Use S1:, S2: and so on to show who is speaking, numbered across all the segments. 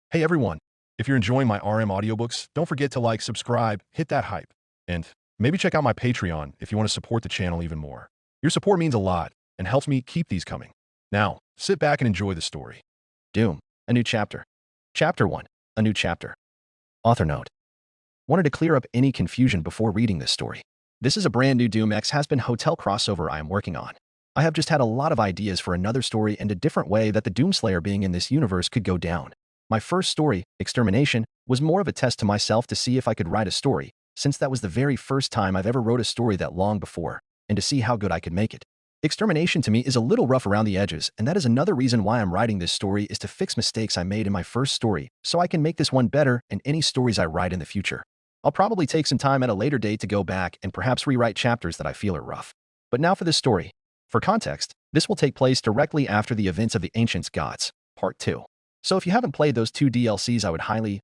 S1: Hey everyone, if you're enjoying my RM audiobooks, don't forget to like, subscribe, hit that hype, and maybe check out my Patreon if you want to support the channel even more. Your support means a lot and helps me keep these coming. Now, sit back and enjoy the story.
S2: Doom, a new chapter. Chapter 1, a new chapter. Author note. Wanted to clear up any confusion before reading this story. This is a brand new Doom X Hazbin hotel crossover I am working on. I have just had a lot of ideas for another story and a different way that the Doomslayer being in this universe could go down. My first story, Extermination, was more of a test to myself to see if I could write a story, since that was the very first time I've ever wrote a story that long before, and to see how good I could make it. Extermination to me is a little rough around the edges, and that is another reason why I'm writing this story is to fix mistakes I made in my first story, so I can make this one better in any stories I write in the future. I'll probably take some time at a later date to go back and perhaps rewrite chapters that I feel are rough. But now for this story. For context, this will take place directly after the events of the Ancient Gods, Part 2. So if you haven't played those two DLCs, I would highly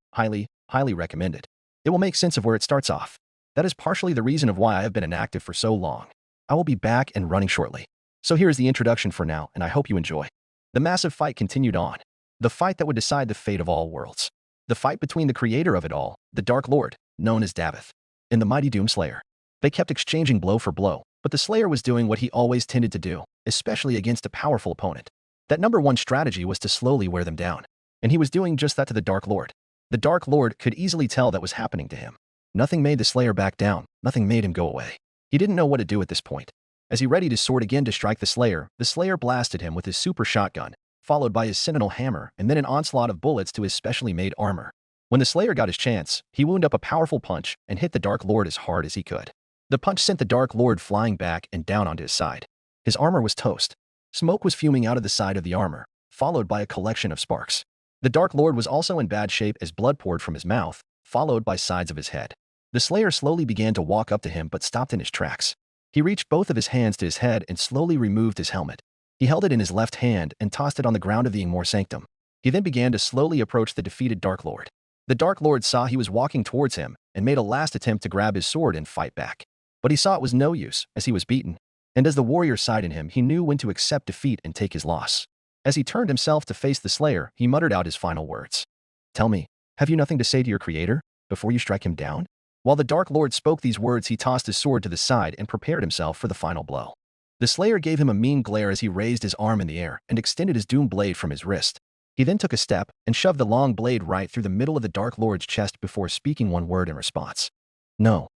S2: recommend it. It will make sense of where it starts off. That is partially the reason of why I have been inactive for so long. I will be back and running shortly. So here is the introduction for now, and I hope you enjoy. The massive fight continued on. The fight that would decide the fate of all worlds. The fight between the creator of it all, the Dark Lord, known as Davoth, and the mighty Doomslayer. They kept exchanging blow for blow, but the Slayer was doing what he always tended to do, especially against a powerful opponent. That number one strategy was to slowly wear them down. And he was doing just that to the Dark Lord. The Dark Lord could easily tell that was happening to him. Nothing made the Slayer back down, nothing made him go away. He didn't know what to do at this point. As he readied his sword again to strike the Slayer blasted him with his super shotgun, followed by his sentinel hammer and then an onslaught of bullets to his specially made armor. When the Slayer got his chance, he wound up a powerful punch and hit the Dark Lord as hard as he could. The punch sent the Dark Lord flying back and down onto his side. His armor was toast. Smoke was fuming out of the side of the armor, followed by a collection of sparks. The Dark Lord was also in bad shape as blood poured from his mouth, followed by sides of his head. The Slayer slowly began to walk up to him but stopped in his tracks. He reached both of his hands to his head and slowly removed his helmet. He held it in his left hand and tossed it on the ground of the Ingmor Sanctum. He then began to slowly approach the defeated Dark Lord. The Dark Lord saw he was walking towards him and made a last attempt to grab his sword and fight back. But he saw it was no use as he was beaten, and as the warrior side in him, he knew when to accept defeat and take his loss. As he turned himself to face the Slayer, he muttered out his final words. "Tell me, have you nothing to say to your creator before you strike him down?" While the Dark Lord spoke these words, he tossed his sword to the side and prepared himself for the final blow. The Slayer gave him a mean glare as he raised his arm in the air and extended his doom blade from his wrist. He then took a step and shoved the long blade right through the middle of the Dark Lord's chest before speaking one word in response. "No."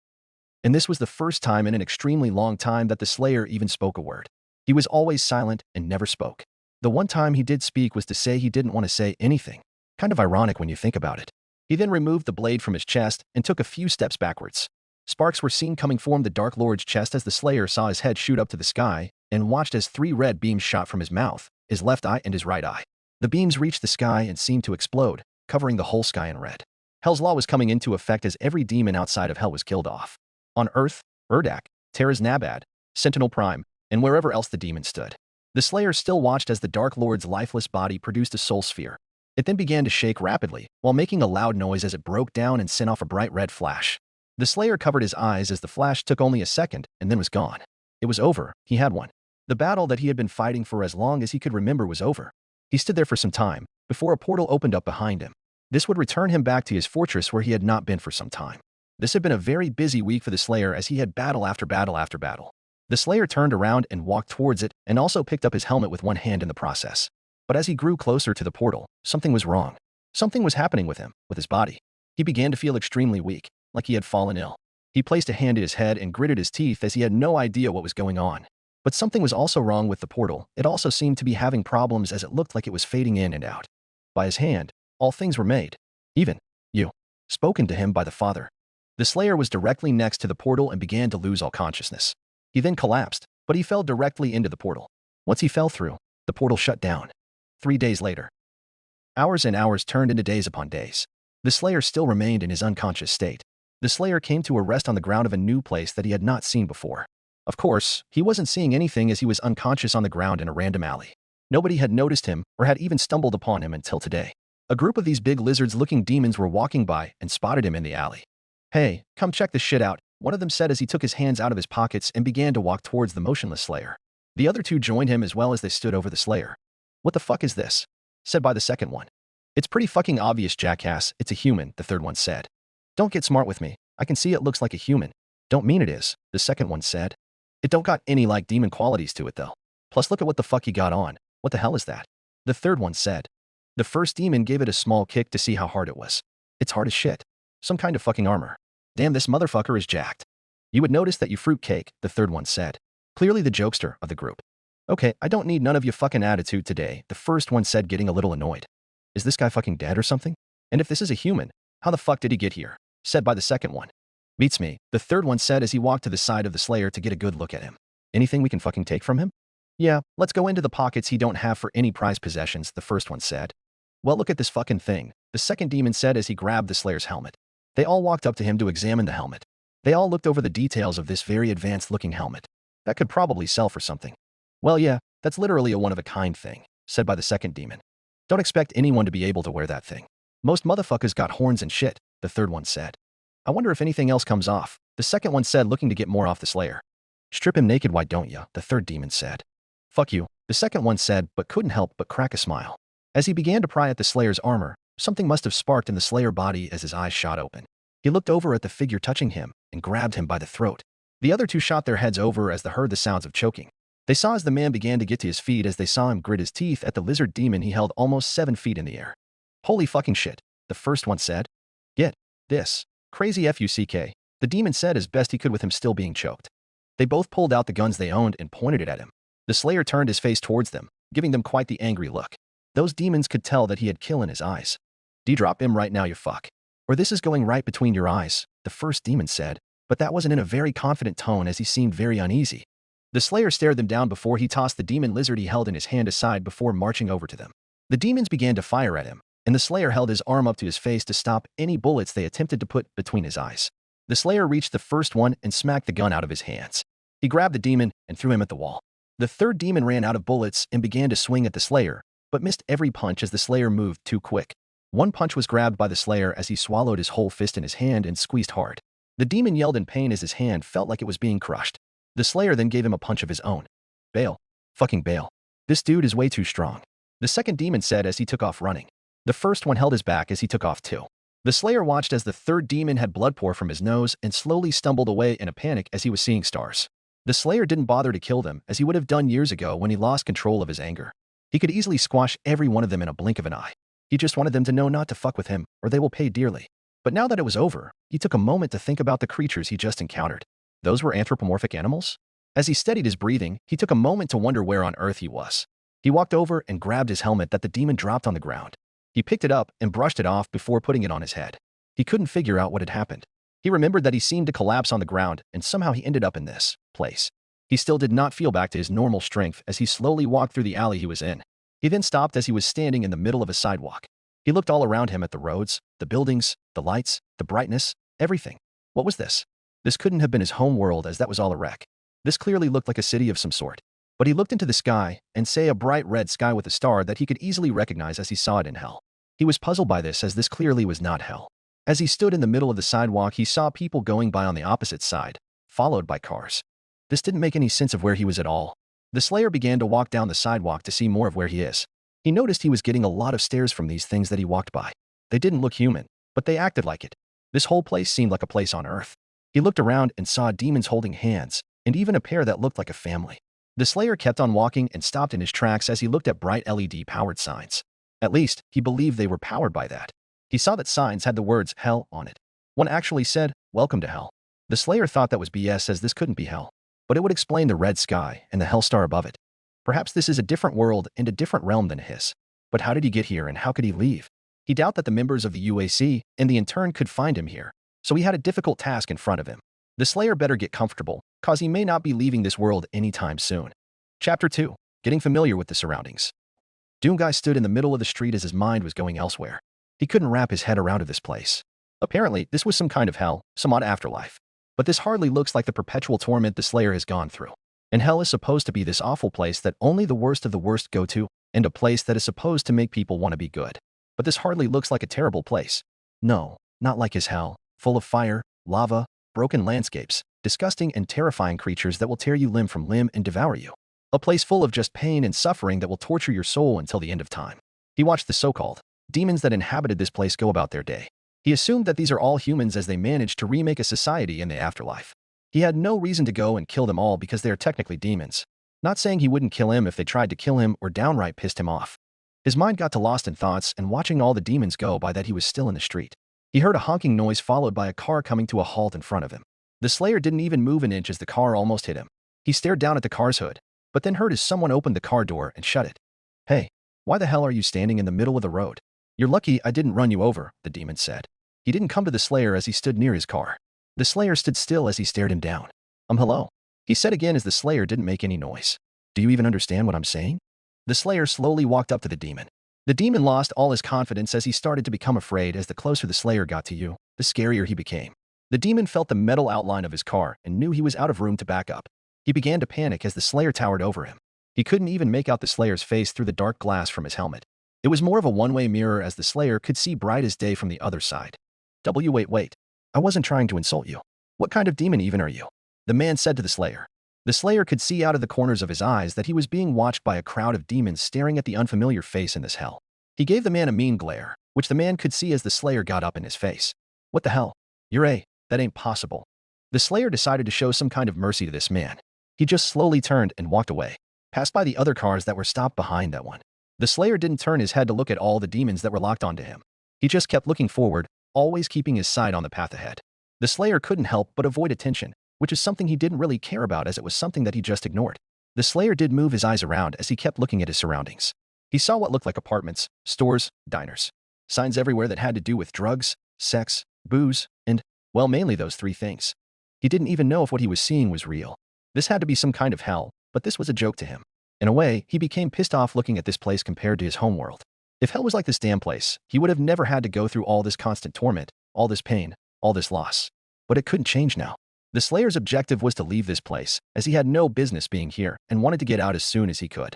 S2: And this was the first time in an extremely long time that the Slayer even spoke a word. He was always silent and never spoke. The one time he did speak was to say he didn't want to say anything. Kind of ironic when you think about it. He then removed the blade from his chest and took a few steps backwards. Sparks were seen coming from the Dark Lord's chest as the Slayer saw his head shoot up to the sky and watched as 3 red beams shot from his mouth, his left eye, and his right eye. The beams reached the sky and seemed to explode, covering the whole sky in red. Hell's Law was coming into effect as every demon outside of Hell was killed off. On Earth, Urdak, Terra's Nabad, Sentinel Prime, and wherever else the demon stood. The Slayer still watched as the Dark Lord's lifeless body produced a soul sphere. It then began to shake rapidly, while making a loud noise as it broke down and sent off a bright red flash. The Slayer covered his eyes as the flash took only a second and then was gone. It was over. He had won. The battle that he had been fighting for as long as he could remember was over. He stood there for some time, before a portal opened up behind him. This would return him back to his fortress where he had not been for some time. This had been a very busy week for the Slayer as he had battle after battle after battle. The Slayer turned around and walked towards it and also picked up his helmet with one hand in the process. But as he grew closer to the portal, something was wrong. Something was happening with him, with his body. He began to feel extremely weak, like he had fallen ill. He placed a hand at his head and gritted his teeth as he had no idea what was going on. But something was also wrong with the portal. It also seemed to be having problems as it looked like it was fading in and out. By his hand, all things were made. Even you. Spoken to him by the Father. The Slayer was directly next to the portal and began to lose all consciousness. He then collapsed, but he fell directly into the portal. Once he fell through, the portal shut down. 3 days later. Hours and hours turned into days upon days. The Slayer still remained in his unconscious state. The Slayer came to a rest on the ground of a new place that he had not seen before. Of course, he wasn't seeing anything as he was unconscious on the ground in a random alley. Nobody had noticed him or had even stumbled upon him until today. A group of these big lizards-looking demons were walking by and spotted him in the alley. "Hey, come check this shit out," one of them said as he took his hands out of his pockets and began to walk towards the motionless Slayer. The other two joined him as well as they stood over the Slayer. "What the fuck is this?" said by the second one. It's pretty fucking obvious, jackass. It's a human, the third one said. Don't get smart with me. I can see it looks like a human. Don't mean it is, the second one said. It don't got any like demon qualities to it though. Plus look at what the fuck he got on. What the hell is that? The third one said. The first demon gave it a small kick to see how hard it was. It's hard as shit. Some kind of fucking armor. Damn, this motherfucker is jacked. You would notice that you fruitcake, the third one said. Clearly the jokester of the group. Okay, I don't need none of your fucking attitude today, the first one said, getting a little annoyed. Is this guy fucking dead or something? And if this is a human, how the fuck did he get here? Said by the second one. Beats me, the third one said as he walked to the side of the Slayer to get a good look at him. Anything we can fucking take from him? Yeah, let's go into the pockets he don't have for any prized possessions, the first one said. Well, look at this fucking thing, the second demon said as he grabbed the Slayer's helmet. They all walked up to him to examine the helmet. They all looked over the details of this very advanced-looking helmet. That could probably sell for something. Well, yeah, that's literally a one-of-a-kind thing, said by the second demon. Don't expect anyone to be able to wear that thing. Most motherfuckers got horns and shit, the third one said. I wonder if anything else comes off, the second one said, looking to get more off the Slayer. Strip him naked, why don't ya? The third demon said. Fuck you, the second one said, but couldn't help but crack a smile. As he began to pry at the Slayer's armor, something must have sparked in the Slayer body as his eyes shot open. He looked over at the figure touching him and grabbed him by the throat. The other two shot their heads over as they heard the sounds of choking. They saw as the man began to get to his feet as they saw him grit his teeth at the lizard demon he held almost 7 feet in the air. Holy fucking shit, the first one said. Get this. Crazy fuck, the demon said as best he could with him still being choked. They both pulled out the guns they owned and pointed it at him. The Slayer turned his face towards them, giving them quite the angry look. Those demons could tell that he had kill in his eyes. D-drop him right now, you fuck. Or this is going right between your eyes, the first demon said, but that wasn't in a very confident tone as he seemed very uneasy. The Slayer stared them down before he tossed the demon lizard he held in his hand aside before marching over to them. The demons began to fire at him, and the Slayer held his arm up to his face to stop any bullets they attempted to put between his eyes. The Slayer reached the first one and smacked the gun out of his hands. He grabbed the demon and threw him at the wall. The third demon ran out of bullets and began to swing at the Slayer, but missed every punch as the Slayer moved too quick. One punch was grabbed by the Slayer as he swallowed his whole fist in his hand and squeezed hard. The demon yelled in pain as his hand felt like it was being crushed. The Slayer then gave him a punch of his own. Bail. Fucking bail. This dude is way too strong, the second demon said as he took off running. The first one held his back as he took off too. The Slayer watched as the third demon had blood pour from his nose and slowly stumbled away in a panic as he was seeing stars. The Slayer didn't bother to kill them as he would have done years ago when he lost control of his anger. He could easily squash every one of them in a blink of an eye. He just wanted them to know not to fuck with him, or they will pay dearly. But now that it was over, he took a moment to think about the creatures he just encountered. Those were anthropomorphic animals? As he steadied his breathing, he took a moment to wonder where on earth he was. He walked over and grabbed his helmet that the demon dropped on the ground. He picked it up and brushed it off before putting it on his head. He couldn't figure out what had happened. He remembered that he seemed to collapse on the ground, and somehow he ended up in this place. He still did not feel back to his normal strength as he slowly walked through the alley he was in. He then stopped as he was standing in the middle of a sidewalk. He looked all around him at the roads, the buildings, the lights, the brightness, everything. What was this? This couldn't have been his home world as that was all a wreck. This clearly looked like a city of some sort. But he looked into the sky, and say a bright red sky with a star that he could easily recognize as he saw it in hell. He was puzzled by this as this clearly was not hell. As he stood in the middle of the sidewalk, he saw people going by on the opposite side, followed by cars. This didn't make any sense of where he was at all. The Slayer began to walk down the sidewalk to see more of where he is. He noticed he was getting a lot of stares from these things that he walked by. They didn't look human, but they acted like it. This whole place seemed like a place on Earth. He looked around and saw demons holding hands, and even a pair that looked like a family. The Slayer kept on walking and stopped in his tracks as he looked at bright LED-powered signs. At least, he believed they were powered by that. He saw that signs had the words hell on it. One actually said, "Welcome to hell." The Slayer thought that was BS as this couldn't be hell, but it would explain the red sky and the hell star above it. Perhaps this is a different world and a different realm than his. But how did he get here and how could he leave? He doubted that the members of the UAC and the intern could find him here, so he had a difficult task in front of him. The Slayer better get comfortable, cause he may not be leaving this world anytime soon. Chapter 2. Getting familiar with the surroundings. Doomguy stood in the middle of the street as his mind was going elsewhere. He couldn't wrap his head around this place. Apparently, this was some kind of hell, some odd afterlife. But this hardly looks like the perpetual torment the Slayer has gone through. And hell is supposed to be this awful place that only the worst of the worst go to, and a place that is supposed to make people want to be good. But this hardly looks like a terrible place. No, not like his hell, full of fire, lava, broken landscapes, disgusting and terrifying creatures that will tear you limb from limb and devour you. A place full of just pain and suffering that will torture your soul until the end of time. He watched the so-called Demons that inhabited this place go about their day. He assumed that these are all humans as they managed to remake a society in the afterlife. He had no reason to go and kill them all because they are technically demons. Not saying he wouldn't kill him if they tried to kill him or downright pissed him off. His mind got to lost in thoughts, and watching all the demons go by that he was still in the street. He heard a honking noise followed by a car coming to a halt in front of him. The Slayer didn't even move an inch as the car almost hit him. He stared down at the car's hood, but then heard as someone opened the car door and shut it. "Hey, why the hell are you standing in the middle of the road? You're lucky I didn't run you over," the demon said. He didn't come to the Slayer as he stood near his car. The Slayer stood still as he stared him down. Hello," he said again as the Slayer didn't make any noise. "Do you even understand what I'm saying?" The Slayer slowly walked up to the demon. The demon lost all his confidence as he started to become afraid. As the closer the Slayer got to you, the scarier he became. The demon felt the metal outline of his car and knew he was out of room to back up. He began to panic as the Slayer towered over him. He couldn't even make out the Slayer's face through the dark glass from his helmet. It was more of a one-way mirror as the Slayer could see bright as day from the other side. Wait. I wasn't trying to insult you. What kind of demon even are you?" the man said to the Slayer. The Slayer could see out of the corners of his eyes that he was being watched by a crowd of demons staring at the unfamiliar face in this hell. He gave the man a mean glare, which the man could see as the Slayer got up in his face. "What the hell? That ain't possible." The Slayer decided to show some kind of mercy to this man. He just slowly turned and walked away, passed by the other cars that were stopped behind that one. The Slayer didn't turn his head to look at all the demons that were locked onto him. He just kept looking forward, always keeping his sight on the path ahead. The Slayer couldn't help but avoid attention, which is something he didn't really care about as it was something that he just ignored. The Slayer did move his eyes around as he kept looking at his surroundings. He saw what looked like apartments, stores, diners. Signs everywhere that had to do with drugs, sex, booze, and, well, mainly those three things. He didn't even know if what he was seeing was real. This had to be some kind of hell, but this was a joke to him. In a way, he became pissed off looking at this place compared to his homeworld. If hell was like this damn place, he would have never had to go through all this constant torment, all this pain, all this loss. But it couldn't change now. The Slayer's objective was to leave this place, as he had no business being here and wanted to get out as soon as he could.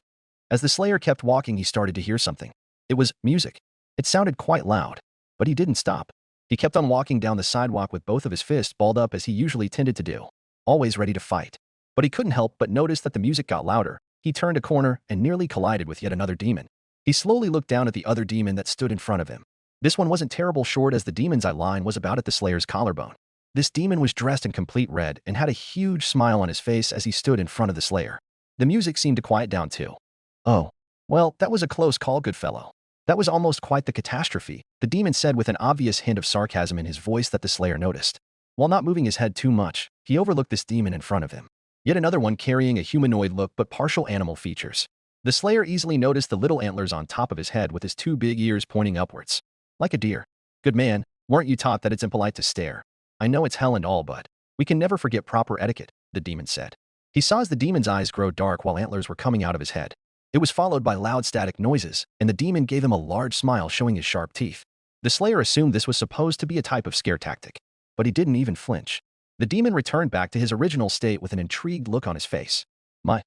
S2: As the Slayer kept walking, he started to hear something. It was music. It sounded quite loud, but he didn't stop. He kept on walking down the sidewalk with both of his fists balled up as he usually tended to do, always ready to fight. But he couldn't help but notice that the music got louder. He turned a corner and nearly collided with yet another demon. He slowly looked down at the other demon that stood in front of him. This one wasn't terrible short as the demon's eye line was about at the Slayer's collarbone. This demon was dressed in complete red and had a huge smile on his face as he stood in front of the Slayer. The music seemed to quiet down too. "Oh, well, that was a close call, good fellow. That was almost quite the catastrophe," the demon said with an obvious hint of sarcasm in his voice that the Slayer noticed. While not moving his head too much, he overlooked this demon in front of him. Yet another one carrying a humanoid look but partial animal features. The Slayer easily noticed the little antlers on top of his head with his two big ears pointing upwards. "Like a deer. Good man, weren't you taught that it's impolite to stare? I know it's hell and all, but we can never forget proper etiquette," the demon said. He saw as the demon's eyes grow dark while antlers were coming out of his head. It was followed by loud static noises, and the demon gave him a large smile showing his sharp teeth. The Slayer assumed this was supposed to be a type of scare tactic, but he didn't even flinch. The demon returned back to his original state with an intrigued look on his face. My,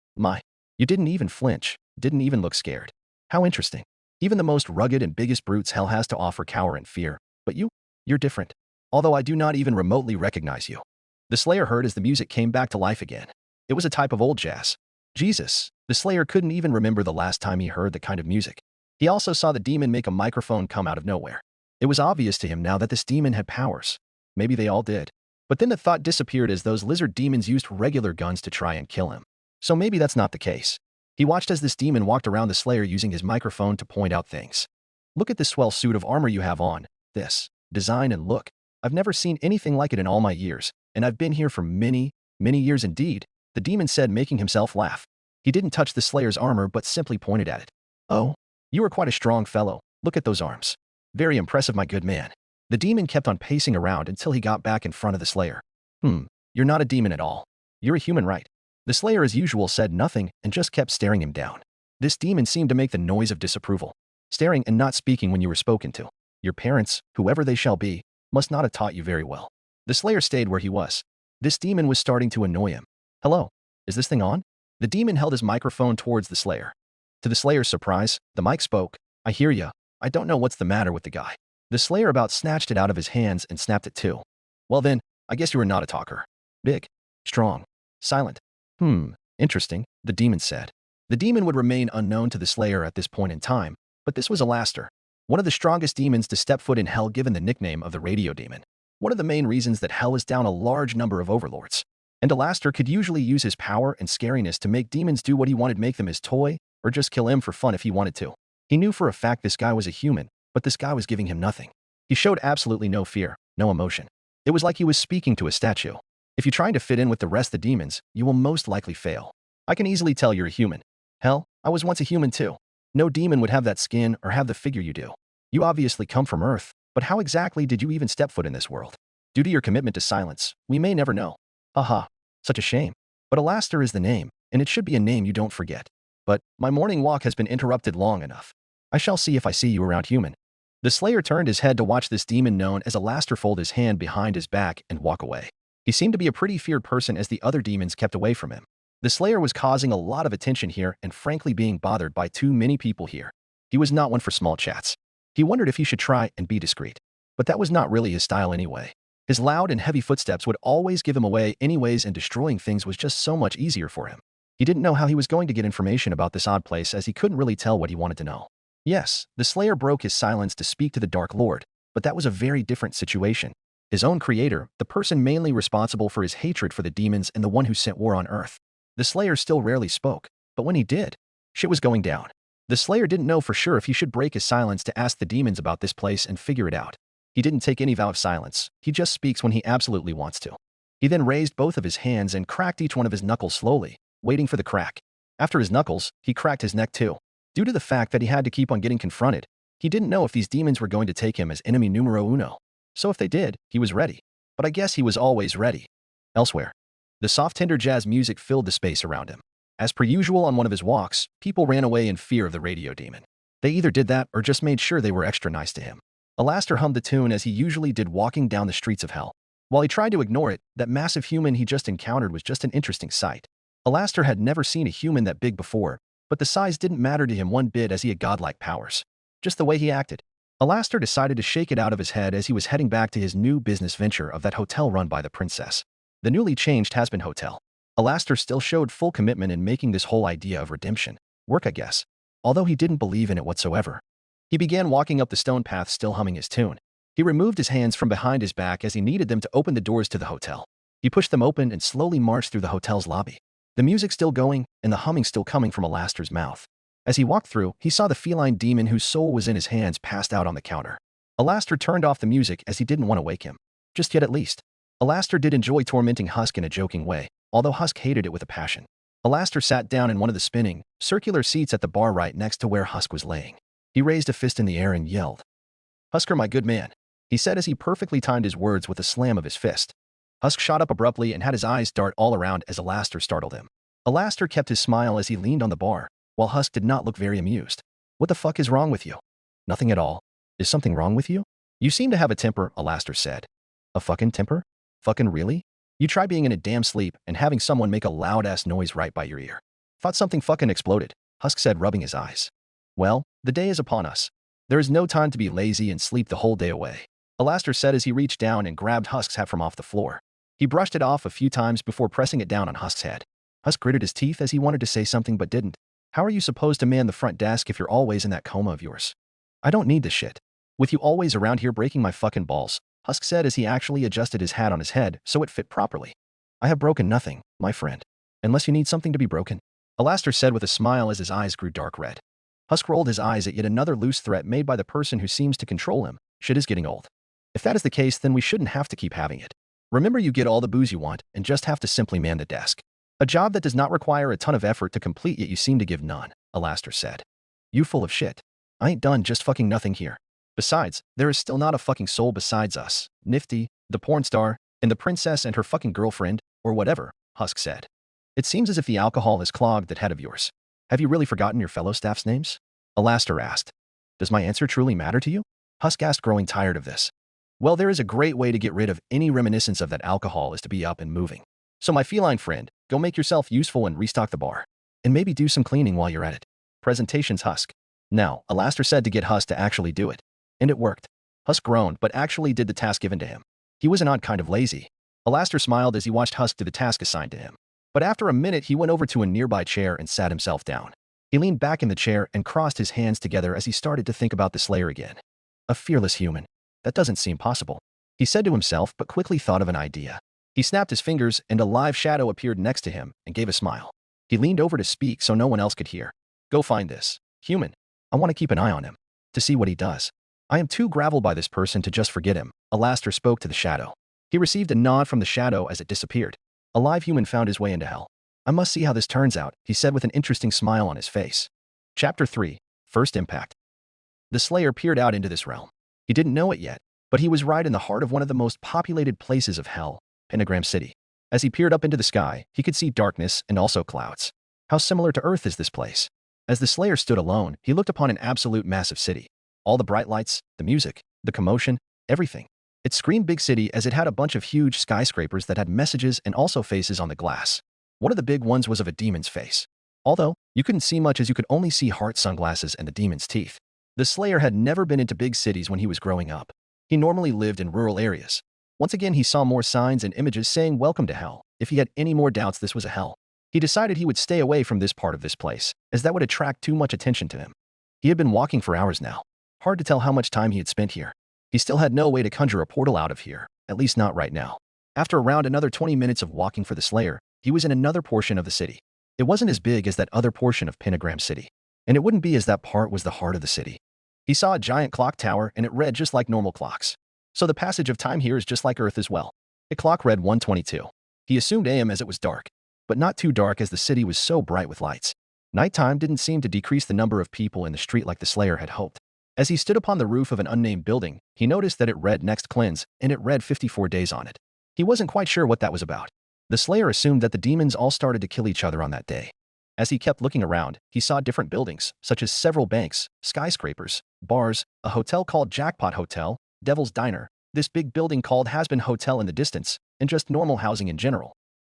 S2: you didn't even flinch, didn't even look scared. How interesting. Even the most rugged and biggest brutes hell has to offer cower in fear, but you're different. Although I do not even remotely recognize you." The Slayer heard as the music came back to life again. It was a type of old jazz. Jesus, the Slayer couldn't even remember the last time he heard that kind of music. He also saw the demon make a microphone come out of nowhere. It was obvious to him now that this demon had powers. Maybe they all did. But then the thought disappeared as those lizard demons used regular guns to try and kill him. So maybe that's not the case. He watched as this demon walked around the Slayer using his microphone to point out things. "Look at this swell suit of armor you have on. This design and look. I've never seen anything like it in all my years, and I've been here for many, many years indeed," the demon said, making himself laugh. He didn't touch the Slayer's armor but simply pointed at it. "Oh, you are quite a strong fellow. Look at those arms. Very impressive, my good man." The demon kept on pacing around until he got back in front of the Slayer. You're not a demon at all. You're a human, right?" The Slayer, as usual, said nothing and just kept staring him down. This demon seemed to make the noise of disapproval, staring and not speaking when you were spoken to. Your parents, whoever they shall be, must not have taught you very well. The Slayer stayed where he was. This demon was starting to annoy him. "Hello, is this thing on?" The demon held his microphone towards the Slayer. To the Slayer's surprise, the mic spoke. "I hear ya. I don't know what's the matter with the guy." The Slayer about snatched it out of his hands and snapped it too. "Well then, I guess you are not a talker. Big, strong, silent. Interesting," the demon said. The demon would remain unknown to the Slayer at this point in time, but this was Alastor. one of the strongest demons to step foot in hell given the nickname of the radio demon. One of the main reasons that hell is down a large number of overlords. And Alastor could usually use his power and scariness to make demons do what he wanted, make them his toy, or just kill him for fun if he wanted to. He knew for a fact this guy was a human, but this guy was giving him nothing. He showed absolutely no fear, no emotion. It was like he was speaking to a statue. If you're trying to fit in with the rest of the demons, you will most likely fail. I can easily tell you're a human. Hell, I was once a human too. No demon would have that skin or have the figure you do. You obviously come from Earth, but how exactly did you even step foot in this world? Due to your commitment to silence, we may never know. Haha, such a shame. But Alastor is the name, and it should be a name you don't forget. But my morning walk has been interrupted long enough. I shall see if I see you around, human. The Slayer turned his head to watch this demon known as Alastor fold his hand behind his back and walk away. He seemed to be a pretty feared person as the other demons kept away from him. The Slayer was causing a lot of attention here and frankly being bothered by too many people here. He was not one for small chats. He wondered if he should try and be discreet. But that was not really his style anyway. His loud and heavy footsteps would always give him away anyways, and destroying things was just so much easier for him. He didn't know how he was going to get information about this odd place as he couldn't really tell what he wanted to know. Yes, the Slayer broke his silence to speak to the Dark Lord, but that was a very different situation. His own creator, the person mainly responsible for his hatred for the demons and the one who sent war on Earth. The Slayer still rarely spoke, but when he did, shit was going down. The Slayer didn't know for sure if he should break his silence to ask the demons about this place and figure it out. He didn't take any vow of silence. He just speaks when he absolutely wants to. He then raised both of his hands and cracked each one of his knuckles slowly, waiting for the crack. After his knuckles, he cracked his neck too. Due to the fact that he had to keep on getting confronted, he didn't know if these demons were going to take him as enemy numero uno. So if they did, he was ready. But I guess he was always ready. Elsewhere, the soft tender jazz music filled the space around him. As per usual on one of his walks, people ran away in fear of the radio demon. They either did that or just made sure they were extra nice to him. Alastor hummed the tune as he usually did walking down the streets of hell. While he tried to ignore it, that massive human he just encountered was just an interesting sight. Alastor had never seen a human that big before, but the size didn't matter to him one bit as he had godlike powers. Just the way he acted. Alastor decided to shake it out of his head as he was heading back to his new business venture of that hotel run by the princess. The newly changed Hazbin Hotel. Alastor still showed full commitment in making this whole idea of redemption work, I guess, although he didn't believe in it whatsoever. He began walking up the stone path still humming his tune. He removed his hands from behind his back as he needed them to open the doors to the hotel. He pushed them open and slowly marched through the hotel's lobby. The music still going and the humming still coming from Alastor's mouth. As he walked through, he saw the feline demon whose soul was in his hands passed out on the counter. Alastor turned off the music as he didn't want to wake him. Just yet at least. Alastor did enjoy tormenting Husk in a joking way, although Husk hated it with a passion. Alastor sat down in one of the spinning, circular seats at the bar right next to where Husk was laying. He raised a fist in the air and yelled, "Husker, my good man," he said as he perfectly timed his words with a slam of his fist. Husk shot up abruptly and had his eyes dart all around as Alastor startled him. Alastor kept his smile as he leaned on the bar, while Husk did not look very amused. "What the fuck is wrong with you?" "Nothing at all. Is something wrong with you?" "You seem to have a temper," Alastor said. "A fucking temper? Fucking really? You try being in a damn sleep and having someone make a loud-ass noise right by your ear." "Thought something fucking exploded," Husk said, rubbing his eyes. "Well, the day is upon us. There is no time to be lazy and sleep the whole day away," Alastor said as he reached down and grabbed Husk's hat from off the floor. He brushed it off a few times before pressing it down on Husk's head. Husk gritted his teeth as he wanted to say something but didn't. "How are you supposed to man the front desk if you're always in that coma of yours?" "I don't need this shit. With you always around here breaking my fucking balls," Husk said as he actually adjusted his hat on his head so it fit properly. "I have broken nothing, my friend. Unless you need something to be broken," Alastor said with a smile as his eyes grew dark red. Husk rolled his eyes at yet another loose threat made by the person who seems to control him. "Shit is getting old. If that is the case, then we shouldn't have to keep having it. Remember, you get all the booze you want and just have to simply man the desk. A job that does not require a ton of effort to complete, yet you seem to give none," Alastor said. "You full of shit. I ain't done just fucking nothing here. Besides, there is still not a fucking soul besides us, Nifty, the porn star, and the princess and her fucking girlfriend, or whatever," Husk said. "It seems as if the alcohol has clogged that head of yours. Have you really forgotten your fellow staff's names?" Alastor asked. "Does my answer truly matter to you?" Husk asked, growing tired of this. "Well, there is a great way to get rid of any reminiscence of that alcohol is to be up and moving. So my feline friend, go make yourself useful and restock the bar. And maybe do some cleaning while you're at it." Presentations, Husk. Now, Alastor said to get Husk to actually do it. And it worked. Husk groaned, but actually did the task given to him. He was an odd kind of lazy. Alastor smiled as he watched Husk do the task assigned to him. But after a minute, he went over to a nearby chair and sat himself down. He leaned back in the chair and crossed his hands together as he started to think about the Slayer again. A fearless human. That doesn't seem possible, he said to himself, but quickly thought of an idea. He snapped his fingers and a live shadow appeared next to him and gave a smile. He leaned over to speak so no one else could hear. Go find this human. I want to keep an eye on him to see what he does. I am too graveled by this person to just forget him. Alastor spoke to the shadow. He received a nod from the shadow as it disappeared. A live human found his way into hell. I must see how this turns out, he said with an interesting smile on his face. Chapter 3. First Impact. The Slayer peered out into this realm. He didn't know it yet, but he was right in the heart of one of the most populated places of hell, Pentagram City. As he peered up into the sky, he could see darkness and also clouds. How similar to Earth is this place? As the Slayer stood alone, he looked upon an absolute massive city. All the bright lights, the music, the commotion, everything. It screamed big city as it had a bunch of huge skyscrapers that had messages and also faces on the glass. One of the big ones was of a demon's face. Although, you couldn't see much as you could only see heart sunglasses and the demon's teeth. The Slayer had never been into big cities when he was growing up. He normally lived in rural areas. Once again, he saw more signs and images saying welcome to hell. If he had any more doubts this was a hell, he decided he would stay away from this part of this place, as that would attract too much attention to him. He had been walking for hours now. Hard to tell how much time he had spent here. He still had no way to conjure a portal out of here, at least not right now. After around another 20 minutes of walking for the Slayer, he was in another portion of the city. It wasn't as big as that other portion of Pentagram City, and it wouldn't be as that part was the heart of the city. He saw a giant clock tower and it read just like normal clocks. So the passage of time here is just like Earth as well. The clock read 1:22. He assumed AM as it was dark, but not too dark as the city was so bright with lights. Nighttime didn't seem to decrease the number of people in the street like the Slayer had hoped. As he stood upon the roof of an unnamed building, he noticed that it read Next Cleanse, and it read 54 days on it. He wasn't quite sure what that was about. The Slayer assumed that the demons all started to kill each other on that day. As he kept looking around, he saw different buildings, such as several banks, skyscrapers, bars, a hotel called Jackpot Hotel, Devil's Diner, this big building called Hazbin Hotel in the distance, and just normal housing in general.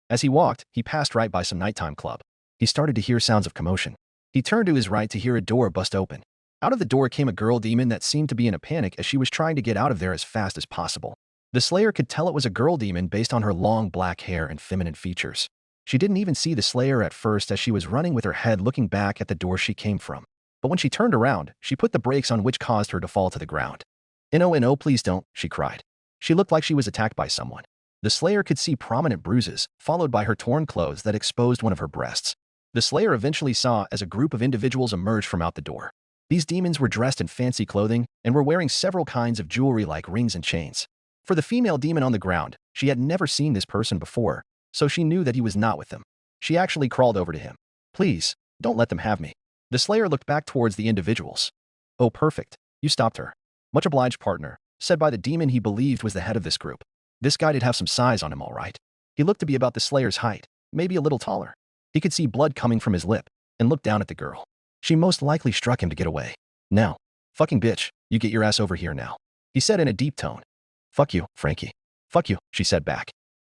S2: As he walked, he passed right by some nighttime club. He started to hear sounds of commotion. He turned to his right to hear a door bust open. Out of the door came a girl demon that seemed to be in a panic as she was trying to get out of there as fast as possible. The Slayer could tell it was a girl demon based on her long black hair and feminine features. She didn't even see the Slayer at first as she was running with her head looking back at the door she came from. But when she turned around, she put the brakes on which caused her to fall to the ground. No, please don't, she cried. She looked like she was attacked by someone. The Slayer could see prominent bruises, followed by her torn clothes that exposed one of her breasts. The Slayer eventually saw as a group of individuals emerged from out the door. These demons were dressed in fancy clothing and were wearing several kinds of jewelry like rings and chains. For the female demon on the ground, she had never seen this person before, so she knew that he was not with them. She actually crawled over to him. Please, don't let them have me. The Slayer looked back towards the individuals. Oh, perfect. You stopped her. Much obliged, partner, said by the demon he believed was the head of this group. This guy did have some size on him, all right. He looked to be about the Slayer's height, maybe a little taller. He could see blood coming from his lip and looked down at the girl. She most likely struck him to get away. Now, fucking bitch, you get your ass over here now, he said in a deep tone. Fuck you, Frankie. Fuck you, she said back.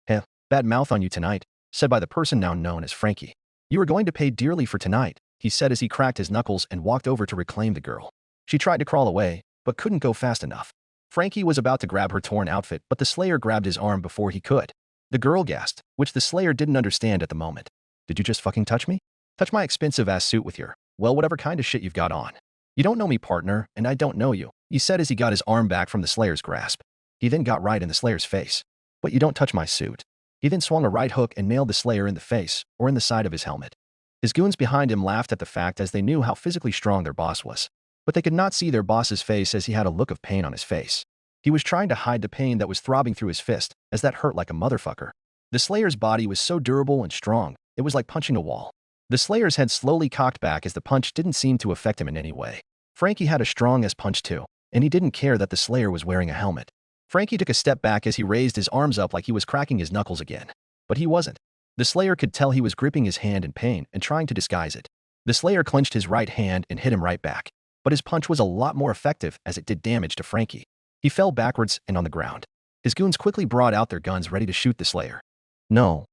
S2: Heh, bad mouth on you tonight, said by the person now known as Frankie. You are going to pay dearly for tonight, he said as he cracked his knuckles and walked over to reclaim the girl. She tried to crawl away, but couldn't go fast enough. Frankie was about to grab her torn outfit, but the Slayer grabbed his arm before he could. The girl gasped, which the Slayer didn't understand at the moment. Did you just fucking touch me? Touch my expensive-ass suit with your, well, whatever kind of shit you've got on. You don't know me, partner, and I don't know you, he said as he got his arm back from the Slayer's grasp. He then got right in the Slayer's face. But you don't touch my suit. He then swung a right hook and nailed the Slayer in the face, or in the side of his helmet. His goons behind him laughed at the fact as they knew how physically strong their boss was. But they could not see their boss's face as he had a look of pain on his face. He was trying to hide the pain that was throbbing through his fist, as that hurt like a motherfucker. The Slayer's body was so durable and strong, it was like punching a wall. The Slayer's head slowly cocked back as the punch didn't seem to affect him in any way. Frankie had a strong as punch too, and he didn't care that the Slayer was wearing a helmet. Frankie took a step back as he raised his arms up like he was cracking his knuckles again. But he wasn't. The Slayer could tell he was gripping his hand in pain and trying to disguise it. The Slayer clenched his right hand and hit him right back. But his punch was a lot more effective as it did damage to Frankie. He fell backwards and on the ground. His goons quickly brought out their guns ready to shoot the Slayer. No.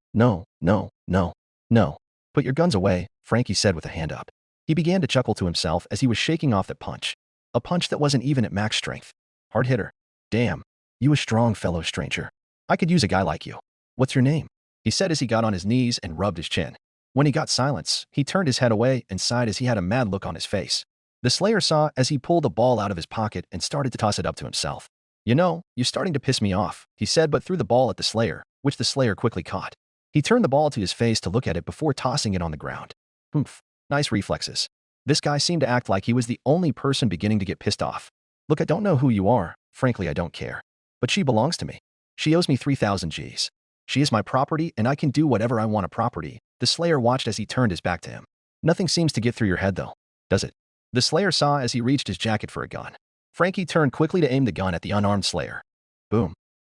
S2: Put your guns away, Frankie said with a hand up. He began to chuckle to himself as he was shaking off that punch. A punch that wasn't even at max strength. Hard hitter. Damn. You a strong fellow stranger. I could use a guy like you. What's your name? He said as he got on his knees and rubbed his chin. When he got silence, he turned his head away and sighed as he had a mad look on his face. The Slayer saw as he pulled a ball out of his pocket and started to toss it up to himself. "You know, you're starting to piss me off," he said, but threw the ball at the Slayer, which the Slayer quickly caught. He turned the ball to his face to look at it before tossing it on the ground. Oomph. Nice reflexes. This guy seemed to act like he was the only person beginning to get pissed off. "Look, I don't know who you are. Frankly, I don't care. But she belongs to me. She owes me 3,000 Gs. She is my property, and I can do whatever I want a property." The Slayer watched as he turned his back to him. "Nothing seems to get through your head, though, does it?" The Slayer saw as he reached his jacket for a gun. Frankie turned quickly to aim the gun at the unarmed Slayer. Boom.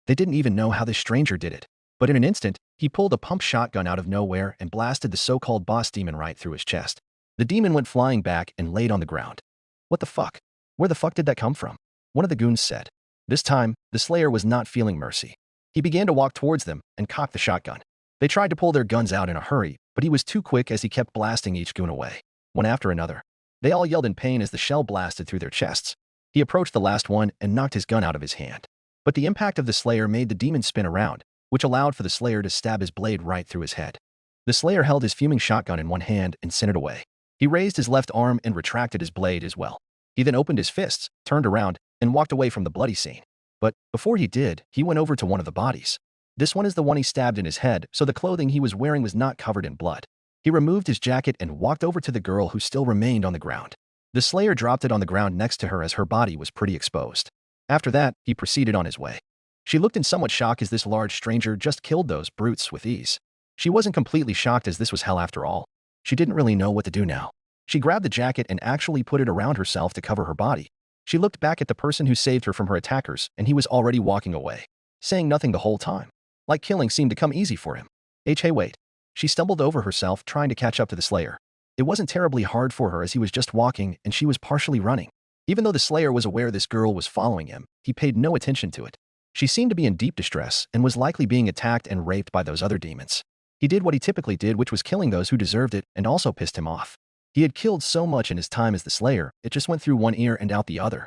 S2: They didn't even know how this stranger did it. But in an instant, he pulled a pump shotgun out of nowhere and blasted the so-called boss demon right through his chest. The demon went flying back and laid on the ground. "What the fuck? Where the fuck did that come from?" one of the goons said. This time, the Slayer was not feeling mercy. He began to walk towards them and cocked the shotgun. They tried to pull their guns out in a hurry, but he was too quick as he kept blasting each goon away, one after another. They all yelled in pain as the shell blasted through their chests. He approached the last one and knocked his gun out of his hand. But the impact of the Slayer made the demon spin around, which allowed for the Slayer to stab his blade right through his head. The Slayer held his fuming shotgun in one hand and sent it away. He raised his left arm and retracted his blade as well. He then opened his fists, turned around, and walked away from the bloody scene. But before he did, he went over to one of the bodies. This one is the one he stabbed in his head, so the clothing he was wearing was not covered in blood. He removed his jacket and walked over to the girl who still remained on the ground. The Slayer dropped it on the ground next to her as her body was pretty exposed. After that, he proceeded on his way. She looked in somewhat shock as this large stranger just killed those brutes with ease. She wasn't completely shocked as this was hell after all. She didn't really know what to do now. She grabbed the jacket and actually put it around herself to cover her body. She looked back at the person who saved her from her attackers, and he was already walking away, saying nothing the whole time. Like killing seemed to come easy for him. Hey, wait. She stumbled over herself trying to catch up to the Slayer. It wasn't terribly hard for her as he was just walking and she was partially running. Even though the Slayer was aware this girl was following him, he paid no attention to it. She seemed to be in deep distress and was likely being attacked and raped by those other demons. He did what he typically did, which was killing those who deserved it and also pissed him off. He had killed so much in his time as the Slayer, it just went through one ear and out the other.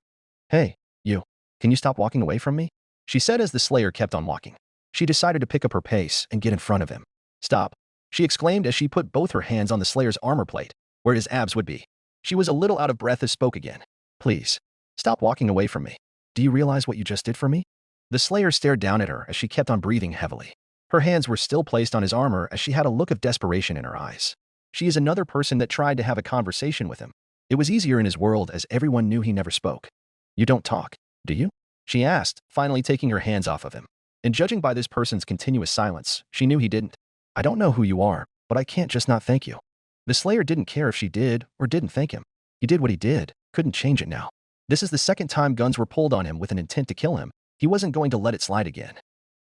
S2: "Hey, you. Can you stop walking away from me?" she said as the Slayer kept on walking. She decided to pick up her pace and get in front of him. "Stop," she exclaimed as she put both her hands on the Slayer's armor plate, where his abs would be. She was a little out of breath as spoke again. "Please, stop walking away from me. Do you realize what you just did for me?" The Slayer stared down at her as she kept on breathing heavily. Her hands were still placed on his armor as she had a look of desperation in her eyes. She is another person that tried to have a conversation with him. It was easier in his world as everyone knew he never spoke. "You don't talk, do you?" she asked, finally taking her hands off of him. And judging by this person's continuous silence, she knew he didn't. "I don't know who you are, but I can't just not thank you." The Slayer didn't care if she did or didn't thank him. He did what he did, couldn't change it now. This is the second time guns were pulled on him with an intent to kill him. He wasn't going to let it slide again.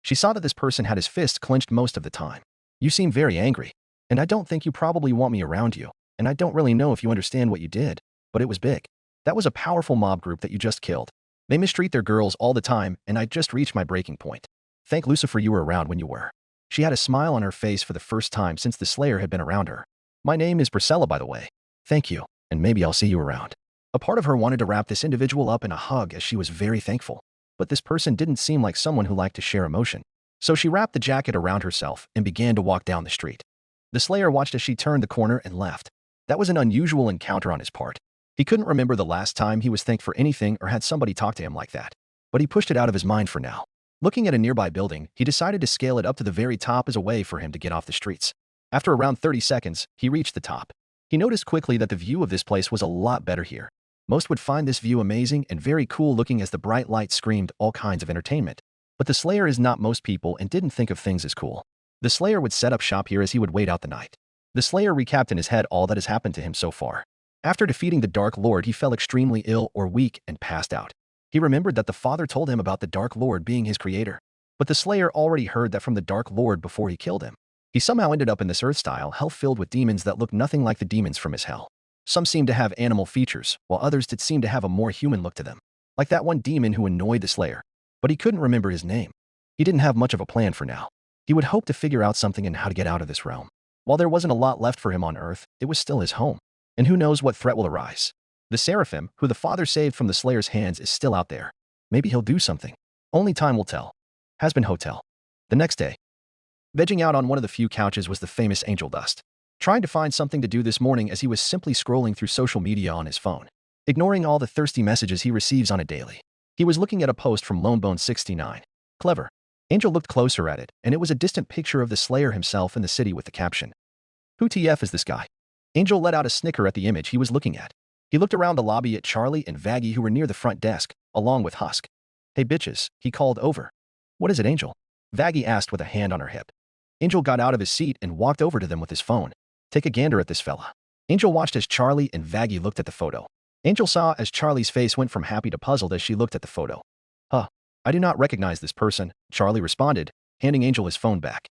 S2: She saw that this person had his fist clenched most of the time. "You seem very angry, and I don't think you probably want me around you, and I don't really know if you understand what you did, but it was big. That was a powerful mob group that you just killed. They mistreat their girls all the time, and I just reached my breaking point. Thank Lucifer you were around when you were." She had a smile on her face for the first time since the Slayer had been around her. "My name is Priscilla, by the way. Thank you, and maybe I'll see you around." A part of her wanted to wrap this individual up in a hug as she was very thankful. But this person didn't seem like someone who liked to share emotion. So she wrapped the jacket around herself and began to walk down the street. The Slayer watched as she turned the corner and left. That was an unusual encounter on his part. He couldn't remember the last time he was thanked for anything or had somebody talk to him like that. But he pushed it out of his mind for now. Looking at a nearby building, he decided to scale it up to the very top as a way for him to get off the streets. After around 30 seconds, he reached the top. He noticed quickly that the view of this place was a lot better here. Most would find this view amazing and very cool looking as the bright light screamed all kinds of entertainment. But the Slayer is not most people and didn't think of things as cool. The Slayer would set up shop here as he would wait out the night. The Slayer recapped in his head all that has happened to him so far. After defeating the Dark Lord, he fell extremely ill or weak and passed out. He remembered that the Father told him about the Dark Lord being his creator. But the Slayer already heard that from the Dark Lord before he killed him. He somehow ended up in this Earth-style hell filled with demons that looked nothing like the demons from his hell. Some seemed to have animal features, while others did seem to have a more human look to them. Like that one demon who annoyed the Slayer. But he couldn't remember his name. He didn't have much of a plan for now. He would hope to figure out something and how to get out of this realm. While there wasn't a lot left for him on Earth, it was still his home. And who knows what threat will arise. The Seraphim, who the Father saved from the Slayer's hands, is still out there. Maybe he'll do something. Only time will tell. Hazbin Hotel. The next day. Vegging out on one of the few couches was the famous Angel Dust. trying to find something to do this morning as he was simply scrolling through social media on his phone, ignoring all the thirsty messages he receives on a daily. He was looking at a post from Lonebone69. Clever. Angel looked closer at it, and it was a distant picture of the Slayer himself in the city with the caption, "Who TF is this guy?" Angel let out a snicker at the image he was looking at. He looked around the lobby at Charlie and Vaggie, who were near the front desk, along with Husk. "Hey bitches," he called over. "What is it, Angel?" Vaggie asked with a hand on her hip. Angel got out of his seat and walked over to them with his phone. "Take a gander at this fella." Angel watched as Charlie and Vaggie looked at the photo. Angel saw as Charlie's face went from happy to puzzled as she looked at the photo. "Huh, I do not recognize this person," Charlie responded, handing Angel his phone back.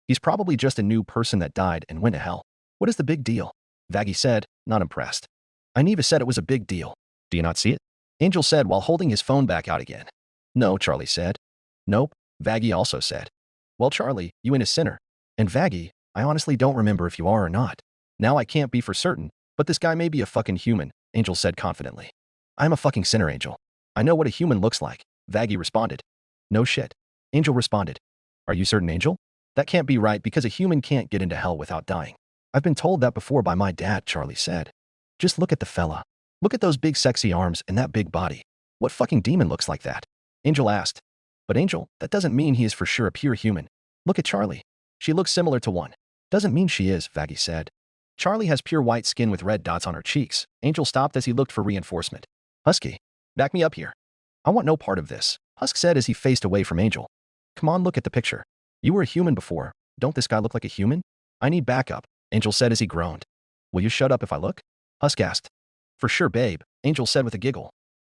S2: "He's probably just a new person that died and went to hell." "What is the big deal?" Vaggie said, not impressed. "Neva said it was a big deal. Do you not see it?" Angel said while holding his phone back out again. "No," Charlie said. "Nope," Vaggie also said. "Well, Charlie, you ain't a sinner. And Vaggie, I honestly don't remember if you are or not. Now I can't be for certain, but this guy may be a fucking human," Angel said confidently. "I'm a fucking sinner, Angel. I know what a human looks like," Vaggie responded. "No shit," Angel responded. "Are you certain, Angel?" "That can't be right because a human can't get into hell without dying." "I've been told that before by my dad," Charlie said. "Just look at the fella. Look at those big sexy arms and that big body. What fucking demon looks like that?" Angel asked. "But Angel, that doesn't mean he is for sure a pure human. Look at Charlie. She looks similar to one." "Doesn't mean she is," Vaggie said. "Charlie has pure white skin with red dots on her cheeks." Angel stopped as he looked for reinforcement. "Husky, back me up here. I want no part of this," Husk said as he faced away from Angel. "Come on, look at the picture. You were a human before. Don't this guy look like a human?" "I need backup," Angel said as he groaned. "Will you shut up if I look?" Husk asked. "For sure, babe," Angel said with a giggle.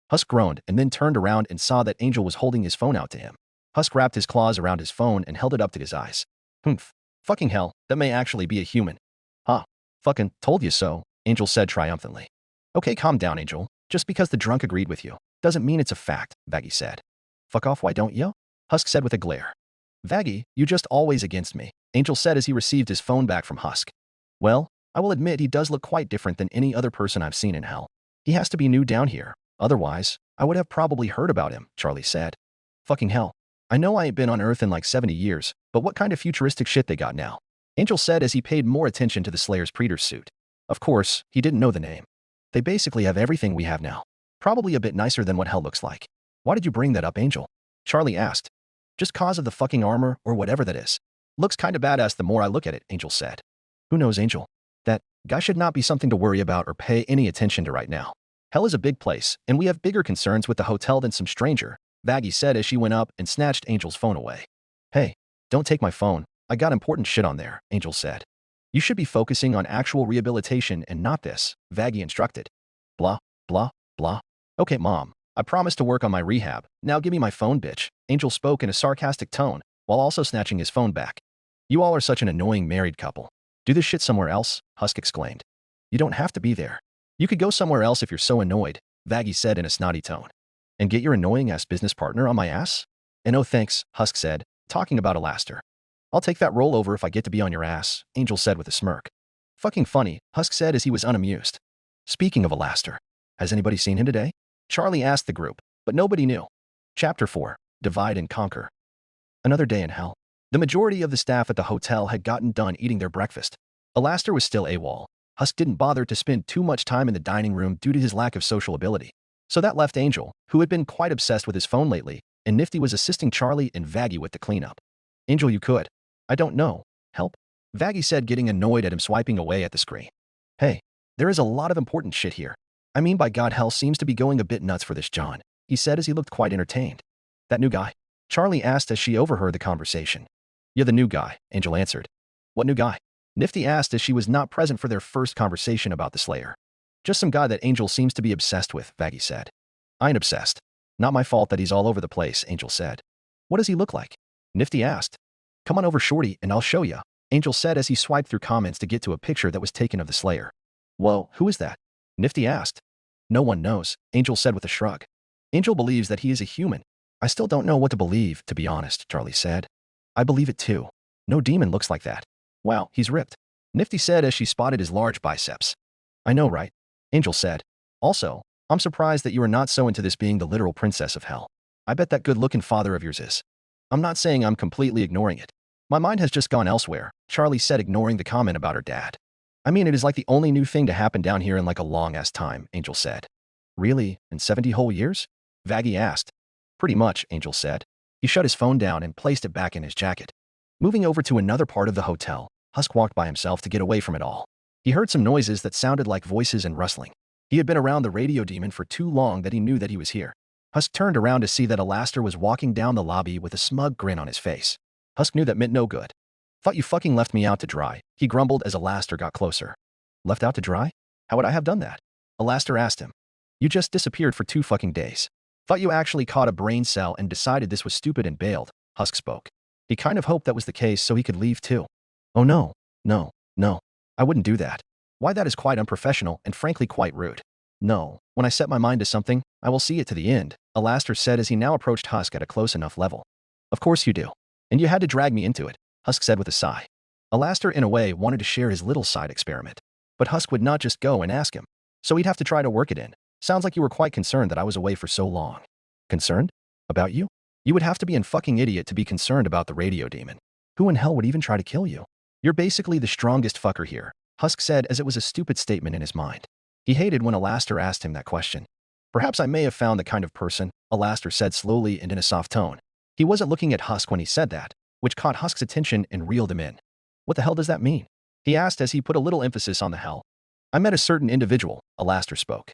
S2: Husk groaned and then turned around and saw that Angel was holding his phone out to him. Husk wrapped his claws around his phone and held it up to his eyes. "Humph. Fucking hell, that may actually be a human." "Huh. Fucking told you so," Angel said triumphantly. "Okay, calm down, Angel. Just because the drunk agreed with you doesn't mean it's a fact," Vaggie said. "Fuck off, why don't you?" Husk said with a glare. "Vaggie, you just always against me," Angel said as he received his phone back from Husk. "Well, I will admit he does look quite different than any other person I've seen in hell. He has to be new down here. Otherwise, I would have probably heard about him," Charlie said. "Fucking hell. I know I ain't been on Earth in like 70 years, but what kind of futuristic shit they got now?" Angel said as he paid more attention to the Slayer's Predator's suit. Of course, he didn't know the name. "They basically have everything we have now. Probably a bit nicer than what hell looks like." "Why did you bring that up, Angel?" Charlie asked. "Just cause of the fucking armor or whatever that is. Looks kinda badass the more I look at it," Angel said. "Who knows, Angel? That guy should not be something to worry about or pay any attention to right now. Hell is a big place, and we have bigger concerns with the hotel than some stranger," Vaggie said as she went up and snatched Angel's phone away. "Hey, don't take my phone. I got important shit on there," Angel said. "You should be focusing on actual rehabilitation and not this," Vaggie instructed. "Blah, blah, blah. Okay, Mom. I promise to work on my rehab. Now give me my phone, bitch," Angel spoke in a sarcastic tone, while also snatching his phone back. "You all are such an annoying married couple. Do this shit somewhere else," Husk exclaimed. "You don't have to be there. You could go somewhere else if you're so annoyed," Vaggie said in a snotty tone. "And get your annoying-ass business partner on my ass?" "And no thanks," Husk said, talking about Alastor. "I'll take that roll over if I get to be on your ass," Angel said with a smirk. "Fucking funny," Husk said as he was unamused. "Speaking of Alastor, has anybody seen him today?" Charlie asked the group, but nobody knew. Chapter 4. Divide and Conquer. Another day in hell. The majority of the staff at the hotel had gotten done eating their breakfast. Alastor was still AWOL. Husk didn't bother to spend too much time in the dining room due to his lack of social ability. So that left Angel, who had been quite obsessed with his phone lately, and Nifty was assisting Charlie and Vaggie with the cleanup. "Angel, you could. I don't know. Help?" Vaggie said, getting annoyed at him swiping away at the screen. "Hey, there is a lot of important shit here. I mean, by God, hell seems to be going a bit nuts for this John," he said as he looked quite entertained. "That new guy?" Charlie asked as she overheard the conversation. "You're the new guy," Angel answered. "What new guy?" Nifty asked as she was not present for their first conversation about the Slayer. "Just some guy that Angel seems to be obsessed with," Vaggie said. "I ain't obsessed. Not my fault that he's all over the place," Angel said. "What does he look like?" Nifty asked. "Come on over, shorty, and I'll show ya," Angel said as he swiped through comments to get to a picture that was taken of the Slayer. "Well, who is that?" Nifty asked. "No one knows," Angel said with a shrug. "Angel believes that he is a human. I still don't know what to believe, to be honest," Charlie said. "I believe it too. No demon looks like that. Wow, he's ripped," Nifty said as she spotted his large biceps. "I know, right?" Angel said. "Also, I'm surprised that you are not so into this being the literal princess of hell. I bet that good-looking father of yours is." "I'm not saying I'm completely ignoring it. My mind has just gone elsewhere," Charlie said, ignoring the comment about her dad. I mean, it is like the only new thing to happen down here in like a long-ass time, Angel said. Really? In 70 whole years? Vaggie asked. Pretty much, Angel said. He shut his phone down and placed it back in his jacket. Moving over to another part of the hotel, Husk walked by himself to get away from it all. He heard some noises that sounded like voices and rustling. He had been around the radio demon for too long that he knew that he was here. Husk turned around to see that Alastor was walking down the lobby with a smug grin on his face. Husk knew that meant no good. Thought you fucking left me out to dry, he grumbled as Alastor got closer. Left out to dry? How would I have done that? Alastor asked him. You just disappeared for 2 fucking days. Thought you actually caught a brain cell and decided this was stupid and bailed, Husk spoke. He kind of hoped that was the case so he could leave too. Oh no, no, no. I wouldn't do that. Why, that is quite unprofessional and frankly quite rude. No, when I set my mind to something, I will see it to the end, Alastor said as he now approached Husk at a close enough level. Of course you do. And you had to drag me into it, Husk said with a sigh. Alastor in a way wanted to share his little side experiment. But Husk would not just go and ask him. So he'd have to try to work it in. Sounds like you were quite concerned that I was away for so long. Concerned? About you? You would have to be an fucking idiot to be concerned about the radio demon. Who in hell would even try to kill you? You're basically the strongest fucker here, Husk said as it was a stupid statement in his mind. He hated when Alastor asked him that question. Perhaps I may have found the kind of person, Alastor said slowly and in a soft tone. He wasn't looking at Husk when he said that, which caught Husk's attention and reeled him in. What the hell does that mean? He asked as he put a little emphasis on the hell. I met a certain individual, Alastor spoke.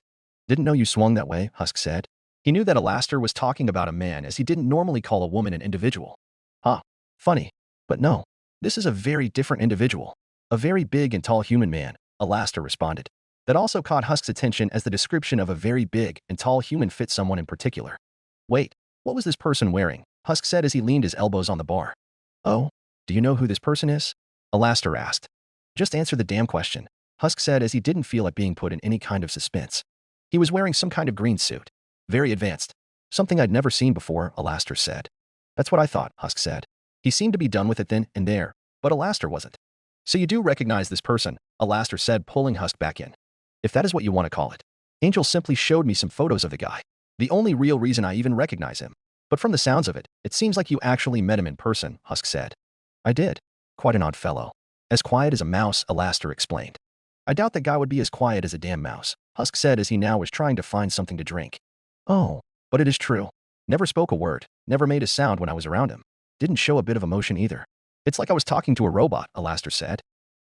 S2: Didn't know you swung that way, Husk said. He knew that Alastor was talking about a man as he didn't normally call a woman an individual. Huh. Funny. But no. This is a very different individual. A very big and tall human man, Alastor responded. That also caught Husk's attention as the description of a very big and tall human fit someone in particular. Wait, what was this person wearing? Husk said as he leaned his elbows on the bar. Oh, do you know who this person is? Alastor asked. Just answer the damn question, Husk said as he didn't feel like being put in any kind of suspense. He was wearing some kind of green suit. Very advanced. Something I'd never seen before, Alastor said. That's what I thought, Husk said. He seemed to be done with it then and there, but Alastor wasn't. So you do recognize this person, Alastor said, pulling Husk back in. If that is what you want to call it. Angel simply showed me some photos of the guy. The only real reason I even recognize him. But from the sounds of it, it seems like you actually met him in person, Husk said. I did. Quite an odd fellow. As quiet as a mouse, Alastor explained. I doubt that guy would be as quiet as a damn mouse, Husk said as he now was trying to find something to drink. Oh, but it is true. Never spoke a word, never made a sound when I was around him. Didn't show a bit of emotion either. It's like I was talking to a robot, Alastor said.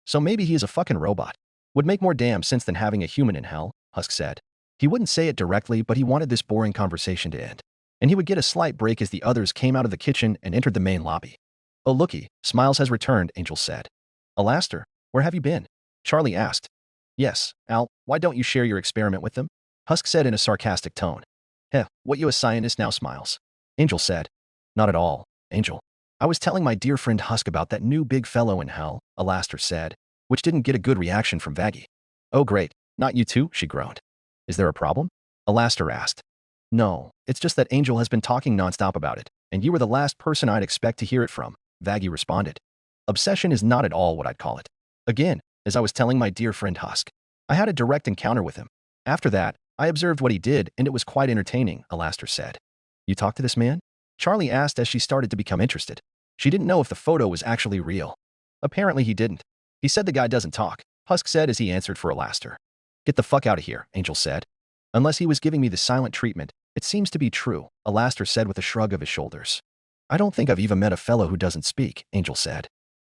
S2: So maybe he is a fucking robot. Would make more damn sense than having a human in hell, Husk said. He wouldn't say it directly, but he wanted this boring conversation to end. And he would get a slight break as the others came out of the kitchen and entered the main lobby. Oh looky, Smiles has returned, Angel said. Alastor, where have you been? Charlie asked. Yes, Al, why don't you share your experiment with them? Husk said in a sarcastic tone. Heh, what you a scientist now, Smiles? Angel said. Not at all, Angel. I was telling my dear friend Husk about that new big fellow in hell, Alastor said, which didn't get a good reaction from Vaggie. Oh great, not you too, she groaned. Is there a problem? Alastor asked. No, it's just that Angel has been talking nonstop about it, and you were the last person I'd expect to hear it from, Vaggie responded. Obsession is not at all what I'd call it. Again, as I was telling my dear friend Husk, I had a direct encounter with him. After that, I observed what he did, and it was quite entertaining, Alastor said. You talked to this man? Charlie asked as she started to become interested. She didn't know if the photo was actually real. Apparently he didn't. He said the guy doesn't talk, Husk said as he answered for Alastor. Get the fuck out of here, Angel said. Unless he was giving me the silent treatment, it seems to be true, Alastor said with a shrug of his shoulders. I don't think I've even met a fellow who doesn't speak, Angel said.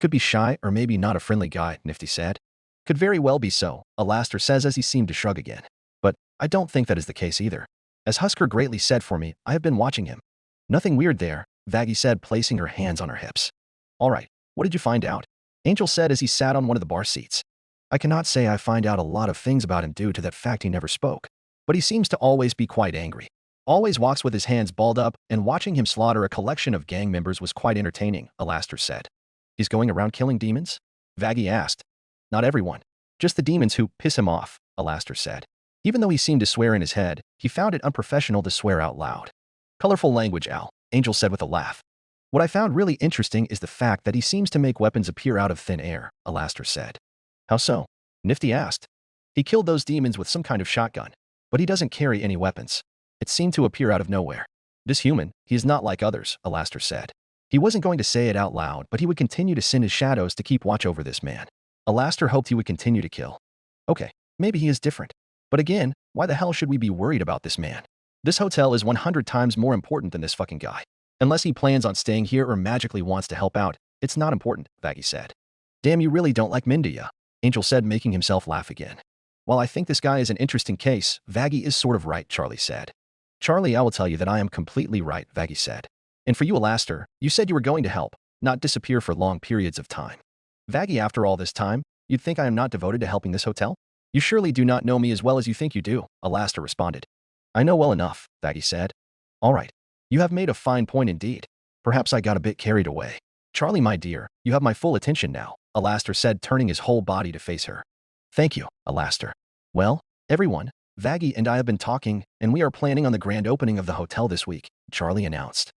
S2: Could be shy or maybe not a friendly guy, Nifty said. Could very well be so, Alastor says as he seemed to shrug again. But I don't think that is the case either. As Husker greatly said for me, I have been watching him. Nothing weird there, Vaggie said, placing her hands on her hips. All right, what did you find out? Angel said as he sat on one of the bar seats. I cannot say I find out a lot of things about him due to that fact he never spoke. But he seems to always be quite angry. Always walks with his hands balled up, and watching him slaughter a collection of gang members was quite entertaining, Alastor said. He's going around killing demons? Vaggie asked. Not everyone. Just the demons who piss him off, Alastor said. Even though he seemed to swear in his head, he found it unprofessional to swear out loud. Colorful language, Al, Angel said with a laugh. What I found really interesting is the fact that he seems to make weapons appear out of thin air, Alastor said. How so? Nifty asked. He killed those demons with some kind of shotgun, but he doesn't carry any weapons. It seemed to appear out of nowhere. This human, he is not like others, Alastor said. He wasn't going to say it out loud, but he would continue to send his shadows to keep watch over this man. Alastor hoped he would continue to kill. Okay, maybe he is different. But again, why the hell should we be worried about this man? This hotel is 100 times more important than this fucking guy. Unless he plans on staying here or magically wants to help out, it's not important, Vaggie said. Damn, you really don't like Mindy, ya? Angel said, making himself laugh again. While I think this guy is an interesting case, Vaggie is sort of right, Charlie said. Charlie, I will tell you that I am completely right, Vaggie said. And for you, Alastor, you said you were going to help, not disappear for long periods of time. Vaggie, after all this time, you'd think I am not devoted to helping this hotel? You surely do not know me as well as you think you do, Alastor responded. I know well enough, Vaggie said. All right. You have made a fine point indeed. Perhaps I got a bit carried away. Charlie, my dear, you have my full attention now, Alastor said, turning his whole body to face her. Thank you, Alastor. Well, everyone, Vaggie and I have been talking, and we are planning on the grand opening of the hotel this week, Charlie announced.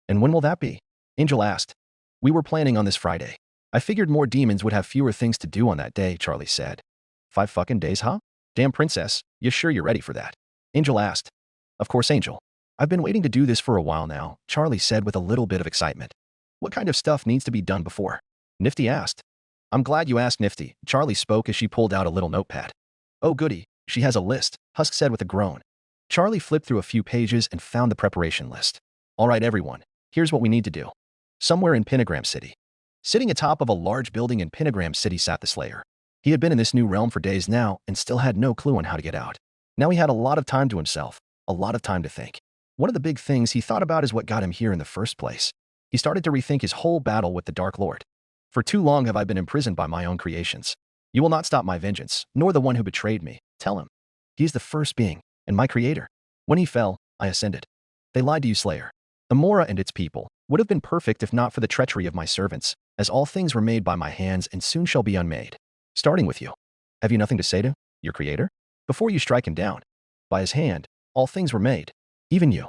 S2: And when will that be? Angel asked. We were planning on this Friday. I figured more demons would have fewer things to do on that day, Charlie said. 5 fucking days, huh? Damn, princess, you sure you're ready for that? Angel asked. Of course, Angel. I've been waiting to do this for a while now, Charlie said with a little bit of excitement. What kind of stuff needs to be done before? Nifty asked. I'm glad you asked, Nifty, Charlie spoke as she pulled out a little notepad. Oh goody, she has a list, Husk said with a groan. Charlie flipped through a few pages and found the preparation list. All right, everyone, here's what we need to do. Somewhere in Pentagram City. Sitting atop of a large building in Pentagram City sat the Slayer. He had been in this new realm for days now and still had no clue on how to get out. Now he had a lot of time to himself, a lot of time to think. One of the big things he thought about is what got him here in the first place. He started to rethink his whole battle with the Dark Lord. For too long have I been imprisoned by my own creations. You will not stop my vengeance, nor the one who betrayed me. Tell him. He is the first being, and my creator. When he fell, I ascended. They lied to you, Slayer. Amora and its people would have been perfect if not for the treachery of my servants, as all things were made by my hands and soon shall be unmade. Starting with you. Have you nothing to say to your creator? Before you strike him down. By his hand, all things were made. Even you.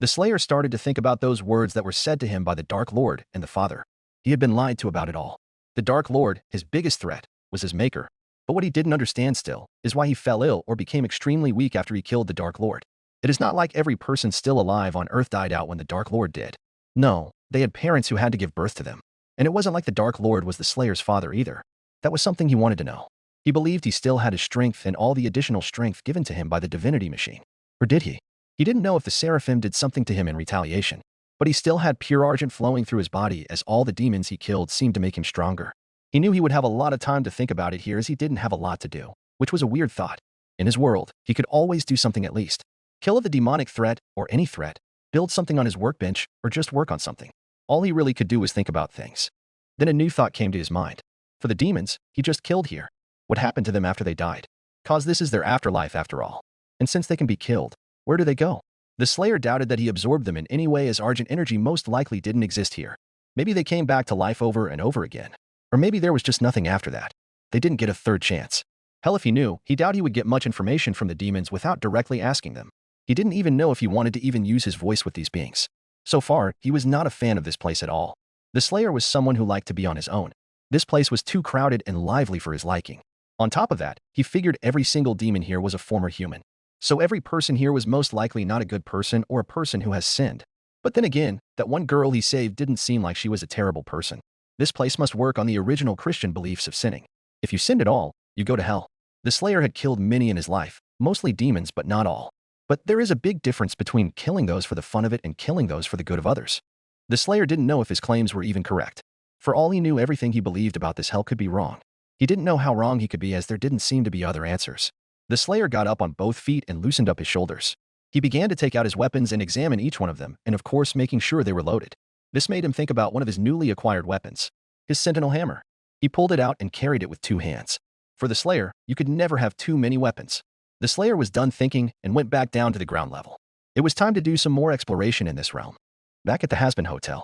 S2: The Slayer started to think about those words that were said to him by the Dark Lord and the Father. He had been lied to about it all. The Dark Lord, his biggest threat, was his maker. But what he didn't understand still is why he fell ill or became extremely weak after he killed the Dark Lord. It is not like every person still alive on Earth died out when the Dark Lord did. No, they had parents who had to give birth to them. And it wasn't like the Dark Lord was the Slayer's father either. That was something he wanted to know. He believed he still had his strength and all the additional strength given to him by the divinity machine. Or did he? He didn't know if the Seraphim did something to him in retaliation. But he still had pure argent flowing through his body as all the demons he killed seemed to make him stronger. He knew he would have a lot of time to think about it here as he didn't have a lot to do, which was a weird thought. In his world, he could always do something at least. Kill the demonic threat or any threat, build something on his workbench, or just work on something. All he really could do was think about things. Then a new thought came to his mind. For the demons, he just killed here. What happened to them after they died? 'Cause this is their afterlife after all. And since they can be killed, where do they go? The Slayer doubted that he absorbed them in any way as Argent energy most likely didn't exist here. Maybe they came back to life over and over again. Or maybe there was just nothing after that. They didn't get a third chance. Hell, if he knew, he doubted he would get much information from the demons without directly asking them. He didn't even know if he wanted to even use his voice with these beings. So far, he was not a fan of this place at all. The Slayer was someone who liked to be on his own. This place was too crowded and lively for his liking. On top of that, he figured every single demon here was a former human. So every person here was most likely not a good person or a person who has sinned. But then again, that one girl he saved didn't seem like she was a terrible person. This place must work on the original Christian beliefs of sinning. If you sinned at all, you go to hell. The Slayer had killed many in his life, mostly demons but not all. But there is a big difference between killing those for the fun of it and killing those for the good of others. The Slayer didn't know if his claims were even correct. For all he knew, everything he believed about this hell could be wrong. He didn't know how wrong he could be as there didn't seem to be other answers. The Slayer got up on both feet and loosened up his shoulders. He began to take out his weapons and examine each one of them, and of course making sure they were loaded. This made him think about one of his newly acquired weapons, his sentinel hammer. He pulled it out and carried it with 2 hands. For the Slayer, you could never have too many weapons. The Slayer was done thinking and went back down to the ground level. It was time to do some more exploration in this realm. Back at the Hazbin Hotel.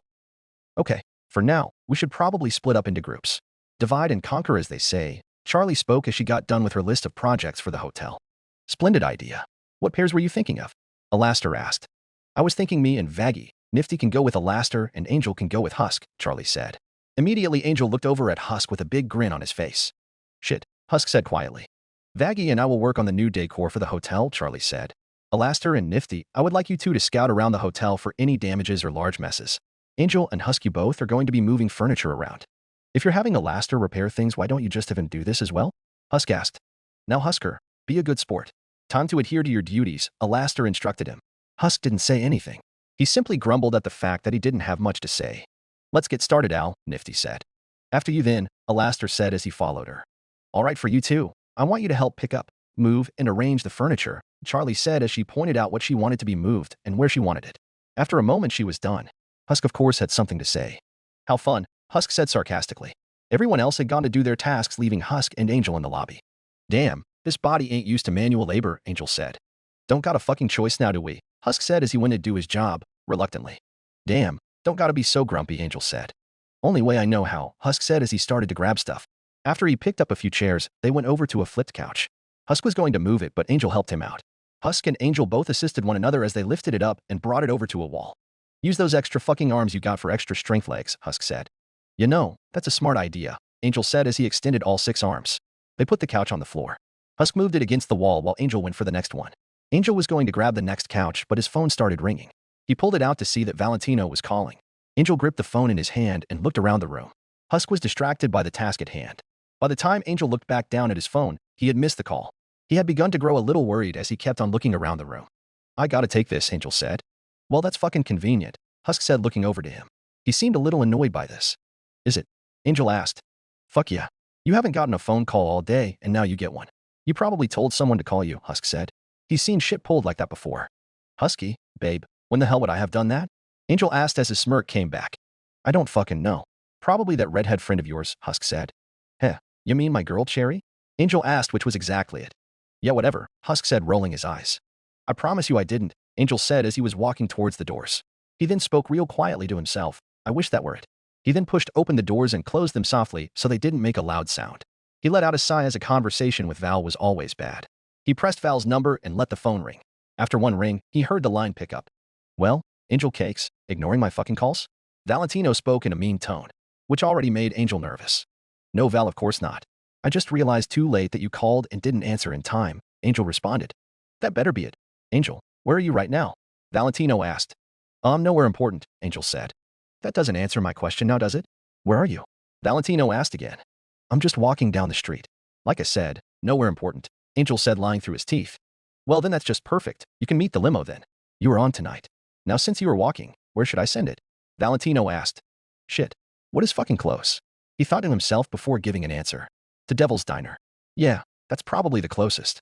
S2: Okay, for now, we should probably split up into groups. Divide and conquer, as they say. Charlie spoke as she got done with her list of projects for the hotel. Splendid idea. What pairs were you thinking of? Alastor asked. I was thinking me and Vaggie. Nifty can go with Alastor and Angel can go with Husk, Charlie said. Immediately Angel looked over at Husk with a big grin on his face. Shit, Husk said quietly. Vaggie and I will work on the new decor for the hotel, Charlie said. Alastor and Nifty, I would like you two to scout around the hotel for any damages or large messes. Angel and Husk, you both are going to be moving furniture around. If you're having Alastor repair things, why don't you just even do this as well? Husk asked. Now Husker, be a good sport. Time to adhere to your duties, Alastor instructed him. Husk didn't say anything. He simply grumbled at the fact that he didn't have much to say. Let's get started, Al, Nifty said. After you then, Alastor said as he followed her. All right for you too. I want you to help pick up, move, and arrange the furniture, Charlie said as she pointed out what she wanted to be moved and where she wanted it. After a moment she was done. Husk of course had something to say. How fun, Husk said sarcastically. Everyone else had gone to do their tasks, leaving Husk and Angel in the lobby. Damn, this body ain't used to manual labor, Angel said. Don't got a fucking choice now, do we? Husk said as he went to do his job, reluctantly. Damn, don't gotta be so grumpy, Angel said. Only way I know how, Husk said as he started to grab stuff. After he picked up a few chairs, they went over to a flipped couch. Husk was going to move it, but Angel helped him out. Husk and Angel both assisted one another as they lifted it up and brought it over to a wall. Use those extra fucking arms you got for extra strength legs, Husk said. You know, that's a smart idea, Angel said as he extended all 6 arms. They put the couch on the floor. Husk moved it against the wall while Angel went for the next one. Angel was going to grab the next couch, but his phone started ringing. He pulled it out to see that Valentino was calling. Angel gripped the phone in his hand and looked around the room. Husk was distracted by the task at hand. By the time Angel looked back down at his phone, he had missed the call. He had begun to grow a little worried as he kept on looking around the room. I gotta take this, Angel said. Well, that's fucking convenient, Husk said looking over to him. He seemed a little annoyed by this. Is it? Angel asked. Fuck yeah. You haven't gotten a phone call all day, and now you get one. You probably told someone to call you, Husk said. He's seen shit pulled like that before. Husky, babe, when the hell would I have done that? Angel asked as his smirk came back. I don't fucking know. Probably that redhead friend of yours, Husk said. Heh, you mean my girl, Cherry? Angel asked, which was exactly it. Yeah, whatever, Husk said, rolling his eyes. I promise you I didn't, Angel said as he was walking towards the doors. He then spoke real quietly to himself. I wish that were it. He then pushed open the doors and closed them softly so they didn't make a loud sound. He let out a sigh as a conversation with Val was always bad. He pressed Val's number and let the phone ring. After one ring, he heard the line pick up. Well, Angel Cakes, ignoring my fucking calls? Valentino spoke in a mean tone, which already made Angel nervous. No, Val, of course not. I just realized too late that you called and didn't answer in time, Angel responded. That better be it. Angel, where are you right now? Valentino asked. Nowhere important, Angel said. That doesn't answer my question now, does it? Where are you? Valentino asked again. I'm just walking down the street. Like I said, nowhere important, Angel said, lying through his teeth. Well, then that's just perfect. You can meet the limo then. You are on tonight. Now since you are walking, where should I send it? Valentino asked. Shit. What is fucking close? He thought to himself before giving an answer. To Devil's Diner. Yeah, that's probably the closest.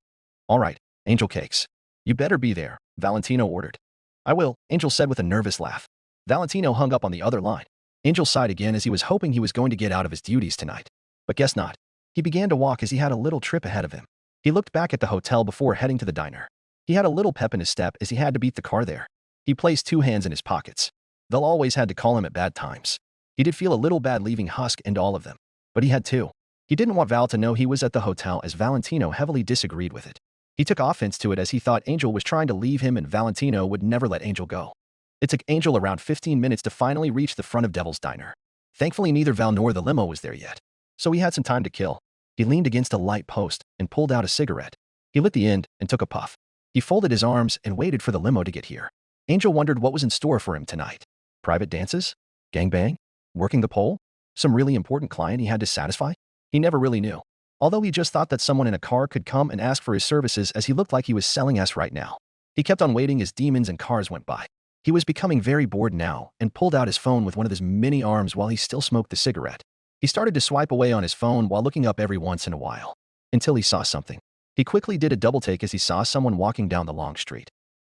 S2: All right, Angel Cakes. You better be there, Valentino ordered. I will, Angel said with a nervous laugh. Valentino hung up on the other line. Angel sighed again as he was hoping he was going to get out of his duties tonight. But guess not. He began to walk as he had a little trip ahead of him. He looked back at the hotel before heading to the diner. He had a little pep in his step as he had to beat the car there. He placed 2 hands in his pockets. They'll always had to call him at bad times. He did feel a little bad leaving Husk and all of them. But he had to. He didn't want Val to know he was at the hotel as Valentino heavily disagreed with it. He took offense to it as he thought Angel was trying to leave him and Valentino would never let Angel go. It took Angel around 15 minutes to finally reach the front of Devil's Diner. Thankfully, neither Val nor the limo was there yet, so he had some time to kill. He leaned against a light post and pulled out a cigarette. He lit the end and took a puff. He folded his arms and waited for the limo to get here. Angel wondered what was in store for him tonight. Private dances? Gangbang? Working the pole? Some really important client he had to satisfy? He never really knew. Although he just thought that someone in a car could come and ask for his services as he looked like he was selling ass right now. He kept on waiting as demons and cars went by. He was becoming very bored now and pulled out his phone with one of his many arms while he still smoked the cigarette. He started to swipe away on his phone while looking up every once in a while. Until he saw something. He quickly did a double take as he saw someone walking down the long street.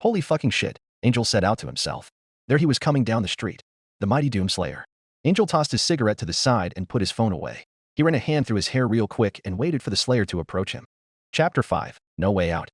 S2: Holy fucking shit, Angel said out to himself. There he was coming down the street. The mighty Doomslayer. Angel tossed his cigarette to the side and put his phone away. He ran a hand through his hair real quick and waited for the Slayer to approach him. Chapter 5. No Way Out.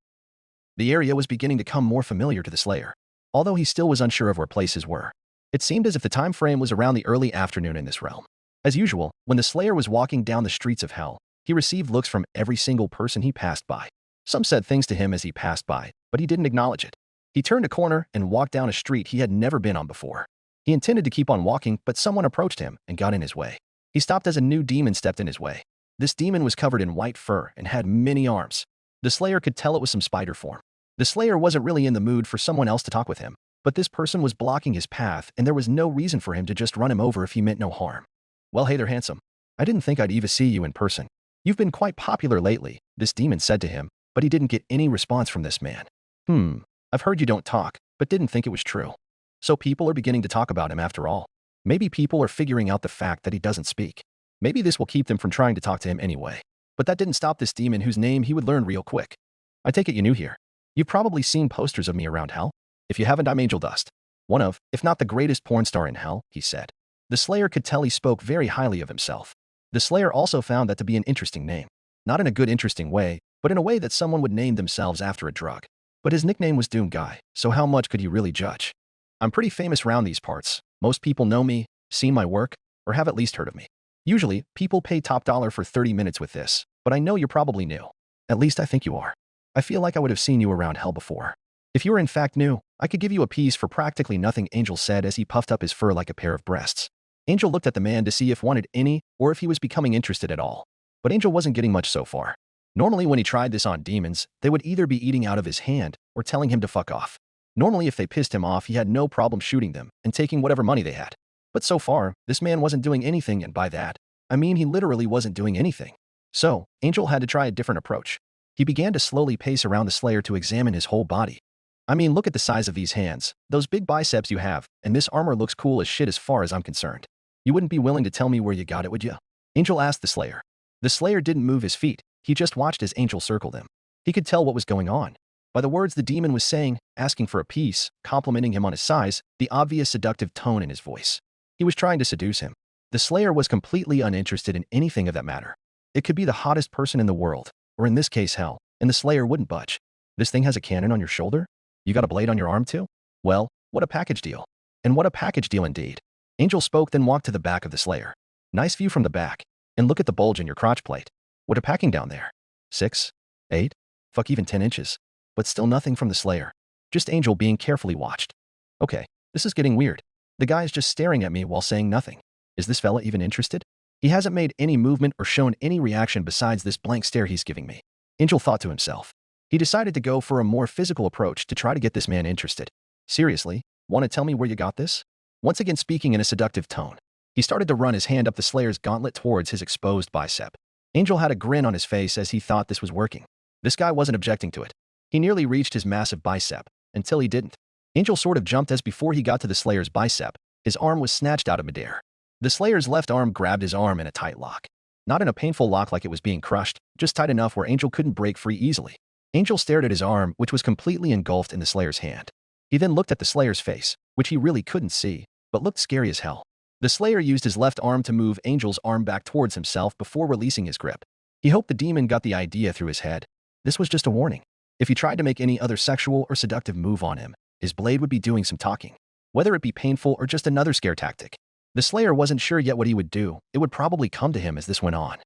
S2: The area was beginning to come more familiar to the Slayer, although he still was unsure of where places were. It seemed as if the time frame was around the early afternoon in this realm. As usual, when the Slayer was walking down the streets of hell, he received looks from every single person he passed by. Some said things to him as he passed by, but he didn't acknowledge it. He turned a corner and walked down a street he had never been on before. He intended to keep on walking, but someone approached him and got in his way. He stopped as a new demon stepped in his way. This demon was covered in white fur and had many arms. The Slayer could tell it was some spider form. The Slayer wasn't really in the mood for someone else to talk with him, but this person was blocking his path and there was no reason for him to just run him over if he meant no harm. Well, hey there, handsome. I didn't think I'd even see you in person. You've been quite popular lately, this demon said to him, but he didn't get any response from this man. I've heard you don't talk, but didn't think it was true. So people are beginning to talk about him after all. Maybe people are figuring out the fact that he doesn't speak. Maybe this will keep them from trying to talk to him anyway. But that didn't stop this demon whose name he would learn real quick. I take it you're new here. You've probably seen posters of me around hell. If you haven't, I'm Angel Dust. One of, if not the greatest porn star in hell, he said. The Slayer could tell he spoke very highly of himself. The Slayer also found that to be an interesting name. Not in a good interesting way, but in a way that someone would name themselves after a drug. But his nickname was Doom Guy, so how much could he really judge? I'm pretty famous round these parts. Most people know me, seen my work, or have at least heard of me. Usually, people pay top dollar for 30 minutes with this, but I know you're probably new. At least I think you are. I feel like I would have seen you around hell before. If you were in fact new, I could give you a piece for practically nothing, Angel said as he puffed up his fur like a pair of breasts. Angel looked at the man to see if wanted any, or if he was becoming interested at all. But Angel wasn't getting much so far. Normally when he tried this on demons, they would either be eating out of his hand or telling him to fuck off. Normally if they pissed him off, he had no problem shooting them and taking whatever money they had. But so far, this man wasn't doing anything, and by that, I mean he literally wasn't doing anything. So, Angel had to try a different approach. He began to slowly pace around the Slayer to examine his whole body. I mean, look at the size of these hands, those big biceps you have, and this armor looks cool as shit as far as I'm concerned. You wouldn't be willing to tell me where you got it, would you? Angel asked the Slayer. The Slayer didn't move his feet, he just watched as Angel circled him. He could tell what was going on. By the words the demon was saying, asking for a piece, complimenting him on his size, the obvious seductive tone in his voice. He was trying to seduce him. The Slayer was completely uninterested in anything of that matter. It could be the hottest person in the world, or in this case hell, and the Slayer wouldn't budge. This thing has a cannon on your shoulder? You got a blade on your arm too? Well, what a package deal. And what a package deal indeed. Angel spoke, then walked to the back of the Slayer. Nice view from the back. And look at the bulge in your crotch plate. What a packing down there. 6? 8? Fuck, even 10 inches. But still nothing from the Slayer. Just Angel being carefully watched. Okay, this is getting weird. The guy is just staring at me while saying nothing. Is this fella even interested? He hasn't made any movement or shown any reaction besides this blank stare he's giving me. Angel thought to himself. He decided to go for a more physical approach to try to get this man interested. Seriously, want to tell me where you got this? Once again speaking in a seductive tone. He started to run his hand up the Slayer's gauntlet towards his exposed bicep. Angel had a grin on his face as he thought this was working. This guy wasn't objecting to it. He nearly reached his massive bicep, until he didn't. Angel sort of jumped as before he got to the Slayer's bicep, his arm was snatched out of midair. The Slayer's left arm grabbed his arm in a tight lock. Not in a painful lock like it was being crushed, just tight enough where Angel couldn't break free easily. Angel stared at his arm, which was completely engulfed in the Slayer's hand. He then looked at the Slayer's face, which he really couldn't see, but looked scary as hell. The Slayer used his left arm to move Angel's arm back towards himself before releasing his grip. He hoped the demon got the idea through his head. This was just a warning. If he tried to make any other sexual or seductive move on him, his blade would be doing some talking. Whether it be painful or just another scare tactic. The Slayer wasn't sure yet what he would do. It would probably come to him as this went on.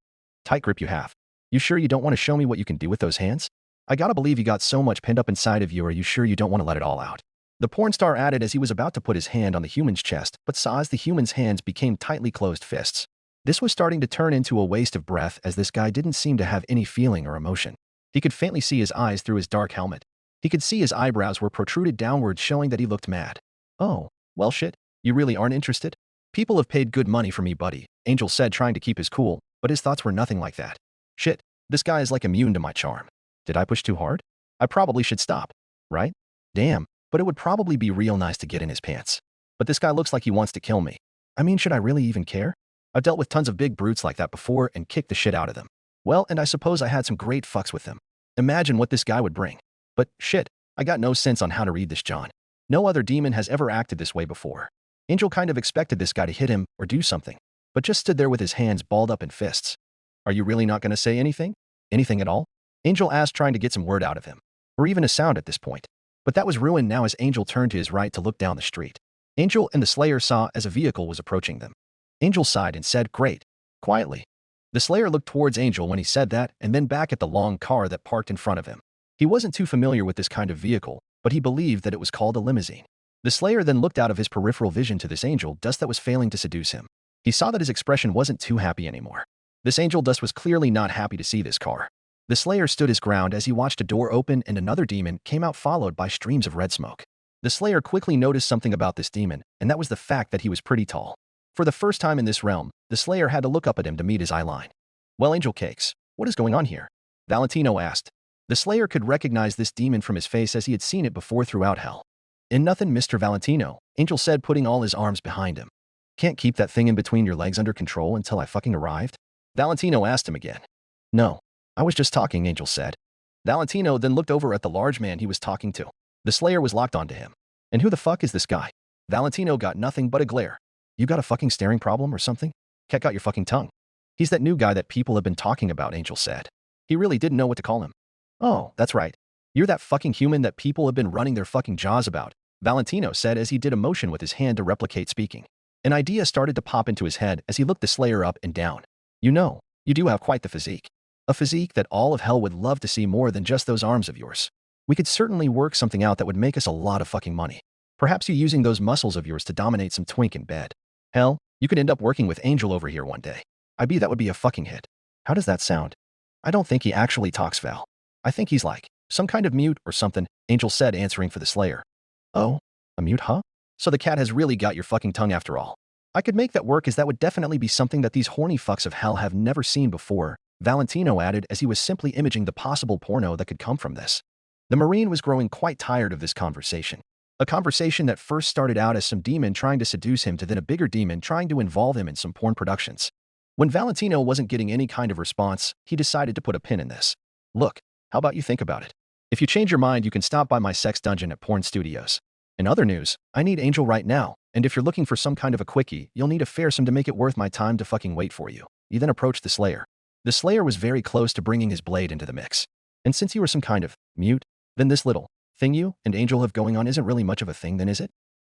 S2: Tight grip you have. You sure you don't want to show me what you can do with those hands? I gotta believe you got so much pinned up inside of you, or are you sure you don't want to let it all out? The porn star added as he was about to put his hand on the human's chest, but saw as the human's hands became tightly closed fists. This was starting to turn into a waste of breath as this guy didn't seem to have any feeling or emotion. He could faintly see his eyes through his dark helmet. He could see his eyebrows were protruded downward, showing that he looked mad. Oh, well shit, you really aren't interested? People have paid good money for me, buddy, Angel said, trying to keep his cool, but his thoughts were nothing like that. Shit, this guy is like immune to my charm. Did I push too hard? I probably should stop, right? Damn, but it would probably be real nice to get in his pants. But this guy looks like he wants to kill me. I mean, should I really even care? I've dealt with tons of big brutes like that before and kicked the shit out of them. Well, and I suppose I had some great fucks with them. Imagine what this guy would bring. But shit, I got no sense on how to read this, John. No other demon has ever acted this way before. Angel kind of expected this guy to hit him or do something, but just stood there with his hands balled up in fists. Are you really not going to say anything? Anything at all? Angel asked, trying to get some word out of him, or even a sound at this point. But that was ruined now as Angel turned to his right to look down the street. Angel and the Slayer saw as a vehicle was approaching them. Angel sighed and said, "Great," quietly. The Slayer looked towards Angel when he said that, and then back at the long car that parked in front of him. He wasn't too familiar with this kind of vehicle, but he believed that it was called a limousine. The Slayer then looked out of his peripheral vision to this Angel Dust that was failing to seduce him. He saw that his expression wasn't too happy anymore. This Angel Dust was clearly not happy to see this car. The Slayer stood his ground as he watched a door open and another demon came out, followed by streams of red smoke. The Slayer quickly noticed something about this demon, and that was the fact that he was pretty tall. For the first time in this realm, the Slayer had to look up at him to meet his eye line. "Well, Angel Cakes, what is going on here?" Valentino asked. The Slayer could recognize this demon from his face as he had seen it before throughout hell. "In nothing, Mr. Valentino," Angel said, putting all his arms behind him. "Can't keep that thing in between your legs under control until I fucking arrived?" Valentino asked him again. "No, I was just talking," Angel said. Valentino then looked over at the large man he was talking to. The Slayer was locked onto him. "And who the fuck is this guy?" Valentino got nothing but a glare. "You got a fucking staring problem or something? Cat got your fucking tongue." "He's that new guy that people have been talking about," Angel said. He really didn't know what to call him. "Oh, that's right. You're that fucking human that people have been running their fucking jaws about," Valentino said as he did a motion with his hand to replicate speaking. An idea started to pop into his head as he looked the Slayer up and down. "You know, you do have quite the physique. A physique that all of hell would love to see more than just those arms of yours. We could certainly work something out that would make us a lot of fucking money. Perhaps you using those muscles of yours to dominate some twink in bed. Hell, you could end up working with Angel over here one day. That would be a fucking hit." "How does that sound?" "I don't think he actually talks, Val. I think he's like some kind of mute or something," Angel said, answering for the Slayer. "Oh, a mute, huh? So the cat has really got your fucking tongue after all. I could make that work, as that would definitely be something that these horny fucks of hell have never seen before," Valentino added as he was simply imaging the possible porno that could come from this. The Marine was growing quite tired of this conversation. A conversation that first started out as some demon trying to seduce him to then a bigger demon trying to involve him in some porn productions. When Valentino wasn't getting any kind of response, he decided to put a pin in this. "Look, how about you think about it? If you change your mind, you can stop by my sex dungeon at Porn Studios. In other news, I need Angel right now, and if you're looking for some kind of a quickie, you'll need a fearsome to make it worth my time to fucking wait for you." He then approached the Slayer. The Slayer was very close to bringing his blade into the mix. "And since you were some kind of mute, then this little thing you and Angel have going on isn't really much of a thing then, is it?"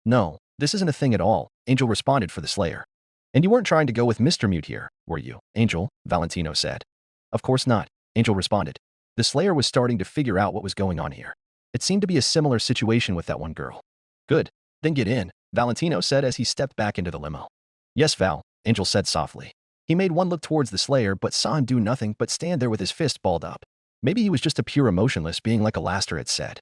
S2: "No, this isn't a thing at all," Angel responded for the Slayer. "And you weren't trying to go with Mr. Mute here, were you, Angel?" Valentino said. "Of course not," Angel responded. The Slayer was starting to figure out what was going on here. It seemed to be a similar situation with that one girl. "Good, then get in," Valentino said as he stepped back into the limo. "Yes, Val," Angel said softly. He made one look towards the Slayer but saw him do nothing but stand there with his fist balled up. Maybe he was just a pure emotionless being like Alastor had said.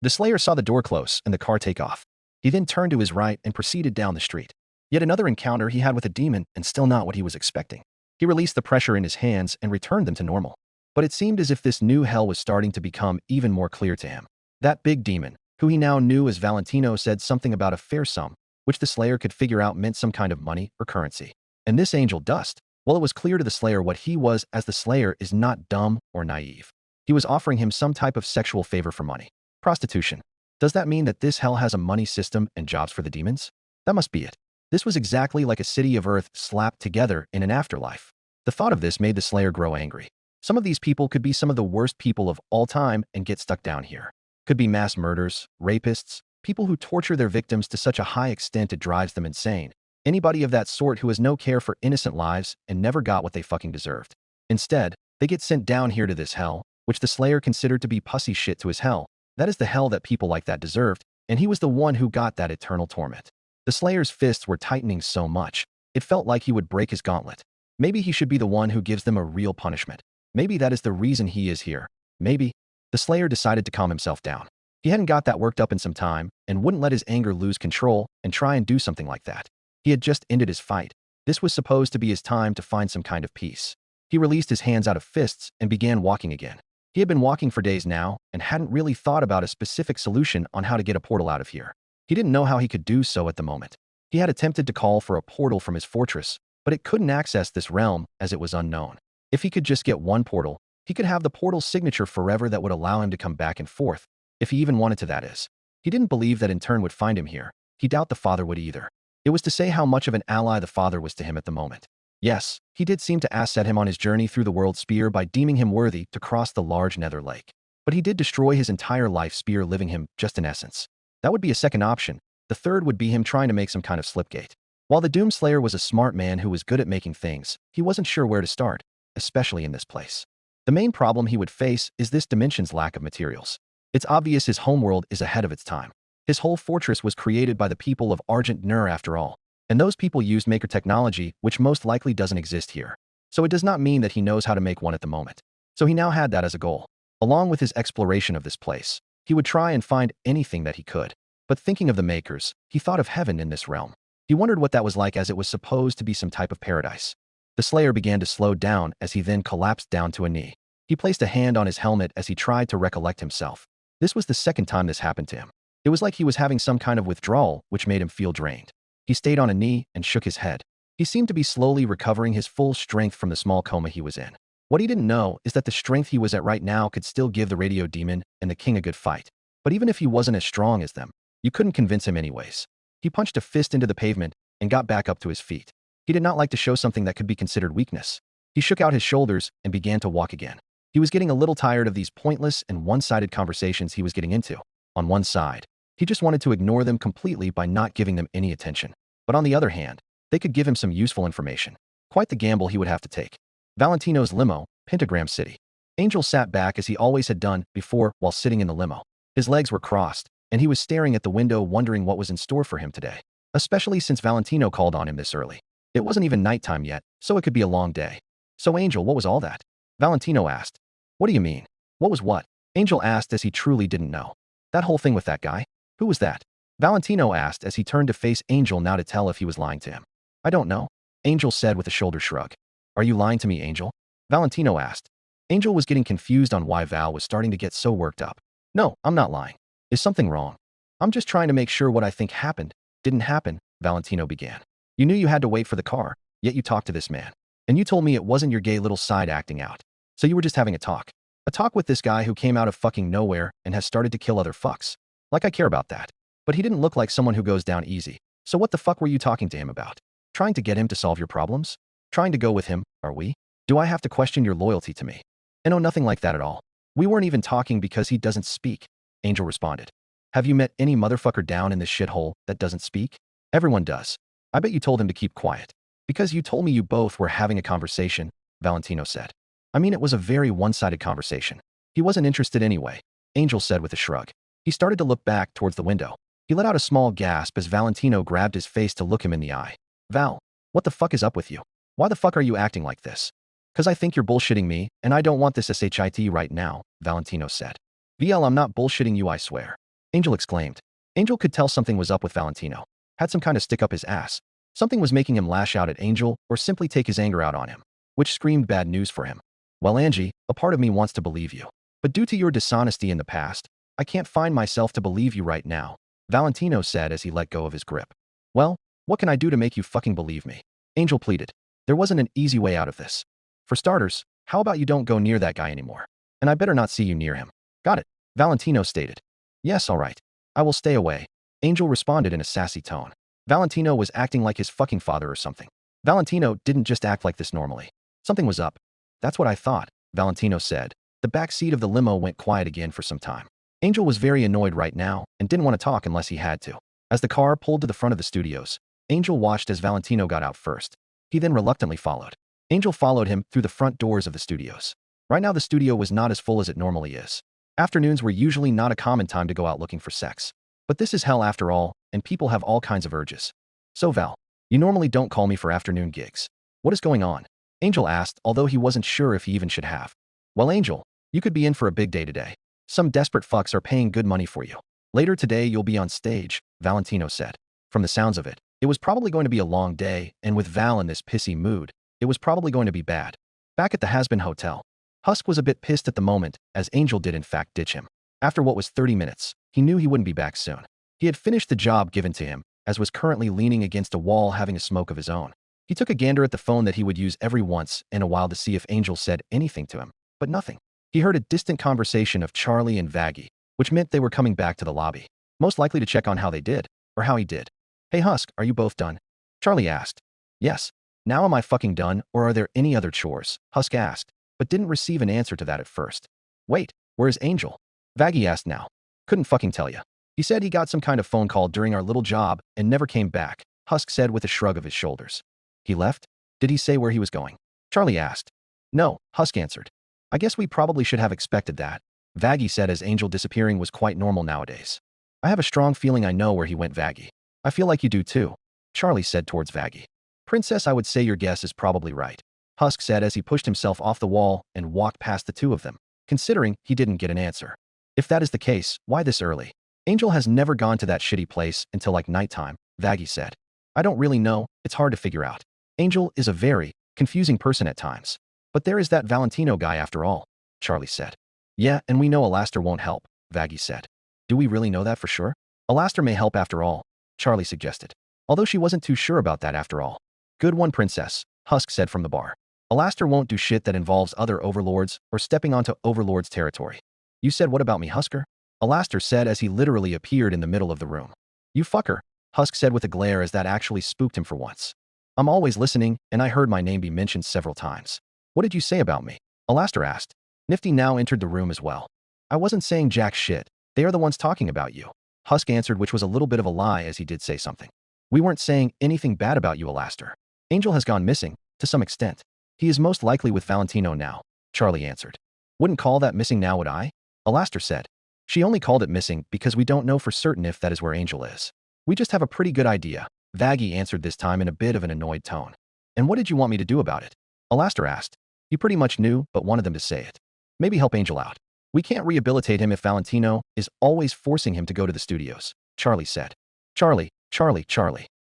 S2: The Slayer saw the door close and the car take off. He then turned to his right and proceeded down the street. Yet another encounter he had with a demon, and still not what he was expecting. He released the pressure in his hands and returned them to normal. But it seemed as if this new hell was starting to become even more clear to him. That big demon, who he now knew as Valentino, said something about a fair sum, which the Slayer could figure out meant some kind of money or currency. And this Angel Dust, well, it was clear to the Slayer what he was, as the Slayer is not dumb or naive. He was offering him some type of sexual favor for money. Prostitution. Does that mean that this hell has a money system and jobs for the demons? That must be it. This was exactly like a city of earth slapped together in an afterlife. The thought of this made the Slayer grow angry. Some of these people could be some of the worst people of all time and get stuck down here. Could be mass murders, rapists, people who torture their victims to such a high extent it drives them insane. Anybody of that sort who has no care for innocent lives and never got what they fucking deserved. Instead, they get sent down here to this hell, which the Slayer considered to be pussy shit to his hell. That is the hell that people like that deserved, and he was the one who got that eternal torment. The Slayer's fists were tightening so much, it felt like he would break his gauntlet. Maybe he should be the one who gives them a real punishment. Maybe that is the reason he is here. Maybe. The Slayer decided to calm himself down. He hadn't got that worked up in some time and wouldn't let his anger lose control and try and do something like that. He had just ended his fight. This was supposed to be his time to find some kind of peace. He released his hands out of fists and began walking again. He had been walking for days now and hadn't really thought about a specific solution on how to get a portal out of here. He didn't know how he could do so at the moment. He had attempted to call for a portal from his fortress, but it couldn't access this realm as it was unknown. If he could just get one portal, he could have the portal's signature forever that would allow him to come back and forth, if he even wanted to, that is. He didn't believe that in turn would find him here. He doubted the father would either. It was to say how much of an ally the father was to him at the moment. Yes, he did seem to asset him on his journey through the world spear by deeming him worthy to cross the large nether lake. But he did destroy his entire life spear, leaving him just in essence. That would be a second option. The third would be him trying to make some kind of slipgate. While the Doomslayer was a smart man who was good at making things, he wasn't sure where to start, especially in this place. The main problem he would face is this dimension's lack of materials. It's obvious his homeworld is ahead of its time. His whole fortress was created by the people of Argent Nur after all, and those people used maker technology which most likely doesn't exist here. So it does not mean that he knows how to make one at the moment. So he now had that as a goal. Along with his exploration of this place, he would try and find anything that he could. But thinking of the makers, he thought of heaven in this realm. He wondered what that was like as it was supposed to be some type of paradise. The Slayer began to slow down as he then collapsed down to a knee. He placed a hand on his helmet as he tried to recollect himself. This was the second time this happened to him. It was like he was having some kind of withdrawal, which made him feel drained. He stayed on a knee and shook his head. He seemed to be slowly recovering his full strength from the small coma he was in. What he didn't know is that the strength he was at right now could still give the radio demon and the king a good fight. But even if he wasn't as strong as them, you couldn't convince him anyways. He punched a fist into the pavement and got back up to his feet. He did not like to show something that could be considered weakness. He shook out his shoulders and began to walk again. He was getting a little tired of these pointless and one-sided conversations he was getting into. On one side, he just wanted to ignore them completely by not giving them any attention. But on the other hand, they could give him some useful information. Quite the gamble he would have to take. Valentino's limo, Pentagram City. Angel sat back as he always had done before while sitting in the limo. His legs were crossed, and he was staring at the window wondering what was in store for him today. Especially since Valentino called on him this early. It wasn't even nighttime yet, so it could be a long day. So Angel, what was all that? Valentino asked. What do you mean? What was what? Angel asked as he truly didn't know. That whole thing with that guy? Who was that? Valentino asked as he turned to face Angel now to tell if he was lying to him. I don't know. Angel said with a shoulder shrug. Are you lying to me, Angel? Valentino asked. Angel was getting confused on why Val was starting to get so worked up. No, I'm not lying. Is something wrong? I'm just trying to make sure what I think happened didn't happen, Valentino began. You knew you had to wait for the car, yet you talked to this man. And you told me it wasn't your gay little side acting out. So you were just having a talk. A talk with this guy who came out of fucking nowhere and has started to kill other fucks. Like I care about that. But he didn't look like someone who goes down easy. So what the fuck were you talking to him about? Trying to get him to solve your problems? Trying to go with him, are we? Do I have to question your loyalty to me? And no, nothing like that at all. We weren't even talking because he doesn't speak, Angel responded. Have you met any motherfucker down in this shithole that doesn't speak? Everyone does. I bet you told him to keep quiet. Because you told me you both were having a conversation, Valentino said. I mean, it was a very one-sided conversation. He wasn't interested anyway, Angel said with a shrug. He started to look back towards the window. He let out a small gasp as Valentino grabbed his face to look him in the eye. Val, what the fuck is up with you? Why the fuck are you acting like this? Cause I think you're bullshitting me, and I don't want this shit right now, Valentino said. VL, I'm not bullshitting you, I swear. Angel exclaimed. Angel could tell something was up with Valentino. Had some kind of stick up his ass. Something was making him lash out at Angel or simply take his anger out on him, which screamed bad news for him. Well, Angie, a part of me wants to believe you. But due to your dishonesty in the past, I can't find myself to believe you right now, Valentino said as he let go of his grip. Well, what can I do to make you fucking believe me? Angel pleaded. There wasn't an easy way out of this. For starters, how about you don't go near that guy anymore? And I better not see you near him. Got it, Valentino stated. Yes, all right. I will stay away, Angel responded in a sassy tone. Valentino was acting like his fucking father or something. Valentino didn't just act like this normally. Something was up. That's what I thought, Valentino said. The back seat of the limo went quiet again for some time. Angel was very annoyed right now and didn't want to talk unless he had to. As the car pulled to the front of the studios, Angel watched as Valentino got out first. He then reluctantly followed. Angel followed him through the front doors of the studios. Right now the studio was not as full as it normally is. Afternoons were usually not a common time to go out looking for sex. But this is hell after all, and people have all kinds of urges. So Val, you normally don't call me for afternoon gigs. What is going on? Angel asked, although he wasn't sure if he even should have. Well, Angel, you could be in for a big day today. Some desperate fucks are paying good money for you. Later today you'll be on stage, Valentino said. From the sounds of it, it was probably going to be a long day, and with Val in this pissy mood, it was probably going to be bad. Back at the Hazbin hotel, Husk was a bit pissed at the moment, as Angel did in fact ditch him. After what was 30 minutes, he knew he wouldn't be back soon. He had finished the job given to him, as was currently leaning against a wall having a smoke of his own. He took a gander at the phone that he would use every once in a while to see if Angel said anything to him, but nothing. He heard a distant conversation of Charlie and Vaggie, which meant they were coming back to the lobby, most likely to check on how they did, or how he did. Hey Husk, are you both done? Charlie asked. Yes. Now am I fucking done, or are there any other chores? Husk asked, but didn't receive an answer to that at first. Wait, where's Angel? Vaggie asked now. Couldn't fucking tell ya. He said he got some kind of phone call during our little job and never came back, Husk said with a shrug of his shoulders. He left? Did he say where he was going? Charlie asked. No, Husk answered. I guess we probably should have expected that, Vaggie said as Angel disappearing was quite normal nowadays. I have a strong feeling I know where he went, Vaggie. I feel like you do too, Charlie said towards Vaggie. Princess, I would say your guess is probably right, Husk said as he pushed himself off the wall and walked past the two of them, considering he didn't get an answer. If that is the case, why this early? Angel has never gone to that shitty place until like nighttime, Vaggie said. I don't really know, it's hard to figure out. Angel is a very confusing person at times. But there is that Valentino guy after all, Charlie said. Yeah, and we know Alastor won't help, Vaggie said. Do we really know that for sure? Alastor may help after all, Charlie suggested. Although she wasn't too sure about that after all. Good one, princess, Husk said from the bar. Alastor won't do shit that involves other overlords or stepping onto overlords' territory. You said what about me, Husker? Alastor said as he literally appeared in the middle of the room. You fucker, Husk said with a glare as that actually spooked him for once. I'm always listening, and I heard my name be mentioned several times. What did you say about me? Alastor asked. Nifty now entered the room as well. I wasn't saying jack shit. They are the ones talking about you. Husk answered, which was a little bit of a lie as he did say something. We weren't saying anything bad about you, Alastor. Angel has gone missing, to some extent. He is most likely with Valentino now, Charlie answered. Wouldn't call that missing now, would I? Alastor said. She only called it missing because we don't know for certain if that is where Angel is. We just have a pretty good idea. Vaggie answered this time in a bit of an annoyed tone. And what did you want me to do about it? Alastor asked. You pretty much knew, but wanted them to say it. Maybe help Angel out. We can't rehabilitate him if Valentino is always forcing him to go to the studios, Charlie said. Charlie.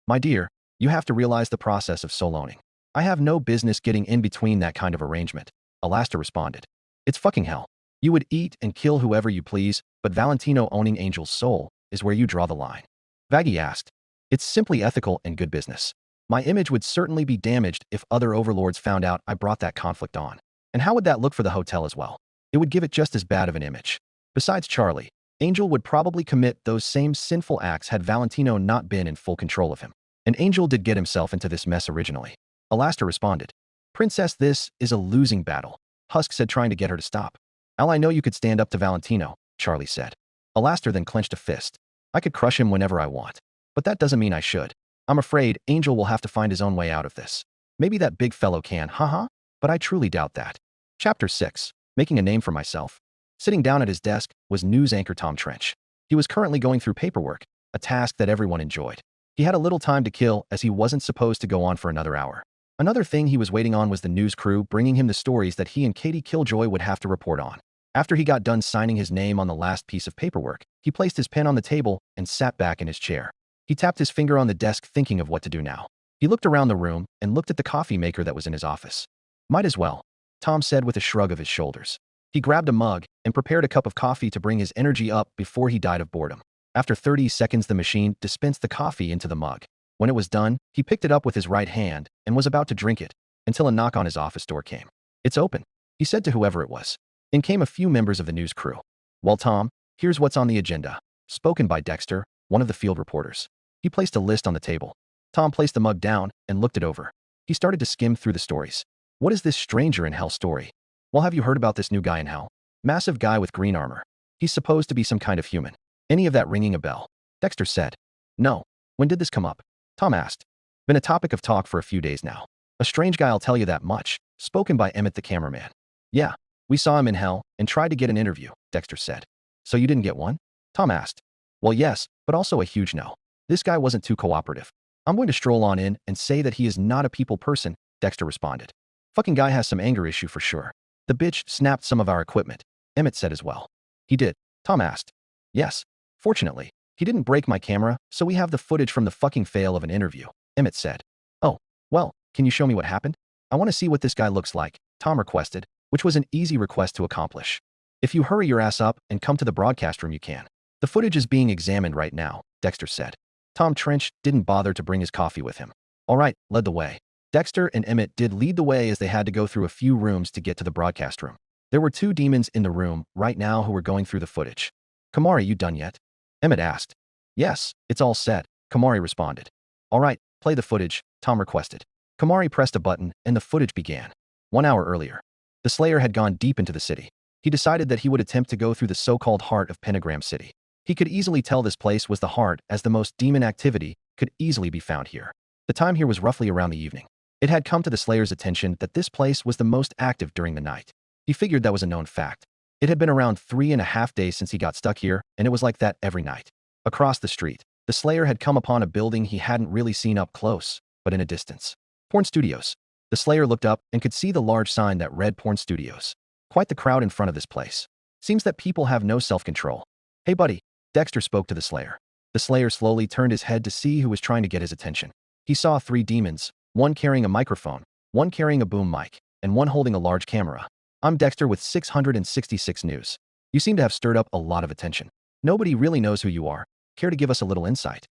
S2: My dear, you have to realize the process of soul owning. I have no business getting in between that kind of arrangement, Alastor responded. It's fucking hell. You would eat and kill whoever you please, but Valentino owning Angel's soul is where you draw the line. Vaggie asked. It's simply ethical and good business. My image would certainly be damaged if other overlords found out I brought that conflict on. And how would that look for the hotel as well? It would give it just as bad of an image. Besides Charlie, Angel would probably commit those same sinful acts had Valentino not been in full control of him. And Angel did get himself into this mess originally. Alastor responded. Princess, this is a losing battle, Husk said, trying to get her to stop. Al, I know you could stand up to Valentino, Charlie said. Alastor then clenched a fist. I could crush him whenever I want. But that doesn't mean I should. I'm afraid Angel will have to find his own way out of this. Maybe that big fellow can, haha, but I truly doubt that. Chapter 6. Making a name for myself. Sitting down at his desk was news anchor Tom Trench. He was currently going through paperwork, a task that everyone enjoyed. He had a little time to kill as he wasn't supposed to go on for another hour. Another thing he was waiting on was the news crew bringing him the stories that he and Katie Killjoy would have to report on. After he got done signing his name on the last piece of paperwork, he placed his pen on the table and sat back in his chair. He tapped his finger on the desk thinking of what to do now. He looked around the room and looked at the coffee maker that was in his office. Might as well, Tom said with a shrug of his shoulders. He grabbed a mug and prepared a cup of coffee to bring his energy up before he died of boredom. After 30 seconds, the machine dispensed the coffee into the mug. When it was done, he picked it up with his right hand and was about to drink it until a knock on his office door came. It's open, he said to whoever it was. In came a few members of the news crew. Well, Tom, here's what's on the agenda. Spoken by Dexter, one of the field reporters. He placed a list on the table. Tom placed the mug down and looked it over. He started to skim through the stories. What is this stranger in hell story? Well, have you heard about this new guy in hell? Massive guy with green armor. He's supposed to be some kind of human. Any of that ringing a bell? Dexter said. No. When did this come up? Tom asked. Been a topic of talk for a few days now. A strange guy, I'll tell you that much. Spoken by Emmett the cameraman. Yeah. We saw him in hell and tried to get an interview, Dexter said. So you didn't get one? Tom asked. Well, yes, but also a huge no. This guy wasn't too cooperative. I'm going to stroll on in and say that he is not a people person, Dexter responded. Fucking guy has some anger issue for sure. The bitch snapped some of our equipment, Emmett said as well. He did? Tom asked. Yes. Fortunately, he didn't break my camera, so we have the footage from the fucking fail of an interview, Emmett said. Oh, well, can you show me what happened? I want to see what this guy looks like, Tom requested, which was an easy request to accomplish. If you hurry your ass up and come to the broadcast room, you can. The footage is being examined right now, Dexter said. Tom Trench didn't bother to bring his coffee with him. All right, led the way. Dexter and Emmett did lead the way as they had to go through a few rooms to get to the broadcast room. There were 2 demons in the room right now who were going through the footage. Kamari, you done yet? Emmett asked. Yes, it's all set, Kamari responded. All right, play the footage, Tom requested. Kamari pressed a button and the footage began. 1 hour earlier. The Slayer had gone deep into the city. He decided that he would attempt to go through the so-called heart of Pentagram City. He could easily tell this place was the heart as the most demon activity could easily be found here. The time here was roughly around the evening. It had come to the Slayer's attention that this place was the most active during the night. He figured that was a known fact. It had been around 3.5 days since he got stuck here, and it was like that every night. Across the street, the Slayer had come upon a building he hadn't really seen up close, but in a distance. Porn Studios. The Slayer looked up and could see the large sign that read Porn Studios. Quite the crowd in front of this place. Seems that people have no self-control. Hey buddy, Dexter spoke to the Slayer. The Slayer slowly turned his head to see who was trying to get his attention. He saw 3 demons, one carrying a microphone, one carrying a boom mic, and one holding a large camera. I'm Dexter with 666 news. You seem to have stirred up a lot of attention. Nobody really knows who you are. Care to give us a little insight?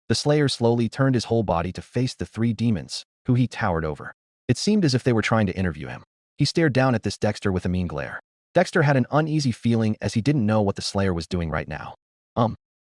S2: The Slayer slowly turned his whole body to face the 3 demons, who he towered over. It seemed as if they were trying to interview him. He stared down at this Dexter with a mean glare. Dexter had an uneasy feeling as he didn't know what the Slayer was doing right now.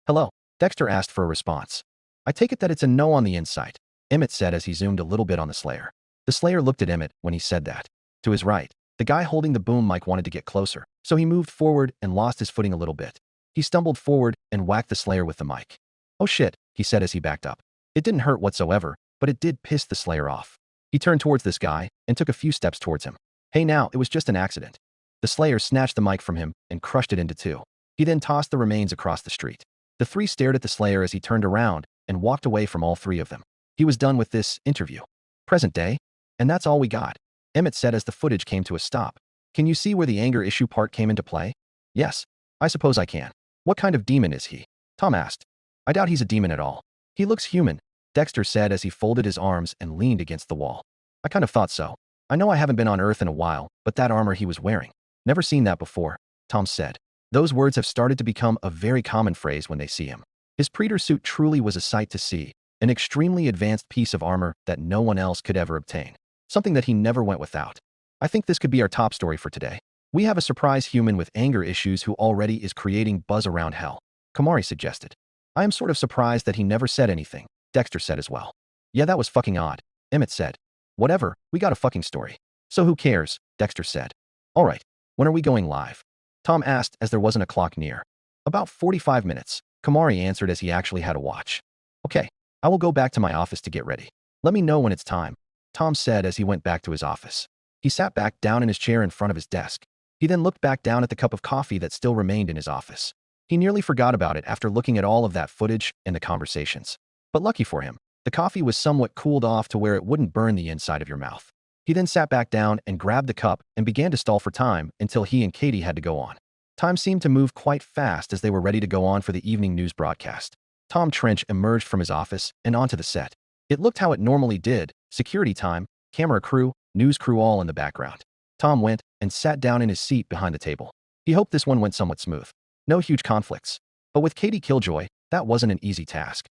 S2: Hello? Dexter asked for a response. I take it that it's a no on the inside, Emmett said as he zoomed a little bit on the Slayer. The Slayer looked at Emmett when he said that. To his right, the guy holding the boom mic wanted to get closer, so he moved forward and lost his footing a little bit. He stumbled forward and whacked the Slayer with the mic. Oh shit, he said as he backed up. It didn't hurt whatsoever, but it did piss the Slayer off. He turned towards this guy and took a few steps towards him. Hey now, it was just an accident. The Slayer snatched the mic from him and crushed it into 2. He then tossed the remains across the street. The 3 stared at the Slayer as he turned around and walked away from all 3 of them. He was done with this interview. Present day? And that's all we got, Emmett said as the footage came to a stop. Can you see where the anger issue part came into play? Yes, I suppose I can. What kind of demon is he? Tom asked. I doubt he's a demon at all. He looks human, Dexter said as he folded his arms and leaned against the wall. I kind of thought so. I know I haven't been on Earth in a while, but that armor he was wearing. Never seen that before, Tom said. Those words have started to become a very common phrase when they see him. His Predator suit truly was a sight to see, an extremely advanced piece of armor that no one else could ever obtain. Something that he never went without. I think this could be our top story for today. We have a surprise human with anger issues who already is creating buzz around hell, Kamari suggested. I am sort of surprised that he never said anything, Dexter said as well. Yeah, that was fucking odd, Emmett said. Whatever, we got a fucking story. So who cares, Dexter said. All right, when are we going live? Tom asked as there wasn't a clock near. About 45 minutes, Kamari answered as he actually had a watch. Okay, I will go back to my office to get ready. Let me know when it's time, Tom said as he went back to his office. He sat back down in his chair in front of his desk. He then looked back down at the cup of coffee that still remained in his office. He nearly forgot about it after looking at all of that footage and the conversations. But lucky for him, the coffee was somewhat cooled off to where it wouldn't burn the inside of your mouth. He then sat back down and grabbed the cup and began to stall for time until he and Katie had to go on. Time seemed to move quite fast as they were ready to go on for the evening news broadcast. Tom Trench emerged from his office and onto the set. It looked how it normally did, security time, camera crew, news crew all in the background. Tom went and sat down in his seat behind the table. He hoped this one went somewhat smooth. No huge conflicts. But with Katie Killjoy, that wasn't an easy task.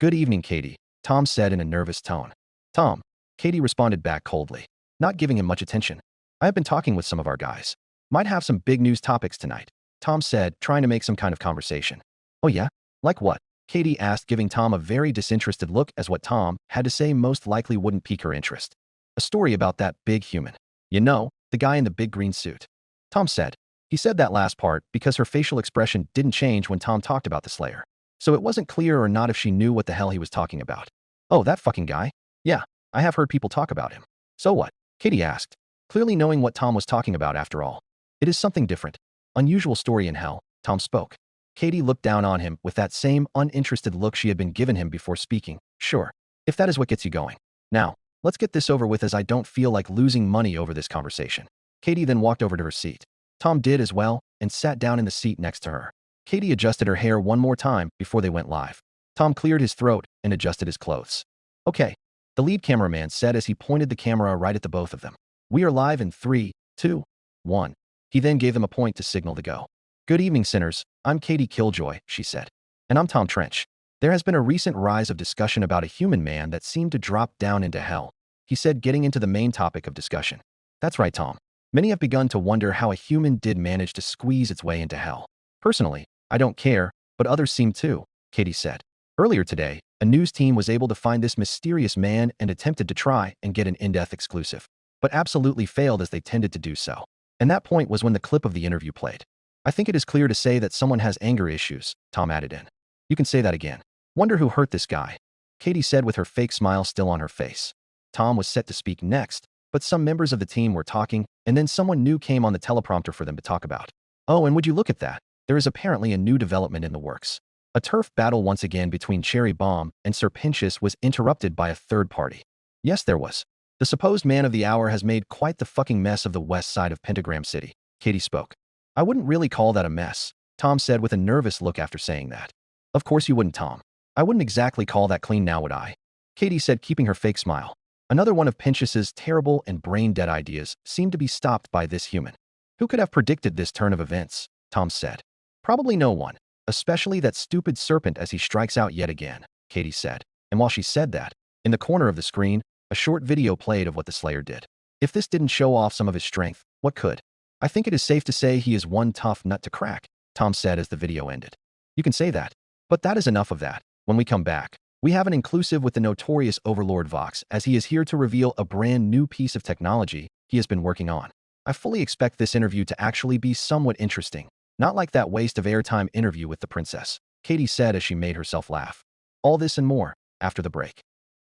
S2: Good evening, Katie, Tom said in a nervous tone. Tom, Katie responded back coldly, not giving him much attention. I have been talking with some of our guys. Might have some big news topics tonight, Tom said, trying to make some kind of conversation. Oh yeah? Like what? Katie asked, giving Tom a very disinterested look as what Tom had to say most likely wouldn't pique her interest. A story about that big human. You know, the guy in the big green suit. Tom said. He said that last part because her facial expression didn't change when Tom talked about the Slayer. So it wasn't clear or not if she knew what the hell he was talking about. Oh, that fucking guy? Yeah, I have heard people talk about him. So what? Katie asked, clearly knowing what Tom was talking about after all. It is something different. Unusual story in hell, Tom spoke. Katie looked down on him with that same uninterested look she had been given him before speaking. Sure, if that is what gets you going. Now, let's get this over with as I don't feel like losing money over this conversation. Katie then walked over to her seat. Tom did as well and sat down in the seat next to her. Katie adjusted her hair one more time before they went live. Tom cleared his throat and adjusted his clothes. Okay, the lead cameraman said as he pointed the camera right at the both of them. We are live in 3, 2, 1. He then gave them a point to signal to go. Good evening, sinners. I'm Katie Killjoy, she said. And I'm Tom Trench. There has been a recent rise of discussion about a human man that seemed to drop down into hell, he said, getting into the main topic of discussion. That's right, Tom. Many have begun to wonder how a human did manage to squeeze its way into hell. Personally, I don't care, but others seem to, Katie said. Earlier today, a news team was able to find this mysterious man and attempted to try and get an in-depth exclusive, but absolutely failed as they tended to do so. And that point was when the clip of the interview played. I think it is clear to say that someone has anger issues, Tom added in. You can say that again. Wonder who hurt this guy, Katie said with her fake smile still on her face. Tom was set to speak next, but some members of the team were talking, and then someone new came on the teleprompter for them to talk about. Oh, and would you look at that? There is apparently a new development in the works. A turf battle once again between Cherry Bomb and Sir Pentious was interrupted by a third party. Yes, there was. The supposed man of the hour has made quite the fucking mess of the west side of Pentagram City, Katie spoke. I wouldn't really call that a mess, Tom said with a nervous look after saying that. Of course you wouldn't, Tom. I wouldn't exactly call that clean now, would I? Katie said, keeping her fake smile. Another one of Pentious's terrible and brain-dead ideas seemed to be stopped by this human. Who could have predicted this turn of events? Tom said. Probably no one, especially that stupid serpent as he strikes out yet again, Katie said. And while she said that, in the corner of the screen, a short video played of what the Slayer did. If this didn't show off some of his strength, what could? I think it is safe to say he is one tough nut to crack, Tom said as the video ended. You can say that. But that is enough of that. When we come back, we have an inclusive with the notorious Overlord Vox as he is here to reveal a brand new piece of technology he has been working on. I fully expect this interview to actually be somewhat interesting, not like that waste of airtime interview with the princess, Katie said as she made herself laugh. All this and more, after the break.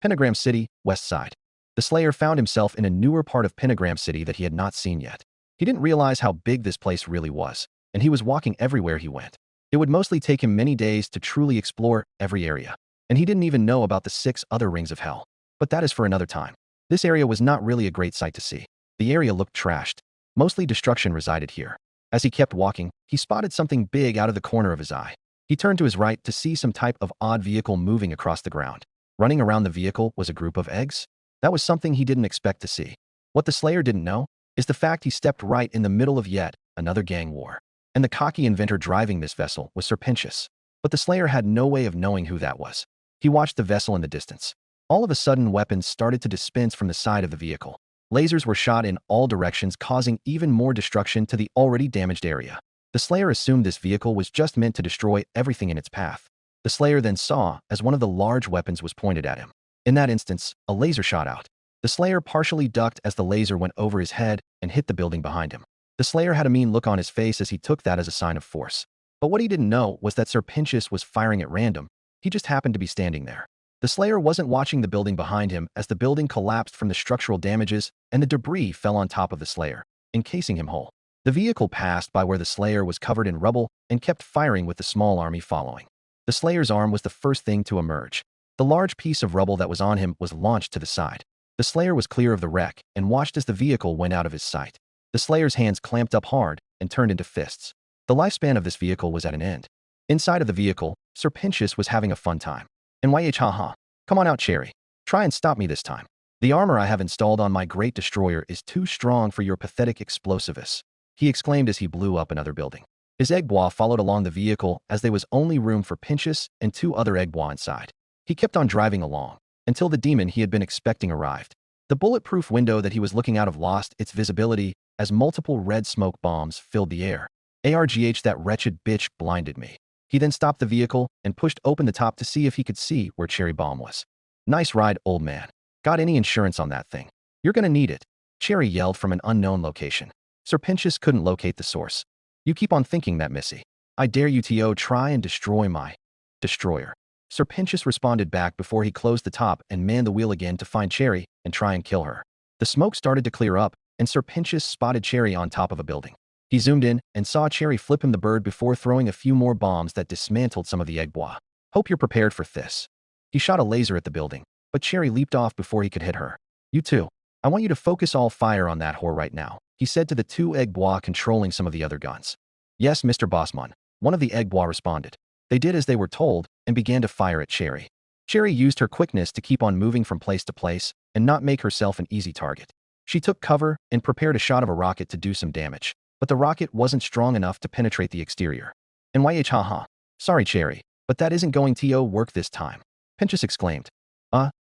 S2: Pentagram City, West Side. The Slayer found himself in a newer part of Pentagram City that he had not seen yet. He didn't realize how big this place really was, and he was walking everywhere he went. It would mostly take him many days to truly explore every area, and he didn't even know about the 6 other rings of hell. But that is for another time. This area was not really a great sight to see. The area looked trashed. Mostly destruction resided here. As he kept walking, he spotted something big out of the corner of his eye. He turned to his right to see some type of odd vehicle moving across the ground. Running around the vehicle was a group of eggs. That was something he didn't expect to see. What the Slayer didn't know is the fact he stepped right in the middle of yet another gang war. And the cocky inventor driving this vessel was Sir Pentious. But the Slayer had no way of knowing who that was. He watched the vessel in the distance. All of a sudden, weapons started to dispense from the side of the vehicle. Lasers were shot in all directions, causing even more destruction to the already damaged area. The Slayer assumed this vehicle was just meant to destroy everything in its path. The Slayer then saw as one of the large weapons was pointed at him. In that instance, a laser shot out. The Slayer partially ducked as the laser went over his head and hit the building behind him. The Slayer had a mean look on his face as he took that as a sign of force. But what he didn't know was that Sir Pentious was firing at random. He just happened to be standing there. The Slayer wasn't watching the building behind him as the building collapsed from the structural damages and the debris fell on top of the Slayer, encasing him whole. The vehicle passed by where the Slayer was covered in rubble and kept firing with the small army following. The Slayer's arm was the first thing to emerge. The large piece of rubble that was on him was launched to the side. The Slayer was clear of the wreck and watched as the vehicle went out of his sight. The Slayer's hands clamped up hard and turned into fists. The lifespan of this vehicle was at an end. Inside of the vehicle, Sir Pentious was having a fun time. NYH haha. Come on out, Cherry. Try and stop me this time. The armor I have installed on my great destroyer is too strong for your pathetic explosiveness, he exclaimed as he blew up another building. His Egbois followed along the vehicle as there was only room for Pentious and 2 other Egbois inside. He kept on driving along until the demon he had been expecting arrived. The bulletproof window that he was looking out of lost its visibility as multiple red smoke bombs filled the air. ARGH, that wretched bitch blinded me. He then stopped the vehicle and pushed open the top to see if he could see where Cherry Bomb was. Nice ride, old man. Got any insurance on that thing? You're gonna need it, Cherry yelled from an unknown location. Sir Pentious couldn't locate the source. You keep on thinking that, missy. I dare you to try and destroy my destroyer. Sir Pentious responded back before he closed the top and manned the wheel again to find Cherry and try and kill her. The smoke started to clear up, and Sir Pentious spotted Cherry on top of a building. He zoomed in and saw Cherry flip him the bird before throwing a few more bombs that dismantled some of the Egbois. Hope you're prepared for this. He shot a laser at the building, but Cherry leaped off before he could hit her. You too. I want you to focus all fire on that whore right now, he said to the 2 Egbois controlling some of the other guns. Yes, Mr. Bossman, one of the Egbois responded. They did as they were told and began to fire at Cherry. Cherry used her quickness to keep on moving from place to place and not make herself an easy target. She took cover and prepared a shot of a rocket to do some damage, but the rocket wasn't strong enough to penetrate the exterior. NYH haha. Sorry, Cherry, but that isn't going to work this time, Pentious exclaimed.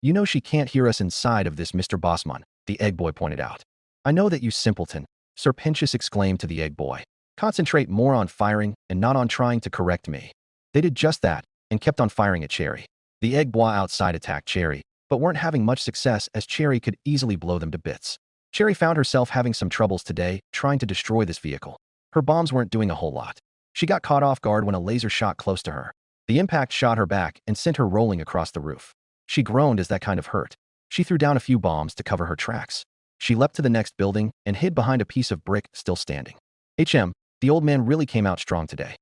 S2: You know she can't hear us inside of this, Mr. Bossman, the egg boy pointed out. I know that, you simpleton, Sir Pentious exclaimed to the egg boy. Concentrate more on firing and not on trying to correct me. They did just that and kept on firing at Cherry. The egg boy outside attacked Cherry, but weren't having much success as Cherry could easily blow them to bits. Cherry found herself having some troubles today trying to destroy this vehicle. Her bombs weren't doing a whole lot. She got caught off guard when a laser shot close to her. The impact shot her back and sent her rolling across the roof. She groaned as that kind of hurt. She threw down a few bombs to cover her tracks. She leapt to the next building and hid behind a piece of brick still standing. The old man really came out strong today.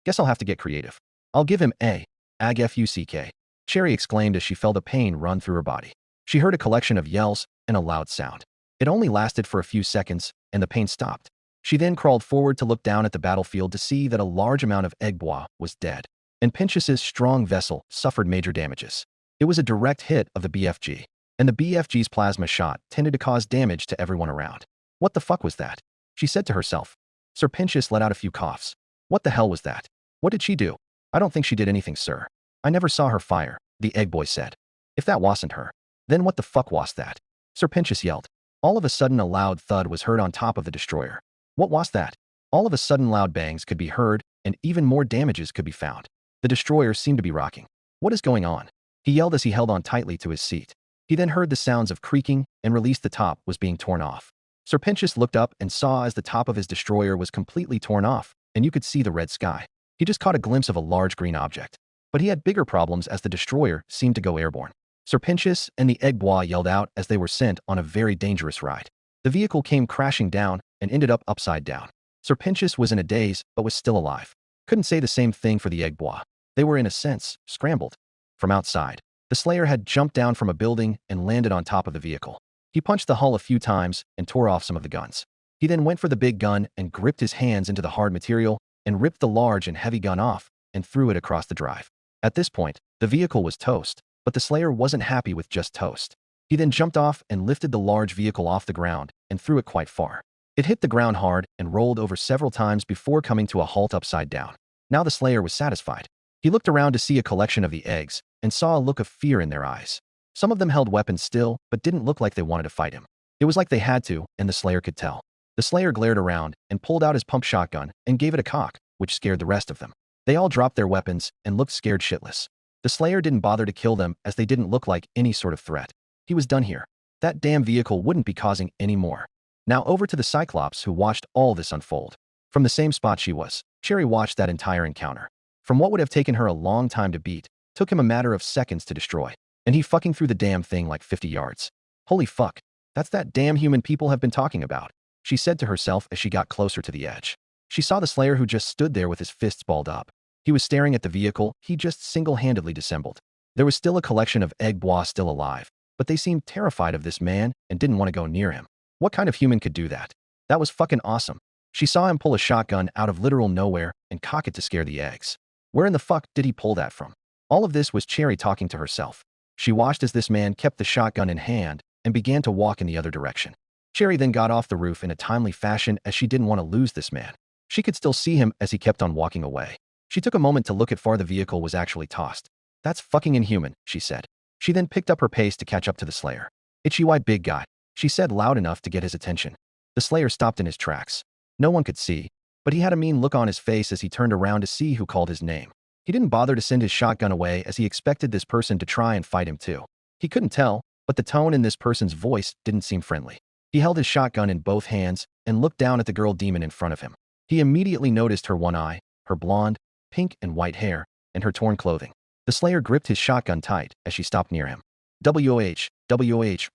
S2: Guess I'll have to get creative. I'll give him a ag-fuck, Cherry exclaimed as she felt a pain run through her body. She heard a collection of yells and a loud sound. It only lasted for a few seconds, and the pain stopped. She then crawled forward to look down at the battlefield to see that a large amount of Egbois was dead, and Pentious's strong vessel suffered major damages. It was a direct hit of the BFG, and the BFG's plasma shot tended to cause damage to everyone around. What the fuck was that? She said to herself. Sir Pentious let out a few coughs. What the hell was that? What did she do? I don't think she did anything, sir. I never saw her fire, the egg boy said. If that wasn't her, then what the fuck was that? Sir Pentious yelled. All of a sudden a loud thud was heard on top of the destroyer. What was that? All of a sudden loud bangs could be heard, and even more damages could be found. The destroyer seemed to be rocking. What is going on? He yelled as he held on tightly to his seat. He then heard the sounds of creaking and released the top was being torn off. Sir Pentious looked up and saw as the top of his destroyer was completely torn off, and you could see the red sky. He just caught a glimpse of a large green object. But he had bigger problems as the destroyer seemed to go airborne. Sir Pentious and the egg boy yelled out as they were sent on a very dangerous ride. The vehicle came crashing down and ended up upside down. Sir Pentious was in a daze but was still alive. Couldn't say the same thing for the egg boy. They were in a sense scrambled. From outside, the Slayer had jumped down from a building and landed on top of the vehicle. He punched the hull a few times and tore off some of the guns. He then went for the big gun and gripped his hands into the hard material and ripped the large and heavy gun off and threw it across the drive. At this point, the vehicle was toast, but the Slayer wasn't happy with just toast. He then jumped off and lifted the large vehicle off the ground and threw it quite far. It hit the ground hard and rolled over several times before coming to a halt upside down. Now the Slayer was satisfied. He looked around to see a collection of the eggs and saw a look of fear in their eyes. Some of them held weapons still, but didn't look like they wanted to fight him. It was like they had to, and the Slayer could tell. The Slayer glared around and pulled out his pump shotgun and gave it a cock, which scared the rest of them. They all dropped their weapons and looked scared shitless. The Slayer didn't bother to kill them as they didn't look like any sort of threat. He was done here. That damn vehicle wouldn't be causing any more. Now over to the Cyclops who watched all this unfold. From the same spot she was, Cherry watched that entire encounter. From what would have taken her a long time to beat, took him a matter of seconds to destroy. And he fucking threw the damn thing like 50 yards. Holy fuck. That's that damn human people have been talking about, she said to herself as she got closer to the edge. She saw the Slayer who just stood there with his fists balled up. He was staring at the vehicle he just single-handedly disassembled. There was still a collection of egg bois still alive, but they seemed terrified of this man and didn't want to go near him. What kind of human could do that? That was fucking awesome. She saw him pull a shotgun out of literal nowhere and cock it to scare the eggs. Where in the fuck did he pull that from? All of this was Cherry talking to herself. She watched as this man kept the shotgun in hand and began to walk in the other direction. Cherry then got off the roof in a timely fashion as she didn't want to lose this man. She could still see him as he kept on walking away. She took a moment to look at far the vehicle was actually tossed. That's fucking inhuman, she said. She then picked up her pace to catch up to the Slayer. Itchy white big guy, she said loud enough to get his attention. The Slayer stopped in his tracks. No one could see, but he had a mean look on his face as he turned around to see who called his name. He didn't bother to send his shotgun away as he expected this person to try and fight him too. He couldn't tell, but the tone in this person's voice didn't seem friendly. He held his shotgun in both hands and looked down at the girl demon in front of him. He immediately noticed her one eye, her blonde, pink and white hair, and her torn clothing. The Slayer gripped his shotgun tight as she stopped near him. WOH,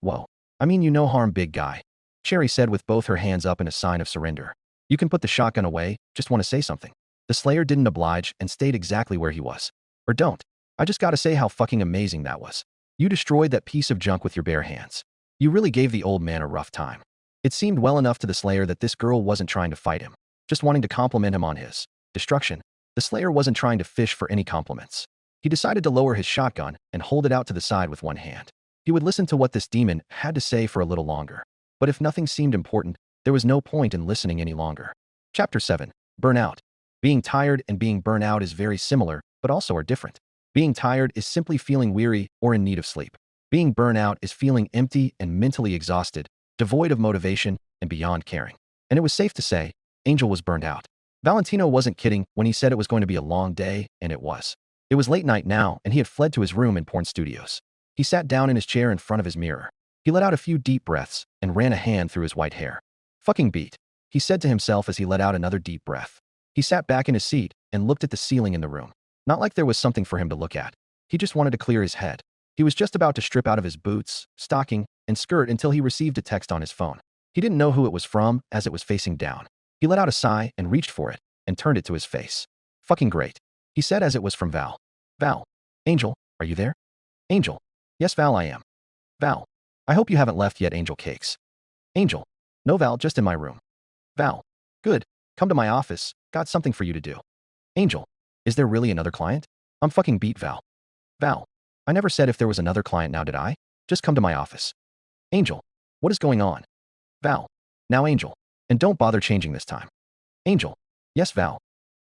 S2: whoa. I mean you no harm big guy, Cherry said with both her hands up in a sign of surrender. You can put the shotgun away, just want to say something. The Slayer didn't oblige and stayed exactly where he was. Or don't. I just gotta say how fucking amazing that was. You destroyed that piece of junk with your bare hands. You really gave the old man a rough time. It seemed well enough to the Slayer that this girl wasn't trying to fight him, just wanting to compliment him on his destruction. The Slayer wasn't trying to fish for any compliments. He decided to lower his shotgun and hold it out to the side with one hand. He would listen to what this demon had to say for a little longer. But if nothing seemed important, there was no point in listening any longer. Chapter 7. Burnout. Being tired and being burnt out is very similar, but also are different. Being tired is simply feeling weary or in need of sleep. Being burnt out is feeling empty and mentally exhausted, devoid of motivation, and beyond caring. And it was safe to say, Angel was burnt out. Valentino wasn't kidding when he said it was going to be a long day, and it was. It was late night now, and he had fled to his room in porn studios. He sat down in his chair in front of his mirror. He let out a few deep breaths and ran a hand through his white hair. Fucking beat, he said to himself as he let out another deep breath. He sat back in his seat and looked at the ceiling in the room. Not like there was something for him to look at. He just wanted to clear his head. He was just about to strip out of his boots, stocking, and skirt until he received a text on his phone. He didn't know who it was from as it was facing down. He let out a sigh and reached for it and turned it to his face. Fucking great, he said as it was from Val. Val. Angel, are you there? Angel. Yes, Val, I am. Val. I hope you haven't left yet, Angel Cakes. Angel. No, Val, just in my room. Val. Good. Come to my office. Got something for you to do. Angel. Is there really another client? I'm fucking beat, Val. Val. I never said if there was another client now, did I? Just come to my office. Angel. What is going on? Val. Now Angel. And don't bother changing this time. Angel. Yes, Val.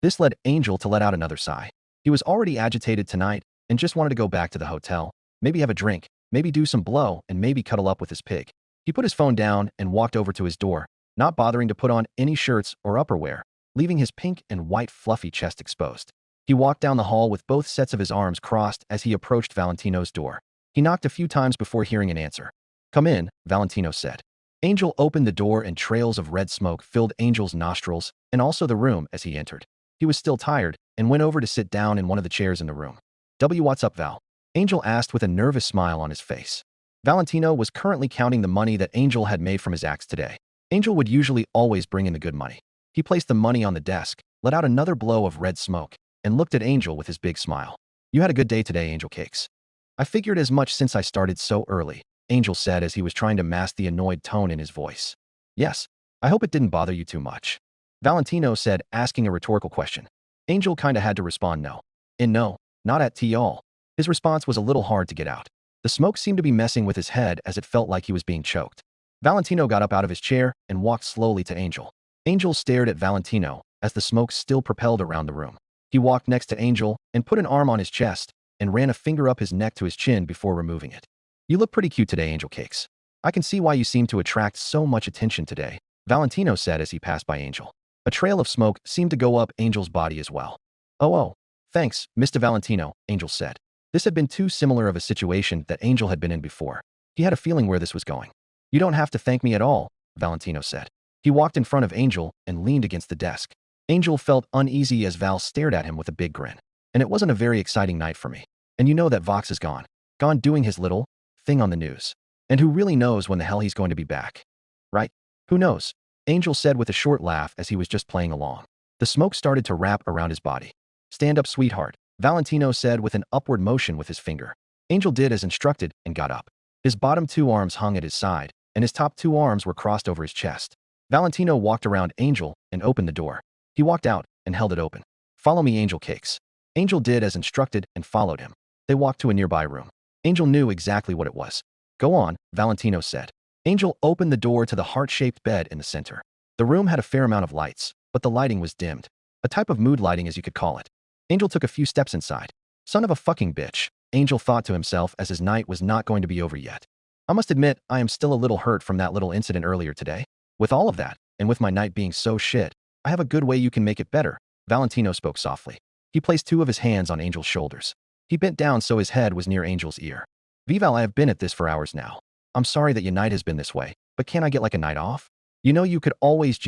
S2: This led Angel to let out another sigh. He was already agitated tonight and just wanted to go back to the hotel, maybe have a drink, maybe do some blow, and maybe cuddle up with his pig. He put his phone down and walked over to his door, not bothering to put on any shirts or upperwear, leaving his pink and white fluffy chest exposed. He walked down the hall with both sets of his arms crossed as he approached Valentino's door. He knocked a few times before hearing an answer. Come in, Valentino said. Angel opened the door and trails of red smoke filled Angel's nostrils and also the room as he entered. He was still tired and went over to sit down in one of the chairs in the room. What's up, Val? Angel asked with a nervous smile on his face. Valentino was currently counting the money that Angel had made from his acts today. Angel would usually always bring in the good money. He placed the money on the desk, let out another blow of red smoke, and looked at Angel with his big smile. You had a good day today, Angel Cakes. I figured as much since I started so early, Angel said as he was trying to mask the annoyed tone in his voice. Yes, I hope it didn't bother you too much. Valentino said, asking a rhetorical question. Angel kinda had to respond no. And no, not at all. His response was a little hard to get out. The smoke seemed to be messing with his head as it felt like he was being choked. Valentino got up out of his chair and walked slowly to Angel. Angel stared at Valentino as the smoke still propelled around the room. He walked next to Angel and put an arm on his chest and ran a finger up his neck to his chin before removing it. You look pretty cute today, Angel Cakes. I can see why you seem to attract so much attention today, Valentino said as he passed by Angel. A trail of smoke seemed to go up Angel's body as well. Oh, thanks, Mr. Valentino, Angel said. This had been too similar of a situation that Angel had been in before. He had a feeling where this was going. You don't have to thank me at all, Valentino said. He walked in front of Angel and leaned against the desk. Angel felt uneasy as Val stared at him with a big grin. And it wasn't a very exciting night for me. And you know that Vox is gone. Gone doing his little thing on the news. And who really knows when the hell he's going to be back? Right? Who knows? Angel said with a short laugh as he was just playing along. The smoke started to wrap around his body. Stand up, sweetheart, Valentino said with an upward motion with his finger. Angel did as instructed and got up. His bottom two arms hung at his side, and his top two arms were crossed over his chest. Valentino walked around Angel and opened the door. He walked out and held it open. Follow me, Angel Cakes. Angel did as instructed and followed him. They walked to a nearby room. Angel knew exactly what it was. Go on, Valentino said. Angel opened the door to the heart-shaped bed in the center. The room had a fair amount of lights, but the lighting was dimmed. A type of mood lighting, as you could call it. Angel took a few steps inside. Son of a fucking bitch, Angel thought to himself as his night was not going to be over yet. I must admit, I am still a little hurt from that little incident earlier today. With all of that, and with my night being so shit, I have a good way you can make it better, Valentino spoke softly. He placed two of his hands on Angel's shoulders. He bent down so his head was near Angel's ear. Vival, I have been at this for hours now. I'm sorry that your night has been this way, but can't I get like a night off? You know you could always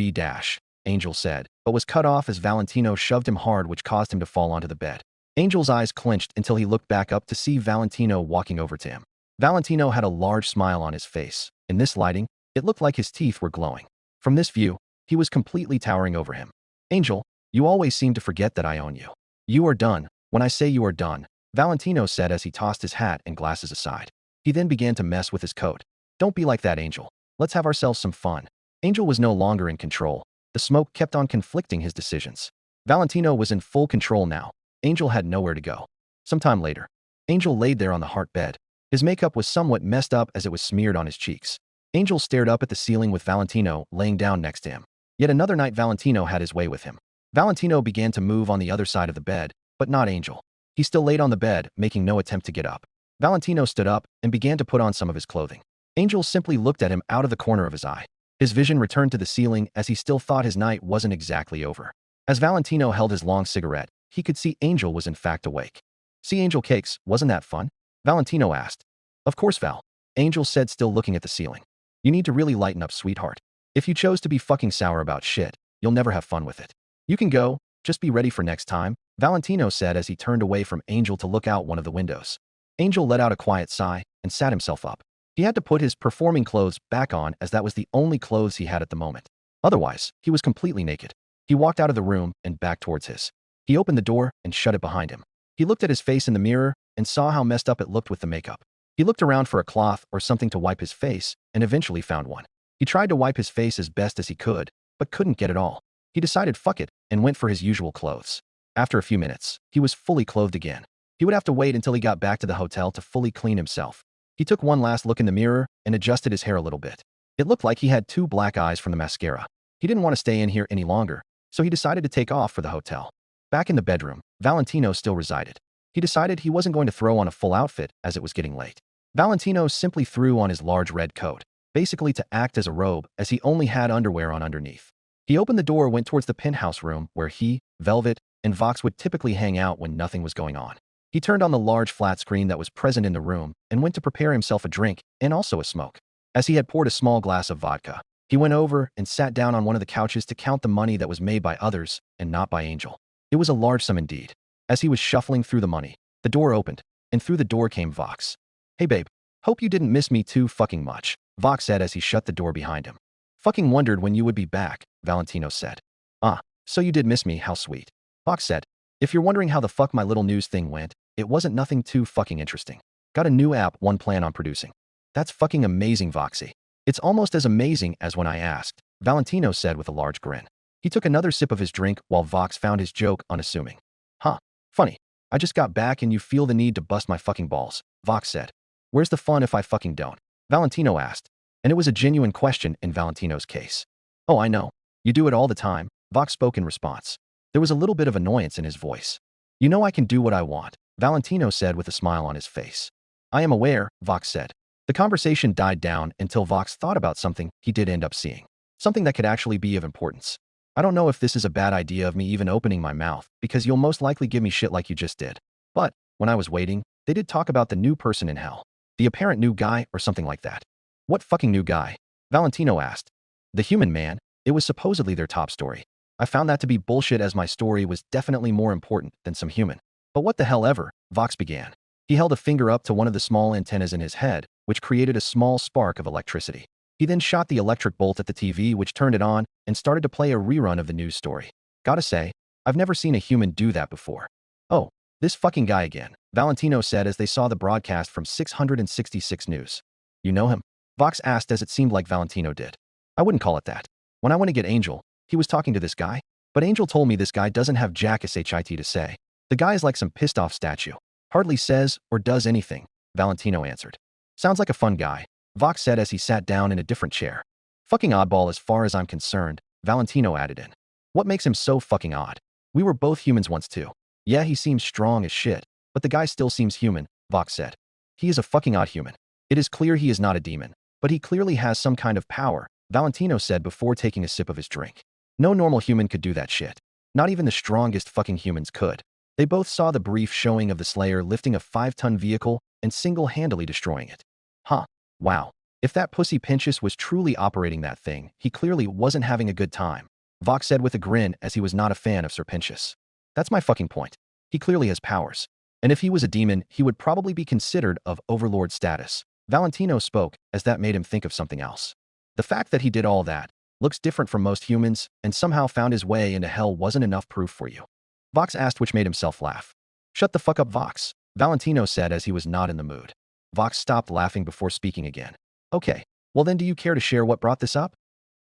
S2: Angel said, but was cut off as Valentino shoved him hard, which caused him to fall onto the bed. Angel's eyes clenched until he looked back up to see Valentino walking over to him. Valentino had a large smile on his face. In this lighting, it looked like his teeth were glowing. From this view, he was completely towering over him. Angel, you always seem to forget that I own you. You are done. When I say you are done, Valentino said as he tossed his hat and glasses aside. He then began to mess with his coat. Don't be like that, Angel. Let's have ourselves some fun. Angel was no longer in control. The smoke kept on conflicting his decisions. Valentino was in full control now. Angel had nowhere to go. Sometime later, Angel laid there on the heart bed. His makeup was somewhat messed up as it was smeared on his cheeks. Angel stared up at the ceiling with Valentino laying down next to him. Yet another night Valentino had his way with him. Valentino began to move on the other side of the bed, but not Angel. He still laid on the bed, making no attempt to get up. Valentino stood up and began to put on some of his clothing. Angel simply looked at him out of the corner of his eye. His vision returned to the ceiling as he still thought his night wasn't exactly over. As Valentino held his long cigarette, he could see Angel was in fact awake. See, Angel Cakes, wasn't that fun? Valentino asked. Of course, Val. Angel said, still looking at the ceiling. You need to really lighten up, sweetheart. If you chose to be fucking sour about shit, you'll never have fun with it. You can go, just be ready for next time, Valentino said as he turned away from Angel to look out one of the windows. Angel let out a quiet sigh and sat himself up. He had to put his performing clothes back on as that was the only clothes he had at the moment. Otherwise, he was completely naked. He walked out of the room and back towards his. He opened the door and shut it behind him. He looked at his face in the mirror and saw how messed up it looked with the makeup. He looked around for a cloth or something to wipe his face and eventually found one. He tried to wipe his face as best as he could, but couldn't get it all. He decided fuck it and went for his usual clothes. After a few minutes, he was fully clothed again. He would have to wait until he got back to the hotel to fully clean himself. He took one last look in the mirror and adjusted his hair a little bit. It looked like he had 2 black eyes from the mascara. He didn't want to stay in here any longer, so he decided to take off for the hotel. Back in the bedroom, Valentino still resided. He decided he wasn't going to throw on a full outfit as it was getting late. Valentino simply threw on his large red coat, basically to act as a robe as he only had underwear on underneath. He opened the door and went towards the penthouse room where he, Velvet, and Vox would typically hang out when nothing was going on. He turned on the large flat screen that was present in the room and went to prepare himself a drink and also a smoke. As he had poured a small glass of vodka, he went over and sat down on one of the couches to count the money that was made by others and not by Angel. It was a large sum indeed. As he was shuffling through the money, the door opened, and through the door came Vox. "Hey babe, hope you didn't miss me too fucking much," Vox said as he shut the door behind him. "Fucking wondered when you would be back," Valentino said. "Ah, so you did miss me, how sweet." Vox said, "If you're wondering how the fuck my little news thing went, it wasn't nothing too fucking interesting. Got a new app one plan on producing." "That's fucking amazing, Voxy. It's almost as amazing as when I asked," Valentino said with a large grin. He took another sip of his drink while Vox found his joke unassuming. "Huh, funny. I just got back and you feel the need to bust my fucking balls," Vox said. "Where's the fun if I fucking don't?" Valentino asked, and it was a genuine question in Valentino's case. "Oh, I know. You do it all the time," Vox spoke in response. There was a little bit of annoyance in his voice. "You know I can do what I want," Valentino said with a smile on his face. "I am aware," Vox said. The conversation died down until Vox thought about something he did end up seeing. Something that could actually be of importance. "I don't know if this is a bad idea of me even opening my mouth, because you'll most likely give me shit like you just did. But, when I was waiting, they did talk about the new person in hell. The apparent new guy or something like that." "What fucking new guy?" Valentino asked. "The human man. It was supposedly their top story. I found that to be bullshit as my story was definitely more important than some human." "But what the hell ever," Vox began. He held a finger up to one of the small antennas in his head, which created a small spark of electricity. He then shot the electric bolt at the TV, which turned it on and started to play a rerun of the news story. "Gotta say, I've never seen a human do that before." "Oh, this fucking guy again," Valentino said as they saw the broadcast from 666 News. "You know him?" Vox asked as it seemed like Valentino did. "I wouldn't call it that. When I went to get Angel, he was talking to this guy, but Angel told me this guy doesn't have jack shit to say. The guy is like some pissed off statue. Hardly says or does anything," Valentino answered. "Sounds like a fun guy," Vox said as he sat down in a different chair. "Fucking oddball as far as I'm concerned," Valentino added in. "What makes him so fucking odd? We were both humans once too. Yeah, he seems strong as shit, but the guy still seems human," Vox said. "He is a fucking odd human. It is clear he is not a demon, but he clearly has some kind of power," Valentino said before taking a sip of his drink. "No normal human could do that shit. Not even the strongest fucking humans could." They both saw the brief showing of the Slayer lifting a 5-ton vehicle and single-handedly destroying it. "Huh. Wow. If that pussy Pentious was truly operating that thing, he clearly wasn't having a good time," Vox said with a grin as he was not a fan of Sir Pentious. "That's my fucking point. He clearly has powers. And if he was a demon, he would probably be considered of overlord status," Valentino spoke as that made him think of something else. "The fact that he did all that, looks different from most humans, and somehow found his way into hell wasn't enough proof for you?" Vox asked, which made himself laugh. "Shut the fuck up, Vox," Valentino said as he was not in the mood. Vox stopped laughing before speaking again. "Okay, well then do you care to share what brought this up?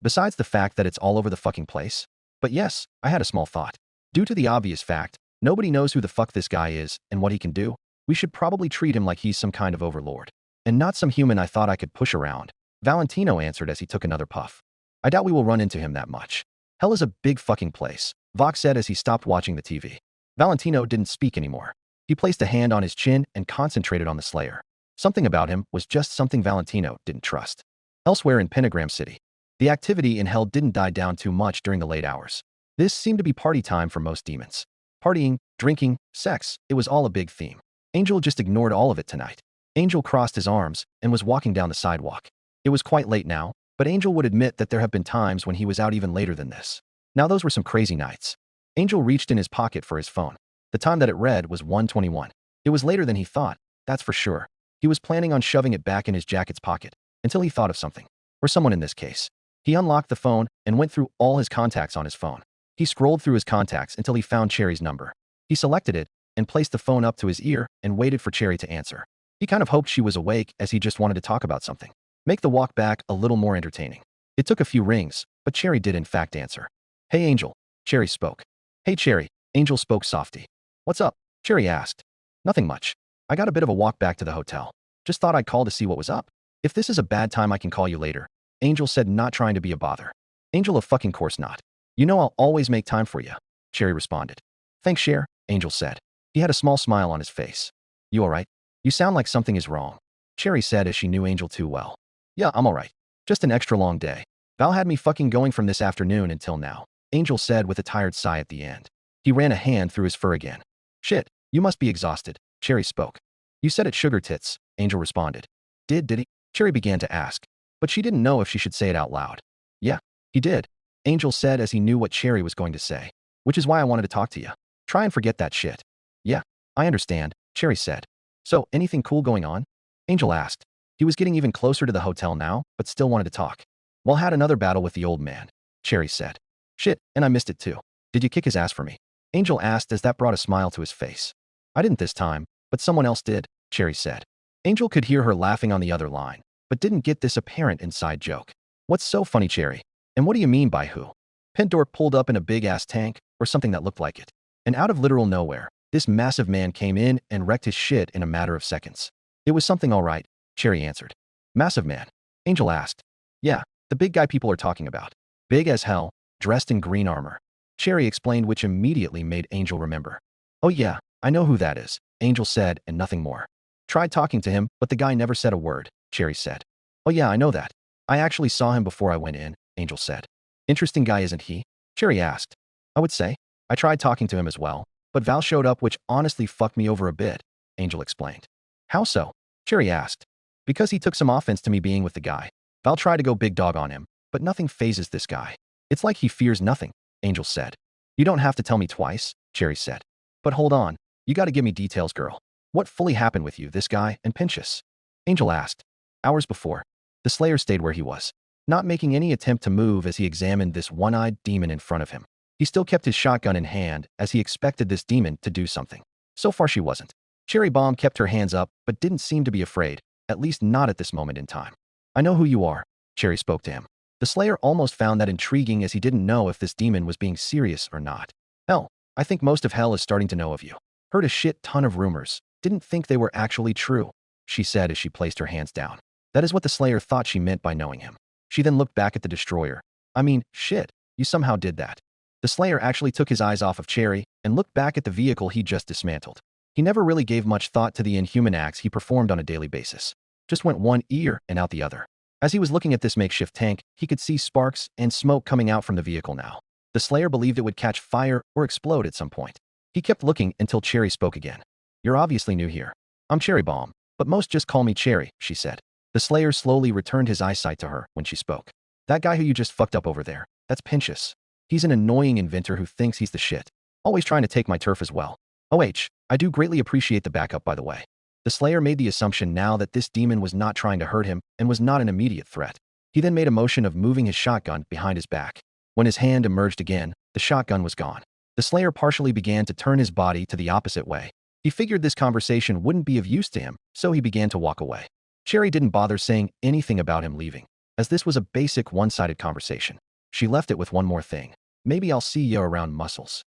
S2: Besides the fact that it's all over the fucking place? But yes, I had a small thought. Due to the obvious fact, nobody knows who the fuck this guy is and what he can do, we should probably treat him like he's some kind of overlord. And not some human I thought I could push around," Valentino answered as he took another puff. "I doubt we will run into him that much. Hell is a big fucking place," Vox said as he stopped watching the TV. Valentino didn't speak anymore. He placed a hand on his chin and concentrated on the Slayer. Something about him was just something Valentino didn't trust. Elsewhere in Pentagram City, the activity in hell didn't die down too much during the late hours. This seemed to be party time for most demons. Partying, drinking, sex, it was all a big theme. Angel just ignored all of it tonight. Angel crossed his arms and was walking down the sidewalk. It was quite late now, but Angel would admit that there have been times when he was out even later than this. Now those were some crazy nights. Angel reached in his pocket for his phone. The time that it read was 1:21. It was later than he thought, that's for sure. He was planning on shoving it back in his jacket's pocket until he thought of something, or someone in this case. He unlocked the phone and went through all his contacts on his phone. He scrolled through his contacts until he found Cherry's number. He selected it and placed the phone up to his ear and waited for Cherry to answer. He kind of hoped she was awake as he just wanted to talk about something. Make the walk back a little more entertaining. It took a few rings, but Cherry did in fact answer. "Hey Angel," Cherry spoke. "Hey Cherry," Angel spoke softly. "What's up?" Cherry asked. Nothing much. I got a bit of a walk back to the hotel. Just thought I'd call to see what was up. If this is a bad time, I can call you later. Angel said, not trying to be a bother. Angel, of fucking course not. You know I'll always make time for you, Cherry responded. Thanks, Cher, Angel said. He had a small smile on his face. You alright? You sound like something is wrong, Cherry said as she knew Angel too well. Yeah, I'm alright. Just an extra long day. Val had me fucking going from this afternoon until now, Angel said with a tired sigh at the end. He ran a hand through his fur again. Shit, you must be exhausted, Cherry spoke. You said it, sugar tits, Angel responded. Did he? Cherry began to ask, but she didn't know if she should say it out loud. Yeah, he did, Angel said as he knew what Cherry was going to say. Which is why I wanted to talk to you. Try and forget that shit. Yeah, I understand, Cherry said. So, anything cool going on? Angel asked. He was getting even closer to the hotel now, but still wanted to talk. Well, had another battle with the old man, Cherry said. Shit, and I missed it too. Did you kick his ass for me? Angel asked as that brought a smile to his face. I didn't this time, but someone else did, Cherry said. Angel could hear her laughing on the other line, but didn't get this apparent inside joke. What's so funny, Cherry? And what do you mean by who? Pentdor pulled up in a big-ass tank, or something that looked like it. And out of literal nowhere, this massive man came in and wrecked his shit in a matter of seconds. It was something all right, Cherry answered. Massive man? Angel asked. Yeah, the big guy people are talking about. Big as hell, dressed in green armor. Cherry explained, which immediately made Angel remember. Oh yeah, I know who that is, Angel said, and nothing more. Tried talking to him, but the guy never said a word, Cherry said. Oh yeah, I know that. I actually saw him before I went in, Angel said. Interesting guy, isn't he? Cherry asked. I would say. I tried talking to him as well, but Val showed up, which honestly fucked me over a bit, Angel explained. How so? Cherry asked. Because he took some offense to me being with the guy. Val tried to go big dog on him, but nothing phases this guy. It's like he fears nothing, Angel said. You don't have to tell me twice, Cherry said. But hold on, you gotta give me details, girl. What fully happened with you, this guy, and Pentious? Angel asked. Hours before, the Slayer stayed where he was, not making any attempt to move as he examined this one-eyed demon in front of him. He still kept his shotgun in hand as he expected this demon to do something. So far she wasn't. Cherry Bomb kept her hands up but didn't seem to be afraid, at least not at this moment in time. I know who you are, Cherry spoke to him. The Slayer almost found that intriguing as he didn't know if this demon was being serious or not. Hell, I think most of hell is starting to know of you. Heard a shit ton of rumors. Didn't think they were actually true, she said as she placed her hands down. That is what the Slayer thought she meant by knowing him. She then looked back at the destroyer. I mean, shit, you somehow did that. The Slayer actually took his eyes off of Cherry and looked back at the vehicle he just dismantled. He never really gave much thought to the inhuman acts he performed on a daily basis. Just went one ear and out the other. As he was looking at this makeshift tank, he could see sparks and smoke coming out from the vehicle now. The Slayer believed it would catch fire or explode at some point. He kept looking until Cherry spoke again. You're obviously new here. I'm Cherry Bomb, but most just call me Cherry, she said. The Slayer slowly returned his eyesight to her when she spoke. That guy who you just fucked up over there, that's Pentious. He's an annoying inventor who thinks he's the shit. Always trying to take my turf as well. I do greatly appreciate the backup, by the way. The Slayer made the assumption now that this demon was not trying to hurt him and was not an immediate threat. He then made a motion of moving his shotgun behind his back. When his hand emerged again, the shotgun was gone. The Slayer partially began to turn his body to the opposite way. He figured this conversation wouldn't be of use to him, so he began to walk away. Cherry didn't bother saying anything about him leaving, as this was a basic one-sided conversation. She left it with one more thing. Maybe I'll see you around Muscles.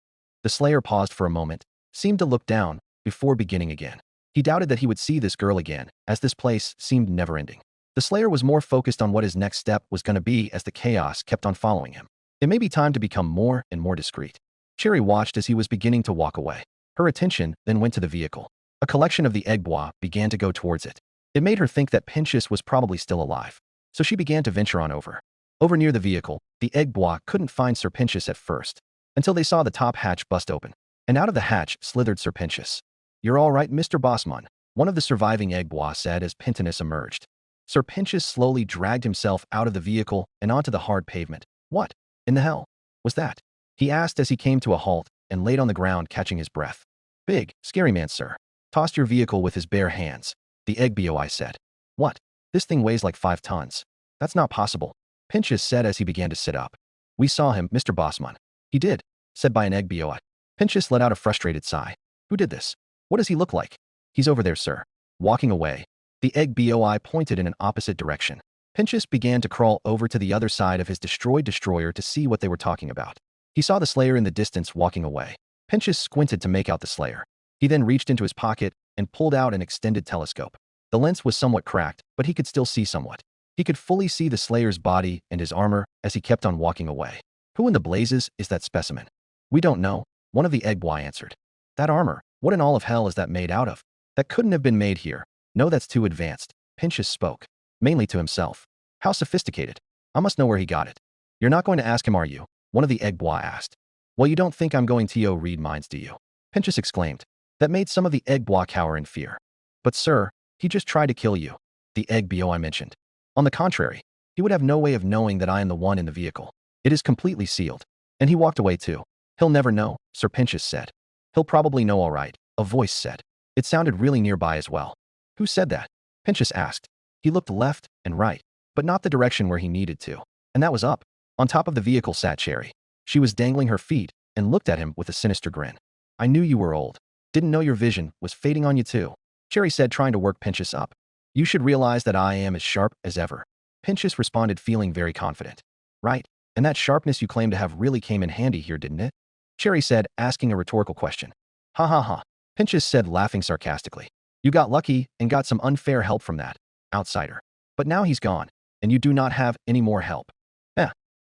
S2: The Slayer paused for a moment, seemed to look down, before beginning again. He doubted that he would see this girl again, as this place seemed never-ending. The Slayer was more focused on what his next step was going to be as the chaos kept on following him. It may be time to become more and more discreet. Cherry watched as he was beginning to walk away. Her attention then went to the vehicle. A collection of the egg bois began to go towards it. It made her think that Pentious was probably still alive, so she began to venture on over. Over near the vehicle, the egg bois couldn't find Sir Pentious at first, until they saw the top hatch bust open, and out of the hatch slithered Sir Pentious. You're all right, Mr. Bossman, one of the surviving egg bois said as Pentious emerged. Sir Pentious slowly dragged himself out of the vehicle and onto the hard pavement. What in the hell was that? He asked as he came to a halt and laid on the ground, catching his breath. Big, scary man, sir. Tossed your vehicle with his bare hands, the egg boi said. What? This thing weighs like 5 tons. That's not possible, Pentious said as he began to sit up. We saw him, Mr. Bossman. He did, said by an egg boi. Pentious let out a frustrated sigh. Who did this? What does he look like? He's over there, sir. Walking away. The egg boi pointed in an opposite direction. Pentious began to crawl over to the other side of his destroyed destroyer to see what they were talking about. He saw the Slayer in the distance walking away. Pentious squinted to make out the Slayer. He then reached into his pocket and pulled out an extended telescope. The lens was somewhat cracked, but he could still see somewhat. He could fully see the Slayer's body and his armor as he kept on walking away. Who in the blazes is that specimen? We don't know, one of the Eggboy answered. That armor, what in all of hell is that made out of? That couldn't have been made here. No, that's too advanced. Pentious spoke, mainly to himself. How sophisticated. I must know where he got it. You're not going to ask him, are you? One of the Eggboy asked. Well, you don't think I'm going to read minds, do you? Pentious exclaimed. That made some of the Eggboy cower in fear. But sir, he just tried to kill you. The Eggboy I mentioned. On the contrary, he would have no way of knowing that I am the one in the vehicle. It is completely sealed. And he walked away too. He'll never know, Sir Pentious said. He'll probably know all right, a voice said. It sounded really nearby as well. Who said that? Pentious asked. He looked left and right, but not the direction where he needed to. And that was up. On top of the vehicle sat Cherry. She was dangling her feet and looked at him with a sinister grin. I knew you were old. Didn't know your vision was fading on you too. Cherry said, trying to work Pentious up. You should realize that I am as sharp as ever. Pentious responded, feeling very confident. Right, and that sharpness you claim to have really came in handy here, didn't it? Cherry said, asking a rhetorical question. Ha ha ha. Pentious said, laughing sarcastically. You got lucky and got some unfair help from that outsider. But now he's gone, and you do not have any more help.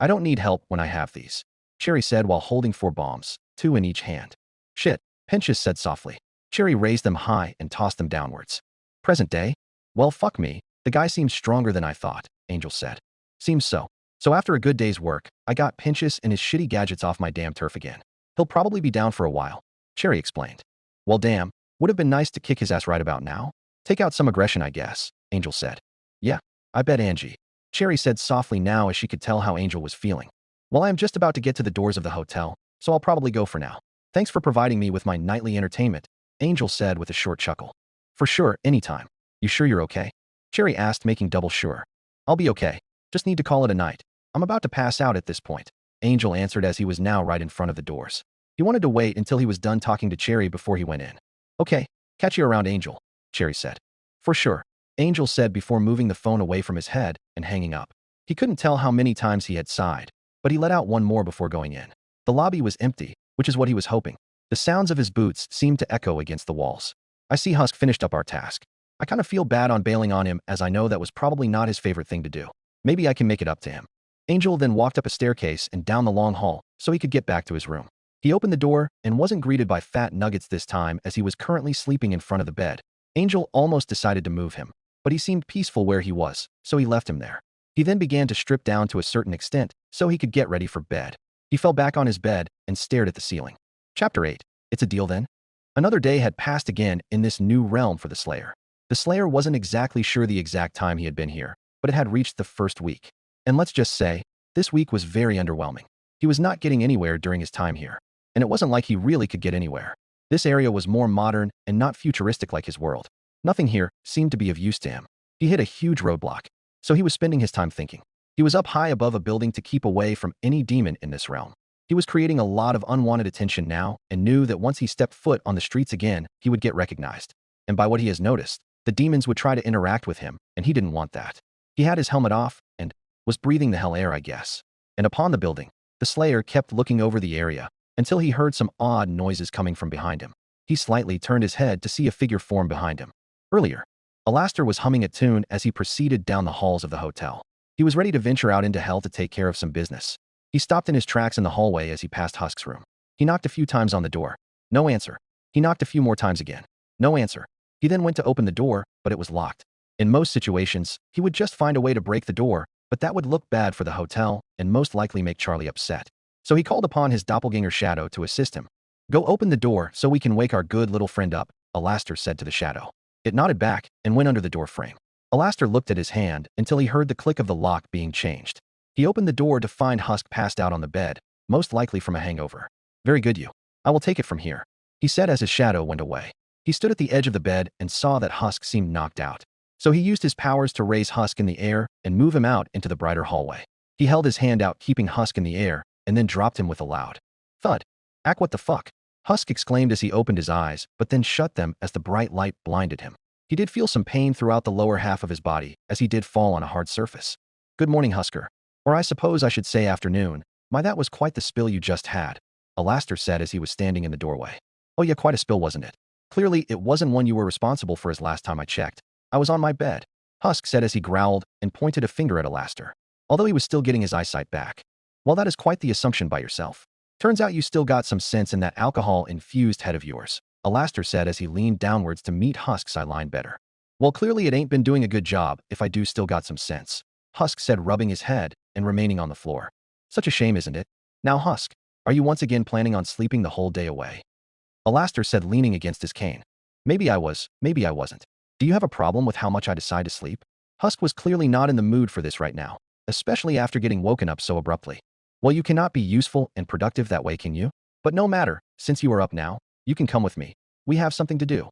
S2: I don't need help when I have these. Cherry said while holding 4 bombs, 2 in each hand. Shit, Pentious said softly. Cherry raised them high and tossed them downwards. Present day? Well, fuck me. The guy seems stronger than I thought, Angel said. Seems so. So after a good day's work, I got Pentious and his shitty gadgets off my damn turf again. He'll probably be down for a while, Cherry explained. Well, damn, would have been nice to kick his ass right about now. Take out some aggression, I guess, Angel said. Yeah, I bet, Angie. Cherry said softly now as she could tell how Angel was feeling. Well, I am just about to get to the doors of the hotel, so I'll probably go for now. Thanks for providing me with my nightly entertainment, Angel said with a short chuckle. For sure, anytime. You sure you're okay? Cherry asked, making double sure. I'll be okay. Just need to call it a night. I'm about to pass out at this point, Angel answered as he was now right in front of the doors. He wanted to wait until he was done talking to Cherry before he went in. Okay, catch you around, Angel, Cherry said. For sure, Angel said before moving the phone away from his head and hanging up. He couldn't tell how many times he had sighed, but he let out one more before going in. The lobby was empty, which is what he was hoping. The sounds of his boots seemed to echo against the walls. I see Husk finished up our task. I kind of feel bad on bailing on him, as I know that was probably not his favorite thing to do. Maybe I can make it up to him. Angel then walked up a staircase and down the long hall so he could get back to his room. He opened the door and wasn't greeted by Fat Nuggets this time, as he was currently sleeping in front of the bed. Angel almost decided to move him, but he seemed peaceful where he was, so he left him there. He then began to strip down to a certain extent so he could get ready for bed. He fell back on his bed and stared at the ceiling. Chapter 8. It's a deal then? Another day had passed again in this new realm for the Slayer. The Slayer wasn't exactly sure the exact time he had been here, but it had reached the first week. And let's just say, this week was very underwhelming. He was not getting anywhere during his time here. And it wasn't like he really could get anywhere. This area was more modern and not futuristic like his world. Nothing here seemed to be of use to him. He hit a huge roadblock, so he was spending his time thinking. He was up high above a building to keep away from any demon in this realm. He was creating a lot of unwanted attention now and knew that once he stepped foot on the streets again, he would get recognized. And by what he has noticed, the demons would try to interact with him, and he didn't want that. He had his helmet off and was breathing the hell air, I guess. And upon the building, the Slayer kept looking over the area until he heard some odd noises coming from behind him. He slightly turned his head to see a figure form behind him. Earlier, Alastor was humming a tune as he proceeded down the halls of the hotel. He was ready to venture out into hell to take care of some business. He stopped in his tracks in the hallway as he passed Husk's room. He knocked a few times on the door. No answer. He knocked a few more times again. No answer. He then went to open the door, but it was locked. In most situations, he would just find a way to break the door, but that would look bad for the hotel and most likely make Charlie upset. So he called upon his doppelganger Shadow to assist him. Go open the door so we can wake our good little friend up, Alastor said to the Shadow. It nodded back and went under the door frame. Alastor looked at his hand until he heard the click of the lock being changed. He opened the door to find Husk passed out on the bed, most likely from a hangover. Very good, you. I will take it from here, he said as his Shadow went away. He stood at the edge of the bed and saw that Husk seemed knocked out. So he used his powers to raise Husk in the air and move him out into the brighter hallway. He held his hand out, keeping Husk in the air, and then dropped him with a loud thud. Ack, what the fuck? Husk exclaimed as he opened his eyes, but then shut them as the bright light blinded him. He did feel some pain throughout the lower half of his body as he did fall on a hard surface. Good morning, Husker. Or I suppose I should say afternoon. My, that was quite the spill you just had, Alastor said as he was standing in the doorway. Oh yeah, quite a spill, wasn't it? Clearly, it wasn't one you were responsible for as last time I checked. I was on my bed, Husk said as he growled and pointed a finger at Alastor, although he was still getting his eyesight back. Well, that is quite the assumption by yourself. Turns out you still got some sense in that alcohol-infused head of yours, Alastor said as he leaned downwards to meet Husk's eye line better. Well, clearly it ain't been doing a good job if I do still got some sense, Husk said, rubbing his head and remaining on the floor. Such a shame, isn't it? Now, Husk, are you once again planning on sleeping the whole day away? Alastor said, leaning against his cane. Maybe I was, maybe I wasn't. Do you have a problem with how much I decide to sleep? Husk was clearly not in the mood for this right now, especially after getting woken up so abruptly. Well, you cannot be useful and productive that way, can you? But no matter, since you are up now, you can come with me. We have something to do,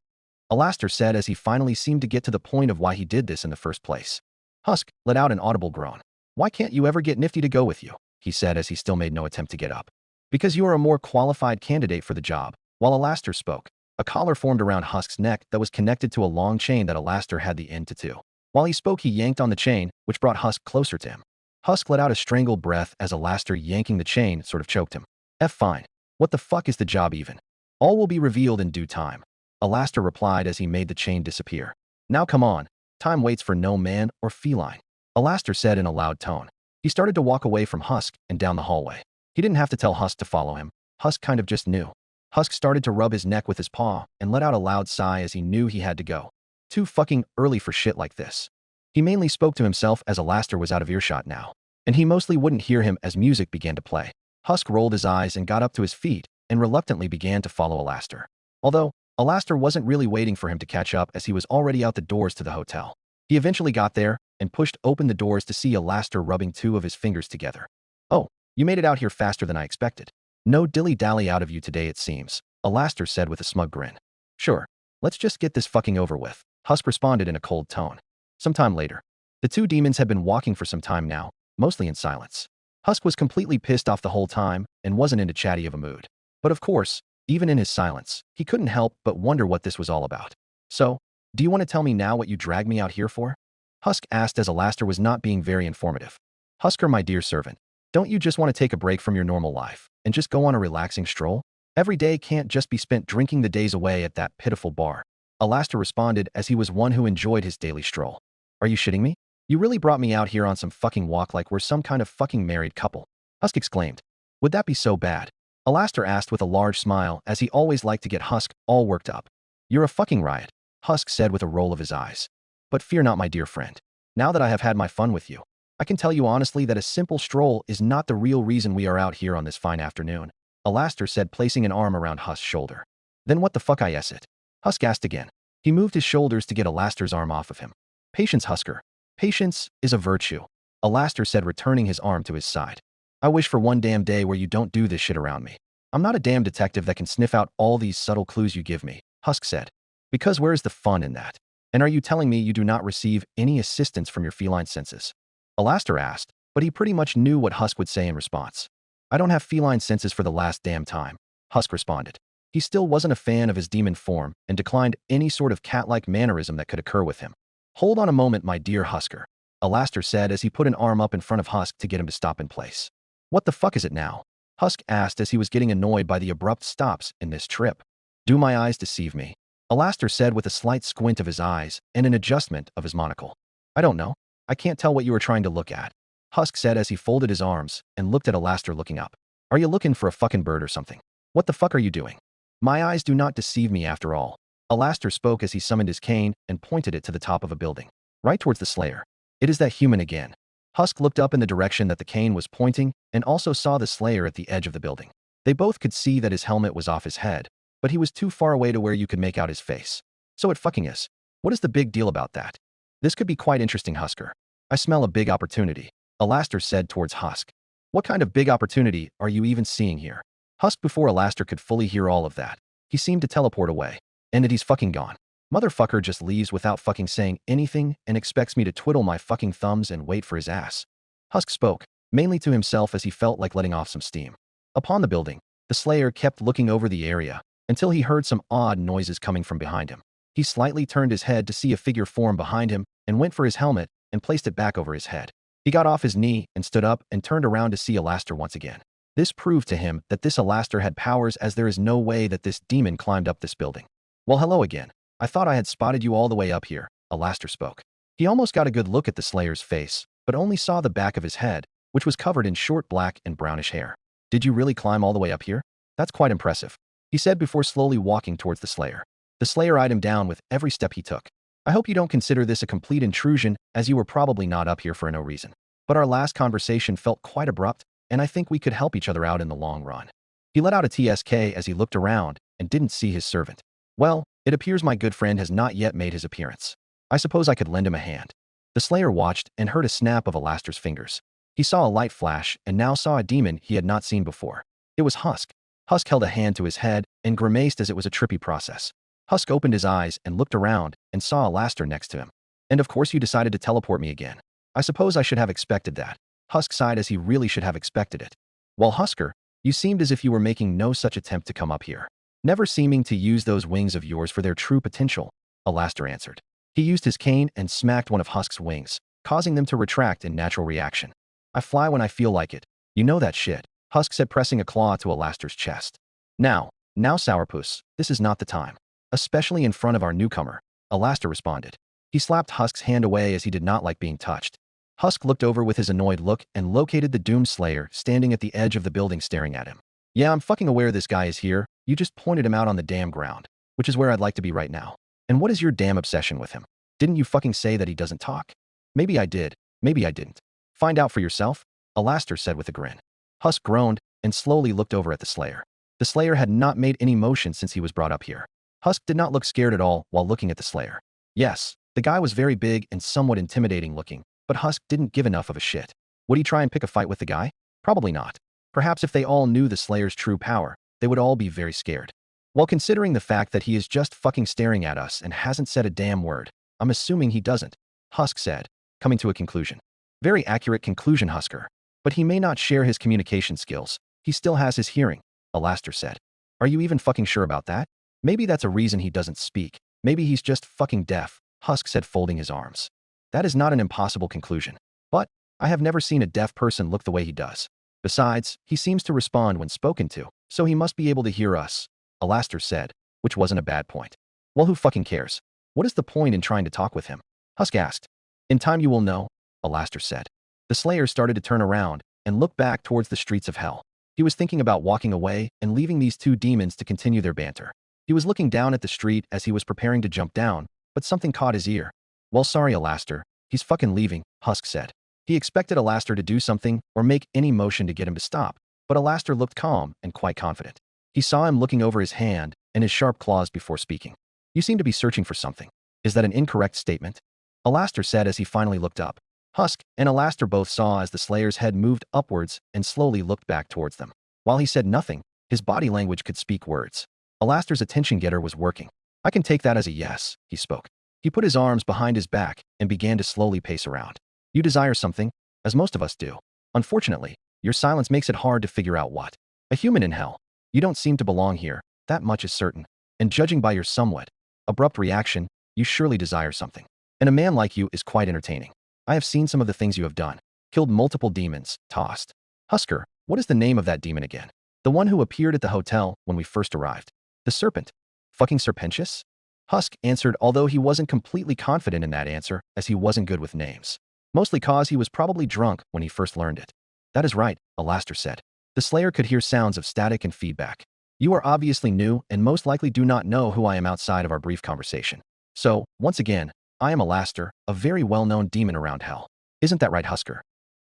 S2: Alastor said as he finally seemed to get to the point of why he did this in the first place. Husk let out an audible groan. Why can't you ever get Nifty to go with you? He said as he still made no attempt to get up. Because you are a more qualified candidate for the job. While Alastor spoke, a collar formed around Husk's neck that was connected to a long chain that Alastor had the end to too. While he spoke, he yanked on the chain, which brought Husk closer to him. Husk let out a strangled breath as Alastor yanking the chain sort of choked him. Fine. What the fuck is the job even? All will be revealed in due time, Alastor replied as he made the chain disappear. Now come on. Time waits for no man or feline, Alastor said in a loud tone. He started to walk away from Husk and down the hallway. He didn't have to tell Husk to follow him. Husk kind of just knew. Husk started to rub his neck with his paw and let out a loud sigh as he knew he had to go. Too fucking early for shit like this. He mainly spoke to himself as Alastor was out of earshot now, and he mostly wouldn't hear him as music began to play. Husk rolled his eyes and got up to his feet and reluctantly began to follow Alastor. Although, Alastor wasn't really waiting for him to catch up as he was already out the doors to the hotel. He eventually got there and pushed open the doors to see Alastor rubbing two of his fingers together. Oh, you made it out here faster than I expected. No dilly-dally out of you today, it seems, Alastor said with a smug grin. Sure, let's just get this fucking over with, Husk responded in a cold tone. Sometime later, the two demons had been walking for some time now, mostly in silence. Husk was completely pissed off the whole time and wasn't in a chatty of a mood. But of course, even in his silence, he couldn't help but wonder what this was all about. So, do you want to tell me now what you dragged me out here for? Husk asked as Alastor was not being very informative. Husker, my dear servant, don't you just want to take a break from your normal life and just go on a relaxing stroll? Every day can't just be spent drinking the days away at that pitiful bar, Alastor responded as he was one who enjoyed his daily stroll. Are you shitting me? You really brought me out here on some fucking walk like we're some kind of fucking married couple, Husk exclaimed. Would that be so bad? Alastor asked with a large smile as he always liked to get Husk all worked up. You're a fucking riot, Husk said with a roll of his eyes. But fear not, my dear friend. Now that I have had my fun with you, I can tell you honestly that a simple stroll is not the real reason we are out here on this fine afternoon, Alastor said, placing an arm around Husk's shoulder. Then what the fuck is it? Husk asked again. He moved his shoulders to get Alastor's arm off of him. Patience, Husker. Patience is a virtue, Alastor said, returning his arm to his side. I wish for one damn day where you don't do this shit around me. I'm not a damn detective that can sniff out all these subtle clues you give me, Husk said. Because where is the fun in that? And are you telling me you do not receive any assistance from your feline senses? Alastor asked, but he pretty much knew what Husk would say in response. I don't have feline senses for the last damn time, Husk responded. He still wasn't a fan of his demon form and declined any sort of cat-like mannerism that could occur with him. Hold on a moment, my dear Husker, Alastor said as he put an arm up in front of Husk to get him to stop in place. What the fuck is it now? Husk asked as he was getting annoyed by the abrupt stops in this trip. Do my eyes deceive me? Alastor said with a slight squint of his eyes and an adjustment of his monocle. I don't know. I can't tell what you are trying to look at, Husk said as he folded his arms and looked at Alastor looking up. Are you looking for a fucking bird or something? What the fuck are you doing? My eyes do not deceive me after all, Alastor spoke as he summoned his cane and pointed it to the top of a building, right towards the Slayer. It is that human again. Husk looked up in the direction that the cane was pointing and also saw the Slayer at the edge of the building. They both could see that his helmet was off his head, but he was too far away to where you could make out his face. So it fucking is. What is the big deal about that? This could be quite interesting, Husker. I smell a big opportunity, Alastor said towards Husk. What kind of big opportunity are you even seeing here? Husk, before Alastor could fully hear all of that, he seemed to teleport away. And that he's fucking gone. Motherfucker just leaves without fucking saying anything and expects me to twiddle my fucking thumbs and wait for his ass. Husk spoke, mainly to himself as he felt like letting off some steam. Upon the building, the Slayer kept looking over the area until he heard some odd noises coming from behind him. He slightly turned his head to see a figure form behind him and went for his helmet and placed it back over his head. He got off his knee and stood up and turned around to see Alastor once again. This proved to him that this Alastor had powers, as there is no way that this demon climbed up this building. Well, hello again. I thought I had spotted you all the way up here, Alastor spoke. He almost got a good look at the Slayer's face, but only saw the back of his head, which was covered in short black and brownish hair. Did you really climb all the way up here? That's quite impressive, he said before slowly walking towards the Slayer. The Slayer eyed him down with every step he took. I hope you don't consider this a complete intrusion, as you were probably not up here for no reason. But our last conversation felt quite abrupt, and I think we could help each other out in the long run. He let out a TSK as he looked around and didn't see his servant. Well, it appears my good friend has not yet made his appearance. I suppose I could lend him a hand. The Slayer watched and heard a snap of Alastor's fingers. He saw a light flash and now saw a demon he had not seen before. It was Husk. Husk held a hand to his head and grimaced as it was a trippy process. Husk opened his eyes and looked around and saw Alastor next to him. And of course you decided to teleport me again. I suppose I should have expected that. Husk sighed as he really should have expected it. Well, Husker, you seemed as if you were making no such attempt to come up here. Never seeming to use those wings of yours for their true potential, Alastor answered. He used his cane and smacked one of Husk's wings, causing them to retract in natural reaction. I fly when I feel like it. You know that shit, Husk said, pressing a claw to Alastor's chest. Now, Sourpuss, this is not the time. Especially in front of our newcomer, Alastor responded. He slapped Husk's hand away as he did not like being touched. Husk looked over with his annoyed look and located the Doomslayer standing at the edge of the building staring at him. Yeah, I'm fucking aware this guy is here. You just pointed him out on the damn ground, which is where I'd like to be right now. And what is your damn obsession with him? Didn't you fucking say that he doesn't talk? Maybe I did, maybe I didn't. Find out for yourself, Alastor said with a grin. Husk groaned and slowly looked over at the Slayer. The Slayer had not made any motion since he was brought up here. Husk did not look scared at all while looking at the Slayer. Yes, the guy was very big and somewhat intimidating looking, but Husk didn't give enough of a shit. Would he try and pick a fight with the guy? Probably not. Perhaps if they all knew the Slayer's true power, they would all be very scared. While considering the fact that he is just fucking staring at us and hasn't said a damn word, I'm assuming he doesn't, Husk said, coming to a conclusion. Very accurate conclusion, Husker. But he may not share his communication skills. He still has his hearing, Alastor said. Are you even fucking sure about that? Maybe that's a reason he doesn't speak. Maybe he's just fucking deaf, Husk said, folding his arms. That is not an impossible conclusion. But I have never seen a deaf person look the way he does. Besides, he seems to respond when spoken to, so he must be able to hear us, Alastor said, which wasn't a bad point. Well, who fucking cares? What is the point in trying to talk with him? Husk asked. In time you will know, Alastor said. The Slayer started to turn around and look back towards the streets of hell. He was thinking about walking away and leaving these two demons to continue their banter. He was looking down at the street as he was preparing to jump down, but something caught his ear. Well, sorry, Alastor. He's fucking leaving, Husk said. He expected Alastor to do something or make any motion to get him to stop, but Alastor looked calm and quite confident. He saw him looking over his hand and his sharp claws before speaking. You seem to be searching for something. Is that an incorrect statement? Alastor said as he finally looked up. Husk and Alastor both saw as the Slayer's head moved upwards and slowly looked back towards them. While he said nothing, his body language could speak words. Alastor's attention getter was working. I can take that as a yes, he spoke. He put his arms behind his back and began to slowly pace around. You desire something, as most of us do. Unfortunately, your silence makes it hard to figure out what. A human in hell. You don't seem to belong here, that much is certain. And judging by your somewhat abrupt reaction, you surely desire something. And a man like you is quite entertaining. I have seen some of the things you have done. Killed multiple demons, tossed. Husker, what is the name of that demon again? The one who appeared at the hotel when we first arrived. The serpent. Fucking Pentious? Husk answered, although he wasn't completely confident in that answer, as he wasn't good with names. Mostly cause he was probably drunk when he first learned it. That is right, Alastor said. The Slayer could hear sounds of static and feedback. You are obviously new and most likely do not know who I am outside of our brief conversation. So, once again, I am Alastor, a very well-known demon around hell. Isn't that right, Husker?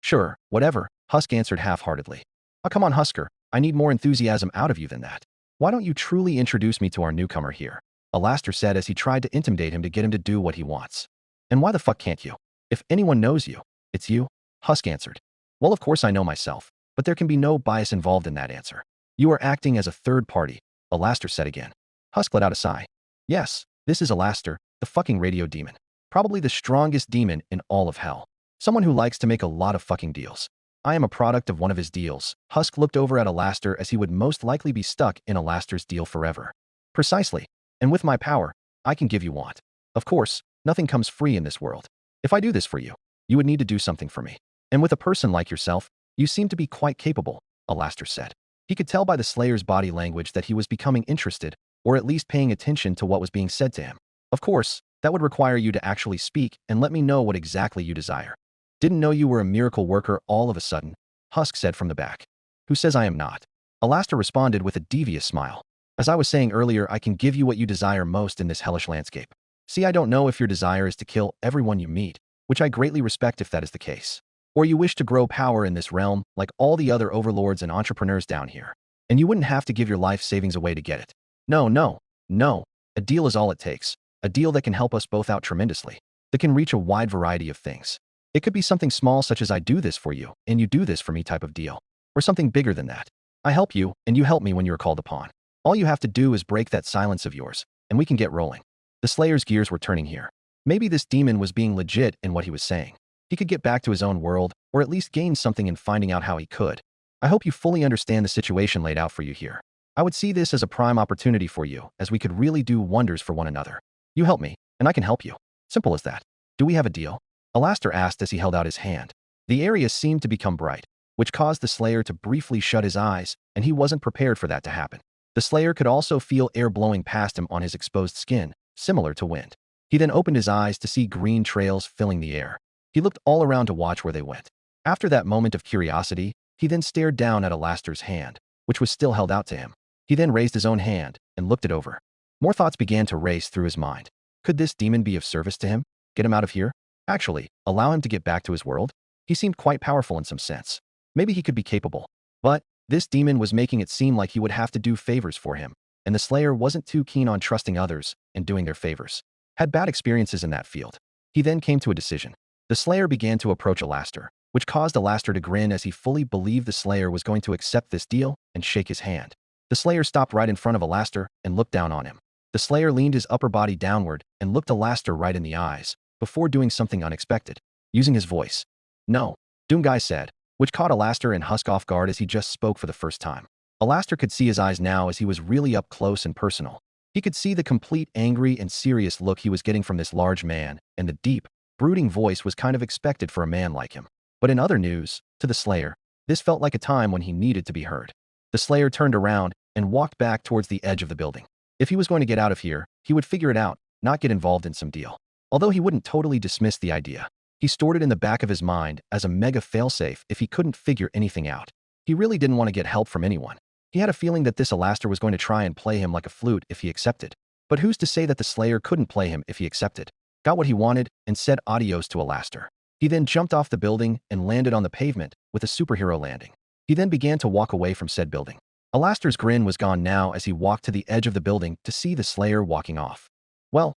S2: Sure, whatever, Husk answered half-heartedly. Oh, come on, Husker, I need more enthusiasm out of you than that. Why don't you truly introduce me to our newcomer here? Alastor said as he tried to intimidate him to get him to do what he wants. And why the fuck can't you? If anyone knows you, it's you, Husk answered. Well, of course I know myself, but there can be no bias involved in that answer. You are acting as a third party, Alastor said again. Husk let out a sigh. Yes, this is Alastor, the fucking radio demon. Probably the strongest demon in all of hell. Someone who likes to make a lot of fucking deals. I am a product of one of his deals. Husk looked over at Alastor as he would most likely be stuck in Alastor's deal forever. Precisely. And with my power, I can give you want. Of course, nothing comes free in this world. If I do this for you, you would need to do something for me. And with a person like yourself, you seem to be quite capable, Alastor said. He could tell by the Slayer's body language that he was becoming interested, or at least paying attention to what was being said to him. Of course, that would require you to actually speak and let me know what exactly you desire. Didn't know you were a miracle worker all of a sudden, Husk said from the back. Who says I am not? Alastor responded with a devious smile. As I was saying earlier, I can give you what you desire most in this hellish landscape. See, I don't know if your desire is to kill everyone you meet, which I greatly respect if that is the case. Or you wish to grow power in this realm like all the other overlords and entrepreneurs down here. And you wouldn't have to give your life savings away to get it. No, no, no. A deal is all it takes. A deal that can help us both out tremendously. That can reach a wide variety of things. It could be something small such as I do this for you, and you do this for me type of deal. Or something bigger than that. I help you, and you help me when you are called upon. All you have to do is break that silence of yours, and we can get rolling. The Slayer's gears were turning here. Maybe this demon was being legit in what he was saying. He could get back to his own world, or at least gain something in finding out how he could. I hope you fully understand the situation laid out for you here. I would see this as a prime opportunity for you, as we could really do wonders for one another. You help me, and I can help you. Simple as that. Do we have a deal? Alastor asked as he held out his hand. The area seemed to become bright, which caused the Slayer to briefly shut his eyes, and he wasn't prepared for that to happen. The Slayer could also feel air blowing past him on his exposed skin, similar to wind. He then opened his eyes to see green trails filling the air. He looked all around to watch where they went. After that moment of curiosity, he then stared down at Alastor's hand, which was still held out to him. He then raised his own hand and looked it over. More thoughts began to race through his mind. Could this demon be of service to him? Get him out of here? Actually, allow him to get back to his world? He seemed quite powerful in some sense. Maybe he could be capable. But this demon was making it seem like he would have to do favors for him, and the Slayer wasn't too keen on trusting others and doing their favors. Had bad experiences in that field. He then came to a decision. The Slayer began to approach Alastor, which caused Alastor to grin as he fully believed the Slayer was going to accept this deal and shake his hand. The Slayer stopped right in front of Alastor and looked down on him. The Slayer leaned his upper body downward and looked Alastor right in the eyes, before doing something unexpected. Using his voice. No, Doomguy said, which caught Alastor and Husk off guard as he just spoke for the first time. Alastor could see his eyes now as he was really up close and personal. He could see the complete angry and serious look he was getting from this large man, and the deep, brooding voice was kind of expected for a man like him. But in other news, to the Slayer, this felt like a time when he needed to be heard. The Slayer turned around and walked back towards the edge of the building. If he was going to get out of here, he would figure it out, not get involved in some deal. Although he wouldn't totally dismiss the idea, he stored it in the back of his mind as a mega failsafe if he couldn't figure anything out. He really didn't want to get help from anyone. He had a feeling that this Alastor was going to try and play him like a flute if he accepted. But who's to say that the Slayer couldn't play him if he accepted? Got what he wanted and said adios to Alastor. He then jumped off the building and landed on the pavement with a superhero landing. He then began to walk away from said building. Alastor's grin was gone now as he walked to the edge of the building to see the Slayer walking off. Well,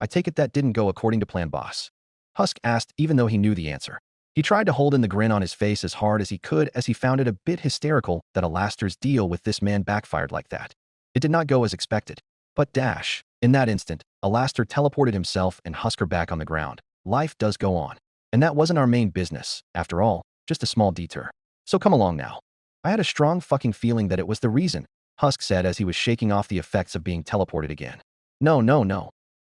S2: I take it that didn't go according to plan, boss. Husk asked even though he knew the answer. He tried to hold in the grin on his face as hard as he could as he found it a bit hysterical that Alastor's deal with this man backfired like that. It did not go as expected. But dash. In that instant, Alastor teleported himself and Husker back on the ground. Life does go on. And that wasn't our main business, after all, just a small detour. So come along now. I had a strong fucking feeling that it was the reason, Husk said as he was shaking off the effects of being teleported again. No.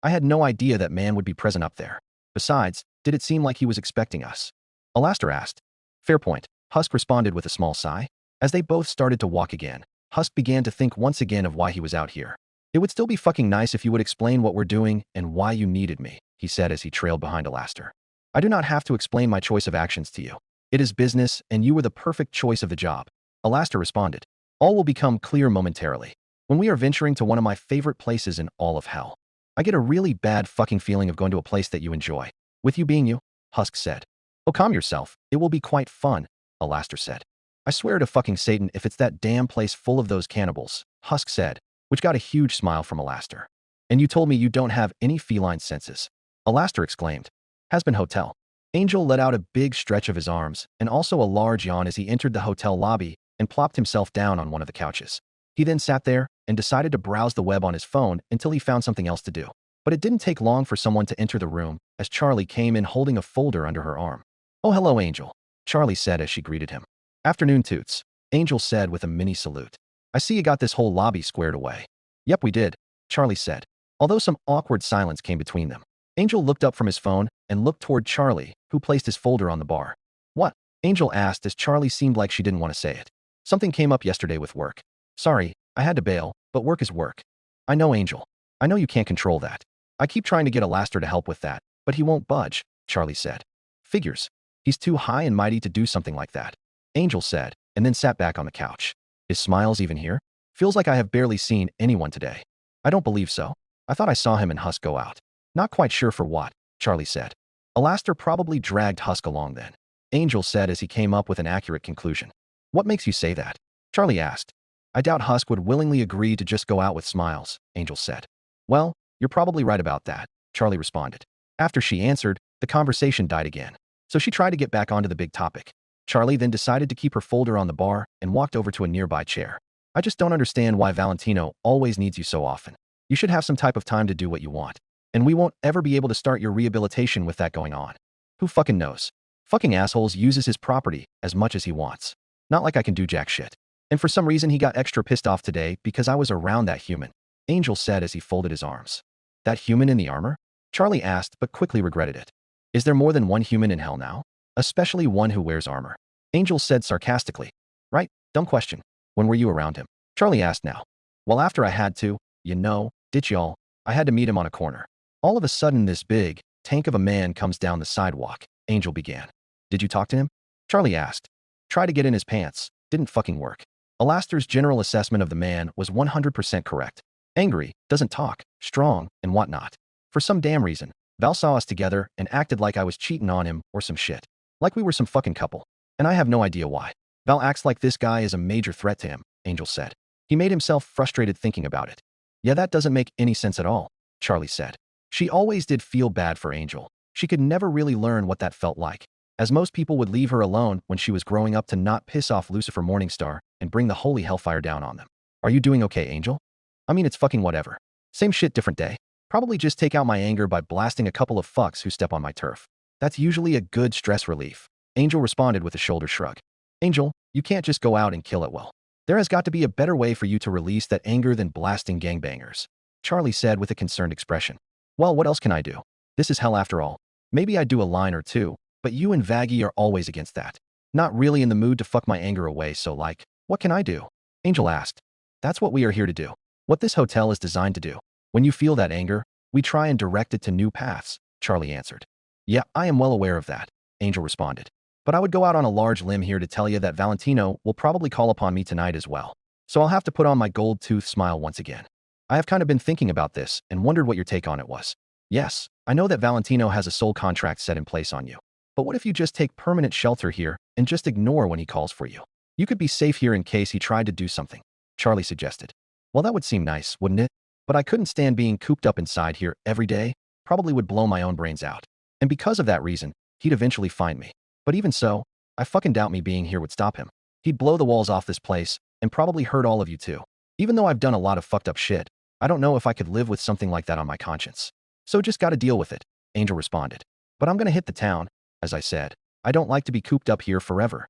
S2: I had no idea that man would be present up there. Besides, did it seem like he was expecting us? Alastor asked. Fair point, Husk responded with a small sigh. As they both started to walk again, Husk began to think once again of why he was out here. It would still be fucking nice if you would explain what we're doing and why you needed me, he said as he trailed behind Alastor. I do not have to explain my choice of actions to you. It is business, and you were the perfect choice of the job. Alastor responded. All will become clear momentarily. When we are venturing to one of my favorite places in all of hell. I get a really bad fucking feeling of going to a place that you enjoy. With you being you, Husk said. Oh, calm yourself. It will be quite fun, Alastor said. I swear to fucking Satan if it's that damn place full of those cannibals, Husk said, which got a huge smile from Alastor. And you told me you don't have any feline senses. Alastor exclaimed. Hazbin Hotel. Angel let out a big stretch of his arms and also a large yawn as he entered the hotel lobby and plopped himself down on one of the couches. He then sat there and decided to browse the web on his phone until he found something else to do. But it didn't take long for someone to enter the room as Charlie came in holding a folder under her arm. Oh, hello, Angel, Charlie said as she greeted him. Afternoon, Toots, Angel said with a mini salute. I see you got this whole lobby squared away. Yep, we did, Charlie said, although some awkward silence came between them. Angel looked up from his phone and looked toward Charlie, who placed his folder on the bar. What? Angel asked as Charlie seemed like she didn't want to say it. Something came up yesterday with work. Sorry, I had to bail, but work is work. I know, Angel. I know you can't control that. I keep trying to get Alastor to help with that, but he won't budge, Charlie said. Figures. He's too high and mighty to do something like that, Angel said, and then sat back on the couch. His smile's even here? Feels like I have barely seen anyone today. I don't believe so. I thought I saw him and Husk go out. Not quite sure for what, Charlie said. Alastor probably dragged Husk along then, Angel said as he came up with an accurate conclusion. What makes you say that? Charlie asked. I doubt Husk would willingly agree to just go out with Smiles, Angel said. Well, you're probably right about that, Charlie responded. After she answered, the conversation died again. So she tried to get back onto the big topic. Charlie then decided to keep her folder on the bar and walked over to a nearby chair. I just don't understand why Valentino always needs you so often. You should have some type of time to do what you want. And we won't ever be able to start your rehabilitation with that going on. Who fucking knows? Fucking assholes uses his property as much as he wants. Not like I can do jack shit. And for some reason he got extra pissed off today because I was around that human, Angel said as he folded his arms. That human in the armor? Charlie asked, but quickly regretted it. Is there more than one human in hell now? Especially one who wears armor. Angel said sarcastically. Right, dumb question. When were you around him? Charlie asked now. Well, after I had to, ditch y'all, I had to meet him on a corner. All of a sudden this big tank of a man comes down the sidewalk, Angel began. Did you talk to him? Charlie asked. Try to get in his pants. Didn't fucking work. Alastor's general assessment of the man was 100% correct. Angry, doesn't talk, strong, and whatnot. For some damn reason, Val saw us together and acted like I was cheating on him or some shit. Like we were some fucking couple. And I have no idea why. Val acts like this guy is a major threat to him, Angel said. He made himself frustrated thinking about it. Yeah, that doesn't make any sense at all, Charlie said. She always did feel bad for Angel. She could never really learn what that felt like, as most people would leave her alone when she was growing up to not piss off Lucifer Morningstar and bring the holy hellfire down on them. Are you doing okay, Angel? I mean, it's fucking whatever. Same shit, different day. Probably just take out my anger by blasting a couple of fucks who step on my turf. That's usually a good stress relief. Angel responded with a shoulder shrug. Angel, you can't just go out and kill it well. There has got to be a better way for you to release that anger than blasting gangbangers, Charlie said with a concerned expression. Well, what else can I do? This is hell after all. Maybe I do a line or two, but you and Vaggie are always against that. Not really in the mood to fuck my anger away, so like, what can I do? Angel asked. That's what we are here to do. What this hotel is designed to do. When you feel that anger, we try and direct it to new paths, Charlie answered. Yeah, I am well aware of that, Angel responded. But I would go out on a large limb here to tell you that Valentino will probably call upon me tonight as well. So I'll have to put on my gold tooth smile once again. I have kind of been thinking about this and wondered what your take on it was. Yes, I know that Valentino has a soul contract set in place on you. But what if you just take permanent shelter here and just ignore when he calls for you? You could be safe here in case he tried to do something, Charlie suggested. Well, that would seem nice, wouldn't it? But I couldn't stand being cooped up inside here every day. Probably would blow my own brains out. And because of that reason, he'd eventually find me. But even so, I fucking doubt me being here would stop him. He'd blow the walls off this place and probably hurt all of you too. Even though I've done a lot of fucked up shit, I don't know if I could live with something like that on my conscience. So just gotta deal with it, Angel responded. But I'm gonna hit the town, as I said. I don't like to be cooped up here forever.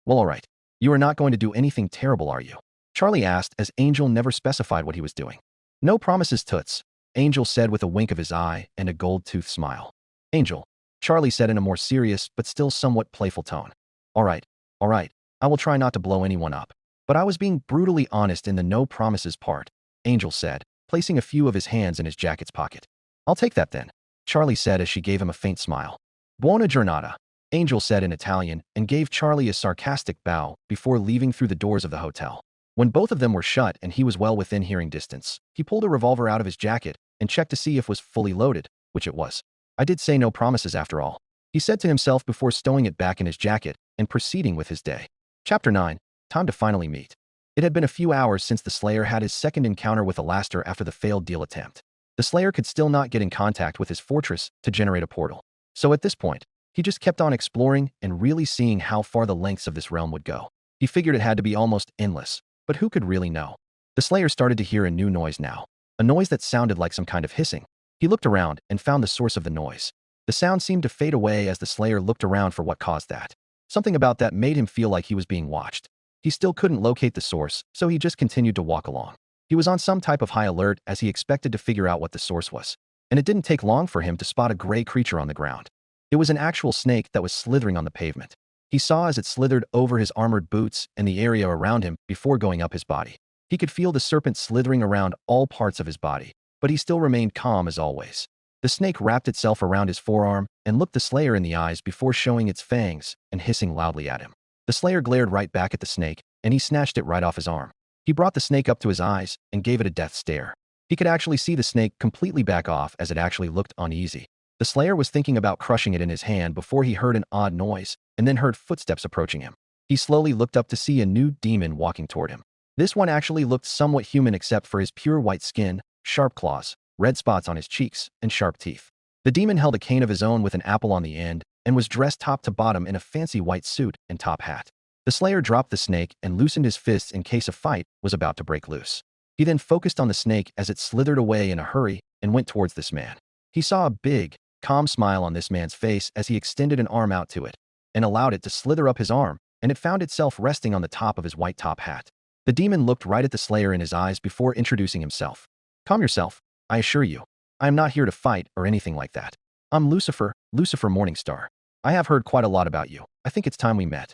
S2: Well, alright. You are not going to do anything terrible, are you? Charlie asked as Angel never specified what he was doing. No promises, toots, Angel said with a wink of his eye and a gold-toothed smile. Angel, Charlie said in a more serious but still somewhat playful tone. All right, I will try not to blow anyone up. But I was being brutally honest in the no promises part, Angel said, placing a few of his hands in his jacket's pocket. I'll take that then, Charlie said as she gave him a faint smile. Buona giornata, Angel said in Italian and gave Charlie a sarcastic bow before leaving through the doors of the hotel. When both of them were shut and he was well within hearing distance, he pulled a revolver out of his jacket and checked to see if it was fully loaded, which it was. I did say no promises after all, he said to himself before stowing it back in his jacket and proceeding with his day. Chapter 9. Time to finally meet. It had been a few hours since the Slayer had his second encounter with Alastor after the failed deal attempt. The Slayer could still not get in contact with his fortress to generate a portal. So at this point, he just kept on exploring and really seeing how far the lengths of this realm would go. He figured it had to be almost endless, but who could really know? The Slayer started to hear a new noise now, a noise that sounded like some kind of hissing. He looked around and found the source of the noise. The sound seemed to fade away as the Slayer looked around for what caused that. Something about that made him feel like he was being watched. He still couldn't locate the source, so he just continued to walk along. He was on some type of high alert as he expected to figure out what the source was. And it didn't take long for him to spot a gray creature on the ground. It was an actual snake that was slithering on the pavement. He saw as it slithered over his armored boots and the area around him before going up his body. He could feel the serpent slithering around all parts of his body, but he still remained calm as always. The snake wrapped itself around his forearm and looked the Slayer in the eyes before showing its fangs and hissing loudly at him. The Slayer glared right back at the snake, and he snatched it right off his arm. He brought the snake up to his eyes and gave it a death stare. He could actually see the snake completely back off as it actually looked uneasy. The Slayer was thinking about crushing it in his hand before he heard an odd noise and then heard footsteps approaching him. He slowly looked up to see a new demon walking toward him. This one actually looked somewhat human except for his pure white skin, sharp claws, red spots on his cheeks, and sharp teeth. The demon held a cane of his own with an apple on the end and was dressed top to bottom in a fancy white suit and top hat. The Slayer dropped the snake and loosened his fists in case a fight was about to break loose. He then focused on the snake as it slithered away in a hurry and went towards this man. He saw a big, calm smile on this man's face as he extended an arm out to it and allowed it to slither up his arm, and it found itself resting on the top of his white top hat. The demon looked right at the Slayer in his eyes before introducing himself. "Calm yourself, I assure you. I am not here to fight or anything like that. I'm Lucifer, Lucifer Morningstar. I have heard quite a lot about you. I think it's time we met."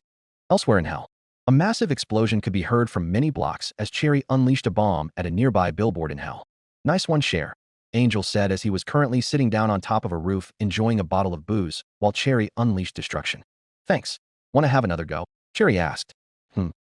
S2: Elsewhere in hell, a massive explosion could be heard from many blocks as Cherry unleashed a bomb at a nearby billboard in hell. "Nice one, Cher," Angel said as he was currently sitting down on top of a roof enjoying a bottle of booze while Cherry unleashed destruction. "Thanks. Want to have another go?" Cherry asked.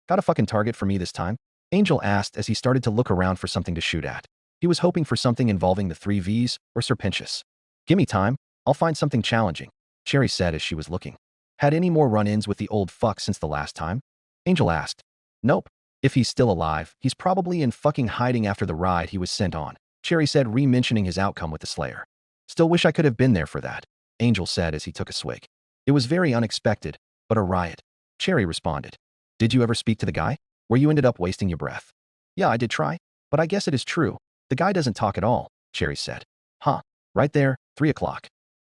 S2: Got a fucking target for me this time?" Angel asked as he started to look around for something to shoot at. He was hoping for something involving the 3 Vs or Sir Pentious. "Gimme time. I'll find something challenging," Cherry said as she was looking. "Had any more run-ins with the old fuck since the last time?" Angel asked. "Nope. If he's still alive, he's probably in fucking hiding after the ride he was sent on," Cherry said, re-mentioning his outcome with the Slayer. "Still wish I could have been there for that," Angel said as he took a swig. "It was very unexpected, but a riot," Cherry responded. "Did you ever speak to the guy? Where you ended up wasting your breath?" "Yeah, I did try, but I guess it is true. The guy doesn't talk at all," Cherry said. "Huh. Right there, 3 o'clock.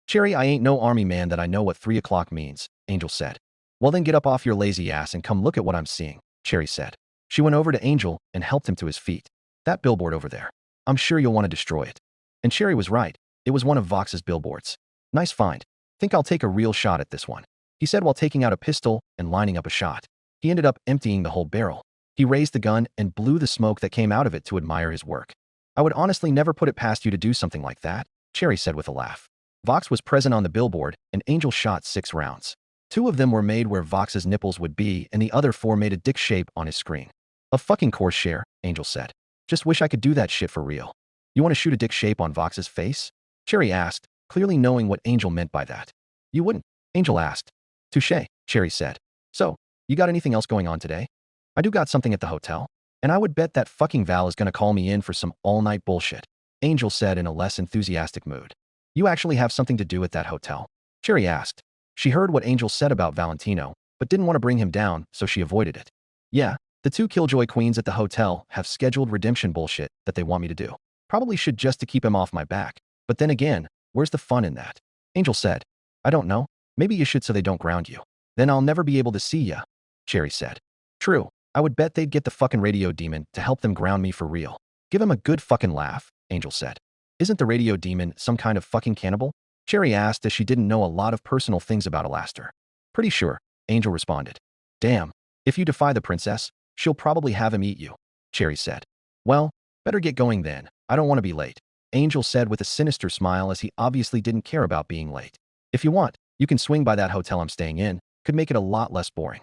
S2: "Cherry, I ain't no army man that I know what 3 o'clock means," Angel said. "Well then get up off your lazy ass and come look at what I'm seeing," Cherry said. She went over to Angel and helped him to his feet. "That billboard over there. I'm sure you'll want to destroy it." And Cherry was right. It was one of Vox's billboards. "Nice find. Think I'll take a real shot at this one," he said while taking out a pistol and lining up a shot. He ended up emptying the whole barrel. He raised the gun and blew the smoke that came out of it to admire his work. "I would honestly never put it past you to do something like that," Cherry said with a laugh. Vox was present on the billboard, and Angel shot 6 rounds. 2 of them were made where Vox's nipples would be, and the other 4 made a dick shape on his screen. "Of fucking course, Cher," Angel said. "Just wish I could do that shit for real." "You want to shoot a dick shape on Vox's face?" Cherry asked, clearly knowing what Angel meant by that. "You wouldn't?" Angel asked. "Touché," Cherry said. "So, you got anything else going on today?" "I do got something at the hotel. And I would bet that fucking Val is gonna call me in for some all-night bullshit," Angel said in a less enthusiastic mood. "You actually have something to do at that hotel?" Cherry asked. She heard what Angel said about Valentino, but didn't want to bring him down, so she avoided it. "Yeah, the 2 Killjoy Queens at the hotel have scheduled redemption bullshit that they want me to do. Probably should just to keep him off my back. But then again, where's the fun in that?" Angel said. "I don't know. Maybe you should so they don't ground you. Then I'll never be able to see ya," Cherry said. "True. I would bet they'd get the fucking radio demon to help them ground me for real. Give him a good fucking laugh," Angel said. "Isn't the radio demon some kind of fucking cannibal?" Cherry asked as she didn't know a lot of personal things about Alastor. "Pretty sure," Angel responded. "Damn. If you defy the princess, she'll probably have him eat you," Cherry said. "Well, better get going then. I don't want to be late," Angel said with a sinister smile as he obviously didn't care about being late. "If you want, you can swing by that hotel I'm staying in. Could make it a lot less boring."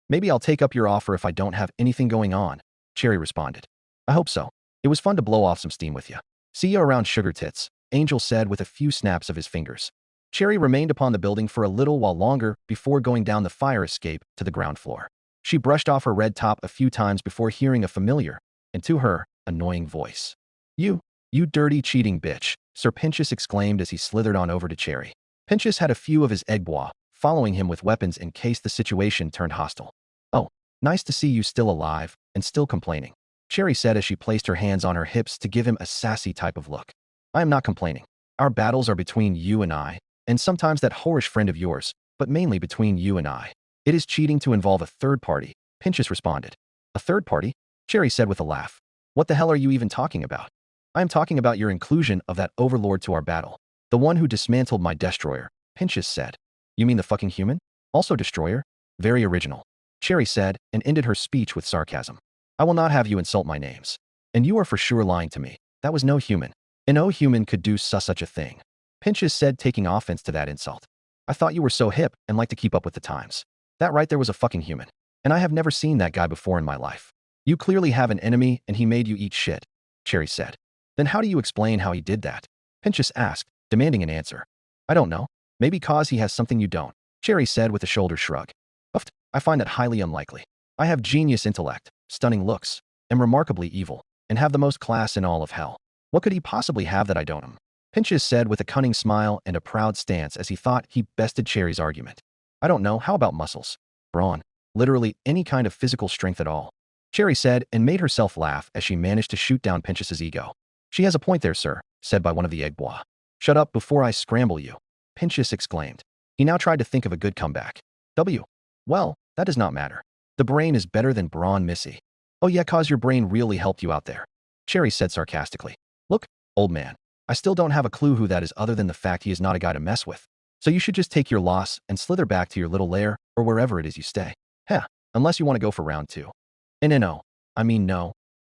S2: "Maybe I'll take up your offer if I don't have anything going on," Cherry responded. "I hope so. It was fun to blow off some steam with you. See you around Sugar Tits," Angel said with a few snaps of his fingers. Cherry remained upon the building for a little while longer before going down the fire escape to the ground floor. She brushed off her red top a few times before hearing a familiar, and to her, annoying voice. You dirty cheating bitch," Sir Pentious exclaimed as he slithered on over to Cherry. Pentious had a few of his egg bois, following him with weapons in case the situation turned hostile. "Oh, nice to see you still alive and still complaining," Cherry said as she placed her hands on her hips to give him a sassy type of look. "I am not complaining. Our battles are between you and I, and sometimes that whorish friend of yours, but mainly between you and I. It is cheating to involve a third party," Pentious responded. "A third party?" Cherry said with a laugh. "What the hell are you even talking about?" "I am talking about your inclusion of that overlord to our battle. The one who dismantled my destroyer," Pentious said. "You mean the fucking human? Also destroyer? Very original," Cherry said and ended her speech with sarcasm. I will not have you insult my names. And you are for sure lying to me. That was no human. And no human could do such a thing. Pentious said, taking offense to that insult. I thought you were so hip and like to keep up with the times. That right there was a fucking human. And I have never seen that guy before in my life. You clearly have an enemy and he made you eat shit, Cherry said. Then how do you explain how he did that? Pentious asked, demanding an answer. I don't know. Maybe cause he has something you don't, Cherry said with a shoulder shrug. I find that highly unlikely. I have genius intellect, stunning looks, am remarkably evil, and have the most class in all of hell. What could he possibly have that I don't? Pentious said with a cunning smile and a proud stance as he thought he bested Cherry's argument. I don't know, how about muscles? Brawn? Literally any kind of physical strength at all. Cherry said and made herself laugh as she managed to shoot down Pentious's ego. She has a point there, sir, said by one of the egg bois. Shut up before I scramble you, Pentious exclaimed. He now tried to think of a good comeback. Well, that does not matter. The brain is better than brawn, missy. Oh yeah, cause your brain really helped you out there, Cherry said sarcastically. Look, old man, I still don't have a clue who that is other than the fact he is not a guy to mess with. So you should just take your loss and slither back to your little lair or wherever it is you stay. Unless you want to go for round 2. No.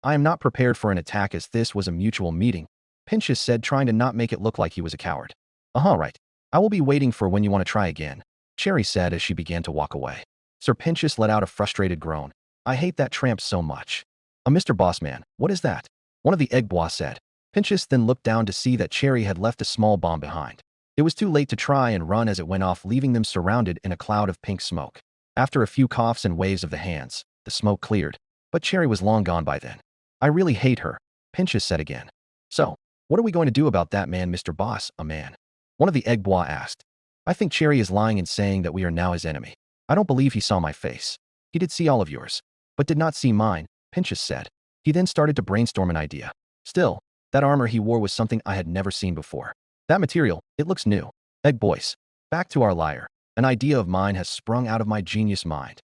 S2: I am not prepared for an attack as this was a mutual meeting, Pentious said, trying to not make it look like he was a coward. Right. I will be waiting for when you want to try again, Cherry said as she began to walk away. Sir Pentious let out a frustrated groan. I hate that tramp so much. Mr. Bossman, what is that? One of the egg bois said. Pentious then looked down to see that Cherry had left a small bomb behind. It was too late to try and run as it went off, leaving them surrounded in a cloud of pink smoke. After a few coughs and waves of the hands, the smoke cleared. But Cherry was long gone by then. I really hate her, Pentious said again. So, what are we going to do about that man, Mr. Boss, a man? One of the egg bois asked. I think Cherry is lying in saying that we are now his enemy. I don't believe he saw my face. He did see all of yours, but did not see mine, Pentious said. He then started to brainstorm an idea. Still, that armor he wore was something I had never seen before. That material, it looks new. Egg boys, back to our lyre. An idea of mine has sprung out of my genius mind.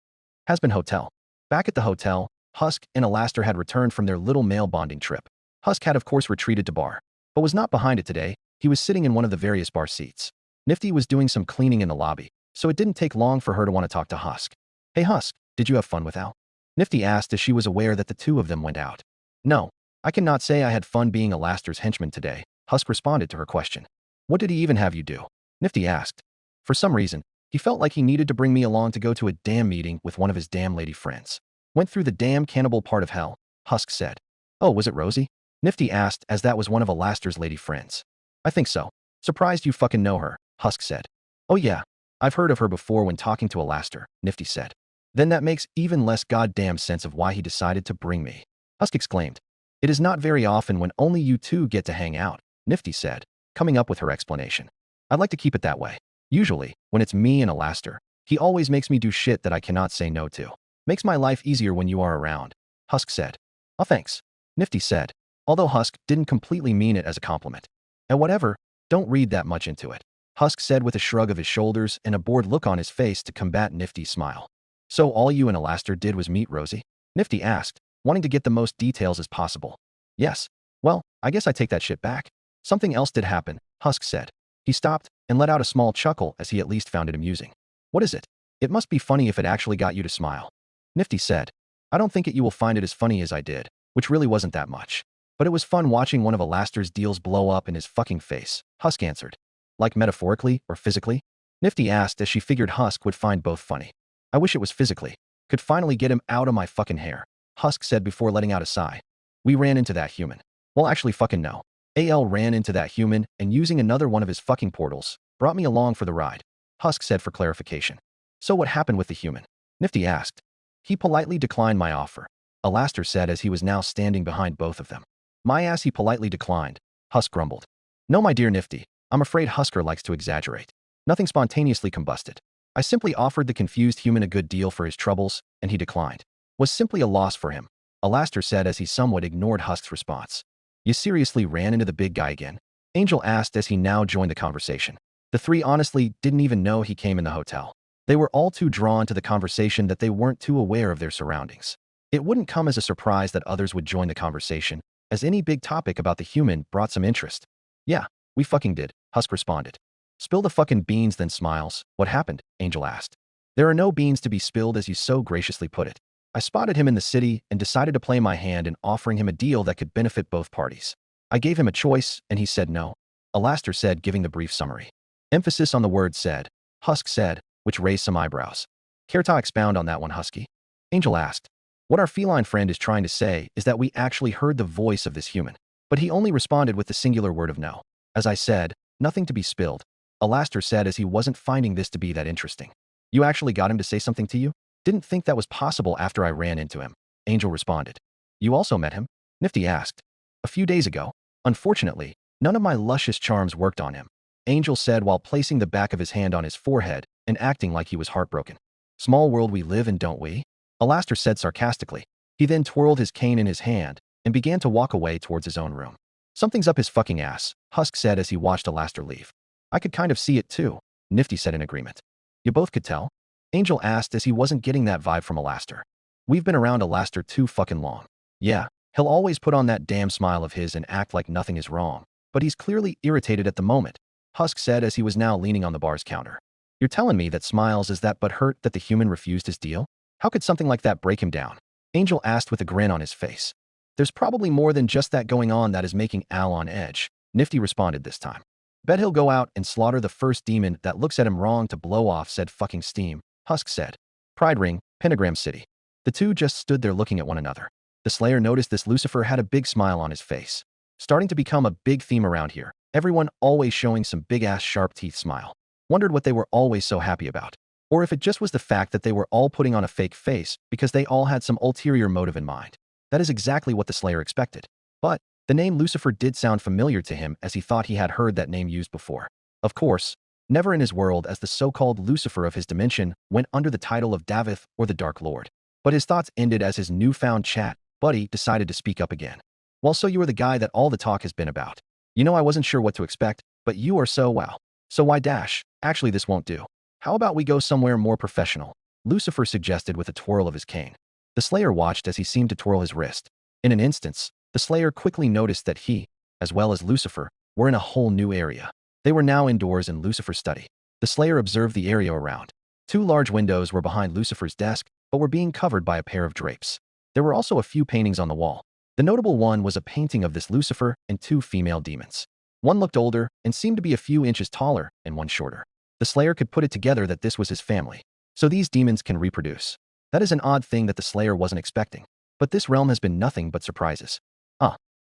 S2: Hazbin Hotel. Back at the hotel, Husk and Alastor had returned from their little male bonding trip. Husk had of course retreated to bar, but was not behind it today. He was sitting in one of the various bar seats. Nifty was doing some cleaning in the lobby, so it didn't take long for her to want to talk to Husk. Hey Husk, did you have fun with Al? Nifty asked as she was aware that the two of them went out. No, I cannot say I had fun being Alastor's henchman today, Husk responded to her question. What did he even have you do? Nifty asked. For some reason, he felt like he needed to bring me along to go to a damn meeting with one of his damn lady friends. Went through the damn cannibal part of hell, Husk said. Oh, was it Rosie? Nifty asked as that was one of Alastor's lady friends. I think so. Surprised you fucking know her, Husk said. Oh yeah, I've heard of her before when talking to Alastor, Nifty said. Then that makes even less goddamn sense of why he decided to bring me, Husk exclaimed. It is not very often when only you two get to hang out, Nifty said, coming up with her explanation. I'd like to keep it that way. Usually, when it's me and Alastor, he always makes me do shit that I cannot say no to. Makes my life easier when you are around, Husk said. Oh thanks, Nifty said, although Husk didn't completely mean it as a compliment. And whatever, don't read that much into it, Husk said with a shrug of his shoulders and a bored look on his face to combat Nifty's smile. So all you and Alastor did was meet Rosie? Nifty asked, wanting to get the most details as possible. Yes. Well, I guess I take that shit back. Something else did happen, Husk said. He stopped and let out a small chuckle as he at least found it amusing. What is it? It must be funny if it actually got you to smile. Nifty said. I don't think you will find it as funny as I did, which really wasn't that much. But it was fun watching one of Alastor's deals blow up in his fucking face, Husk answered. Like metaphorically or physically? Nifty asked as she figured Husk would find both funny. I wish it was physically. Could finally get him out of my fucking hair, Husk said before letting out a sigh. We ran into that human. Well, actually fucking no. AL ran into that human and using another one of his fucking portals, brought me along for the ride, Husk said for clarification. So what happened with the human? Nifty asked. He politely declined my offer, Alastor said as he was now standing behind both of them. My ass, he politely declined, Husk grumbled. No, my dear Nifty, I'm afraid Husker likes to exaggerate. Nothing spontaneously combusted. I simply offered the confused human a good deal for his troubles, and he declined. Was simply a loss for him, Alastor said as he somewhat ignored Husk's response. You seriously ran into the big guy again? Angel asked as he now joined the conversation. The three honestly didn't even know he came in the hotel. They were all too drawn to the conversation that they weren't too aware of their surroundings. It wouldn't come as a surprise that others would join the conversation, as any big topic about the human brought some interest. Yeah, we fucking did, Husk responded. Spill the fucking beans then smiles. What happened? Angel asked. There are no beans to be spilled as you so graciously put it. I spotted him in the city and decided to play my hand in offering him a deal that could benefit both parties. I gave him a choice, and he said no. Alastor said, giving the brief summary. Emphasis on the word said. Husk said, which raised some eyebrows. Care to expound on that one, Husky? Angel asked. What our feline friend is trying to say is that we actually heard the voice of this human. But he only responded with the singular word of no. As I said, nothing to be spilled. Alastor said as he wasn't finding this to be that interesting. You actually got him to say something to you? Didn't think that was possible after I ran into him. Angel responded. You also met him? Nifty asked. A few days ago. Unfortunately, none of my luscious charms worked on him. Angel said while placing the back of his hand on his forehead and acting like he was heartbroken. Small world we live in, don't we? Alastor said sarcastically. He then twirled his cane in his hand and began to walk away towards his own room. Something's up his fucking ass, Husk said as he watched Alastor leave. I could kind of see it too, Nifty said in agreement. You both could tell? Angel asked as he wasn't getting that vibe from Alastor. We've been around Alastor too fucking long. Yeah, he'll always put on that damn smile of his and act like nothing is wrong. But he's clearly irritated at the moment, Husk said as he was now leaning on the bar's counter. You're telling me that Smiles is that butthurt that the human refused his deal? How could something like that break him down? Angel asked with a grin on his face. There's probably more than just that going on that is making Al on edge, Nifty responded this time. Bet he'll go out and slaughter the first demon that looks at him wrong to blow off said fucking steam, Husk said. Pride Ring, Pentagram City. The two just stood there looking at one another. The Slayer noticed this Lucifer had a big smile on his face. Starting to become a big theme around here. Everyone always showing some big-ass sharp teeth smile. Wondered what they were always so happy about. Or if it just was the fact that they were all putting on a fake face because they all had some ulterior motive in mind. That is exactly what the Slayer expected. But the name Lucifer did sound familiar to him as he thought he had heard that name used before. Of course, never in his world as the so-called Lucifer of his dimension went under the title of Davoth or the Dark Lord. But his thoughts ended as his newfound chat buddy decided to speak up again. Well, so you are the guy that all the talk has been about. You know, I wasn't sure what to expect, but you are so wow. So why dash? Actually, this won't do. How about we go somewhere more professional? Lucifer suggested with a twirl of his cane. The Slayer watched as he seemed to twirl his wrist. In an instance, the Slayer quickly noticed that he, as well as Lucifer, were in a whole new area. They were now indoors in Lucifer's study. The Slayer observed the area around. 2 large windows were behind Lucifer's desk, but were being covered by a pair of drapes. There were also a few paintings on the wall. The notable one was a painting of this Lucifer and 2 female demons. One looked older and seemed to be a few inches taller, and one shorter. The Slayer could put it together that this was his family. So these demons can reproduce. That is an odd thing that the Slayer wasn't expecting. But this realm has been nothing but surprises.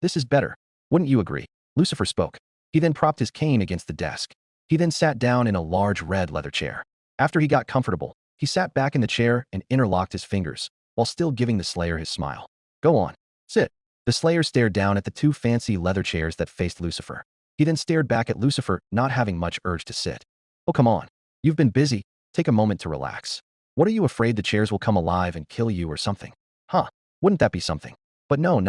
S2: This is better. Wouldn't you agree? Lucifer spoke. He then propped his cane against the desk. He then sat down in a large red leather chair. After he got comfortable, he sat back in the chair and interlocked his fingers, while still giving the Slayer his smile. Go on. Sit. The Slayer stared down at the 2 fancy leather chairs that faced Lucifer. He then stared back at Lucifer, not having much urge to sit. Oh, come on. You've been busy. Take a moment to relax. What are you afraid the chairs will come alive and kill you or something? Huh, wouldn't that be something? But no,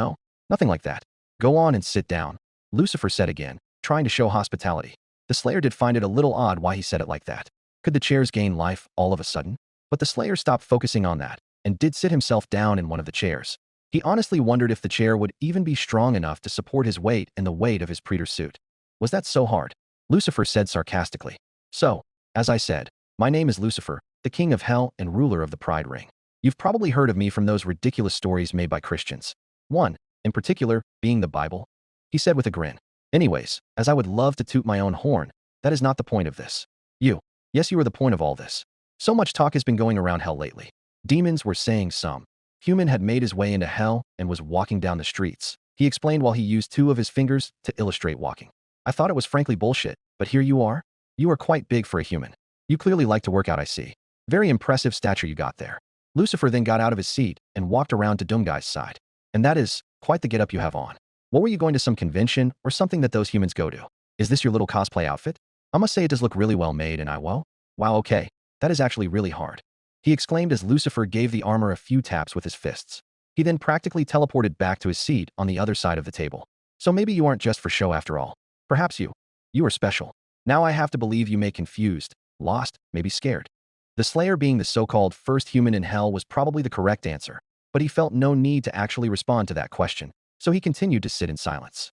S2: nothing like that. Go on and sit down, Lucifer said again, trying to show hospitality. The Slayer did find it a little odd why he said it like that. Could the chairs gain life all of a sudden? But the Slayer stopped focusing on that and did sit himself down in one of the chairs. He honestly wondered if the chair would even be strong enough to support his weight and the weight of his preacher suit. Was that so hard? Lucifer said sarcastically. So, as I said, my name is Lucifer, the king of hell and ruler of the Pride Ring. You've probably heard of me from those ridiculous stories made by Christians. One, in particular, being the Bible, he said with a grin. Anyways, as I would love to toot my own horn, that is not the point of this. Yes, you are the point of all this. So much talk has been going around hell lately. Demons were saying some human had made his way into hell and was walking down the streets. He explained while he used 2 of his fingers to illustrate walking. I thought it was frankly bullshit, but here you are. You are quite big for a human. You clearly like to work out, I see. Very impressive stature you got there. Lucifer then got out of his seat and walked around to Doomguy's side. And that is quite the getup you have on. What were you going to some convention or something that those humans go to? Is this your little cosplay outfit? I must say it does look really well made and wow, okay, that is actually really hard. He exclaimed as Lucifer gave the armor a few taps with his fists. He then practically teleported back to his seat on the other side of the table. So maybe you aren't just for show after all. Perhaps you are special. Now I have to believe you may confused, lost, maybe scared. The Slayer being the so-called first human in hell was probably the correct answer, but he felt no need to actually respond to that question, so he continued to sit in silence.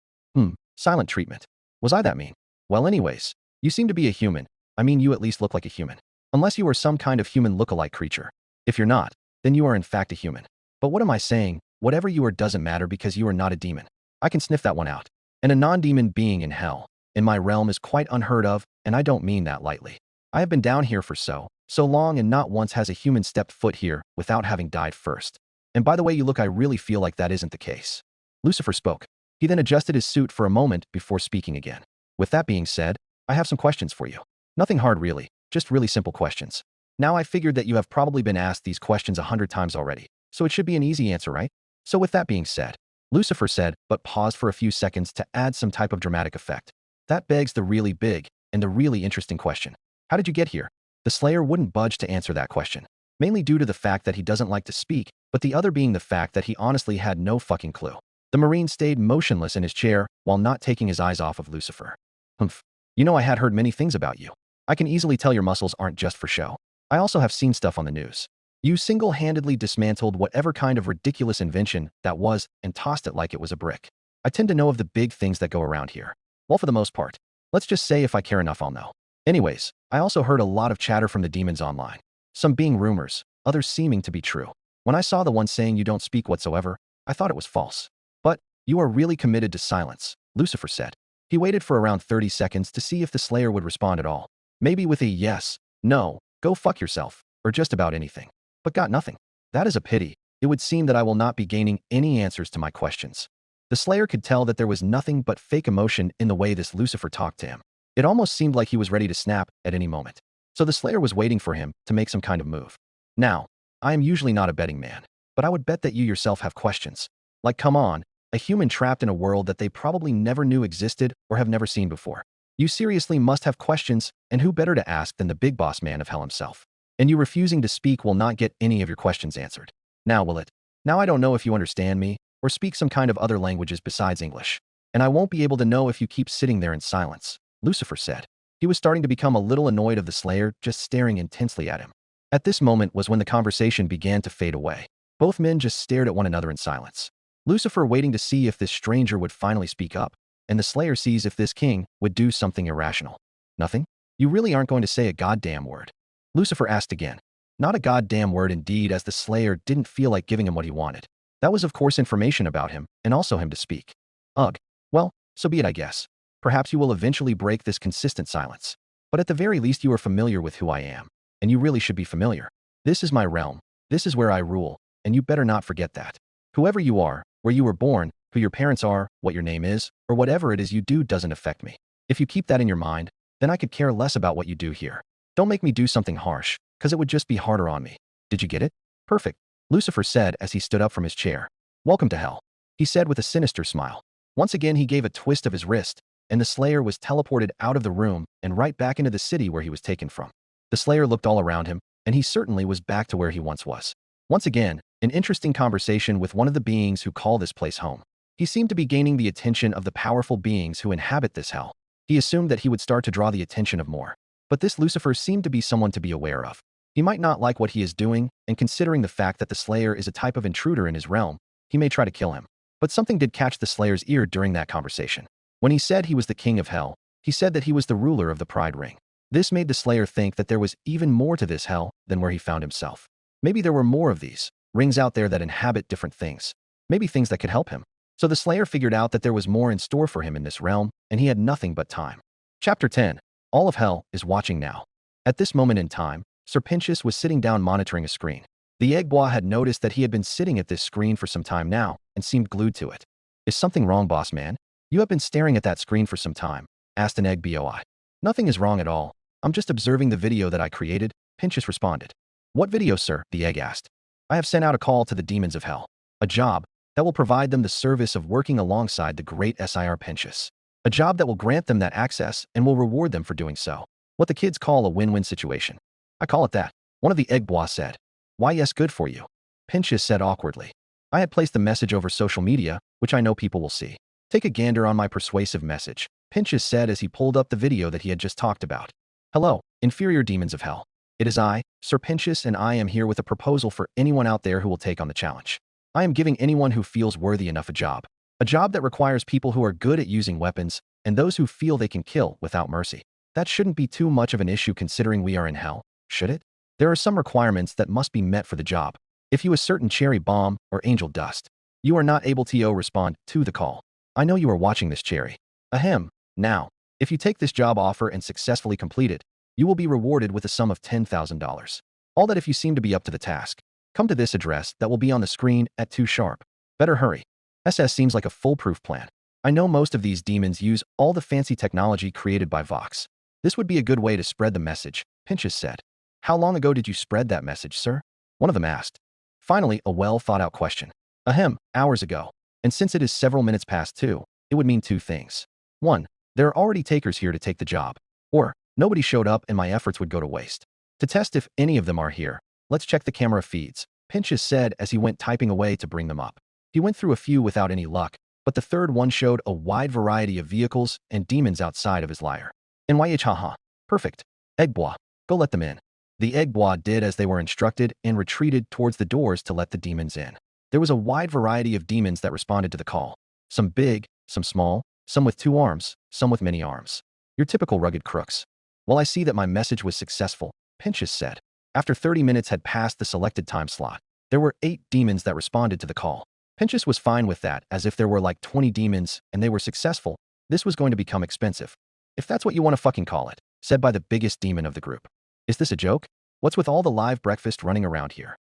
S2: Silent treatment. Was I that mean? Well, anyways, you seem to be a human. I mean, you at least look like a human. Unless you are some kind of human look-alike creature. If you're not, then you are in fact a human. But what am I saying? Whatever you are doesn't matter because you are not a demon. I can sniff that one out. And a non-demon being in hell, in my realm, is quite unheard of, and I don't mean that lightly. I have been down here for so long, and not once has a human stepped foot here without having died first. And by the way you look, I really feel like that isn't the case. Lucifer spoke. He then adjusted his suit for a moment before speaking again. With that being said, I have some questions for you. Nothing hard really, just really simple questions. Now I figured that you have probably been asked these questions 100 times already, so it should be an easy answer, right? So with that being said, Lucifer said, but paused for a few seconds to add some type of dramatic effect. That begs the really big and the really interesting question. How did you get here? The Slayer wouldn't budge to answer that question, mainly due to the fact that he doesn't like to speak, but the other being the fact that he honestly had no fucking clue. The Marine stayed motionless in his chair while not taking his eyes off of Lucifer. Humph. You know, I had heard many things about you. I can easily tell your muscles aren't just for show. I also have seen stuff on the news. You single-handedly dismantled whatever kind of ridiculous invention that was and tossed it like it was a brick. I tend to know of the big things that go around here. Well, for the most part. Let's just say if I care enough, I'll know. Anyways, I also heard a lot of chatter from the demons online. Some being rumors, others seeming to be true. When I saw the one saying you don't speak whatsoever, I thought it was false. But you are really committed to silence, Lucifer said. He waited for around 30 seconds to see if the Slayer would respond at all. Maybe with a yes, no, go fuck yourself, or just about anything. But got nothing. That is a pity. It would seem that I will not be gaining any answers to my questions. The Slayer could tell that there was nothing but fake emotion in the way this Lucifer talked to him. It almost seemed like he was ready to snap at any moment. So the Slayer was waiting for him to make some kind of move. Now, I am usually not a betting man, but I would bet that you yourself have questions. Like, come on, a human trapped in a world that they probably never knew existed or have never seen before. You seriously must have questions, and who better to ask than the big boss man of hell himself? And you refusing to speak will not get any of your questions answered. Now will it? Now I don't know if you understand me, or speak some kind of other languages besides English. And I won't be able to know if you keep sitting there in silence, Lucifer said. He was starting to become a little annoyed of the Slayer just staring intensely at him. At this moment was when the conversation began to fade away. Both men just stared at one another in silence. Lucifer waiting to see if this stranger would finally speak up, and the Slayer sees if this king would do something irrational. Nothing? You really aren't going to say a goddamn word? Lucifer asked again. Not a goddamn word indeed, as the Slayer didn't feel like giving him what he wanted. That was of course information about him, and also him to speak. Ugh. Well, so be it I guess. Perhaps you will eventually break this consistent silence. But at the very least you are familiar with who I am. And you really should be familiar. This is my realm. This is where I rule, and you better not forget that. Whoever you are, where you were born, who your parents are, what your name is, or whatever it is you do doesn't affect me. If you keep that in your mind, then I could care less about what you do here. Don't make me do something harsh, because it would just be harder on me. Did you get it? Perfect, Lucifer said as he stood up from his chair. Welcome to hell, he said with a sinister smile. Once again he gave a twist of his wrist, and the Slayer was teleported out of the room and right back into the city where he was taken from. The Slayer looked all around him, and he certainly was back to where he once was. Once again, an interesting conversation with one of the beings who call this place home. He seemed to be gaining the attention of the powerful beings who inhabit this hell. He assumed that he would start to draw the attention of more. But this Lucifer seemed to be someone to be aware of. He might not like what he is doing, and considering the fact that the Slayer is a type of intruder in his realm, he may try to kill him. But something did catch the Slayer's ear during that conversation. When he said he was the king of hell, he said that he was the ruler of the Pride Ring. This made the Slayer think that there was even more to this hell than where he found himself. Maybe there were more of these rings out there that inhabit different things. Maybe things that could help him. So the Slayer figured out that there was more in store for him in this realm, and he had nothing but time. Chapter 10. All of hell is watching now. At this moment in time, Sir Pentious was sitting down monitoring a screen. The Egg-Bois had noticed that he had been sitting at this screen for some time now, and seemed glued to it. Is something wrong, boss man? You have been staring at that screen for some time, asked an Egg-Boi. Nothing is wrong at all. I'm just observing the video that I created, Pentious responded. What video, sir? The Egg asked. I have sent out a call to the demons of hell. A job that will provide them the service of working alongside the great Sir Pentious. A job that will grant them that access and will reward them for doing so. What the kids call a win-win situation. I call it that, one of the Egg-Bois said. Why yes, good for you, Pentious said awkwardly. I had placed the message over social media, which I know people will see. Take a gander on my persuasive message, Pentious said as he pulled up the video that he had just talked about. Hello, inferior demons of hell. It is I, Sir Pentious, and I am here with a proposal for anyone out there who will take on the challenge. I am giving anyone who feels worthy enough a job. A job that requires people who are good at using weapons, and those who feel they can kill without mercy. That shouldn't be too much of an issue considering we are in hell, should it? There are some requirements that must be met for the job. If you assert in cherry bomb or angel dust, you are not able to respond to the call. I know you are watching this, cherry. Ahem. Now, if you take this job offer and successfully complete it, you will be rewarded with a sum of $10,000. All that if you seem to be up to the task. Come to this address that will be on the screen at 2 sharp. Better hurry. SS seems like a foolproof plan. I know most of these demons use all the fancy technology created by Vox. This would be a good way to spread the message, Pentious said. How long ago did you spread that message, sir? One of them asked. Finally, a well-thought-out question. Ahem, hours ago. And since it is several minutes past 2, it would mean 2 things. 1. There are already takers here to take the job. Or, nobody showed up and my efforts would go to waste. To test if any of them are here, let's check the camera feeds, Pentious said as he went typing away to bring them up. He went through a few without any luck, but the third one showed a wide variety of vehicles and demons outside of his lair. NYH haha. Perfect. Eggbois. Go let them in. The Eggbois did as they were instructed and retreated towards the doors to let the demons in. There was a wide variety of demons that responded to the call. Some big, some small, some with 2 arms, some with many arms. Your typical rugged crooks. Well, I see that my message was successful, Pentious said. After 30 minutes had passed the selected time slot, there were 8 demons that responded to the call. Pentious was fine with that, as if there were like 20 demons and they were successful, this was going to become expensive. If that's what you want to fucking call it, said by the biggest demon of the group. Is this a joke? What's with all the live breakfast running around here?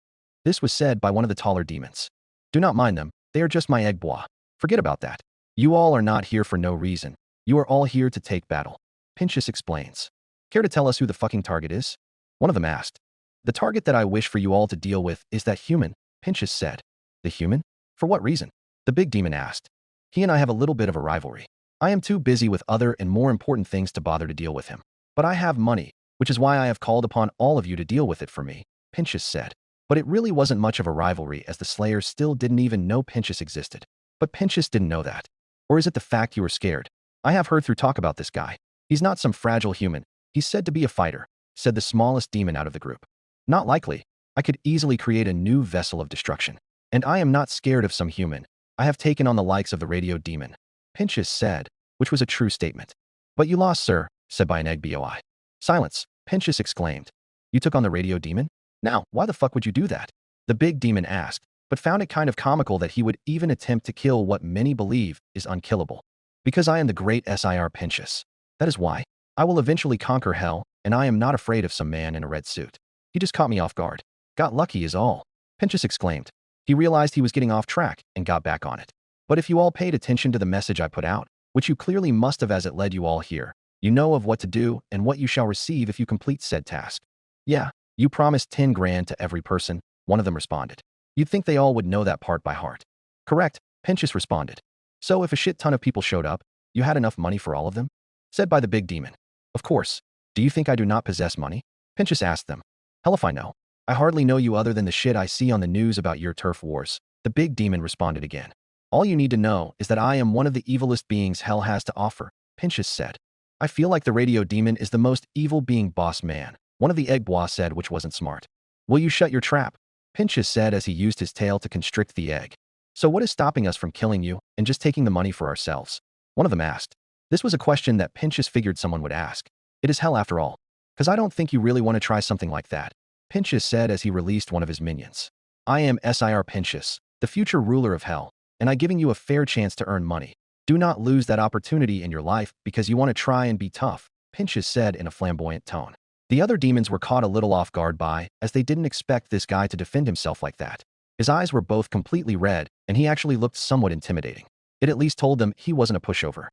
S2: This was said by one of the taller demons. Do not mind them, they are just my Eggbois. Forget about that. You all are not here for no reason. You are all here to take battle. Pentious explains. Care to tell us who the fucking target is? One of them asked. The target that I wish for you all to deal with is that human, Pentious said. The human? For what reason? The big demon asked. He and I have a little bit of a rivalry. I am too busy with other and more important things to bother to deal with him. But I have money, which is why I have called upon all of you to deal with it for me, Pentious said. But it really wasn't much of a rivalry as the Slayers still didn't even know Pentious existed. But Pentious didn't know that. Or is it the fact you were scared? I have heard through talk about this guy. He's not some fragile human. He's said to be a fighter, said the smallest demon out of the group. Not likely. I could easily create a new vessel of destruction. And I am not scared of some human. I have taken on the likes of the radio demon, Pentious said, which was a true statement. But you lost, sir, said by an Eggboi. Silence, Pentious exclaimed. You took on the radio demon? Now, why the fuck would you do that? The big demon asked, but found it kind of comical that he would even attempt to kill what many believe is unkillable. Because I am the great Sir Pentious. That is why. I will eventually conquer hell, and I am not afraid of some man in a red suit. He just caught me off guard. Got lucky is all, Pentious exclaimed. He realized he was getting off track and got back on it. But if you all paid attention to the message I put out, which you clearly must have as it led you all here, you know of what to do and what you shall receive if you complete said task. Yeah, you promised 10 grand to every person, one of them responded. You'd think they all would know that part by heart. Correct, Pentious responded. So if a shit ton of people showed up, you had enough money for all of them? Said by the big demon. Of course. Do you think I do not possess money? Pentious asked them. Hell if I know. I hardly know you other than the shit I see on the news about your turf wars. The big demon responded again. All you need to know is that I am one of the evilest beings hell has to offer, Pentious said. I feel like the radio demon is the most evil being boss man, one of the Eggbois said, which wasn't smart. Will you shut your trap? Pentious said as he used his tail to constrict the egg. So what is stopping us from killing you and just taking the money for ourselves? One of them asked. This was a question that Pentious figured someone would ask. It is hell after all. Cause I don't think you really want to try something like that, Pentious said as he released one of his minions. I am Sir Pentious, the future ruler of hell, and I giving you a fair chance to earn money. Do not lose that opportunity in your life because you want to try and be tough, Pentious said in a flamboyant tone. The other demons were caught a little off guard by, as they didn't expect this guy to defend himself like that. His eyes were both completely red, and he actually looked somewhat intimidating. It at least told them he wasn't a pushover.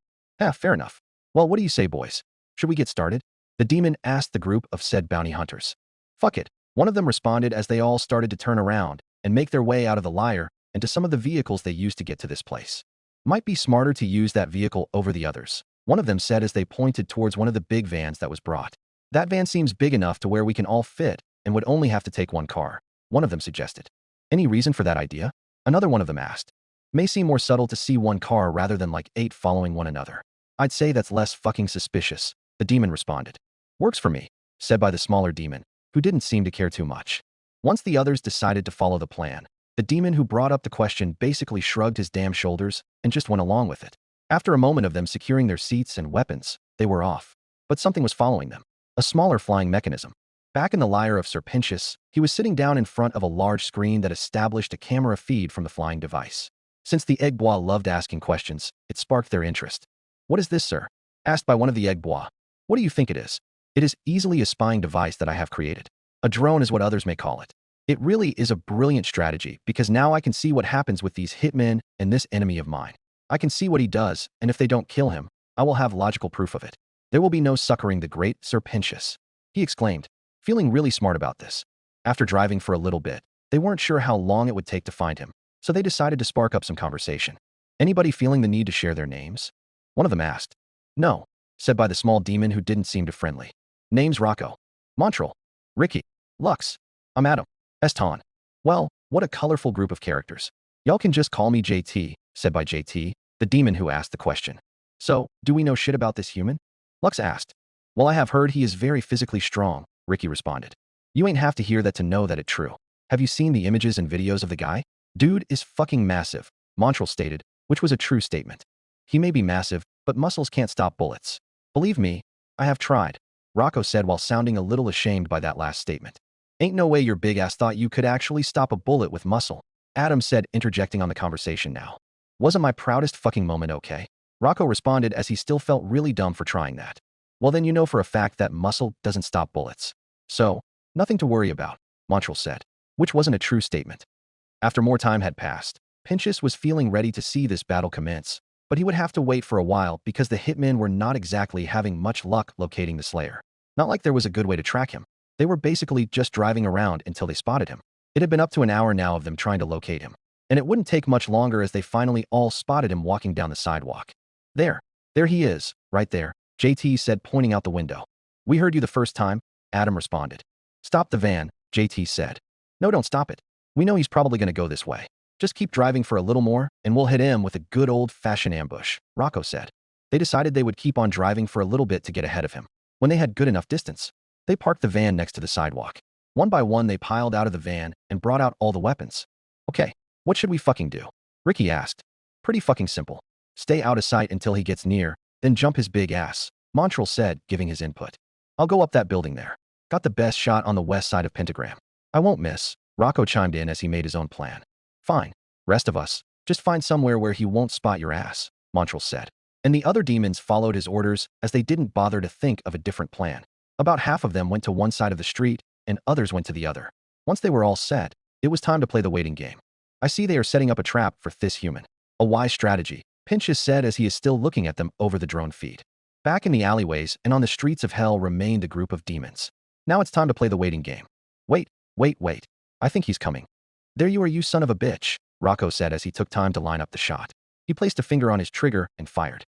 S2: Fair enough. Well, what do you say, boys? Should we get started? The demon asked the group of said bounty hunters. Fuck it. One of them responded as they all started to turn around and make their way out of the lair and to some of the vehicles they used to get to this place. Might be smarter to use that vehicle over the others, one of them said as they pointed towards one of the big vans that was brought. That van seems big enough to where we can all fit and would only have to take one car, one of them suggested. Any reason for that idea? Another one of them asked. May seem more subtle to see one car rather than like 8 following one another. I'd say that's less fucking suspicious, the demon responded. Works for me, said by the smaller demon, who didn't seem to care too much. Once the others decided to follow the plan, the demon who brought up the question basically shrugged his damn shoulders and just went along with it. After a moment of them securing their seats and weapons, they were off. But something was following them. A smaller flying mechanism. Back in the lair of Sir Pentious, he was sitting down in front of a large screen that established a camera feed from the flying device. Since the egg bois loved asking questions, it sparked their interest. "What is this, sir?" asked by one of the egg bois. "What do you think it is?" "It is easily a spying device that I have created. A drone is what others may call it. It really is a brilliant strategy because now I can see what happens with these hitmen and this enemy of mine. I can see what he does, and if they don't kill him, I will have logical proof of it. There will be no succoring the great Sir Pentious," he exclaimed, feeling really smart about this. After driving for a little bit, they weren't sure how long it would take to find him, so they decided to spark up some conversation. "Anybody feeling the need to share their names?" one of them asked. "No," said by the small demon who didn't seem too friendly. "Name's Rocco. Montreal. Ricky. Lux. I'm Adam. Eston." "Well, what a colorful group of characters. Y'all can just call me JT," said by JT, the demon who asked the question. "So, do we know shit about this human?" Lux asked. "Well, I have heard he is very physically strong," Ricky responded. "You ain't have to hear that to know that it's true. Have you seen the images and videos of the guy? Dude is fucking massive," Montreal stated, which was a true statement. "He may be massive, but muscles can't stop bullets. Believe me, I have tried," Rocco said while sounding a little ashamed by that last statement. "Ain't no way your big ass thought you could actually stop a bullet with muscle," Adam said, interjecting on the conversation now. "Wasn't my proudest fucking moment, okay?" Rocco responded as he still felt really dumb for trying that. "Well, then you know for a fact that muscle doesn't stop bullets. So, nothing to worry about," Montreal said, which wasn't a true statement. After more time had passed, Pentious was feeling ready to see this battle commence, but he would have to wait for a while because the hitmen were not exactly having much luck locating the Slayer. Not like there was a good way to track him. They were basically just driving around until they spotted him. It had been up to an hour now of them trying to locate him, and it wouldn't take much longer as they finally all spotted him walking down the sidewalk. There he is, right there," JT said, pointing out the window. "We heard you the first time," Adam responded. "Stop the van," JT said. "No, don't stop it. We know he's probably going to go this way. Just keep driving for a little more, and we'll hit him with a good old-fashioned ambush," Rocco said. They decided they would keep on driving for a little bit to get ahead of him. When they had good enough distance, they parked the van next to the sidewalk. One by one, they piled out of the van and brought out all the weapons. "Okay, what should we fucking do?" Ricky asked. "Pretty fucking simple. Stay out of sight until he gets near, then jump his big ass," Montreal said, giving his input. "I'll go up that building there. Got the best shot on the west side of Pentagram. I won't miss," Rocco chimed in as he made his own plan. "Fine. Rest of us, just find somewhere where he won't spot your ass," Montreal said. And the other demons followed his orders as they didn't bother to think of a different plan. About half of them went to one side of the street and others went to the other. Once they were all set, it was time to play the waiting game. "I see they are setting up a trap for this human. A wise strategy," Pentious said as he is still looking at them over the drone feed. Back in the alleyways and on the streets of hell remained a group of demons. "Now it's time to play the waiting game. Wait. I think he's coming." "There you are, you son of a bitch," Rocco said as he took time to line up the shot. He placed a finger on his trigger and fired.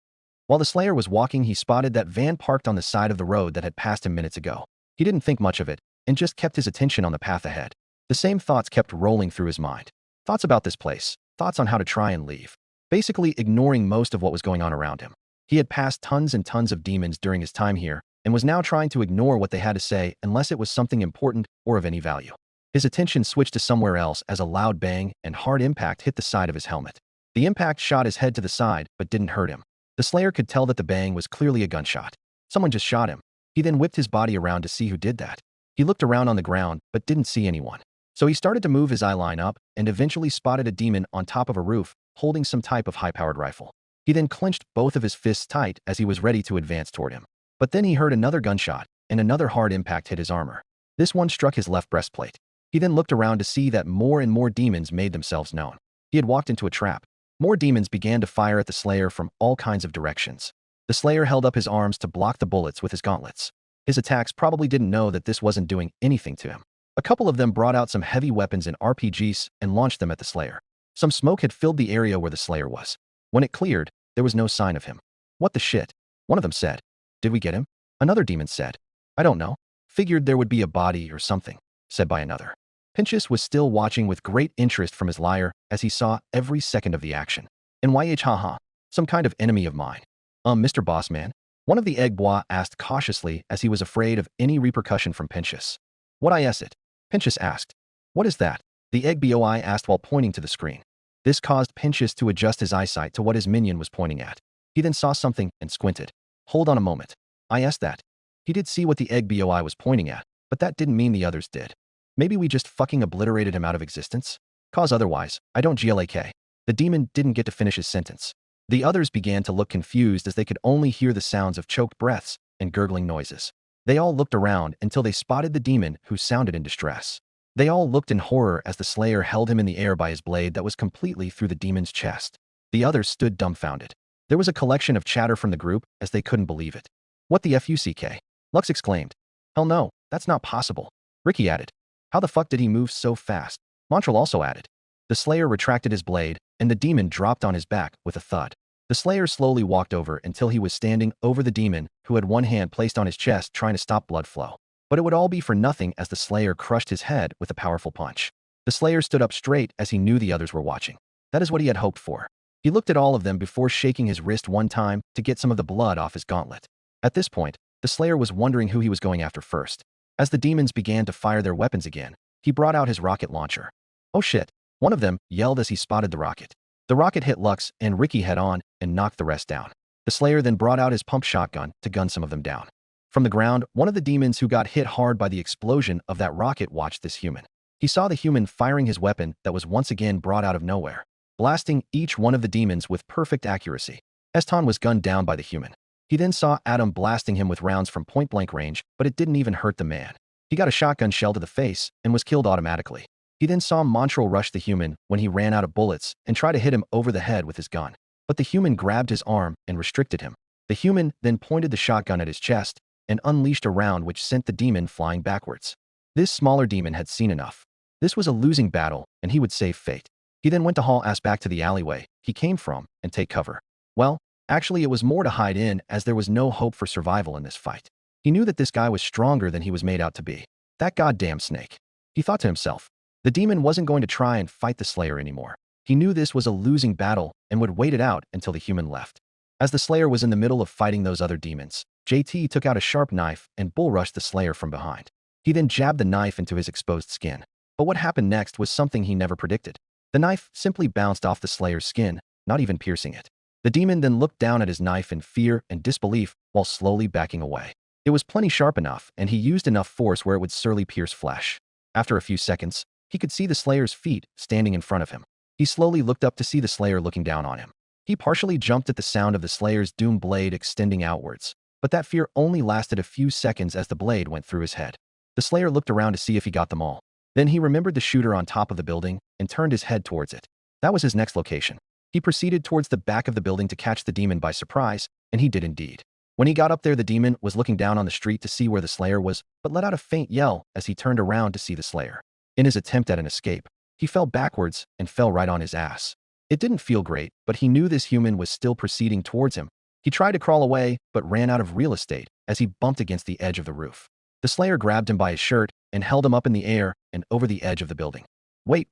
S2: While the Slayer was walking, he spotted that van parked on the side of the road that had passed him minutes ago. He didn't think much of it and just kept his attention on the path ahead. The same thoughts kept rolling through his mind. Thoughts about this place, thoughts on how to try and leave. Basically ignoring most of what was going on around him. He had passed tons and tons of demons during his time here and was now trying to ignore what they had to say unless it was something important or of any value. His attention switched to somewhere else as a loud bang and hard impact hit the side of his helmet. The impact shot his head to the side but didn't hurt him. The Slayer could tell that the bang was clearly a gunshot. Someone just shot him. He then whipped his body around to see who did that. He looked around on the ground but didn't see anyone. So he started to move his eye line up and eventually spotted a demon on top of a roof holding some type of high-powered rifle. He then clenched both of his fists tight as he was ready to advance toward him. But then he heard another gunshot and another hard impact hit his armor. This one struck his left breastplate. He then looked around to see that more and more demons made themselves known. He had walked into a trap. More demons began to fire at the Slayer from all kinds of directions. The Slayer held up his arms to block the bullets with his gauntlets. His attacks probably didn't know that this wasn't doing anything to him. A couple of them brought out some heavy weapons and RPGs and launched them at the Slayer. Some smoke had filled the area where the Slayer was. When it cleared, there was no sign of him. "What the shit?" one of them said. "Did we get him?" Another demon said. "I don't know. Figured there would be a body or something," said by another. Pentious was still watching with great interest from his lyre as he saw every second of the action. "NYH haha. Some kind of enemy of mine." Mr. Bossman?" one of the egg bois asked cautiously as he was afraid of any repercussion from Pentious. "What is it?" Pentious asked. "What is that?" the egg boi asked while pointing to the screen. This caused Pentious to adjust his eyesight to what his minion was pointing at. He then saw something and squinted. "Hold on a moment. I asked that." He did see what the egg boi was pointing at, but that didn't mean the others did. Maybe we just fucking obliterated him out of existence? Cause otherwise, I don't glak. The demon didn't get to finish his sentence. The others began to look confused as they could only hear the sounds of choked breaths and gurgling noises. They all looked around until they spotted the demon, who sounded in distress. They all looked in horror as the Slayer held him in the air by his blade that was completely through the demon's chest. The others stood dumbfounded. There was a collection of chatter from the group as they couldn't believe it. What the fuck? Lux exclaimed. Hell no, that's not possible. Ricky added. How the fuck did he move so fast? Montreal also added. The Slayer retracted his blade, and the demon dropped on his back with a thud. The Slayer slowly walked over until he was standing over the demon, who had one hand placed on his chest trying to stop blood flow. But it would all be for nothing as the Slayer crushed his head with a powerful punch. The Slayer stood up straight as he knew the others were watching. That is what he had hoped for. He looked at all of them before shaking his wrist one time to get some of the blood off his gauntlet. At this point, the Slayer was wondering who he was going after first. As the demons began to fire their weapons again, he brought out his rocket launcher. Oh shit, one of them yelled as he spotted the rocket. The rocket hit Lux and Ricky head on and knocked the rest down. The Slayer then brought out his pump shotgun to gun some of them down. From the ground, one of the demons who got hit hard by the explosion of that rocket watched this human. He saw the human firing his weapon that was once again brought out of nowhere, blasting each one of the demons with perfect accuracy. Eston was gunned down by the human. He then saw Adam blasting him with rounds from point-blank range, but it didn't even hurt the man. He got a shotgun shell to the face and was killed automatically. He then saw Montreal rush the human when he ran out of bullets and try to hit him over the head with his gun. But the human grabbed his arm and restricted him. The human then pointed the shotgun at his chest and unleashed a round which sent the demon flying backwards. This smaller demon had seen enough. This was a losing battle, and he would save fate. He then went to haul ass back to the alleyway he came from and take cover. Well, actually it was more to hide in as there was no hope for survival in this fight. He knew that this guy was stronger than he was made out to be. That goddamn snake. He thought to himself. The demon wasn't going to try and fight the Slayer anymore. He knew this was a losing battle and would wait it out until the human left. As the Slayer was in the middle of fighting those other demons, JT took out a sharp knife and bull rushed the Slayer from behind. He then jabbed the knife into his exposed skin. But what happened next was something he never predicted. The knife simply bounced off the Slayer's skin, not even piercing it. The demon then looked down at his knife in fear and disbelief while slowly backing away. It was plenty sharp enough, and he used enough force where it would surely pierce flesh. After a few seconds, he could see the Slayer's feet standing in front of him. He slowly looked up to see the Slayer looking down on him. He partially jumped at the sound of the Slayer's doom blade extending outwards, but that fear only lasted a few seconds as the blade went through his head. The Slayer looked around to see if he got them all. Then he remembered the shooter on top of the building and turned his head towards it. That was his next location. He proceeded towards the back of the building to catch the demon by surprise, and he did indeed. When he got up there, the demon was looking down on the street to see where the Slayer was, but let out a faint yell as he turned around to see the Slayer. In his attempt at an escape, he fell backwards and fell right on his ass. It didn't feel great, but he knew this human was still proceeding towards him. He tried to crawl away, but ran out of real estate as he bumped against the edge of the roof. The Slayer grabbed him by his shirt and held him up in the air and over the edge of the building. Wait.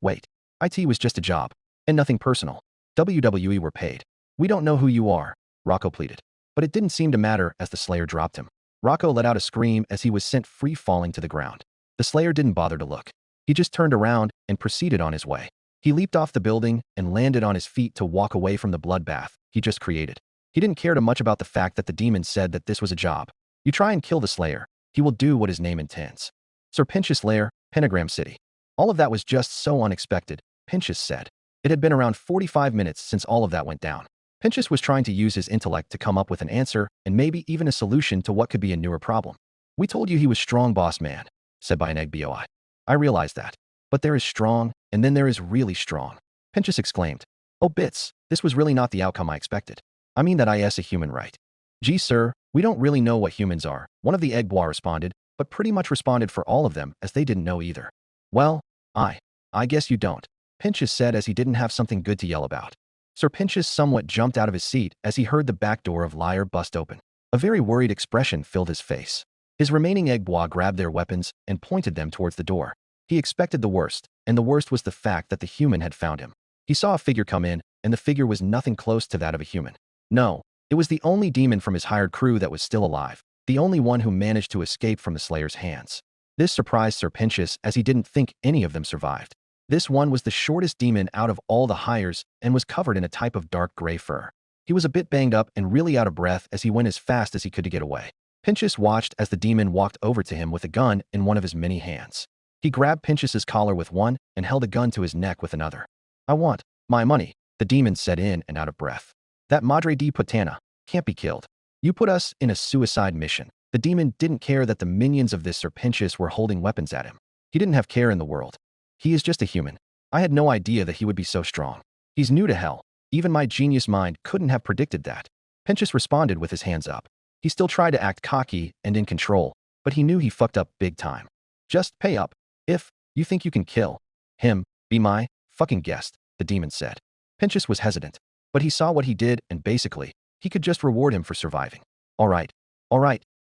S2: IT was just a job, and nothing personal. WWE were paid. We don't know who you are, Rocco pleaded. But it didn't seem to matter as the Slayer dropped him. Rocco let out a scream as he was sent free falling to the ground. The Slayer didn't bother to look. He just turned around and proceeded on his way. He leaped off the building and landed on his feet to walk away from the bloodbath he just created. He didn't care too much about the fact that the demon said that this was a job. You try and kill the Slayer, he will do what his name intends. Sir Pentious Lair, Pentagram City. All of that was just so unexpected, Pentious said. It had been around 45 minutes since all of that went down. Pentious was trying to use his intellect to come up with an answer and maybe even a solution to what could be a newer problem. We told you he was strong, boss man, said by an egg boi. I realized that. But there is strong, and then there is really strong. Pentious exclaimed. Oh bits, this was really not the outcome I expected. I mean that is a human, right? Gee sir, we don't really know what humans are, one of the egg boi responded, but pretty much responded for all of them as they didn't know either. Well, I guess you don't, Pentious said as he didn't have something good to yell about. Sir Pentious somewhat jumped out of his seat as he heard the back door of Liar bust open. A very worried expression filled his face. His remaining egg boi grabbed their weapons and pointed them towards the door. He expected the worst, and the worst was the fact that the human had found him. He saw a figure come in, and the figure was nothing close to that of a human. No, it was the only demon from his hired crew that was still alive, the only one who managed to escape from the Slayer's hands. This surprised Sir Pentious as he didn't think any of them survived. This one was the shortest demon out of all the hires and was covered in a type of dark gray fur. He was a bit banged up and really out of breath as he went as fast as he could to get away. Pentious watched as the demon walked over to him with a gun in one of his many hands. He grabbed Pentious's collar with one and held a gun to his neck with another. "I want my money," the demon said in and out of breath. "That Madre de Putana can't be killed. You put us in a suicide mission." The demon didn't care that the minions of this Sir Pentious were holding weapons at him. He didn't have care in the world. He is just a human. I had no idea that he would be so strong. He's new to hell. Even my genius mind couldn't have predicted that. Pentious responded with his hands up. He still tried to act cocky and in control, but he knew he fucked up big time. "Just pay up. If you think you can kill him, be my fucking guest," the demon said. Pentious was hesitant, but he saw what he did and basically, he could just reward him for surviving. All right,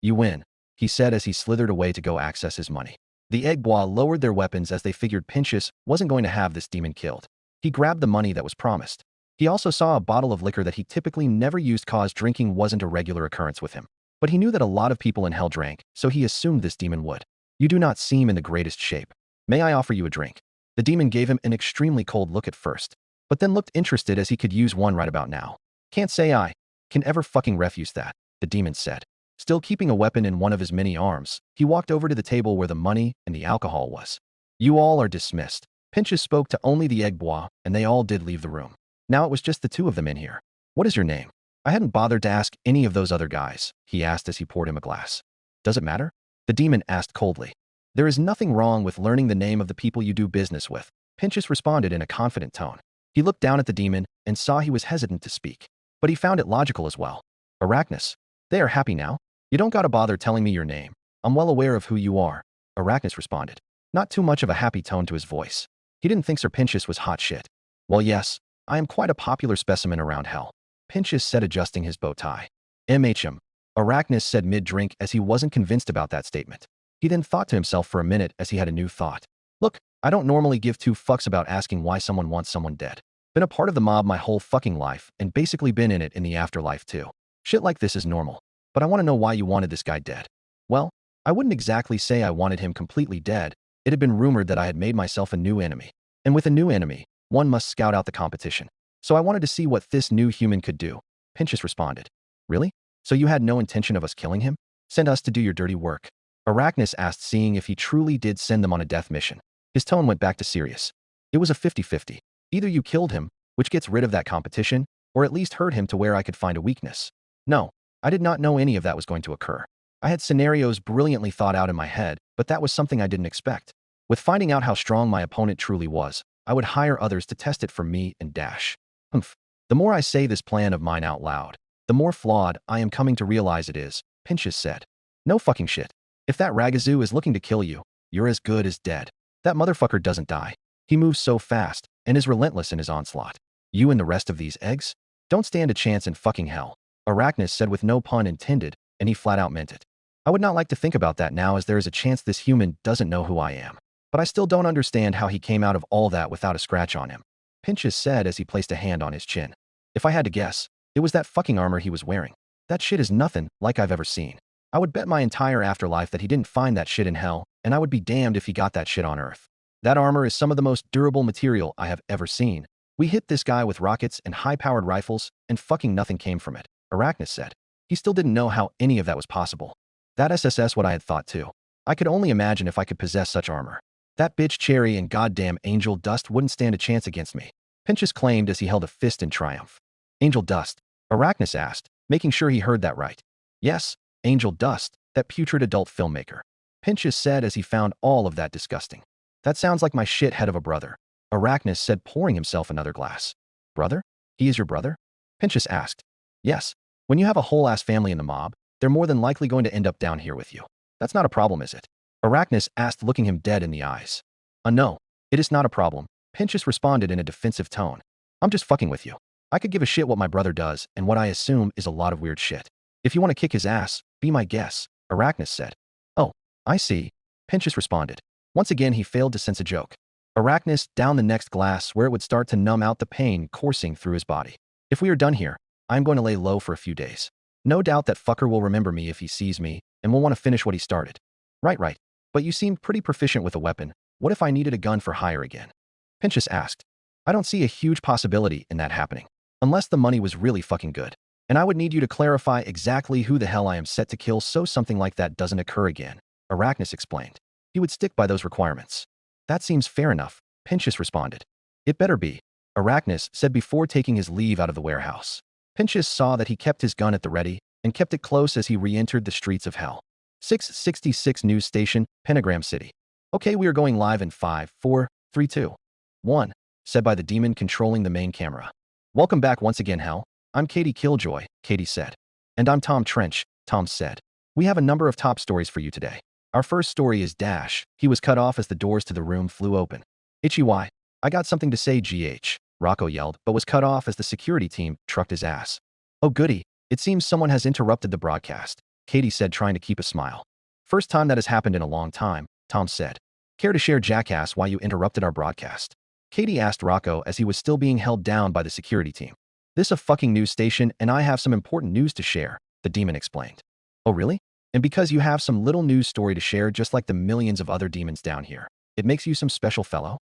S2: you win," he said as he slithered away to go access his money. The Egbois lowered their weapons as they figured Pentious wasn't going to have this demon killed. He grabbed the money that was promised. He also saw a bottle of liquor that he typically never used cause drinking wasn't a regular occurrence with him. But he knew that a lot of people in hell drank, so he assumed this demon would. "You do not seem in the greatest shape. May I offer you a drink?" The demon gave him an extremely cold look at first, but then looked interested as he could use one right about now. "Can't say I can ever fucking refuse that," the demon said. Still keeping a weapon in one of his many arms, he walked over to the table where the money and the alcohol was. "You all are dismissed." Pentious spoke to only the Egbois, and they all did leave the room. Now it was just the two of them in here. "What is your name?" "I hadn't bothered to ask any of those other guys," he asked as he poured him a glass. "Does it matter?" the demon asked coldly. "There is nothing wrong with learning the name of the people you do business with," Pentious responded in a confident tone. He looked down at the demon and saw he was hesitant to speak, but he found it logical as well. "Arachnus, they are happy now? You don't gotta bother telling me your name. I'm well aware of who you are," Arachnus responded, not too much of a happy tone to his voice. He didn't think Sir Pentious was hot shit. "Well, yes, I am quite a popular specimen around hell," Pentious said, adjusting his bow tie. "MHM," Arachnus said mid-drink as he wasn't convinced about that statement. He then thought to himself for a minute as he had a new thought. "Look, I don't normally give two fucks about asking why someone wants someone dead. Been a part of the mob my whole fucking life and basically been in it in the afterlife too. Shit like this is normal. But I want to know why you wanted this guy dead." "Well, I wouldn't exactly say I wanted him completely dead. It had been rumored that I had made myself a new enemy. And with a new enemy, one must scout out the competition. So I wanted to see what this new human could do," Pentious responded. "Really? So you had no intention of us killing him? Send us to do your dirty work?" Arachnus asked, seeing if he truly did send them on a death mission. His tone went back to serious. "It was a 50-50. Either you killed him, which gets rid of that competition, or at least hurt him to where I could find a weakness. No, I did not know any of that was going to occur. I had scenarios brilliantly thought out in my head, but that was something I didn't expect. With finding out how strong my opponent truly was, I would hire others to test it for me and dash. Humph. The more I say this plan of mine out loud, the more flawed I am coming to realize it is," Pentious said. "No fucking shit. If that Ragazoo is looking to kill you, you're as good as dead. That motherfucker doesn't die. He moves so fast and is relentless in his onslaught. You and the rest of these eggs don't stand a chance in fucking hell," Arachnus said with no pun intended, and he flat out meant it. "I would not like to think about that now, as there is a chance this human doesn't know who I am. But I still don't understand how he came out of all that without a scratch on him," Pentious said as he placed a hand on his chin. "If I had to guess, it was that fucking armor he was wearing. That shit is nothing like I've ever seen. I would bet my entire afterlife that he didn't find that shit in hell, and I would be damned if he got that shit on Earth. That armor is some of the most durable material I have ever seen. We hit this guy with rockets and high-powered rifles, and fucking nothing came from it," Arachnus said. He still didn't know how any of that was possible. "That SSS what I had thought too. I could only imagine if I could possess such armor. That bitch Cherry and goddamn Angel Dust wouldn't stand a chance against me," Pentious claimed as he held a fist in triumph. "Angel Dust?" Arachnus asked, making sure he heard that right. "Yes, Angel Dust, that putrid adult filmmaker," Pentious said as he found all of that disgusting. "That sounds like my shithead of a brother," Arachnus said, pouring himself another glass. "Brother? He is your brother?" Pentious asked. "Yes. When you have a whole-ass family in the mob, they're more than likely going to end up down here with you. That's not a problem, is it?" Arachnus asked, looking him dead in the eyes. No, it is not a problem," Pentious responded in a defensive tone. "I'm just fucking with you. I could give a shit what my brother does, and what I assume is a lot of weird shit. If you want to kick his ass, be my guest," Arachnus said. "Oh, I see," Pentious responded. Once again, he failed to sense a joke. Arachnus downed the next glass where it would start to numb out the pain coursing through his body. "If we are done here, I'm going to lay low for a few days. No doubt that fucker will remember me if he sees me, and will want to finish what he started." Right. But you seem pretty proficient with a weapon. What if I needed a gun for hire again?" Pentious asked. "I don't see a huge possibility in that happening. Unless the money was really fucking good. And I would need you to clarify exactly who the hell I am set to kill so something like that doesn't occur again, Arachnus explained. He would stick by those requirements. That seems fair enough, Pentious responded. It better be, Arachnus said before taking his leave out of the warehouse. Pentious saw that he kept his gun at the ready and kept it close as he re-entered the streets of hell. 666 News Station, Pentagram City. Okay, we are going live in 5, 4, 3, 2, 1, said by the demon controlling the main camera. Welcome back once again, Hell. I'm Katie Killjoy, Katie said. And I'm Tom Trench, Tom said. We have a number of top stories for you today. Our first story is Dash. He was cut off as the doors to the room flew open. Itchy why? I got something to say, GH, Rocco yelled, but was cut off as the security team trucked his ass. Oh goody, it seems someone has interrupted the broadcast, Katie said, trying to keep a smile. First time that has happened in a long time, Tom said. Care to share, jackass, why you interrupted our broadcast? Katie asked Rocco as he was still being held down by the security team. This a fucking news station and I have some important news to share, the demon explained. Oh really? And because you have some little news story to share just like the millions of other demons down here, it makes you some special fellow?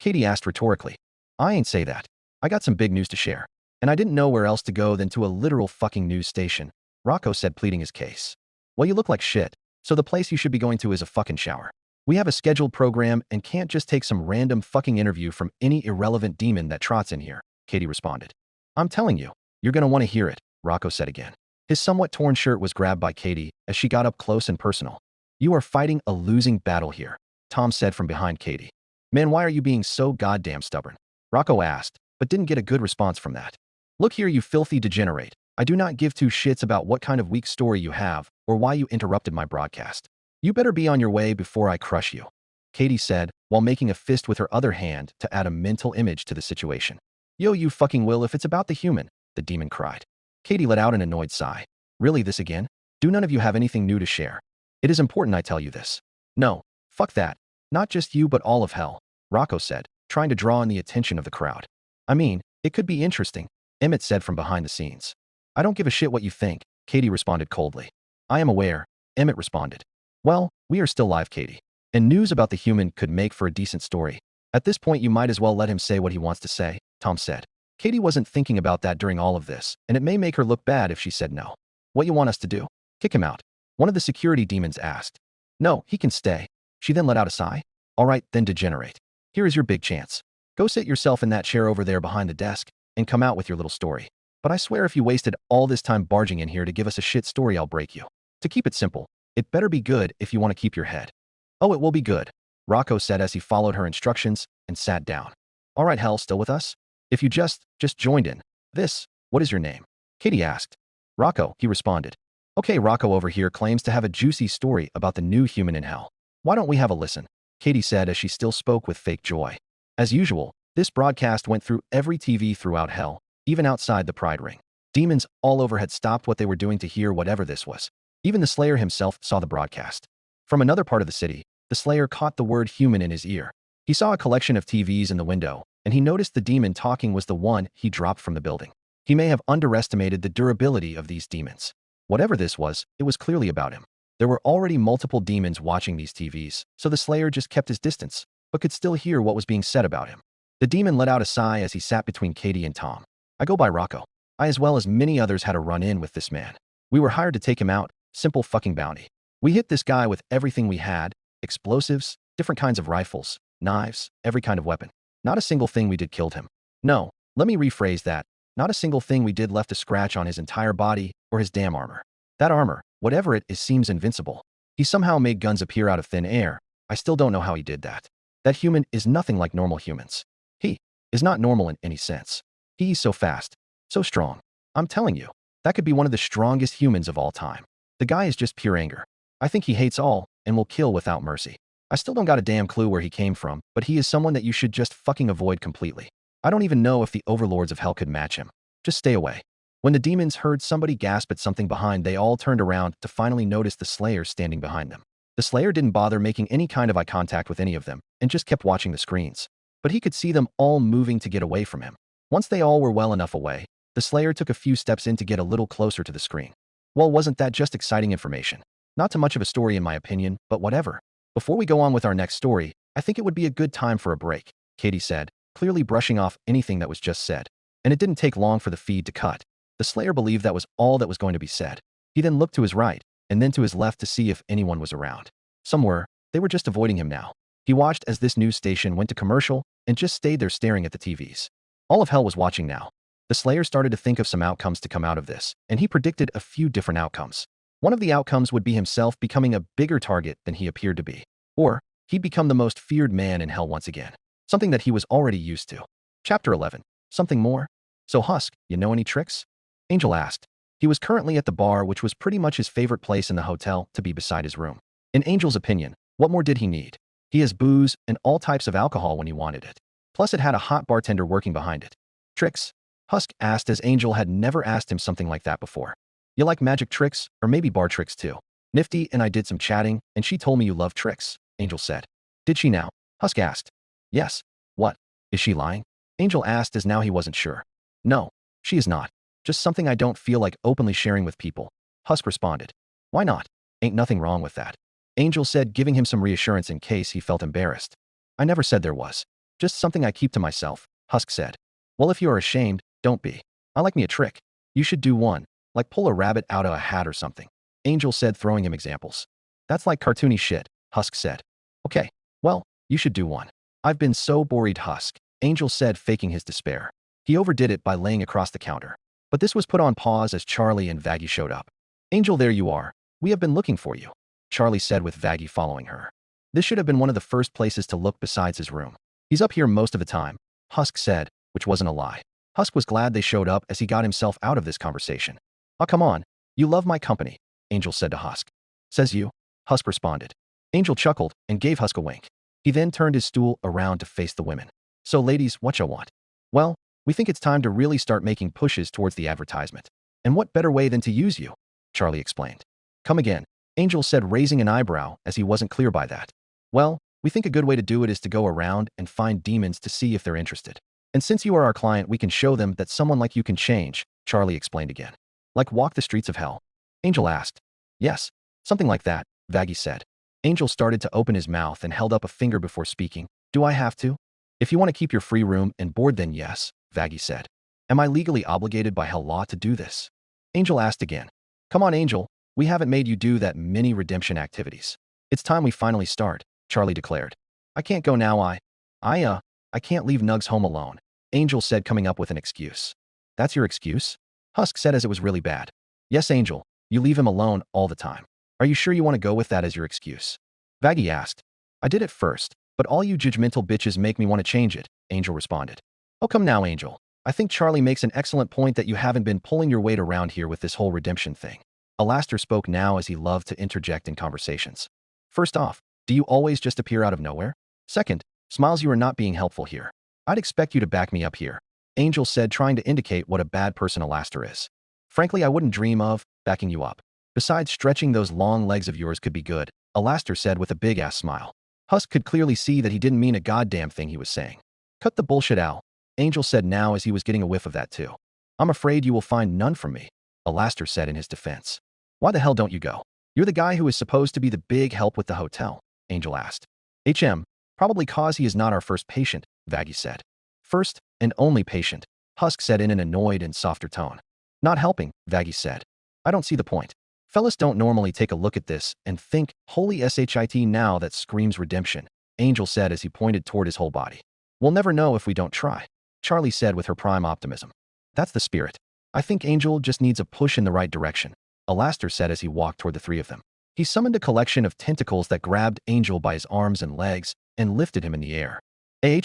S2: Katie asked rhetorically. I ain't say that. I got some big news to share. And I didn't know where else to go than to a literal fucking news station, Rocco said, pleading his case. Well, you look like shit, so the place you should be going to is a fucking shower. We have a scheduled program and can't just take some random fucking interview from any irrelevant demon that trots in here, Katie responded. I'm telling you, you're gonna want to hear it, Rocco said again. His somewhat torn shirt was grabbed by Katie as she got up close and personal. You are fighting a losing battle here, Tom said from behind Katie. Man, why are you being so goddamn stubborn? Rocco asked, but didn't get a good response from that. Look here, you filthy degenerate. I do not give two shits about what kind of weak story you have or why you interrupted my broadcast. You better be on your way before I crush you, Katie said while making a fist with her other hand to add a mental image to the situation. Yo, you fucking will if it's about the human, the demon cried. Katie let out an annoyed sigh. Really, this again? Do none of you have anything new to share? It is important I tell you this. No, fuck that. Not just you but all of hell, Rocco said, trying to draw in the attention of the crowd. I mean, it could be interesting, Emmett said from behind the scenes. I don't give a shit what you think, Katie responded coldly. I am aware, Emmett responded. Well, we are still live, Katie. And news about the human could make for a decent story. At this point, you might as well let him say what he wants to say, Tom said. Katie wasn't thinking about that during all of this, and it may make her look bad if she said no. What you want us to do? Kick him out? One of the security demons asked. No, he can stay. She then let out a sigh. All right, then degenerate. Here is your big chance. Go sit yourself in that chair over there behind the desk and come out with your little story. But I swear if you wasted all this time barging in here to give us a shit story, I'll break you. To keep it simple, it better be good if you want to keep your head. Oh, it will be good, Rocco said as he followed her instructions and sat down. All right, hell, still with us? If you just joined in. What is your name? Katie asked. Rocco, he responded. Okay, Rocco over here claims to have a juicy story about the new human in hell. Why don't we have a listen? Katie said as she still spoke with fake joy. As usual, this broadcast went through every TV throughout hell, even outside the Pride Ring. Demons all over had stopped what they were doing to hear whatever this was. Even the Slayer himself saw the broadcast. From another part of the city, the Slayer caught the word human in his ear. He saw a collection of TVs in the window, and he noticed the demon talking was the one he dropped from the building. He may have underestimated the durability of these demons. Whatever this was, it was clearly about him. There were already multiple demons watching these TVs, so the Slayer just kept his distance, but could still hear what was being said about him. The demon let out a sigh as he sat between Katie and Tom. I go by Rocco. I, as well as many others, had a run-in with this man. We were hired to take him out, simple fucking bounty. We hit this guy with everything we had, explosives, different kinds of rifles, knives, every kind of weapon. Not a single thing we did killed him. No, let me rephrase that. Not a single thing we did left a scratch on his entire body or his damn armor. That armor, whatever it is, seems invincible. He somehow made guns appear out of thin air. I still don't know how he did that. That human is nothing like normal humans. He is not normal in any sense. He's so fast, so strong. I'm telling you, that could be one of the strongest humans of all time. The guy is just pure anger. I think he hates all and will kill without mercy. I still don't got a damn clue where he came from, but he is someone that you should just fucking avoid completely. I don't even know if the overlords of hell could match him. Just stay away. When the demons heard somebody gasp at something behind, they all turned around to finally notice the Slayer standing behind them. The Slayer didn't bother making any kind of eye contact with any of them and just kept watching the screens. But he could see them all moving to get away from him. Once they all were well enough away, the Slayer took a few steps in to get a little closer to the screen. Well, wasn't that just exciting information? Not too much of a story in my opinion, but whatever. Before we go on with our next story, I think it would be a good time for a break, Katie said, clearly brushing off anything that was just said. And it didn't take long for the feed to cut. The Slayer believed that was all that was going to be said. He then looked to his right, and then to his left to see if anyone was around. Some were. They were just avoiding him now. He watched as this news station went to commercial and just stayed there staring at the TVs. All of hell was watching now. The Slayer started to think of some outcomes to come out of this, and he predicted a few different outcomes. One of the outcomes would be himself becoming a bigger target than he appeared to be. Or, he'd become the most feared man in hell once again. Something that he was already used to. Chapter 11. Something more? So Husk, you know any tricks? Angel asked. He was currently at the bar, which was pretty much his favorite place in the hotel to be beside his room. In Angel's opinion, what more did he need? He has booze and all types of alcohol when he wanted it. Plus it had a hot bartender working behind it. Tricks? Husk asked as Angel had never asked him something like that before. You like magic tricks, or maybe bar tricks too? Nifty and I did some chatting, and she told me you love tricks, Angel said. Did she now? Husk asked. Yes. What? Is she lying? Angel asked as now he wasn't sure. No, she is not. Just something I don't feel like openly sharing with people. Husk responded. Why not? Ain't nothing wrong with that. Angel said, giving him some reassurance in case he felt embarrassed. I never said there was. Just something I keep to myself, Husk said. Well, if you are ashamed, don't be. I like me a trick. You should do one, like pull a rabbit out of a hat or something. Angel said, throwing him examples. That's like cartoony shit, Husk said. Okay, well, you should do one. I've been so worried, Husk, Angel said, faking his despair. He overdid it by laying across the counter. But this was put on pause as Charlie and Vaggie showed up. Angel, there you are. We have been looking for you, Charlie said with Vaggie following her. This should have been one of the first places to look besides his room. He's up here most of the time, Husk said, which wasn't a lie. Husk was glad they showed up as he got himself out of this conversation. Oh, come on. You love my company, Angel said to Husk. Says you, Husk responded. Angel chuckled and gave Husk a wink. He then turned his stool around to face the women. So ladies, what ya want? Well, we think it's time to really start making pushes towards the advertisement. And what better way than to use you? Charlie explained. Come again, Angel said, raising an eyebrow as he wasn't clear by that. Well, we think a good way to do it is to go around and find demons to see if they're interested. And since you are our client, we can show them that someone like you can change, Charlie explained again. Like walk the streets of hell? Angel asked. Yes, something like that, Vaggie said. Angel started to open his mouth and held up a finger before speaking. Do I have to? If you want to keep your free room and board, then yes, Vaggie said. Am I legally obligated by hell law to do this? Angel asked again. Come on, Angel. We haven't made you do that many redemption activities. It's time we finally start, Charlie declared. I can't go now, I can't leave Nugs home alone, Angel said, coming up with an excuse. That's your excuse? Husk said as it was really bad. Yes, Angel, you leave him alone all the time. Are you sure you want to go with that as your excuse? Vaggie asked. I did it first, but all you judgmental bitches make me want to change it, Angel responded. Oh, come now, Angel. I think Charlie makes an excellent point that you haven't been pulling your weight around here with this whole redemption thing. Alastor spoke now as he loved to interject in conversations. First off, do you always just appear out of nowhere? Second, Smiles, you are not being helpful here. I'd expect you to back me up here, Angel said, trying to indicate what a bad person Alastor is. Frankly, I wouldn't dream of backing you up. Besides, stretching those long legs of yours could be good, Alastor said with a big-ass smile. Husk could clearly see that he didn't mean a goddamn thing he was saying. Cut the bullshit, Al, Angel said now as he was getting a whiff of that too. I'm afraid you will find none from me, Alastor said in his defense. Why the hell don't you go? You're the guy who is supposed to be the big help with the hotel, Angel asked. Probably cause he is not our first patient, Vaggie said. First and only patient, Husk said in an annoyed and softer tone. Not helping, Vaggie said. I don't see the point. Fellas don't normally take a look at this and think, holy shit, now that screams redemption, Angel said as he pointed toward his whole body. We'll never know if we don't try, Charlie said with her prime optimism. That's the spirit. I think Angel just needs a push in the right direction, Alastor said as he walked toward the three of them. He summoned a collection of tentacles that grabbed Angel by his arms and legs and lifted him in the air.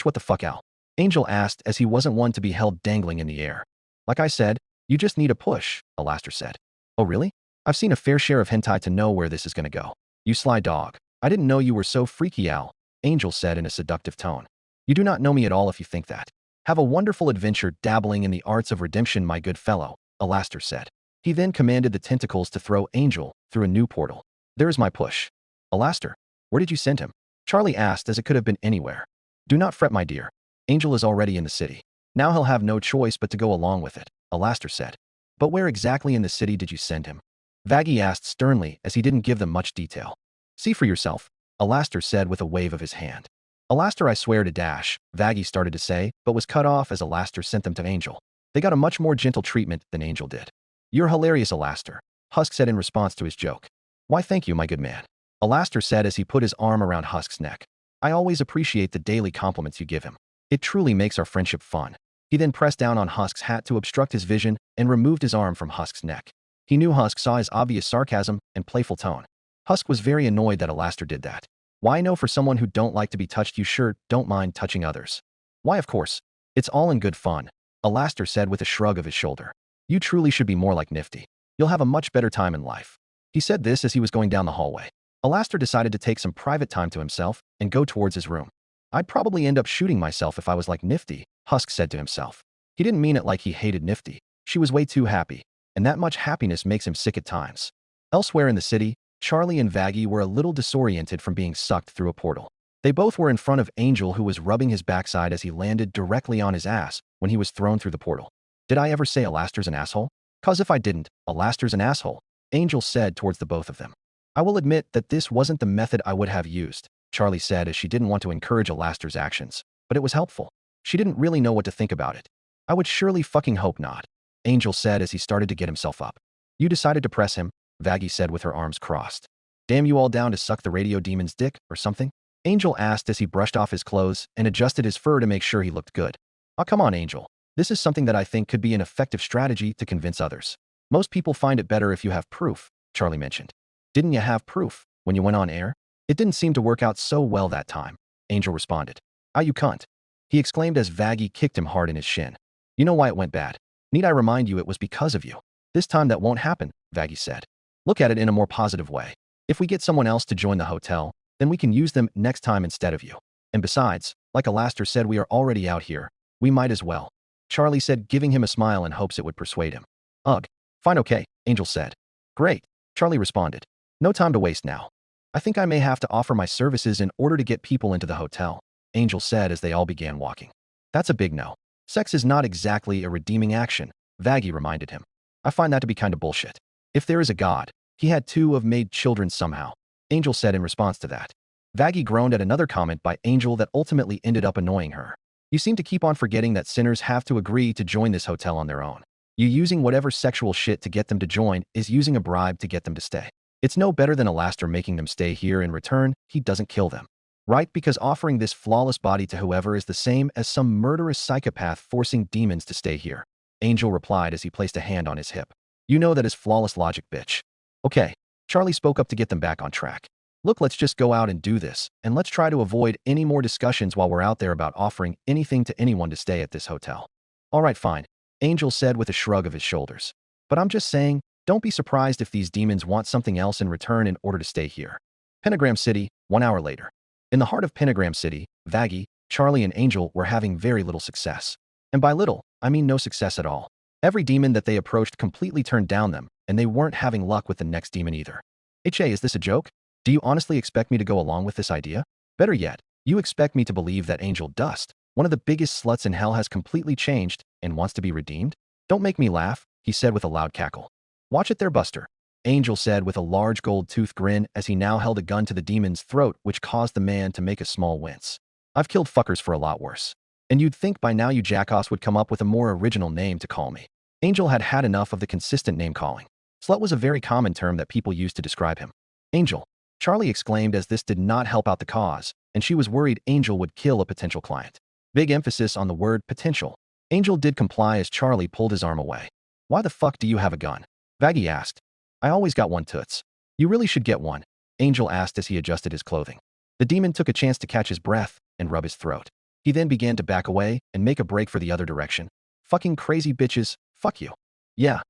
S2: What the fuck, Al? Angel asked as he wasn't one to be held dangling in the air. Like I said, you just need a push, Alastor said. Oh really? I've seen a fair share of hentai to know where this is gonna go. You sly dog. I didn't know you were so freaky, Al, Angel said in a seductive tone. You do not know me at all if you think that. Have a wonderful adventure dabbling in the arts of redemption, my good fellow, Alastor said. He then commanded the tentacles to throw Angel through a new portal. There is my push. Alastor, where did you send him? Charlie asked as it could have been anywhere. Do not fret, my dear. Angel is already in the city. Now he'll have no choice but to go along with it, Alastor said. But where exactly in the city did you send him? Vaggie asked sternly as he didn't give them much detail. See for yourself, Alastor said with a wave of his hand. Alastor, I swear to dash, Vaggie started to say, but was cut off as Alastor sent them to Angel. They got a much more gentle treatment than Angel did. You're hilarious, Alastor, Husk said in response to his joke. Why, thank you, my good man, Alastor said as he put his arm around Husk's neck. I always appreciate the daily compliments you give him. It truly makes our friendship fun. He then pressed down on Husk's hat to obstruct his vision and removed his arm from Husk's neck. He knew Husk saw his obvious sarcasm and playful tone. Husk was very annoyed that Alastor did that. Why, no, for someone who don't like to be touched, you sure don't mind touching others. Why, of course. It's all in good fun, Alastor said with a shrug of his shoulder. You truly should be more like Nifty. You'll have a much better time in life. He said this as he was going down the hallway. Alastor decided to take some private time to himself and go towards his room. I'd probably end up shooting myself if I was like Nifty, Husk said to himself. He didn't mean it like he hated Nifty. She was way too happy, and that much happiness makes him sick at times. Elsewhere in the city, Charlie and Vaggie were a little disoriented from being sucked through a portal. They both were in front of Angel, who was rubbing his backside as he landed directly on his ass when he was thrown through the portal. Did I ever say Alastor's an asshole? 'Cause if I didn't, Alastor's an asshole, Angel said towards the both of them. I will admit that this wasn't the method I would have used, Charlie said as she didn't want to encourage Alastor's actions, but it was helpful. She didn't really know what to think about it. I would surely fucking hope not, Angel said as he started to get himself up. You decided to press him, Vaggie said with her arms crossed. Damn, you all down to suck the radio demon's dick or something? Angel asked as he brushed off his clothes and adjusted his fur to make sure he looked good. Oh, come on, Angel. This is something that I think could be an effective strategy to convince others. Most people find it better if you have proof, Charlie mentioned. Didn't you have proof when you went on air? It didn't seem to work out so well that time, Angel responded. Ah, you cunt, he exclaimed as Vaggie kicked him hard in his shin. You know why it went bad? Need I remind you it was because of you? This time that won't happen, Vaggie said. Look at it in a more positive way. If we get someone else to join the hotel, then we can use them next time instead of you. And besides, like Alastor said, we are already out here. We might as well, Charlie said, giving him a smile in hopes it would persuade him. Ugh. Fine, okay, Angel said. Great, Charlie responded. No time to waste now. I think I may have to offer my services in order to get people into the hotel, Angel said as they all began walking. That's a big no. Sex is not exactly a redeeming action, Vaggie reminded him. I find that to be kind of bullshit. If there is a God, he had to have made children somehow, Angel said in response to that. Vaggie groaned at another comment by Angel that ultimately ended up annoying her. You seem to keep on forgetting that sinners have to agree to join this hotel on their own. You using whatever sexual shit to get them to join is using a bribe to get them to stay. It's no better than Alastor making them stay here. In return, he doesn't kill them. Right? Because offering this flawless body to whoever is the same as some murderous psychopath forcing demons to stay here, Angel replied as he placed a hand on his hip. You know that is flawless logic, bitch. Okay, Charlie spoke up to get them back on track. Look, let's just go out and do this, and let's try to avoid any more discussions while we're out there about offering anything to anyone to stay at this hotel. All right, fine, Angel said with a shrug of his shoulders. But I'm just saying, don't be surprised if these demons want something else in return in order to stay here. Pentagram City, 1 hour later. In the heart of Pentagram City, Vaggie, Charlie, and Angel were having very little success. And by little, I mean no success at all. Every demon that they approached completely turned down them, and they weren't having luck with the next demon either. Hey, is this a joke? Do you honestly expect me to go along with this idea? Better yet, you expect me to believe that Angel Dust, one of the biggest sluts in hell, has completely changed and wants to be redeemed? Don't make me laugh, he said with a loud cackle. Watch it there, Buster, Angel said with a large gold tooth grin as he now held a gun to the demon's throat, which caused the man to make a small wince. I've killed fuckers for a lot worse. And you'd think by now you jackass would come up with a more original name to call me. Angel had had enough of the consistent name calling. Slut was a very common term that people used to describe him. Angel, Charlie exclaimed as this did not help out the cause, and she was worried Angel would kill a potential client. Big emphasis on the word potential. Angel did comply as Charlie pulled his arm away. Why the fuck do you have a gun? Vaggie asked. I always got one, toots. You really should get one, Angel asked as he adjusted his clothing. The demon took a chance to catch his breath and rub his throat. He then began to back away and make a break for the other direction. Fucking crazy bitches, fuck you. Yeah,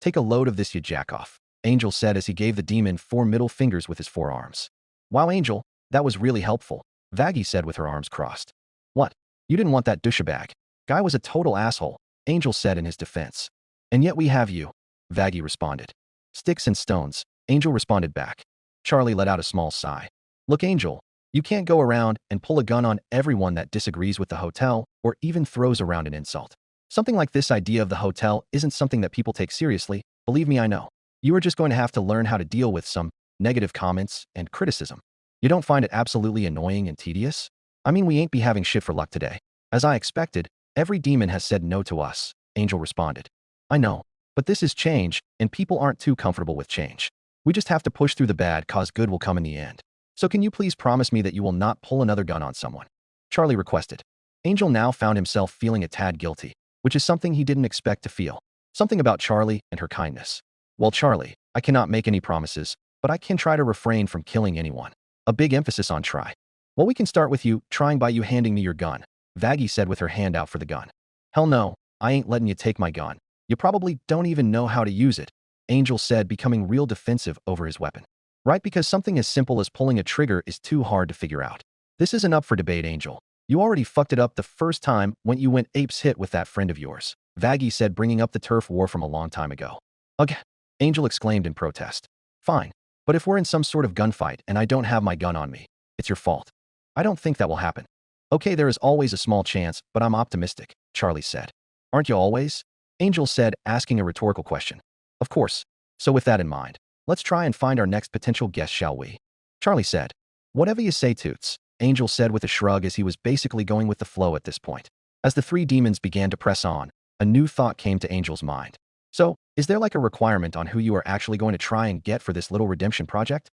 S2: take a load of this, you jackoff, Angel said as he gave the demon 4 middle fingers with his forearms. Wow, Angel, that was really helpful, Vaggie said with her arms crossed. What? You didn't want that douchebag. Guy was a total asshole, Angel said in his defense. And yet we have you, Vaggie responded. Sticks and stones, Angel responded back. Charlie let out a small sigh. Look, Angel, you can't go around and pull a gun on everyone that disagrees with the hotel or even throws around an insult. Something like this idea of the hotel isn't something that people take seriously, believe me, I know. You are just going to have to learn how to deal with some negative comments and criticism. You don't find it absolutely annoying and tedious? I mean, we ain't be having shit for luck today. As I expected, every demon has said no to us, Angel responded. I know, but this is change, and people aren't too comfortable with change. We just have to push through the bad cause good will come in the end. So can you please promise me that you will not pull another gun on someone? Charlie requested. Angel now found himself feeling a tad guilty, which is something he didn't expect to feel. Something about Charlie and her kindness. Well, Charlie, I cannot make any promises, but I can try to refrain from killing anyone. A big emphasis on try. Well, we can start with you trying by you handing me your gun, Vaggie said with her hand out for the gun. Hell no, I ain't letting you take my gun. You probably don't even know how to use it, Angel said, becoming real defensive over his weapon. Right, because something as simple as pulling a trigger is too hard to figure out. This isn't up for debate, Angel. You already fucked it up the first time when you went apes hit with that friend of yours, Vaggie said, bringing up the turf war from a long time ago. Ugh, Angel exclaimed in protest. Fine, but if we're in some sort of gunfight and I don't have my gun on me, it's your fault. I don't think that will happen. Okay, there is always a small chance, but I'm optimistic, Charlie said. Aren't you always? Angel said, asking a rhetorical question. Of course. So with that in mind, let's try and find our next potential guest, shall we? Charlie said. Whatever you say, Toots, Angel said with a shrug as he was basically going with the flow at this point. As the three demons began to press on, a new thought came to Angel's mind. So, is there like a requirement on who you are actually going to try and get for this little redemption project?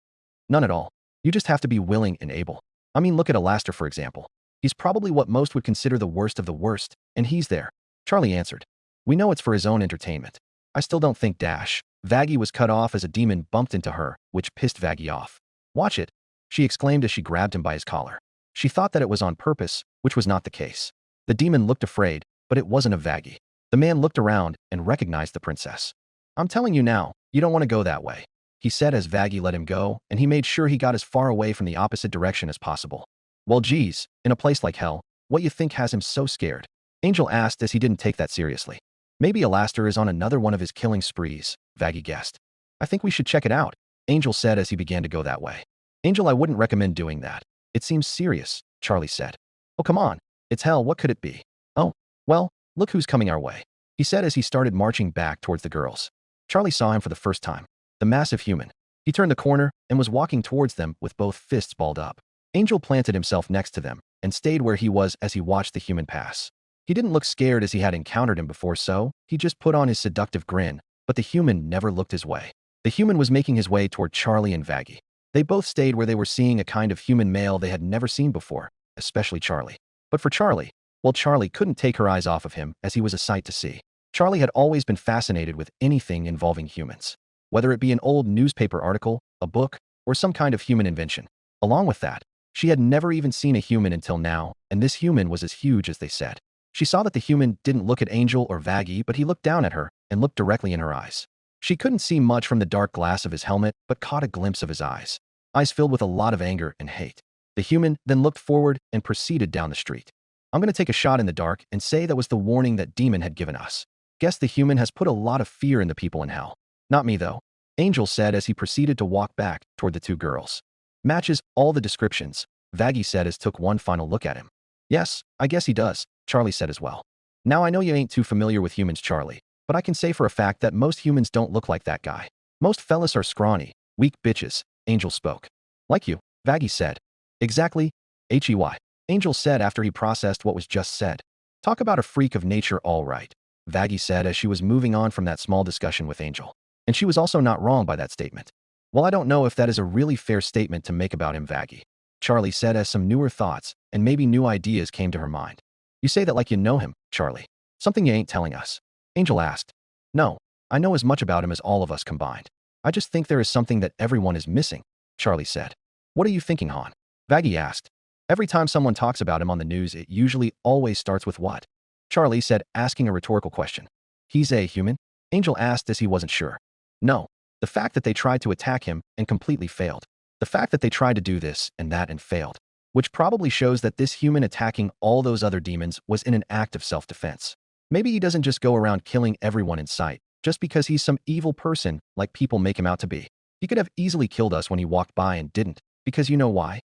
S2: None at all. You just have to be willing and able. I mean, look at Alastor, for example. He's probably what most would consider the worst of the worst, and he's there. Charlie answered. We know it's for his own entertainment. I still don't think Vaggie was cut off as a demon bumped into her, which pissed Vaggie off. Watch it, she exclaimed as she grabbed him by his collar. She thought that it was on purpose, which was not the case. The demon looked afraid, but it wasn't of Vaggie. The man looked around and recognized the princess. I'm telling you now, you don't want to go that way, he said as Vaggie let him go, and he made sure he got as far away from the opposite direction as possible. Well, geez, in a place like hell, what you think has him so scared? Angel asked as he didn't take that seriously. Maybe Alastor is on another one of his killing sprees, Vaggie guessed. I think we should check it out, Angel said as he began to go that way. Angel, I wouldn't recommend doing that. It seems serious, Charlie said. Oh, come on. It's hell, what could it be? Oh, well, look who's coming our way, he said as he started marching back towards the girls. Charlie saw him for the first time. The massive human. He turned the corner and was walking towards them with both fists balled up. Angel planted himself next to them and stayed where he was as he watched the human pass. He didn't look scared as he had encountered him before, so he just put on his seductive grin, but the human never looked his way. The human was making his way toward Charlie and Vaggie. They both stayed where they were seeing a kind of human male they had never seen before, especially Charlie. But for Charlie, well, Charlie couldn't take her eyes off of him as he was a sight to see. Charlie had always been fascinated with anything involving humans, whether it be an old newspaper article, a book, or some kind of human invention. Along with that, she had never even seen a human until now, and this human was as huge as they said. She saw that the human didn't look at Angel or Vaggie, but he looked down at her and looked directly in her eyes. She couldn't see much from the dark glass of his helmet, but caught a glimpse of his eyes. Eyes filled with a lot of anger and hate. The human then looked forward and proceeded down the street. I'm going to take a shot in the dark and say that was the warning that demon had given us. Guess the human has put a lot of fear in the people in hell. Not me, though, Angel said as he proceeded to walk back toward the two girls. Matches all the descriptions, Vaggie said as took one final look at him. Yes, I guess he does, Charlie said as well. Now I know you ain't too familiar with humans, Charlie, but I can say for a fact that most humans don't look like that guy. Most fellas are scrawny, weak bitches, Angel spoke. Like you, Vaggie said. Exactly, H-E-Y, Angel said after he processed what was just said. Talk about a freak of nature, all right, Vaggie said as she was moving on from that small discussion with Angel. And she was also not wrong by that statement. Well, I don't know if that is a really fair statement to make about him, Vaggie, Charlie said as some newer thoughts and maybe new ideas came to her mind. You say that like you know him, Charlie. Something you ain't telling us, Angel asked. No, I know as much about him as all of us combined. I just think there is something that everyone is missing, Charlie said. What are you thinking, Han? Vaggie asked. Every time someone talks about him on the news, it usually always starts with what? Charlie said, asking a rhetorical question. He's a human? Angel asked as he wasn't sure. No, the fact that they tried to attack him and completely failed. The fact that they tried to do this and that and failed. Which probably shows that this human attacking all those other demons was in an act of self-defense. Maybe he doesn't just go around killing everyone in sight, just because he's some evil person like people make him out to be. He could have easily killed us when he walked by and didn't, because you know why?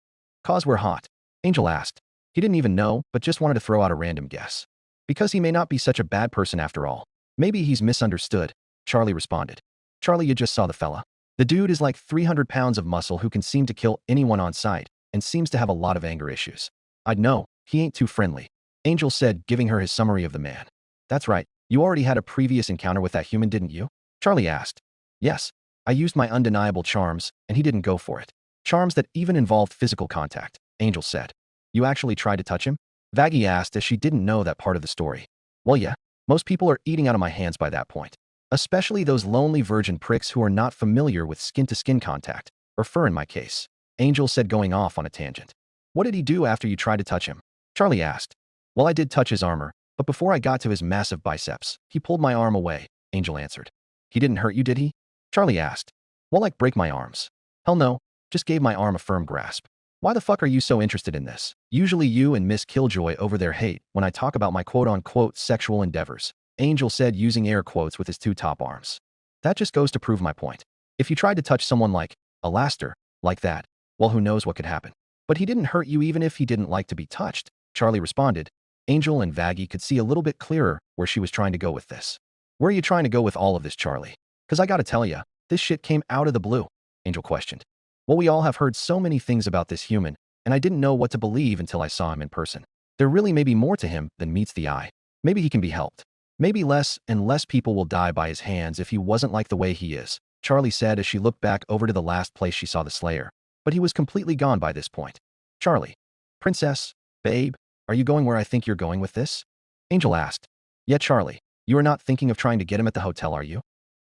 S2: 'Cause we're hot, Angel asked. He didn't even know, but just wanted to throw out a random guess. Because he may not be such a bad person after all. Maybe he's misunderstood, Charlie responded. Charlie, you just saw the fella. The dude is like 300 pounds of muscle who can seem to kill anyone on sight and seems to have a lot of anger issues. I'd know, he ain't too friendly, Angel said, giving her his summary of the man. That's right, You already had a previous encounter with that human, didn't you? Charlie asked. Yes. I used my undeniable charms, and he didn't go for it. Charms that even involved physical contact, Angel said. You actually tried to touch him? Vaggie asked as she didn't know that part of the story. Well, yeah. Most people are eating out of my hands by that point. Especially those lonely virgin pricks who are not familiar with skin-to-skin contact, or fur in my case. Angel said, going off on a tangent. What did he do after you tried to touch him? Charlie asked. Well, I did touch his armor, but before I got to his massive biceps, he pulled my arm away, Angel answered. He didn't hurt you, did he? Charlie asked. Well, like break my arms. Hell no, just gave my arm a firm grasp. Why the fuck are you so interested in this? Usually you and Miss Killjoy over there hate when I talk about my quote-unquote sexual endeavors, Angel said using air quotes with his two top arms. That just goes to prove my point. If you tried to touch someone like Alastor, like that, well, who knows what could happen. But he didn't hurt you even if he didn't like to be touched, Charlie responded. Angel and Vaggie could see a little bit clearer where she was trying to go with this. Where are you trying to go with all of this, Charlie? Cause I gotta tell ya, this shit came out of the blue, Angel questioned. Well, we all have heard so many things about this human, and I didn't know what to believe until I saw him in person. There really may be more to him than meets the eye. Maybe he can be helped. Maybe less and less people will die by his hands if he wasn't like the way he is, Charlie said as she looked back over to the last place she saw the Slayer. But he was completely gone by this point. Charlie. Princess, babe, are you going where I think you're going with this? Angel asked. Yeah, Charlie. You are not thinking of trying to get him at the hotel, are you?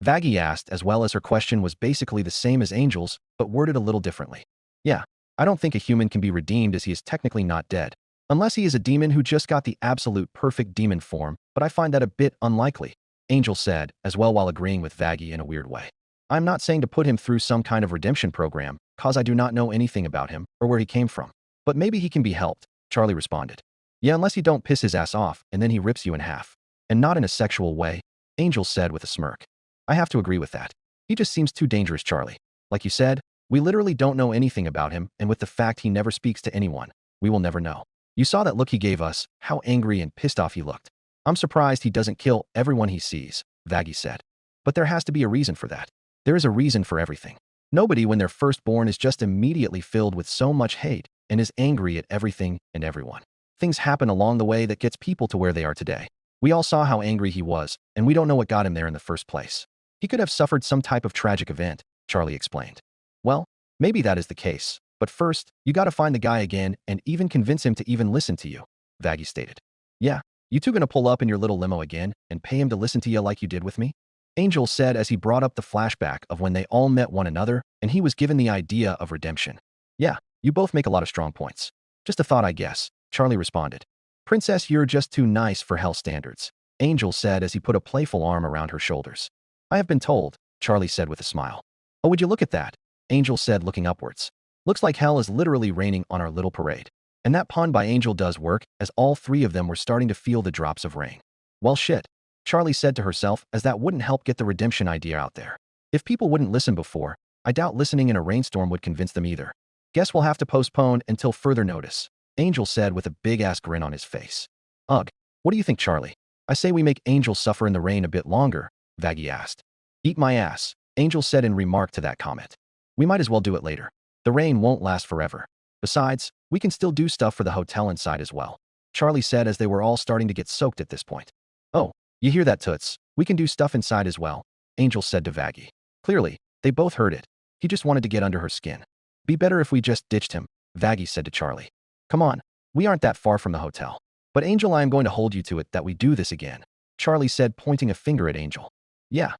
S2: Vaggie asked, as well as her question was basically the same as Angel's, but worded a little differently. Yeah, I don't think a human can be redeemed as he is technically not dead. Unless he is a demon who just got the absolute perfect demon form, but I find that a bit unlikely, Angel said, as well while agreeing with Vaggie in a weird way. I'm not saying to put him through some kind of redemption program, cause I do not know anything about him or where he came from. But maybe he can be helped, Charlie responded. Yeah, unless you don't piss his ass off and then he rips you in half. And not in a sexual way, Angel said with a smirk. I have to agree with that. He just seems too dangerous, Charlie. Like you said, we literally don't know anything about him, and with the fact he never speaks to anyone, we will never know. You saw that look he gave us, how angry and pissed off he looked. I'm surprised he doesn't kill everyone he sees, Vaggie said. But there has to be a reason for that. There is a reason for everything. Nobody when they're first born is just immediately filled with so much hate and is angry at everything and everyone. Things happen along the way that gets people to where they are today. We all saw how angry he was, and we don't know what got him there in the first place. He could have suffered some type of tragic event, Charlie explained. Well, maybe that is the case, but first, you gotta find the guy again and even convince him to even listen to you, Vaggie stated. Yeah, you two gonna pull up in your little limo again and pay him to listen to you like you did with me? Angel said as he brought up the flashback of when they all met one another and he was given the idea of redemption. Yeah, you both make a lot of strong points. Just a thought, I guess, Charlie responded. Princess, you're just too nice for hell standards, Angel said as he put a playful arm around her shoulders. I have been told, Charlie said with a smile. Oh, would you look at that? Angel said looking upwards. Looks like hell is literally raining on our little parade. And that pun by Angel does work, as all three of them were starting to feel the drops of rain. Well, shit, Charlie said to herself, as that wouldn't help get the redemption idea out there. If people wouldn't listen before, I doubt listening in a rainstorm would convince them either. Guess we'll have to postpone until further notice, Angel said with a big-ass grin on his face. Ugh, what do you think, Charlie? I say we make Angel suffer in the rain a bit longer, Vaggie asked. Eat my ass, Angel said in remark to that comment. We might as well do it later. The rain won't last forever. Besides, we can still do stuff for the hotel inside as well, Charlie said as they were all starting to get soaked at this point. Oh, you hear that, Toots? We can do stuff inside as well, Angel said to Vaggie. Clearly, they both heard it. He just wanted to get under her skin. Be better if we just ditched him, Vaggie said to Charlie. Come on, we aren't that far from the hotel. But Angel, I am going to hold you to it that we do this again, Charlie said, pointing a finger at Angel. Yeah,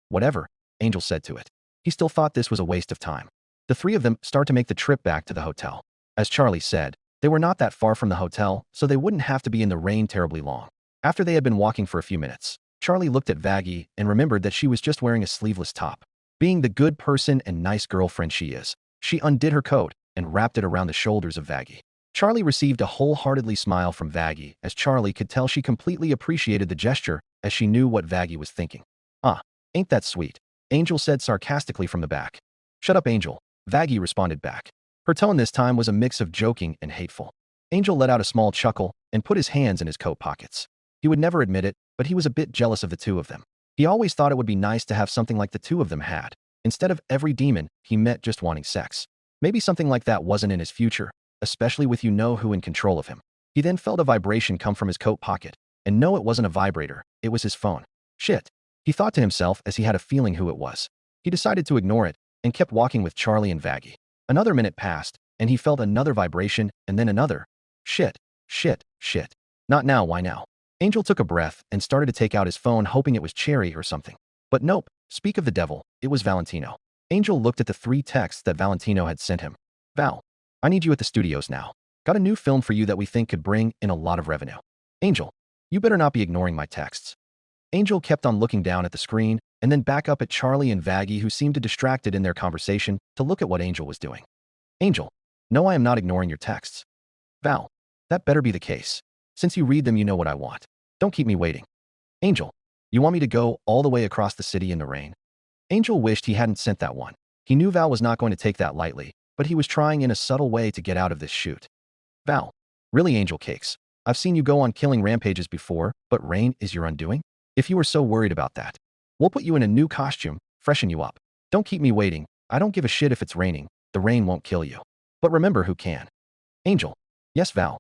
S2: whatever, Angel said to it. He still thought this was a waste of time. The three of them start to make the trip back to the hotel. As Charlie said, they were not that far from the hotel, so they wouldn't have to be in the rain terribly long. After they had been walking for a few minutes, Charlie looked at Vaggie and remembered that she was just wearing a sleeveless top. Being the good person and nice girlfriend she is, she undid her coat and wrapped it around the shoulders of Vaggie. Charlie received a wholeheartedly smile from Vaggie, as Charlie could tell she completely appreciated the gesture, as she knew what Vaggie was thinking. Ah, ain't that sweet, Angel said sarcastically from the back. Shut up, Angel, Vaggie responded back. Her tone this time was a mix of joking and hateful. Angel let out a small chuckle and put his hands in his coat pockets. He would never admit it, but he was a bit jealous of the two of them. He always thought it would be nice to have something like the two of them had, instead of every demon he met just wanting sex. Maybe something like that wasn't in his future, especially with you-know-who in control of him. He then felt a vibration come from his coat pocket, And no, it wasn't a vibrator. It was his phone. Shit. He thought to himself as he had a feeling who it was. He decided to ignore it and kept walking with Charlie and Vaggie. Another minute passed, and he felt another vibration and then another. Shit. Shit. Shit. Not now, why now? Angel took a breath and started to take out his phone, hoping it was Cherry or something. But nope, speak of the devil, it was Valentino. Angel looked at the 3 texts that Valentino had sent him. Val, I need you at the studios now. Got a new film for you that we think could bring in a lot of revenue. Angel, you better not be ignoring my texts. Angel kept on looking down at the screen and then back up at Charlie and Vaggie, who seemed distracted in their conversation, to look at what Angel was doing. Angel, no, I am not ignoring your texts. Val, that better be the case. Since you read them, you know what I want. Don't keep me waiting. Angel, you want me to go all the way across the city in the rain? Angel wished he hadn't sent that one. He knew Val was not going to take that lightly, but he was trying in a subtle way to get out of this shoot. Val, really, Angel Cakes? I've seen you go on killing rampages before, but rain is your undoing? If you were so worried about that, we'll put you in a new costume, freshen you up. Don't keep me waiting. I don't give a shit if it's raining. The rain won't kill you. But remember who can. Angel. Yes, Val.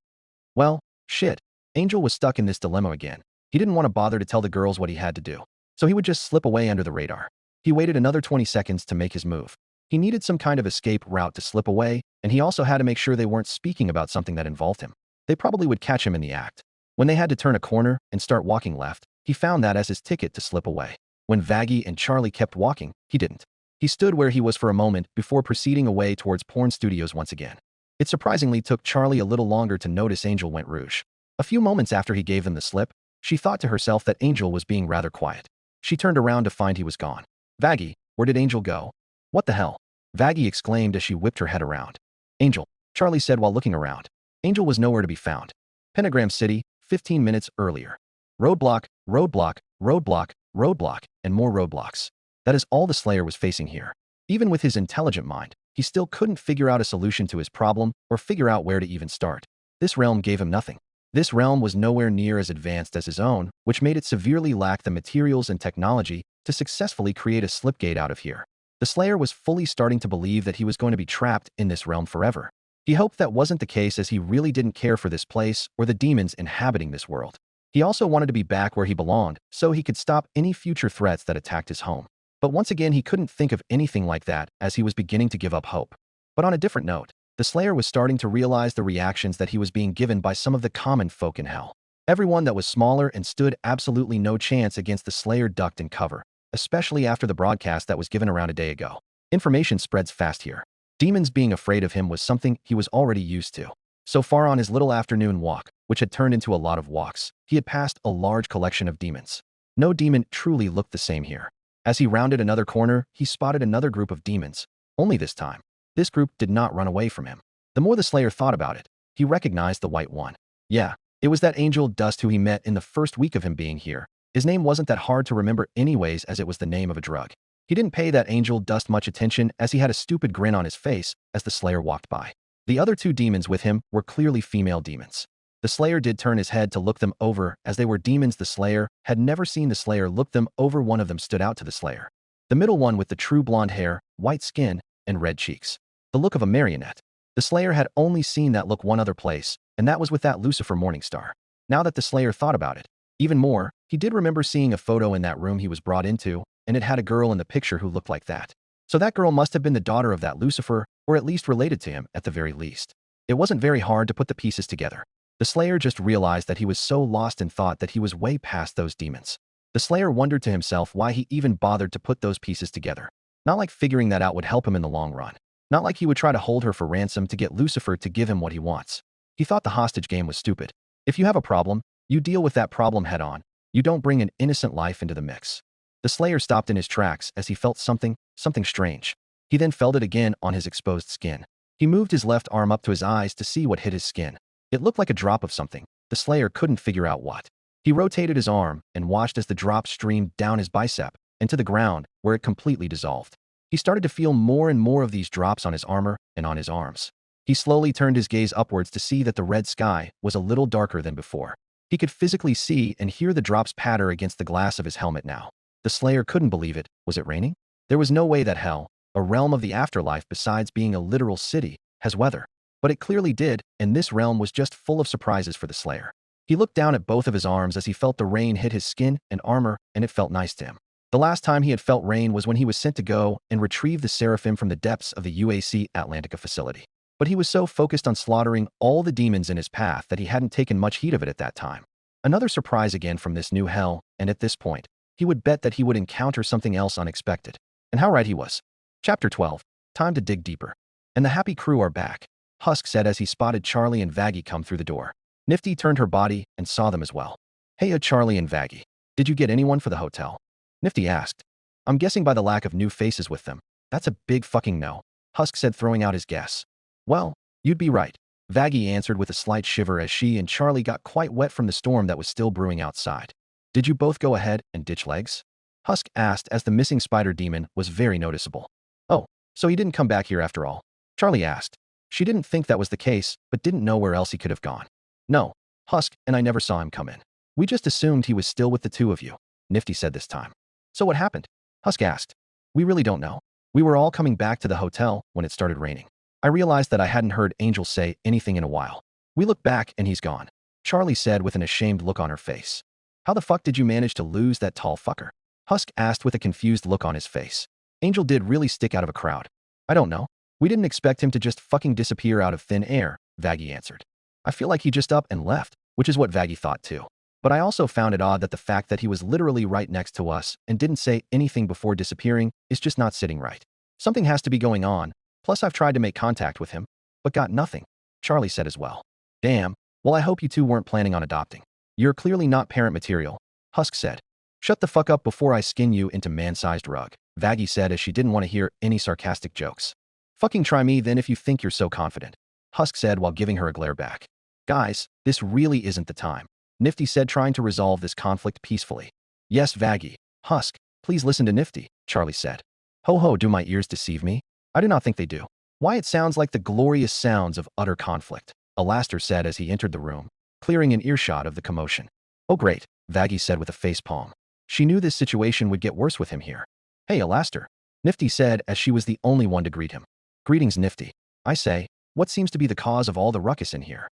S2: Well, shit. Angel was stuck in this dilemma again. He didn't want to bother to tell the girls what he had to do, so he would just slip away under the radar. He waited another 20 seconds to make his move. He needed some kind of escape route to slip away, and he also had to make sure they weren't speaking about something that involved him. They probably would catch him in the act. When they had to turn a corner and start walking left, he found that as his ticket to slip away. When Vaggie and Charlie kept walking, he didn't. He stood where he was for a moment before proceeding away towards porn studios once again. It surprisingly took Charlie a little longer to notice Angel went rouge. A few moments after he gave them the slip, she thought to herself that Angel was being rather quiet. She turned around to find he was gone. Vaggie, where did Angel go? What the hell? Vaggie exclaimed as she whipped her head around. Angel, Charlie said while looking around. Angel was nowhere to be found. Pentagram City, 15 minutes earlier. Roadblock, roadblock, roadblock, roadblock, and more roadblocks. That is all the Slayer was facing here. Even with his intelligent mind, he still couldn't figure out a solution to his problem or figure out where to even start. This realm gave him nothing. This realm was nowhere near as advanced as his own, which made it severely lack the materials and technology to successfully create a slipgate out of here. The Slayer was fully starting to believe that he was going to be trapped in this realm forever. He hoped that wasn't the case, as he really didn't care for this place or the demons inhabiting this world. He also wanted to be back where he belonged, so he could stop any future threats that attacked his home. But once again, he couldn't think of anything like that, as he was beginning to give up hope. But on a different note, the Slayer was starting to realize the reactions that he was being given by some of the common folk in hell. Everyone that was smaller and stood absolutely no chance against the Slayer ducked and cover, especially after the broadcast that was given around a day ago. Information spreads fast here. Demons being afraid of him was something he was already used to. So far on his little afternoon walk, which had turned into a lot of walks, he had passed a large collection of demons. No demon truly looked the same here. As he rounded another corner, he spotted another group of demons. Only this time, this group did not run away from him. The more the Slayer thought about it, he recognized the white one. Yeah, it was that Angel Dust who he met in the first week of him being here. His name wasn't that hard to remember anyways, as it was the name of a drug. He didn't pay that Angel Dust much attention, as he had a stupid grin on his face as the Slayer walked by. The other 2 demons with him were clearly female demons. The Slayer did turn his head to look them over, as they were demons the Slayer had never seen the Slayer look them over. One of them stood out to the Slayer. The middle one with the true blonde hair, white skin, and red cheeks. The look of a marionette. The Slayer had only seen that look one other place, and that was with that Lucifer Morningstar. Now that the Slayer thought about it, even more, he did remember seeing a photo in that room he was brought into, and it had a girl in the picture who looked like that. So that girl must have been the daughter of that Lucifer, or at least related to him at the very least. It wasn't very hard to put the pieces together. The Slayer just realized that he was so lost in thought that he was way past those demons. The Slayer wondered to himself why he even bothered to put those pieces together. Not like figuring that out would help him in the long run. Not like he would try to hold her for ransom to get Lucifer to give him what he wants. He thought the hostage game was stupid. If you have a problem, you deal with that problem head on. You don't bring an innocent life into the mix. The Slayer stopped in his tracks as he felt something strange. He then felt it again on his exposed skin. He moved his left arm up to his eyes to see what hit his skin. It looked like a drop of something. The Slayer couldn't figure out what. He rotated his arm and watched as the drop streamed down his bicep and to the ground, where it completely dissolved. He started to feel more and more of these drops on his armor and on his arms. He slowly turned his gaze upwards to see that the red sky was a little darker than before. He could physically see and hear the drops patter against the glass of his helmet now. The Slayer couldn't believe it. Was it raining? There was no way that hell, a realm of the afterlife besides being a literal city, has weather. But it clearly did, and this realm was just full of surprises for the Slayer. He looked down at both of his arms as he felt the rain hit his skin and armor, and it felt nice to him. The last time he had felt rain was when he was sent to go and retrieve the Seraphim from the depths of the UAC Atlantica facility. But he was so focused on slaughtering all the demons in his path that he hadn't taken much heed of it at that time. Another surprise again from this new hell, and at this point, he would bet that he would encounter something else unexpected. And how right he was. Chapter 12. Time to dig deeper. And the happy crew are back, Husk said as he spotted Charlie and Vaggie come through the door. Nifty turned her body and saw them as well. Hey, Charlie and Vaggie. Did you get anyone for the hotel? Nifty asked. I'm guessing by the lack of new faces with them. That's a big fucking no, Husk said, throwing out his guess. Well, you'd be right, Vaggie answered with a slight shiver as she and Charlie got quite wet from the storm that was still brewing outside. Did you both go ahead and ditch legs? Husk asked as the missing spider demon was very noticeable. Oh, so he didn't come back here after all? Charlie asked. She didn't think that was the case, but didn't know where else he could have gone. No, Husk and I never saw him come in. We just assumed he was still with the two of you, Nifty said this time. So what happened? Husk asked. We really don't know. We were all coming back to the hotel when it started raining. I realized that I hadn't heard Angel say anything in a while. We looked back and he's gone, Charlie said with an ashamed look on her face. How the fuck did you manage to lose that tall fucker? Husk asked with a confused look on his face. Angel did really stick out of a crowd. I don't know. We didn't expect him to just fucking disappear out of thin air, Vaggie answered. I feel like he just up and left, which is what Vaggie thought too. But I also found it odd that the fact that he was literally right next to us and didn't say anything before disappearing is just not sitting right. Something has to be going on, plus I've tried to make contact with him, but got nothing, Charlie said as well. Damn, well I hope you two weren't planning on adopting. You're clearly not parent material, Husk said. Shut the fuck up before I skin you into man-sized rug, Vaggie said as she didn't want to hear any sarcastic jokes. Fucking try me then if you think you're so confident, Husk said while giving her a glare back. Guys, this really isn't the time, Nifty said, trying to resolve this conflict peacefully. Yes, Vaggie. Husk, please listen to Nifty, Charlie said. Ho ho, do my ears deceive me? I do not think they do. Why, it sounds like the glorious sounds of utter conflict, Alastor said as he entered the room, clearing an earshot of the commotion. Oh great, Vaggie said with a facepalm. She knew this situation would get worse with him here. Hey, Alastor, Nifty said as she was the only one to greet him. Greetings, Nifty. I say, what seems to be the cause of all the ruckus in here?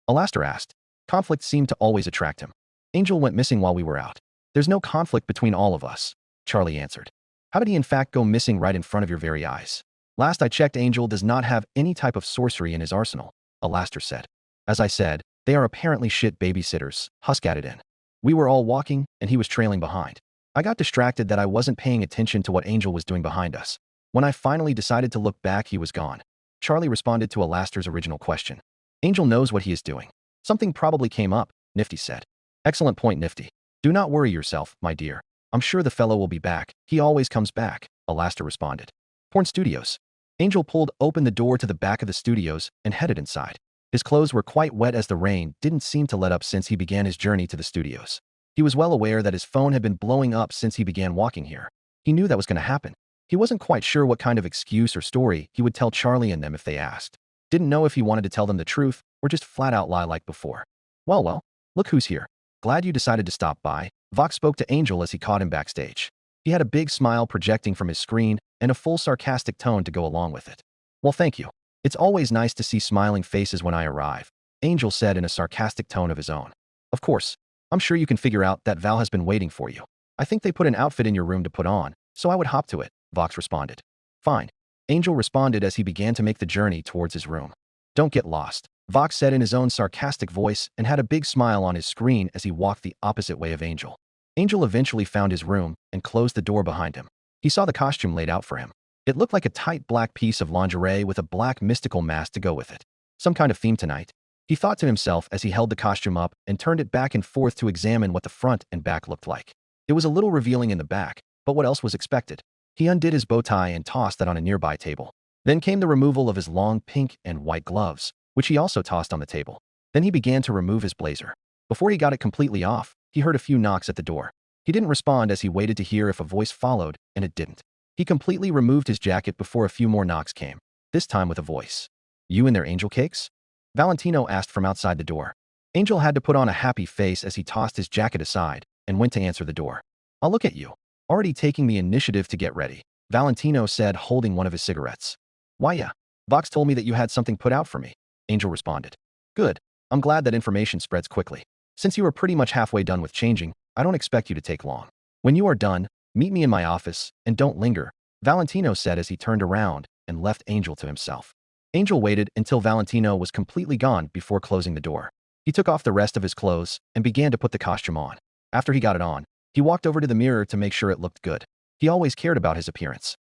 S2: Alastor asked. Conflict seemed to always attract him. Angel went missing while we were out. There's no conflict between all of us, Charlie answered. How did he in fact go missing right in front of your very eyes? Last I checked, Angel does not have any type of sorcery in his arsenal, Alastor said. As I said, they are apparently shit babysitters, Husk added in. We were all walking, and he was trailing behind. I got distracted that I wasn't paying attention to what Angel was doing behind us. When I finally decided to look back, he was gone. Charlie responded to Alastor's original question. Angel knows what he is doing. Something probably came up, Nifty said. Excellent point, Nifty. Do not worry yourself, my dear. I'm sure the fellow will be back. He always comes back, Alastor responded. Porn Studios. Angel pulled open the door to the back of the studios and headed inside. His clothes were quite wet as the rain didn't seem to let up since he began his journey to the studios. He was well aware that his phone had been blowing up since he began walking here. He knew that was going to happen. He wasn't quite sure what kind of excuse or story he would tell Charlie and them if they asked. Didn't know if he wanted to tell them the truth or just flat out lie like before. Well, look who's here. Glad you decided to stop by, Vox spoke to Angel as he caught him backstage. He had a big smile projecting from his screen and a full sarcastic tone to go along with it. Well, thank you. It's always nice to see smiling faces when I arrive, Angel said in a sarcastic tone of his own. Of course, I'm sure you can figure out that Val has been waiting for you. I think they put an outfit in your room to put on, so I would hop to it, Vox responded. Fine, Angel responded as he began to make the journey towards his room. Don't get lost, Vox said in his own sarcastic voice and had a big smile on his screen as he walked the opposite way of Angel. Angel eventually found his room and closed the door behind him. He saw the costume laid out for him. It looked like a tight black piece of lingerie with a black mystical mask to go with it. Some kind of theme tonight, he thought to himself as he held the costume up and turned it back and forth to examine what the front and back looked like. It was a little revealing in the back, but what else was expected? He undid his bow tie and tossed that on a nearby table. Then came the removal of his long pink and white gloves, which he also tossed on the table. Then he began to remove his blazer. Before he got it completely off, he heard a few knocks at the door. He didn't respond as he waited to hear if a voice followed, and it didn't. He completely removed his jacket before a few more knocks came, this time with a voice. You and their angel cakes? Valentino asked from outside the door. Angel had to put on a happy face as he tossed his jacket aside and went to answer the door. I'll look at you. Already taking the initiative to get ready, Valentino said, holding one of his cigarettes. Why yeah, Vox told me that you had something put out for me, Angel responded. Good, I'm glad that information spreads quickly. Since you are pretty much halfway done with changing, I don't expect you to take long. When you are done, meet me in my office, and don't linger, Valentino said as he turned around and left Angel to himself. Angel waited until Valentino was completely gone before closing the door. He took off the rest of his clothes and began to put the costume on. After he got it on, he walked over to the mirror to make sure it looked good. He always cared about his appearance.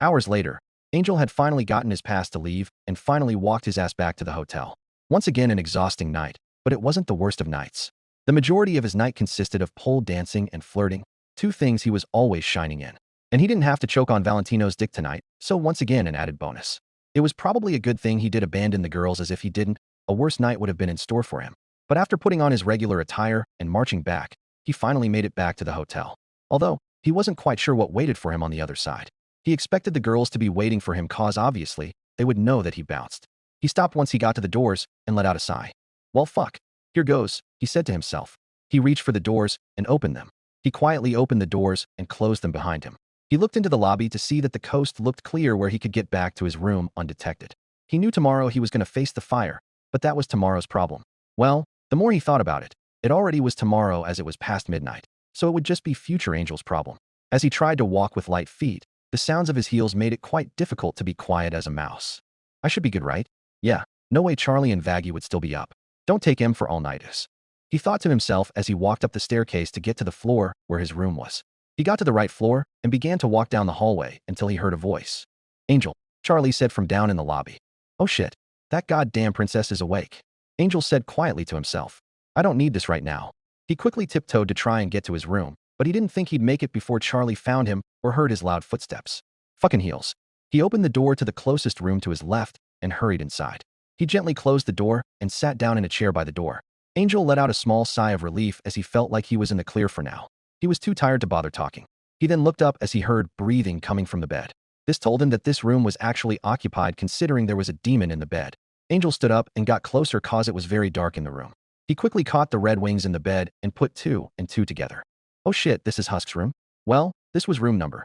S2: Hours later, Angel had finally gotten his pass to leave and finally walked his ass back to the hotel. Once again an exhausting night, but it wasn't the worst of nights. The majority of his night consisted of pole dancing and flirting, two things he was always shining in. And he didn't have to choke on Valentino's dick tonight, so once again an added bonus. It was probably a good thing he did abandon the girls, as if he didn't, a worse night would have been in store for him. But after putting on his regular attire and marching back, he finally made it back to the hotel. Although, he wasn't quite sure what waited for him on the other side. He expected the girls to be waiting for him cause obviously, they would know that he bounced. He stopped once he got to the doors and let out a sigh. Well fuck, here goes, he said to himself. He reached for the doors and opened them. He quietly opened the doors and closed them behind him. He looked into the lobby to see that the coast looked clear where he could get back to his room undetected. He knew tomorrow he was going to face the fire, but that was tomorrow's problem. Well, the more he thought about it, it already was tomorrow as it was past midnight, so it would just be future Angel's problem. As he tried to walk with light feet, the sounds of his heels made it quite difficult to be quiet as a mouse. I should be good, right? Yeah, no way Charlie and Vaggie would still be up. Don't take him for all-nighters. He thought to himself as he walked up the staircase to get to the floor where his room was. He got to the right floor and began to walk down the hallway until he heard a voice. Angel, Charlie said from down in the lobby. Oh shit, that goddamn princess is awake. Angel said quietly to himself. I don't need this right now. He quickly tiptoed to try and get to his room, but he didn't think he'd make it before Charlie found him or heard his loud footsteps. Fucking heels. He opened the door to the closest room to his left and hurried inside. He gently closed the door and sat down in a chair by the door. Angel let out a small sigh of relief as he felt like he was in the clear for now. He was too tired to bother talking. He then looked up as he heard breathing coming from the bed. This told him that this room was actually occupied considering there was a demon in the bed. Angel stood up and got closer cause it was very dark in the room. He quickly caught the red wings in the bed and put 2 and 2 together. Oh shit, this is Husk's room? Well, this was room number.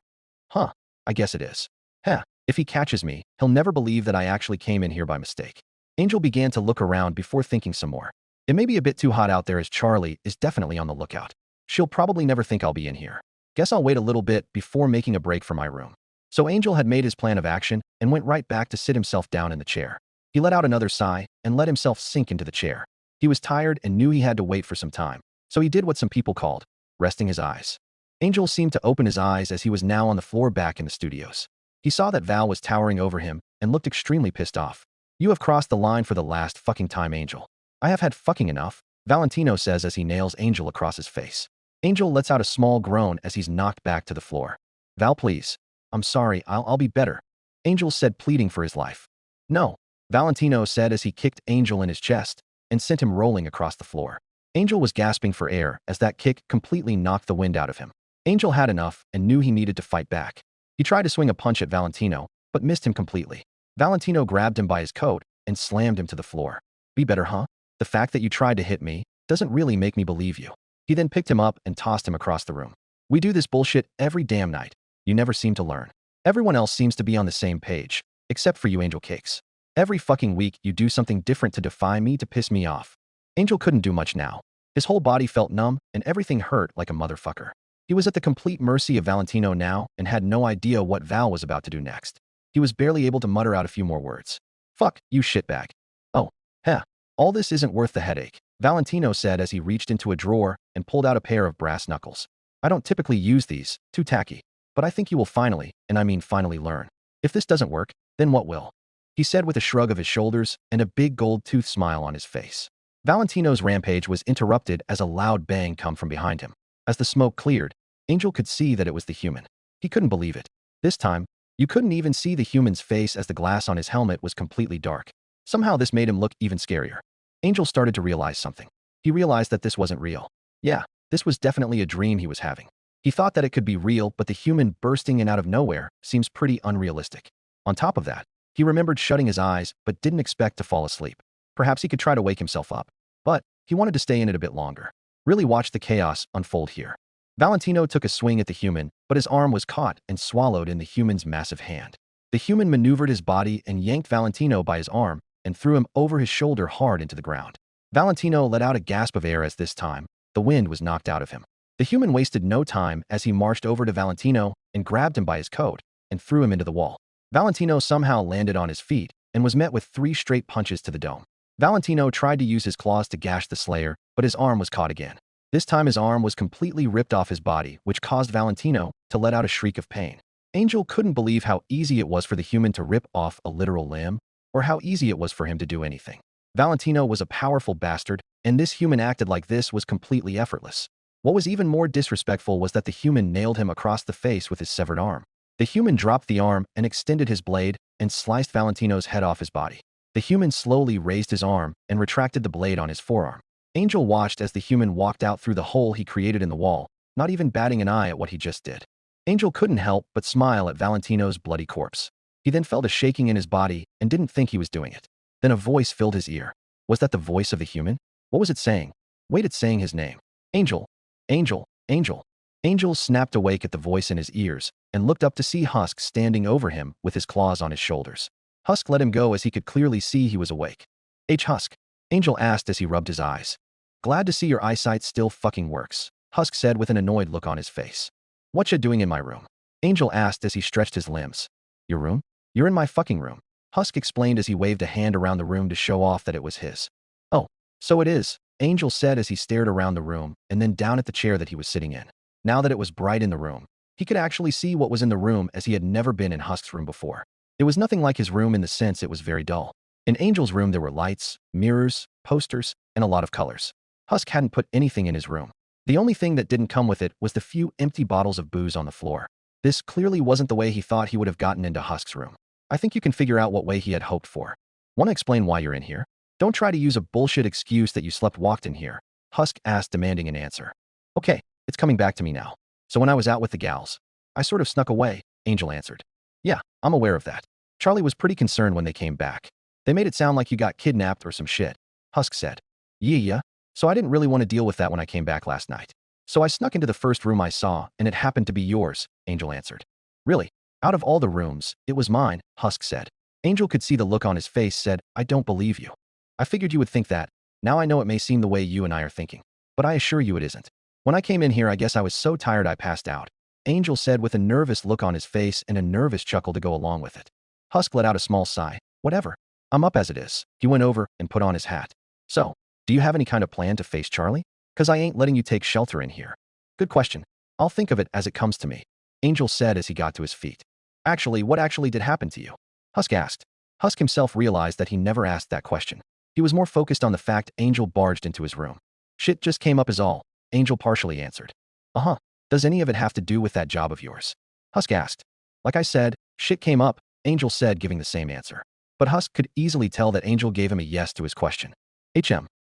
S2: Huh, I guess it is. Heh, if he catches me, he'll never believe that I actually came in here by mistake. Angel began to look around before thinking some more. It may be a bit too hot out there as Charlie is definitely on the lookout. She'll probably never think I'll be in here. Guess I'll wait a little bit before making a break for my room. So Angel had made his plan of action and went right back to sit himself down in the chair. He let out another sigh and let himself sink into the chair. He was tired and knew he had to wait for some time, so he did what some people called resting his eyes. Angel seemed to open his eyes as he was now on the floor back in the studios. He saw that Val was towering over him and looked extremely pissed off. You have crossed the line for the last fucking time, Angel. I have had fucking enough, Valentino says as he nails Angel across his face. Angel lets out a small groan as he's knocked back to the floor. Val, please. I'm sorry, I'll be better. Angel said, pleading for his life. No, Valentino said as he kicked Angel in his chest and sent him rolling across the floor. Angel was gasping for air as that kick completely knocked the wind out of him. Angel had enough and knew he needed to fight back. He tried to swing a punch at Valentino, but missed him completely. Valentino grabbed him by his coat and slammed him to the floor. Be better, huh? The fact that you tried to hit me doesn't really make me believe you. He then picked him up and tossed him across the room. We do this bullshit every damn night. You never seem to learn. Everyone else seems to be on the same page, except for you, Angel Cakes. Every fucking week you do something different to defy me to piss me off. Angel couldn't do much now. His whole body felt numb and everything hurt like a motherfucker. He was at the complete mercy of Valentino now and had no idea what Val was about to do next. He was barely able to mutter out a few more words. Fuck, you shitbag. Oh, heh. All this isn't worth the headache, Valentino said as he reached into a drawer and pulled out a pair of brass knuckles. I don't typically use these, too tacky, but I think you will finally, and I mean finally learn. If this doesn't work, then what will? He said with a shrug of his shoulders and a big gold tooth smile on his face. Valentino's rampage was interrupted as a loud bang come from behind him. As the smoke cleared, Angel could see that it was the human. He couldn't believe it. This time, you couldn't even see the human's face as the glass on his helmet was completely dark. Somehow this made him look even scarier. Angel started to realize something. He realized that this wasn't real. Yeah, this was definitely a dream he was having. He thought that it could be real, but the human bursting in out of nowhere seems pretty unrealistic. On top of that, he remembered shutting his eyes but didn't expect to fall asleep. Perhaps he could try to wake himself up. But he wanted to stay in it a bit longer. Really watch the chaos unfold here. Valentino took a swing at the human, but his arm was caught and swallowed in the human's massive hand. The human maneuvered his body and yanked Valentino by his arm and threw him over his shoulder hard into the ground. Valentino let out a gasp of air as this time, the wind was knocked out of him. The human wasted no time as he marched over to Valentino and grabbed him by his coat and threw him into the wall. Valentino somehow landed on his feet and was met with 3 straight punches to the dome. Valentino tried to use his claws to gash the Slayer, but his arm was caught again. This time his arm was completely ripped off his body, which caused Valentino to let out a shriek of pain. Angel couldn't believe how easy it was for the human to rip off a literal limb, or how easy it was for him to do anything. Valentino was a powerful bastard, and this human acted like this was completely effortless. What was even more disrespectful was that the human nailed him across the face with his severed arm. The human dropped the arm and extended his blade and sliced Valentino's head off his body. The human slowly raised his arm and retracted the blade on his forearm. Angel watched as the human walked out through the hole he created in the wall, not even batting an eye at what he just did. Angel couldn't help but smile at Valentino's bloody corpse. He then felt a shaking in his body and didn't think he was doing it. Then a voice filled his ear. Was that the voice of the human? What was it saying? Wait, it's saying his name. Angel. Angel. Angel. Angel snapped awake at the voice in his ears and looked up to see Husk standing over him with his claws on his shoulders. Husk let him go as he could clearly see he was awake. Husk? Angel asked as he rubbed his eyes. Glad to see your eyesight still fucking works, Husk said with an annoyed look on his face. What ya doing in my room? Angel asked as he stretched his limbs. Your room? You're in my fucking room, Husk explained as he waved a hand around the room to show off that it was his. Oh, so it is, Angel said as he stared around the room and then down at the chair that he was sitting in. Now that it was bright in the room, he could actually see what was in the room as he had never been in Husk's room before. It was nothing like his room in the sense it was very dull. In Angel's room there were lights, mirrors, posters, and a lot of colors. Husk hadn't put anything in his room. The only thing that didn't come with it was the few empty bottles of booze on the floor. This clearly wasn't the way he thought he would have gotten into Husk's room. I think you can figure out what way he had hoped for. Want to explain why you're in here? Don't try to use a bullshit excuse that you walked in here, Husk asked, demanding an answer. Okay, it's coming back to me now. So when I was out with the gals, I sort of snuck away, Angel answered. Yeah, I'm aware of that. Charlie was pretty concerned when they came back. They made it sound like you got kidnapped or some shit, Husk said. Yeah. So I didn't really want to deal with that when I came back last night. So I snuck into the first room I saw, and it happened to be yours, Angel answered. Really? Out of all the rooms, it was mine, Husk said. Angel could see the look on his face, said, I don't believe you. I figured you would think that. Now I know it may seem the way you and I are thinking. But I assure you it isn't. When I came in here I guess I was so tired I passed out, Angel said with a nervous look on his face and a nervous chuckle to go along with it. Husk let out a small sigh. Whatever. I'm up as it is. He went over and put on his hat. So, do you have any kind of plan to face Charlie? 'Cause I ain't letting you take shelter in here. Good question. I'll think of it as it comes to me, Angel said as he got to his feet. Actually, what actually did happen to you? Husk asked. Husk himself realized that he never asked that question. He was more focused on the fact Angel barged into his room. Shit just came up is all, Angel partially answered. Uh-huh. Does any of it have to do with that job of yours? Husk asked. Like I said, shit came up, Angel said, giving the same answer. But Husk could easily tell that Angel gave him a yes to his question.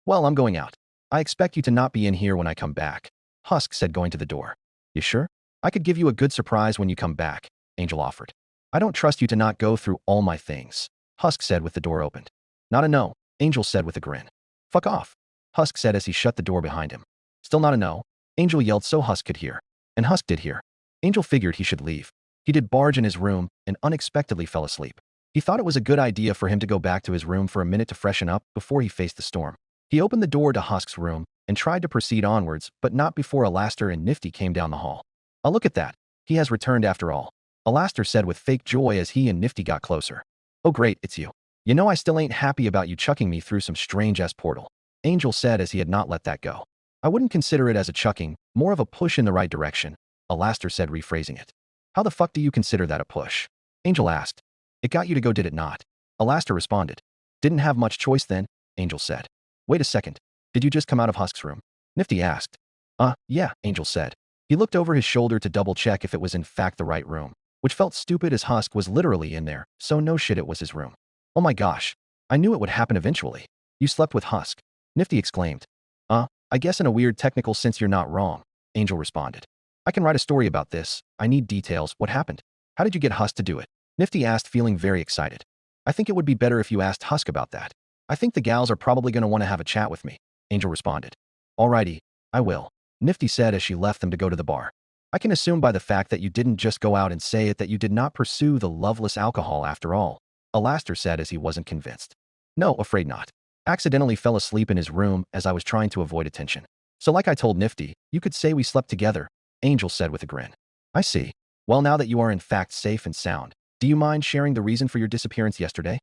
S2: Well, I'm going out. I expect you to not be in here when I come back, Husk said, going to the door. You sure? I could give you a good surprise when you come back, Angel offered. I don't trust you to not go through all my things, Husk said with the door opened. Not a no, Angel said with a grin. Fuck off, Husk said as he shut the door behind him. Still not a no, Angel yelled so Husk could hear. And Husk did hear. Angel figured he should leave. He did barge in his room and unexpectedly fell asleep. He thought it was a good idea for him to go back to his room for a minute to freshen up before he faced the storm. He opened the door to Husk's room and tried to proceed onwards, but not before Alastor and Nifty came down the hall. Oh, look at that. He has returned after all, Alastor said with fake joy as he and Nifty got closer. Oh great, it's you. You know I still ain't happy about you chucking me through some strange-ass portal, Angel said as he had not let that go. I wouldn't consider it as a chucking, more of a push in the right direction, Alastor said, rephrasing it. How the fuck do you consider that a push? Angel asked. It got you to go, did it not? Alastor responded. Didn't have much choice then, Angel said. Wait a second. Did you just come out of Husk's room? Nifty asked. Yeah, Angel said. He looked over his shoulder to double-check if it was in fact the right room, which felt stupid as Husk was literally in there, so no shit it was his room. Oh my gosh. I knew it would happen eventually. You slept with Husk, Nifty exclaimed. I guess in a weird technical sense you're not wrong, Angel responded. I can write a story about this. I need details. What happened? How did you get Husk to do it? Nifty asked, feeling very excited. I think it would be better if you asked Husk about that. I think the gals are probably going to want to have a chat with me, Angel responded. Alrighty, I will, Nifty said as she left them to go to the bar. I can assume by the fact that you didn't just go out and say it that you did not pursue the loveless alcohol after all, Alastor said as he wasn't convinced. No, afraid not. Accidentally fell asleep in his room as I was trying to avoid attention. So like I told Nifty, you could say we slept together, Angel said with a grin. I see. Well, now that you are in fact safe and sound, do you mind sharing the reason for your disappearance yesterday?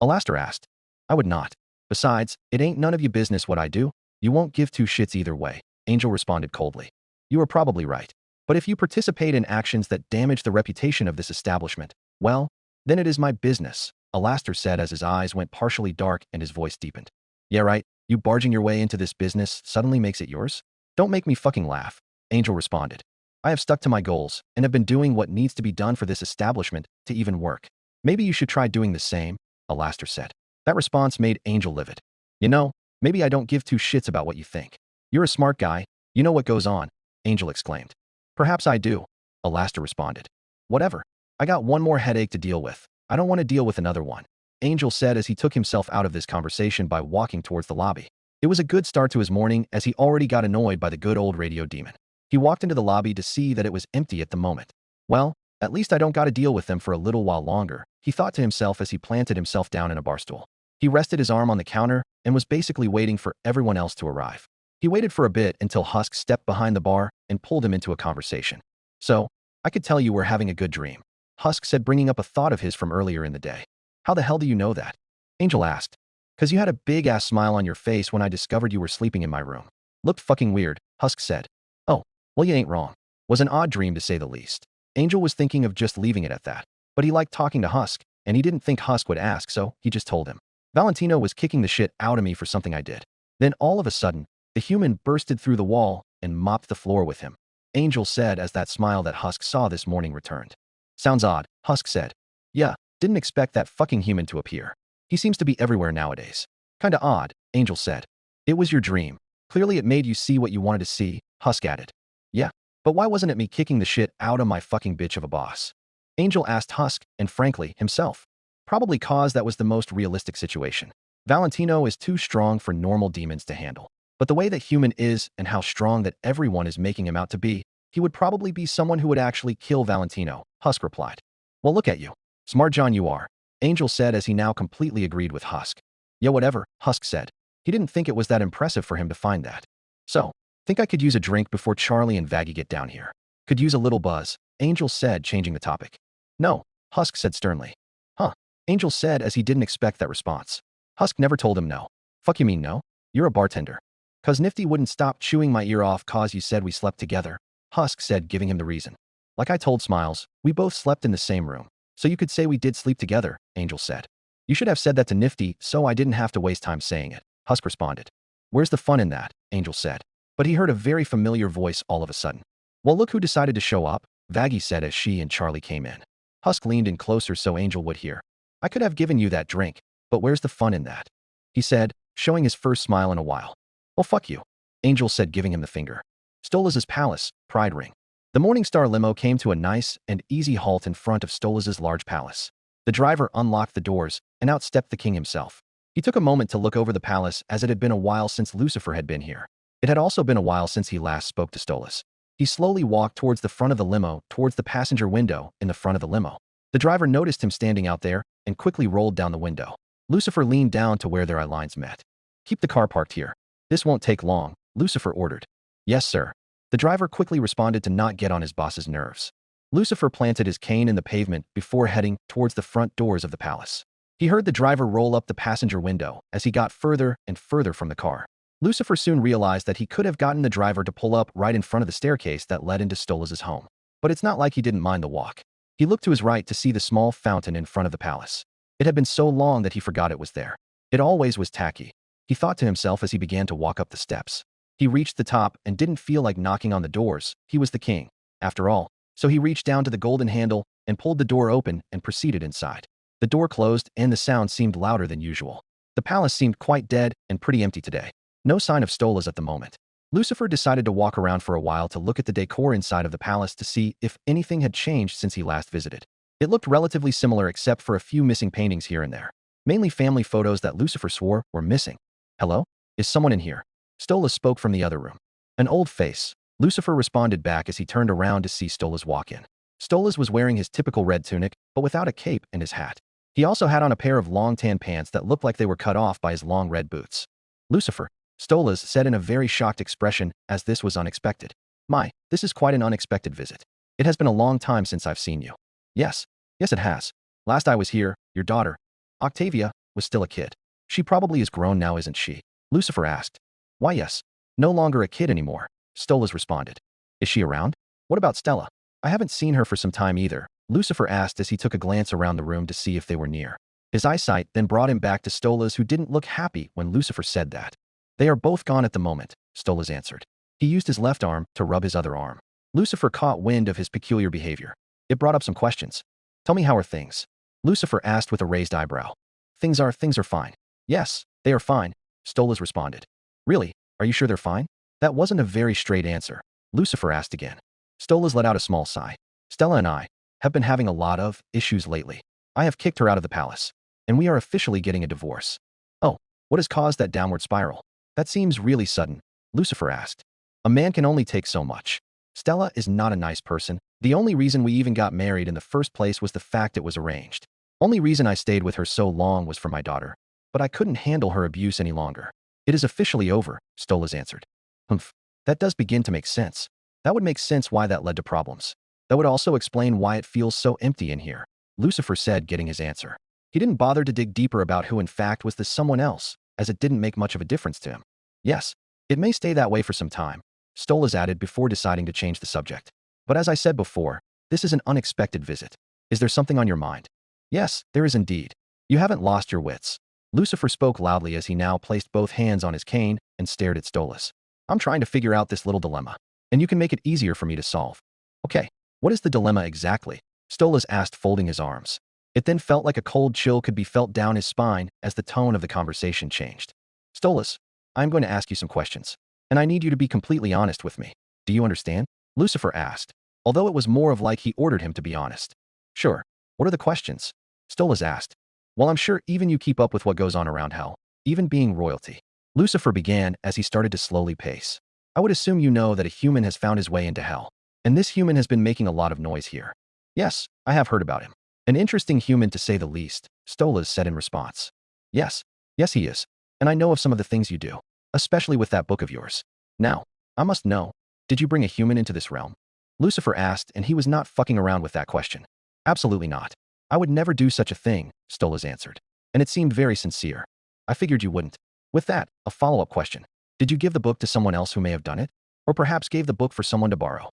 S2: Alastor asked. I would not. Besides, it ain't none of your business what I do. You won't give two shits either way, Angel responded coldly. You are probably right. But if you participate in actions that damage the reputation of this establishment, well, then it is my business, Alastor said as his eyes went partially dark and his voice deepened. Yeah, right. You barging your way into this business suddenly makes it yours? Don't make me fucking laugh, Angel responded. I have stuck to my goals and have been doing what needs to be done for this establishment to even work. Maybe you should try doing the same, Alastor said. That response made Angel livid. You know, maybe I don't give two shits about what you think. You're a smart guy. You know what goes on, Angel exclaimed. Perhaps I do, Alastor responded. Whatever. I got one more headache to deal with. I don't want to deal with another one, Angel said as he took himself out of this conversation by walking towards the lobby. It was a good start to his morning as he already got annoyed by the good old radio demon. He walked into the lobby to see that it was empty at the moment. Well, at least I don't gotta deal with them for a little while longer, he thought to himself as he planted himself down in a bar stool. He rested his arm on the counter and was basically waiting for everyone else to arrive. He waited for a bit until Husk stepped behind the bar and pulled him into a conversation. So, I could tell you were having a good dream, Husk said, bringing up a thought of his from earlier in the day. How the hell do you know that? Angel asked. Cause you had a big-ass smile on your face when I discovered you were sleeping in my room. Looked fucking weird, Husk said. Oh, well, you ain't wrong. Was an odd dream to say the least. Angel was thinking of just leaving it at that. But he liked talking to Husk, and he didn't think Husk would ask, so he just told him. Valentino was kicking the shit out of me for something I did. Then all of a sudden, the human bursted through the wall and mopped the floor with him, Angel said as that smile that Husk saw this morning returned. Sounds odd, Husk said. Yeah, didn't expect that fucking human to appear. He seems to be everywhere nowadays. Kinda odd, Angel said. It was your dream. Clearly it made you see what you wanted to see, Husk added. Yeah, but why wasn't it me kicking the shit out of my fucking bitch of a boss? Angel asked Husk, and frankly, himself. Probably cause that was the most realistic situation. Valentino is too strong for normal demons to handle. But the way that human is and how strong that everyone is making him out to be, he would probably be someone who would actually kill Valentino, Husk replied. Well, look at you. Smart John you are, Angel said as he now completely agreed with Husk. Yeah, whatever, Husk said. He didn't think it was that impressive for him to find that. So, think I could use a drink before Charlie and Vaggie get down here. Could use a little buzz, Angel said, changing the topic. No, Husk said sternly. Huh, Angel said as he didn't expect that response. Husk never told him no. Fuck you mean no? You're a bartender. Cause Nifty wouldn't stop chewing my ear off cause you said we slept together, Husk said, giving him the reason. Like I told Smiles, we both slept in the same room. So you could say we did sleep together, Angel said. You should have said that to Nifty so I didn't have to waste time saying it, Husk responded. Where's the fun in that, Angel said. But he heard a very familiar voice all of a sudden. Well, look who decided to show up, Vaggie said as she and Charlie came in. Husk leaned in closer so Angel would hear. I could have given you that drink, but where's the fun in that? He said, showing his first smile in a while. Well, fuck you, Angel said, giving him the finger. Stolas' palace, Pride Ring. The Morningstar limo came to a nice and easy halt in front of Stolas' large palace. The driver unlocked the doors, and out stepped the king himself. He took a moment to look over the palace as it had been a while since Lucifer had been here. It had also been a while since he last spoke to Stolas. He slowly walked towards the front of the limo, towards the passenger window in the front of the limo. The driver noticed him standing out there and quickly rolled down the window. Lucifer leaned down to where their eye lines met. Keep the car parked here. This won't take long, Lucifer ordered. Yes, sir. The driver quickly responded to not get on his boss's nerves. Lucifer planted his cane in the pavement before heading towards the front doors of the palace. He heard the driver roll up the passenger window as he got further and further from the car. Lucifer soon realized that he could have gotten the driver to pull up right in front of the staircase that led into Stolas' home. But it's not like he didn't mind the walk. He looked to his right to see the small fountain in front of the palace. It had been so long that he forgot it was there. It always was tacky, he thought to himself as he began to walk up the steps. He reached the top and didn't feel like knocking on the doors. He was the king, after all. So he reached down to the golden handle and pulled the door open and proceeded inside. The door closed and the sound seemed louder than usual. The palace seemed quite dead and pretty empty today. No sign of Stolas at the moment. Lucifer decided to walk around for a while to look at the decor inside of the palace to see if anything had changed since he last visited. It looked relatively similar except for a few missing paintings here and there. Mainly family photos that Lucifer swore were missing. Hello? Is someone in here? Stolas spoke from the other room. An old face, Lucifer responded back as he turned around to see Stolas walk in. Stolas was wearing his typical red tunic, but without a cape and his hat. He also had on a pair of long tan pants that looked like they were cut off by his long red boots. Lucifer, Stolas said in a very shocked expression, as this was unexpected. My, this is quite an unexpected visit. It has been a long time since I've seen you. Yes, yes it has. Last I was here, your daughter, Octavia, was still a kid. She probably is grown now, isn't she? Lucifer asked. Why yes. No longer a kid anymore, Stolas responded. Is she around? What about Stella? I haven't seen her for some time either, Lucifer asked as he took a glance around the room to see if they were near. His eyesight then brought him back to Stolas, who didn't look happy when Lucifer said that. They are both gone at the moment, Stolas answered. He used his left arm to rub his other arm. Lucifer caught wind of his peculiar behavior. It brought up some questions. Tell me, how are things? Lucifer asked with a raised eyebrow. Things are fine. Yes, they are fine, Stolas responded. Really? Are you sure they're fine? That wasn't a very straight answer, Lucifer asked again. Stolas let out a small sigh. Stella and I have been having a lot of issues lately. I have kicked her out of the palace, and we are officially getting a divorce. Oh, what has caused that downward spiral? That seems really sudden, Lucifer asked. A man can only take so much. Stella is not a nice person. The only reason we even got married in the first place was the fact it was arranged. Only reason I stayed with her so long was for my daughter. But I couldn't handle her abuse any longer. It is officially over, Stolas answered. Humph, that does begin to make sense. That would make sense why that led to problems. That would also explain why it feels so empty in here, Lucifer said, getting his answer. He didn't bother to dig deeper about who in fact was the someone else, as it didn't make much of a difference to him. Yes, it may stay that way for some time, Stolas added before deciding to change the subject. But as I said before, this is an unexpected visit. Is there something on your mind? Yes, there is indeed. You haven't lost your wits. Lucifer spoke loudly as he now placed both hands on his cane and stared at Stolas. I'm trying to figure out this little dilemma, and you can make it easier for me to solve. Okay, what is the dilemma exactly? Stolas asked, folding his arms. It then felt like a cold chill could be felt down his spine as the tone of the conversation changed. Stolas, I'm going to ask you some questions, and I need you to be completely honest with me. Do you understand? Lucifer asked, although it was more of like he ordered him to be honest. Sure. What are the questions? Stolas asked. Well, I'm sure even you keep up with what goes on around hell, even being royalty. Lucifer began as he started to slowly pace. I would assume you know that a human has found his way into hell, and this human has been making a lot of noise here. Yes, I have heard about him. An interesting human to say the least, Stolas said in response. Yes, he is. And I know of some of the things you do, especially with that book of yours. Now, I must know, did you bring a human into this realm? Lucifer asked, and he was not fucking around with that question. Absolutely not. I would never do such a thing, Stolas answered. And it seemed very sincere. I figured you wouldn't. With that, a follow-up question. Did you give the book to someone else who may have done it? Or perhaps gave the book for someone to borrow?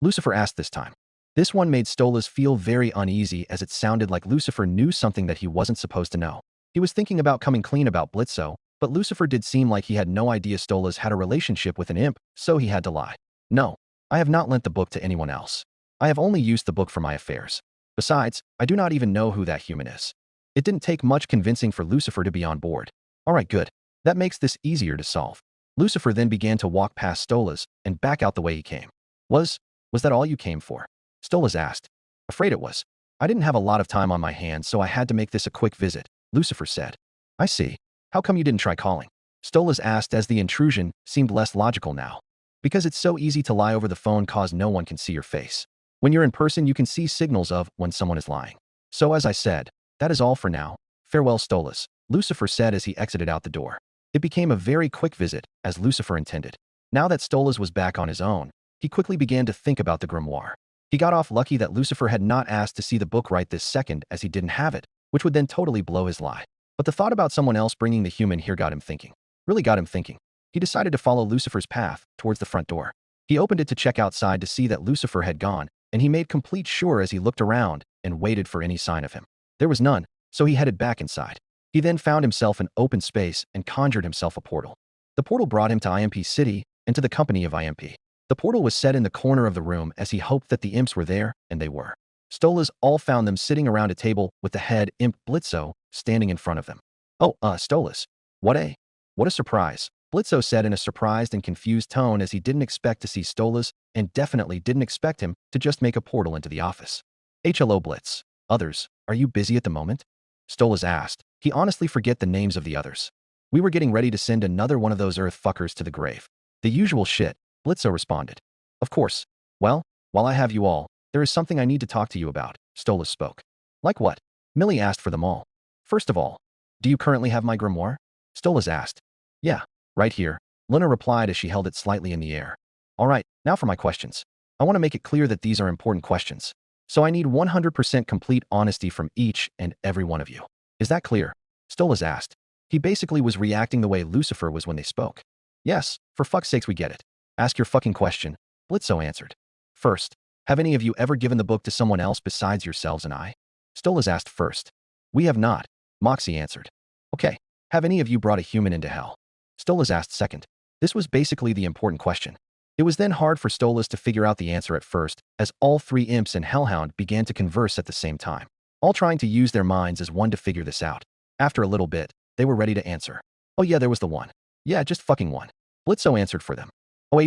S2: Lucifer asked this time. This one made Stolas feel very uneasy, as it sounded like Lucifer knew something that he wasn't supposed to know. He was thinking about coming clean about Blitzo, but Lucifer did seem like he had no idea Stolas had a relationship with an imp, so he had to lie. No, I have not lent the book to anyone else. I have only used the book for my affairs. Besides, I do not even know who that human is. It didn't take much convincing for Lucifer to be on board. All right, good. That makes this easier to solve. Lucifer then began to walk past Stolas and back out the way he came. Was that all you came for? Stolas asked. Afraid it was. I didn't have a lot of time on my hands, so I had to make this a quick visit, Lucifer said. I see. How come you didn't try calling? Stolas asked, as the intrusion seemed less logical now. Because it's so easy to lie over the phone, cause no one can see your face. When you're in person, you can see signals of when someone is lying. So as I said, that is all for now. Farewell, Stolas, Lucifer said as he exited out the door. It became a very quick visit, as Lucifer intended. Now that Stolas was back on his own, he quickly began to think about the grimoire. He got off lucky that Lucifer had not asked to see the book right this second, as he didn't have it, which would then totally blow his lie. But the thought about someone else bringing the human here got him thinking. Really got him thinking. He decided to follow Lucifer's path towards the front door. He opened it to check outside to see that Lucifer had gone, and he made complete sure as he looked around and waited for any sign of him. There was none, so he headed back inside. He then found himself an open space and conjured himself a portal. The portal brought him to IMP City and to the company of IMP. The portal was set in the corner of the room as he hoped that the imps were there, and they were. Stolas all found them sitting around a table with the head imp Blitzo standing in front of them. Oh, Stolas. What a surprise, Blitzo said in a surprised and confused tone, as he didn't expect to see Stolas and definitely didn't expect him to just make a portal into the office. Hello, Blitz. Others, are you busy at the moment? Stolas asked. He honestly forget the names of the others. We were getting ready to send another one of those earth fuckers to the grave. The usual shit, Blitzo responded. Of course. Well, while I have you all, there is something I need to talk to you about, Stolas spoke. Like what? Millie asked for them all. First of all, do you currently have my grimoire? Stolas asked. Yeah, right here, Luna replied as she held it slightly in the air. All right, now for my questions. I want to make it clear that these are important questions. So I need 100% complete honesty from each and every one of you. Is that clear? Stolas asked. He basically was reacting the way Lucifer was when they spoke. Yes, for fuck's sakes we get it. Ask your fucking question, Blitzo answered. First, have any of you ever given the book to someone else besides yourselves and I? Stolas asked first. We have not, Moxie answered. Okay, have any of you brought a human into hell? Stolas asked second. This was basically the important question. It was then hard for Stolas to figure out the answer at first, as all three imps and Hellhound began to converse at the same time, all trying to use their minds as one to figure this out. After a little bit, they were ready to answer. Oh yeah, there was the one. Yeah, just fucking one. Blitzo answered for them. Oh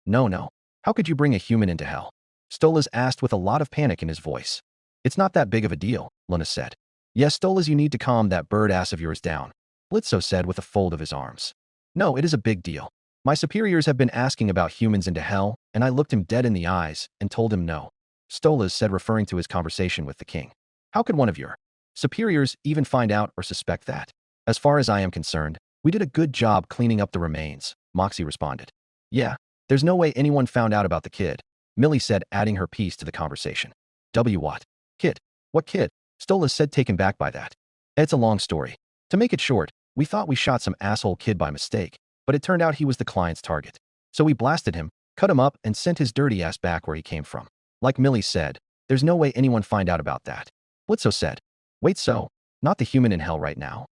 S2: no. How could you bring a human into hell? Stolas asked with a lot of panic in his voice. It's not that big of a deal, Luna said. Yes, Stolas, you need to calm that bird ass of yours down, Blitzo said with a fold of his arms. No, it is a big deal. My superiors have been asking about humans into hell, and I looked him dead in the eyes and told him no. Stolas said, referring to his conversation with the king. How could one of your superiors even find out or suspect that? As far as I am concerned, we did a good job cleaning up the remains, Moxie responded. Yeah, there's no way anyone found out about the kid, Millie said, adding her piece to the conversation. What? Kid? What kid? Stolas said, taken back by that. It's a long story. To make it short, we thought we shot some asshole kid by mistake, but it turned out he was the client's target. So we blasted him, cut him up, and sent his dirty ass back where he came from. Like Millie said, there's no way anyone find out about that. Blitzo said. Wait, so, not the human in hell right now?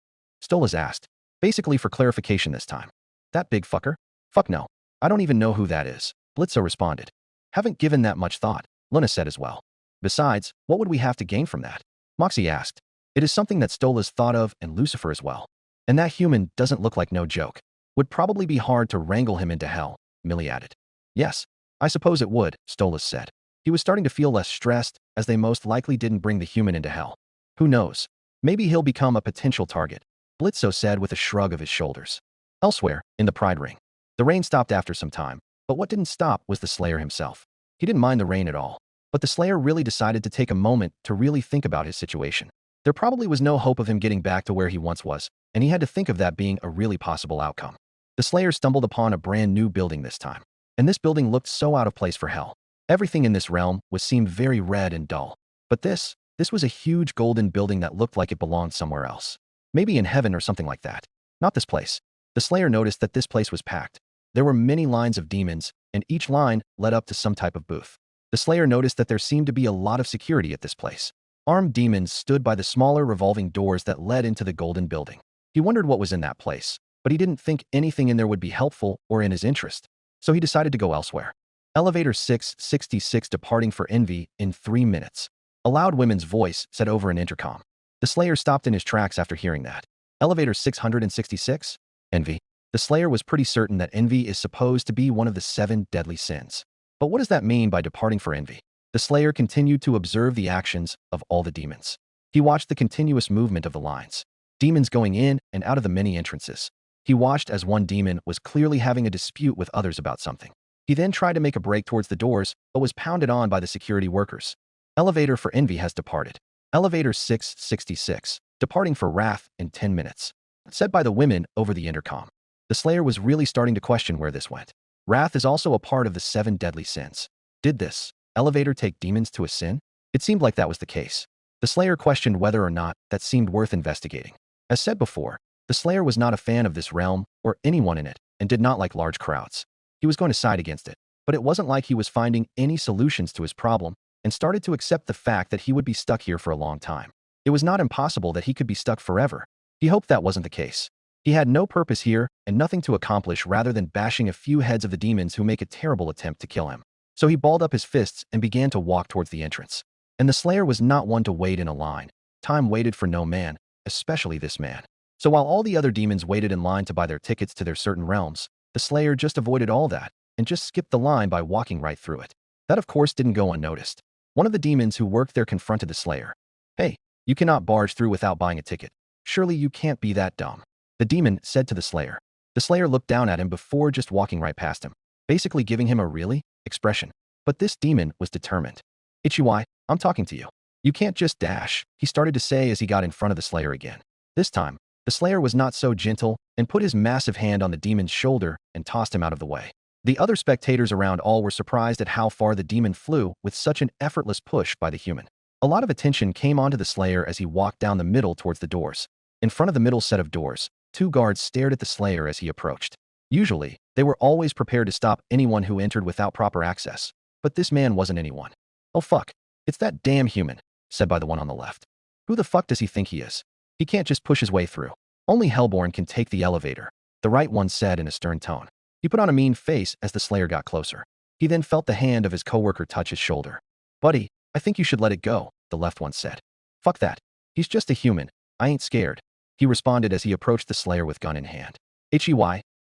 S2: Stolas asked, basically for clarification this time. That big fucker? Fuck no. I don't even know who that is, Blitzo responded. Haven't given that much thought, Luna said as well. Besides, what would we have to gain from that? Moxie asked. It is something that Stolas thought of, and Lucifer as well. And that human doesn't look like no joke. Would probably be hard to wrangle him into hell, Millie added. Yes, I suppose it would, Stolas said. He was starting to feel less stressed, as they most likely didn't bring the human into hell. Who knows? Maybe he'll become a potential target, Blitzo said with a shrug of his shoulders. Elsewhere, in the Pride Ring. The rain stopped after some time, but what didn't stop was the Slayer himself. He didn't mind the rain at all, but the Slayer really decided to take a moment to really think about his situation. There probably was no hope of him getting back to where he once was, and he had to think of that being a really possible outcome. The Slayer stumbled upon a brand new building this time, and this building looked so out of place for hell. Everything in this realm seemed very red and dull, but this was a huge golden building that looked like it belonged somewhere else. Maybe in heaven or something like that. Not this place. The Slayer noticed that this place was packed. There were many lines of demons, and each line led up to some type of booth. The Slayer noticed that there seemed to be a lot of security at this place. Armed demons stood by the smaller revolving doors that led into the golden building. He wondered what was in that place, but he didn't think anything in there would be helpful or in his interest, so he decided to go elsewhere. Elevator 666 departing for Envy in 3 minutes. A loud woman's voice said over an intercom. The Slayer stopped in his tracks after hearing that. Elevator 666? Envy. The Slayer was pretty certain that envy is supposed to be one of the 7 deadly sins. But what does that mean by departing for envy? The Slayer continued to observe the actions of all the demons. He watched the continuous movement of the lines. Demons going in and out of the many entrances. He watched as one demon was clearly having a dispute with others about something. He then tried to make a break towards the doors, but was pounded on by the security workers. Elevator for Envy has departed. Elevator 666, departing for Wrath in 10 minutes. Said by the women over the intercom. The Slayer was really starting to question where this went. Wrath is also a part of the 7 deadly sins. Did this elevator take demons to a sin? It seemed like that was the case. The Slayer questioned whether or not that seemed worth investigating. As said before, the Slayer was not a fan of this realm or anyone in it, and did not like large crowds. He was going to side against it, but it wasn't like he was finding any solutions to his problem, and started to accept the fact that he would be stuck here for a long time. It was not impossible that he could be stuck forever. He hoped that wasn't the case. He had no purpose here and nothing to accomplish rather than bashing a few heads of the demons who make a terrible attempt to kill him. So he balled up his fists and began to walk towards the entrance. And the Slayer was not one to wait in a line. Time waited for no man, especially this man. So while all the other demons waited in line to buy their tickets to their certain realms, the Slayer just avoided all that and just skipped the line by walking right through it. That of course didn't go unnoticed. One of the demons who worked there confronted the Slayer. Hey, you cannot barge through without buying a ticket. Surely you can't be that dumb. The demon said to the Slayer. The Slayer looked down at him before just walking right past him, basically giving him a really expression. But this demon was determined. Ichiwai, I'm talking to you. You can't just dash, he started to say as he got in front of the Slayer again. This time, the Slayer was not so gentle and put his massive hand on the demon's shoulder and tossed him out of the way. The other spectators around all were surprised at how far the demon flew with such an effortless push by the human. A lot of attention came onto the Slayer as he walked down the middle towards the doors. In front of the middle set of doors, 2 guards stared at the Slayer as he approached. Usually, they were always prepared to stop anyone who entered without proper access. But this man wasn't anyone. "Oh fuck, it's that damn human," said by the one on the left. "Who the fuck does he think he is? He can't just push his way through. Only Hellborn can take the elevator," the right one said in a stern tone. He put on a mean face as the Slayer got closer. He then felt the hand of his coworker touch his shoulder. "Buddy, I think you should let it go," the left one said. "Fuck that. He's just a human. I ain't scared," he responded as he approached the Slayer with gun in hand. "Hey,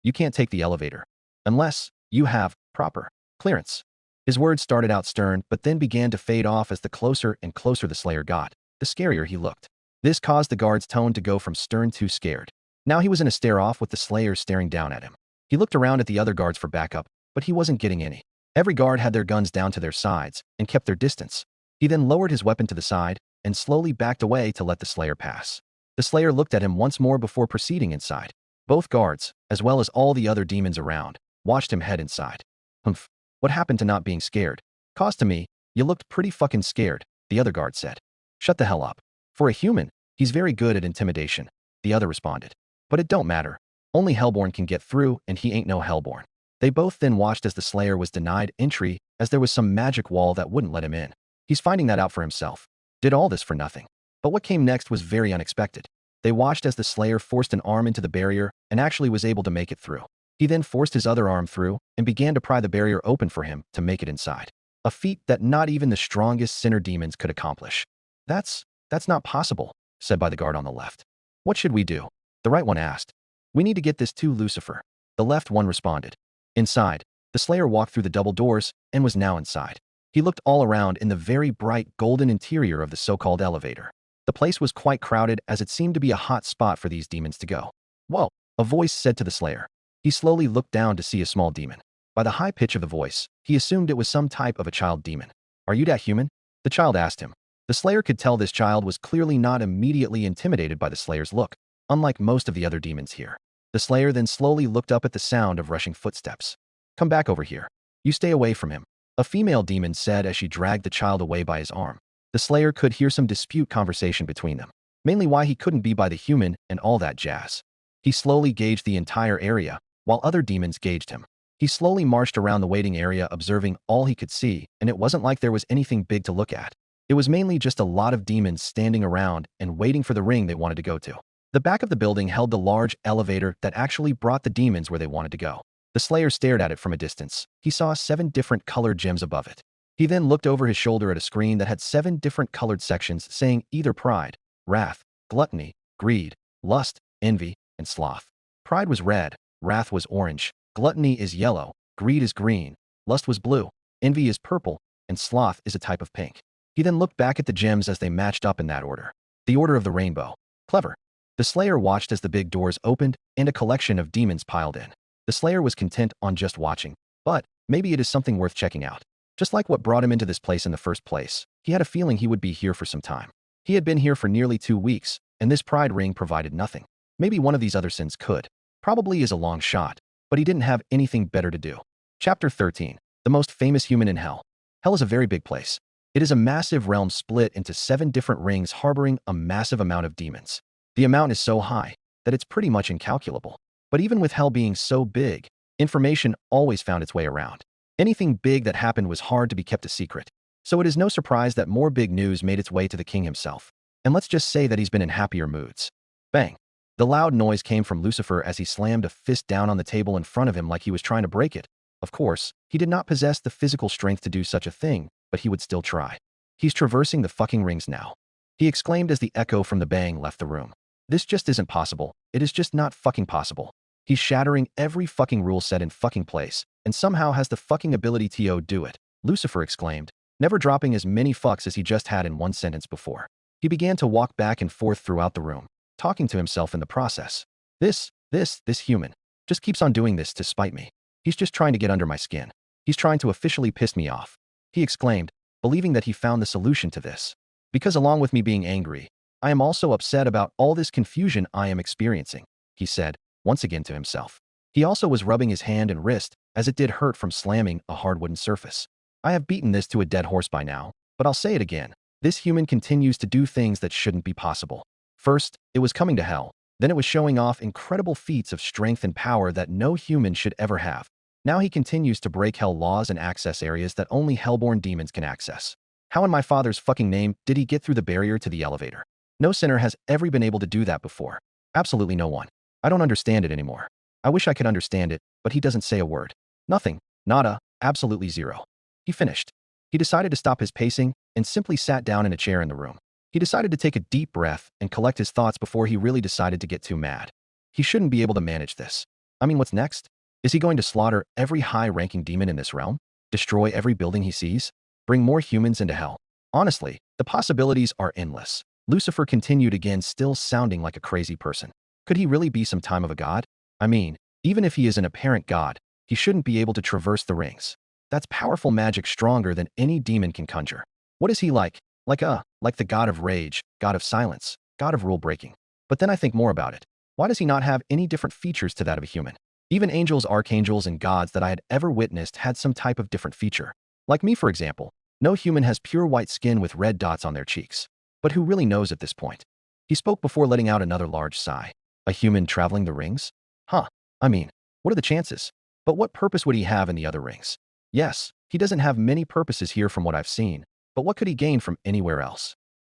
S2: you can't take the elevator. Unless you have proper clearance." His words started out stern, but then began to fade off as the closer and closer the Slayer got, the scarier he looked. This caused the guard's tone to go from stern to scared. Now he was in a stare-off with the Slayer staring down at him. He looked around at the other guards for backup, but he wasn't getting any. Every guard had their guns down to their sides and kept their distance. He then lowered his weapon to the side and slowly backed away to let the Slayer pass. The Slayer looked at him once more before proceeding inside. Both guards, as well as all the other demons around, watched him head inside. "Humph. What happened to not being scared? Cause to me, you looked pretty fucking scared," the other guard said. "Shut the hell up. For a human, he's very good at intimidation," the other responded. "But it don't matter. Only Hellborn can get through, and he ain't no Hellborn." They both then watched as the Slayer was denied entry as there was some magic wall that wouldn't let him in. He's finding that out for himself. Did all this for nothing. But what came next was very unexpected. They watched as the Slayer forced an arm into the barrier and actually was able to make it through. He then forced his other arm through and began to pry the barrier open for him to make it inside. A feat that not even the strongest sinner demons could accomplish. That's not possible," said by the guard on the left. "What should we do?" the right one asked. "We need to get this to Lucifer," the left one responded. Inside, the Slayer walked through the double doors and was now inside. He looked all around in the very bright golden interior of the so-called elevator. The place was quite crowded as it seemed to be a hot spot for these demons to go. "Whoa," a voice said to the Slayer. He slowly looked down to see a small demon. By the high pitch of the voice, he assumed it was some type of a child demon. "Are you that human?" the child asked him. The Slayer could tell this child was clearly not immediately intimidated by the Slayer's look, unlike most of the other demons here. The Slayer then slowly looked up at the sound of rushing footsteps. "Come back over here. You stay away from him," a female demon said as she dragged the child away by his arm. The Slayer could hear some dispute conversation between them, mainly why he couldn't be by the human and all that jazz. He slowly gauged the entire area, while other demons gauged him. He slowly marched around the waiting area observing all he could see, and it wasn't like there was anything big to look at. It was mainly just a lot of demons standing around and waiting for the ring they wanted to go to. The back of the building held the large elevator that actually brought the demons where they wanted to go. The Slayer stared at it from a distance. He saw 7 different colored gems above it. He then looked over his shoulder at a screen that had 7 different colored sections saying either pride, wrath, gluttony, greed, lust, envy, and sloth. Pride was red, wrath was orange, gluttony is yellow, greed is green, lust was blue, envy is purple, and sloth is a type of pink. He then looked back at the gems as they matched up in that order. The order of the rainbow. Clever. The Slayer watched as the big doors opened and a collection of demons piled in. The Slayer was content on just watching, but maybe it is something worth checking out. Just like what brought him into this place in the first place, he had a feeling he would be here for some time. He had been here for nearly 2 weeks, and this pride ring provided nothing. Maybe one of these other sins could. Probably is a long shot, but he didn't have anything better to do. Chapter 13. The most famous human in hell. Hell is a very big place. It is a massive realm split into 7 different rings harboring a massive amount of demons. The amount is so high that it's pretty much incalculable. But even with hell being so big, information always found its way around. Anything big that happened was hard to be kept a secret. So it is no surprise that more big news made its way to the king himself. And let's just say that he's been in happier moods. Bang. The loud noise came from Lucifer as he slammed a fist down on the table in front of him like he was trying to break it. Of course, he did not possess the physical strength to do such a thing, but he would still try. "He's traversing the fucking rings now," he exclaimed as the echo from the bang left the room. "This just isn't possible. It is just not fucking possible. He's shattering every fucking rule set in fucking place, and somehow has the fucking ability to do it," Lucifer exclaimed, never dropping as many fucks as he just had in one sentence before. He began to walk back and forth throughout the room, talking to himself in the process. This human just keeps on doing this to spite me. He's just trying to get under my skin. He's trying to officially piss me off," he exclaimed, believing that he found the solution to this. Because along with me being angry, I am also upset about all this confusion I am experiencing, he said, once again to himself. He also was rubbing his hand and wrist, as it did hurt from slamming a hard wooden surface. I have beaten this to a dead horse by now, but I'll say it again. This human continues to do things that shouldn't be possible. First, it was coming to hell. Then it was showing off incredible feats of strength and power that no human should ever have. Now he continues to break hell laws and access areas that only hellborn demons can access. How in my father's fucking name did he get through the barrier to the elevator? No sinner has ever been able to do that before. Absolutely no one. I don't understand it anymore. I wish I could understand it, but he doesn't say a word. Nothing. Nada. Absolutely zero. He finished. He decided to stop his pacing and simply sat down in a chair in the room. He decided to take a deep breath and collect his thoughts before he really decided to get too mad. He shouldn't be able to manage this. I mean, what's next? Is he going to slaughter every high-ranking demon in this realm? Destroy every building he sees? Bring more humans into hell? Honestly, the possibilities are endless. Lucifer continued again, still sounding like a crazy person. Could he really be some time of a god? I mean, even if he is an apparent god, he shouldn't be able to traverse the rings. That's powerful magic stronger than any demon can conjure. What is he like? Like the god of rage, god of silence, god of rule breaking. But then I think more about it. Why does he not have any different features to that of a human? Even angels, archangels, and gods that I had ever witnessed had some type of different feature. Like me, for example. No human has pure white skin with red dots on their cheeks. But who really knows at this point? He spoke before letting out another large sigh. A human traveling the rings? Huh. I mean, what are the chances? But what purpose would he have in the other rings? Yes, he doesn't have many purposes here from what I've seen, but what could he gain from anywhere else?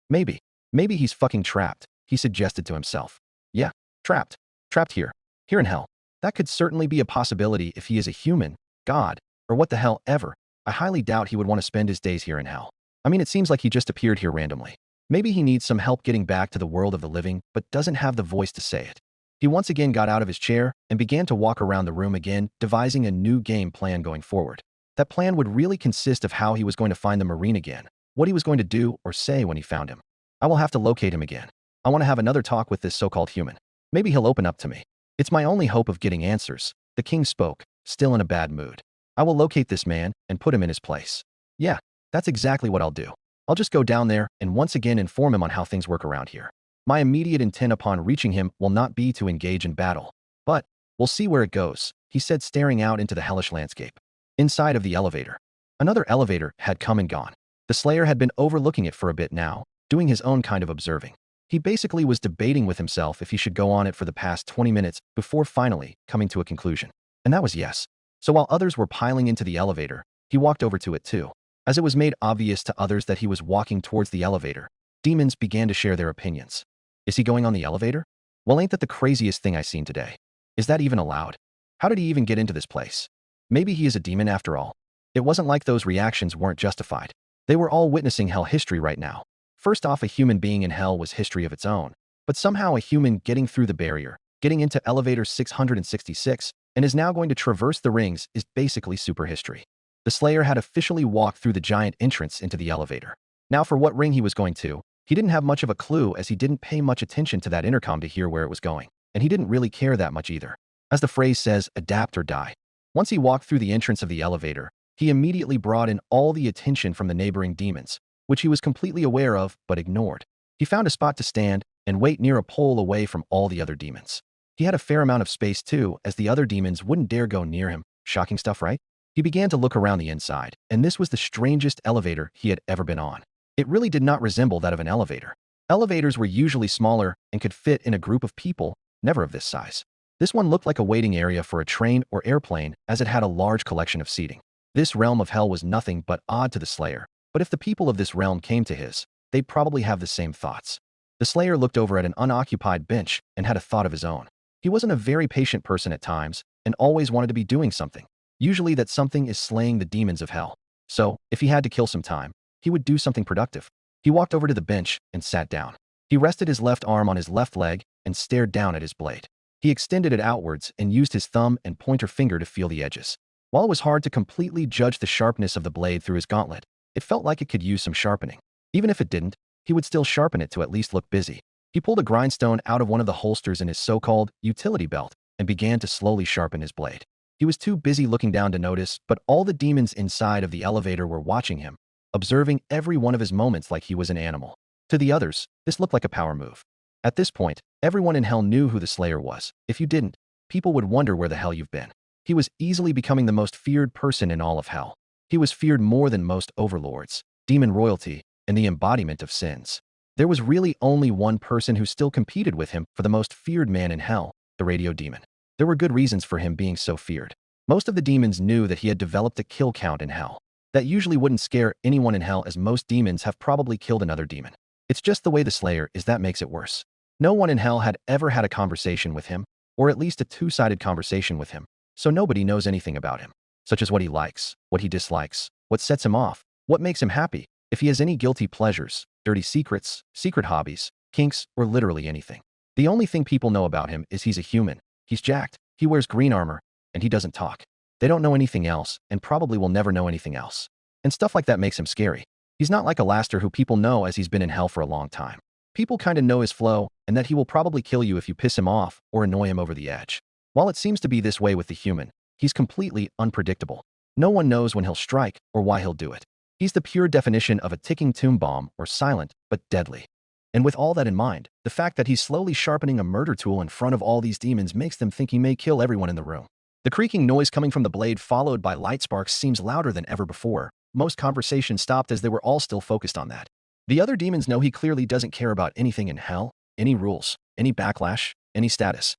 S2: Maybe he's fucking trapped, he suggested to himself. Yeah, trapped. Trapped here in hell. That could certainly be a possibility if he is a human, god, or what the hell ever. I highly doubt he would want to spend his days here in hell. I mean, it seems like he just appeared here randomly. Maybe he needs some help getting back to the world of the living, but doesn't have the voice to say it. He once again got out of his chair and began to walk around the room again, devising a new game plan going forward. That plan would really consist of how he was going to find the Marine again, what he was going to do or say when he found him. I will have to locate him again. I want to have another talk with this so-called human. Maybe he'll open up to me. It's my only hope of getting answers. The king spoke, still in a bad mood. I will locate this man and put him in his place. Yeah, that's exactly what I'll do. I'll just go down there and once again inform him on how things work around here. My immediate intent upon reaching him will not be to engage in battle. But we'll see where it goes, he said, staring out into the hellish landscape. Inside of the elevator. Another elevator had come and gone. The Slayer had been overlooking it for a bit now, doing his own kind of observing. He basically was debating with himself if he should go on it for the past 20 minutes before finally coming to a conclusion. And that was yes. So while others were piling into the elevator, he walked over to it too. As it was made obvious to others that he was walking towards the elevator, demons began to share their opinions. Is he going on the elevator? Well, ain't that the craziest thing I seen today? Is that even allowed? How did he even get into this place? Maybe he is a demon after all. It wasn't like those reactions weren't justified. They were all witnessing hell history right now. First off, a human being in hell was history of its own. But somehow a human getting through the barrier, getting into elevator 666, and is now going to traverse the rings is basically super history. The Slayer had officially walked through the giant entrance into the elevator. Now for what ring he was going to, he didn't have much of a clue as he didn't pay much attention to that intercom to hear where it was going. And he didn't really care that much either. As the phrase says, adapt or die. Once he walked through the entrance of the elevator, he immediately brought in all the attention from the neighboring demons, which he was completely aware of but ignored. He found a spot to stand and wait near a pole away from all the other demons. He had a fair amount of space too, as the other demons wouldn't dare go near him. Shocking stuff, right? He began to look around the inside, and this was the strangest elevator he had ever been on. It really did not resemble that of an elevator. Elevators were usually smaller and could fit in a group of people, never of this size. This one looked like a waiting area for a train or airplane, as it had a large collection of seating. This realm of hell was nothing but odd to the Slayer, but if the people of this realm came to his, they'd probably have the same thoughts. The Slayer looked over at an unoccupied bench and had a thought of his own. He wasn't a very patient person at times and always wanted to be doing something. Usually that something is slaying the demons of hell. So, if he had to kill some time, he would do something productive. He walked over to the bench and sat down. He rested his left arm on his left leg and stared down at his blade. He extended it outwards and used his thumb and pointer finger to feel the edges. While it was hard to completely judge the sharpness of the blade through his gauntlet, it felt like it could use some sharpening. Even if it didn't, he would still sharpen it to at least look busy. He pulled a grindstone out of one of the holsters in his so-called utility belt and began to slowly sharpen his blade. He was too busy looking down to notice, but all the demons inside of the elevator were watching him, observing every one of his moments like he was an animal. To the others, this looked like a power move. At this point, everyone in hell knew who the Slayer was. If you didn't, people would wonder where the hell you've been. He was easily becoming the most feared person in all of hell. He was feared more than most overlords, demon royalty, and the embodiment of sins. There was really only one person who still competed with him for the most feared man in hell, the radio demon. There were good reasons for him being so feared. Most of the demons knew that he had developed a kill count in hell. That usually wouldn't scare anyone in hell, as most demons have probably killed another demon. It's just the way the Slayer is that makes it worse. No one in hell had ever had a conversation with him, or at least a two-sided conversation with him, so nobody knows anything about him, such as what he likes, what he dislikes, what sets him off, what makes him happy, if he has any guilty pleasures, dirty secrets, secret hobbies, kinks, or literally anything. The only thing people know about him is he's a human, he's jacked, he wears green armor, and he doesn't talk. They don't know anything else, and probably will never know anything else. And stuff like that makes him scary. He's not like Alastor, who people know as he's been in hell for a long time. People kinda know his flow, and that he will probably kill you if you piss him off or annoy him over the edge. While it seems to be this way with the human, he's completely unpredictable. No one knows when he'll strike or why he'll do it. He's the pure definition of a ticking tomb bomb, or silent, but deadly. And with all that in mind, the fact that he's slowly sharpening a murder tool in front of all these demons makes them think he may kill everyone in the room. The creaking noise coming from the blade, followed by light sparks, seems louder than ever before. Most conversation stopped as they were all still focused on that. The other demons know he clearly doesn't care about anything in hell, any rules, any backlash, any status.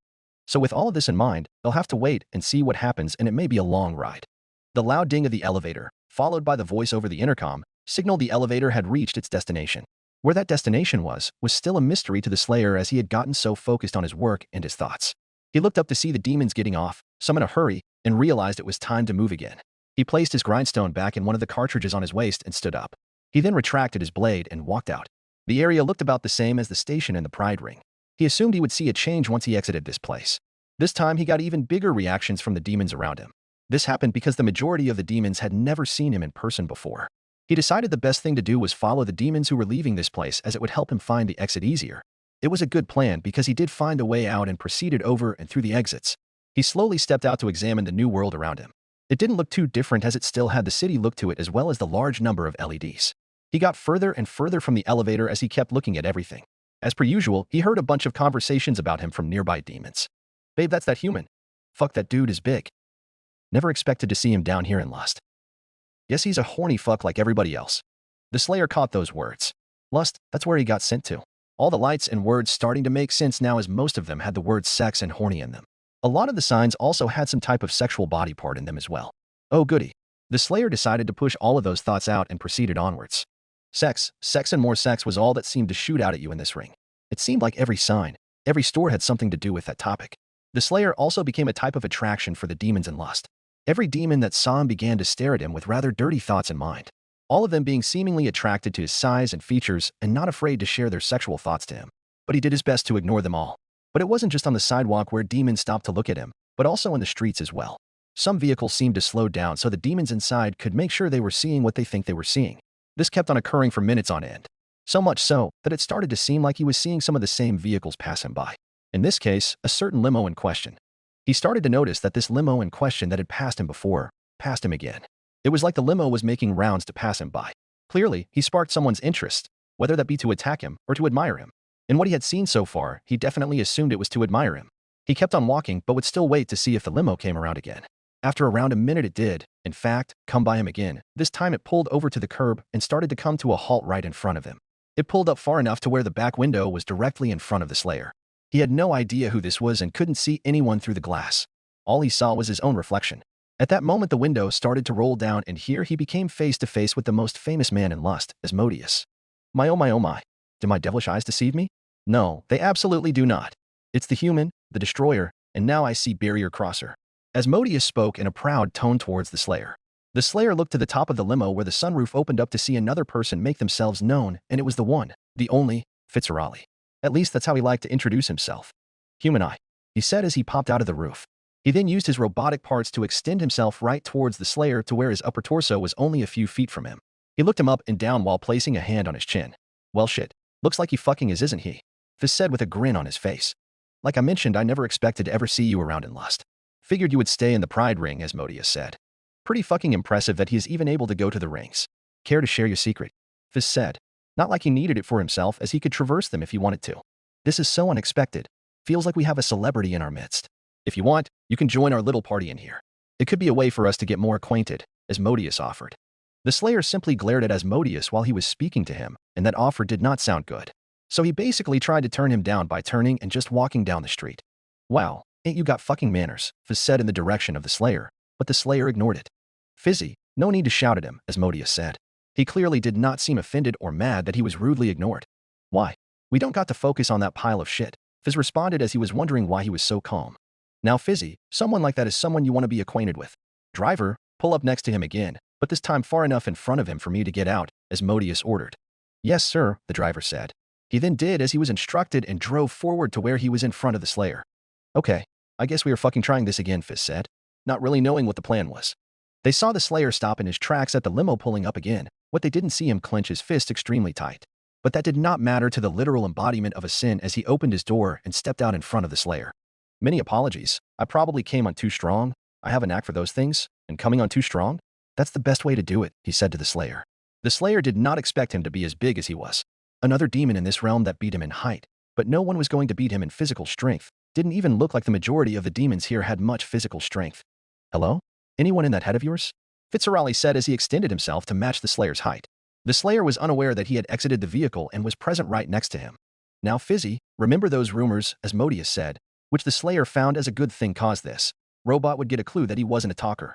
S2: So with all of this in mind, they'll have to wait and see what happens, and it may be a long ride. The loud ding of the elevator, followed by the voice over the intercom, signaled the elevator had reached its destination. Where that destination was still a mystery to the Slayer, as he had gotten so focused on his work and his thoughts. He looked up to see the demons getting off, some in a hurry, and realized it was time to move again. He placed his grindstone back in one of the cartridges on his waist and stood up. He then retracted his blade and walked out. The area looked about the same as the station and the Pride Ring. He assumed he would see a change once he exited this place. This time he got even bigger reactions from the demons around him. This happened because the majority of the demons had never seen him in person before. He decided the best thing to do was follow the demons who were leaving this place, as it would help him find the exit easier. It was a good plan because he did find a way out and proceeded over and through the exits. He slowly stepped out to examine the new world around him. It didn't look too different, as it still had the city look to it, as well as the large number of LEDs. He got further and further from the elevator as he kept looking at everything. As per usual, he heard a bunch of conversations about him from nearby demons. "Babe, that's that human. Fuck, that dude is big. Never expected to see him down here in lust. Guess he's a horny fuck like everybody else." The Slayer caught those words. Lust, that's where he got sent to. All the lights and words starting to make sense now, as most of them had the words sex and horny in them. A lot of the signs also had some type of sexual body part in them as well. Oh goody. The Slayer decided to push all of those thoughts out and proceeded onwards. Sex, sex and more sex was all that seemed to shoot out at you in this ring. It seemed like every sign, every store had something to do with that topic. The Slayer also became a type of attraction for the demons in lust. Every demon that saw him began to stare at him with rather dirty thoughts in mind. All of them being seemingly attracted to his size and features and not afraid to share their sexual thoughts to him. But he did his best to ignore them all. But it wasn't just on the sidewalk where demons stopped to look at him, but also in the streets as well. Some vehicles seemed to slow down so the demons inside could make sure they were seeing what they think they were seeing. This kept on occurring for minutes on end. So much so that it started to seem like he was seeing some of the same vehicles pass him by. In this case, a certain limo in question. He started to notice that this limo in question that had passed him before, passed him again. It was like the limo was making rounds to pass him by. Clearly, he sparked someone's interest, whether that be to attack him or to admire him. In what he had seen so far, he definitely assumed it was to admire him. He kept on walking, but would still wait to see if the limo came around again. After around a minute it did, in fact, come by him again. This time it pulled over to the curb and started to come to a halt right in front of him. It pulled up far enough to where the back window was directly in front of the Slayer. He had no idea who this was and couldn't see anyone through the glass. All he saw was his own reflection. At that moment the window started to roll down, and here he became face to face with the most famous man in lust, Asmodeus. My oh my oh my. Do my devilish eyes deceive me? No, they absolutely do not. It's the human, the destroyer, and now I see barrier crosser. Asmodeus spoke in a proud tone towards the Slayer. The Slayer looked to the top of the limo where the sunroof opened up to see another person make themselves known, and it was the one, the only, Fitzgerald. At least that's how he liked to introduce himself. "Human eye," he said as he popped out of the roof. He then used his robotic parts to extend himself right towards the Slayer to where his upper torso was only a few feet from him. He looked him up and down while placing a hand on his chin. "Well shit, looks like he fucking is, isn't he?" Fizz said with a grin on his face. "Like I mentioned, I never expected to ever see you around in lust. Figured you would stay in the Pride Ring," Asmodeus said. "Pretty fucking impressive that he is even able to go to the rings. Care to share your secret?" Fizz said. Not like he needed it for himself, as he could traverse them if he wanted to. This is so unexpected. Feels like we have a celebrity in our midst. If you want, you can join our little party in here. It could be a way for us to get more acquainted, Asmodeus offered. The Slayer simply glared at Asmodeus while he was speaking to him, and that offer did not sound good. So he basically tried to turn him down by turning and just walking down the street. Wow, ain't you got fucking manners, Fizz said in the direction of the Slayer, but the Slayer ignored it. Fizzy, no need to shout at him, Asmodeus said. He clearly did not seem offended or mad that he was rudely ignored. Why? We don't got to focus on that pile of shit, Fizz responded as he was wondering why he was so calm. Now Fizzy, someone like that is someone you want to be acquainted with. Driver, pull up next to him again, but this time far enough in front of him for me to get out, Asmodeus ordered. Yes, sir, the driver said. He then did as he was instructed and drove forward to where he was in front of the Slayer. Okay, I guess we are fucking trying this again, Fizz said, not really knowing what the plan was. They saw the Slayer stop in his tracks at the limo pulling up again. What they didn't see him clench his fist extremely tight. But that did not matter to the literal embodiment of a sin as he opened his door and stepped out in front of the Slayer. Many apologies. I probably came on too strong. I have a knack for those things, and coming on too strong? That's the best way to do it, he said to the Slayer. The Slayer did not expect him to be as big as he was. Another demon in this realm that beat him in height, but no one was going to beat him in physical strength. Didn't even look like the majority of the demons here had much physical strength. Hello? Anyone in that head of yours? Fitzgerald said as he extended himself to match the Slayer's height. The Slayer was unaware that he had exited the vehicle and was present right next to him. Now Fizzy, remember those rumors, Asmodeus said, which the Slayer found as a good thing caused this. Robot would get a clue that he wasn't a talker.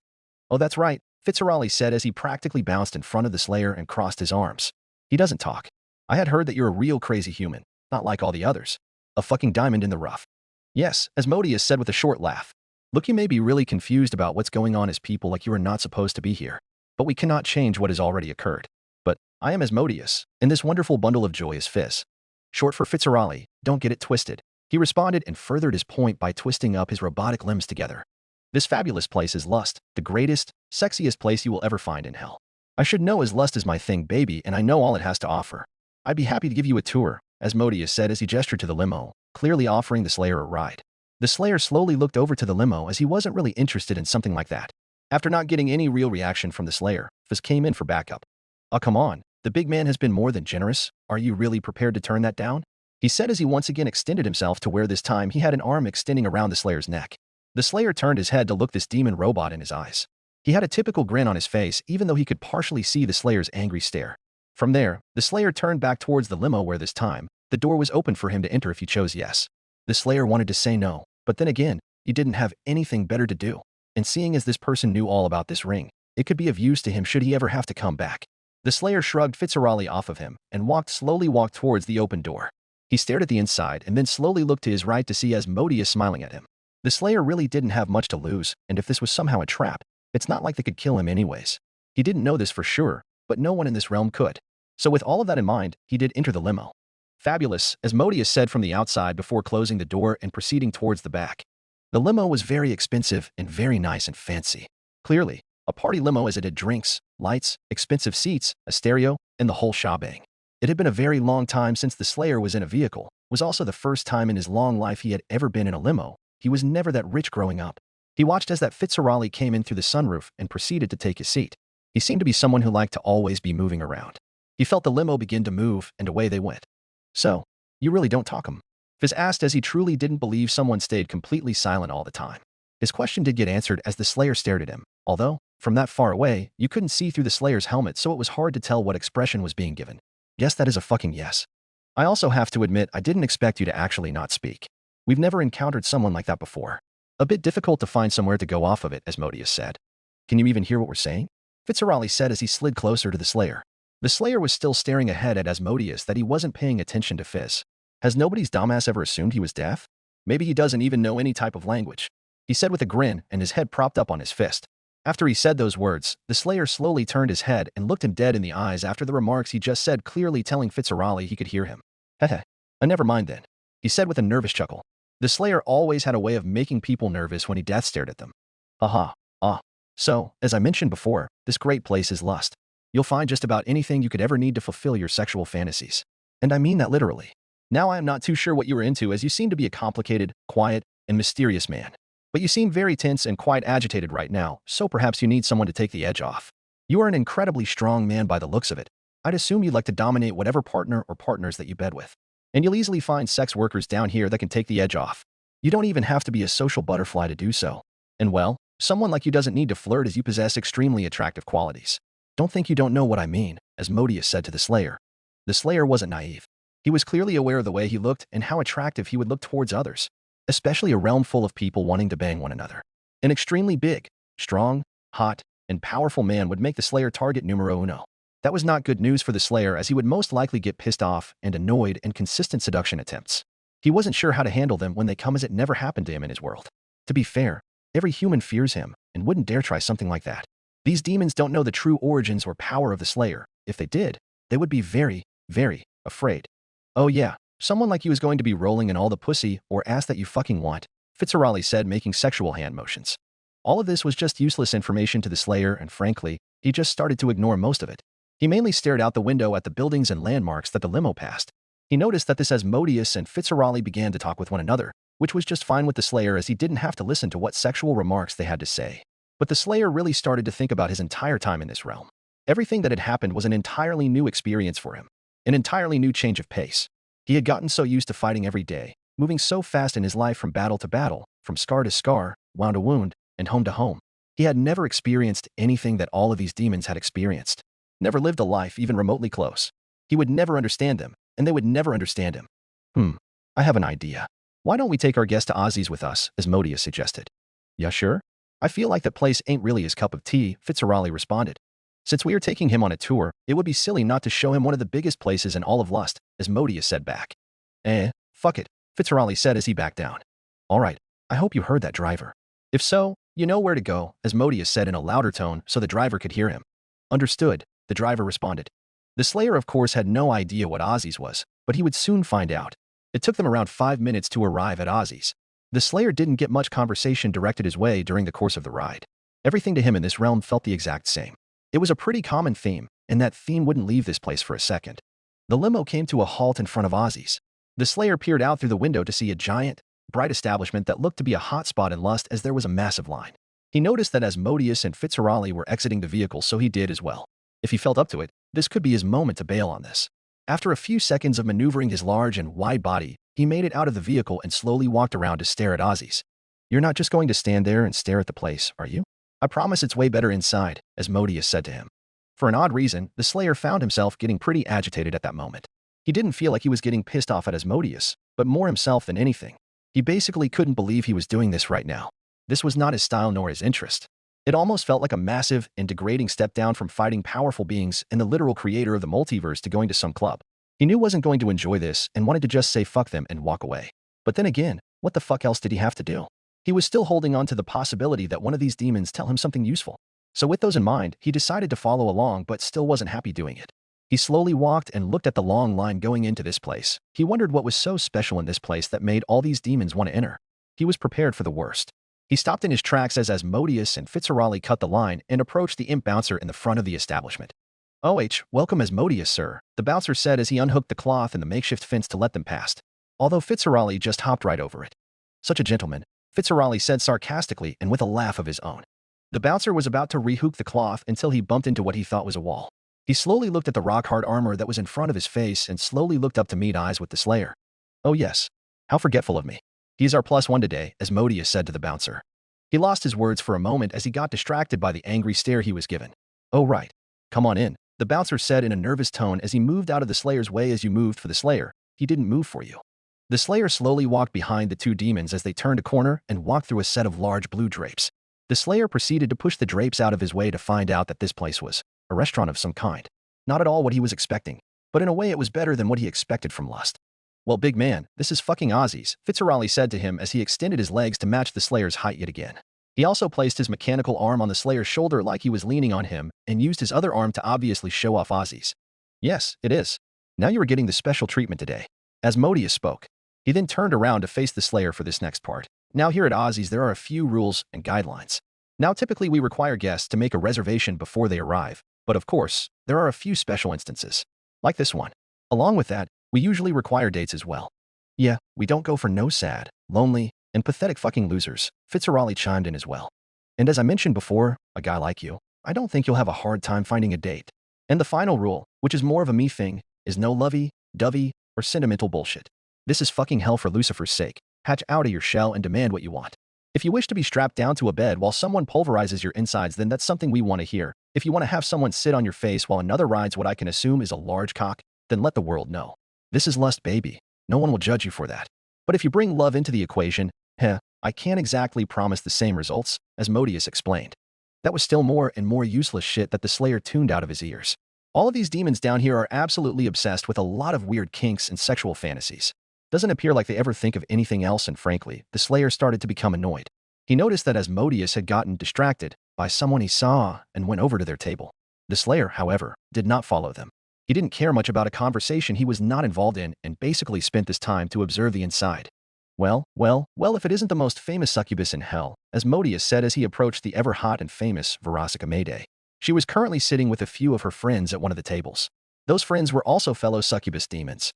S2: Oh, that's right, Fitzgerald said as he practically bounced in front of the Slayer and crossed his arms. He doesn't talk. I had heard that you're a real crazy human, not like all the others. A fucking diamond in the rough. Yes, Asmodeus said with a short laugh. Look, you may be really confused about what's going on as people like you are not supposed to be here. But we cannot change what has already occurred. But I am Asmodeus, and this wonderful bundle of joy is Fizz. Short for Fitzgerald, don't get it twisted. He responded and furthered his point by twisting up his robotic limbs together. This fabulous place is Lust, the greatest, sexiest place you will ever find in hell. I should know as Lust is my thing, baby, and I know all it has to offer. I'd be happy to give you a tour, Asmodeus said as he gestured to the limo, clearly offering the Slayer a ride. The Slayer slowly looked over to the limo as he wasn't really interested in something like that. After not getting any real reaction from the Slayer, Fizz came in for backup. Oh, come on. The big man has been more than generous. Are you really prepared to turn that down? He said as he once again extended himself to where this time he had an arm extending around the Slayer's neck. The Slayer turned his head to look this demon robot in his eyes. He had a typical grin on his face even though he could partially see the Slayer's angry stare. From there, the Slayer turned back towards the limo where this time, the door was open for him to enter if he chose yes. The Slayer wanted to say no, but then again, he didn't have anything better to do. And seeing as this person knew all about this ring, it could be of use to him should he ever have to come back. The Slayer shrugged Fitzgerald off of him and slowly walked towards the open door. He stared at the inside and then slowly looked to his right to see Asmodeus smiling at him. The Slayer really didn't have much to lose, and if this was somehow a trap, it's not like they could kill him anyways. He didn't know this for sure, but no one in this realm could. So with all of that in mind, he did enter the limo. Fabulous, Asmodeus said from the outside before closing the door and proceeding towards the back. The limo was very expensive and very nice and fancy. Clearly, a party limo as it had drinks, lights, expensive seats, a stereo, and the whole shebang. It had been a very long time since the Slayer was in a vehicle, was also the first time in his long life he had ever been in a limo. He was never that rich growing up. He watched as that Fitzgerald came in through the sunroof and proceeded to take his seat. He seemed to be someone who liked to always be moving around. He felt the limo begin to move, and away they went. So, you really don't talk him? Fizz asked as he truly didn't believe someone stayed completely silent all the time. His question did get answered as the Slayer stared at him, although, from that far away, you couldn't see through the Slayer's helmet so it was hard to tell what expression was being given. Guess that is a fucking yes. I also have to admit I didn't expect you to actually not speak. We've never encountered someone like that before. A bit difficult to find somewhere to go off of it, Asmodeus said. Can you even hear what we're saying? Fitzgerald said as he slid closer to the Slayer. The Slayer was still staring ahead at Asmodeus that he wasn't paying attention to Fizz. Has nobody's dumbass ever assumed he was deaf? Maybe he doesn't even know any type of language. He said with a grin and his head propped up on his fist. After he said those words, the Slayer slowly turned his head and looked him dead in the eyes after the remarks he just said, clearly telling Fitzgerald he could hear him. Heh. Never mind then, he said with a nervous chuckle. The Slayer always had a way of making people nervous when he death stared at them. So, as I mentioned before, this great place is Lust. You'll find just about anything you could ever need to fulfill your sexual fantasies. And I mean that literally. Now I am not too sure what you are into as you seem to be a complicated, quiet, and mysterious man. But you seem very tense and quite agitated right now, so perhaps you need someone to take the edge off. You are an incredibly strong man by the looks of it. I'd assume you'd like to dominate whatever partner or partners that you bed with. And you'll easily find sex workers down here that can take the edge off. You don't even have to be a social butterfly to do so. And well, someone like you doesn't need to flirt as you possess extremely attractive qualities. Don't think you don't know what I mean, Asmodeus said to the Slayer. The Slayer wasn't naive. He was clearly aware of the way he looked and how attractive he would look towards others, especially a realm full of people wanting to bang one another. An extremely big, strong, hot, and powerful man would make the Slayer target numero uno. That was not good news for the Slayer, as he would most likely get pissed off and annoyed in consistent seduction attempts. He wasn't sure how to handle them when they come, as it never happened to him in his world. To be fair, every human fears him and wouldn't dare try something like that. These demons don't know the true origins or power of the Slayer. If they did, they would be very, very afraid. Oh yeah, someone like you is going to be rolling in all the pussy or ass that you fucking want, Fitzgerald said, making sexual hand motions. All of this was just useless information to the Slayer, and frankly, he just started to ignore most of it. He mainly stared out the window at the buildings and landmarks that the limo passed. He noticed that this Asmodeus and Fitzgerald began to talk with one another, which was just fine with the Slayer, as he didn't have to listen to what sexual remarks they had to say. But the Slayer really started to think about his entire time in this realm. Everything that had happened was an entirely new experience for him, an entirely new change of pace. He had gotten so used to fighting every day, moving so fast in his life from battle to battle, from scar to scar, wound to wound, and home to home. He had never experienced anything that all of these demons had experienced. Never lived a life even remotely close. He would never understand them, and they would never understand him. I have an idea. Why don't we take our guest to Ozzy's with us, Asmodeus suggested. Yeah, sure. I feel like that place ain't really his cup of tea, Fitzgerald responded. Since we are taking him on a tour, it would be silly not to show him one of the biggest places in all of Lust, Asmodeus said back. Fuck it, Fitzgerald said as he backed down. All right, I hope you heard that, driver. If so, you know where to go, Asmodeus said in a louder tone so the driver could hear him. Understood, the driver responded. The Slayer, of course, had no idea what Ozzy's was, but he would soon find out. It took them around 5 minutes to arrive at Ozzy's. The Slayer didn't get much conversation directed his way during the course of the ride. Everything to him in this realm felt the exact same. It was a pretty common theme, and that theme wouldn't leave this place for a second. The limo came to a halt in front of Ozzy's. The Slayer peered out through the window to see a giant, bright establishment that looked to be a hot spot in Lust, as there was a massive line. He noticed that Asmodeus and Fitzgerald were exiting the vehicle, so he did as well. If he felt up to it, this could be his moment to bail on this. After a few seconds of maneuvering his large and wide body, he made it out of the vehicle and slowly walked around to stare at Ozzy's. You're not just going to stand there and stare at the place, are you? I promise it's way better inside, Asmodeus said to him. For an odd reason, the Slayer found himself getting pretty agitated at that moment. He didn't feel like he was getting pissed off at Asmodeus, but more himself than anything. He basically couldn't believe he was doing this right now. This was not his style nor his interest. It almost felt like a massive and degrading step down from fighting powerful beings and the literal creator of the multiverse to going to some club. He knew wasn't going to enjoy this and wanted to just say fuck them and walk away. But then again, what the fuck else did he have to do? He was still holding on to the possibility that one of these demons tell him something useful. So with those in mind, he decided to follow along, but still wasn't happy doing it. He slowly walked and looked at the long line going into this place. He wondered what was so special in this place that made all these demons want to enter. He was prepared for the worst. He stopped in his tracks as Asmodeus and Fitzgerald cut the line and approached the imp bouncer in the front of the establishment. Welcome Asmodeus, sir, the bouncer said as he unhooked the cloth in the makeshift fence to let them past. Although Fitzgerald just hopped right over it. Such a gentleman, Fitzgerald said sarcastically and with a laugh of his own. The bouncer was about to rehook the cloth until he bumped into what he thought was a wall. He slowly looked at the rock-hard armor that was in front of his face and slowly looked up to meet eyes with the Slayer. Oh yes, how forgetful of me. He is our +1 today, Asmodeus said to the bouncer. He lost his words for a moment as he got distracted by the angry stare he was given. Oh right, come on in, the bouncer said in a nervous tone as he moved out of the Slayer's way. As you moved for the Slayer, he didn't move for you. The Slayer slowly walked behind the two demons as they turned a corner and walked through a set of large blue drapes. The Slayer proceeded to push the drapes out of his way to find out that this place was a restaurant of some kind. Not at all what he was expecting, but in a way it was better than what he expected from Lust. Well, big man, this is fucking Ozzy's, Fitzgerald said to him as he extended his legs to match the Slayer's height yet again. He also placed his mechanical arm on the Slayer's shoulder like he was leaning on him and used his other arm to obviously show off Ozzy's. Yes, it is. Now you are getting the special treatment today. Asmodeus spoke. He then turned around to face the Slayer for this next part. Now here at Ozzy's there are a few rules and guidelines. Now typically we require guests to make a reservation before they arrive, but of course, there are a few special instances. Like this one. Along with that, we usually require dates as well. Yeah, we don't go for no sad, lonely, and pathetic fucking losers, Fitzgerald chimed in as well. And as I mentioned before, a guy like you, I don't think you'll have a hard time finding a date. And the final rule, which is more of a me thing, is no lovey-dovey or sentimental bullshit. This is fucking hell for Lucifer's sake. Hatch out of your shell and demand what you want. If you wish to be strapped down to a bed while someone pulverizes your insides, then that's something we want to hear. If you want to have someone sit on your face while another rides what I can assume is a large cock, then let the world know. This is lust, baby. No one will judge you for that. But if you bring love into the equation, I can't exactly promise the same results, as Modius explained. That was still more and more useless shit that the Slayer tuned out of his ears. All of these demons down here are absolutely obsessed with a lot of weird kinks and sexual fantasies. Doesn't appear like they ever think of anything else, and frankly, the Slayer started to become annoyed. He noticed that as Modius had gotten distracted by someone he saw and went over to their table. The Slayer, however, did not follow them. He didn't care much about a conversation he was not involved in and basically spent this time to observe the inside. Well, if it isn't the most famous succubus in hell, as Modius said as he approached the ever-hot and famous Verasika Mayday. She was currently sitting with a few of her friends at one of the tables. Those friends were also fellow succubus demons.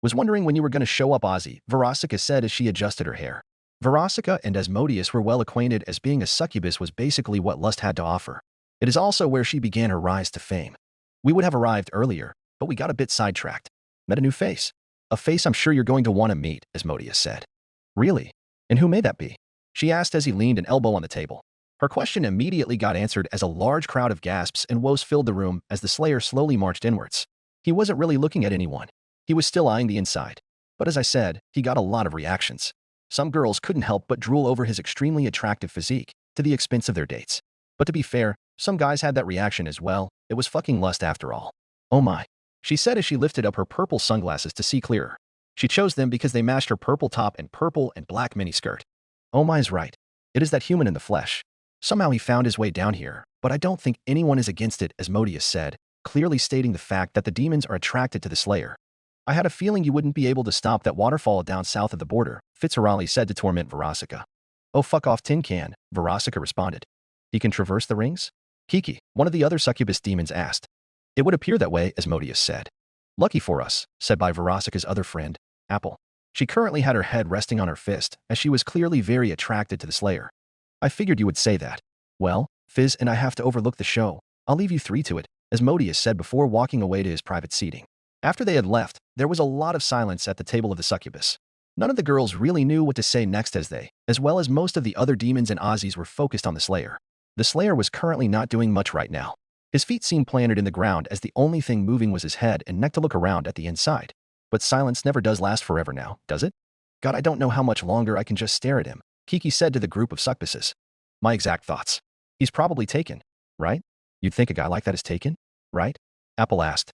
S2: Was wondering when you were going to show up, Ozzy, Verasika said as she adjusted her hair. Verasika and Asmodeus were well acquainted, as being a succubus was basically what lust had to offer. It is also where she began her rise to fame. We would have arrived earlier, but we got a bit sidetracked. Met a new face. A face I'm sure you're going to want to meet, Asmodeus said. Really? And who may that be? She asked as he leaned an elbow on the table. Her question immediately got answered as a large crowd of gasps and woes filled the room as the Slayer slowly marched inwards. He wasn't really looking at anyone. He was still eyeing the inside. But as I said, he got a lot of reactions. Some girls couldn't help but drool over his extremely attractive physique, to the expense of their dates. But to be fair, some guys had that reaction as well. It was fucking lust after all. Oh my, she said as she lifted up her purple sunglasses to see clearer. She chose them because they matched her purple top and purple and black miniskirt. Oh my is right. It is that human in the flesh. Somehow he found his way down here, but I don't think anyone is against it, as Modius said, clearly stating the fact that the demons are attracted to the Slayer. I had a feeling you wouldn't be able to stop that waterfall down south of the border, Fitzgerald said to torment Verasika. Oh fuck off, tin can, Verasika responded. He can traverse the rings? Kiki, one of the other succubus demons, asked. It would appear that way, as Modius said. Lucky for us, said by Verasika's other friend, Apple. She currently had her head resting on her fist, as she was clearly very attracted to the Slayer. I figured you would say that. Well, Fizz and I have to overlook the show. I'll leave you three to it, as Modius said before walking away to his private seating. After they had left, there was a lot of silence at the table of the succubus. None of the girls really knew what to say next, as well as most of the other demons and Aussies were focused on the Slayer. The Slayer was currently not doing much right now. His feet seemed planted in the ground, as the only thing moving was his head and neck to look around at the inside. But silence never does last forever now, does it? God, I don't know how much longer I can just stare at him, Kiki said to the group of succubuses. My exact thoughts. He's probably taken, right? You'd think a guy like that is taken, right? Apple asked.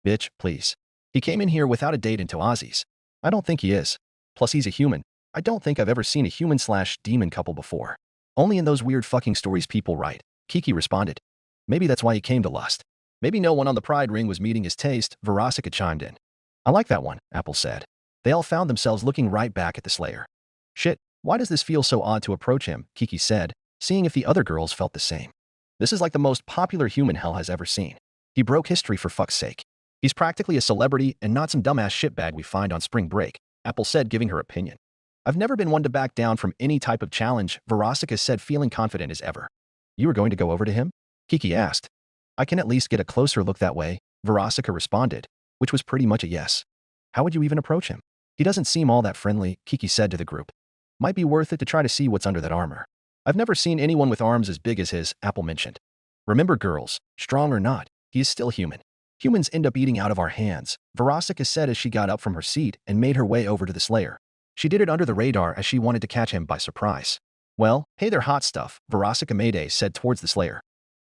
S2: Bitch, please. He came in here without a date into Aussies. I don't think he is. Plus he's a human. I don't think I've ever seen a human/demon couple before. Only in those weird fucking stories people write, Kiki responded. Maybe that's why he came to lust. Maybe no one on the Pride Ring was meeting his taste, Verasika chimed in. I like that one, Apple said. They all found themselves looking right back at the Slayer. Shit, why does this feel so odd to approach him, Kiki said, seeing if the other girls felt the same. This is like the most popular human hell has ever seen. He broke history for fuck's sake. He's practically a celebrity and not some dumbass shitbag we find on spring break, Apple said, giving her opinion. I've never been one to back down from any type of challenge, Verasika said, feeling confident as ever. You were going to go over to him? Kiki asked. I can at least get a closer look that way, Verasika responded, which was pretty much a yes. How would you even approach him? He doesn't seem all that friendly, Kiki said to the group. Might be worth it to try to see what's under that armor. I've never seen anyone with arms as big as his, Apple mentioned. Remember girls, strong or not, he is still human. Humans end up eating out of our hands, Verasika said as she got up from her seat and made her way over to the Slayer. She did it under the radar as she wanted to catch him by surprise. Well, hey there hot stuff, Verasika Mayday said towards the Slayer.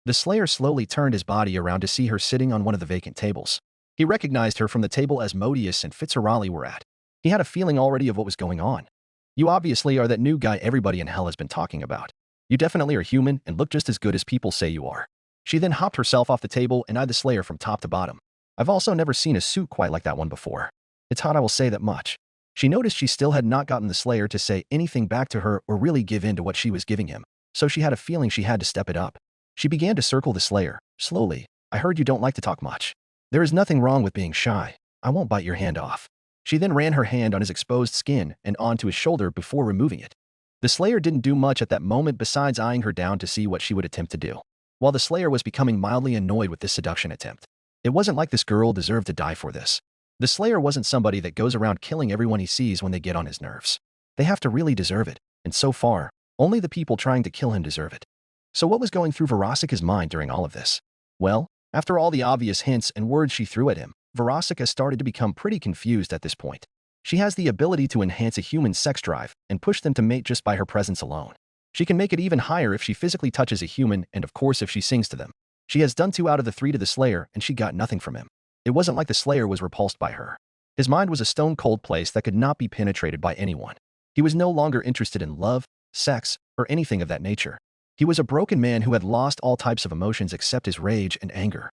S2: The Slayer slowly turned his body around to see her sitting on one of the vacant tables. He recognized her from the table as Modius and Fitzgerald were at. He had a feeling already of what was going on. You obviously are that new guy everybody in hell has been talking about. You definitely are human and look just as good as people say you are. She then hopped herself off the table and eyed the Slayer from top to bottom. I've also never seen a suit quite like that one before. It's hot, I will say that much. She noticed she still had not gotten the Slayer to say anything back to her or really give in to what she was giving him, so she had a feeling she had to step it up. She began to circle the Slayer, slowly. I heard you don't like to talk much. There is nothing wrong with being shy. I won't bite your hand off. She then ran her hand on his exposed skin and onto his shoulder before removing it. The Slayer didn't do much at that moment besides eyeing her down to see what she would attempt to do. While the Slayer was becoming mildly annoyed with this seduction attempt. It wasn't like this girl deserved to die for this. The Slayer wasn't somebody that goes around killing everyone he sees when they get on his nerves. They have to really deserve it, and so far, only the people trying to kill him deserve it. So what was going through Verosika's mind during all of this? Well, after all the obvious hints and words she threw at him, Verosika started to become pretty confused at this point. She has the ability to enhance a human's sex drive and push them to mate just by her presence alone. She can make it even higher if she physically touches a human and of course if she sings to them. She has done 2 out of the 3 to the Slayer and she got nothing from him. It wasn't like the Slayer was repulsed by her. His mind was a stone-cold place that could not be penetrated by anyone. He was no longer interested in love, sex, or anything of that nature. He was a broken man who had lost all types of emotions except his rage and anger.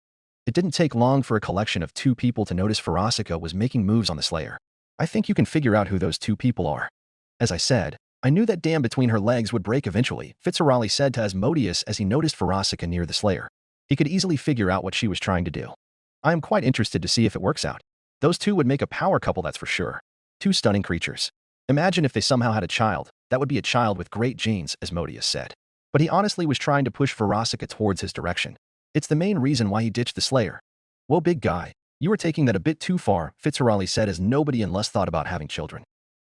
S2: It didn't take long for a collection of 2 people to notice Verosika was making moves on the Slayer. I think you can figure out who those 2 people are. As I said, I knew that dam between her legs would break eventually, Fitzgerald said to Asmodeus as he noticed Verosika near the Slayer. He could easily figure out what she was trying to do. I am quite interested to see if it works out. Those 2 would make a power couple, that's for sure. 2 stunning creatures. Imagine if they somehow had a child. That would be a child with great genes, Asmodeus said. But he honestly was trying to push Verosika towards his direction. It's the main reason why he ditched the Slayer. Whoa, big guy. You were taking that a bit too far, Fitzgerald said as nobody in Lust thought about having children.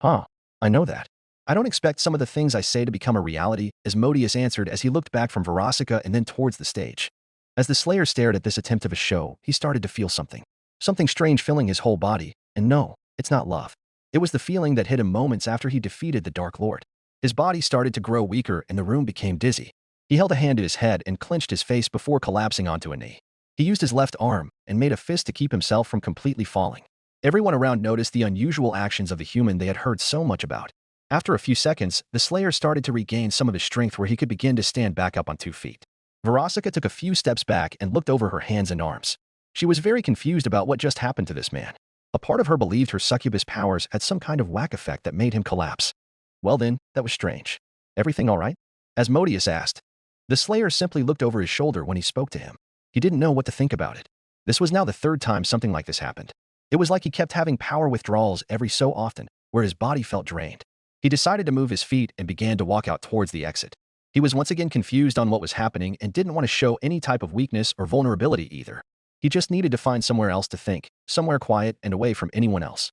S2: Huh. I know that. I don't expect some of the things I say to become a reality, Asmodeus answered as he looked back from Verosika and then towards the stage. As the Slayer stared at this attempt of a show, he started to feel something. Something strange filling his whole body, and no, it's not love. It was the feeling that hit him moments after he defeated the Dark Lord. His body started to grow weaker and the room became dizzy. He held a hand to his head and clenched his face before collapsing onto a knee. He used his left arm and made a fist to keep himself from completely falling. Everyone around noticed the unusual actions of the human they had heard so much about. After a few seconds, the Slayer started to regain some of his strength where he could begin to stand back up on 2 feet. Verosika took a few steps back and looked over her hands and arms. She was very confused about what just happened to this man. A part of her believed her succubus powers had some kind of whack effect that made him collapse. Well then, that was strange. Everything all right? Asmodeus asked. The Slayer simply looked over his shoulder when he spoke to him. He didn't know what to think about it. This was now the 3rd time something like this happened. It was like he kept having power withdrawals every so often, where his body felt drained. He decided to move his feet and began to walk out towards the exit. He was once again confused on what was happening and didn't want to show any type of weakness or vulnerability either. He just needed to find somewhere else to think, somewhere quiet and away from anyone else.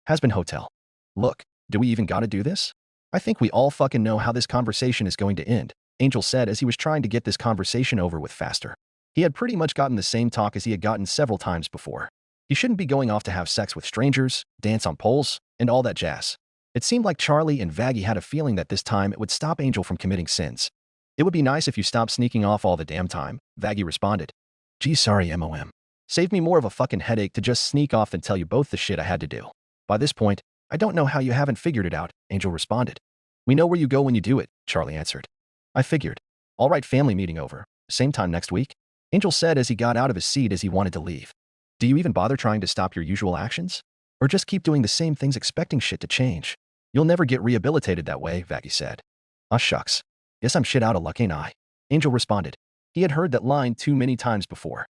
S2: Hazbin Hotel. Look, do we even gotta do this? I think we all fucking know how this conversation is going to end, Angel said as he was trying to get this conversation over with faster. He had pretty much gotten the same talk as he had gotten several times before. He shouldn't be going off to have sex with strangers, dance on poles, and all that jazz. It seemed like Charlie and Vaggie had a feeling that this time it would stop Angel from committing sins. It would be nice if you stopped sneaking off all the damn time, Vaggie responded. Gee, sorry, MOM. Saved me more of a fucking headache to just sneak off than tell you both the shit I had to do. By this point, I don't know how you haven't figured it out, Angel responded. We know where you go when you do it, Charlie answered. I figured. All right, family meeting over. Same time next week? Angel said as he got out of his seat as he wanted to leave. Do you even bother trying to stop your usual actions? Or just keep doing the same things expecting shit to change? You'll never get rehabilitated that way, Vaggie said. Ah shucks. Guess I'm shit out of luck, ain't I? Angel responded. He had heard that line too many times before.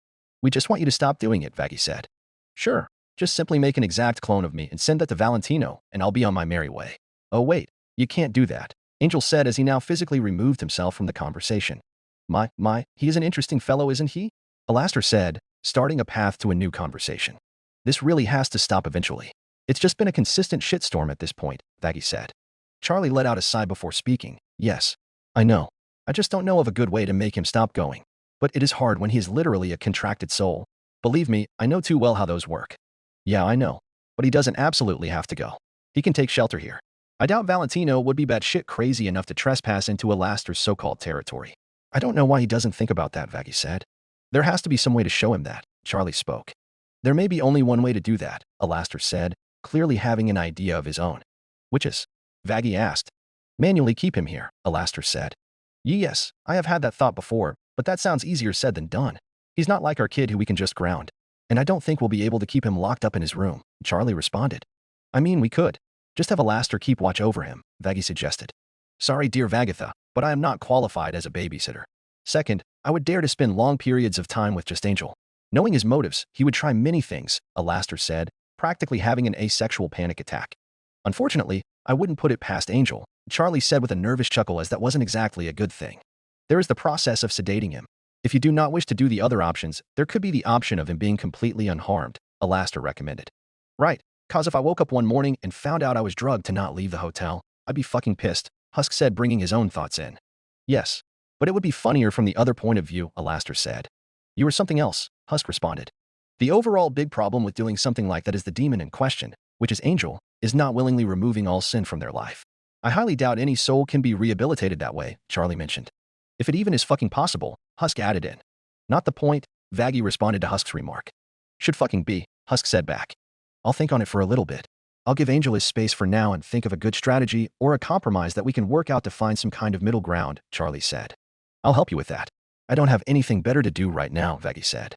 S2: We just want you to stop doing it, Vaggie said. Sure. Just simply make an exact clone of me and send that to Valentino, and I'll be on my merry way. Oh wait, you can't do that, Angel said as he now physically removed himself from the conversation. My, he is an interesting fellow, isn't he? Alastor said, starting a path to a new conversation. This really has to stop eventually. It's just been a consistent shitstorm at this point, Vaggie said. Charlie let out a sigh before speaking. Yes, I know. I just don't know of a good way to make him stop going. But it is hard when he is literally a contracted soul. Believe me, I know too well how those work. Yeah, I know. But he doesn't absolutely have to go. He can take shelter here. I doubt Valentino would be batshit crazy enough to trespass into Alastor's so-called territory. I don't know why he doesn't think about that, Vaggie said. There has to be some way to show him that, Charlie spoke. There may be only one way to do that, Alastor said, clearly having an idea of his own. Which is? Vaggie asked. Manually keep him here, Alastor said. Yes, I have had that thought before, but that sounds easier said than done. He's not like our kid who we can just ground. And I don't think we'll be able to keep him locked up in his room, Charlie responded. I mean, we could. Just have Alastor keep watch over him, Vaggie suggested. Sorry, dear Vagatha, but I am not qualified as a babysitter. Second, I would dare to spend long periods of time with just Angel. Knowing his motives, he would try many things, Alastor said, practically having an asexual panic attack. Unfortunately, I wouldn't put it past Angel, Charlie said with a nervous chuckle as that wasn't exactly a good thing. There is the process of sedating him. If you do not wish to do the other options, there could be the option of him being completely unharmed, Alastor recommended. Right, cause if I woke up one morning and found out I was drugged to not leave the hotel, I'd be fucking pissed, Husk said, bringing his own thoughts in. Yes, but it would be funnier from the other point of view, Alastor said. You were something else, Husk responded. The overall big problem with doing something like that is the demon in question, which is Angel, is not willingly removing all sin from their life. I highly doubt any soul can be rehabilitated that way, Charlie mentioned. If it even is fucking possible, Husk added in. Not the point, Vaggie responded to Husk's remark. Should fucking be, Husk said back. I'll think on it for a little bit. I'll give Angel his space for now and think of a good strategy or a compromise that we can work out to find some kind of middle ground, Charlie said. I'll help you with that. I don't have anything better to do right now, Vaggie said.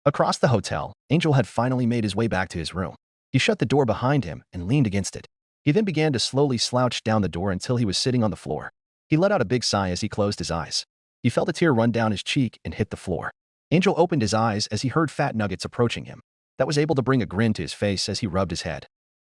S2: Across the hotel, Angel had finally made his way back to his room. He shut the door behind him and leaned against it. He then began to slowly slouch down the door until he was sitting on the floor. He let out a big sigh as he closed his eyes. He felt a tear run down his cheek and hit the floor. Angel opened his eyes as he heard Fat Nuggets approaching him. That was able to bring a grin to his face as he rubbed his head.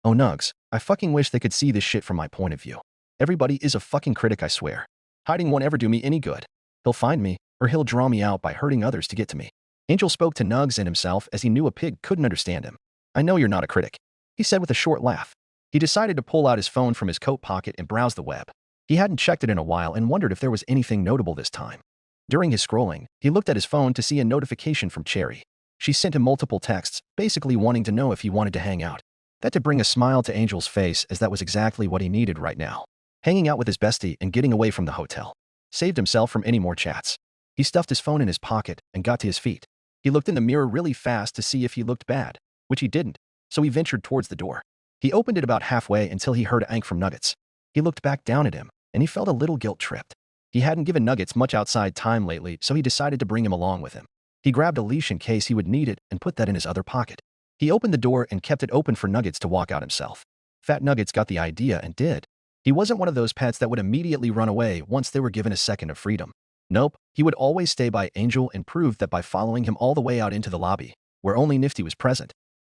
S2: Oh Nugs, I fucking wish they could see this shit from my point of view. Everybody is a fucking critic, I swear. Hiding won't ever do me any good. He'll find me, or he'll draw me out by hurting others to get to me. Angel spoke to Nugs and himself as he knew a pig couldn't understand him. I know you're not a critic, he said with a short laugh. He decided to pull out his phone from his coat pocket and browse the web. He hadn't checked it in a while and wondered if there was anything notable this time. During his scrolling, he looked at his phone to see a notification from Cherry. She sent him multiple texts, basically wanting to know if he wanted to hang out. That did bring a smile to Angel's face, as that was exactly what he needed right now. Hanging out with his bestie and getting away from the hotel. Saved himself from any more chats. He stuffed his phone in his pocket and got to his feet. He looked in the mirror really fast to see if he looked bad, which he didn't, so he ventured towards the door. He opened it about halfway until he heard Ank from Nuggets. He looked back down at him, and he felt a little guilt-tripped. He hadn't given Nuggets much outside time lately, so he decided to bring him along with him. He grabbed a leash in case he would need it and put that in his other pocket. He opened the door and kept it open for Nuggets to walk out himself. Fat Nuggets got the idea and did. He wasn't one of those pets that would immediately run away once they were given a second of freedom. Nope, he would always stay by Angel and proved that by following him all the way out into the lobby, where only Nifty was present.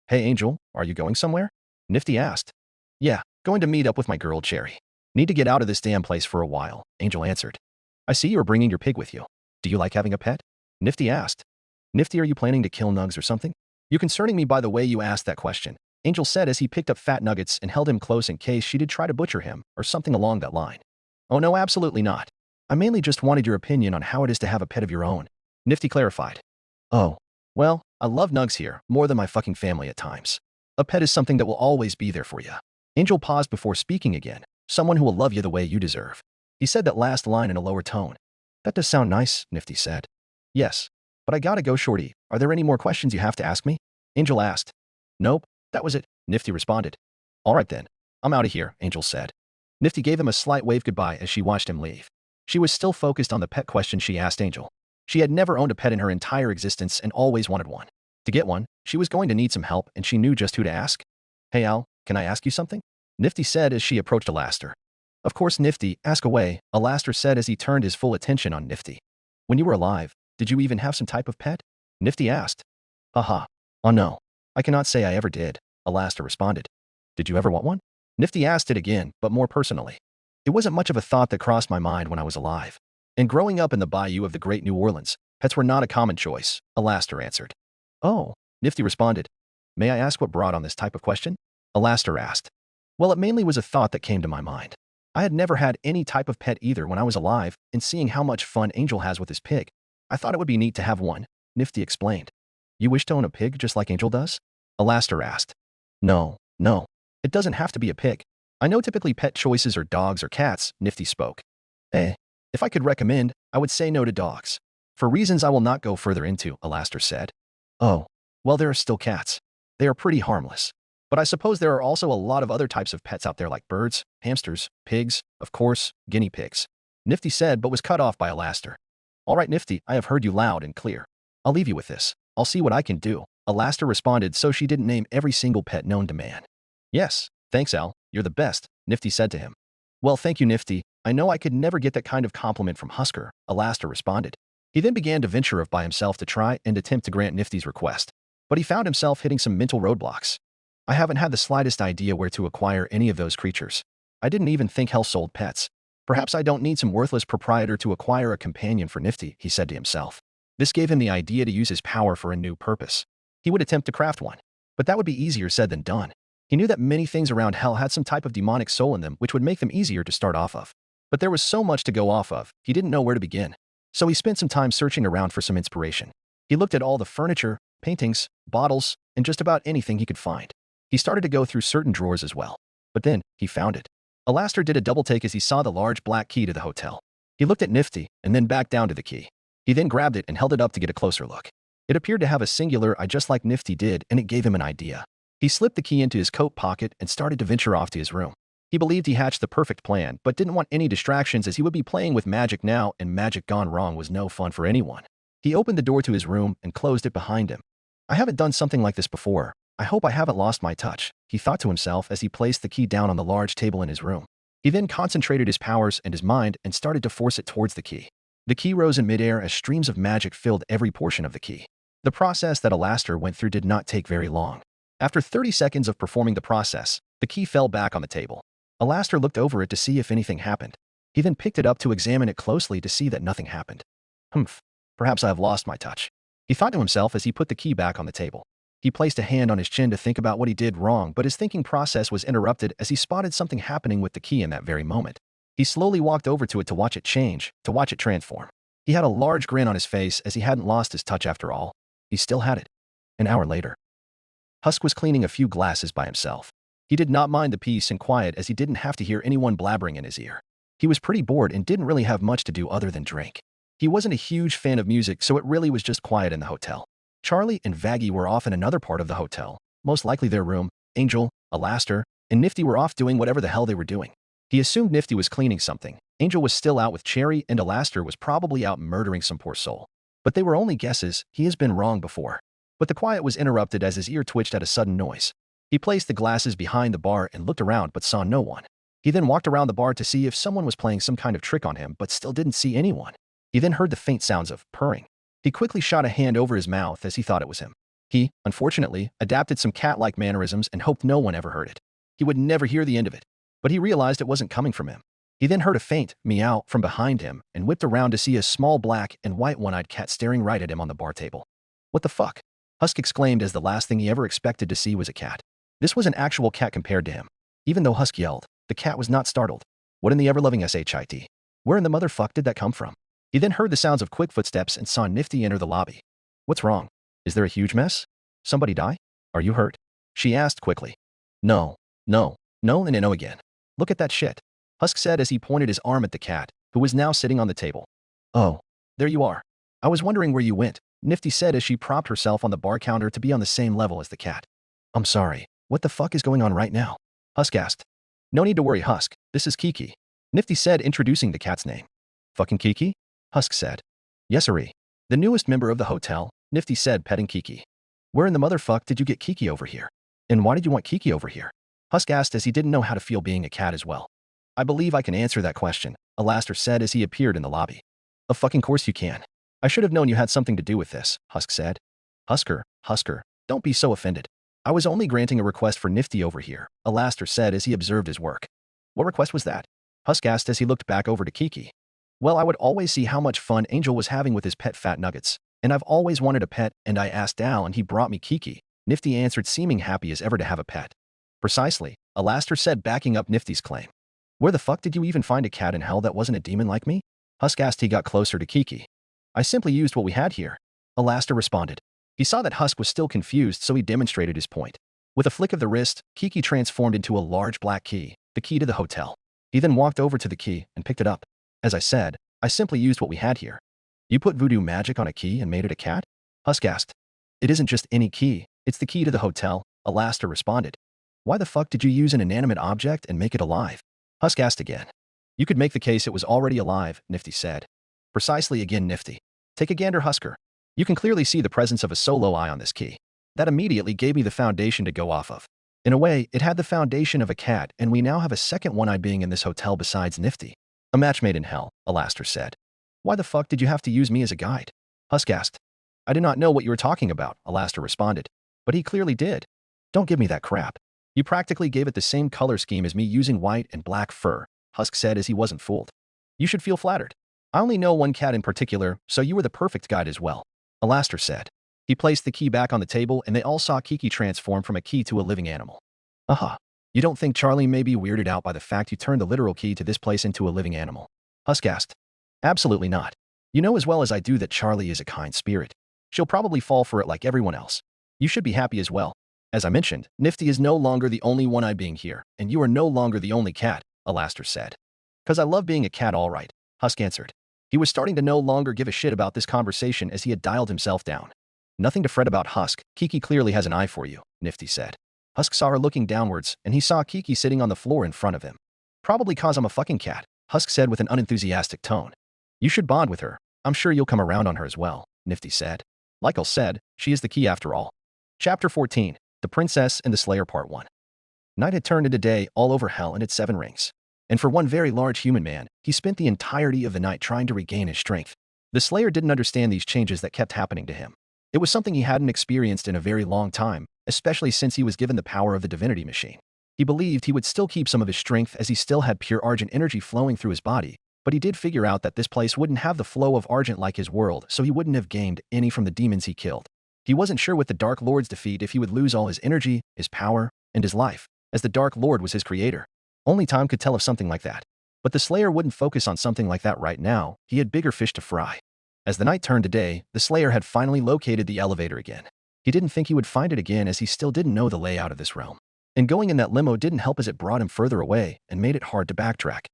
S2: Hey Angel, are you going somewhere? Nifty asked. Yeah, going to meet up with my girl Cherry. Need to get out of this damn place for a while, Angel answered. I see you're bringing your pig with you. Do you like having a pet? Nifty asked. Nifty, are you planning to kill Nugs or something? You're concerning me by the way you asked that question, Angel said as he picked up Fat Nuggets and held him close in case she did try to butcher him or something along that line. Oh no, absolutely not. I mainly just wanted your opinion on how it is to have a pet of your own, Nifty clarified. Oh, well, I love Nugs here more than my fucking family at times. A pet is something that will always be there for you. Angel paused before speaking again. Someone who will love you the way you deserve. He said that last line in a lower tone. That does sound nice, Nifty said. Yes, but I gotta go, Shorty. Are there any more questions you have to ask me? Angel asked. Nope, that was it, Nifty responded. All right then, I'm out of here, Angel said. Nifty gave him a slight wave goodbye as she watched him leave. She was still focused on the pet question she asked Angel. She had never owned a pet in her entire existence and always wanted one. To get one, she was going to need some help and she knew just who to ask. Hey Al, can I ask you something? Nifty said as she approached Alastor. Of course Nifty, ask away, Alastor said as he turned his full attention on Nifty. When you were alive, did you even have some type of pet? Nifty asked. Haha. Oh no, I cannot say I ever did, Alastor responded. Did you ever want one? Nifty asked it again, but more personally. It wasn't much of a thought that crossed my mind when I was alive. And growing up in the bayou of the Great New Orleans, pets were not a common choice, Alastor answered. Oh, Nifty responded. May I ask what brought on this type of question? Alastor asked. Well, it mainly was a thought that came to my mind. I had never had any type of pet either when I was alive, and seeing how much fun Angel has with his pig, I thought it would be neat to have one, Nifty explained. You wish to own a pig just like Angel does? Alastor asked. No, it doesn't have to be a pig. I know typically pet choices are dogs or cats, Nifty spoke. If I could recommend, I would say no to dogs. For reasons I will not go further into, Alastor said. Oh, well there are still cats. They are pretty harmless. But I suppose there are also a lot of other types of pets out there like birds, hamsters, pigs, of course, guinea pigs. Nifty said but was cut off by Alastor. All right Nifty, I have heard you loud and clear. I'll leave you with this. I'll see what I can do, Alastor responded so she didn't name every single pet known to man. Yes, thanks Al, you're the best, Nifty said to him. Well thank you Nifty, I know I could never get that kind of compliment from Husker, Alastor responded. He then began to venture off by himself to try and attempt to grant Nifty's request. But he found himself hitting some mental roadblocks. I haven't had the slightest idea where to acquire any of those creatures. I didn't even think Hell sold pets. Perhaps I don't need some worthless proprietor to acquire a companion for Nifty, he said to himself. This gave him the idea to use his power for a new purpose. He would attempt to craft one, but that would be easier said than done. He knew that many things around hell had some type of demonic soul in them which would make them easier to start off of. But there was so much to go off of, he didn't know where to begin. So he spent some time searching around for some inspiration. He looked at all the furniture, paintings, bottles, and just about anything he could find. He started to go through certain drawers as well. But then, he found it. Alastor did a double take as he saw the large black key to the hotel. He looked at Nifty and then back down to the key. He then grabbed it and held it up to get a closer look. It appeared to have a singular eye just like Nifty did, and it gave him an idea. He slipped the key into his coat pocket and started to venture off to his room. He believed he hatched the perfect plan, but didn't want any distractions as he would be playing with magic now, and magic gone wrong was no fun for anyone. He opened the door to his room and closed it behind him. I haven't done something like this before. I hope I haven't lost my touch, he thought to himself as he placed the key down on the large table in his room. He then concentrated his powers and his mind and started to force it towards the key. The key rose in midair as streams of magic filled every portion of the key. The process that Alastor went through did not take very long. After 30 seconds of performing the process, the key fell back on the table. Alastor looked over it to see if anything happened. He then picked it up to examine it closely to see that nothing happened. Perhaps I have lost my touch, he thought to himself as he put the key back on the table. He placed a hand on his chin to think about what he did wrong, but his thinking process was interrupted as he spotted something happening with the key in that very moment. He slowly walked over to it to watch it change, to watch it transform. He had a large grin on his face as he hadn't lost his touch after all. He still had it. An hour later, Husk was cleaning a few glasses by himself. He did not mind the peace and quiet as he didn't have to hear anyone blabbering in his ear. He was pretty bored and didn't really have much to do other than drink. He wasn't a huge fan of music, so it really was just quiet in the hotel. Charlie and Vaggie were off in another part of the hotel, most likely their room. Angel, Alastor, and Nifty were off doing whatever the hell they were doing. He assumed Nifty was cleaning something. Angel was still out with Cherry, and Alastor was probably out murdering some poor soul. But they were only guesses. He has been wrong before. But the quiet was interrupted as his ear twitched at a sudden noise. He placed the glasses behind the bar and looked around but saw no one. He then walked around the bar to see if someone was playing some kind of trick on him but still didn't see anyone. He then heard the faint sounds of purring. He quickly shot a hand over his mouth as he thought it was him. He, unfortunately, adapted some cat-like mannerisms and hoped no one ever heard it. He would never hear the end of it, but he realized it wasn't coming from him. He then heard a faint meow from behind him and whipped around to see a small black and white one-eyed cat staring right at him on the bar table. What the fuck? Husk exclaimed as the last thing he ever expected to see was a cat. This was an actual cat compared to him. Even though Husk yelled, the cat was not startled. What in the ever-loving shit? Where in the motherfuck did that come from? He then heard the sounds of quick footsteps and saw Nifty enter the lobby. What's wrong? Is there a huge mess? Somebody die? Are you hurt? She asked quickly. No, and no again. Look at that shit, Husk said as he pointed his arm at the cat, who was now sitting on the table. Oh, there you are. I was wondering where you went, Nifty said as she propped herself on the bar counter to be on the same level as the cat. I'm sorry, what the fuck is going on right now? Husk asked. No need to worry, Husk. This is Kiki, Nifty said, introducing the cat's name. Fucking Kiki? Husk said. Yes-sirree. The newest member of the hotel, Nifty said, petting Kiki. Where in the motherfuck did you get Kiki over here? And why did you want Kiki over here? Husk asked as he didn't know how to feel being a cat as well. I believe I can answer that question, Alastor said as he appeared in the lobby. Of fucking course you can. I should have known you had something to do with this, Husk said. Husker, don't be so offended. I was only granting a request for Nifty over here, Alastor said as he observed his work. What request was that? Husk asked as he looked back over to Kiki. Well, I would always see how much fun Angel was having with his pet Fat Nuggets, and I've always wanted a pet, and I asked Al and he brought me Kiki, Nifty answered, seeming happy as ever to have a pet. Precisely, Alastor said, backing up Nifty's claim. Where the fuck did you even find a cat in hell that wasn't a demon like me? Husk asked. He got closer to Kiki. I simply used what we had here, Alastor responded. He saw that Husk was still confused, so he demonstrated his point. With a flick of the wrist, Kiki transformed into a large black key, the key to the hotel. He then walked over to the key and picked it up. As I said, I simply used what we had here. You put voodoo magic on a key and made it a cat? Husk asked. It isn't just any key, it's the key to the hotel, Alastor responded. Why the fuck did you use an inanimate object and make it alive? Husk asked again. You could make the case it was already alive, Nifty said. Precisely again, Nifty. Take a gander, Husker. You can clearly see the presence of a solo eye on this key. That immediately gave me the foundation to go off of. In a way, it had the foundation of a cat, and we now have a second one-eyed being in this hotel besides Nifty. A match made in hell, Alastor said. Why the fuck did you have to use me as a guide? Husk asked. I did not know what you were talking about, Alastor responded. But he clearly did. Don't give me that crap. You practically gave it the same color scheme as me using white and black fur, Husk said as he wasn't fooled. You should feel flattered. I only know one cat in particular, so you were the perfect guide as well, Alastor said. He placed the key back on the table and they all saw Kiki transform from a key to a living animal. Aha. You don't think Charlie may be weirded out by the fact you turned the literal key to this place into a living animal? Husk asked. Absolutely not. You know as well as I do that Charlie is a kind spirit. She'll probably fall for it like everyone else. You should be happy as well. As I mentioned, Nifty is no longer the only one-eye being here, and you are no longer the only cat, Alastor said. 'Cause I love being a cat all right, Husk answered. He was starting to no longer give a shit about this conversation as he had dialed himself down. Nothing to fret about, Husk. Kiki clearly has an eye for you, Nifty said. Husk saw her looking downwards, and he saw Kiki sitting on the floor in front of him. Probably 'cause I'm a fucking cat, Husk said with an unenthusiastic tone. You should bond with her. I'm sure you'll come around on her as well, Nifty said. Like I said, she is the key after all. Chapter 14, The Princess and the Slayer Part 1. Night had turned into day all over hell and its 7 rings. And for one very large human man, he spent the entirety of the night trying to regain his strength. The Slayer didn't understand these changes that kept happening to him. It was something he hadn't experienced in a very long time, especially since he was given the power of the divinity machine. He believed he would still keep some of his strength as he still had pure Argent energy flowing through his body, but he did figure out that this place wouldn't have the flow of Argent like his world, so he wouldn't have gained any from the demons he killed. He wasn't sure with the Dark Lord's defeat if he would lose all his energy, his power, and his life, as the Dark Lord was his creator. Only time could tell of something like that. But the Slayer wouldn't focus on something like that right now. He had bigger fish to fry. As the night turned to day, the Slayer had finally located the elevator again. He didn't think he would find it again as he still didn't know the layout of this realm. And going in that limo didn't help as it brought him further away and made it hard to backtrack.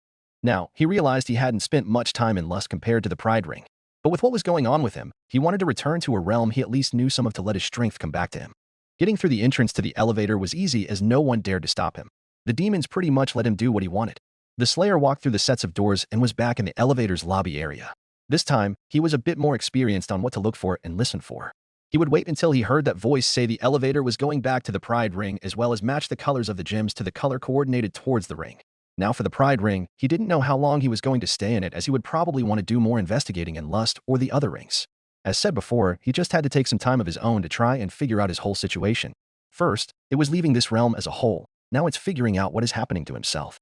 S2: Now, he realized he hadn't spent much time in lust compared to the Pride Ring. But with what was going on with him, he wanted to return to a realm he at least knew some of to let his strength come back to him. Getting through the entrance to the elevator was easy as no one dared to stop him. The demons pretty much let him do what he wanted. The Slayer walked through the sets of doors and was back in the elevator's lobby area. This time, he was a bit more experienced on what to look for and listen for. He would wait until he heard that voice say the elevator was going back to the Pride Ring as well as match the colors of the gems to the color coordinated towards the ring. Now for the Pride Ring, he didn't know how long he was going to stay in it as he would probably want to do more investigating in Lust or the other rings. As said before, he just had to take some time of his own to try and figure out his whole situation. First, it was leaving this realm as a whole. Now it's figuring out what is happening to himself.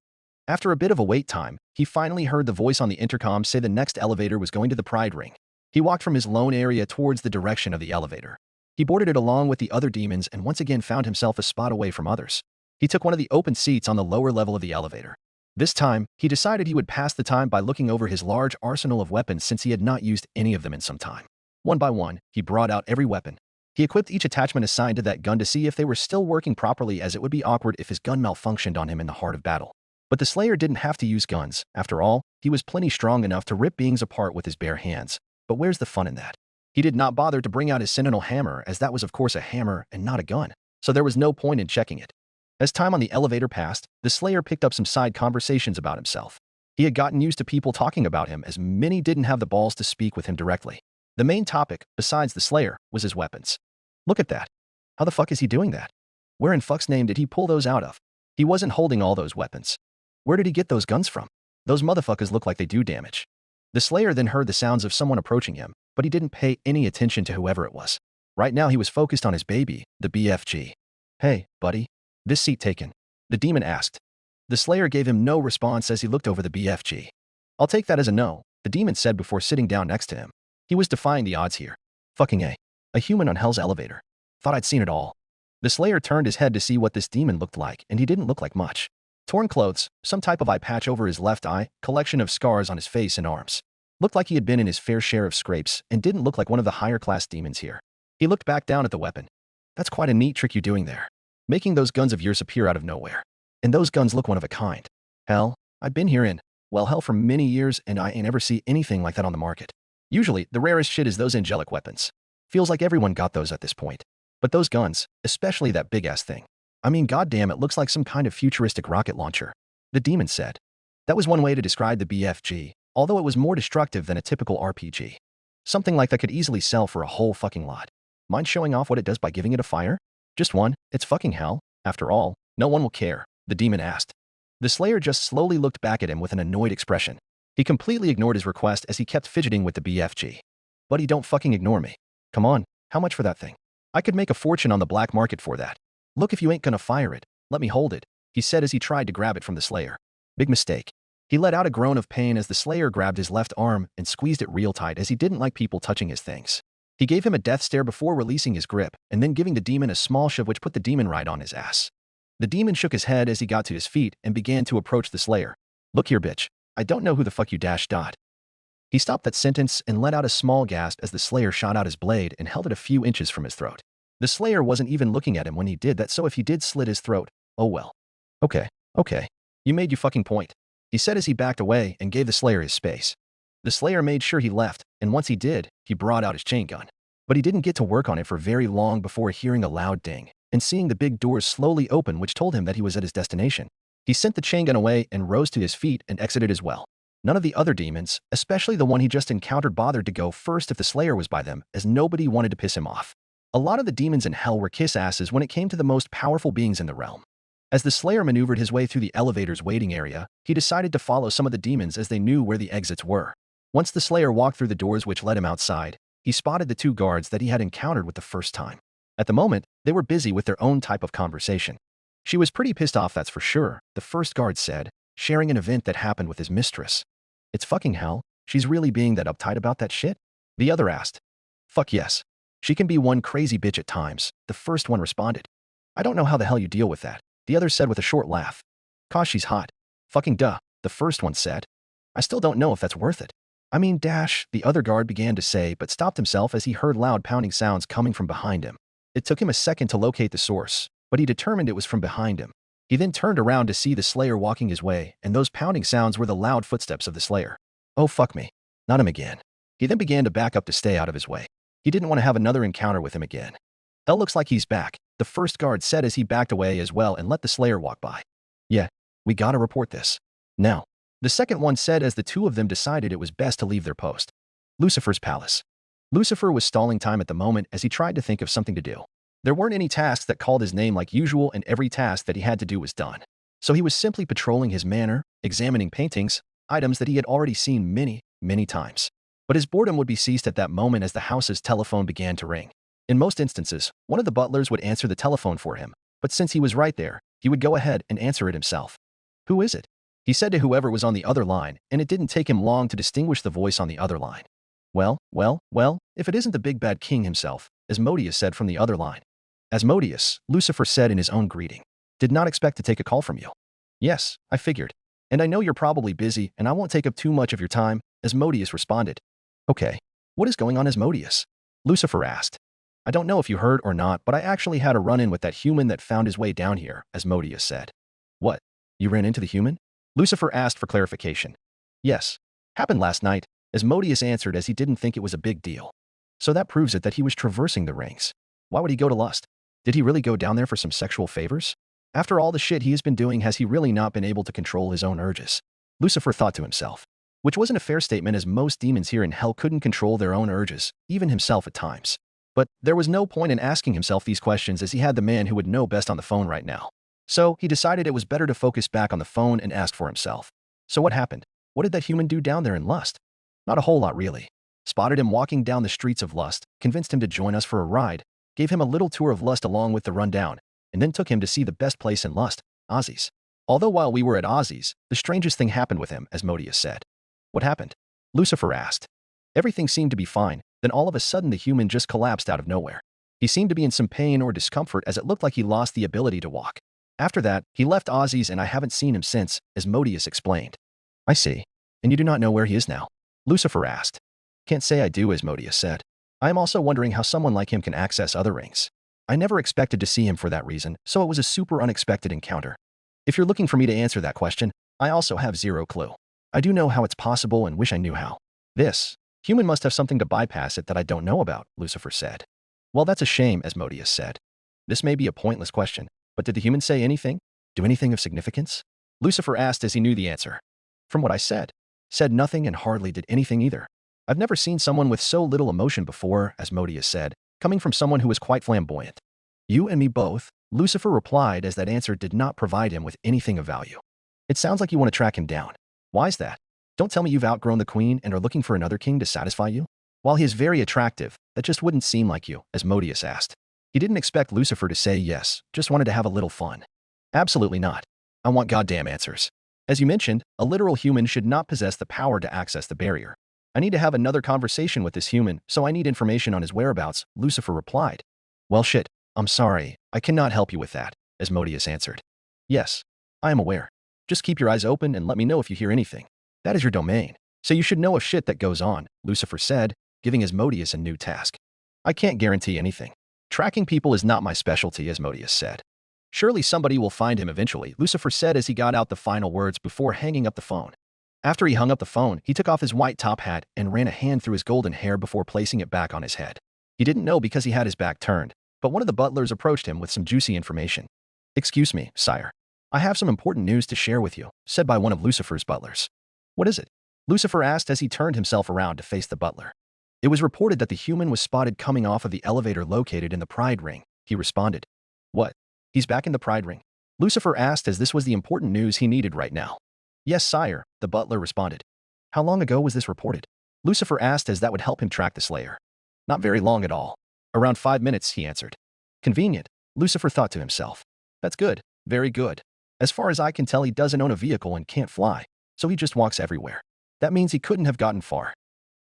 S2: After a bit of a wait time, he finally heard the voice on the intercom say the next elevator was going to the Pride Ring. He walked from his lone area towards the direction of the elevator. He boarded it along with the other demons and once again found himself a spot away from others. He took one of the open seats on the lower level of the elevator. This time, he decided he would pass the time by looking over his large arsenal of weapons since he had not used any of them in some time. One by one, he brought out every weapon. He equipped each attachment assigned to that gun to see if they were still working properly, as it would be awkward if his gun malfunctioned on him in the heart of battle. But the Slayer didn't have to use guns. After all, he was plenty strong enough to rip beings apart with his bare hands. But where's the fun in that? He did not bother to bring out his Sentinel hammer, as that was of course a hammer and not a gun, so there was no point in checking it. As time on the elevator passed, the Slayer picked up some side conversations about himself. He had gotten used to people talking about him, as many didn't have the balls to speak with him directly. The main topic, besides the Slayer, was his weapons. Look at that. How the fuck is he doing that? Where in fuck's name did he pull those out of? He wasn't holding all those weapons. Where did he get those guns from? Those motherfuckers look like they do damage. The Slayer then heard the sounds of someone approaching him, but he didn't pay any attention to whoever it was. Right now he was focused on his baby, the BFG. Hey, buddy. This seat taken? The demon asked. The Slayer gave him no response as he looked over the BFG. I'll take that as a no, the demon said before sitting down next to him. He was defying the odds here. Fucking A. A human on Hell's elevator. Thought I'd seen it all. The Slayer turned his head to see what this demon looked like, and he didn't look like much. Torn clothes, some type of eye patch over his left eye, collection of scars on his face and arms. Looked like he had been in his fair share of scrapes, and didn't look like one of the higher class demons here. He looked back down at the weapon. That's quite a neat trick you're doing there. Making those guns of yours appear out of nowhere. And those guns look one of a kind. Hell, I've been here in, well, hell for many years, and I ain't ever see anything like that on the market. Usually, the rarest shit is those angelic weapons. Feels like everyone got those at this point. But those guns, especially that big-ass thing. I mean, goddamn, it looks like some kind of futuristic rocket launcher. The demon said. That was one way to describe the BFG, although it was more destructive than a typical RPG. Something like that could easily sell for a whole fucking lot. Mind showing off what it does by giving it a fire? Just one, it's fucking hell. After all, no one will care, the demon asked. The Slayer just slowly looked back at him with an annoyed expression. He completely ignored his request as he kept fidgeting with the BFG. Buddy, don't fucking ignore me. Come on, how much for that thing? I could make a fortune on the black market for that. Look, if you ain't gonna fire it, let me hold it, he said as he tried to grab it from the Slayer. Big mistake. He let out a groan of pain as the Slayer grabbed his left arm and squeezed it real tight as he didn't like people touching his things. He gave him a death stare before releasing his grip and then giving the demon a small shove which put the demon right on his ass. The demon shook his head as he got to his feet and began to approach the Slayer. "Look here, bitch. I don't know who the fuck you dash dot." He stopped that sentence and let out a small gasp as the Slayer shot out his blade and held it a few inches from his throat. The Slayer wasn't even looking at him when he did that, so if he did slit his throat, oh well. Okay. You made your fucking point," he said as he backed away and gave the Slayer his space. The Slayer made sure he left, and once he did, he brought out his chain gun. But he didn't get to work on it for very long before hearing a loud ding and seeing the big doors slowly open, which told him that he was at his destination. He sent the chain gun away and rose to his feet and exited as well. None of the other demons, especially the one he just encountered, bothered to go first if the Slayer was by them, as nobody wanted to piss him off. A lot of the demons in hell were kiss asses when it came to the most powerful beings in the realm. As the Slayer maneuvered his way through the elevator's waiting area, he decided to follow some of the demons as they knew where the exits were. Once the Slayer walked through the doors which led him outside, he spotted the two guards that he had encountered with the first time. At the moment, they were busy with their own type of conversation. "She was pretty pissed off, that's for sure," the first guard said, sharing an event that happened with his mistress. "It's fucking hell. She's really being that uptight about that shit?" the other asked. "Fuck yes. She can be one crazy bitch at times," the first one responded. "I don't know how the hell you deal with that," the other said with a short laugh. "'Cause she's hot. Fucking duh," the first one said. "I still don't know if that's worth it." "I mean, dash," the other guard began to say, but stopped himself as he heard loud pounding sounds coming from behind him. It took him a second to locate the source, but he determined it was from behind him. He then turned around to see the Slayer walking his way, and those pounding sounds were the loud footsteps of the Slayer. "Oh fuck me. Not him again." He then began to back up to stay out of his way. He didn't want to have another encounter with him again. "Hell, looks like he's back," the first guard said as he backed away as well and let the Slayer walk by. "Yeah, we gotta report this now," the second one said as the two of them decided it was best to leave their post. Lucifer's palace. Lucifer was stalling time at the moment as he tried to think of something to do. There weren't any tasks that called his name like usual, and every task that he had to do was done. So he was simply patrolling his manor, examining paintings, items that he had already seen many times. But his boredom would be ceased at that moment as the house's telephone began to ring. In most instances, one of the butlers would answer the telephone for him, but since he was right there, he would go ahead and answer it himself. "Who is it?" he said to whoever was on the other line, and it didn't take him long to distinguish the voice on the other line. Well, if it isn't the big bad king himself," Asmodeus said from the other line. "Asmodeus," Lucifer said in his own greeting. "Did not expect to take a call from you." "Yes, I figured. And I know you're probably busy, and I won't take up too much of your time," Asmodeus responded. "Okay. What is going on, Asmodeus?" Lucifer asked. "I don't know if you heard or not, but I actually had a run-in with that human that found his way down here," Asmodeus said. "What? You ran into the human?" Lucifer asked for clarification. "Yes. Happened last night," Asmodeus answered as he didn't think it was a big deal. "So that proves it that he was traversing the rings. Why would he go to lust? Did he really go down there for some sexual favors? After all the shit he has been doing, has he really not been able to control his own urges?" Lucifer thought to himself. Which wasn't a fair statement, as most demons here in hell couldn't control their own urges, even himself at times. But there was no point in asking himself these questions as he had the man who would know best on the phone right now. So he decided it was better to focus back on the phone and ask for himself. "So what happened? What did that human do down there in Lust?" "Not a whole lot, really. Spotted him walking down the streets of Lust, convinced him to join us for a ride, gave him a little tour of Lust along with the rundown, and then took him to see the best place in Lust, Ozzy's. Although while we were at Ozzy's, the strangest thing happened with him," Asmodeus said. "What happened?" Lucifer asked. "Everything seemed to be fine, then all of a sudden the human just collapsed out of nowhere. He seemed to be in some pain or discomfort as it looked like he lost the ability to walk. After that, he left Ozzy's and I haven't seen him since," Asmodeus explained. "I see. And you do not know where he is now?" Lucifer asked. "Can't say I do," Asmodeus said. "I am also wondering how someone like him can access other rings. I never expected to see him for that reason, so it was a super unexpected encounter. If you're looking for me to answer that question, I also have zero clue. I do know how it's possible and wish I knew how. This human must have something to bypass it that I don't know about," Lucifer said. "Well, that's a shame," Asmodeus said. "This may be a pointless question, but did the human say anything? Do anything of significance?" Lucifer asked as he knew the answer. "From what I said nothing and hardly did anything either. I've never seen someone with so little emotion before," Asmodeus said, coming from someone who was quite flamboyant. "You and me both," Lucifer replied as that answer did not provide him with anything of value. "It sounds like you want to track him down. Why's that? Don't tell me you've outgrown the queen and are looking for another king to satisfy you? While he is very attractive, that just wouldn't seem like you," Asmodeus asked. He didn't expect Lucifer to say yes, just wanted to have a little fun. "Absolutely not. I want goddamn answers." As you mentioned, a literal human should not possess the power to access the barrier. I need to have another conversation with this human, so I need information on his whereabouts, Lucifer replied. Well shit, I'm sorry, I cannot help you with that, Asmodeus answered. Yes, I am aware. Just keep your eyes open and let me know if you hear anything. That is your domain, so you should know of shit that goes on, Lucifer said, giving Asmodeus a new task. I can't guarantee anything. Tracking people is not my specialty, Asmodeus said. Surely somebody will find him eventually, Lucifer said as he got out the final words before hanging up the phone. After he hung up the phone, he took off his white top hat and ran a hand through his golden hair before placing it back on his head. He didn't know because he had his back turned, but one of the butlers approached him with some juicy information. Excuse me, sire. I have some important news to share with you, said by one of Lucifer's butlers. What is it? Lucifer asked as he turned himself around to face the butler. It was reported that the human was spotted coming off of the elevator located in the Pride Ring, he responded. What? He's back in the Pride Ring? Lucifer asked as this was the important news he needed right now. Yes, sire, the butler responded. How long ago was this reported? Lucifer asked as that would help him track the Slayer. Not very long at all. Around 5 minutes, he answered. Convenient, Lucifer thought to himself. That's good, very good. As far as I can tell, he doesn't own a vehicle and can't fly, so he just walks everywhere. That means he couldn't have gotten far.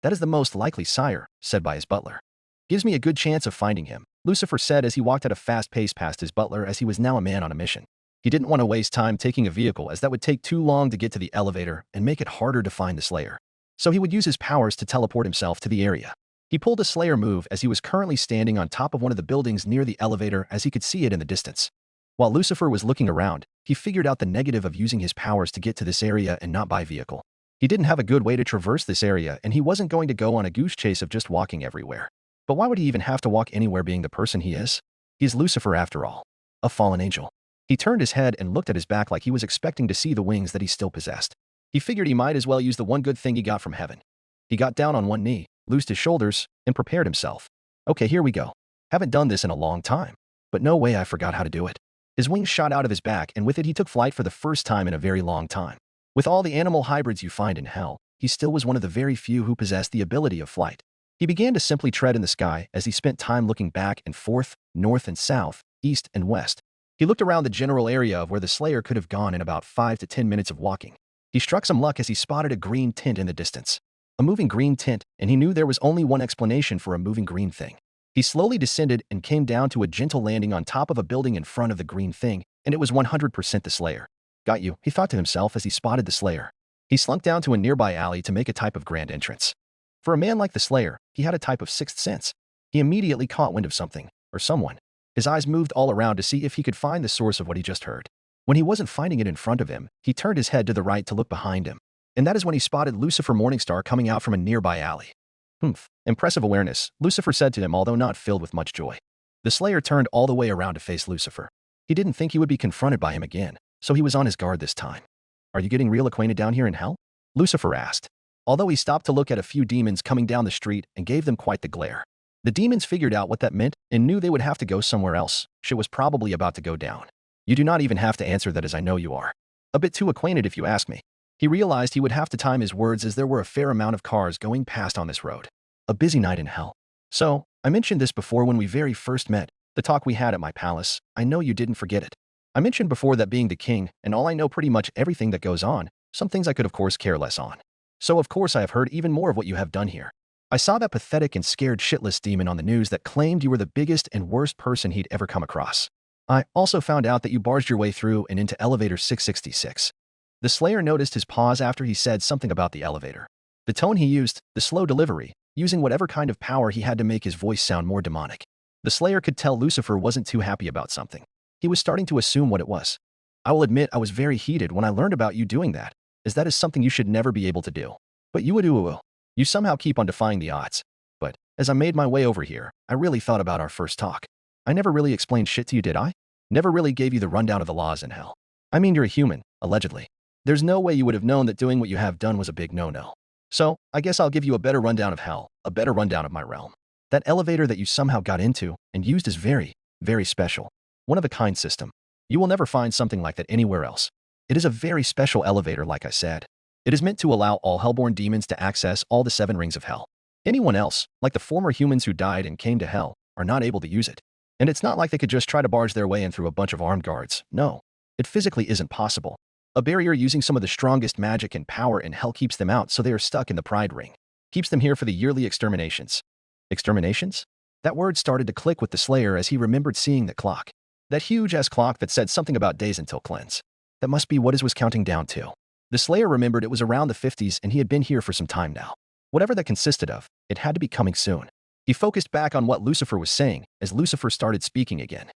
S2: That is the most likely, sire, said by his butler. Gives me a good chance of finding him, Lucifer said as he walked at a fast pace past his butler as he was now a man on a mission. He didn't want to waste time taking a vehicle as that would take too long to get to the elevator and make it harder to find the Slayer. So he would use his powers to teleport himself to the area. He pulled a Slayer move as he was currently standing on top of one of the buildings near the elevator as he could see it in the distance. While Lucifer was looking around, he figured out the negative of using his powers to get to this area and not by vehicle. He didn't have a good way to traverse this area and he wasn't going to go on a goose chase of just walking everywhere. But why would he even have to walk anywhere being the person he is? He is Lucifer after all. A fallen angel. He turned his head and looked at his back like he was expecting to see the wings that he still possessed. He figured he might as well use the one good thing he got from heaven. He got down on one knee, loosed his shoulders, and prepared himself. Okay, here we go. Haven't done this in a long time. But no way I forgot how to do it. His wings shot out of his back and with it he took flight for the first time in a very long time. With all the animal hybrids you find in hell, he still was one of the very few who possessed the ability of flight. He began to simply tread in the sky as he spent time looking back and forth, north and south, east and west. He looked around the general area of where the Slayer could have gone in about 5 to 10 minutes of walking. He struck some luck as he spotted a green tint in the distance. A moving green tint, and he knew there was only one explanation for a moving green thing. He slowly descended and came down to a gentle landing on top of a building in front of the green thing, and it was 100% the Slayer. Got you, he thought to himself as he spotted the Slayer. He slunk down to a nearby alley to make a type of grand entrance. For a man like the Slayer, he had a type of sixth sense. He immediately caught wind of something, or someone. His eyes moved all around to see if he could find the source of what he just heard. When he wasn't finding it in front of him, he turned his head to the right to look behind him. And that is when he spotted Lucifer Morningstar coming out from a nearby alley. Humph, impressive awareness, Lucifer said to him, although not filled with much joy. The Slayer turned all the way around to face Lucifer. He didn't think he would be confronted by him again, so he was on his guard this time. Are you getting real acquainted down here in hell? Lucifer asked. Although he stopped to look at a few demons coming down the street and gave them quite the glare. The demons figured out what that meant and knew they would have to go somewhere else. Shit was probably about to go down. You do not even have to answer that as I know you are. A bit too acquainted if you ask me. He realized he would have to time his words as there were a fair amount of cars going past on this road. A busy night in hell. So, I mentioned this before when we very first met, the talk we had at my palace. I know you didn't forget it. I mentioned before that being the king and all I know pretty much everything that goes on, some things I could of course care less on. So of course I have heard even more of what you have done here. I saw that pathetic and scared shitless demon on the news that claimed you were the biggest and worst person he'd ever come across. I also found out that you barged your way through and into elevator 666. The Slayer noticed his pause after he said something about the elevator. The tone he used, the slow delivery, using whatever kind of power he had to make his voice sound more demonic. The Slayer could tell Lucifer wasn't too happy about something. He was starting to assume what it was. I will admit I was very heated when I learned about you doing that, as that is something you should never be able to do. But you somehow keep on defying the odds. But, as I made my way over here, I really thought about our first talk. I never really explained shit to you, did I? Never really gave you the rundown of the laws in hell. I mean, you're a human, allegedly. There's no way you would have known that doing what you have done was a big no-no. So, I guess I'll give you a better rundown of hell, a better rundown of my realm. That elevator that you somehow got into and used is very, very special. One-of-a-kind system. You will never find something like that anywhere else. It is a very special elevator, like I said. It is meant to allow all hellborn demons to access all the 7 rings of hell. Anyone else, like the former humans who died and came to hell, are not able to use it. And it's not like they could just try to barge their way in through a bunch of armed guards. No, it physically isn't possible. A barrier using some of the strongest magic and power in hell keeps them out, so they are stuck in the Pride Ring. Keeps them here for the yearly exterminations. Exterminations? That word started to click with the Slayer as he remembered seeing the clock. That huge-ass clock that said something about days until cleanse. That must be what it was counting down to. The Slayer remembered it was around the 50s and he had been here for some time now. Whatever that consisted of, it had to be coming soon. He focused back on what Lucifer was saying as Lucifer started speaking again.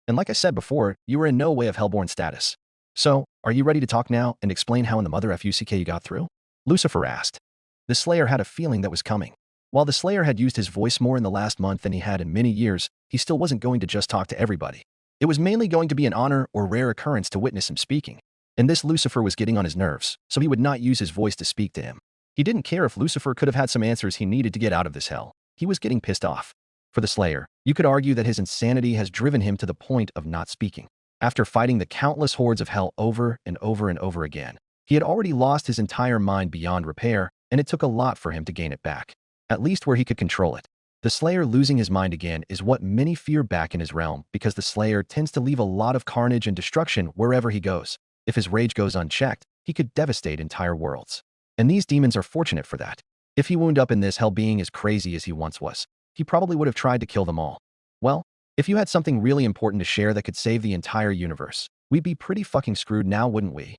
S2: And like I said before, you were in no way of Hellborn status. So, are you ready to talk now and explain how in the mother fuck you got through? Lucifer asked. The Slayer had a feeling that was coming. While the Slayer had used his voice more in the last month than he had in many years, he still wasn't going to just talk to everybody. It was mainly going to be an honor or rare occurrence to witness him speaking. And this Lucifer was getting on his nerves, so he would not use his voice to speak to him. He didn't care if Lucifer could have had some answers he needed to get out of this hell. He was getting pissed off. For the Slayer, you could argue that his insanity has driven him to the point of not speaking. After fighting the countless hordes of hell over and over and over again, he had already lost his entire mind beyond repair, and it took a lot for him to gain it back. At least where he could control it. The Slayer losing his mind again is what many fear back in his realm because the Slayer tends to leave a lot of carnage and destruction wherever he goes. If his rage goes unchecked, he could devastate entire worlds. And these demons are fortunate for that. If he wound up in this hell being as crazy as he once was, he probably would have tried to kill them all. Well, if you had something really important to share that could save the entire universe, we'd be pretty fucking screwed now, wouldn't we?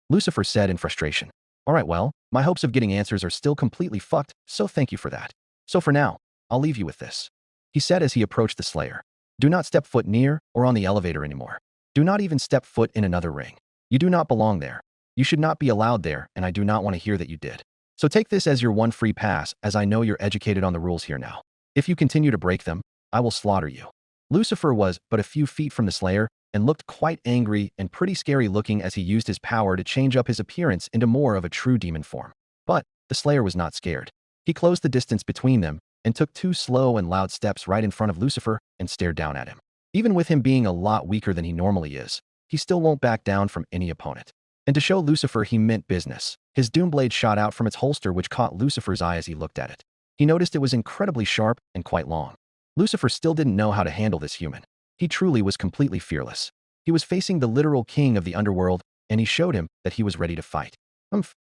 S2: Lucifer said in frustration. Alright, well, my hopes of getting answers are still completely fucked, so thank you for that. So for now, I'll leave you with this. He said as he approached the Slayer. Do not step foot near or on the elevator anymore. Do not even step foot in another ring. You do not belong there. You should not be allowed there, and I do not want to hear that you did. So take this as your one free pass, as I know you're educated on the rules here now. If you continue to break them, I will slaughter you. Lucifer was but a few feet from the Slayer and looked quite angry and pretty scary looking as he used his power to change up his appearance into more of a true demon form. But the Slayer was not scared. He closed the distance between them and took 2 slow and loud steps right in front of Lucifer and stared down at him. Even with him being a lot weaker than he normally is, he still won't back down from any opponent. And to show Lucifer he meant business, his Doomblade shot out from its holster which caught Lucifer's eye as he looked at it. He noticed it was incredibly sharp and quite long. Lucifer still didn't know how to handle this human. He truly was completely fearless. He was facing the literal king of the underworld, and he showed him that he was ready to fight.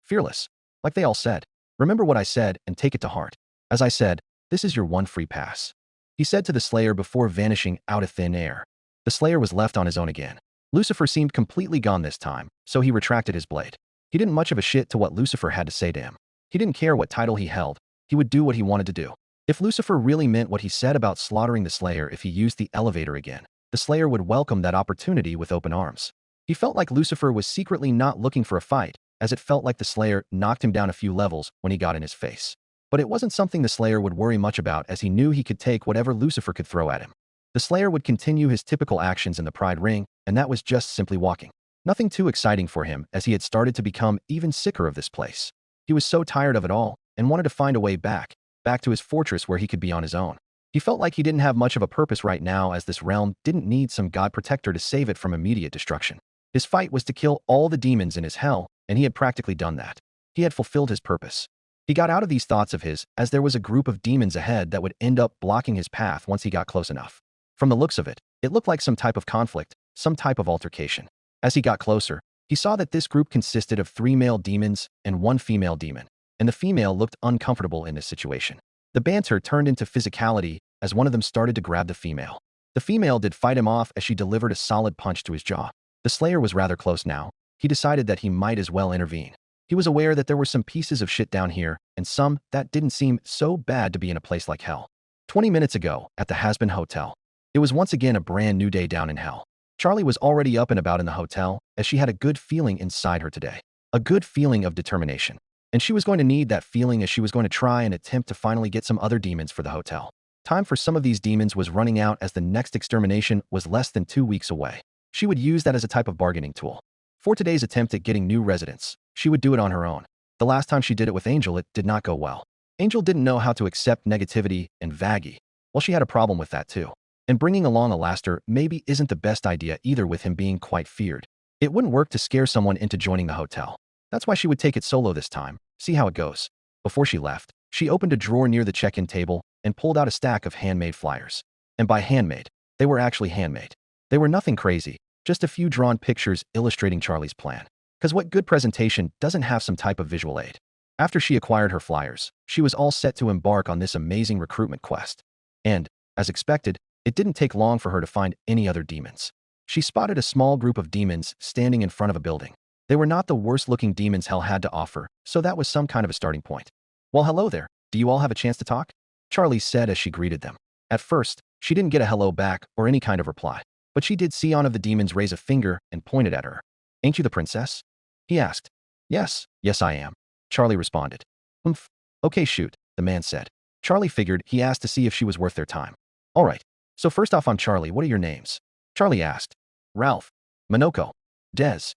S2: Fearless. Like they all said. Remember what I said and take it to heart. As I said, this is your one free pass. He said to the Slayer before vanishing out of thin air. The Slayer was left on his own again. Lucifer seemed completely gone this time, so he retracted his blade. He didn't much of a shit to what Lucifer had to say to him. He didn't care what title he held. He would do what he wanted to do. If Lucifer really meant what he said about slaughtering the Slayer if he used the elevator again, the Slayer would welcome that opportunity with open arms. He felt like Lucifer was secretly not looking for a fight, as it felt like the Slayer knocked him down a few levels when he got in his face. But it wasn't something the Slayer would worry much about as he knew he could take whatever Lucifer could throw at him. The Slayer would continue his typical actions in the Pride Ring, and that was just simply walking. Nothing too exciting for him as he had started to become even sicker of this place. He was so tired of it all and wanted to find a way back to his fortress where he could be on his own. He felt like he didn't have much of a purpose right now as this realm didn't need some god protector to save it from immediate destruction. His fight was to kill all the demons in his hell, and he had practically done that. He had fulfilled his purpose. He got out of these thoughts of his as there was a group of demons ahead that would end up blocking his path once he got close enough. From the looks of it, it looked like some type of conflict, some type of altercation. As he got closer, he saw that this group consisted of 3 male demons and 1 female demon, and the female looked uncomfortable in this situation. The banter turned into physicality as one of them started to grab the female. The female did fight him off as she delivered a solid punch to his jaw. The Slayer was rather close now. He decided that he might as well intervene. He was aware that there were some pieces of shit down here, and some that didn't seem so bad to be in a place like hell. 20 minutes ago, at the Hazbin Hotel, it was once again a brand new day down in hell. Charlie was already up and about in the hotel, as she had a good feeling inside her today. A good feeling of determination. And she was going to need that feeling as she was going to try and attempt to finally get some other demons for the hotel. Time for some of these demons was running out as the next extermination was less than 2 weeks away. She would use that as a type of bargaining tool. For today's attempt at getting new residents, she would do it on her own. The last time she did it with Angel, it did not go well. Angel didn't know how to accept negativity and vaggy. Well, she had a problem with that too. And bringing along Alastor maybe isn't the best idea either with him being quite feared. It wouldn't work to scare someone into joining the hotel. That's why she would take it solo this time, see how it goes. Before she left, she opened a drawer near the check-in table and pulled out a stack of handmade flyers. And by handmade, they were actually handmade. They were nothing crazy, just a few drawn pictures illustrating Charlie's plan. Because what good presentation doesn't have some type of visual aid? After she acquired her flyers, she was all set to embark on this amazing recruitment quest. And, as expected, it didn't take long for her to find any other demons. She spotted a small group of demons standing in front of a building. They were not the worst-looking demons hell had to offer, so that was some kind of a starting point. "Well, hello there. Do you all have a chance to talk?" Charlie said as she greeted them. At first, she didn't get a hello back or any kind of reply, but she did see one of the demons raise a finger and pointed at her. "Ain't you the princess?" he asked. Yes, I am," Charlie responded. "Oomph. Okay, shoot," the man said. Charlie figured he asked to see if she was worth their time. "All right. So first off, I'm Charlie. What are your names?" Charlie asked. "Ralph. Minoko. Des.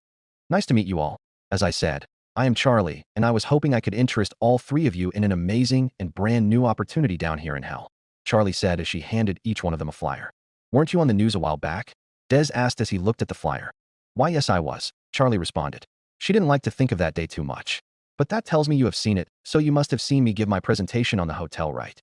S2: Nice to meet you all. As I said, I am Charlie, and I was hoping I could interest all three of you in an amazing and brand new opportunity down here in hell," Charlie said as she handed each one of them a flyer. "Weren't you on the news a while back?" Des asked as he looked at the flyer. "Why, yes, I was," Charlie responded. She didn't like to think of that day too much. "But that tells me you have seen it, so you must have seen me give my presentation on the hotel, right?"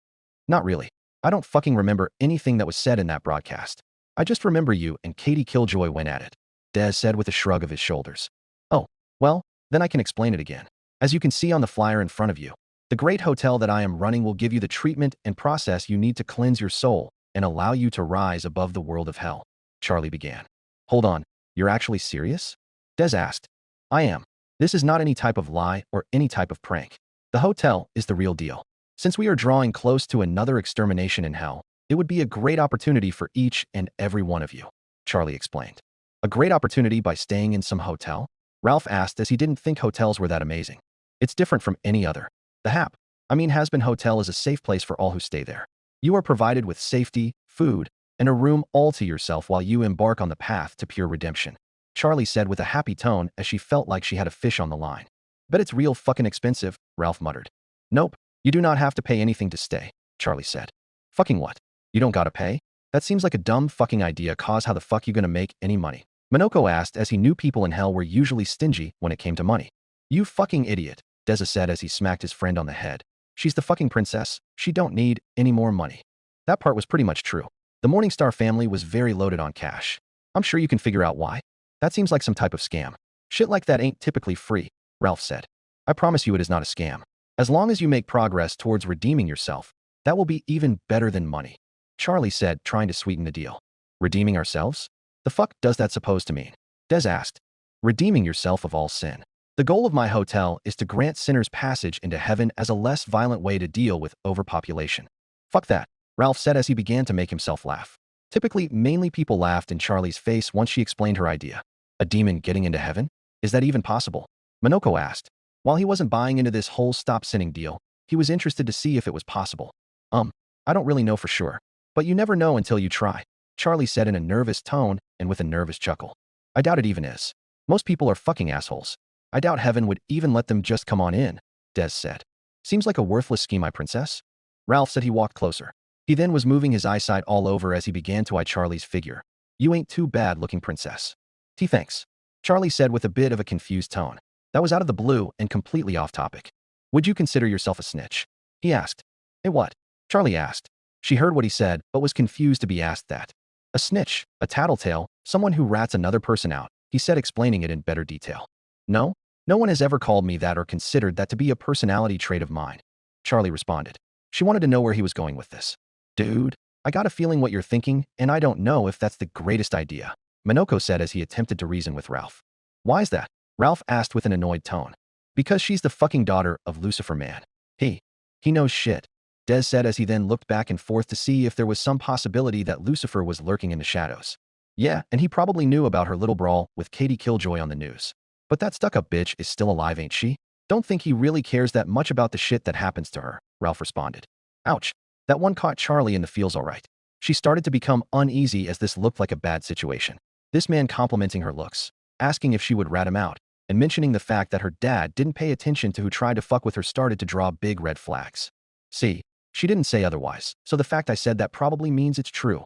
S2: "Not really. I don't fucking remember anything that was said in that broadcast. I just remember you and Katie Killjoy went at it," Des said with a shrug of his shoulders. "Oh, well, then I can explain it again. As you can see on the flyer in front of you, the great hotel that I am running will give you the treatment and process you need to cleanse your soul and allow you to rise above the world of hell," Charlie began. "Hold on, you're actually serious?" Des asked. "I am. This is not any type of lie or any type of prank. The hotel is the real deal. Since we are drawing close to another extermination in hell, it would be a great opportunity for each and every one of you," Charlie explained. "A great opportunity by staying in some hotel?" Ralph asked as he didn't think hotels were that amazing. "It's different from any other. The Hazbin Hotel is a safe place for all who stay there. You are provided with safety, food, and a room all to yourself while you embark on the path to pure redemption," Charlie said with a happy tone as she felt like she had a fish on the line. "Bet it's real fucking expensive," Ralph muttered. "Nope, you do not have to pay anything to stay," Charlie said. "Fucking what? You don't gotta pay? That seems like a dumb fucking idea, cause how the fuck you gonna make any money?" Minoko asked as he knew people in hell were usually stingy when it came to money. "You fucking idiot," Deza said as he smacked his friend on the head. "She's the fucking princess. She don't need any more money." That part was pretty much true. The Morningstar family was very loaded on cash. "I'm sure you can figure out why. That seems like some type of scam. Shit like that ain't typically free," Ralph said. "I promise you it is not a scam. As long as you make progress towards redeeming yourself, that will be even better than money," Charlie said, trying to sweeten the deal. "Redeeming ourselves? The fuck does that supposed to mean?" Des asked. "Redeeming yourself of all sin. The goal of my hotel is to grant sinners passage into heaven as a less violent way to deal with overpopulation." "Fuck that," Ralph said as he began to make himself laugh. Typically, mainly people laughed in Charlie's face once she explained her idea. "A demon getting into heaven? Is that even possible?" Minoko asked. While he wasn't buying into this whole stop sinning deal, he was interested to see if it was possible. I don't really know for sure, but you never know until you try," Charlie said in a nervous tone and with a nervous chuckle. "I doubt it even is. Most people are fucking assholes. I doubt heaven would even let them just come on in," Des said. "Seems like a worthless scheme, my princess." Ralph said he walked closer. He then was moving his eyesight all over as he began to eye Charlie's figure. "You ain't too bad looking, princess." Thanks," Charlie said with a bit of a confused tone. That was out of the blue and completely off topic. "Would you consider yourself a snitch?" he asked. "Eh, what?" Charlie asked. She heard what he said, but was confused to be asked that. "A snitch, a tattletale, someone who rats another person out," he said, explaining it in better detail. "No, no one has ever called me that or considered that to be a personality trait of mine," Charlie responded. She wanted to know where he was going with this. "Dude, I got a feeling what you're thinking, and I don't know if that's the greatest idea," Minoko said as he attempted to reason with Ralph. "Why is that?" Ralph asked with an annoyed tone. "Because she's the fucking daughter of Lucifer, man. He knows shit," Des said as he then looked back and forth to see if there was some possibility that Lucifer was lurking in the shadows. "Yeah, and he probably knew about her little brawl with Katie Killjoy on the news. But that stuck-up bitch is still alive, ain't she? Don't think he really cares that much about the shit that happens to her," Ralph responded. Ouch. That one caught Charlie in the feels all right. She started to become uneasy as this looked like a bad situation. This man complimenting her looks, asking if she would rat him out, and mentioning the fact that her dad didn't pay attention to who tried to fuck with her started to draw big red flags. "See, she didn't say otherwise, so the fact I said that probably means it's true,"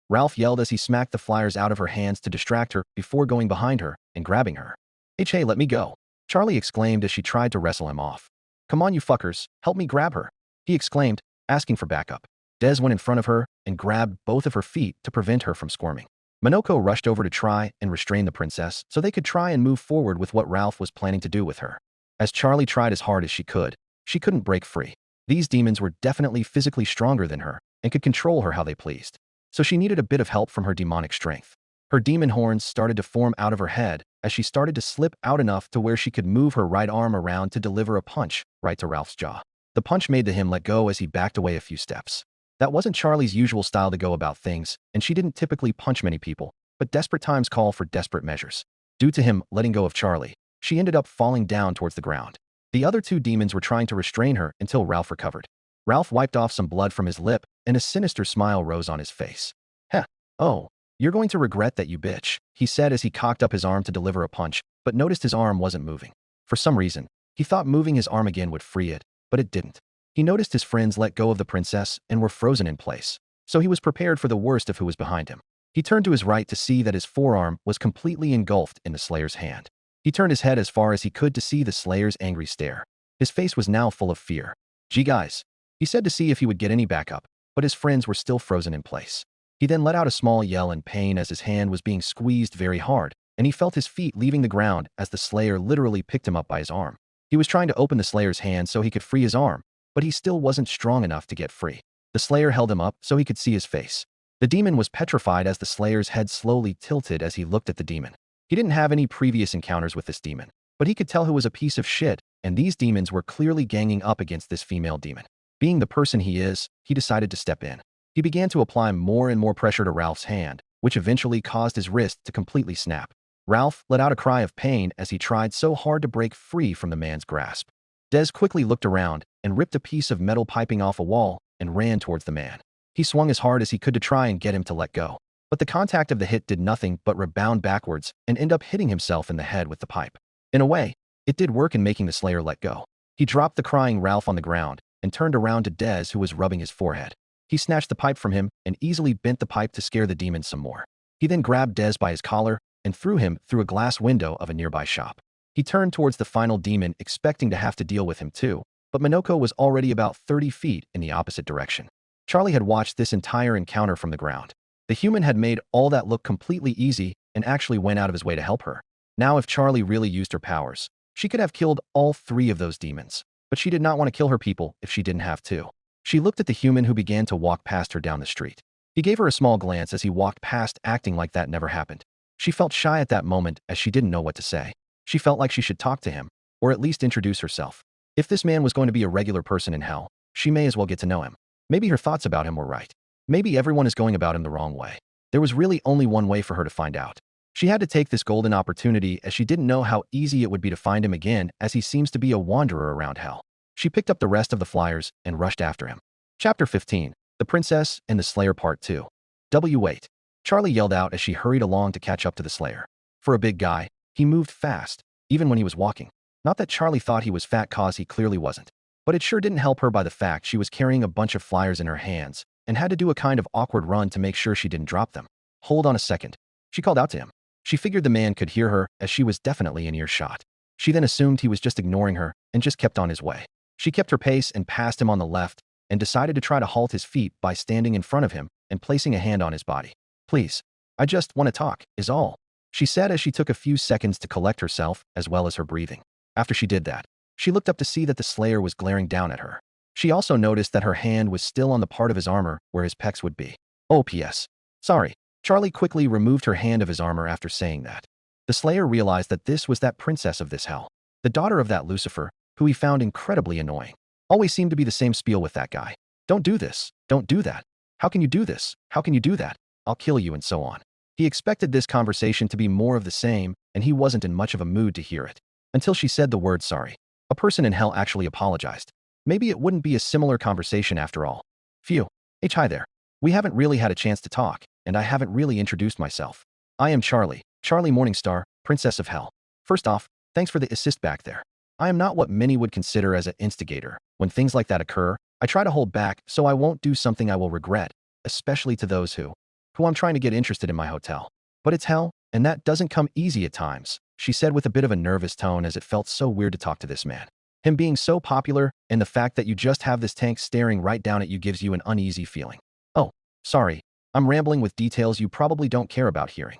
S2: Ralph yelled as he smacked the flyers out of her hands to distract her before going behind her and grabbing her. Hey, let me go," Charlie exclaimed as she tried to wrestle him off. "Come on, you fuckers, help me grab her," he exclaimed, asking for backup. Des went in front of her and grabbed both of her feet to prevent her from squirming. Minoko rushed over to try and restrain the princess so they could try and move forward with what Ralph was planning to do with her. As Charlie tried as hard as she couldn't break free. These demons were definitely physically stronger than her and could control her how they pleased. So she needed a bit of help from her demonic strength. Her demon horns started to form out of her head as she started to slip out enough to where she could move her right arm around to deliver a punch right to Ralph's jaw. The punch made him let go as he backed away a few steps. That wasn't Charlie's usual style to go about things, and she didn't typically punch many people, but desperate times call for desperate measures. Due to him letting go of Charlie, she ended up falling down towards the ground. The other two demons were trying to restrain her until Ralph recovered. Ralph wiped off some blood from his lip, and a sinister smile rose on his face. Heh. Oh, you're going to regret that, you bitch, he said as he cocked up his arm to deliver a punch, but noticed his arm wasn't moving. For some reason, he thought moving his arm again would free it, but it didn't. He noticed his friends let go of the princess and were frozen in place, so he was prepared for the worst of who was behind him. He turned to his right to see that his forearm was completely engulfed in the Slayer's hand. He turned his head as far as he could to see the Slayer's angry stare. His face was now full of fear. "Gee guys," he said to see if he would get any backup, but his friends were still frozen in place. He then let out a small yell in pain as his hand was being squeezed very hard, and he felt his feet leaving the ground as the Slayer literally picked him up by his arm. He was trying to open the Slayer's hand so he could free his arm, but he still wasn't strong enough to get free. The Slayer held him up so he could see his face. The demon was petrified as the Slayer's head slowly tilted as he looked at the demon. He didn't have any previous encounters with this demon, but he could tell who was a piece of shit, and these demons were clearly ganging up against this female demon. Being the person he is, he decided to step in. He began to apply more and more pressure to Ralph's hand, which eventually caused his wrist to completely snap. Ralph let out a cry of pain as he tried so hard to break free from the man's grasp. Des quickly looked around and ripped a piece of metal piping off a wall and ran towards the man. He swung as hard as he could to try and get him to let go, but the contact of the hit did nothing but rebound backwards and end up hitting himself in the head with the pipe. In a way, it did work in making the Slayer let go. He dropped the crying Ralph on the ground and turned around to Des, who was rubbing his forehead. He snatched the pipe from him and easily bent the pipe to scare the demon some more. He then grabbed Des by his collar and threw him through a glass window of a nearby shop. He turned towards the final demon, expecting to have to deal with him too, but Minoko was already about 30 feet in the opposite direction. Charlie had watched this entire encounter from the ground. The human had made all that look completely easy and actually went out of his way to help her. Now if Charlie really used her powers, she could have killed all three of those demons, but she did not want to kill her people if she didn't have to. She looked at the human who began to walk past her down the street. He gave her a small glance as he walked past, acting like that never happened. She felt shy at that moment as she didn't know what to say. She felt like she should talk to him, or at least introduce herself. If this man was going to be a regular person in hell, she may as well get to know him. Maybe her thoughts about him were right. Maybe everyone is going about him the wrong way. There was really only one way for her to find out. She had to take this golden opportunity as she didn't know how easy it would be to find him again, as he seems to be a wanderer around hell. She picked up the rest of the flyers and rushed after him. Chapter 15. The Princess and the Slayer Part 2. Wait. Charlie yelled out as she hurried along to catch up to the Slayer. For a big guy, he moved fast, even when he was walking. Not that Charlie thought he was fat, cause he clearly wasn't. But it sure didn't help her by the fact she was carrying a bunch of flyers in her hands and had to do a kind of awkward run to make sure she didn't drop them. Hold on a second. She called out to him. She figured the man could hear her as she was definitely in earshot. She then assumed he was just ignoring her and just kept on his way. She kept her pace and passed him on the left and decided to try to halt his feet by standing in front of him and placing a hand on his body. "Please, I just want to talk, is all," she said as she took a few seconds to collect herself as well as her breathing. After she did that, she looked up to see that the Slayer was glaring down at her. She also noticed that her hand was still on the part of his armor where his pecs would be. "Oh, P.S. Sorry." Charlie quickly removed her hand of his armor after saying that. The Slayer realized that this was that princess of this hell, the daughter of that Lucifer, who he found incredibly annoying. Always seemed to be the same spiel with that guy. "Don't do this. Don't do that. How can you do this? How can you do that? I'll kill you," and so on. He expected this conversation to be more of the same, and he wasn't in much of a mood to hear it. Until she said the word sorry. A person in hell actually apologized. Maybe it wouldn't be a similar conversation after all. "Phew. Hi there. We haven't really had a chance to talk, and I haven't really introduced myself. I am Charlie Morningstar, Princess of Hell. First off, thanks for the assist back there. I am not what many would consider as an instigator. When things like that occur, I try to hold back so I won't do something I will regret, especially to those who I'm trying to get interested in my hotel. But it's hell, and that doesn't come easy at times," she said with a bit of a nervous tone as it felt so weird to talk to this man. Him being so popular, and the fact that you just have this tank staring right down at you gives you an uneasy feeling. "Oh, sorry. I'm rambling with details you probably don't care about hearing."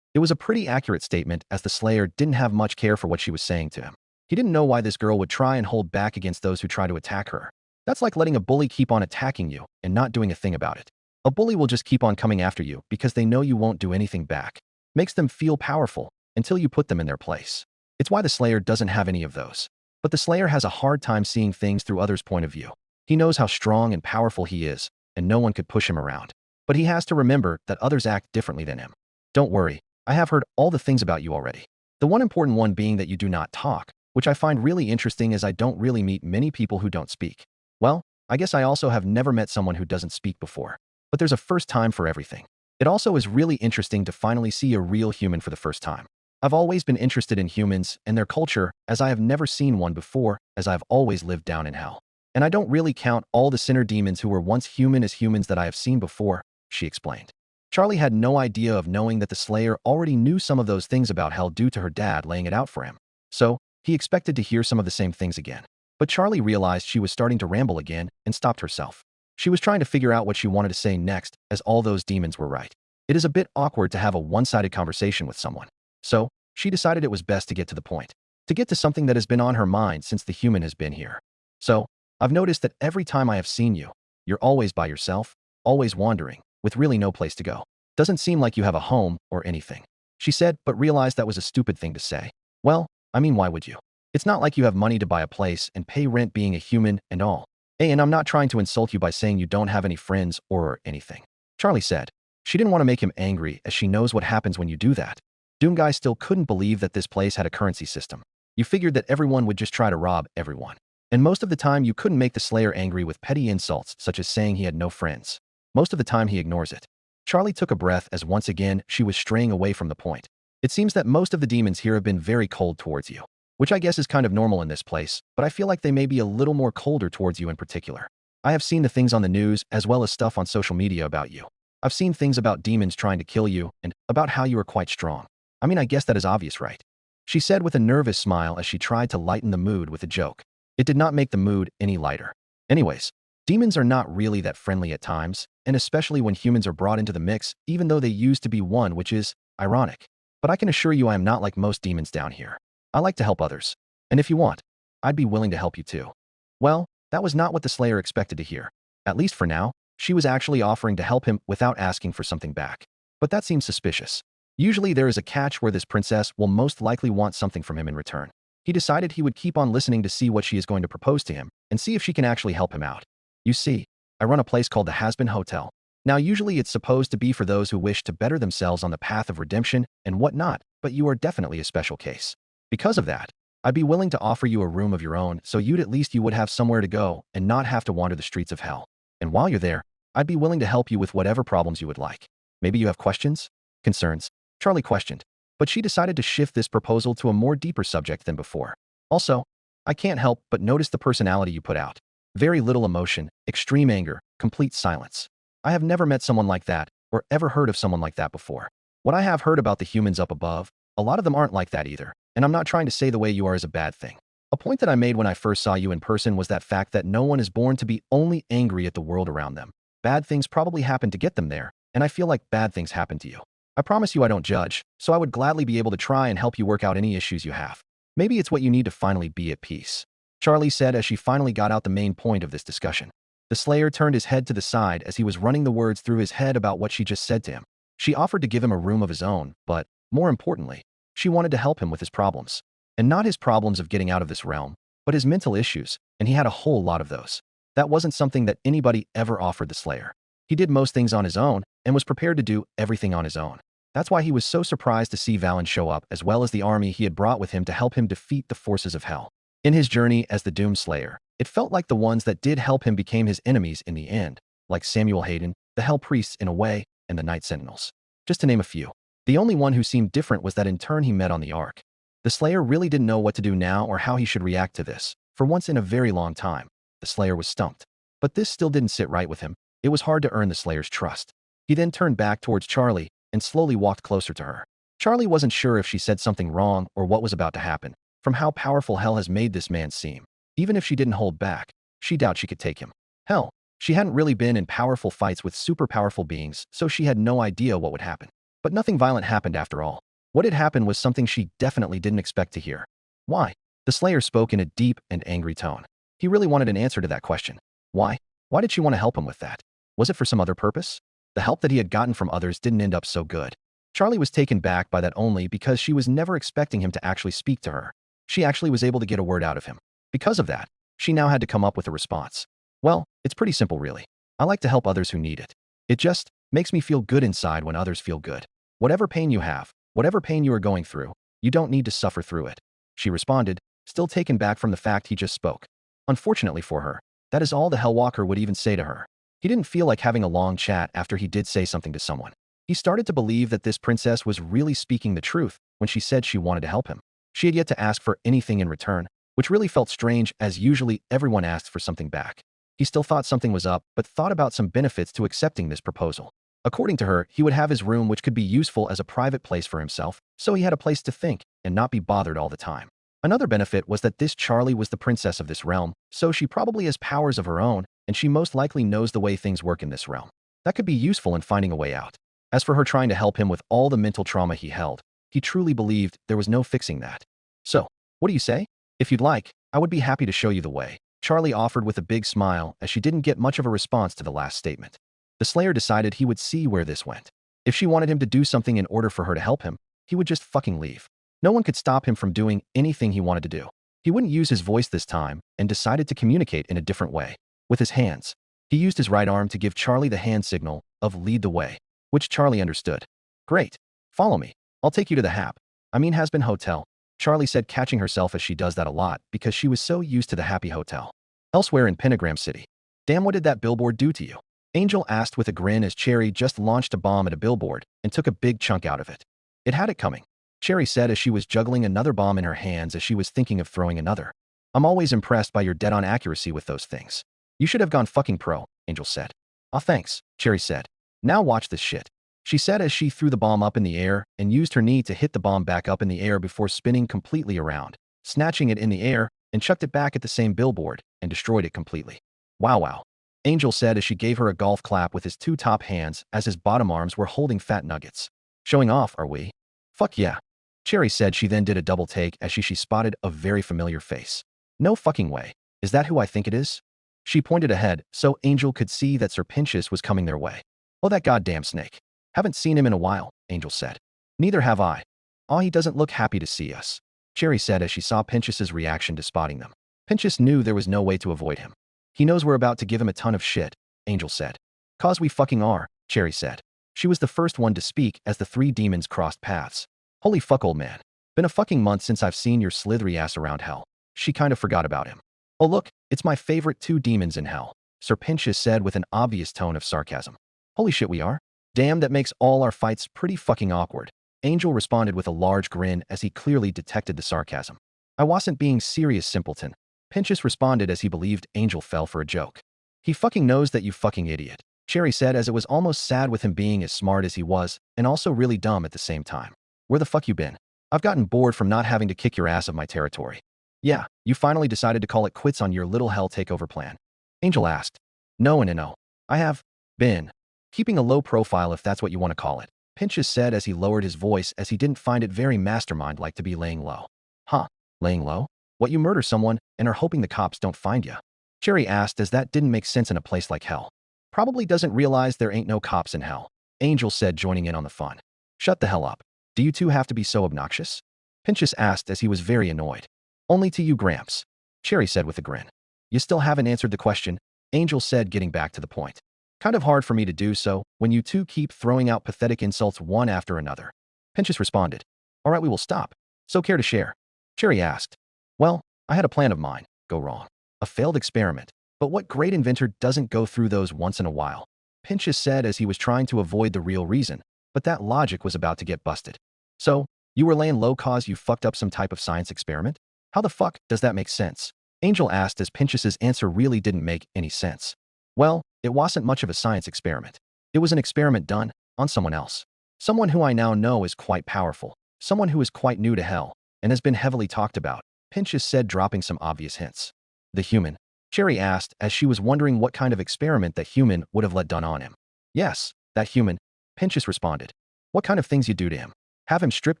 S2: It was a pretty accurate statement, as the Slayer didn't have much care for what she was saying to him. He didn't know why this girl would try and hold back against those who try to attack her. That's like letting a bully keep on attacking you and not doing a thing about it. A bully will just keep on coming after you because they know you won't do anything back. Makes them feel powerful until you put them in their place. It's why the Slayer doesn't have any of those. But the Slayer has a hard time seeing things through others' point of view. He knows how strong and powerful he is, and no one could push him around. But he has to remember that others act differently than him. Don't worry, I have heard all the things about you already. The one important one being that you do not talk, which I find really interesting as I don't really meet many people who don't speak. Well, I guess I also have never met someone who doesn't speak before. But there's a first time for everything. It also is really interesting to finally see a real human for the first time. I've always been interested in humans and their culture, as I have never seen one before, as I've always lived down in hell. And I don't really count all the sinner demons who were once human as humans that I have seen before, she explained. Charlie had no idea of knowing that the Slayer already knew some of those things about hell due to her dad laying it out for him. So, he expected to hear some of the same things again. But Charlie realized she was starting to ramble again and stopped herself. She was trying to figure out what she wanted to say next, as all those demons were right. It is a bit awkward to have a one-sided conversation with someone. So, she decided it was best to get to the point. To get to something that has been on her mind since the human has been here. So, I've noticed that every time I have seen you, you're always by yourself, always wandering, with really no place to go. Doesn't seem like you have a home or anything. She said, but realized that was a stupid thing to say. Well, I mean, why would you? It's not like you have money to buy a place and pay rent being a human and all. Hey, and I'm not trying to insult you by saying you don't have any friends or anything. Charlie said. She didn't want to make him angry, as she knows what happens when you do that. Doom Guy still couldn't believe that this place had a currency system. You figured that everyone would just try to rob everyone. And most of the time you couldn't make the Slayer angry with petty insults such as saying he had no friends. Most of the time he ignores it. Charlie took a breath as once again she was straying away from the point. It seems that most of the demons here have been very cold towards you. Which I guess is kind of normal in this place, but I feel like they may be a little more colder towards you in particular. I have seen the things on the news as well as stuff on social media about you. I've seen things about demons trying to kill you and about how you are quite strong. I mean, I guess that is obvious, right? She said with a nervous smile as she tried to lighten the mood with a joke. It did not make the mood any lighter. Anyways, demons are not really that friendly at times, and especially when humans are brought into the mix, even though they used to be one, which is ironic. But I can assure you I am not like most demons down here. I like to help others. And if you want, I'd be willing to help you too. Well, that was not what the Slayer expected to hear. At least for now, she was actually offering to help him without asking for something back. But that seems suspicious. Usually there is a catch where this princess will most likely want something from him in return. He decided he would keep on listening to see what she is going to propose to him and see if she can actually help him out. You see, I run a place called the Hazbin Hotel. Now usually it's supposed to be for those who wish to better themselves on the path of redemption and whatnot, but you are definitely a special case. Because of that, I'd be willing to offer you a room of your own so at least you would have somewhere to go and not have to wander the streets of hell. And while you're there, I'd be willing to help you with whatever problems you would like. Maybe you have questions? Concerns? Charlie questioned, but she decided to shift this proposal to a more deeper subject than before. Also, I can't help but notice the personality you put out. Very little emotion, extreme anger, complete silence. I have never met someone like that or ever heard of someone like that before. What I have heard about the humans up above, a lot of them aren't like that either. And I'm not trying to say the way you are is a bad thing. A point that I made when I first saw you in person was that fact that no one is born to be only angry at the world around them. Bad things probably happen to get them there, and I feel like bad things happen to you. I promise you I don't judge, so I would gladly be able to try and help you work out any issues you have. Maybe it's what you need to finally be at peace. Charlie said as she finally got out the main point of this discussion. The Slayer turned his head to the side as he was running the words through his head about what she just said to him. She offered to give him a room of his own, but, more importantly, she wanted to help him with his problems. And not his problems of getting out of this realm, but his mental issues, and he had a whole lot of those. That wasn't something that anybody ever offered the Slayer. He did most things on his own, and was prepared to do everything on his own. That's why he was so surprised to see Valen show up, as well as the army he had brought with him to help him defeat the forces of hell. In his journey as the Doomslayer, it felt like the ones that did help him became his enemies in the end, like Samuel Hayden, the Hell Priests in a way, and the Night Sentinels. Just to name a few. The only one who seemed different was that in turn he met on the Ark. The Slayer really didn't know what to do now or how he should react to this. For once in a very long time, the Slayer was stumped. But this still didn't sit right with him. It was hard to earn the Slayer's trust. He then turned back towards Charlie and slowly walked closer to her. Charlie wasn't sure if she said something wrong or what was about to happen, from how powerful hell has made this man seem. Even if she didn't hold back, she doubted she could take him. Hell, She hadn't really been in powerful fights with super powerful beings, so she had no idea what would happen. But nothing violent happened after all. What had happened was something she definitely didn't expect to hear. Why? The Slayer spoke in a deep and angry tone. He really wanted an answer to that question. Why? Why did she want to help him with that? Was it for some other purpose? The help that he had gotten from others didn't end up so good. Charlie was taken back by that only because she was never expecting him to actually speak to her. She actually was able to get a word out of him. Because of that, she now had to come up with a response. Well, it's pretty simple really. I like to help others who need it. It just makes me feel good inside when others feel good. Whatever pain you have, whatever pain you are going through, you don't need to suffer through it. She responded, still taken back from the fact he just spoke. Unfortunately for her, that is all the Hellwalker would even say to her. He didn't feel like having a long chat after he did say something to someone. He started to believe that this princess was really speaking the truth when she said she wanted to help him. She had yet to ask for anything in return, which really felt strange as usually everyone asks for something back. He still thought something was up, but thought about some benefits to accepting this proposal. According to her, he would have his room which could be useful as a private place for himself, so he had a place to think and not be bothered all the time. Another benefit was that this Charlie was the princess of this realm, so she probably has powers of her own, and she most likely knows the way things work in this realm. That could be useful in finding a way out. As for her trying to help him with all the mental trauma he held, he truly believed there was no fixing that. So, what do you say? If you'd like, I would be happy to show you the way, Charlie offered with a big smile as she didn't get much of a response to the last statement. The Slayer decided he would see where this went. If she wanted him to do something in order for her to help him, he would just fucking leave. No one could stop him from doing anything he wanted to do. He wouldn't use his voice this time and decided to communicate in a different way. With his hands, he used his right arm to give Charlie the hand signal of lead the way, which Charlie understood. Great. Follow me. I'll take you to the Hazbin Hotel, Charlie said, catching herself as she does that a lot because she was so used to the Happy Hotel. Elsewhere in Pentagram City. Damn, what did that billboard do to you? Angel asked with a grin as Cherry just launched a bomb at a billboard and took a big chunk out of it. It had it coming, Cherry said as she was juggling another bomb in her hands as she was thinking of throwing another. I'm always impressed by your dead-on accuracy with those things. You should have gone fucking pro, Angel said. Aw, thanks, Cherry said. Now watch this shit, she said as she threw the bomb up in the air and used her knee to hit the bomb back up in the air before spinning completely around, snatching it in the air and chucked it back at the same billboard and destroyed it completely. Wow. Angel said as she gave her a golf clap with his two top hands as his bottom arms were holding fat nuggets. Showing off, are we? Fuck yeah. Cherry said. She then did a double take as she spotted a very familiar face. No fucking way. Is that who I think it is? She pointed ahead so Angel could see that Sir Pentious was coming their way. Oh, that goddamn snake. Haven't seen him in a while, Angel said. Neither have I. Aw, he doesn't look happy to see us, Cherry said as she saw Pentious's reaction to spotting them. Pentious knew there was no way to avoid him. He knows we're about to give him a ton of shit, Angel said. 'Cause we fucking are, Cherry said. She was the first one to speak as the three demons crossed paths. Holy fuck, old man. Been a fucking month since I've seen your slithery ass around hell. She kind of forgot about him. Oh look, it's my favorite two demons in hell, Sir Pentious said with an obvious tone of sarcasm. Holy shit, we are? Damn, that makes all our fights pretty fucking awkward, Angel responded with a large grin as he clearly detected the sarcasm. I wasn't being serious, simpleton, Pentious responded as he believed Angel fell for a joke. He fucking knows that, you fucking idiot, Cherry said as it was almost sad with him being as smart as he was and also really dumb at the same time. Where the fuck you been? I've gotten bored from not having to kick your ass of my territory. Yeah, you finally decided to call it quits on your little hell takeover plan, Angel asked. No and no. I have been keeping a low profile, if that's what you want to call it, Pentious said as he lowered his voice as he didn't find it very mastermind-like to be laying low. Huh? Laying low? What, you murder someone and are hoping the cops don't find you? Cherry asked as that didn't make sense in a place like hell. Probably doesn't realize there ain't no cops in hell, Angel said, joining in on the fun. Shut the hell up. Do you two have to be so obnoxious? Pentious asked as he was very annoyed. Only to you, Gramps, Cherry said with a grin. You still haven't answered the question, Angel said, getting back to the point. Kind of hard for me to do so when you two keep throwing out pathetic insults one after another. Pentious responded. All right, we will stop. So care to share? Cherry asked. Well, I had a plan of mine go wrong. A failed experiment. But what great inventor doesn't go through those once in a while? Pentious said as he was trying to avoid the real reason, but that logic was about to get busted. So, you were laying low 'cause you fucked up some type of science experiment? How the fuck does that make sense? Angel asked as Pentious's answer really didn't make any sense. Well, it wasn't much of a science experiment. It was an experiment done on someone else. Someone who I now know is quite powerful. Someone who is quite new to hell and has been heavily talked about, Pentious said, dropping some obvious hints. The human. Cherry asked as she was wondering what kind of experiment that human would have let done on him. Yes, that human, Pentious responded. What kind of things you do to him? Have him stripped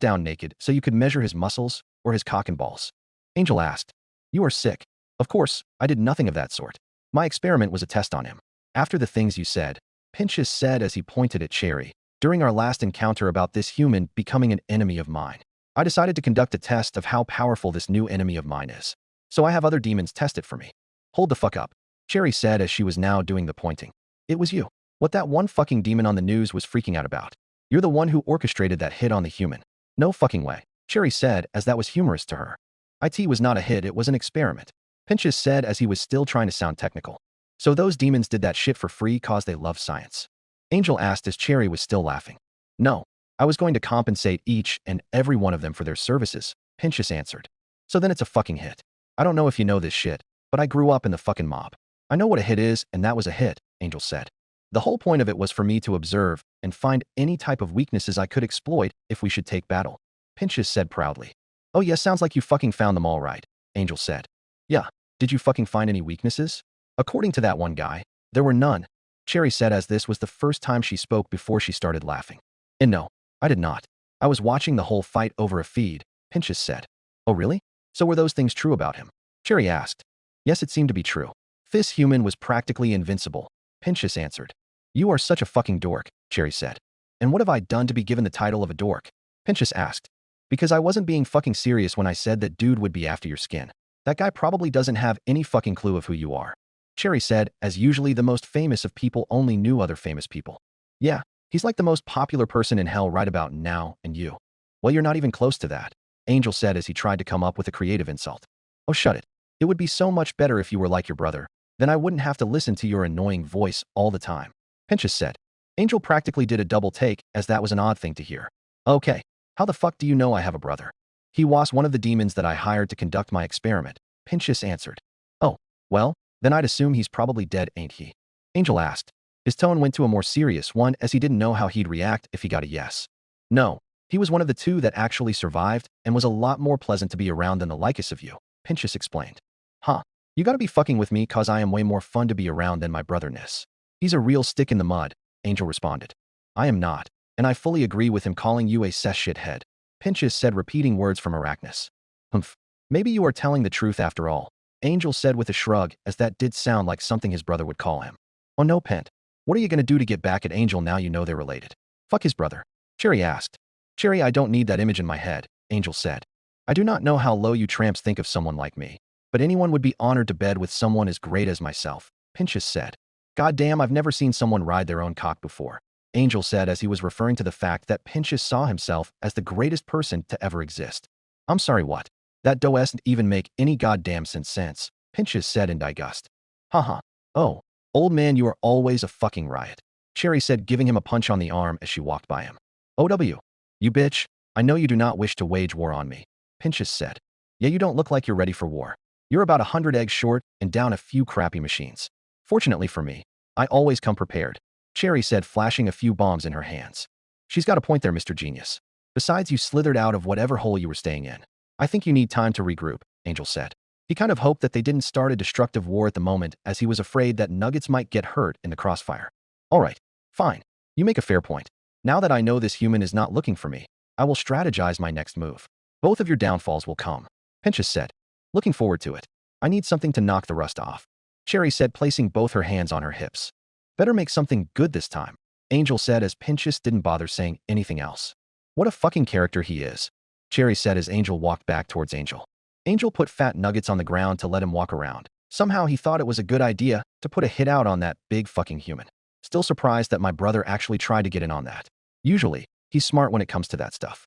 S2: down naked so you could measure his muscles or his cock and balls? Angel asked. You are sick. Of course, I did nothing of that sort. My experiment was a test on him. After the things you said, Pentious said as he pointed at Cherry, during our last encounter about this human becoming an enemy of mine, I decided to conduct a test of how powerful this new enemy of mine is. So I have other demons test it for me. Hold the fuck up, Cherry said as she was now doing the pointing. It was you. What that one fucking demon on the news was freaking out about. You're the one who orchestrated that hit on the human. No fucking way, Cherry said as that was humorous to her. IT was not a hit, it was an experiment, Pentious said as he was still trying to sound technical. So those demons did that shit for free cause they love science? Angel asked as Cherry was still laughing. No, I was going to compensate each and every one of them for their services, Pentious answered. So then it's a fucking hit. I don't know if you know this shit, but I grew up in the fucking mob. I know what a hit is, and that was a hit, Angel said. The whole point of it was for me to observe and find any type of weaknesses I could exploit if we should take battle, Pentious said proudly. Oh yeah, sounds like you fucking found them all right, Angel said. Yeah, did you fucking find any weaknesses? According to that one guy, there were none, Cherry said as this was the first time she spoke before she started laughing. And no, I did not. I was watching the whole fight over a feed, Pentious said. Oh really? So were those things true about him? Cherry asked. Yes, it seemed to be true. This human was practically invincible, Pentious answered. You are such a fucking dork, Cherry said. And what have I done to be given the title of a dork? Pentious asked. Because I wasn't being fucking serious when I said that dude would be after your skin. That guy probably doesn't have any fucking clue of who you are, Cherry said, as usually the most famous of people only knew other famous people. Yeah, he's like the most popular person in hell right about now, and you. Well, you're not even close to that, Angel said as he tried to come up with a creative insult. Oh, shut it. It would be so much better if you were like your brother. Then I wouldn't have to listen to your annoying voice all the time, Pentious said. Angel practically did a double take as that was an odd thing to hear. Okay, how the fuck do you know I have a brother? He was one of the demons that I hired to conduct my experiment, Pentious answered. Oh, well, then I'd assume he's probably dead, ain't he? Angel asked. His tone went to a more serious one as he didn't know how he'd react if he got a yes. No, he was one of the two that actually survived and was a lot more pleasant to be around than the likest of you, Pentious explained. Huh, you gotta be fucking with me cause I am way more fun to be around than my brother-ness. He's a real stick in the mud, Angel responded. I am not, and I fully agree with him calling you a cess shithead, Pentious said, repeating words from Arachnus. Humph, maybe you are telling the truth after all, Angel said with a shrug as that did sound like something his brother would call him. Oh no, Pent. What are you gonna do to get back at Angel now you know they're related? Fuck his brother, Cherry asked. Cherry, I don't need that image in my head, Angel said. I do not know how low you tramps think of someone like me, but anyone would be honored to bed with someone as great as myself, Pentious said. God damn, I've never seen someone ride their own cock before, Angel said as he was referring to the fact that Pentious saw himself as the greatest person to ever exist. I'm sorry, what? That doesn't even make any goddamn sense, Pentious said in disgust. Haha. Oh, old man, you are always a fucking riot, Cherry said, giving him a punch on the arm as she walked by him. OW. You bitch, I know you do not wish to wage war on me, Pentious said. Yeah, you don't look like you're ready for war. You're about 100 eggs short and down a few crappy machines. Fortunately for me, I always come prepared, Cherry said, flashing a few bombs in her hands. She's got a point there, Mr. Genius. Besides, you slithered out of whatever hole you were staying in. I think you need time to regroup, Angel said. He kind of hoped that they didn't start a destructive war at the moment as he was afraid that Nuggets might get hurt in the crossfire. All right, fine. You make a fair point. Now that I know this human is not looking for me, I will strategize my next move. Both of your downfalls will come, Pentious said. Looking forward to it. I need something to knock the rust off, Cherry said, placing both her hands on her hips. Better make something good this time, Angel said as Pentious didn't bother saying anything else. What a fucking character he is, Cherry said as Angel walked back towards Angel. Angel put fat Nuggets on the ground to let him walk around. Somehow he thought it was a good idea to put a hit out on that big fucking human. Still surprised that my brother actually tried to get in on that. Usually, he's smart when it comes to that stuff.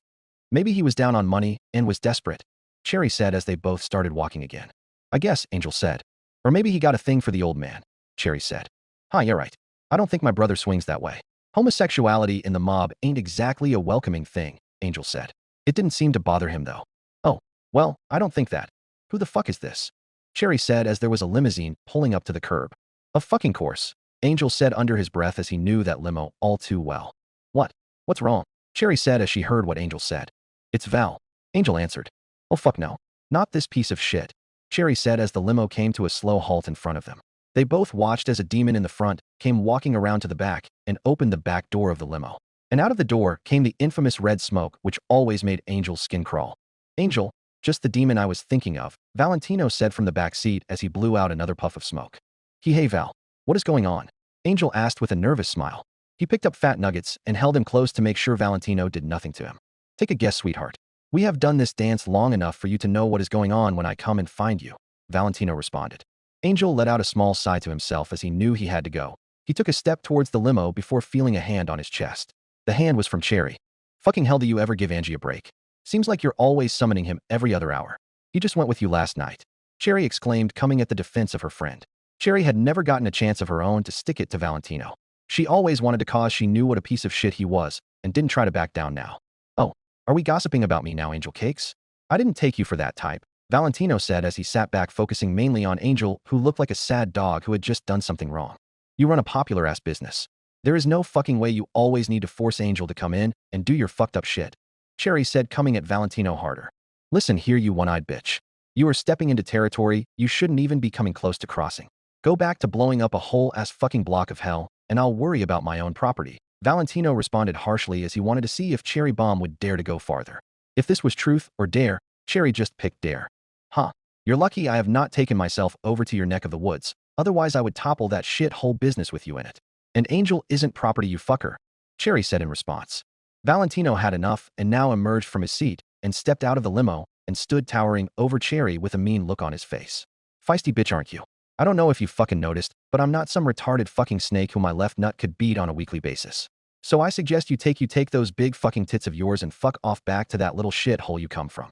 S2: Maybe he was down on money and was desperate, Cherry said as they both started walking again. I guess, Angel said. Or maybe he got a thing for the old man, Cherry said. Huh, you're right. I don't think my brother swings that way. Homosexuality in the mob ain't exactly a welcoming thing, Angel said. It didn't seem to bother him though. Oh, well, I don't think that. Who the fuck is this? Cherry said as there was a limousine pulling up to the curb. Of fucking course, Angel said under his breath as he knew that limo all too well. What? What's wrong? Cherry said as she heard what Angel said. It's Val, Angel answered. Oh fuck no. Not this piece of shit, Cherry said as the limo came to a slow halt in front of them. They both watched as a demon in the front came walking around to the back and opened the back door of the limo. And out of the door came the infamous red smoke which always made Angel's skin crawl. Angel, just the demon I was thinking of, Valentino said from the back seat as he blew out another puff of smoke. Hey Val, what is going on? Angel asked with a nervous smile. He picked up Fat Nuggets and held him close to make sure Valentino did nothing to him. Take a guess, sweetheart. We have done this dance long enough for you to know what is going on when I come and find you, Valentino responded. Angel let out a small sigh to himself as he knew he had to go. He took a step towards the limo before feeling a hand on his chest. The hand was from Cherry. Fucking hell, do you ever give Angie a break? Seems like you're always summoning him every other hour. He just went with you last night, Cherry exclaimed, coming at the defense of her friend. Cherry had never gotten a chance of her own to stick it to Valentino. She always wanted to cause she knew what a piece of shit he was and didn't try to back down now. Oh, are we gossiping about me now, Angel Cakes? I didn't take you for that type, Valentino said as he sat back focusing mainly on Angel, who looked like a sad dog who had just done something wrong. You run a popular-ass business. There is no fucking way you always need to force Angel to come in and do your fucked up shit, Cherry said, coming at Valentino harder. Listen here, you one-eyed bitch. You are stepping into territory you shouldn't even be coming close to crossing. Go back to blowing up a whole-ass fucking block of hell, and I'll worry about my own property, Valentino responded harshly as he wanted to see if Cherry Bomb would dare to go farther. If this was truth or dare, Cherry just picked dare. Huh. You're lucky I have not taken myself over to your neck of the woods, otherwise I would topple that shit whole business with you in it. And Angel isn't property, you fucker, Cherry said in response. Valentino had enough and now emerged from his seat and stepped out of the limo and stood towering over Cherry with a mean look on his face. Feisty bitch, aren't you? I don't know if you fucking noticed, but I'm not some retarded fucking snake who my left nut could beat on a weekly basis. So I suggest you take those big fucking tits of yours and fuck off back to that little shithole you come from.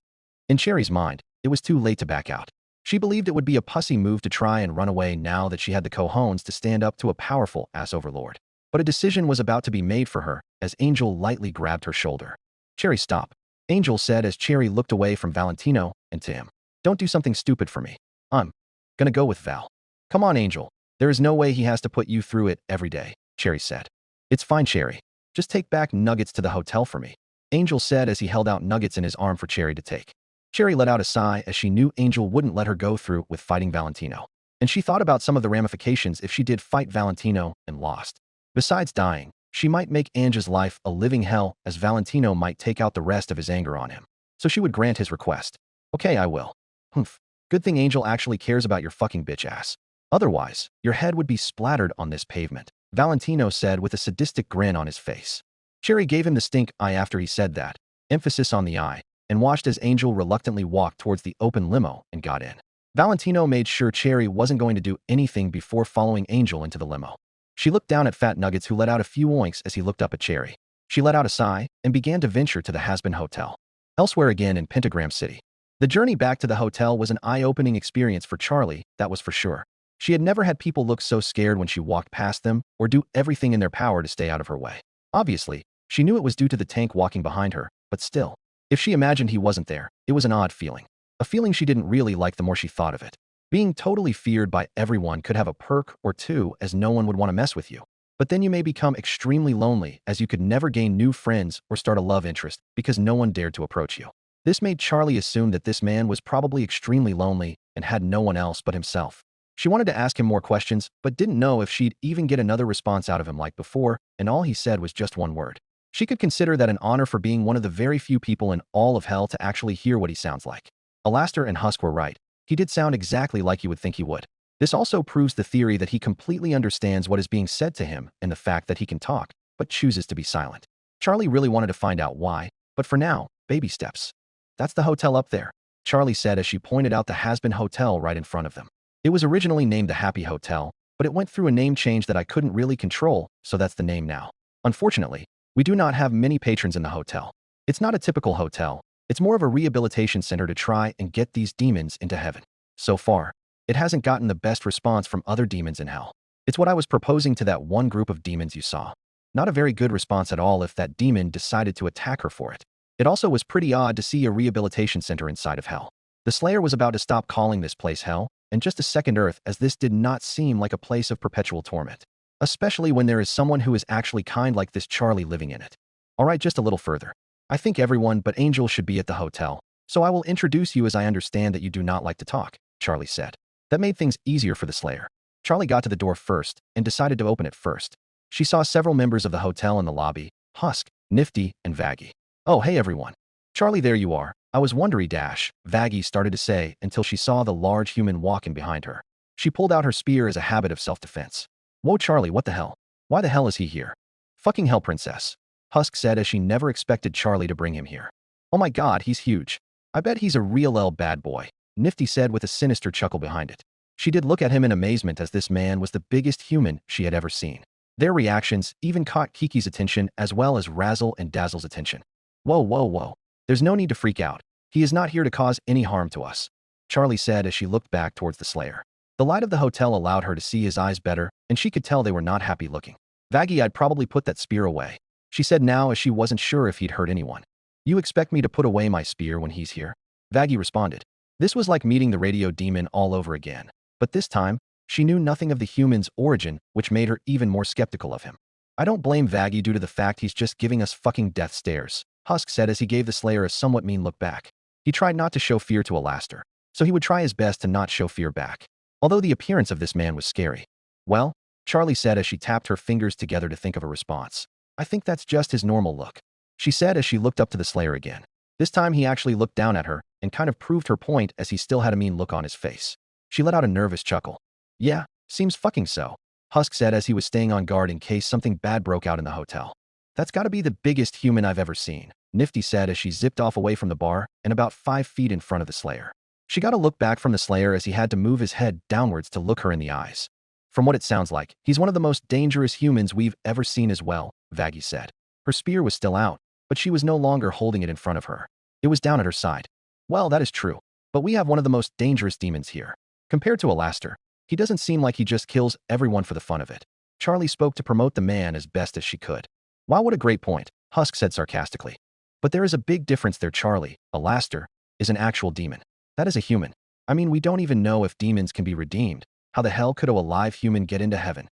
S2: In Cherry's mind, it was too late to back out. She believed it would be a pussy move to try and run away now that she had the cojones to stand up to a powerful ass overlord. But a decision was about to be made for her as Angel lightly grabbed her shoulder. Cherry, stop, Angel said as Cherry looked away from Valentino and to him. Don't do something stupid for me. I'm gonna go with Val. Come on, Angel. There is no way he has to put you through it every day, Cherry said. It's fine, Cherry. Just take back Nuggets to the hotel for me, Angel said as he held out Nuggets in his arm for Cherry to take. Cherry let out a sigh as she knew Angel wouldn't let her go through with fighting Valentino. And she thought about some of the ramifications if she did fight Valentino and lost. Besides dying, she might make Angel's life a living hell as Valentino might take out the rest of his anger on him. So she would grant his request. Okay, I will. Humph. Good thing Angel actually cares about your fucking bitch ass. Otherwise, your head would be splattered on this pavement, Valentino said with a sadistic grin on his face. Cherry gave him the stink eye after he said that, emphasis on the eye, and watched as Angel reluctantly walked towards the open limo and got in. Valentino made sure Cherry wasn't going to do anything before following Angel into the limo. She looked down at Fat Nuggets, who let out a few oinks as he looked up at Cherry. She let out a sigh and began to venture to the Hazbin Hotel. Elsewhere again in Pentagram City. The journey back to the hotel was an eye-opening experience for Charlie, that was for sure. She had never had people look so scared when she walked past them or do everything in their power to stay out of her way. Obviously, she knew it was due to the tank walking behind her, but still. If she imagined he wasn't there, it was an odd feeling. A feeling she didn't really like the more she thought of it. Being totally feared by everyone could have a perk or two as no one would want to mess with you. But then you may become extremely lonely as you could never gain new friends or start a love interest because no one dared to approach you. This made Charlie assume that this man was probably extremely lonely and had no one else but himself. She wanted to ask him more questions, but didn't know if she'd even get another response out of him like before, and all he said was just one word. She could consider that an honor for being one of the very few people in all of hell to actually hear what he sounds like. Alastor and Husk were right. He did sound exactly like you would think he would. This also proves the theory that he completely understands what is being said to him and the fact that he can talk, but chooses to be silent. Charlie really wanted to find out why, but for now, baby steps. That's the hotel up there, Charlie said as she pointed out the Hazbin Hotel right in front of them. It was originally named the Happy Hotel, but it went through a name change that I couldn't really control, so that's the name now. Unfortunately, we do not have many patrons in the hotel. It's not a typical hotel. It's more of a rehabilitation center to try and get these demons into heaven. So far, it hasn't gotten the best response from other demons in hell. It's what I was proposing to that one group of demons you saw. Not a very good response at all if that demon decided to attack her for it. It also was pretty odd to see a rehabilitation center inside of hell. The Slayer was about to stop calling this place hell, and just a second Earth, as this did not seem like a place of perpetual torment. Especially when there is someone who is actually kind like this Charlie living in it. Alright, just a little further. I think everyone but Angel should be at the hotel, so I will introduce you as I understand that you do not like to talk. Charlie said. That made things easier for the Slayer. Charlie got to the door first and decided to open it first. She saw several members of the hotel in the lobby, Husk, Nifty, and Vaggie. Oh, hey everyone. Charlie, there you are. I was wondering, Vaggie started to say until she saw the large human walking behind her. She pulled out her spear as a habit of self-defense. Whoa, Charlie, what the hell? Why the hell is he here? Fucking hell, princess. Husk said as she never expected Charlie to bring him here. Oh my god, he's huge. I bet he's a real bad boy, Nifty said with a sinister chuckle behind it. She did look at him in amazement as this man was the biggest human she had ever seen. Their reactions even caught Kiki's attention as well as Razzle and Dazzle's attention. Whoa. There's no need to freak out. He is not here to cause any harm to us, Charlie said as she looked back towards the Slayer. The light of the hotel allowed her to see his eyes better, and she could tell they were not happy looking. Vaggie, I'd probably put that spear away, she said now as she wasn't sure if he'd hurt anyone. You expect me to put away my spear when he's here? Vaggie responded. This was like meeting the radio demon all over again. But this time, she knew nothing of the human's origin, which made her even more skeptical of him. I don't blame Vaggie due to the fact he's just giving us fucking death stares, Husk said as he gave the Slayer a somewhat mean look back. He tried not to show fear to Alastor, so he would try his best to not show fear back. Although the appearance of this man was scary. Well, Charlie said as she tapped her fingers together to think of a response. I think that's just his normal look, she said as she looked up to the Slayer again. This time he actually looked down at her and kind of proved her point as he still had a mean look on his face. She let out a nervous chuckle. Yeah, seems fucking so, Husk said as he was staying on guard in case something bad broke out in the hotel. That's gotta be the biggest human I've ever seen, Nifty said as she zipped off away from the bar and about 5 feet in front of the Slayer. She got a look back from the Slayer as he had to move his head downwards to look her in the eyes. From what it sounds like, he's one of the most dangerous humans we've ever seen as well, Vaggie said. Her spear was still out, but she was no longer holding it in front of her. It was down at her side. Well, that is true, but we have one of the most dangerous demons here. Compared to Alastor, he doesn't seem like he just kills everyone for the fun of it. Charlie spoke to promote the man as best as she could. Wow, what a great point, Husk said sarcastically. But there is a big difference there, Charlie. Alastor is an actual demon. That is a human. I mean, we don't even know if demons can be redeemed. How the hell could a live human get into heaven?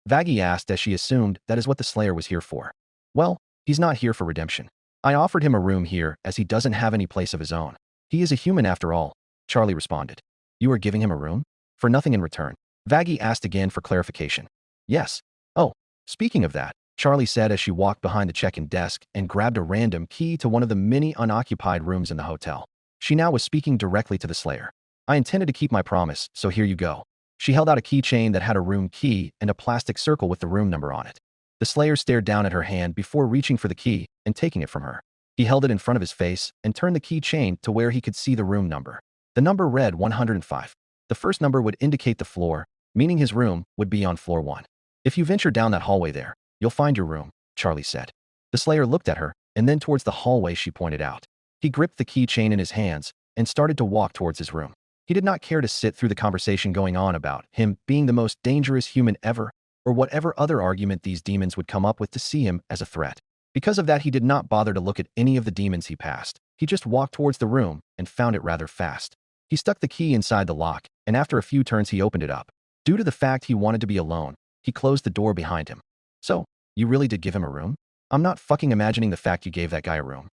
S2: Vaggie asked as she assumed that is what the Slayer was here for. Well, he's not here for redemption. I offered him a room here as he doesn't have any place of his own. He is a human after all, Charlie responded. You are giving him a room? For nothing in return? Vaggie asked again for clarification. Yes. Oh, speaking of that, Charlie said as she walked behind the check-in desk and grabbed a random key to one of the many unoccupied rooms in the hotel. She now was speaking directly to the Slayer. I intended to keep my promise, so here you go. She held out a keychain that had a room key and a plastic circle with the room number on it. The Slayer stared down at her hand before reaching for the key and taking it from her. He held it in front of his face and turned the keychain to where he could see the room number. The number read 105. The first number would indicate the floor, meaning his room would be on floor 1. If you venture down that hallway there, you'll find your room, Charlie said. The Slayer looked at her and then towards the hallway she pointed out. He gripped the keychain in his hands and started to walk towards his room. He did not care to sit through the conversation going on about him being the most dangerous human ever, or whatever other argument these demons would come up with to see him as a threat. Because of that, he did not bother to look at any of the demons he passed. He just walked towards the room and found it rather fast. He stuck the key inside the lock, and after a few turns he opened it up. Due to the fact he wanted to be alone, he closed the door behind him. So, you really did give him a room? I'm not fucking imagining the fact you gave that guy a room.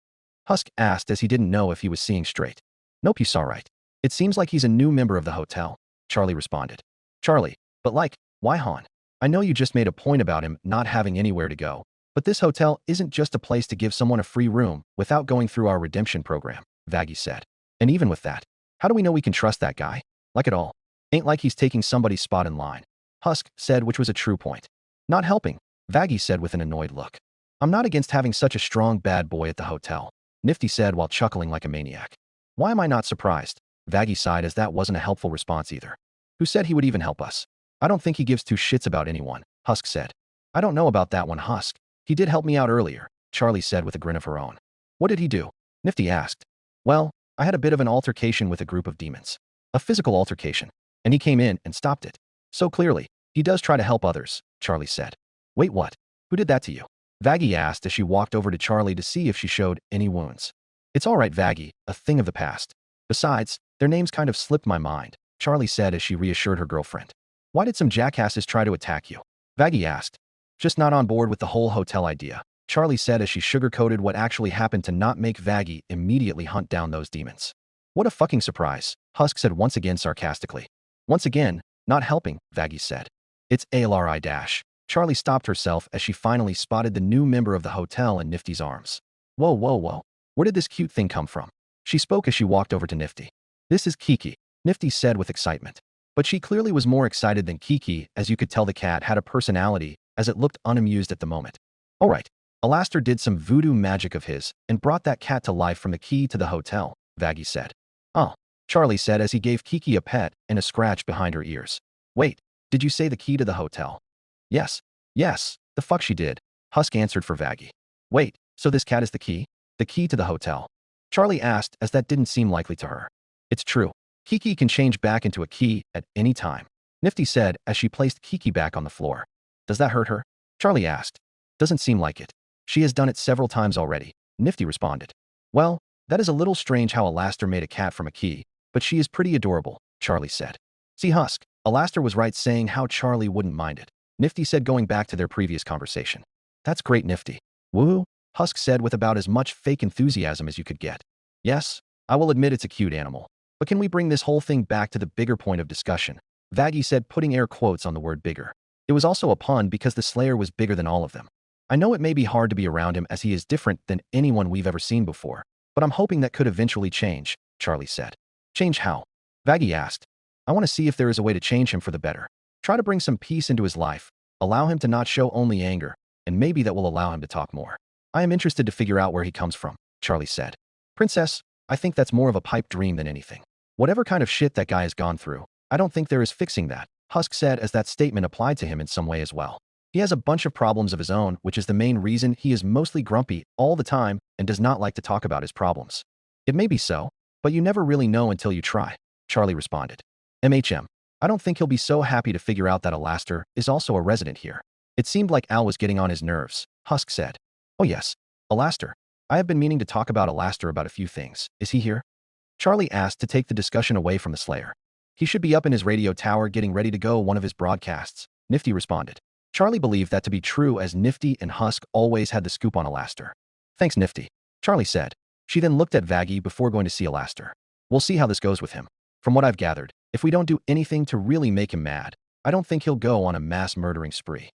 S2: Husk asked as he didn't know if he was seeing straight. Nope, you saw right. It seems like he's a new member of the hotel, Charlie responded. Charlie, but like, why Han? I know you just made a point about him not having anywhere to go, but this hotel isn't just a place to give someone a free room without going through our redemption program, Vaggie said. And even with that, how do we know we can trust that guy? Like at all. Ain't like he's taking somebody's spot in line, Husk said, which was a true point. Not helping, Vaggie said with an annoyed look. I'm not against having such a strong bad boy at the hotel, Nifty said while chuckling like a maniac. Why am I not surprised? Vaggie sighed as that wasn't a helpful response either. Who said he would even help us? I don't think he gives two shits about anyone, Husk said. I don't know about that one, Husk. He did help me out earlier, Charlie said with a grin of her own. What did he do? Nifty asked. Well, I had a bit of an altercation with a group of demons. A physical altercation. And he came in and stopped it. So clearly, he does try to help others, Charlie said. Wait, what? Who did that to you? Vaggie asked as she walked over to Charlie to see if she showed any wounds. It's all right, Vaggie, a thing of the past. Besides, their names kind of slipped my mind, Charlie said as she reassured her girlfriend. Why did some jackasses try to attack you? Vaggie asked. Just not on board with the whole hotel idea, Charlie said as she sugarcoated what actually happened to not make Vaggie immediately hunt down those demons. What a fucking surprise, Husk said once again sarcastically. Once again, not helping, Vaggie said. It's ALRI dash. Charlie stopped herself as she finally spotted the new member of the hotel in Nifty's arms. Whoa, whoa, whoa. Where did this cute thing come from? She spoke as she walked over to Nifty. This is Kiki, Nifty said with excitement. But she clearly was more excited than Kiki, as you could tell the cat had a personality, as it looked unamused at the moment. All right, Alastor did some voodoo magic of his and brought that cat to life from the key to the hotel, Vaggie said. Oh, Charlie said as he gave Kiki a pet and a scratch behind her ears. Wait, did you say the key to the hotel? Yes, the fuck she did, Husk answered for Vaggie. Wait, so this cat is the key? The key to the hotel? Charlie asked, as that didn't seem likely to her. It's true. Kiki can change back into a key at any time, Nifty said as she placed Kiki back on the floor. Does that hurt her? Charlie asked. Doesn't seem like it. She has done it several times already, Nifty responded. Well, that is a little strange how Alastor made a cat from a key, but she is pretty adorable, Charlie said. See, Husk, Alastor was right saying how Charlie wouldn't mind it, Nifty said, going back to their previous conversation. That's great, Nifty. Woohoo, Husk said with about as much fake enthusiasm as you could get. Yes, I will admit it's a cute animal. But can we bring this whole thing back to the bigger point of discussion? Vaggie said, putting air quotes on the word bigger. It was also a pun because the Slayer was bigger than all of them. I know it may be hard to be around him as he is different than anyone we've ever seen before, but I'm hoping that could eventually change, Charlie said. Change how? Vaggie asked. I want to see if there is a way to change him for the better. Try to bring some peace into his life, allow him to not show only anger, and maybe that will allow him to talk more. I am interested to figure out where he comes from, Charlie said. Princess, I think that's more of a pipe dream than anything. Whatever kind of shit that guy has gone through, I don't think there is fixing that, Husk said as that statement applied to him in some way as well. He has a bunch of problems of his own, which is the main reason he is mostly grumpy all the time and does not like to talk about his problems. It may be so, but you never really know until you try, Charlie responded. I don't think he'll be so happy to figure out that Alastor is also a resident here. It seemed like Al was getting on his nerves, Husk said. Oh yes, Alastor. I have been meaning to talk about Alastor about a few things. Is he here? Charlie asked to take the discussion away from the Slayer. He should be up in his radio tower getting ready to go one of his broadcasts, Nifty responded. Charlie believed that to be true as Nifty and Husk always had the scoop on Alastor. Thanks, Nifty, Charlie said. She then looked at Vaggie before going to see Alastor. We'll see how this goes with him. From what I've gathered, if we don't do anything to really make him mad, I don't think he'll go on a mass murdering spree.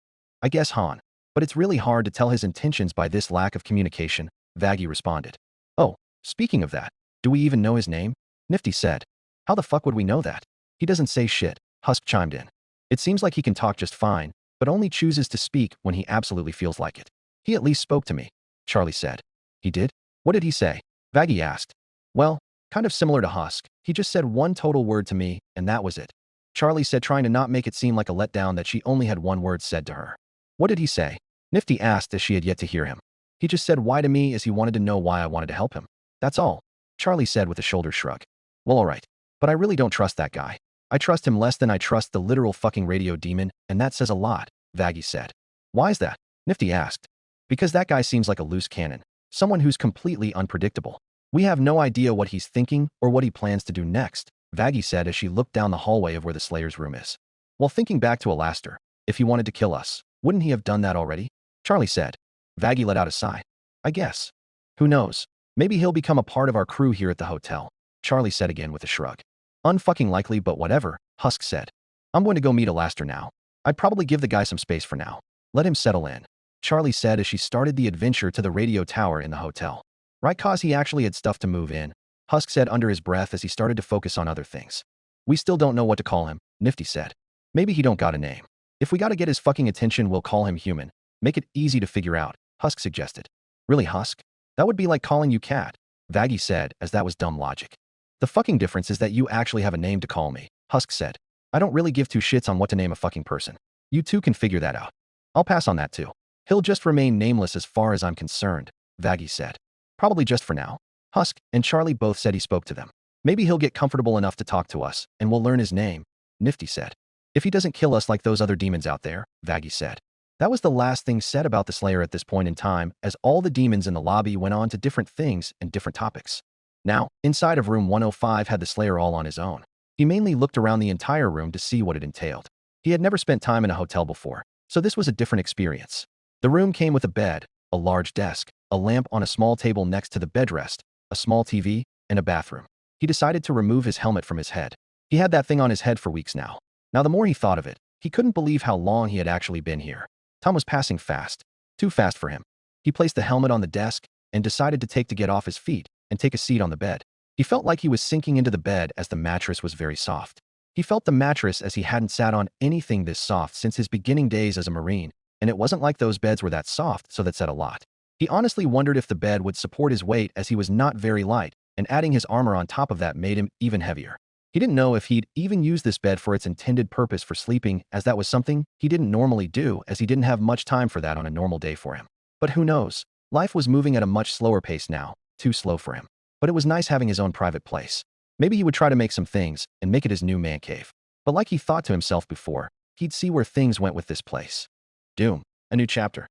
S2: I guess Han. But it's really hard to tell his intentions by this lack of communication, Vaggie responded. Oh, speaking of that, do we even know his name? Nifty said. How the fuck would we know that? He doesn't say shit, Husk chimed in. It seems like he can talk just fine, but only chooses to speak when he absolutely feels like it. He at least spoke to me, Charlie said. He did? What did he say? Vaggie asked. Well, kind of similar to Husk. He just said one total word to me, and that was it. Charlie said, trying to not make it seem like a letdown that she only had one word said to her. What did he say? Nifty asked as she had yet to hear him. He just said why to me as he wanted to know why I wanted to help him. That's all, Charlie said with a shoulder shrug. Well, alright. But I really don't trust that guy. I trust him less than I trust the literal fucking radio demon, and that says a lot, Vaggie said. Why is that? Nifty asked. Because that guy seems like a loose cannon. Someone who's completely unpredictable. We have no idea what he's thinking or what he plans to do next, Vaggie said as she looked down the hallway of where the Slayer's room is. Well, thinking back to Alastor, if he wanted to kill us, wouldn't he have done that already? Charlie said. Vaggie let out a sigh. I guess. Who knows? Maybe he'll become a part of our crew here at the hotel, Charlie said again with a shrug. Unfucking likely, but whatever, Husk said. I'm going to go meet Alastor now. I'd probably give the guy some space for now. Let him settle in, Charlie said as she started the adventure to the radio tower in the hotel. Right, cause he actually had stuff to move in, Husk said under his breath as he started to focus on other things. We still don't know what to call him, Nifty said. Maybe he don't got a name. If we gotta get his fucking attention, we'll call him Human. Make it easy to figure out, Husk suggested. Really, Husk? That would be like calling you Cat, Vaggie said as that was dumb logic. The fucking difference is that you actually have a name to call me, Husk said. I don't really give two shits on what to name a fucking person. You two can figure that out. I'll pass on that too. He'll just remain nameless as far as I'm concerned, Vaggie said. Probably just for now. Husk and Charlie both said he spoke to them. Maybe he'll get comfortable enough to talk to us, and we'll learn his name, Nifty said. If he doesn't kill us like those other demons out there, Vaggie said. That was the last thing said about the Slayer at this point in time, as all the demons in the lobby went on to different things and different topics. Now, inside of room 105 had the Slayer all on his own. He mainly looked around the entire room to see what it entailed. He had never spent time in a hotel before, so this was a different experience. The room came with a bed, a large desk, a lamp on a small table next to the bedrest, a small TV, and a bathroom. he decided to remove his helmet from his head. He had that thing on his head for weeks now. Now the more he thought of it, he couldn't believe how long he had actually been here. Time was passing fast. Too fast for him. He placed the helmet on the desk and decided to get off his feet and take a seat on the bed. He felt like he was sinking into the bed as the mattress was very soft. He felt the mattress as he hadn't sat on anything this soft since his beginning days as a Marine, and it wasn't like those beds were that soft, so that said a lot. He honestly wondered if the bed would support his weight as he was not very light, and adding his armor on top of that made him even heavier. He didn't know if he'd even use this bed for its intended purpose for sleeping, as that was something he didn't normally do, as he didn't have much time for that on a normal day for him. But who knows? Life was moving at a much slower pace now, too slow for him. But it was nice having his own private place. Maybe he would try to make some things and make it his new man cave. But like he thought to himself before, he'd see where things went with this place. Doom. A new chapter.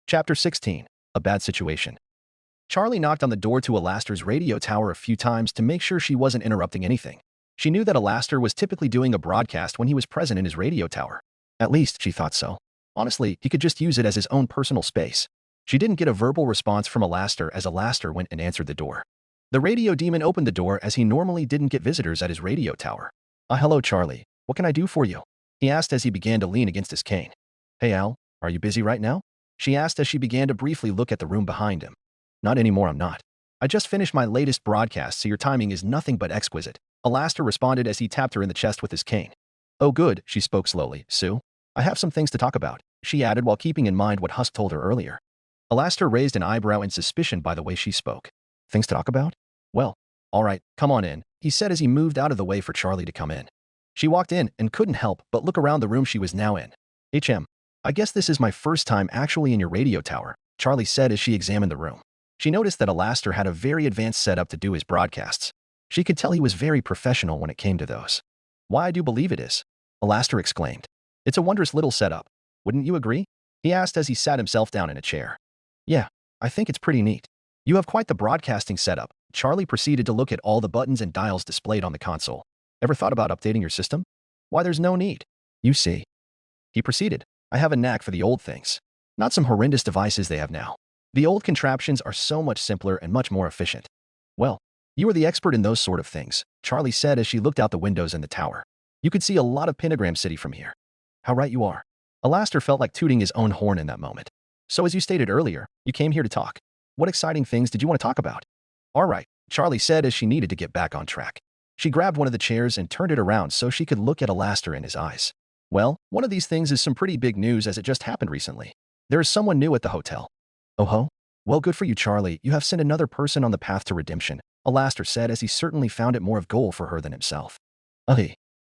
S2: Chapter 16. A bad situation. Charlie knocked on the door to Alastor's radio tower a few times to make sure she wasn't interrupting anything. She knew that Alastor was typically doing a broadcast when he was present in his radio tower. At least, she thought so. Honestly, he could just use it as his own personal space. She didn't get a verbal response from Alastor as Alastor went and answered the door. The radio demon opened the door as he normally didn't get visitors at his radio tower. Hello, Charlie. What can I do for you? He asked as he began to lean against his cane. Hey, Al, are you busy right now? She asked as she began to briefly look at the room behind him. Not anymore, I'm not. I just finished my latest broadcast, so your timing is nothing but exquisite. Alastor responded as he tapped her in the chest with his cane. Oh good, she spoke slowly. Sue, I have some things to talk about, she added while keeping in mind what Husk told her earlier. Alastor raised an eyebrow in suspicion by the way she spoke. Things to talk about? Well, all right, come on in, he said as he moved out of the way for Charlie to come in. She walked in and couldn't help but look around the room she was now in. I guess this is my first time actually in your radio tower, Charlie said as she examined the room. She noticed that Alastor had a very advanced setup to do his broadcasts. She could tell he was very professional when it came to those. Why, I do believe it is, Alastor exclaimed. It's a wondrous little setup. Wouldn't you agree? He asked as he sat himself down in a chair. Yeah, I think it's pretty neat. You have quite the broadcasting setup. Charlie proceeded to look at all the buttons and dials displayed on the console. Ever thought about updating your system? Why, there's no need. You see. He proceeded. I have a knack for the old things. Not some horrendous devices they have now. The old contraptions are so much simpler and much more efficient. Well, you are the expert in those sort of things, Charlie said as she looked out the windows in the tower. You could see a lot of Pentagram City from here. How right you are. Alastor felt like tooting his own horn in that moment. So as you stated earlier, you came here to talk. What exciting things did you want to talk about? All right, Charlie said as she needed to get back on track. She grabbed one of the chairs and turned it around so she could look at Alastor in his eyes. Well, one of these things is some pretty big news as it just happened recently. There is someone new at the hotel. Oh ho? Well, good for you, Charlie. You have sent another person on the path to redemption, Alastor said as he certainly found it more of goal for her than himself.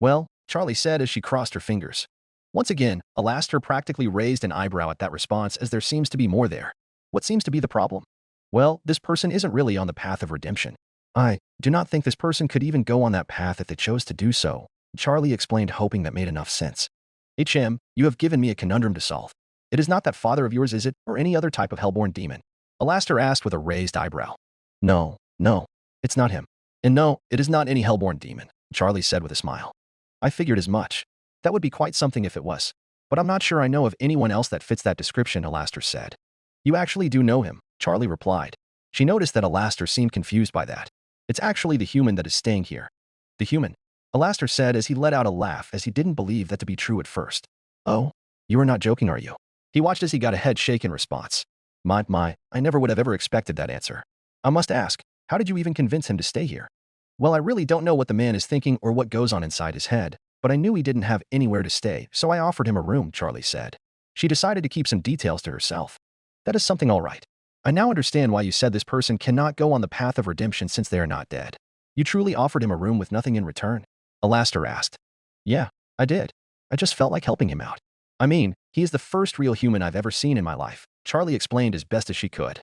S2: Well, Charlie said as she crossed her fingers. Once again, Alastor practically raised an eyebrow at that response as there seems to be more there. What seems to be the problem? Well, this person isn't really on the path of redemption. I do not think this person could even go on that path if they chose to do so, Charlie explained, hoping that made enough sense. You have given me a conundrum to solve. It is not that father of yours, is it, or any other type of hellborn demon? Alastor asked with a raised eyebrow. No, it's not him. And no, it is not any hellborn demon, Charlie said with a smile. I figured as much. That would be quite something if it was. But I'm not sure I know of anyone else that fits that description, Alastor said. You actually do know him, Charlie replied. She noticed that Alastor seemed confused by that. It's actually the human that is staying here. The human? Alastor said as he let out a laugh as he didn't believe that to be true at first. Oh, you are not joking, are you? He watched as he got a head shake in response. My, I never would have ever expected that answer. I must ask, how did you even convince him to stay here? Well, I really don't know what the man is thinking or what goes on inside his head, but I knew he didn't have anywhere to stay, so I offered him a room, Charlie said. She decided to keep some details to herself. That is something all right. I now understand why you said this person cannot go on the path of redemption since they are not dead. You truly offered him a room with nothing in return? Alastor asked. Yeah, I did. I just felt like helping him out. I mean, he is the first real human I've ever seen in my life, Charlie explained as best as she could.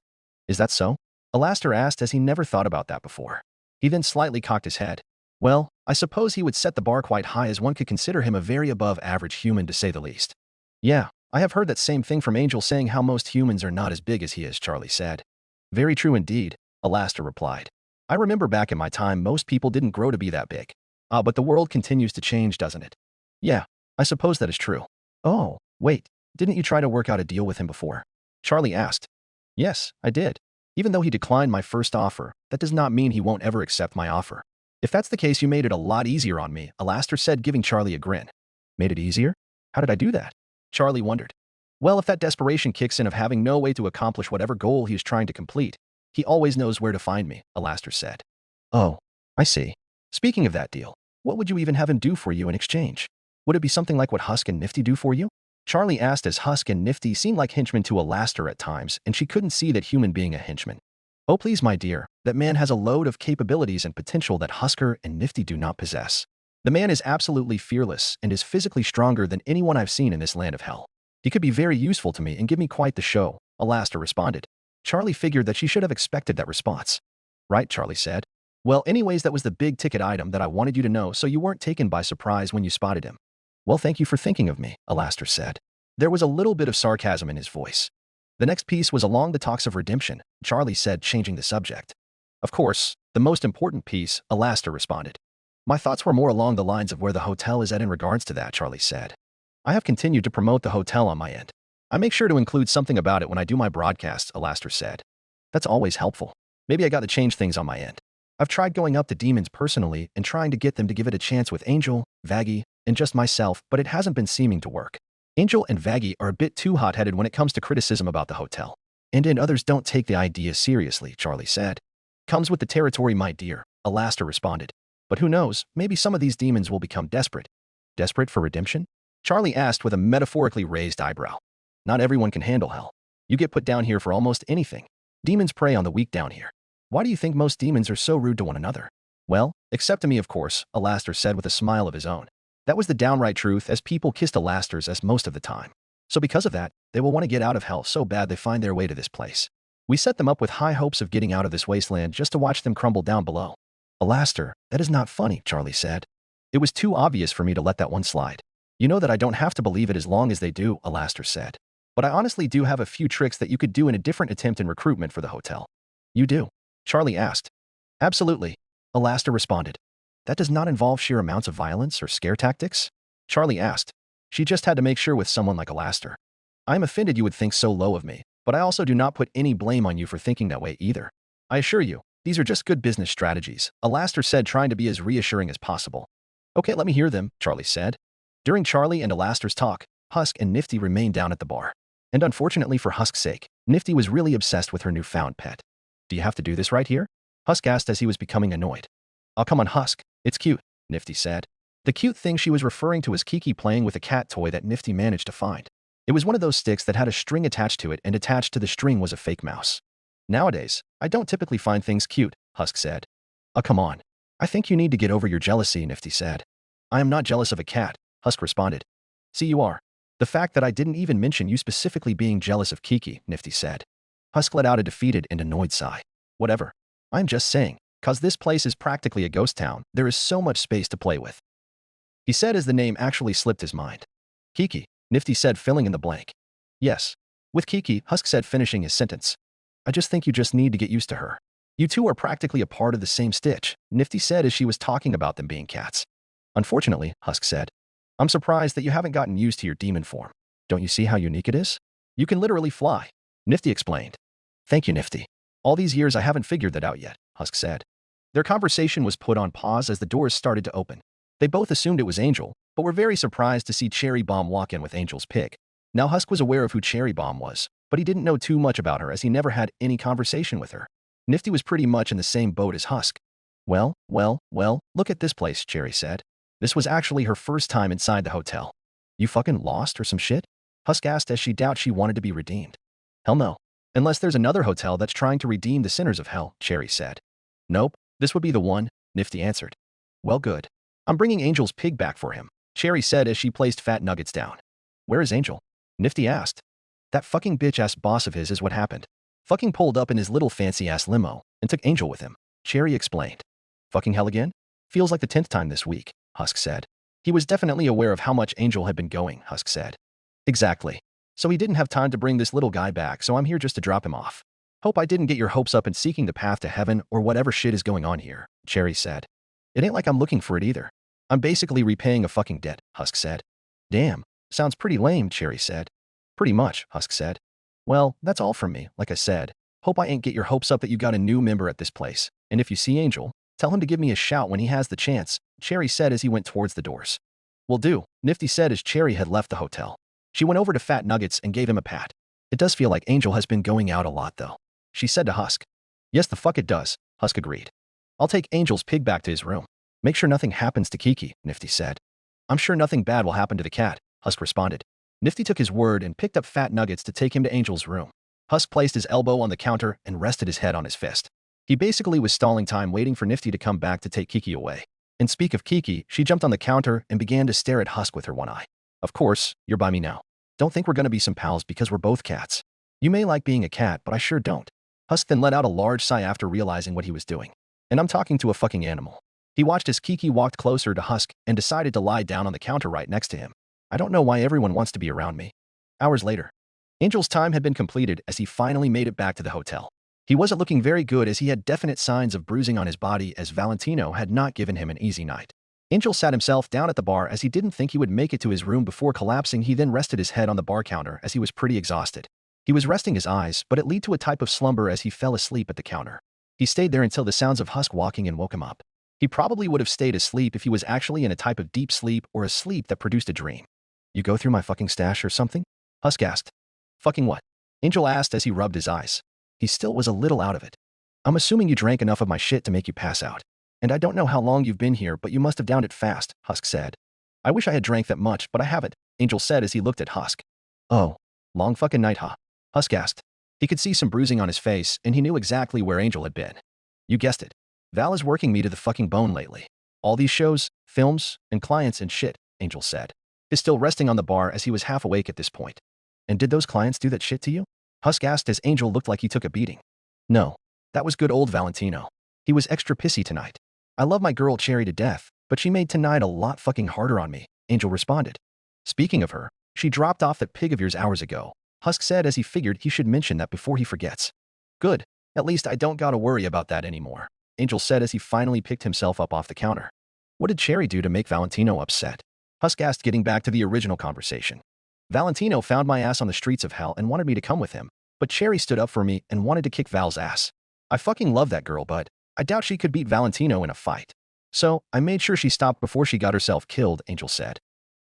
S2: Is that so? Alastor asked as he never thought about that before. He then slightly cocked his head. Well, I suppose he would set the bar quite high as one could consider him a very above average human to say the least. Yeah, I have heard that same thing from Angel saying how most humans are not as big as he is, Charlie said. Very true indeed, Alastor replied. I remember back in my time most people didn't grow to be that big. But the world continues to change, doesn't it? Yeah, I suppose that is true. Oh, wait, didn't you try to work out a deal with him before? Charlie asked. Yes, I did. Even though he declined my first offer, that does not mean he won't ever accept my offer. If that's the case, you made it a lot easier on me, Alastor said, giving Charlie a grin. Made it easier? How did I do that? Charlie wondered. Well, if that desperation kicks in of having no way to accomplish whatever goal he is trying to complete, he always knows where to find me, Alastor said. Oh, I see. Speaking of that deal, what would you even have him do for you in exchange? Would it be something like what Husk and Nifty do for you? Charlie asked, as Husk and Nifty seemed like henchmen to Alastor at times, and she couldn't see that human being a henchman. Oh please, my dear, that man has a load of capabilities and potential that Husker and Nifty do not possess. The man is absolutely fearless and is physically stronger than anyone I've seen in this land of hell. He could be very useful to me and give me quite the show, Alastor responded. Charlie figured that she should have expected that response. Right, Charlie said. Well, anyways, that was the big ticket item that I wanted you to know so you weren't taken by surprise when you spotted him. Well, thank you for thinking of me, Alastor said. There was a little bit of sarcasm in his voice. The next piece was along the talks of redemption, Charlie said, changing the subject. Of course, the most important piece, Alastor responded. My thoughts were more along the lines of where the hotel is at in regards to that, Charlie said. I have continued to promote the hotel on my end. I make sure to include something about it when I do my broadcasts, Alastor said. That's always helpful. Maybe I got to change things on my end. I've tried going up to demons personally and trying to get them to give it a chance with Angel, Vaggie, and just myself, but it hasn't been seeming to work. Angel and Vaggie are a bit too hot-headed when it comes to criticism about the hotel. And others don't take the idea seriously, Charlie said. Comes with the territory, my dear, Alastor responded. But who knows, maybe some of these demons will become desperate. Desperate for redemption? Charlie asked with a metaphorically raised eyebrow. Not everyone can handle hell. You get put down here for almost anything. Demons prey on the weak down here. Why do you think most demons are so rude to one another? Well, except to me, of course, Alastor said with a smile of his own. That was the downright truth, as people kissed Alastors as most of the time. So because of that, they will want to get out of hell so bad they find their way to this place. We set them up with high hopes of getting out of this wasteland just to watch them crumble down below. Alastor, that is not funny, Charlie said. It was too obvious for me to let that one slide. You know that I don't have to believe it as long as they do, Alastor said. But I honestly do have a few tricks that you could do in a different attempt in recruitment for the hotel. You do? Charlie asked. Absolutely, Alastor responded. That does not involve sheer amounts of violence or scare tactics? Charlie asked. She just had to make sure with someone like Alastor. I am offended you would think so low of me, but I also do not put any blame on you for thinking that way either. I assure you, these are just good business strategies, Alastor said, trying to be as reassuring as possible. Okay, let me hear them, Charlie said. During Charlie and Alastor's talk, Husk and Nifty remained down at the bar. And unfortunately for Husk's sake, Nifty was really obsessed with her newfound pet. Do you have to do this right here? Husk asked as he was becoming annoyed. Oh, come on, Husk. It's cute, Nifty said. The cute thing she was referring to was Kiki playing with a cat toy that Nifty managed to find. It was one of those sticks that had a string attached to it, and attached to the string was a fake mouse. Nowadays, I don't typically find things cute, Husk said. Oh, come on. I think you need to get over your jealousy, Nifty said. I am not jealous of a cat, Husk responded. See, you are. The fact that I didn't even mention you specifically being jealous of Kiki, Nifty said. Husk let out a defeated and annoyed sigh. Whatever. I'm just saying, 'cause this place is practically a ghost town, there is so much space to play with. He said as the name actually slipped his mind. Kiki, Nifty said, filling in the blank. Yes. With Kiki, Husk said, finishing his sentence. I just think you just need to get used to her. You two are practically a part of the same stitch, Nifty said as she was talking about them being cats. Unfortunately, Husk said. I'm surprised that you haven't gotten used to your demon form. Don't you see how unique it is? You can literally fly, Nifty explained. Thank you, Nifty. All these years I haven't figured that out yet, Husk said. Their conversation was put on pause as the doors started to open. They both assumed it was Angel, but were very surprised to see Cherry Bomb walk in with Angel's pig. Now Husk was aware of who Cherry Bomb was, but he didn't know too much about her as he never had any conversation with her. Nifty was pretty much in the same boat as Husk. Well, look at this place, Cherry said. This was actually her first time inside the hotel. You fucking lost or some shit? Husk asked as she doubted she wanted to be redeemed. Hell no. Unless there's another hotel that's trying to redeem the sinners of hell, Cherry said. Nope, this would be the one, Nifty answered. Well, good. I'm bringing Angel's pig back for him, Cherry said as she placed fat nuggets down. Where is Angel? Nifty asked. That fucking bitch-ass boss of his is what happened. Fucking pulled up in his little fancy-ass limo and took Angel with him, Cherry explained. Fucking hell again? Feels like the 10th time this week, Husk said. He was definitely aware of how much Angel had been going, Husk said. Exactly. So he didn't have time to bring this little guy back, so I'm here just to drop him off. Hope I didn't get your hopes up in seeking the path to heaven or whatever shit is going on here, Cherry said. It ain't like I'm looking for it either. I'm basically repaying a fucking debt, Husk said. Damn, sounds pretty lame, Cherry said. Pretty much, Husk said. Well, that's all from me, like I said. Hope I ain't get your hopes up that you got a new member at this place. And if you see Angel, Tell him to give me a shout when he has the chance, Cherry said as he went towards the doors. Will do, Nifty said as Cherry had left the hotel. She went over to Fat Nuggets and gave him a pat. It does feel like Angel has been going out a lot though, she said to Husk. Yes, the fuck it does, Husk agreed. I'll take Angel's pig back to his room. Make sure nothing happens to Kiki, Nifty said. I'm sure nothing bad will happen to the cat, Husk responded. Nifty took his word and picked up Fat Nuggets to take him to Angel's room. Husk placed his elbow on the counter and rested his head on his fist. He basically was stalling time waiting for Nifty to come back to take Kiki away. And speak of Kiki, she jumped on the counter and began to stare at Husk with her one eye. Of course, you're by me now. Don't think we're gonna be some pals because we're both cats. You may like being a cat, but I sure don't. Husk then let out a large sigh after realizing what he was doing. And I'm talking to a fucking animal. He watched as Kiki walked closer to Husk and decided to lie down on the counter right next to him. I don't know why everyone wants to be around me. Hours later, Angel's time had been completed as he finally made it back to the hotel. He wasn't looking very good as he had definite signs of bruising on his body as Valentino had not given him an easy night. Angel sat himself down at the bar as he didn't think he would make it to his room before collapsing. He then rested his head on the bar counter as he was pretty exhausted. He was resting his eyes, but it led to a type of slumber as he fell asleep at the counter. He stayed there until the sounds of Husk walking and woke him up. He probably would have stayed asleep if he was actually in a type of deep sleep or a sleep that produced a dream. You go through my fucking stash or something? Husk asked. Fucking what? Angel asked as he rubbed his eyes. He still was a little out of it. I'm assuming you drank enough of my shit to make you pass out. And I don't know how long you've been here, but you must have downed it fast, Husk said. I wish I had drank that much, but I haven't, Angel said as he looked at Husk. Oh, long fucking night, huh? Husk asked. He could see some bruising on his face, and he knew exactly where Angel had been. You guessed it. Val is working me to the fucking bone lately. All these shows, films, and clients and shit, Angel said. He's still resting on the bar as he was half awake at this point. And did those clients do that shit to you? Husk asked as Angel looked like he took a beating. No, that was good old Valentino. He was extra pissy tonight. I love my girl Cherry to death, but she made tonight a lot fucking harder on me, Angel responded. Speaking of her, she dropped off that pig of yours hours ago, Husk said as he figured he should mention that before he forgets. Good, at least I don't gotta worry about that anymore, Angel said as he finally picked himself up off the counter. What did Cherry do to make Valentino upset? Husk asked, getting back to the original conversation. Valentino found my ass on the streets of hell and wanted me to come with him, but Cherry stood up for me and wanted to kick Val's ass. I fucking love that girl, but I doubt she could beat Valentino in a fight. So, I made sure she stopped before she got herself killed, Angel said.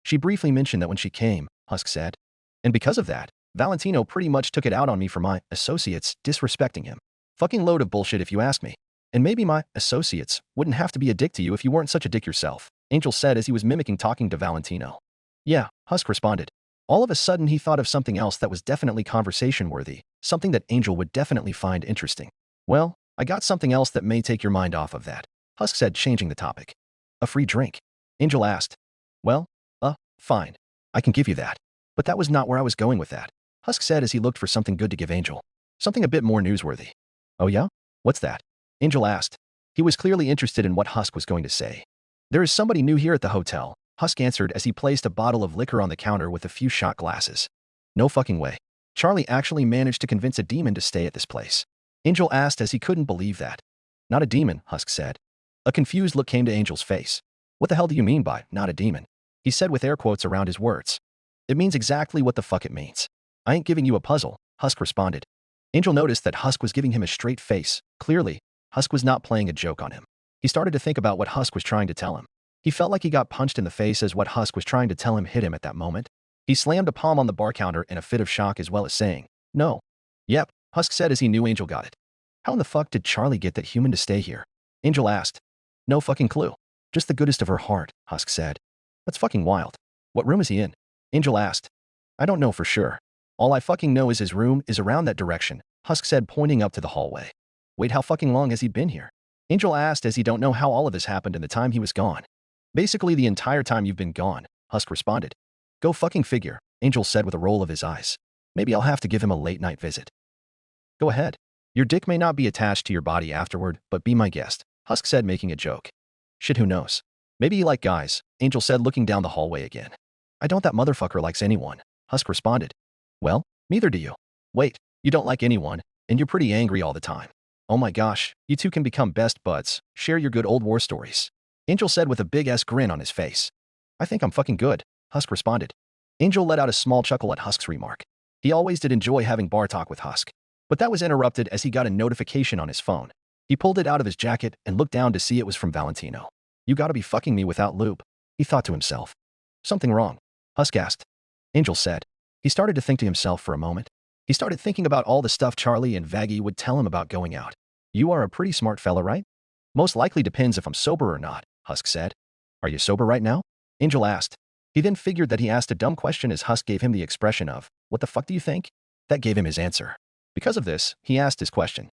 S2: She briefly mentioned that when she came, Husk said. And because of that, Valentino pretty much took it out on me for my associates disrespecting him. Fucking load of bullshit if you ask me. And maybe my associates wouldn't have to be a dick to you if you weren't such a dick yourself, Angel said as he was mimicking talking to Valentino. Yeah, Husk responded. All of a sudden he thought of something else that was definitely conversation-worthy, something that Angel would definitely find interesting. Well, I got something else that may take your mind off of that, Husk said, changing the topic. A free drink? Angel asked. Well, fine. I can give you that. But that was not where I was going with that, Husk said as he looked for something good to give Angel. Something a bit more newsworthy. Oh yeah? What's that? Angel asked. He was clearly interested in what Husk was going to say. There is somebody new here at the hotel, Husk answered as he placed a bottle of liquor on the counter with a few shot glasses. No fucking way. Charlie actually managed to convince a demon to stay at this place. Angel asked as he couldn't believe that. Not a demon, Husk said. A confused look came to Angel's face. What the hell do you mean by not a demon? He said with air quotes around his words. It means exactly what the fuck it means. I ain't giving you a puzzle, Husk responded. Angel noticed that Husk was giving him a straight face. Clearly, Husk was not playing a joke on him. He started to think about what Husk was trying to tell him. He felt like he got punched in the face as what Husk was trying to tell him hit him at that moment. He slammed a palm on the bar counter in a fit of shock as well as saying, no. Yep, Husk said as he knew Angel got it. How in the fuck did Charlie get that human to stay here? Angel asked. No fucking clue. Just the goodest of her heart, Husk said. That's fucking wild. What room is he in? Angel asked. I don't know for sure. All I fucking know is his room is around that direction, Husk said, pointing up to the hallway. Wait, how fucking long has he been here? Angel asked as he don't know how all of this happened in the time he was gone. Basically the entire time you've been gone, Husk responded. Go fucking figure, Angel said with a roll of his eyes. Maybe I'll have to give him a late-night visit. Go ahead. Your dick may not be attached to your body afterward, but be my guest, Husk said, making a joke. Shit, who knows? Maybe you like guys, Angel said, looking down the hallway again. I don't. That motherfucker likes anyone, Husk responded. Well, neither do you. Wait, you don't like anyone, and you're pretty angry all the time. Oh my gosh, you two can become best buds, share your good old war stories, Angel said with a big-ass grin on his face. I think I'm fucking good, Husk responded. Angel let out a small chuckle at Husk's remark. He always did enjoy having bar talk with Husk. But that was interrupted as he got a notification on his phone. He pulled it out of his jacket and looked down to see it was from Valentino. You gotta be fucking me without lube, he thought to himself. Something wrong? Husk asked. Angel said. He started to think to himself for a moment. He started thinking about all the stuff Charlie and Vaggie would tell him about going out. You are a pretty smart fella, right? Most likely depends if I'm sober or not, Husk said. Are you sober right now? Angel asked. He then figured that he asked a dumb question as Husk gave him the expression of, what the fuck do you think? That gave him his answer. Because of this, he asked his question.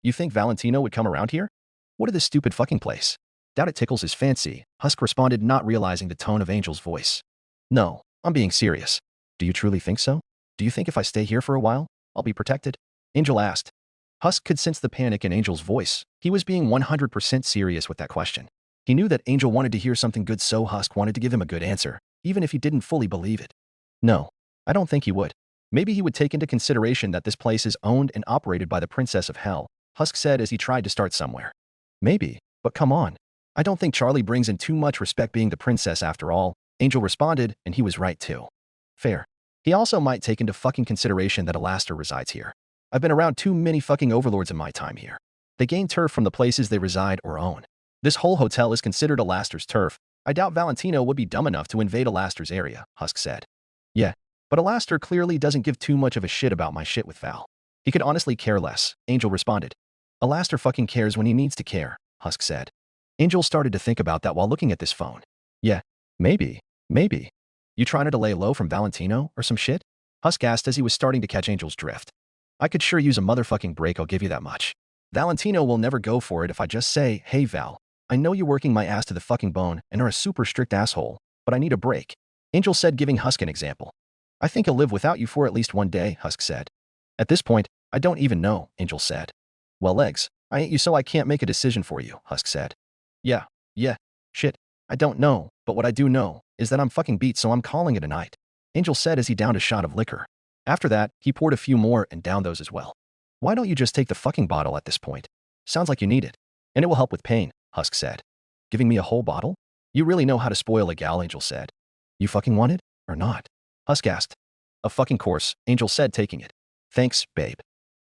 S2: You think Valentino would come around here? What a this stupid fucking place. Doubt it tickles his fancy, Husk responded, not realizing the tone of Angel's voice. No, I'm being serious. Do you truly think so? Do you think if I stay here for a while, I'll be protected? Angel asked. Husk could sense the panic in Angel's voice. He was being 100% serious with that question. He knew that Angel wanted to hear something good, so Husk wanted to give him a good answer, even if he didn't fully believe it. No, I don't think he would. Maybe he would take into consideration that this place is owned and operated by the Princess of Hell, Husk said as he tried to start somewhere. Maybe, but come on. I don't think Charlie brings in too much respect being the princess after all, Angel responded, and he was right too. Fair. He also might take into fucking consideration that Alastor resides here. I've been around too many fucking overlords in my time here. They gain turf from the places they reside or own. This whole hotel is considered Alastor's turf. I doubt Valentino would be dumb enough to invade Alastor's area, Husk said. Yeah, but Alastor clearly doesn't give too much of a shit about my shit with Val. He could honestly care less, Angel responded. Alastor fucking cares when he needs to care, Husk said. Angel started to think about that while looking at this phone. Yeah, maybe. You trying to lay low from Valentino or some shit? Husk asked as he was starting to catch Angel's drift. I could sure use a motherfucking break, I'll give you that much. Valentino will never go for it if I just say, hey Val, I know you're working my ass to the fucking bone and are a super strict asshole, but I need a break. Angel said, giving Husk an example. I think he'll live without you for at least one day, Husk said. At this point, I don't even know, Angel said. Well, legs, I ain't you so I can't make a decision for you, Husk said. Yeah, shit, I don't know, but what I do know is that I'm fucking beat, so I'm calling it a night, Angel said as he downed a shot of liquor. After that, he poured a few more and downed those as well. Why don't you just take the fucking bottle at this point? Sounds like you need it. And it will help with pain, Husk said. Giving me a whole bottle? You really know how to spoil a gal, Angel said. You fucking want it, or not? Husk asked. Of fucking course, Angel said, taking it. Thanks, babe.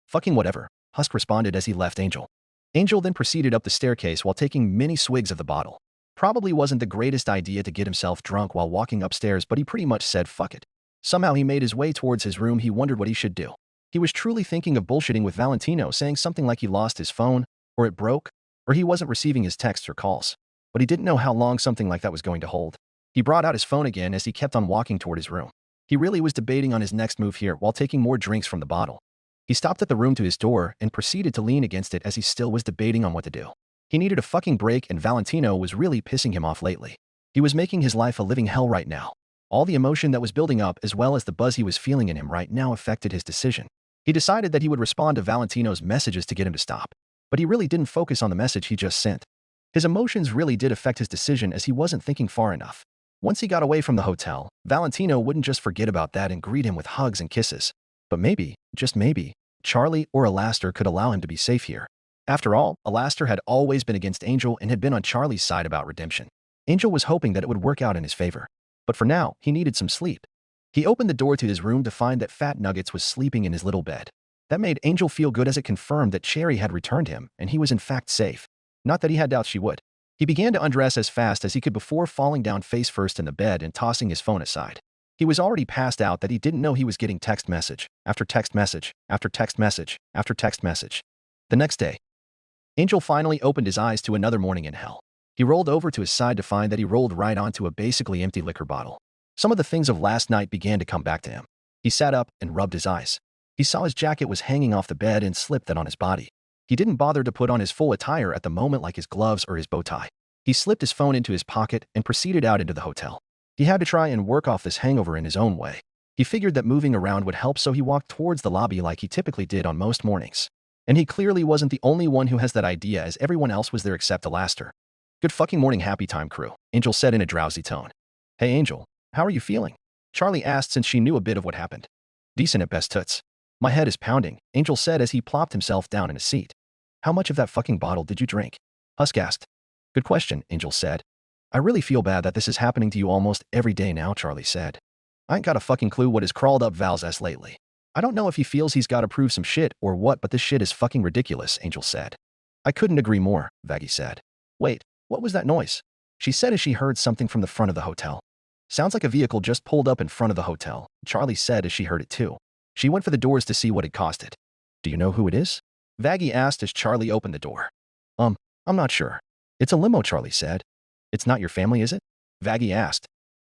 S2: Fucking whatever, Husk responded as he left Angel. Angel then proceeded up the staircase while taking many swigs of the bottle. Probably wasn't the greatest idea to get himself drunk while walking upstairs, but he pretty much said fuck it. Somehow he made his way towards his room. He wondered what he should do. He was truly thinking of bullshitting with Valentino, saying something like he lost his phone, or it broke, or he wasn't receiving his texts or calls. But he didn't know how long something like that was going to hold. He brought out his phone again as he kept on walking toward his room. He really was debating on his next move here while taking more drinks from the bottle. He stopped at the room to his door and proceeded to lean against it as he still was debating on what to do. He needed a fucking break, and Valentino was really pissing him off lately. He was making his life a living hell right now. All the emotion that was building up as well as the buzz he was feeling in him right now affected his decision. He decided that he would respond to Valentino's messages to get him to stop. But he really didn't focus on the message he just sent. His emotions really did affect his decision as he wasn't thinking far enough. Once he got away from the hotel, Valentino wouldn't just forget about that and greet him with hugs and kisses. But maybe, just maybe, Charlie or Alastor could allow him to be safe here. After all, Alastor had always been against Angel and had been on Charlie's side about redemption. Angel was hoping that it would work out in his favor. But for now, he needed some sleep. He opened the door to his room to find that Fat Nuggets was sleeping in his little bed. That made Angel feel good as it confirmed that Cherry had returned him and he was in fact safe. Not that he had doubts she would. He began to undress as fast as he could before falling down face first in the bed and tossing his phone aside. He was already passed out that he didn't know he was getting text message after text message after text message after text message. The next day, Angel finally opened his eyes to another morning in hell. He rolled over to his side to find that he rolled right onto a basically empty liquor bottle. Some of the things of last night began to come back to him. He sat up and rubbed his eyes. He saw his jacket was hanging off the bed and slipped that on his body. He didn't bother to put on his full attire at the moment like his gloves or his bow tie. He slipped his phone into his pocket and proceeded out into the hotel. He had to try and work off this hangover in his own way. He figured that moving around would help, so he walked towards the lobby like he typically did on most mornings. And he clearly wasn't the only one who has that idea, as everyone else was there except Alastor. Good fucking morning, happy time crew, Angel said in a drowsy tone. Hey Angel, how are you feeling? Charlie asked since she knew a bit of what happened. Decent at best, toots. My head is pounding, Angel said as he plopped himself down in a seat. How much of that fucking bottle did you drink? Husk asked. Good question, Angel said. I really feel bad that this is happening to you almost every day now, Charlie said. I ain't got a fucking clue what has crawled up Val's ass lately. I don't know if he feels he's got to prove some shit or what, but this shit is fucking ridiculous, Angel said. I couldn't agree more, Vaggie said. Wait, what was that noise? She said as she heard something from the front of the hotel. Sounds like a vehicle just pulled up in front of the hotel, Charlie said as she heard it too. She went for the doors to see what had caused it. Do you know who it is? Vaggie asked as Charlie opened the door. I'm not sure. It's a limo, Charlie said. It's not your family, is it? Vaggie asked.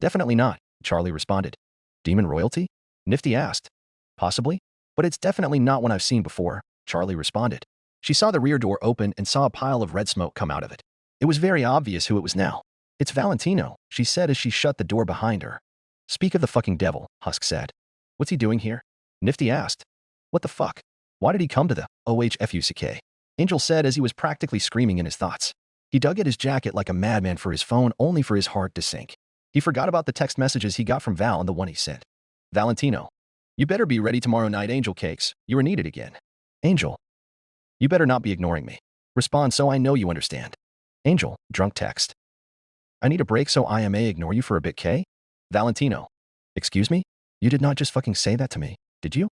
S2: Definitely not, Charlie responded. Demon royalty? Nifty asked. Possibly, but it's definitely not one I've seen before, Charlie responded. She saw the rear door open and saw a pile of red smoke come out of it. It was very obvious who it was now. It's Valentino, she said as she shut the door behind her. Speak of the fucking devil, Husk said. What's he doing here? Nifty asked. What the fuck? Why did he come to the OHFUCK? Angel said as he was practically screaming in his thoughts. He dug at his jacket like a madman for his phone only for his heart to sink. He forgot about the text messages he got from Val and the one he sent. Valentino. You better be ready tomorrow night, Angel Cakes. You are needed again. Angel. You better not be ignoring me. Respond so I know you understand. Angel, drunk text. I need a break so I may ignore you for a bit, K? Valentino. Excuse me? You did not just fucking say that to me, did you?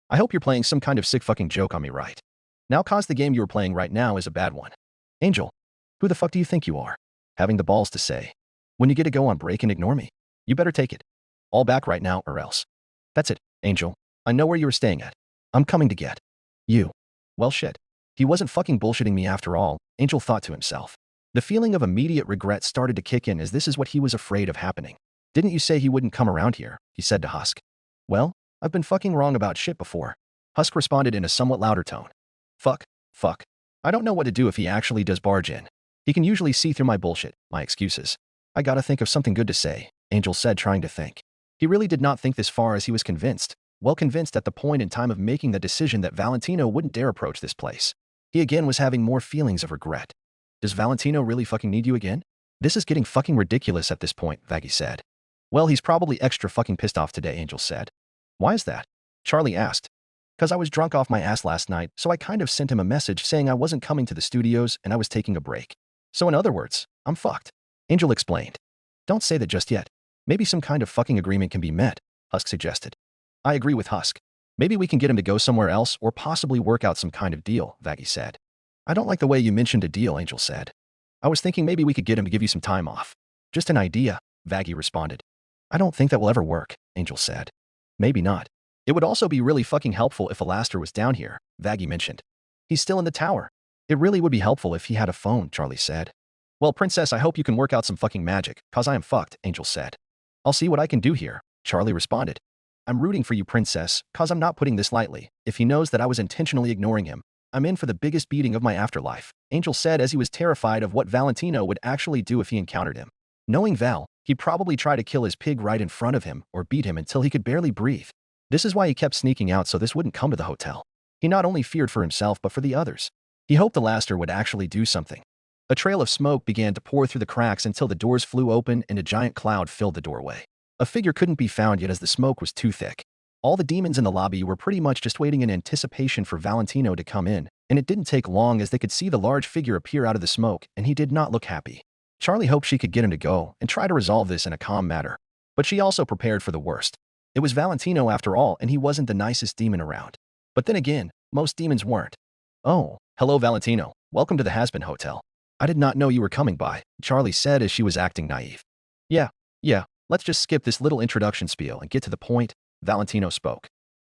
S2: I hope you're playing some kind of sick fucking joke on me, right? Now cause the game you are playing right now is a bad one. Angel. Who the fuck do you think you are? Having the balls to say. When you get to go on break and ignore me, you better take it. All back right now or else. That's it, Angel. I know where you were staying at. I'm coming to get you. Well shit. He wasn't fucking bullshitting me after all, Angel thought to himself. The feeling of immediate regret started to kick in as this is what he was afraid of happening. Didn't you say he wouldn't come around here? He said to Husk. Well, I've been fucking wrong about shit before. Husk responded in a somewhat louder tone. Fuck. I don't know what to do if he actually does barge in. He can usually see through my bullshit, my excuses. I gotta think of something good to say, Angel said, trying to think. He really did not think this far as he was convinced, well convinced at the point in time of making the decision that Valentino wouldn't dare approach this place. He again was having more feelings of regret. Does Valentino really fucking need you again? This is getting fucking ridiculous at this point, Vaggie said. Well, he's probably extra fucking pissed off today, Angel said. Why is that? Charlie asked. Cause I was drunk off my ass last night, so I kind of sent him a message saying I wasn't coming to the studios and I was taking a break. So in other words, I'm fucked. Angel explained. Don't say that just yet. Maybe some kind of fucking agreement can be met, Husk suggested. I agree with Husk. Maybe we can get him to go somewhere else or possibly work out some kind of deal, Vaggie said. I don't like the way you mentioned a deal, Angel said. I was thinking maybe we could get him to give you some time off. Just an idea, Vaggie responded. I don't think that will ever work, Angel said. Maybe not. It would also be really fucking helpful if Alastor was down here, Vaggie mentioned. He's still in the tower. It really would be helpful if he had a phone, Charlie said. Well, Princess, I hope you can work out some fucking magic, cause I am fucked, Angel said. I'll see what I can do here, Charlie responded. I'm rooting for you, Princess, cause I'm not putting this lightly. If he knows that I was intentionally ignoring him, I'm in for the biggest beating of my afterlife, Angel said as he was terrified of what Valentino would actually do if he encountered him. Knowing Val, he'd probably try to kill his pig right in front of him or beat him until he could barely breathe. This is why he kept sneaking out so this wouldn't come to the hotel. He not only feared for himself but for the others. He hoped Alastor would actually do something. A trail of smoke began to pour through the cracks until the doors flew open and a giant cloud filled the doorway. A figure couldn't be found yet as the smoke was too thick. All the demons in the lobby were pretty much just waiting in anticipation for Valentino to come in, and it didn't take long as they could see the large figure appear out of the smoke, and he did not look happy. Charlie hoped she could get him to go and try to resolve this in a calm manner, but she also prepared for the worst. It was Valentino after all, and he wasn't the nicest demon around. But then again, most demons weren't. Oh, hello Valentino. Welcome to the Hazbin Hotel. I did not know you were coming by, Charlie said as she was acting naive. Yeah, let's just skip this little introduction spiel and get to the point, Valentino spoke.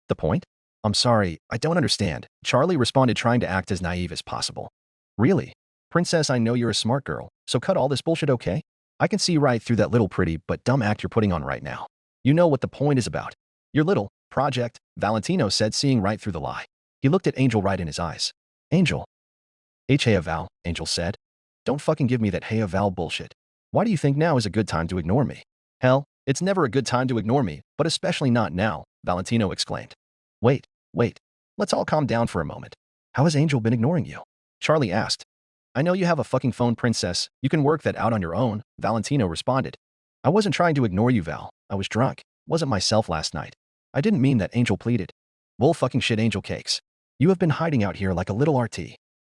S2: The point? I'm sorry, I don't understand, Charlie responded, trying to act as naive as possible. Really? Princess, I know you're a smart girl, so cut all this bullshit, okay? I can see right through that little pretty but dumb act you're putting on right now. You know what the point is about. Your little project, Valentino said, seeing right through the lie. He looked at Angel right in his eyes. Angel. Hey Val, Angel said. Don't fucking give me that hey Val bullshit. Why do you think now is a good time to ignore me? Hell, it's never a good time to ignore me, but especially not now, Valentino exclaimed. Wait. Let's all calm down for a moment. How has Angel been ignoring you? Charlie asked. I know you have a fucking phone, Princess. You can work that out on your own, Valentino responded. I wasn't trying to ignore you, Val. I was drunk. Wasn't myself last night. I didn't mean that, Angel pleaded. Bull fucking shit, Angel Cakes. You have been hiding out here like a little RT.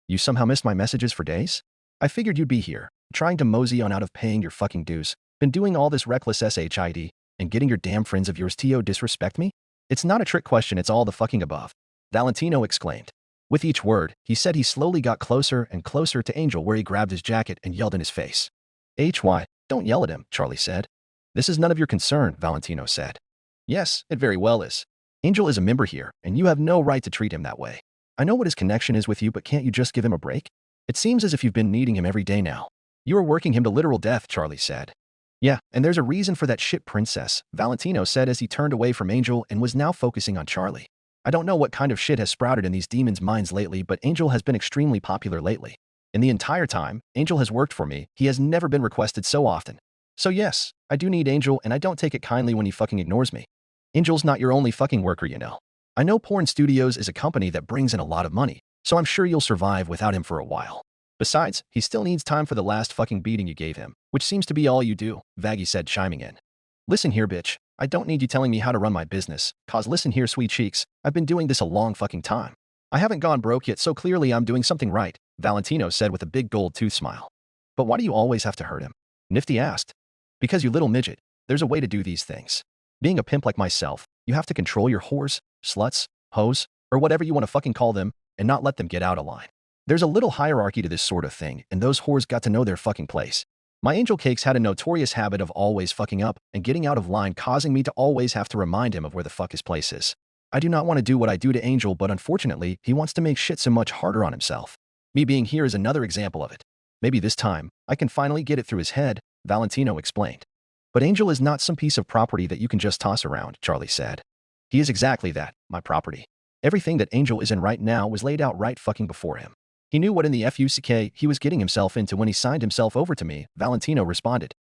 S2: You somehow missed my messages for days? I figured you'd be here, trying to mosey on out of paying your fucking dues. Been doing all this reckless SHID, and getting your damn friends of yours to disrespect me? It's not a trick question, it's all the fucking above. Valentino exclaimed. With each word, he said he slowly got closer and closer to Angel, where he grabbed his jacket and yelled in his face. "HY, don't yell at him," Charlie said. "This is none of your concern," Valentino said. "Yes, it very well is. Angel is a member here, and you have no right to treat him that way. I know what his connection is with you, but can't you just give him a break? It seems as if you've been needing him every day now. You are working him to literal death," Charlie said. "Yeah, and there's a reason for that shit, princess," Valentino said as he turned away from Angel and was now focusing on Charlie. "I don't know what kind of shit has sprouted in these demons' minds lately, but Angel has been extremely popular lately. In the entire time Angel has worked for me, he has never been requested so often. So yes, I do need Angel, and I don't take it kindly when he fucking ignores me. Angel's not your only fucking worker, you know. I know Porn Studios is a company that brings in a lot of money, so I'm sure you'll survive without him for a while. Besides, he still needs time for the last fucking beating you gave him, which seems to be all you do," Vaggie said, chiming in. "Listen here, bitch. I don't need you telling me how to run my business, cause listen here, sweet cheeks, I've been doing this a long fucking time. I haven't gone broke yet, so clearly I'm doing something right," Valentino said with a big gold tooth smile. "But why do you always have to hurt him?" Nifty asked. "Because, you little midget, there's a way to do these things. Being a pimp like myself, you have to control your whores, sluts, hoes, or whatever you want to fucking call them, and not let them get out of line. There's a little hierarchy to this sort of thing, and those whores got to know their fucking place. My Angel Cakes had a notorious habit of always fucking up and getting out of line, causing me to always have to remind him of where the fuck his place is. I do not want to do what I do to Angel, but unfortunately, he wants to make shit so much harder on himself. Me being here is another example of it. Maybe this time, I can finally get it through his head," Valentino explained. "But Angel is not some piece of property that you can just toss around," Charlie said. "He is exactly that, my property. Everything that Angel is in right now was laid out right fucking before him. He knew what in the FUCK he was getting himself into when he signed himself over to me," Valentino responded.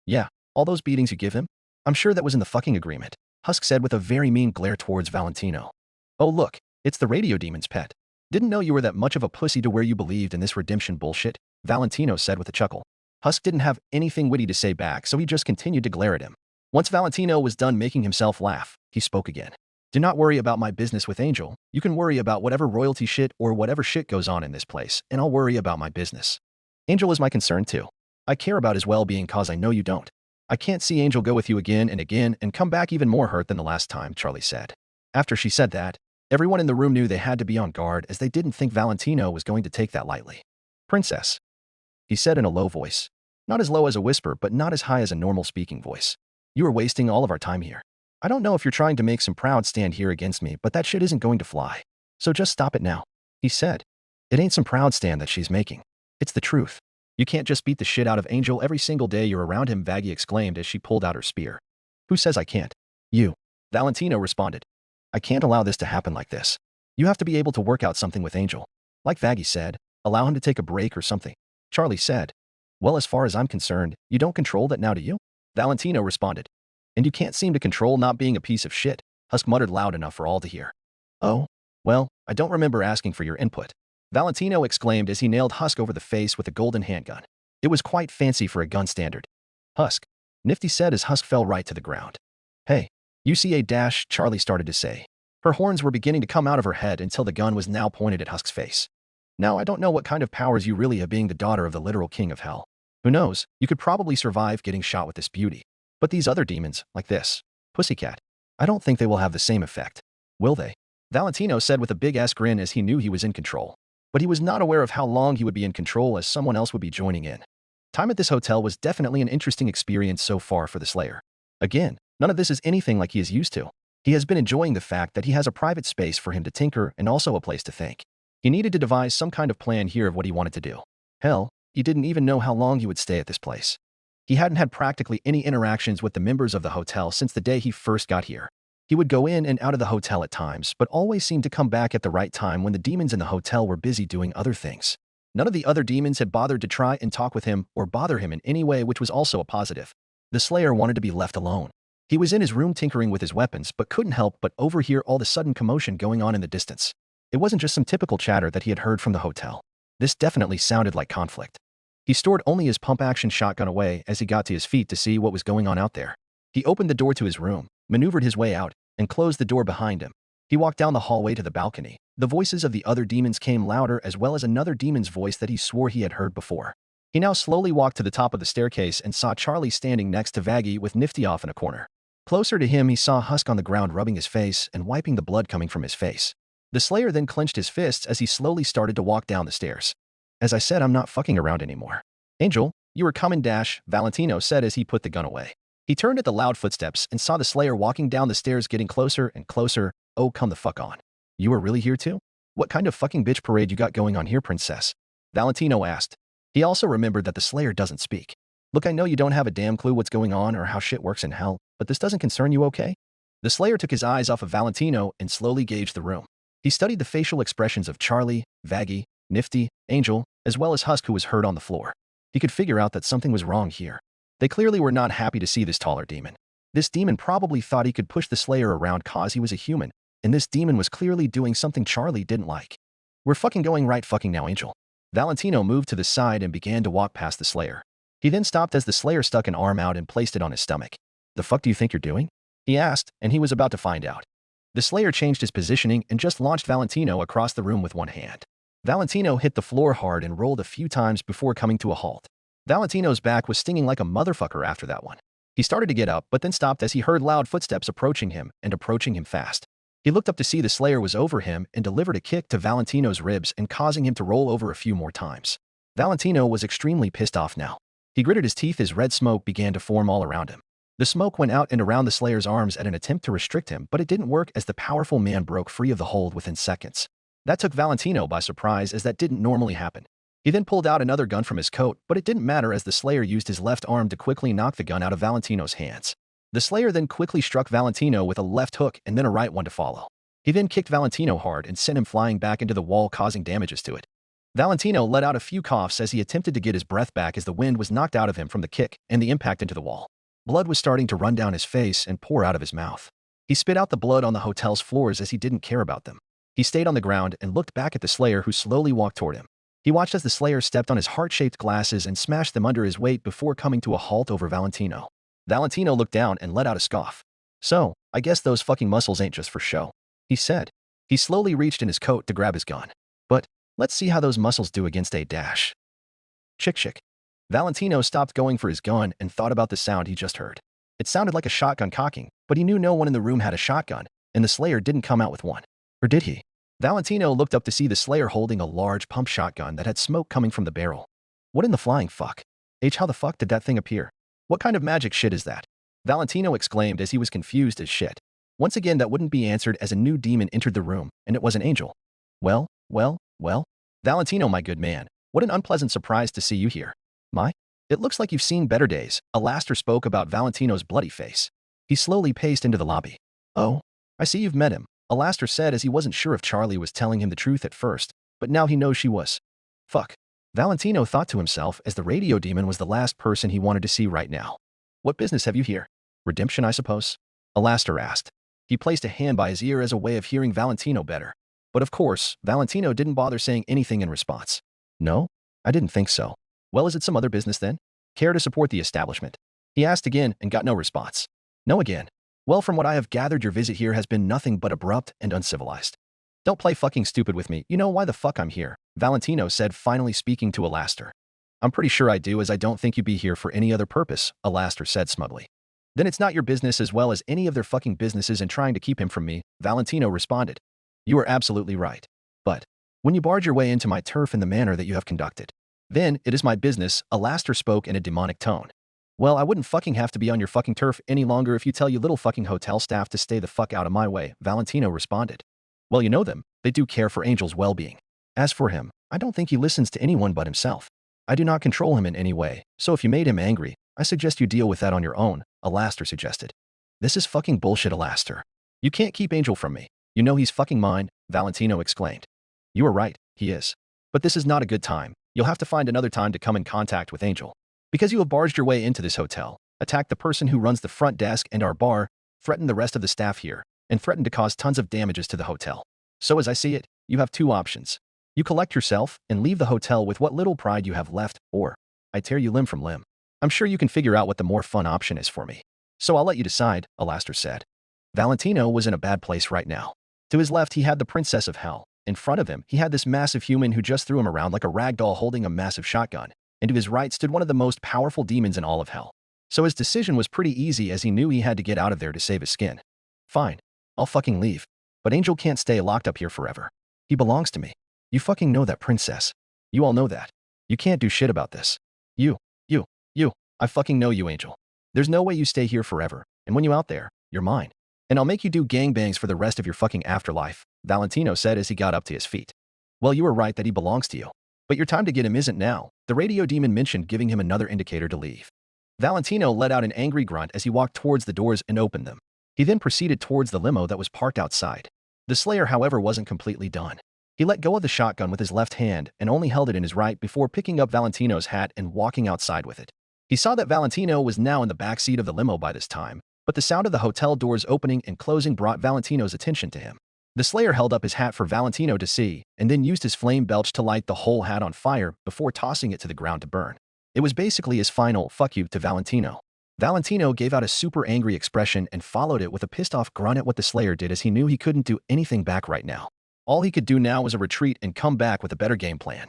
S2: "Yeah, all those beatings you give him? I'm sure that was in the fucking agreement," Husk said with a very mean glare towards Valentino. "Oh look, it's the radio demon's pet. Didn't know you were that much of a pussy to where you believed in this redemption bullshit," Valentino said with a chuckle. Husk didn't have anything witty to say back, so he just continued to glare at him. Once Valentino was done making himself laugh, he spoke again. "Do not worry about my business with Angel. You can worry about whatever royalty shit or whatever shit goes on in this place, and I'll worry about my business. Angel is my concern too. I care about his well-being, cause I know you don't. I can't see Angel go with you again and come back even more hurt than the last time," Charlie said. After she said that, everyone in the room knew they had to be on guard, as they didn't think Valentino was going to take that lightly. "Princess," he said in a low voice. Not as low as a whisper, but not as high as a normal speaking voice. "You are wasting all of our time here. I don't know if you're trying to make some proud stand here against me, but that shit isn't going to fly. So just stop it now," he said. "It ain't some proud stand that she's making. It's the truth. You can't just beat the shit out of Angel every single day you're around him," Vaggie exclaimed as she pulled out her spear. "Who says I can't?" "You," Valentino responded. "I can't allow this to happen like this. You have to be able to work out something with Angel. Like Vaggie said, allow him to take a break or something," Charlie said. "Well, as far as I'm concerned, you don't control that now, do you?" Valentino responded. "And you can't seem to control not being a piece of shit," Husk muttered loud enough for all to hear. "Oh, well, I don't remember asking for your input," Valentino exclaimed as he nailed Husk over the face with a golden handgun. It was quite fancy for a gun standard. "Husk," Nifty said as Husk fell right to the ground. "Hey, UCA - Charlie started to say. Her horns were beginning to come out of her head until the gun was now pointed at Husk's face. "Now, I don't know what kind of powers you really have being the daughter of the literal king of hell. Who knows, you could probably survive getting shot with this beauty. But these other demons, like this pussycat, I don't think they will have the same effect. Will they?" Valentino said with a big-ass grin as he knew he was in control. But he was not aware of how long he would be in control, as someone else would be joining in. Time at this hotel was definitely an interesting experience so far for the Slayer. Again, none of this is anything like he is used to. He has been enjoying the fact that he has a private space for him to tinker and also a place to think. He needed to devise some kind of plan here of what he wanted to do. Hell, he didn't even know how long he would stay at this place. He hadn't had practically any interactions with the members of the hotel since the day he first got here. He would go in and out of the hotel at times, but always seemed to come back at the right time when the demons in the hotel were busy doing other things. None of the other demons had bothered to try and talk with him or bother him in any way, which was also a positive. The Slayer wanted to be left alone. He was in his room tinkering with his weapons, but couldn't help but overhear all the sudden commotion going on in the distance. It wasn't just some typical chatter that he had heard from the hotel. This definitely sounded like conflict. He stored only his pump-action shotgun away as he got to his feet to see what was going on out there. He opened the door to his room, maneuvered his way out, and closed the door behind him. He walked down the hallway to the balcony. The voices of the other demons came louder, as well as another demon's voice that he swore he had heard before. He now slowly walked to the top of the staircase and saw Charlie standing next to Vaggie with Nifty off in a corner. Closer to him, he saw Husk on the ground rubbing his face and wiping the blood coming from his face. The Slayer then clenched his fists as he slowly started to walk down the stairs. As I said, I'm not fucking around anymore. Angel, you were coming, Valentino said as he put the gun away. He turned at the loud footsteps and saw the Slayer walking down the stairs getting closer and closer. Oh, come the fuck on. You were really here too? What kind of fucking bitch parade you got going on here, princess? Valentino asked. He also remembered that the Slayer doesn't speak. Look, I know you don't have a damn clue what's going on or how shit works in hell, but this doesn't concern you, okay? The Slayer took his eyes off of Valentino and slowly gauged the room. He studied the facial expressions of Charlie, Vaggy, Nifty, Angel, as well as Husk, who was hurt on the floor. He could figure out that something was wrong here. They clearly were not happy to see this taller demon. This demon probably thought he could push the Slayer around cause he was a human, and this demon was clearly doing something Charlie didn't like. We're fucking going right fucking now, Angel. Valentino moved to the side and began to walk past the Slayer. He then stopped as the Slayer stuck an arm out and placed it on his stomach. The fuck do you think you're doing? He asked, and he was about to find out. The Slayer changed his positioning and just launched Valentino across the room with one hand. Valentino hit the floor hard and rolled a few times before coming to a halt. Valentino's back was stinging like a motherfucker after that one. He started to get up, but then stopped as he heard loud footsteps approaching him and approaching him fast. He looked up to see the Slayer was over him and delivered a kick to Valentino's ribs and causing him to roll over a few more times. Valentino was extremely pissed off now. He gritted his teeth as red smoke began to form all around him. The smoke went out and around the Slayer's arms at an attempt to restrict him, but it didn't work as the powerful man broke free of the hold within seconds. That took Valentino by surprise as that didn't normally happen. He then pulled out another gun from his coat, but it didn't matter as the Slayer used his left arm to quickly knock the gun out of Valentino's hands. The Slayer then quickly struck Valentino with a left hook and then a right one to follow. He then kicked Valentino hard and sent him flying back into the wall, causing damages to it. Valentino let out a few coughs as he attempted to get his breath back as the wind was knocked out of him from the kick and the impact into the wall. Blood was starting to run down his face and pour out of his mouth. He spit out the blood on the hotel's floors as he didn't care about them. He stayed on the ground and looked back at the Slayer, who slowly walked toward him. He watched as the Slayer stepped on his heart-shaped glasses and smashed them under his weight before coming to a halt over Valentino. Valentino looked down and let out a scoff. So, I guess those fucking muscles ain't just for show, he said. He slowly reached in his coat to grab his gun. But, let's see how those muscles do against a dash. Chick. Valentino stopped going for his gun and thought about the sound he just heard. It sounded like a shotgun cocking, but he knew no one in the room had a shotgun, and the Slayer didn't come out with one. Or did he? Valentino looked up to see the Slayer holding a large pump shotgun that had smoke coming from the barrel. What in the flying fuck? How the fuck did that thing appear? What kind of magic shit is that? Valentino exclaimed as he was confused as shit. Once again, that wouldn't be answered as a new demon entered the room, and it was an angel. Well, Valentino, my good man, what an unpleasant surprise to see you here. It looks like you've seen better days, Alastor spoke about Valentino's bloody face. He slowly paced into the lobby. Oh, I see you've met him, Alastor said as he wasn't sure if Charlie was telling him the truth at first, but now he knows she was. Fuck. Valentino thought to himself as the radio demon was the last person he wanted to see right now. What business have you here? Redemption, I suppose? Alastor asked. He placed a hand by his ear as a way of hearing Valentino better. But of course, Valentino didn't bother saying anything in response. No, I didn't think so. Well, is it some other business then? Care to support the establishment? He asked again and got no response. No again. Well, from what I have gathered, your visit here has been nothing but abrupt and uncivilized. Don't play fucking stupid with me. You know why the fuck I'm here, Valentino said, finally speaking to Alastor. I'm pretty sure I do, as I don't think you'd be here for any other purpose, Alastor said smugly. Then it's not your business as well as any of their fucking businesses and trying to keep him from me, Valentino responded. You are absolutely right. But when you barge your way into my turf in the manner that you have conducted, then it is my business, Alastor spoke in a demonic tone. Well, I wouldn't fucking have to be on your fucking turf any longer if you tell your little fucking hotel staff to stay the fuck out of my way, Valentino responded. Well, you know them. They do care for Angel's well-being. As for him, I don't think he listens to anyone but himself. I do not control him in any way, so if you made him angry, I suggest you deal with that on your own, Alastor suggested. This is fucking bullshit, Alastor. You can't keep Angel from me. You know he's fucking mine, Valentino exclaimed. You are right, he is. But this is not a good time. You'll have to find another time to come in contact with Angel. Because you have barged your way into this hotel, attacked the person who runs the front desk and our bar, threatened the rest of the staff here, and threatened to cause tons of damages to the hotel. So as I see it, you have two options. You collect yourself and leave the hotel with what little pride you have left, or I tear you limb from limb. I'm sure you can figure out what the more fun option is for me. So I'll let you decide, Alastor said. Valentino was in a bad place right now. To his left, he had the Princess of Hell. In front of him, he had this massive human who just threw him around like a rag doll holding a massive shotgun. And to his right stood one of the most powerful demons in all of hell. So his decision was pretty easy as he knew he had to get out of there to save his skin. Fine. I'll fucking leave. But Angel can't stay locked up here forever. He belongs to me. You fucking know that, princess. You all know that. You can't do shit about this. You. I fucking know you, Angel. There's no way you stay here forever, and when you out there, you're mine. And I'll make you do gangbangs for the rest of your fucking afterlife, Valentino said as he got up to his feet. Well, you were right that he belongs to you. But your time to get him isn't now, the radio demon mentioned, giving him another indicator to leave. Valentino let out an angry grunt as he walked towards the doors and opened them. He then proceeded towards the limo that was parked outside. The Slayer, however, wasn't completely done. He let go of the shotgun with his left hand and only held it in his right before picking up Valentino's hat and walking outside with it. He saw that Valentino was now in the back seat of the limo by this time, but the sound of the hotel doors opening and closing brought Valentino's attention to him. The Slayer held up his hat for Valentino to see and then used his flame belch to light the whole hat on fire before tossing it to the ground to burn. It was basically his final fuck you to Valentino. Valentino gave out a super angry expression and followed it with a pissed off grunt at what the Slayer did, as he knew he couldn't do anything back right now. All he could do now was a retreat and come back with a better game plan.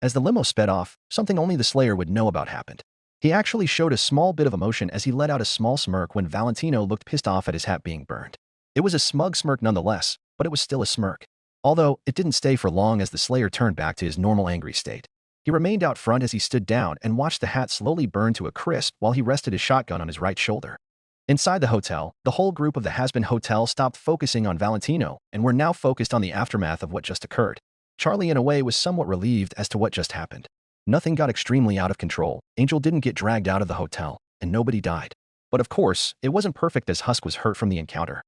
S2: As the limo sped off, something only the Slayer would know about happened. He actually showed a small bit of emotion as he let out a small smirk when Valentino looked pissed off at his hat being burned. It was a smug smirk nonetheless, but it was still a smirk. Although, it didn't stay for long as the Slayer turned back to his normal angry state. He remained out front as he stood down and watched the hat slowly burn to a crisp while he rested his shotgun on his right shoulder. Inside the hotel, the whole group of the Hazbin Hotel stopped focusing on Valentino and were now focused on the aftermath of what just occurred. Charlie, in a way, was somewhat relieved as to what just happened. Nothing got extremely out of control, Angel didn't get dragged out of the hotel, and nobody died. But of course, it wasn't perfect as Husk was hurt from the encounter.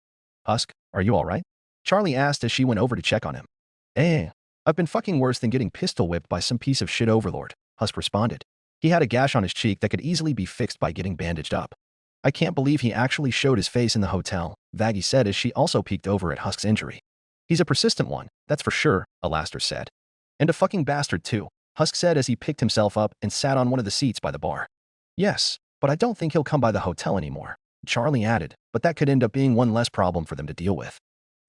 S2: Husk, are you alright? Charlie asked as she went over to check on him. I've been fucking worse than getting pistol whipped by some piece of shit overlord, Husk responded. He had a gash on his cheek that could easily be fixed by getting bandaged up. I can't believe he actually showed his face in the hotel, Vaggie said as she also peeked over at Husk's injury. He's a persistent one, that's for sure, Alastor said. And a fucking bastard too, Husk said as he picked himself up and sat on one of the seats by the bar. Yes, but I don't think he'll come by the hotel anymore, Charlie added, but that could end up being one less problem for them to deal with.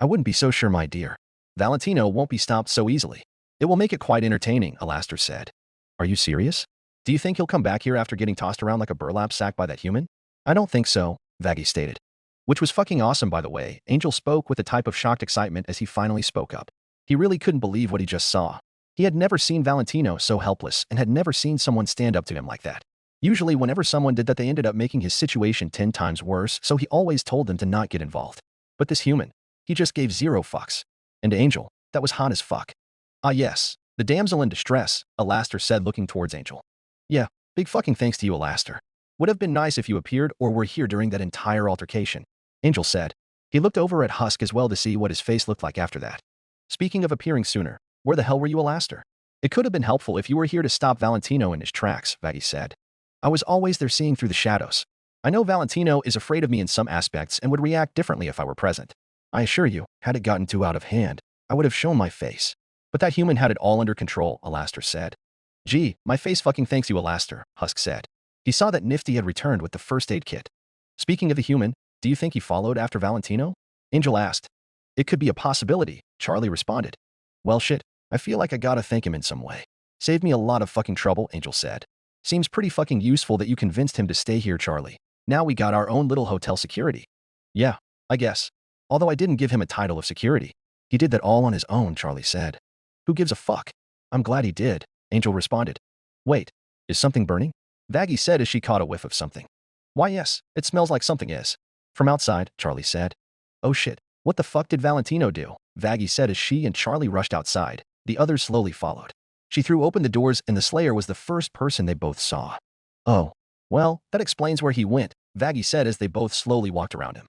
S2: I wouldn't be so sure, my dear. Valentino won't be stopped so easily. It will make it quite entertaining, Alastor said. Are you serious? Do you think he'll come back here after getting tossed around like a burlap sack by that human? I don't think so, Vaggie stated. Which was fucking awesome, by the way. Angel spoke with a type of shocked excitement as he finally spoke up. He really couldn't believe what he just saw. He had never seen Valentino so helpless and had never seen someone stand up to him like that. Usually whenever someone did that, they ended up making his situation 10 times worse, so he always told them to not get involved. But this human, he just gave zero fucks. And to Angel, that was hot as fuck. Ah yes, the damsel in distress, Alastor said looking towards Angel. Yeah, big fucking thanks to you, Alastor. Would have been nice if you appeared or were here during that entire altercation, Angel said. He looked over at Husk as well to see what his face looked like after that. Speaking of appearing sooner, where the hell were you, Alastor? It could have been helpful if you were here to stop Valentino in his tracks, Vaggie said. I was always there seeing through the shadows. I know Valentino is afraid of me in some aspects and would react differently if I were present. I assure you, had it gotten too out of hand, I would have shown my face. But that human had it all under control, Alastor said. Gee, my face fucking thanks you, Alastor, Husk said. He saw that Nifty had returned with the first aid kit. Speaking of the human, do you think he followed after Valentino? Angel asked. It could be a possibility, Charlie responded. Well shit, I feel like I gotta thank him in some way. Saved me a lot of fucking trouble, Angel said. Seems pretty fucking useful that you convinced him to stay here, Charlie. Now we got our own little hotel security. Yeah, I guess. Although I didn't give him a title of security. He did that all on his own, Charlie said. Who gives a fuck? I'm glad he did, Angel responded. Wait, is something burning? Vaggie said as she caught a whiff of something. Why yes, it smells like something is. From outside, Charlie said. Oh shit, what the fuck did Valentino do? Vaggie said as she and Charlie rushed outside. The others slowly followed. She threw open the doors and the Slayer was the first person they both saw. Oh, well, that explains where he went, Vaggie said as they both slowly walked around him.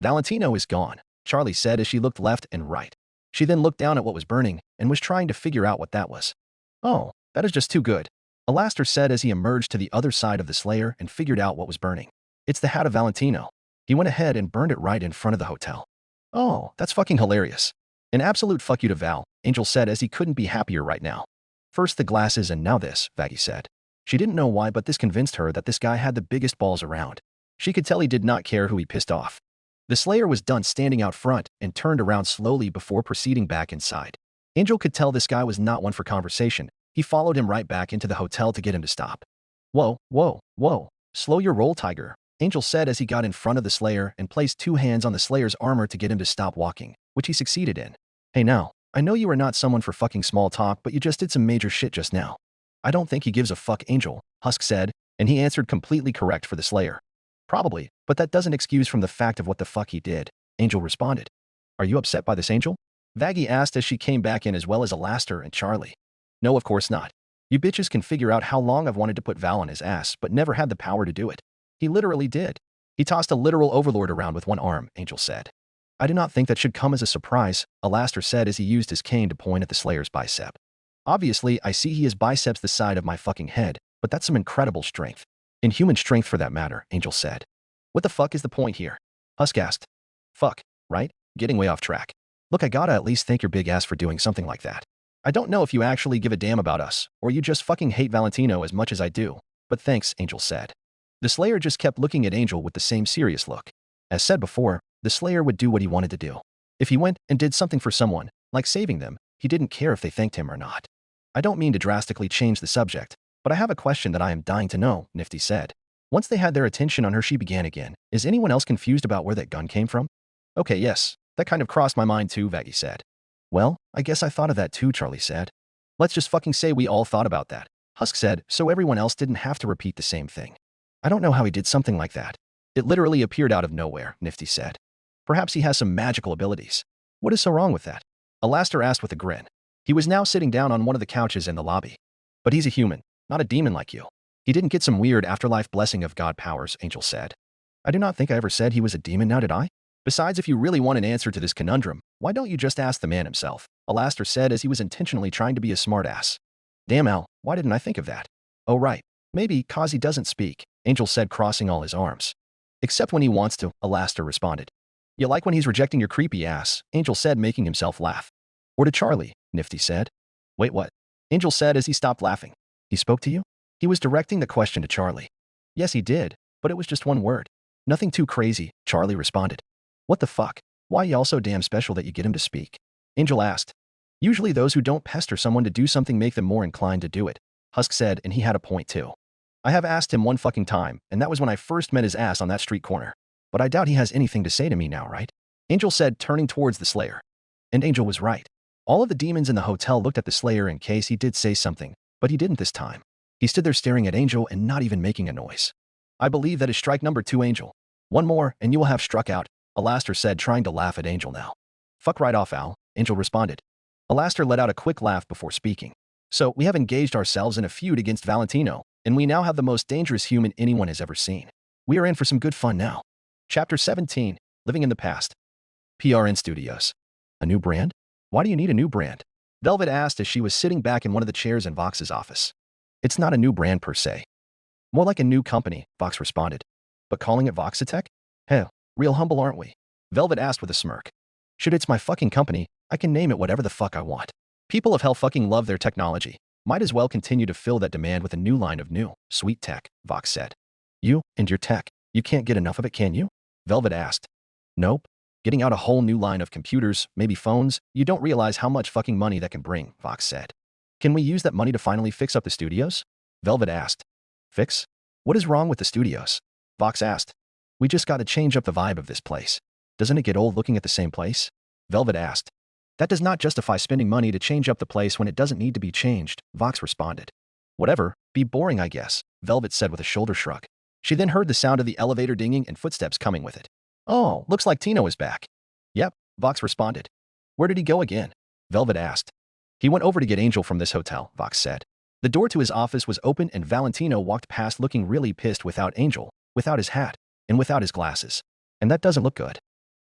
S2: Valentino is gone, Charlie said as she looked left and right. She then looked down at what was burning and was trying to figure out what that was. Oh, that is just too good, Alastor said as he emerged to the other side of the Slayer and figured out what was burning. It's the hat of Valentino. He went ahead and burned it right in front of the hotel. Oh, that's fucking hilarious. An absolute fuck you to Val, Angel said as he couldn't be happier right now. First the glasses and now this, Vaggie said. She didn't know why, but this convinced her that this guy had the biggest balls around. She could tell he did not care who he pissed off. The Slayer was done standing out front and turned around slowly before proceeding back inside. Angel could tell this guy was not one for conversation. He followed him right back into the hotel to get him to stop. Whoa, whoa, whoa. Slow your roll, Tiger, Angel said as he got in front of the Slayer and placed 2 hands on the Slayer's armor to get him to stop walking. which he succeeded in. Hey now, I know you are not someone for fucking small talk, but you just did some major shit just now. I don't think he gives a fuck, Angel, Husk said, and he answered completely correct for the Slayer. Probably, but that doesn't excuse from the fact of what the fuck he did, Angel responded. Are you upset by this, Angel? Vaggie asked as she came back in, as well as Alastor and Charlie. No, of course not. You bitches can figure out how long I've wanted to put Val on his ass, but never had the power to do it. He literally did. He tossed a literal overlord around with one arm, Angel said. I do not think that should come as a surprise, Alastor said as he used his cane to point at the Slayer's bicep. Obviously, I see he has biceps the side of my fucking head, but that's some incredible strength. Inhuman strength for that matter, Angel said. What the fuck is the point here? Husk asked. Fuck, right? Getting way off track. Look, I gotta at least thank your big ass for doing something like that. I don't know if you actually give a damn about us, or you just fucking hate Valentino as much as I do, but thanks, Angel said. The Slayer just kept looking at Angel with the same serious look. As said before, the Slayer would do what he wanted to do. If he went and did something for someone, like saving them, he didn't care if they thanked him or not. I don't mean to drastically change the subject, but I have a question that I am dying to know, Nifty said. Once they had their attention on her, she began again. Is anyone else confused about where that gun came from? Okay, yes, that kind of crossed my mind too, Vaggie said. Well, I guess I thought of that too, Charlie said. Let's just fucking say we all thought about that, Husk said, so everyone else didn't have to repeat the same thing. I don't know how he did something like that. It literally appeared out of nowhere, Nifty said. Perhaps he has some magical abilities. What is so wrong with that? Alastor asked with a grin. He was now sitting down on one of the couches in the lobby. But he's a human, not a demon like you. He didn't get some weird afterlife blessing of God powers, Angel said. I do not think I ever said he was a demon, now did I? Besides, if you really want an answer to this conundrum, why don't you just ask the man himself? Alastor said as he was intentionally trying to be a smartass. Damn, Al, why didn't I think of that? Oh right, maybe cause he doesn't speak, Angel said, crossing all his arms. Except when he wants to, Alastor responded. You like when he's rejecting your creepy ass, Angel said, making himself laugh. Or to Charlie, Nifty said. Wait, what? Angel said as he stopped laughing. He spoke to you? He was directing the question to Charlie. Yes, he did, but it was just one word. Nothing too crazy, Charlie responded. What the fuck? Why y'all so damn special that you get him to speak? Angel asked. Usually those who don't pester someone to do something make them more inclined to do it, Husk said, and he had a point too. I have asked him one fucking time, and that was when I first met his ass on that street corner. But I doubt he has anything to say to me now, right? Angel said, turning towards the Slayer. And Angel was right. All of the demons in the hotel looked at the Slayer in case he did say something, but he didn't this time. He stood there staring at Angel and not even making a noise. I believe that is strike number 2, Angel. One more, and you will have struck out, Alastor said, trying to laugh at Angel now. Fuck right off, Al, Angel responded. Alastor let out a quick laugh before speaking. So, we have engaged ourselves in a feud against Valentino, and we now have the most dangerous human anyone has ever seen. We are in for some good fun now. Chapter 17, Living in the Past. PRN Studios. A new brand? Why do you need a new brand? Velvet asked as she was sitting back in one of the chairs in Vox's office. It's not a new brand per se. More like a new company, Vox responded. But calling it Voxatech? Hell, real humble, aren't we? Velvet asked with a smirk. Shit, it's my fucking company. I can name it whatever the fuck I want. People of hell fucking love their technology. Might as well continue to fill that demand with a new line of new, sweet tech, Vox said. You and your tech, you can't get enough of it, can you? Velvet asked. Nope. Getting out a whole new line of computers, maybe phones, you don't realize how much fucking money that can bring, Vox said. Can we use that money to finally fix up the studios? Velvet asked. Fix? What is wrong with the studios? Vox asked. We just got to change up the vibe of this place. Doesn't it get old looking at the same place? Velvet asked. That does not justify spending money to change up the place when it doesn't need to be changed, Vox responded. Whatever, be boring I guess, Velvet said with a shoulder shrug. She then heard the sound of the elevator dinging and footsteps coming with it. Oh, looks like Tino is back. Yep, Vox responded. Where did he go again? Velvet asked. He went over to get Angel from this hotel, Vox said. The door to his office was open and Valentino walked past looking really pissed without Angel, without his hat, and without his glasses. And that doesn't look good.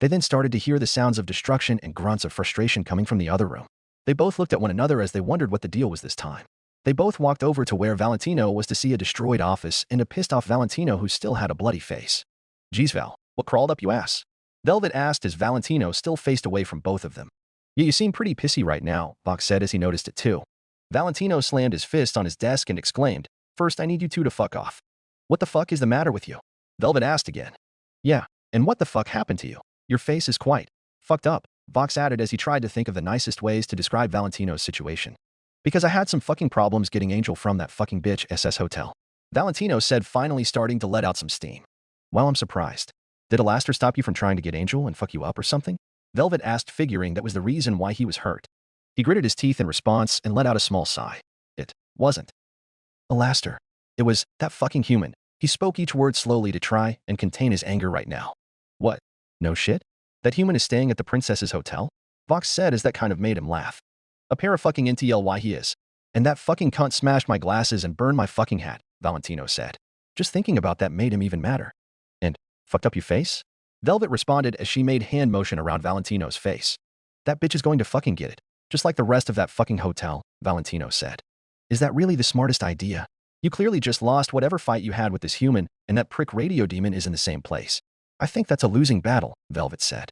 S2: They then started to hear the sounds of destruction and grunts of frustration coming from the other room. They both looked at one another as they wondered what the deal was this time. They both walked over to where Valentino was to see a destroyed office and a pissed off Valentino who still had a bloody face. Geez, Val, what crawled up you ass? Velvet asked as Valentino still faced away from both of them. Yeah, you seem pretty pissy right now, Vox said as he noticed it too. Valentino slammed his fist on his desk and exclaimed, First I need you two to fuck off. What the fuck is the matter with you? Velvet asked again. Yeah, and what the fuck happened to you? Your face is quite fucked up, Vox added as he tried to think of the nicest ways to describe Valentino's situation. Because I had some fucking problems getting Angel from that fucking bitch SS hotel. Valentino said, finally starting to let out some steam. Well, I'm surprised. Did Alastor stop you from trying to get Angel and fuck you up or something? Velvet asked, figuring that was the reason why he was hurt. He gritted his teeth in response and let out a small sigh. It wasn't Alastor. It was that fucking human. He spoke each word slowly to try and contain his anger right now. What? No shit? That human is staying at the princess's hotel? Vox said as that kind of made him laugh. A pair of fucking intel why he is. And that fucking cunt smashed my glasses and burned my fucking hat, Valentino said. Just thinking about that made him even madder. And fucked up your face? Velvet responded as she made hand motion around Valentino's face. That bitch is going to fucking get it. Just like the rest of that fucking hotel, Valentino said. Is that really the smartest idea? You clearly just lost whatever fight you had with this human, and that prick radio demon is in the same place. I think that's a losing battle, Velvet said.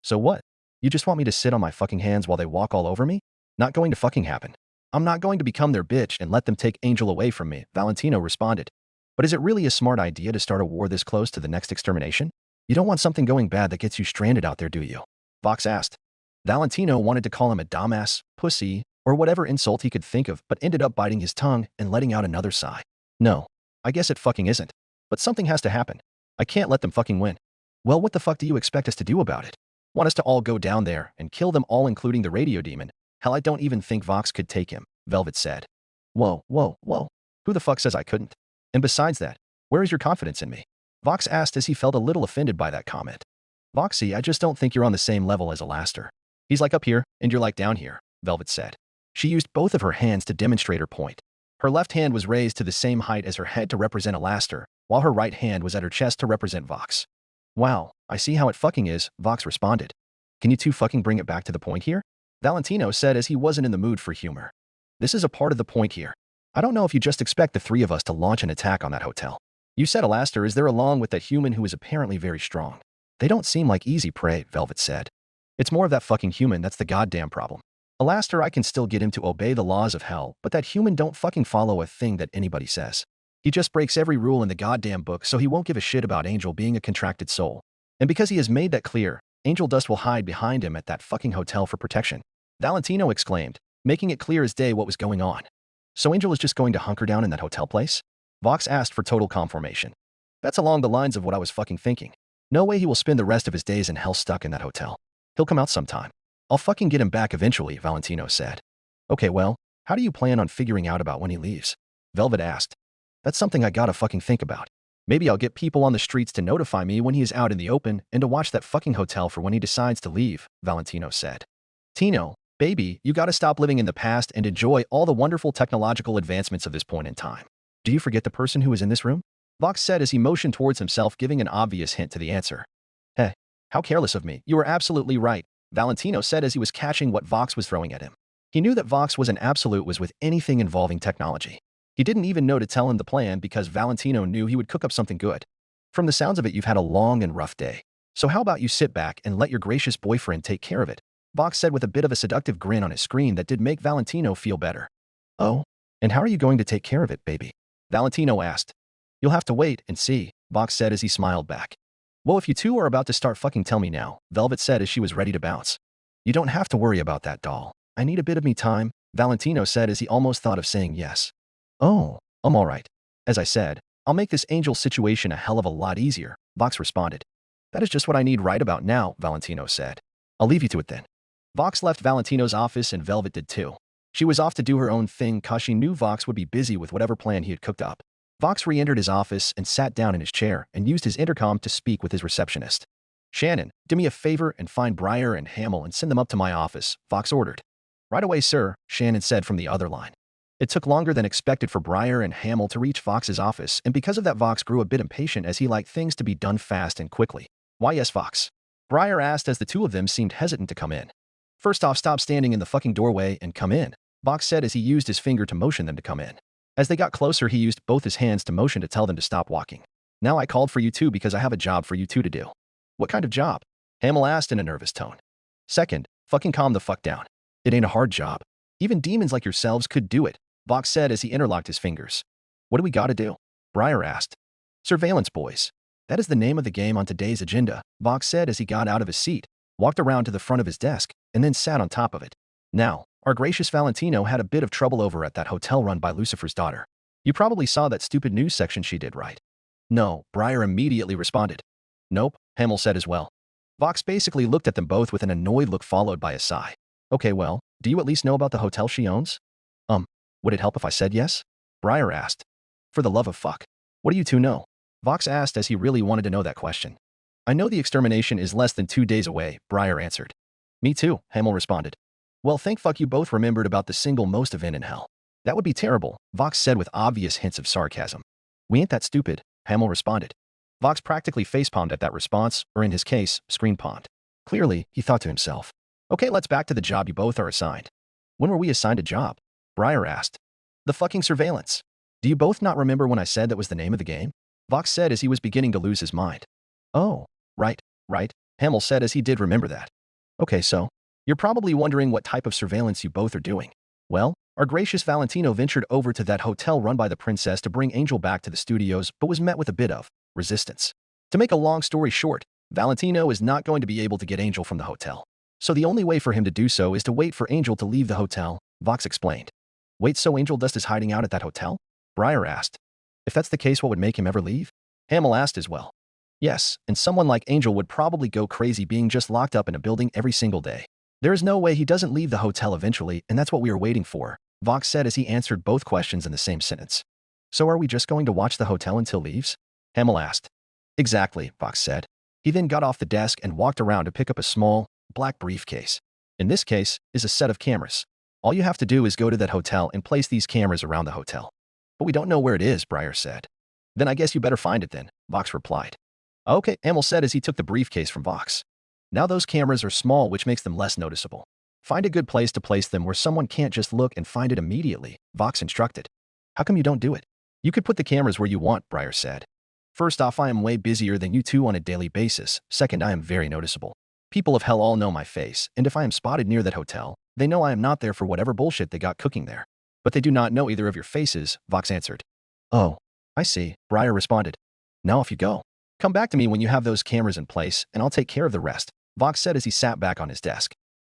S2: So what? You just want me to sit on my fucking hands while they walk all over me? Not going to fucking happen. I'm not going to become their bitch and let them take Angel away from me, Valentino responded. But is it really a smart idea to start a war this close to the next extermination? You don't want something going bad that gets you stranded out there, do you? Vox asked. Valentino wanted to call him a dumbass, pussy, or whatever insult he could think of, but ended up biting his tongue and letting out another sigh. No, I guess it fucking isn't. But something has to happen. I can't let them fucking win. Well, what the fuck do you expect us to do about it? Want us to all go down there and kill them all, including the radio demon? Hell, I don't even think Vox could take him, Velvet said. Whoa. Who the fuck says I couldn't? And besides that, where is your confidence in me? Vox asked as he felt a little offended by that comment. Voxy, I just don't think you're on the same level as Alastor. He's like up here, and you're like down here, Velvet said. She used both of her hands to demonstrate her point. Her left hand was raised to the same height as her head to represent Alastor, while her right hand was at her chest to represent Vox. Wow, I see how it fucking is, Vox responded. Can you two fucking bring it back to the point here? Valentino said as he wasn't in the mood for humor. This is a part of the point here. I don't know if you just expect the three of us to launch an attack on that hotel. You said Alastor is there along with that human who is apparently very strong. They don't seem like easy prey, Velvet said. It's more of that fucking human that's the goddamn problem. Alastor, I can still get him to obey the laws of hell, but that human don't fucking follow a thing that anybody says. He just breaks every rule in the goddamn book, so he won't give a shit about Angel being a contracted soul. And because he has made that clear, Angel Dust will hide behind him at that fucking hotel for protection. Valentino exclaimed, making it clear as day what was going on. So Angel is just going to hunker down in that hotel place? Vox asked for total confirmation. That's along the lines of what I was fucking thinking. No way he will spend the rest of his days in hell stuck in that hotel. He'll come out sometime. I'll fucking get him back eventually, Valentino said. Okay, well, how do you plan on figuring out about when he leaves? Velvet asked. That's something I gotta fucking think about. Maybe I'll get people on the streets to notify me when he is out in the open and to watch that fucking hotel for when he decides to leave, Valentino said. Tino, baby, you gotta stop living in the past and enjoy all the wonderful technological advancements of this point in time. Do you forget the person who is in this room? Vox said as he motioned towards himself, giving an obvious hint to the answer. Hey, how careless of me. You were absolutely right, Valentino said as he was catching what Vox was throwing at him. He knew that Vox was an absolute with anything involving technology. He didn't even know to tell him the plan because Valentino knew he would cook up something good. From the sounds of it, you've had a long and rough day. So how about you sit back and let your gracious boyfriend take care of it? Vox said with a bit of a seductive grin on his screen that did make Valentino feel better. Oh, and how are you going to take care of it, baby? Valentino asked. You'll have to wait and see, Vox said as he smiled back. Well, if you two are about to start, fucking tell me now, Velvet said as she was ready to bounce. You don't have to worry about that, doll. I need a bit of me time, Valentino said as he almost thought of saying yes. Oh, I'm all right. As I said, I'll make this Angel situation a hell of a lot easier, Vox responded. That is just what I need right about now, Valentino said. I'll leave you to it then. Vox left Valentino's office and Velvet did too. She was off to do her own thing cause she knew Vox would be busy with whatever plan he had cooked up. Vox re-entered his office and sat down in his chair and used his intercom to speak with his receptionist. Shannon, do me a favor and find Breyer and Hamill and send them up to my office, Vox ordered. Right away, sir, Shannon said from the other line. It took longer than expected for Breyer and Hamill to reach Vox's office, and because of that Vox grew a bit impatient as he liked things to be done fast and quickly. Why yes, Vox? Breyer asked as the two of them seemed hesitant to come in. First off, stop standing in the fucking doorway and come in, Vox said as he used his finger to motion them to come in. As they got closer, he used both his hands to motion to tell them to stop walking. Now I called for you two because I have a job for you two to do. What kind of job? Hamill asked in a nervous tone. Second, fucking calm the fuck down. It ain't a hard job. Even demons like yourselves could do it, Vox said as he interlocked his fingers. What do we gotta do? Breyer asked. Surveillance, boys. That is the name of the game on today's agenda, Vox said as he got out of his seat, walked around to the front of his desk, and then sat on top of it. Now, our gracious Valentino had a bit of trouble over at that hotel run by Lucifer's daughter. You probably saw that stupid news section she did, right? No, Breyer immediately responded. Nope, Hamill said as well. Vox basically looked at them both with an annoyed look followed by a sigh. Okay, well, do you at least know about the hotel she owns? Would it help if I said yes? Briar asked. For the love of fuck. What do you two know? Vox asked as he really wanted to know that question. I know the extermination is less than 2 days away, Briar answered. Me too, Hamel responded. Well, thank fuck you both remembered about the single most event in hell. That would be terrible, Vox said with obvious hints of sarcasm. We ain't that stupid, Hamel responded. Vox practically facepalmed at that response, or in his case, screen-palmed. Clearly, he thought to himself. Okay, let's back to the job you both are assigned. When were we assigned a job? Briar asked. The fucking surveillance. Do you both not remember when I said that was the name of the game? Vox said as he was beginning to lose his mind. Oh, right, Hamel said as he did remember that. Okay, so, you're probably wondering what type of surveillance you both are doing. Well, our gracious Valentino ventured over to that hotel run by the princess to bring Angel back to the studios but was met with a bit of resistance. To make a long story short, Valentino is not going to be able to get Angel from the hotel. So the only way for him to do so is to wait for Angel to leave the hotel, Vox explained. Wait, so Angel Dust is hiding out at that hotel? Briar asked. If that's the case, what would make him ever leave? Hamel asked as well. Yes, and someone like Angel would probably go crazy being just locked up in a building every single day. There is no way he doesn't leave the hotel eventually, and that's what we are waiting for, Vox said as he answered both questions in the same sentence. So are we just going to watch the hotel until leaves? Hamel asked. Exactly, Vox said. He then got off the desk and walked around to pick up a small, black briefcase. In this case, is a set of cameras. All you have to do is go to that hotel and place these cameras around the hotel. But we don't know where it is, Briar said. Then I guess you better find it then, Vox replied. Okay, Hamel said as he took the briefcase from Vox. Now those cameras are small, which makes them less noticeable. Find a good place to place them where someone can't just look and find it immediately, Vox instructed. How come you don't do it? You could put the cameras where you want, Briar said. First off, I am way busier than you two on a daily basis. Second, I am very noticeable. People of hell all know my face, and if I am spotted near that hotel, they know I am not there for whatever bullshit they got cooking there. But they do not know either of your faces, Vox answered. Oh, I see, Briar responded. Now off you go. Come back to me when you have those cameras in place, and I'll take care of the rest, Vox said as he sat back on his desk.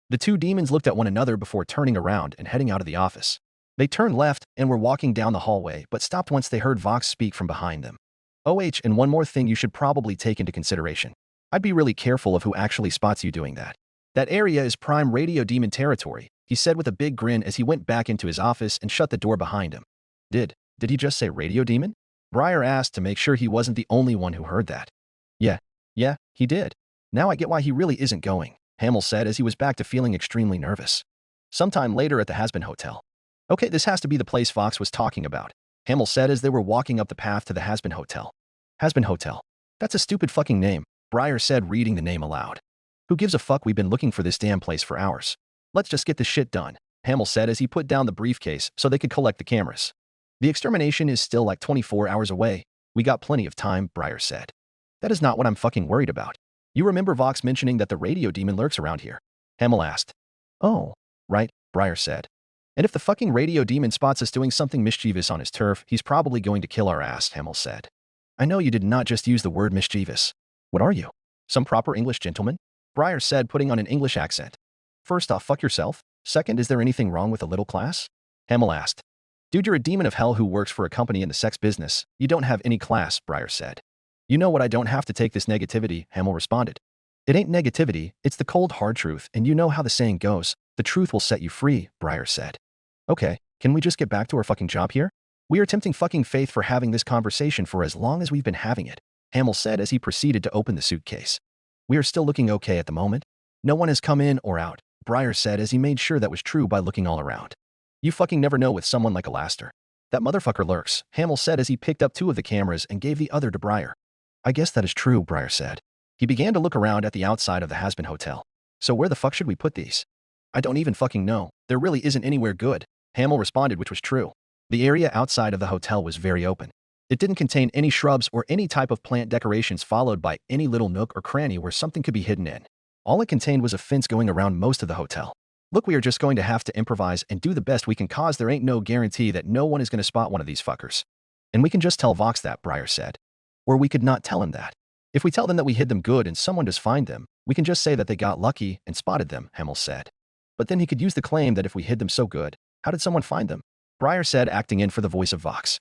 S2: The two demons looked at one another before turning around and heading out of the office. They turned left and were walking down the hallway, but stopped once they heard Vox speak from behind them. And one more thing you should probably take into consideration. I'd be really careful of who actually spots you doing that. That area is prime radio demon territory, he said with a big grin as he went back into his office and shut the door behind him. Did he just say radio demon? Briar asked to make sure he wasn't the only one who heard that. Yeah, he did. Now I get why he really isn't going, Hamel said as he was back to feeling extremely nervous. Sometime later at the Hazbin Hotel. Okay, this has to be the place Vox was talking about, Hamel said as they were walking up the path to the Hazbin Hotel. Hazbin Hotel. That's a stupid fucking name, Briar said reading the name aloud. Who gives a fuck? We've been looking for this damn place for hours. Let's just get this shit done, Hamel said as he put down the briefcase so they could collect the cameras. The extermination is still like 24 hours away. We got plenty of time, Briar said. That is not what I'm fucking worried about. You remember Vox mentioning that the radio demon lurks around here? Hamel asked. Oh, right, Briar said. And if the fucking radio demon spots us doing something mischievous on his turf, he's probably going to kill our ass, Hamel said. I know you did not just use the word mischievous. What are you? Some proper English gentleman? Briar said, putting on an English accent. First off, fuck yourself. Second, is there anything wrong with a little class? Hamel asked. Dude, you're a demon of hell who works for a company in the sex business. You don't have any class, Briar said. You know what, I don't have to take this negativity, Hamel responded. It ain't negativity, it's the cold hard truth, and you know how the saying goes, the truth will set you free, Briar said. Okay, can we just get back to our fucking job here? We are tempting fucking faith for having this conversation for as long as we've been having it, Hamel said as he proceeded to open the suitcase. We are still looking okay at the moment. No one has come in or out, Briar said as he made sure that was true by looking all around. You fucking never know with someone like Alastor. That motherfucker lurks, Hamel said as he picked up 2 of the cameras and gave the other to Briar. I guess that is true, Briar said. He began to look around at the outside of the Hazbin Hotel. So where the fuck should we put these? I don't even fucking know. There really isn't anywhere good, Hamel responded, which was true. The area outside of the hotel was very open. It didn't contain any shrubs or any type of plant decorations followed by any little nook or cranny where something could be hidden in. All it contained was a fence going around most of the hotel. Look, we are just going to have to improvise and do the best we can cause there ain't no guarantee that no one is going to spot one of these fuckers. And we can just tell Vox that, Briar said. Or we could not tell him that. If we tell them that we hid them good and someone does find them, we can just say that they got lucky and spotted them, Hamel said. But then he could use the claim that if we hid them so good, how did someone find them? Briar said, acting in for the voice of Vox.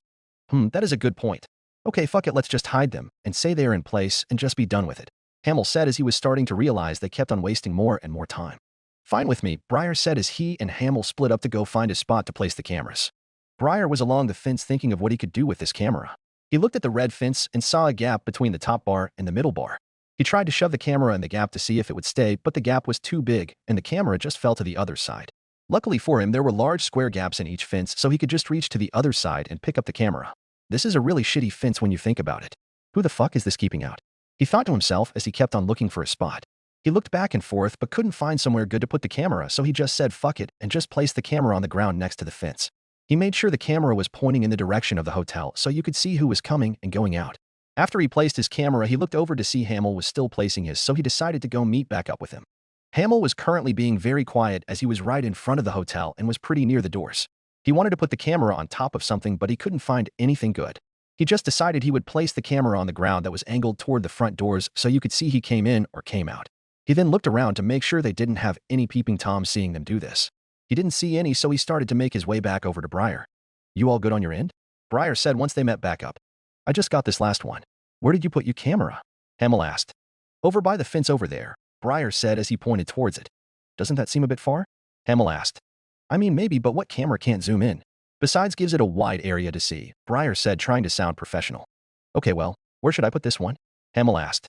S2: That is a good point. Okay, fuck it, let's just hide them and say they are in place and just be done with it. Hamill said as he was starting to realize they kept on wasting more and more time. Fine with me, Briar said as he and Hamill split up to go find a spot to place the cameras. Briar was along the fence thinking of what he could do with this camera. He looked at the red fence and saw a gap between the top bar and the middle bar. He tried to shove the camera in the gap to see if it would stay, but the gap was too big and the camera just fell to the other side. Luckily for him, there were large square gaps in each fence, so he could just reach to the other side and pick up the camera. This is a really shitty fence when you think about it. Who the fuck is this keeping out? He thought to himself as he kept on looking for a spot. He looked back and forth but couldn't find somewhere good to put the camera, so he just said fuck it and just placed the camera on the ground next to the fence. He made sure the camera was pointing in the direction of the hotel so you could see who was coming and going out. After he placed his camera, he looked over to see Hamill was still placing his, so he decided to go meet back up with him. Hamill was currently being very quiet as he was right in front of the hotel and was pretty near the doors. He wanted to put the camera on top of something, but he couldn't find anything good. He just decided he would place the camera on the ground that was angled toward the front doors so you could see he came in or came out. He then looked around to make sure they didn't have any peeping Toms seeing them do this. He didn't see any, so he started to make his way back over to Briar. "You all good on your end?" Briar said once they met back up. "I just got this last one." "Where did you put your camera?" Hamill asked. "Over by the fence over there," Briar said as he pointed towards it. "Doesn't that seem a bit far?" Hamill asked. "I mean maybe, but what camera can't zoom in? Besides gives it a wide area to see," Briar said, trying to sound professional. "Okay, well, where should I put this one?" Hamill asked.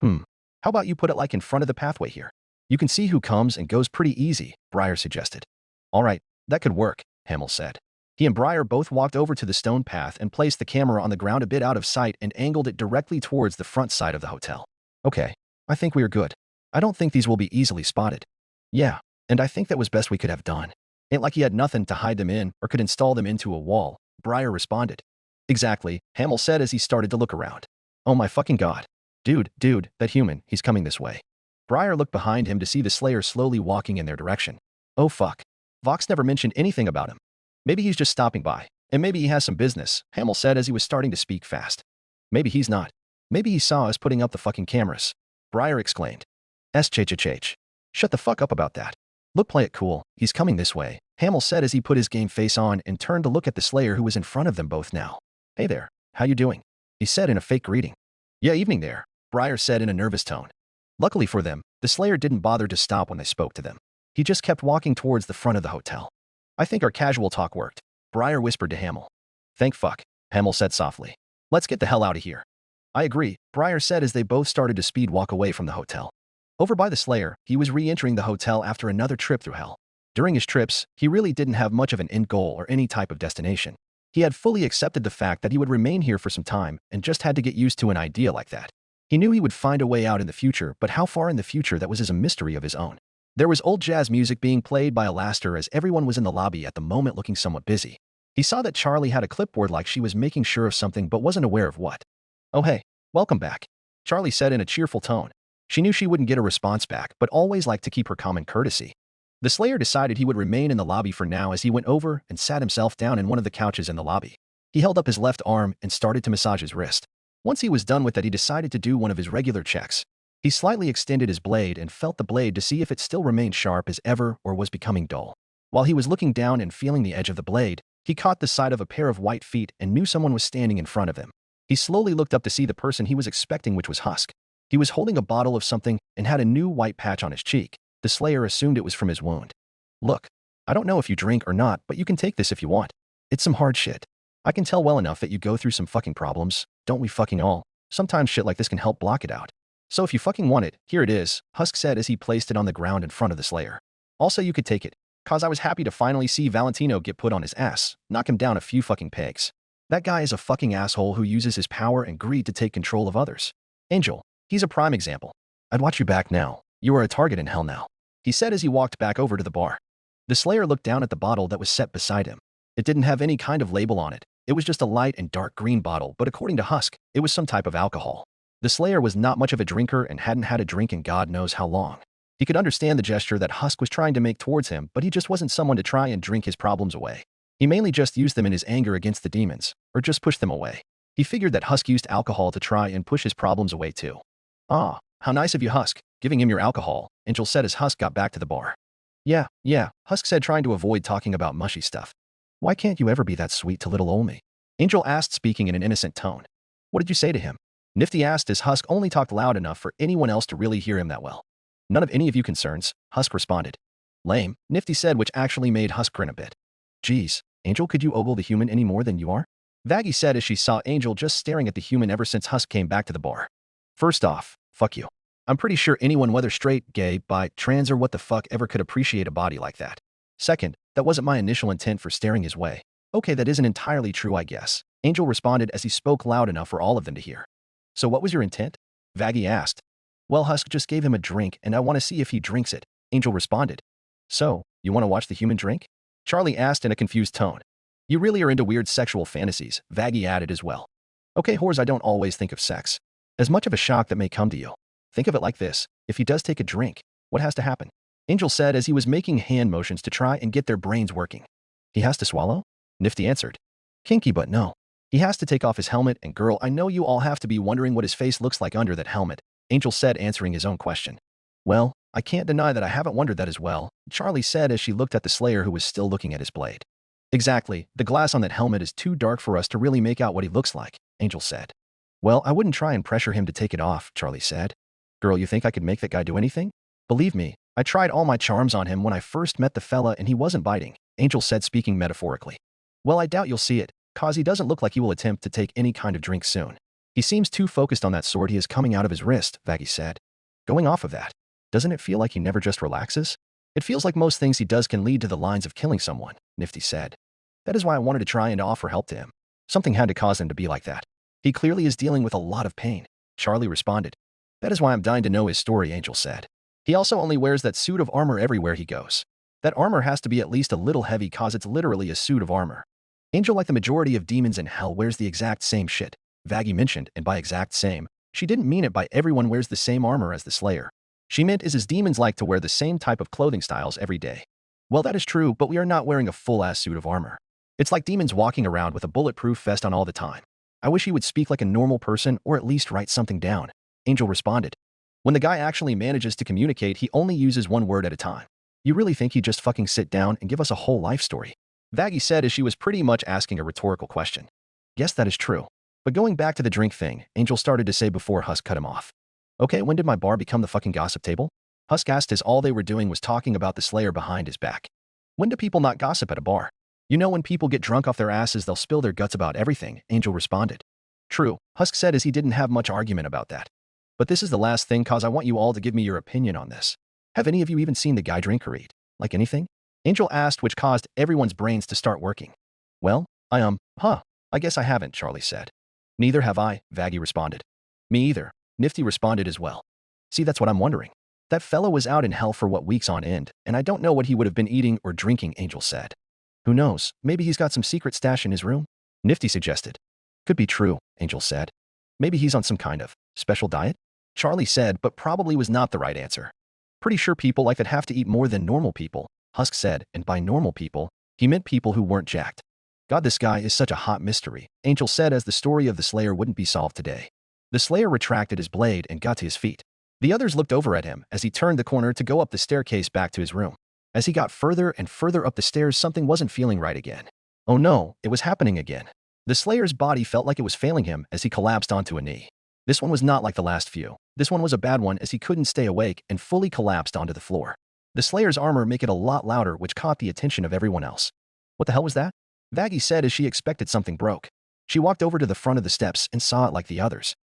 S2: How about you put it like in front of the pathway here? You can see who comes and goes pretty easy," Briar suggested. "All right, that could work," Hamill said. He and Briar both walked over to the stone path and placed the camera on the ground a bit out of sight and angled it directly towards the front side of the hotel. "Okay, I think we are good. I don't think these will be easily spotted." "Yeah, and I think that was best we could have done. Ain't like he had nothing to hide them in or could install them into a wall," Briar responded. "Exactly," Hamill said as he started to look around. "Oh my fucking god. Dude, that human, he's coming this way." Briar looked behind him to see the Slayer slowly walking in their direction. "Oh fuck. Vox never mentioned anything about him. Maybe he's just stopping by, and maybe he has some business," Hamill said as he was starting to speak fast. "Maybe he's not. Maybe he saw us putting up the fucking cameras," Briar exclaimed. "Ch. Shut the fuck up about that. Look, play it cool, he's coming this way," Hamill said as he put his game face on and turned to look at the Slayer who was in front of them both now. "Hey there, how you doing?" he said in a fake greeting. "Yeah, evening there," Briar said in a nervous tone. Luckily for them, the Slayer didn't bother to stop when they spoke to them. He just kept walking towards the front of the hotel. "I think our casual talk worked," Briar whispered to Hamill. "Thank fuck," Hamill said softly. "Let's get the hell out of here." "I agree," Briar said as they both started to speed walk away from the hotel. Over by the Slayer, he was re-entering the hotel after another trip through hell. During his trips, he really didn't have much of an end goal or any type of destination. He had fully accepted the fact that he would remain here for some time and just had to get used to an idea like that. He knew he would find a way out in the future, but how far in the future, that was a mystery of his own. There was old jazz music being played by Alastor as everyone was in the lobby at the moment looking somewhat busy. He saw that Charlie had a clipboard like she was making sure of something but wasn't aware of what. "Oh hey, welcome back," Charlie said in a cheerful tone. She knew she wouldn't get a response back, but always liked to keep her common courtesy. The Slayer decided he would remain in the lobby for now as he went over and sat himself down in one of the couches in the lobby. He held up his left arm and started to massage his wrist. Once he was done with that, he decided to do one of his regular checks. He slightly extended his blade and felt the blade to see if it still remained sharp as ever or was becoming dull. While he was looking down and feeling the edge of the blade, he caught the side of a pair of white feet and knew someone was standing in front of him. He slowly looked up to see the person he was expecting, which was Husk. He was holding a bottle of something and had a new white patch on his cheek. The Slayer assumed it was from his wound. "Look, I don't know if you drink or not, but you can take this if you want. It's some hard shit. I can tell well enough that you go through some fucking problems, don't we fucking all? Sometimes shit like this can help block it out. So if you fucking want it, here it is," Husk said as he placed it on the ground in front of the Slayer. "Also, you could take it, cause I was happy to finally see Valentino get put on his ass, knock him down a few fucking pegs. That guy is a fucking asshole who uses his power and greed to take control of others. Angel, he's a prime example. I'd watch you back now. You are a target in hell now," he said as he walked back over to the bar. The Slayer looked down at the bottle that was set beside him. It didn't have any kind of label on it. It was just a light and dark green bottle, but according to Husk, it was some type of alcohol. The Slayer was not much of a drinker and hadn't had a drink in God knows how long. He could understand the gesture that Husk was trying to make towards him, but he just wasn't someone to try and drink his problems away. He mainly just used them in his anger against the demons, or just pushed them away. He figured that Husk used alcohol to try and push his problems away too. "Ah, how nice of you, Husk, giving him your alcohol," Angel said as Husk got back to the bar. Yeah, Husk said, trying to avoid talking about mushy stuff. "Why can't you ever be that sweet to little ol' me?" Angel asked, speaking in an innocent tone. "What did you say to him?" Nifty asked as Husk only talked loud enough for anyone else to really hear him that well. None of any of you concerns, Husk responded. Lame, Nifty said, which actually made Husk grin a bit. Geez, Angel, could you ogle the human any more than you are? Vaggie said as she saw Angel just staring at the human ever since Husk came back to the bar. First off, fuck you. I'm pretty sure anyone, whether straight, gay, bi, trans, or what the fuck ever, could appreciate a body like that. Second, that wasn't my initial intent for staring his way. Okay, that isn't entirely true, I guess, Angel responded as he spoke loud enough for all of them to hear. So what was your intent? Vaggie asked. Well, Husk just gave him a drink and I want to see if he drinks it, Angel responded. So, you want to watch the human drink? Charlie asked in a confused tone. You really are into weird sexual fantasies, Vaggie added as well. Okay, whores, I don't always think of sex as much of a shock that may come to you. Think of it like this. If he does take a drink, what has to happen? Angel said as he was making hand motions to try and get their brains working. He has to swallow? Nifty answered. Kinky, but no. He has to take off his helmet, and girl, I know you all have to be wondering what his face looks like under that helmet, Angel said, answering his own question. Well, I can't deny that I haven't wondered that as well, Charlie said as she looked at the Slayer, who was still looking at his blade. Exactly, the glass on that helmet is too dark for us to really make out what he looks like, Angel said. Well, I wouldn't try and pressure him to take it off, Charlie said. Girl, you think I could make that guy do anything? Believe me, I tried all my charms on him when I first met the fella and he wasn't biting, Angel said, speaking metaphorically. Well, I doubt you'll see it, cause he doesn't look like he will attempt to take any kind of drink soon. He seems too focused on that sword he is coming out of his wrist, Vaggie said. Going off of that, doesn't it feel like he never just relaxes? It feels like most things he does can lead to the lines of killing someone, Nifty said. That is why I wanted to try and offer help to him. Something had to cause him to be like that. He clearly is dealing with a lot of pain, Charlie responded. That is why I'm dying to know his story, Angel said. He also only wears that suit of armor everywhere he goes. That armor has to be at least a little heavy cause it's literally a suit of armor. Angel, like the majority of demons in hell, wears the exact same shit, Vaggie mentioned, and by exact same, she didn't mean it by everyone wears the same armor as the Slayer. She meant is as demons like to wear the same type of clothing styles every day. Well, that is true, but we are not wearing a full-ass suit of armor. It's like demons walking around with a bulletproof vest on all the time. I wish he would speak like a normal person or at least write something down, Angel responded. When the guy actually manages to communicate, he only uses one word at a time. You really think he'd just fucking sit down and give us a whole life story? Vaggie said as she was pretty much asking a rhetorical question. Yes, that is true. But going back to the drink thing, Angel started to say before Husk cut him off. Okay, when did my bar become the fucking gossip table? Husk asked as all they were doing was talking about the Slayer behind his back. When do people not gossip at a bar? You know, when people get drunk off their asses, they'll spill their guts about everything, Angel responded. True, Husk said as he didn't have much argument about that. But this is the last thing, cause I want you all to give me your opinion on this. Have any of you even seen the guy drink or eat? Like anything? Angel asked, which caused everyone's brains to start working. Well, I guess I haven't, Charlie said. Neither have I, Vaggie responded. Me either, Nifty responded as well. See, that's what I'm wondering. That fellow was out in hell for what, weeks on end, and I don't know what he would have been eating or drinking, Angel said. Who knows, maybe he's got some secret stash in his room? Nifty suggested. Could be true, Angel said. Maybe he's on some kind of special diet? Charlie said, but probably was not the right answer. Pretty sure people like that have to eat more than normal people, Husk said, and by normal people, he meant people who weren't jacked. God, this guy is such a hot mystery, Angel said as the story of the Slayer wouldn't be solved today. The Slayer retracted his blade and got to his feet. The others looked over at him as he turned the corner to go up the staircase back to his room. As he got further and further up the stairs, something wasn't feeling right again. Oh no, it was happening again. The Slayer's body felt like it was failing him as he collapsed onto a knee. This one was not like the last few. This one was a bad one as he couldn't stay awake and fully collapsed onto the floor. The Slayer's armor made it a lot louder, which caught the attention of everyone else. What the hell was that? Vaggie said as she expected something broke. She walked over to the front of the steps and saw it like the others.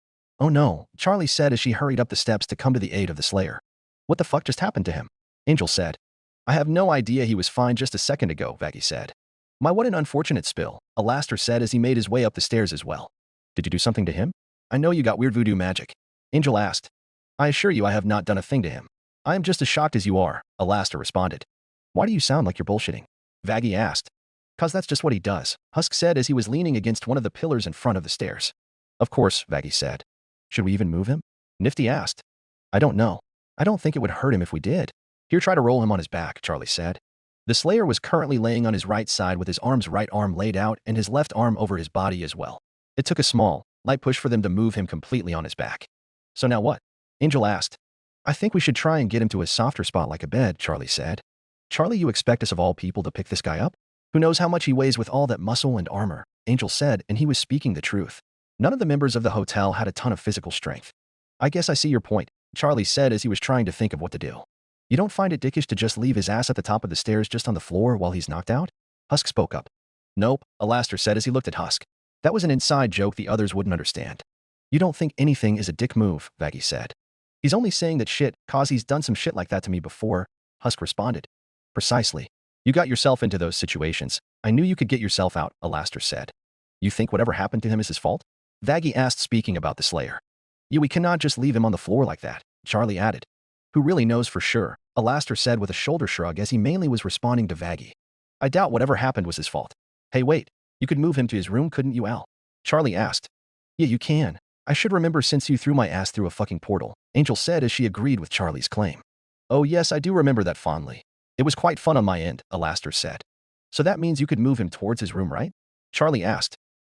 S2: Oh no, Charlie said as she hurried up the steps to come to the aid of the Slayer. What the fuck just happened to him? Angel said. I have no idea, he was fine just a second ago, Vaggie said. My, what an unfortunate spill, Alastor said as he made his way up the stairs as well. Did you do something to him? I know you got weird voodoo magic. Angel asked. I assure you I have not done a thing to him. I am just as shocked as you are, Alastor responded. Why do you sound like you're bullshitting? Vaggie asked. Cause that's just what he does, Husk said as he was leaning against one of the pillars in front of the stairs. Of course, Vaggie said. Should we even move him? Nifty asked. I don't know. I don't think it would hurt him if we did. Here, try to roll him on his back, Charlie said. The Slayer was currently laying on his right side with his right arm laid out and his left arm over his body as well. It took a small, light push for them to move him completely on his back. So now what? Angel asked. I think we should try and get him to a softer spot like a bed, Charlie said. Charlie, you expect us of all people to pick this guy up? Who knows how much he weighs with all that muscle and armor, Angel said, and he was speaking the truth. None of the members of the hotel had a ton of physical strength. I guess I see your point, Charlie said as he was trying to think of what to do. You don't find it dickish to just leave his ass at the top of the stairs just on the floor while he's knocked out? Husk spoke up. Nope, Alastor said as he looked at Husk. That was an inside joke the others wouldn't understand. You don't think anything is a dick move, Vaggie said. He's only saying that shit, cause he's done some shit like that to me before, Husk responded. Precisely. You got yourself into those situations. I knew you could get yourself out, Alastor said. You think whatever happened to him is his fault? Vaggie asked, speaking about the Slayer. Yeah, we cannot just leave him on the floor like that, Charlie added. Who really knows for sure, Alastor said with a shoulder shrug as he mainly was responding to Vaggie. I doubt whatever happened was his fault. Hey wait, you could move him to his room, couldn't you, Al? Charlie asked. Yeah, you can. I should remember since you threw my ass through a fucking portal, Angel said as she agreed with Charlie's claim. Oh yes, I do remember that fondly. It was quite fun on my end, Alastor said. So that means you could move him towards his room, right? Charlie asked.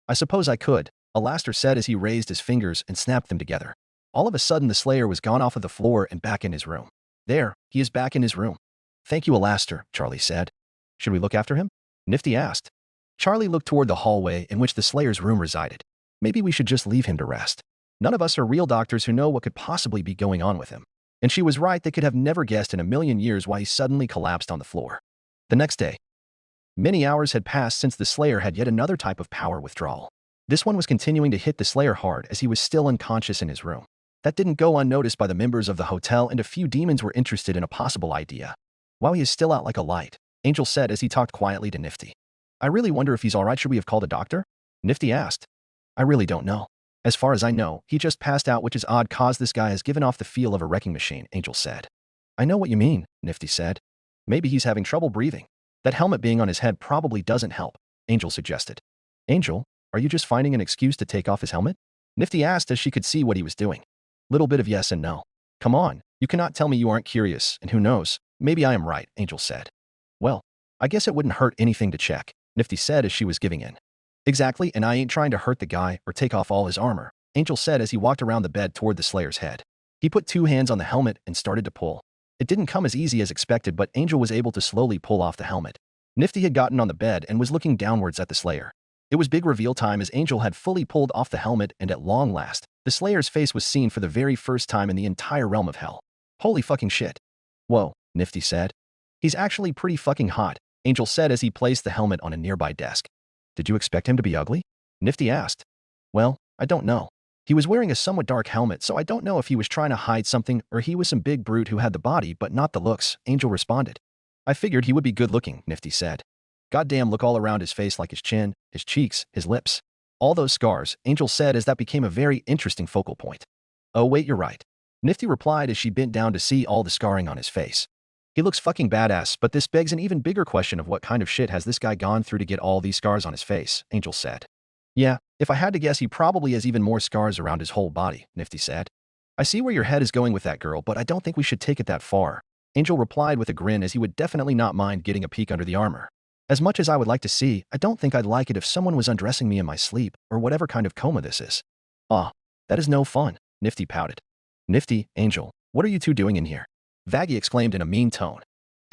S2: I suppose I could, Alastor said as he raised his fingers and snapped them together. All of a sudden the Slayer was gone off of the floor and back in his room. There, he is back in his room. Thank you, Alastor, Charlie said. Should we look after him? Nifty asked. Charlie looked toward the hallway in which the Slayer's room resided. Maybe we should just leave him to rest. None of us are real doctors who know what could possibly be going on with him. And she was right, they could have never guessed in a million years why he suddenly collapsed on the floor. The next day. Many hours had passed since the Slayer had yet another type of power withdrawal. This one was continuing to hit the Slayer hard as he was still unconscious in his room. That didn't go unnoticed by the members of the hotel, and a few demons were interested in a possible idea. While he is still out like a light, Angel said as he talked quietly to Nifty. I really wonder if he's alright. Should we have called a doctor? Nifty asked. I really don't know. As far as I know, he just passed out, which is odd cause this guy has given off the feel of a wrecking machine, Angel said. I know what you mean, Nifty said. Maybe he's having trouble breathing. That helmet being on his head probably doesn't help, Angel suggested. Angel, are you just finding an excuse to take off his helmet? Nifty asked as she could see what he was doing. Little bit of yes and no. Come on, you cannot tell me you aren't curious, and who knows, maybe I am right, Angel said. Well, I guess it wouldn't hurt anything to check, Nifty said as she was giving in. Exactly, and I ain't trying to hurt the guy or take off all his armor, Angel said as he walked around the bed toward the Slayer's head. He put 2 hands on the helmet and started to pull. It didn't come as easy as expected, but Angel was able to slowly pull off the helmet. Nifty had gotten on the bed and was looking downwards at the Slayer. It was big reveal time as Angel had fully pulled off the helmet, and at long last, the Slayer's face was seen for the very first time in the entire realm of hell. Holy fucking shit. Whoa, Nifty said. He's actually pretty fucking hot, Angel said as he placed the helmet on a nearby desk. Did you expect him to be ugly? Nifty asked. Well, I don't know. He was wearing a somewhat dark helmet, so I don't know if he was trying to hide something or he was some big brute who had the body but not the looks, Angel responded. I figured he would be good looking, Nifty said. Goddamn, look all around his face, like his chin, his cheeks, his lips. All those scars, Angel said as that became a very interesting focal point. Oh wait, you're right. Nifty replied as she bent down to see all the scarring on his face. He looks fucking badass, but this begs an even bigger question of what kind of shit has this guy gone through to get all these scars on his face, Angel said. Yeah, if I had to guess, he probably has even more scars around his whole body, Nifty said. I see where your head is going with that, girl, but I don't think we should take it that far, Angel replied with a grin as he would definitely not mind getting a peek under the armor. As much as I would like to see, I don't think I'd like it if someone was undressing me in my sleep, or whatever kind of coma this is. Aw, that is no fun, Nifty pouted. Nifty, Angel, what are you two doing in here? Vaggie exclaimed in a mean tone.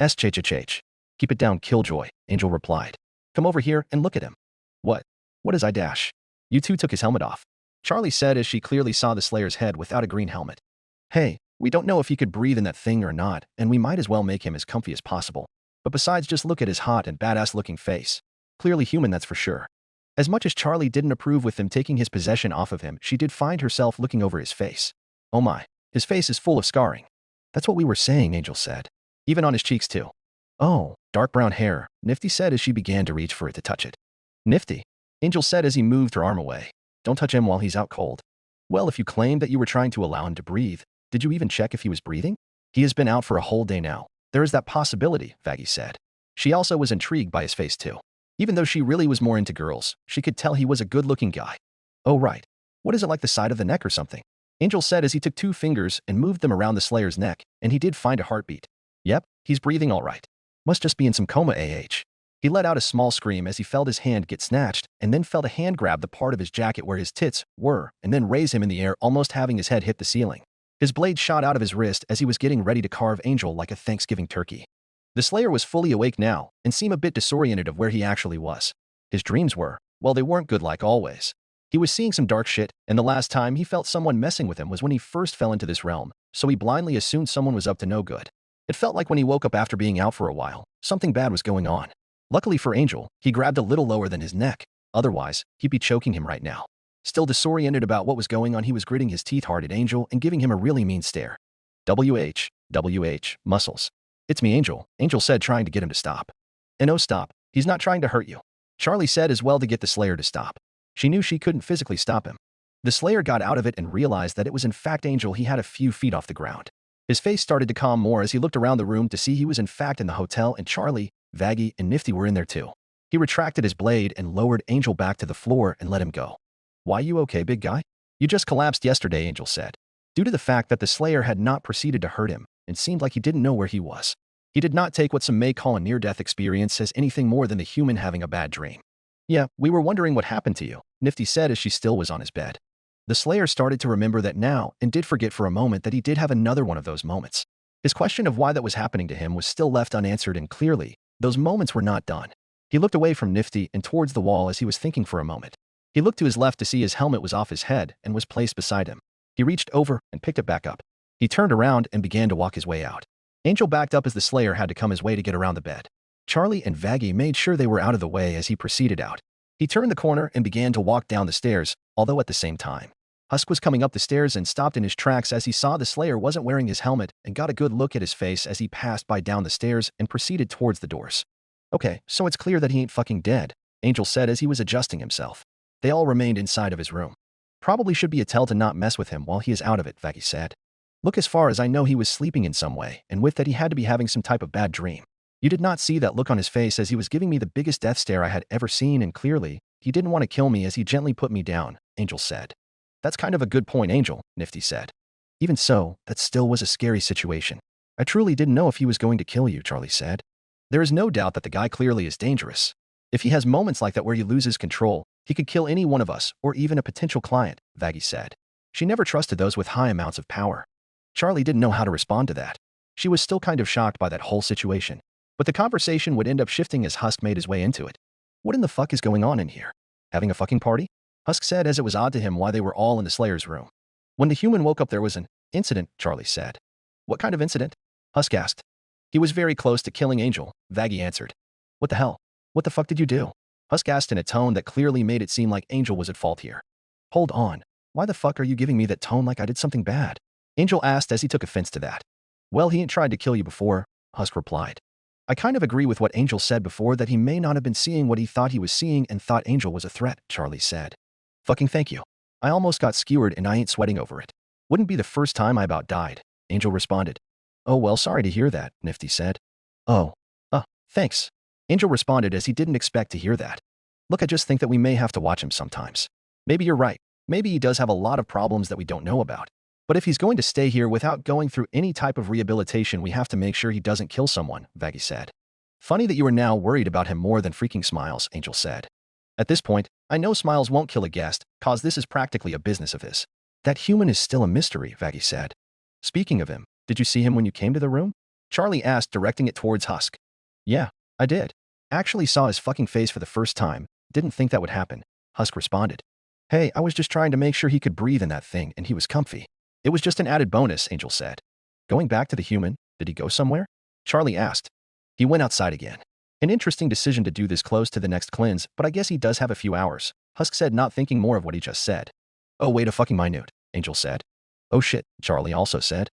S2: Ch-ch-ch-ch. Keep it down, Killjoy, Angel replied. Come over here and look at him. What? What is I dash? You two took his helmet off, Charlie said as she clearly saw the Slayer's head without a green helmet. Hey, we don't know if he could breathe in that thing or not, and we might as well make him as comfy as possible. But besides, just look at his hot and badass-looking face. Clearly human, that's for sure. As much as Charlie didn't approve with him taking his possession off of him, she did find herself looking over his face. Oh my, his face is full of scarring. That's what we were saying, Angel said. Even on his cheeks too. Oh, dark brown hair, Nifty said as she began to reach for it to touch it. Nifty, Angel said as he moved her arm away. Don't touch him while he's out cold. Well, if you claimed that you were trying to allow him to breathe, did you even check if he was breathing? He has been out for a whole day now. There is that possibility, Vaggie said. She also was intrigued by his face too. Even though she really was more into girls, she could tell he was a good-looking guy. Oh right. What is it, like the side of the neck or something? Angel said as he took 2 fingers and moved them around the Slayer's neck, and he did find a heartbeat. Yep, he's breathing all right. Must just be in some coma, AH. He let out a small scream as he felt his hand get snatched, and then felt a hand grab the part of his jacket where his tits were, and then raise him in the air, almost having his head hit the ceiling. His blade shot out of his wrist as he was getting ready to carve Angel like a Thanksgiving turkey. The Slayer was fully awake now, and seemed a bit disoriented of where he actually was. His dreams were, well, they weren't good like always. He was seeing some dark shit, and the last time he felt someone messing with him was when he first fell into this realm, so he blindly assumed someone was up to no good. It felt like when he woke up after being out for a while, something bad was going on. Luckily for Angel, he grabbed a little lower than his neck. Otherwise, he'd be choking him right now. Still disoriented about what was going on, he was gritting his teeth hard at Angel and giving him a really mean stare. WH, muscles. It's me, Angel, Angel said, trying to get him to stop. And oh, stop. He's not trying to hurt you. Charlie said as well to get the Slayer to stop. She knew she couldn't physically stop him. The Slayer got out of it and realized that it was in fact Angel. He had a few feet off the ground. His face started to calm more as he looked around the room to see he was in fact in the hotel and Charlie, Vaggie, and Nifty were in there too. He retracted his blade and lowered Angel back to the floor and let him go. Why, you okay, big guy? You just collapsed yesterday, Angel said. Due to the fact that the Slayer had not proceeded to hurt him and seemed like he didn't know where he was. He did not take what some may call a near-death experience as anything more than the human having a bad dream. Yeah, we were wondering what happened to you, Nifty said as she still was on his bed. The Slayer started to remember that now and did forget for a moment that he did have another one of those moments. His question of why that was happening to him was still left unanswered, and clearly, those moments were not done. He looked away from Nifty and towards the wall as he was thinking for a moment. He looked to his left to see his helmet was off his head and was placed beside him. He reached over and picked it back up. He turned around and began to walk his way out. Angel backed up as the Slayer had to come his way to get around the bed. Charlie and Vaggie made sure they were out of the way as he proceeded out. He turned the corner and began to walk down the stairs, although at the same time. Husk was coming up the stairs and stopped in his tracks as he saw the Slayer wasn't wearing his helmet and got a good look at his face as he passed by down the stairs and proceeded towards the doors. Okay, so it's clear that he ain't fucking dead, Angel said as he was adjusting himself. They all remained inside of his room. Probably should be a tell to not mess with him while he is out of it, Vaggie said. Look, as far as I know, he was sleeping in some way, and with that he had to be having some type of bad dream. You did not see that look on his face as he was giving me the biggest death stare I had ever seen, and clearly, he didn't want to kill me as he gently put me down, Angel said. That's kind of a good point, Angel, Nifty said. Even so, that still was a scary situation. I truly didn't know if he was going to kill you, Charlie said. There is no doubt that the guy clearly is dangerous. If he has moments like that where he loses control, he could kill any one of us, or even a potential client, Vaggie said. She never trusted those with high amounts of power. Charlie didn't know how to respond to that. She was still kind of shocked by that whole situation. But the conversation would end up shifting as Husk made his way into it. What in the fuck is going on in here? Having a fucking party? Husk said as it was odd to him why they were all in the Slayer's room. When the human woke up there was an incident, Charlie said. What kind of incident? Husk asked. He was very close to killing Angel, Vaggie answered. What the hell? What the fuck did you do? Husk asked in a tone that clearly made it seem like Angel was at fault here. Hold on. Why the fuck are you giving me that tone like I did something bad? Angel asked as he took offense to that. Well, he ain't tried to kill you before, Husk replied. I kind of agree with what Angel said before, that he may not have been seeing what he thought he was seeing and thought Angel was a threat, Charlie said. Fucking thank you. I almost got skewered and I ain't sweating over it. Wouldn't be the first time I about died, Angel responded. Oh well, sorry to hear that, Nifty said. Oh. Thanks. Angel responded as he didn't expect to hear that. Look, I just think that we may have to watch him sometimes. Maybe you're right. Maybe he does have a lot of problems that we don't know about. But if he's going to stay here without going through any type of rehabilitation, we have to make sure he doesn't kill someone, Vaggie said. Funny that you are now worried about him more than freaking Smiles, Angel said. At this point, I know Smiles won't kill a guest, cause this is practically a business of his. That human is still a mystery, Vaggie said. Speaking of him, did you see him when you came to the room? Charlie asked, directing it towards Husk. Yeah, I did. Actually saw his fucking face for the first time. Didn't think that would happen, Husk responded. Hey, I was just trying to make sure he could breathe in that thing and he was comfy. It was just an added bonus, Angel said. Going back to the human, did he go somewhere? Charlie asked. He went outside again. An interesting decision to do this close to the next cleanse, but I guess he does have a few hours, Husk said, not thinking more of what he just said. Oh, wait a fucking minute, Angel said. Oh shit, Charlie also said.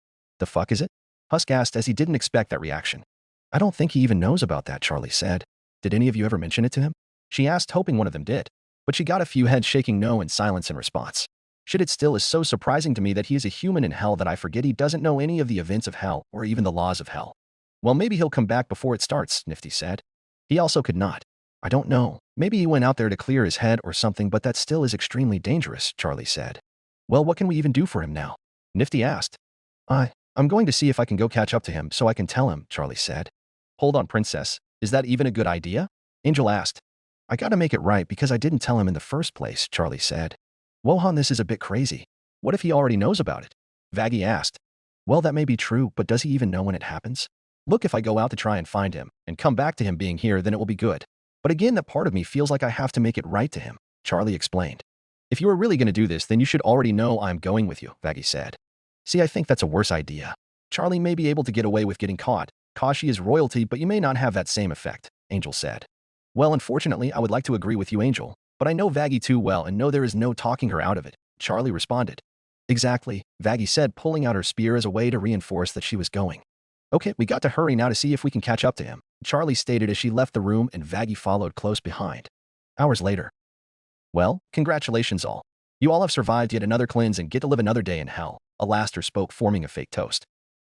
S2: The fuck is it? Husk asked as he didn't expect that reaction. I don't think he even knows about that, Charlie said. Did any of you ever mention it to him? She asked, hoping one of them did. But she got a few heads shaking no and silence in response. Shit, it still is so surprising to me that he is a human in hell that I forget he doesn't know any of the events of hell or even the laws of hell. Well, maybe he'll come back before it starts, Nifty said. He also could not. I don't know. Maybe he went out there to clear his head or something, but that still is extremely dangerous, Charlie said. Well, what can we even do for him now? Nifty asked. I'm going to see if I can go catch up to him so I can tell him, Charlie said. Hold on, princess. Is that even a good idea? Angel asked. I gotta make it right because I didn't tell him in the first place, Charlie said. Wohan, this is a bit crazy. What if he already knows about it? Vaggie asked. Well, that may be true, but does he even know when it happens? Look, if I go out to try and find him and come back to him being here, then it will be good. But again, that part of me feels like I have to make it right to him, Charlie explained. If you are really going to do this, then you should already know I'm going with you, Vaggie said. See, I think that's a worse idea. Charlie may be able to get away with getting caught. Kashi is royalty, but you may not have that same effect, Angel said. Well, unfortunately, I would like to agree with you, Angel, but I know Vaggie too well and know there is no talking her out of it, Charlie responded. Exactly, Vaggie said, pulling out her spear as a way to reinforce that she was going. Okay, we got to hurry now to see if we can catch up to him, Charlie stated as she left the room and Vaggie followed close behind. Hours later. Well, congratulations all. You all have survived yet another cleanse and get to live another day in hell, Alastor spoke, forming a fake toast.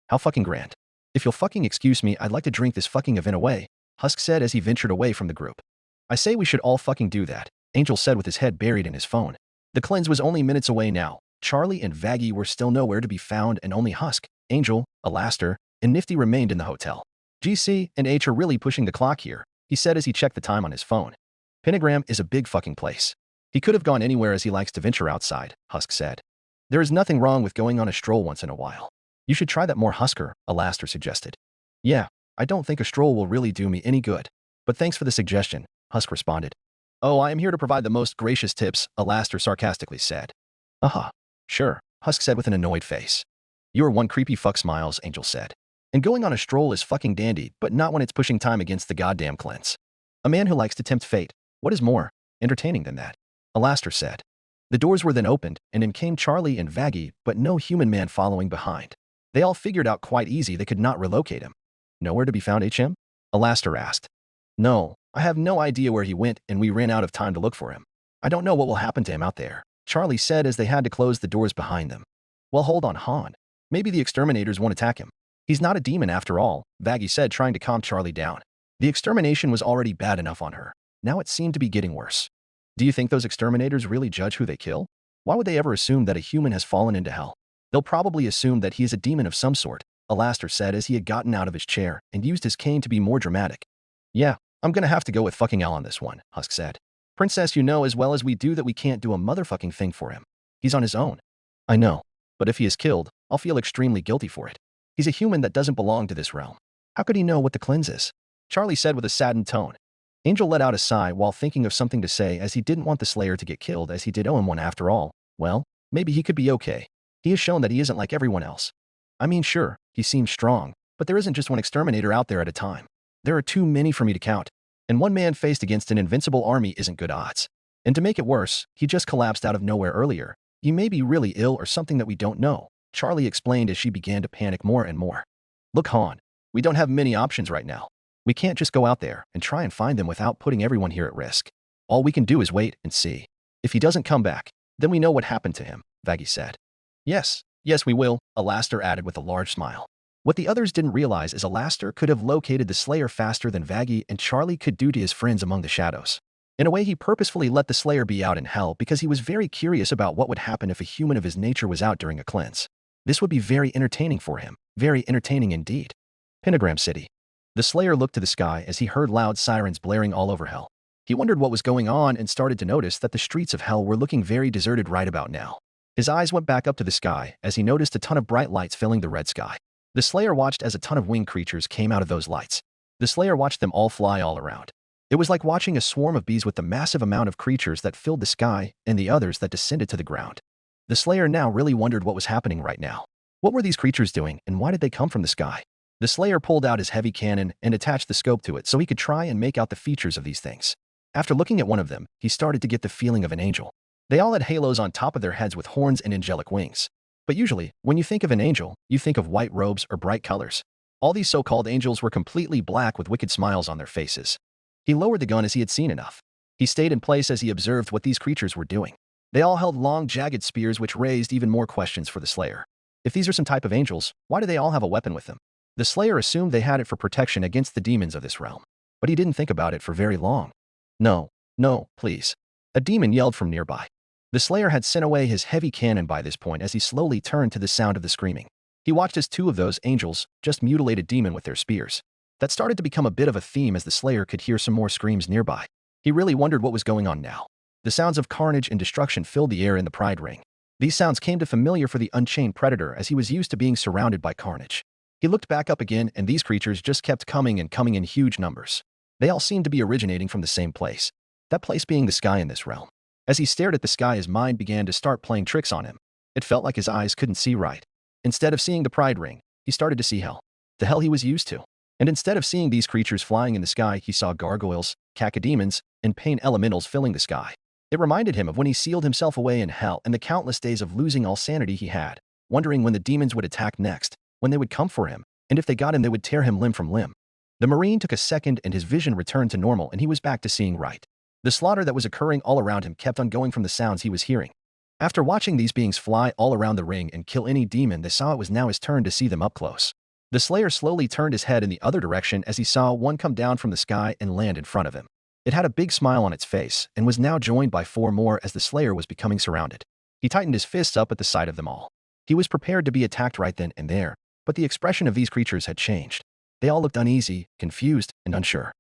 S2: How fucking grand. If you'll fucking excuse me, I'd like to drink this fucking event away, Husk said as he ventured away from the group. I say we should all fucking do that, Angel said with his head buried in his phone. The cleanse was only minutes away now. Charlie and Vaggie were still nowhere to be found and only Husk, Angel, Alastor, and Nifty remained in the hotel. GC and H are really pushing the clock here, he said as he checked the time on his phone. Pentagram is a big fucking place. He could have gone anywhere as he likes to venture outside, Husk said. There is nothing wrong with going on a stroll once in a while. You should try that more, Husker, Alastor suggested. Yeah, I don't think a stroll will really do me any good. But thanks for the suggestion, Husk responded. Oh, I am here to provide the most gracious tips, Alastor sarcastically said. Uh-huh. Sure, Husk said with an annoyed face. You're one creepy fuck, smiles, Angel said. And going on a stroll is fucking dandy, but not when it's pushing time against the goddamn cleanse. A man who likes to tempt fate, what is more entertaining than that? Alastor said. The doors were then opened, and in came Charlie and Vaggie, but no human man following behind. They all figured out quite easy they could not relocate him. Nowhere to be found, HM? Alastor asked. No, I have no idea where he went, and we ran out of time to look for him. I don't know what will happen to him out there, Charlie said as they had to close the doors behind them. Well, hold on, Han. Maybe the exterminators won't attack him. He's not a demon after all, Vaggie said, trying to calm Charlie down. The extermination was already bad enough on her. Now it seemed to be getting worse. Do you think those exterminators really judge who they kill? Why would they ever assume that a human has fallen into hell? They'll probably assume that he is a demon of some sort, Alastor said as he had gotten out of his chair and used his cane to be more dramatic. Yeah, I'm gonna have to go with fucking L on this one, Husk said. Princess, you know as well as we do that we can't do a motherfucking thing for him. He's on his own. I know, but if he is killed, I'll feel extremely guilty for it. He's a human that doesn't belong to this realm. How could he know what the cleanse is? Charlie said with a saddened tone. Angel let out a sigh while thinking of something to say as he didn't want the Slayer to get killed as he did owe him one after all. Well, maybe he could be okay. He has shown that he isn't like everyone else. I mean, sure, he seems strong, but there isn't just one exterminator out there at a time. There are too many for me to count, and one man faced against an invincible army isn't good odds. And to make it worse, he just collapsed out of nowhere earlier. He may be really ill or something that we don't know, Charlie explained as she began to panic more and more. Look, Han, we don't have many options right now. We can't just go out there and try and find them without putting everyone here at risk. All we can do is wait and see. If he doesn't come back, then we know what happened to him, Vaggie said. Yes, we will, Alastor added with a large smile. What the others didn't realize is Alastor could have located the Slayer faster than Vaggie and Charlie could do to his friends among the shadows. In a way, he purposefully let the Slayer be out in hell because he was very curious about what would happen if a human of his nature was out during a cleanse. This would be very entertaining for him, very entertaining indeed. Pentagram City. The Slayer looked to the sky as he heard loud sirens blaring all over hell. He wondered what was going on and started to notice that the streets of hell were looking very deserted right about now. His eyes went back up to the sky as he noticed a ton of bright lights filling the red sky. The Slayer watched as a ton of winged creatures came out of those lights. The Slayer watched them all fly all around. It was like watching a swarm of bees with the massive amount of creatures that filled the sky and the others that descended to the ground. The Slayer now really wondered what was happening right now. What were these creatures doing and why did they come from the sky? The Slayer pulled out his heavy cannon and attached the scope to it so he could try and make out the features of these things. After looking at one of them, he started to get the feeling of an angel. They all had halos on top of their heads with horns and angelic wings. But usually, when you think of an angel, you think of white robes or bright colors. All these so-called angels were completely black with wicked smiles on their faces. He lowered the gun as he had seen enough. He stayed in place as he observed what these creatures were doing. They all held long, jagged spears which raised even more questions for the Slayer. If these are some type of angels, why do they all have a weapon with them? The Slayer assumed they had it for protection against the demons of this realm. But he didn't think about it for very long. No, please. A demon yelled from nearby. The Slayer had sent away his heavy cannon by this point as he slowly turned to the sound of the screaming. He watched as two of those angels just mutilated demon with their spears. That started to become a bit of a theme as the Slayer could hear some more screams nearby. He really wondered what was going on now. The sounds of carnage and destruction filled the air in the Pride Ring. These sounds came to familiar for the Unchained Predator as he was used to being surrounded by carnage. He looked back up again and these creatures just kept coming and coming in huge numbers. They all seemed to be originating from the same place. That place being the sky in this realm. As he stared at the sky, his mind began to start playing tricks on him. It felt like his eyes couldn't see right. Instead of seeing the pride ring, he started to see hell. The hell he was used to. And instead of seeing these creatures flying in the sky, he saw gargoyles, cacodemons, and pain elementals filling the sky. It reminded him of when he sealed himself away in hell and the countless days of losing all sanity he had, wondering when the demons would attack next, when they would come for him, and if they got him, they would tear him limb from limb. The Marine took a second and his vision returned to normal and he was back to seeing right. The slaughter that was occurring all around him kept on going from the sounds he was hearing. After watching these beings fly all around the ring and kill any demon, they saw it was now his turn to see them up close. The Slayer slowly turned his head in the other direction as he saw one come down from the sky and land in front of him. It had a big smile on its face and was now joined by 4 more as the Slayer was becoming surrounded. He tightened his fists up at the sight of them all. He was prepared to be attacked right then and there, but the expression of these creatures had changed. They all looked uneasy, confused, and unsure.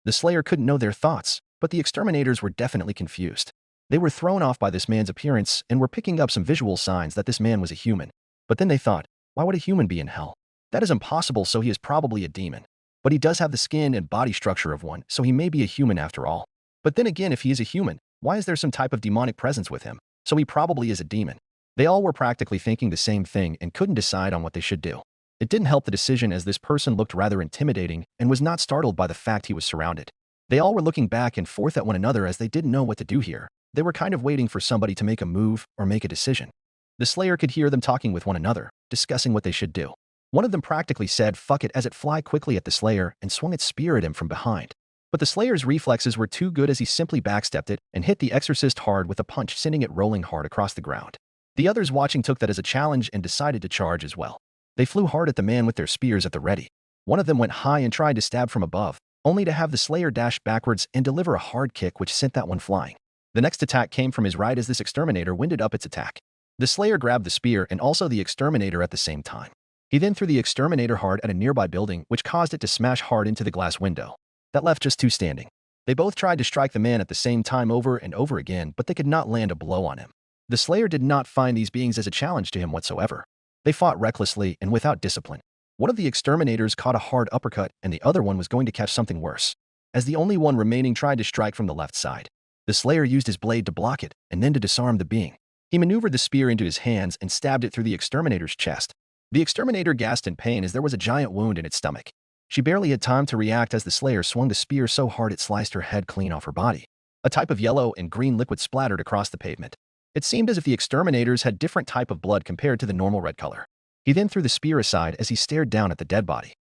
S2: The Slayer couldn't know their thoughts, but the exterminators were definitely confused. They were thrown off by this man's appearance and were picking up some visual signs that this man was a human. But then they thought, why would a human be in hell? That is impossible, so he is probably a demon. But he does have the skin and body structure of one, so he may be a human after all. But then again, if he is a human, why is there some type of demonic presence with him? So he probably is a demon. They all were practically thinking the same thing and couldn't decide on what they should do. It didn't help the decision as this person looked rather intimidating and was not startled by the fact he was surrounded. They all were looking back and forth at one another as they didn't know what to do here. They were kind of waiting for somebody to make a move or make a decision. The Slayer could hear them talking with one another, discussing what they should do. One of them practically said, "Fuck it," as it flew quickly at the Slayer and swung its spear at him from behind. But the Slayer's reflexes were too good as he simply backstepped it and hit the Exorcist hard with a punch, sending it rolling hard across the ground. The others watching took that as a challenge and decided to charge as well. They flew hard at the man with their spears at the ready. One of them went high and tried to stab from above, only to have the Slayer dash backwards and deliver a hard kick which sent that one flying. The next attack came from his right as this exterminator winded up its attack. The Slayer grabbed the spear and also the exterminator at the same time. He then threw the exterminator hard at a nearby building, which caused it to smash hard into the glass window. That left just 2 standing. They both tried to strike the man at the same time over and over again, but they could not land a blow on him. The Slayer did not find these beings as a challenge to him whatsoever. They fought recklessly and without discipline. One of the exterminators caught a hard uppercut and the other one was going to catch something worse. As the only one remaining tried to strike from the left side, the Slayer used his blade to block it and then to disarm the being. He maneuvered the spear into his hands and stabbed it through the exterminator's chest. The exterminator gasped in pain as there was a giant wound in its stomach. She barely had time to react as the Slayer swung the spear so hard it sliced her head clean off her body. A type of yellow and green liquid splattered across the pavement. It seemed as if the exterminators had different type of blood compared to the normal red color. He then threw the spear aside as he stared down at the dead body.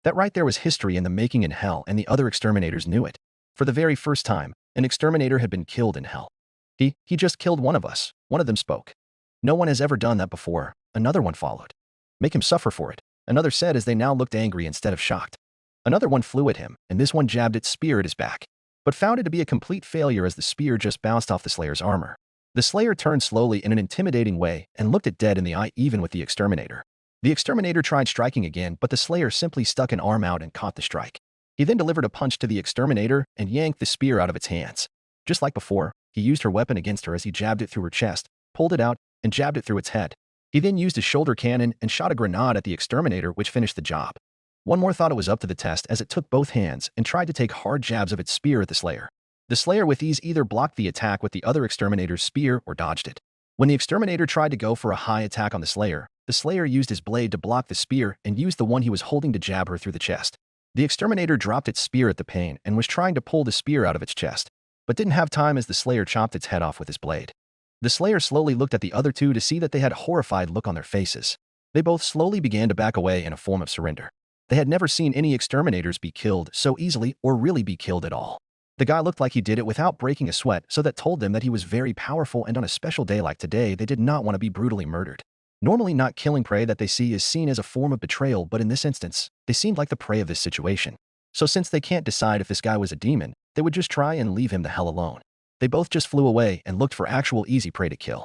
S2: That right there was history in the making in hell, and the other exterminators knew it. For the very first time, an exterminator had been killed in hell. He just killed one of us. One of them spoke. "No one has ever done that before," another one followed. "Make him suffer for it," another said as they now looked angry instead of shocked. Another one flew at him, and this one jabbed its spear at his back, but found it to be a complete failure as the spear just bounced off the Slayer's armor. The Slayer turned slowly in an intimidating way and looked it dead in the eye even with the exterminator. The exterminator tried striking again, but the Slayer simply stuck an arm out and caught the strike. He then delivered a punch to the exterminator and yanked the spear out of its hands. Just like before, he used her weapon against her as he jabbed it through her chest, pulled it out, and jabbed it through its head. He then used his shoulder cannon and shot a grenade at the exterminator, which finished the job. One more thought it was up to the test as it took both hands and tried to take hard jabs of its spear at the Slayer. The Slayer with ease either blocked the attack with the other exterminator's spear or dodged it. When the exterminator tried to go for a high attack on the Slayer used his blade to block the spear and used the one he was holding to jab her through the chest. The exterminator dropped its spear at the pain and was trying to pull the spear out of its chest, but didn't have time as the Slayer chopped its head off with his blade. The Slayer slowly looked at the other two to see that they had a horrified look on their faces. They both slowly began to back away in a form of surrender. They had never seen any exterminators be killed so easily or really be killed at all. The guy looked like he did it without breaking a sweat, so that told them that he was very powerful, and on a special day like today, they did not want to be brutally murdered. Normally, not killing prey that they see is seen as a form of betrayal, but in this instance, they seemed like the prey of this situation. So since they can't decide if this guy was a demon, they would just try and leave him the hell alone. They both just flew away and looked for actual easy prey to kill.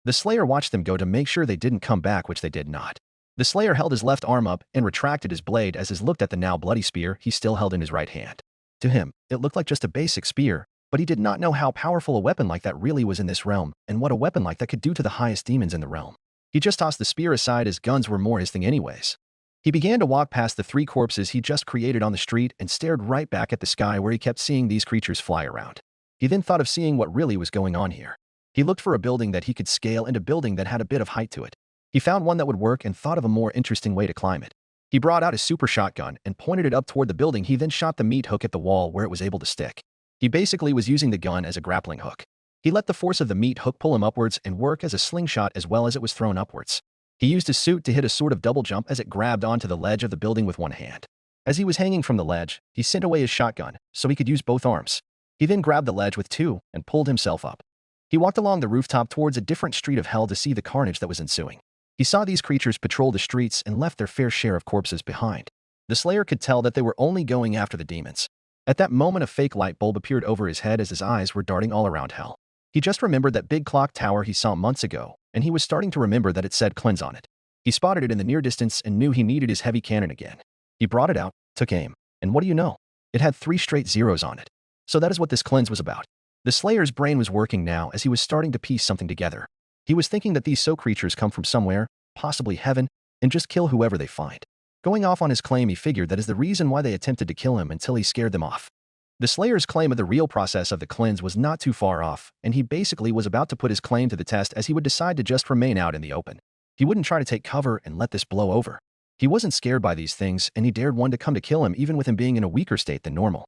S2: The Slayer watched them go to make sure they didn't come back, which they did not. The Slayer held his left arm up and retracted his blade as he looked at the now bloody spear he still held in his right hand. To him, it looked like just a basic spear, but he did not know how powerful a weapon like that really was in this realm, and what a weapon like that could do to the highest demons in the realm. He just tossed the spear aside as guns were more his thing anyways. He began to walk past the 3 corpses he just created on the street and stared right back at the sky where he kept seeing these creatures fly around. He then thought of seeing what really was going on here. He looked for a building that he could scale and a building that had a bit of height to it. He found one that would work and thought of a more interesting way to climb it. He brought out his super shotgun and pointed it up toward the building. He then shot the meat hook at the wall where it was able to stick. He basically was using the gun as a grappling hook. He let the force of the meat hook pull him upwards and work as a slingshot as well as it was thrown upwards. He used his suit to hit a sort of double jump as it grabbed onto the ledge of the building with one hand. As he was hanging from the ledge, he sent away his shotgun so he could use both arms. He then grabbed the ledge with two and pulled himself up. He walked along the rooftop towards a different street of hell to see the carnage that was ensuing. He saw these creatures patrol the streets and left their fair share of corpses behind. The Slayer could tell that they were only going after the demons. At that moment, a fake light bulb appeared over his head as his eyes were darting all around hell. He just remembered that big clock tower he saw months ago, and he was starting to remember that it said cleanse on it. He spotted it in the near distance and knew he needed his heavy cannon again. He brought it out, took aim, and what do you know? It had 3 straight zeros on it. So that is what this cleanse was about. The Slayer's brain was working now as he was starting to piece something together. He was thinking that these creatures come from somewhere, possibly heaven, and just kill whoever they find. Going off on his claim, he figured that is the reason why they attempted to kill him until he scared them off. The Slayer's claim of the real process of the cleanse was not too far off, and he basically was about to put his claim to the test as he would decide to just remain out in the open. He wouldn't try to take cover and let this blow over. He wasn't scared by these things, and he dared one to come to kill him even with him being in a weaker state than normal.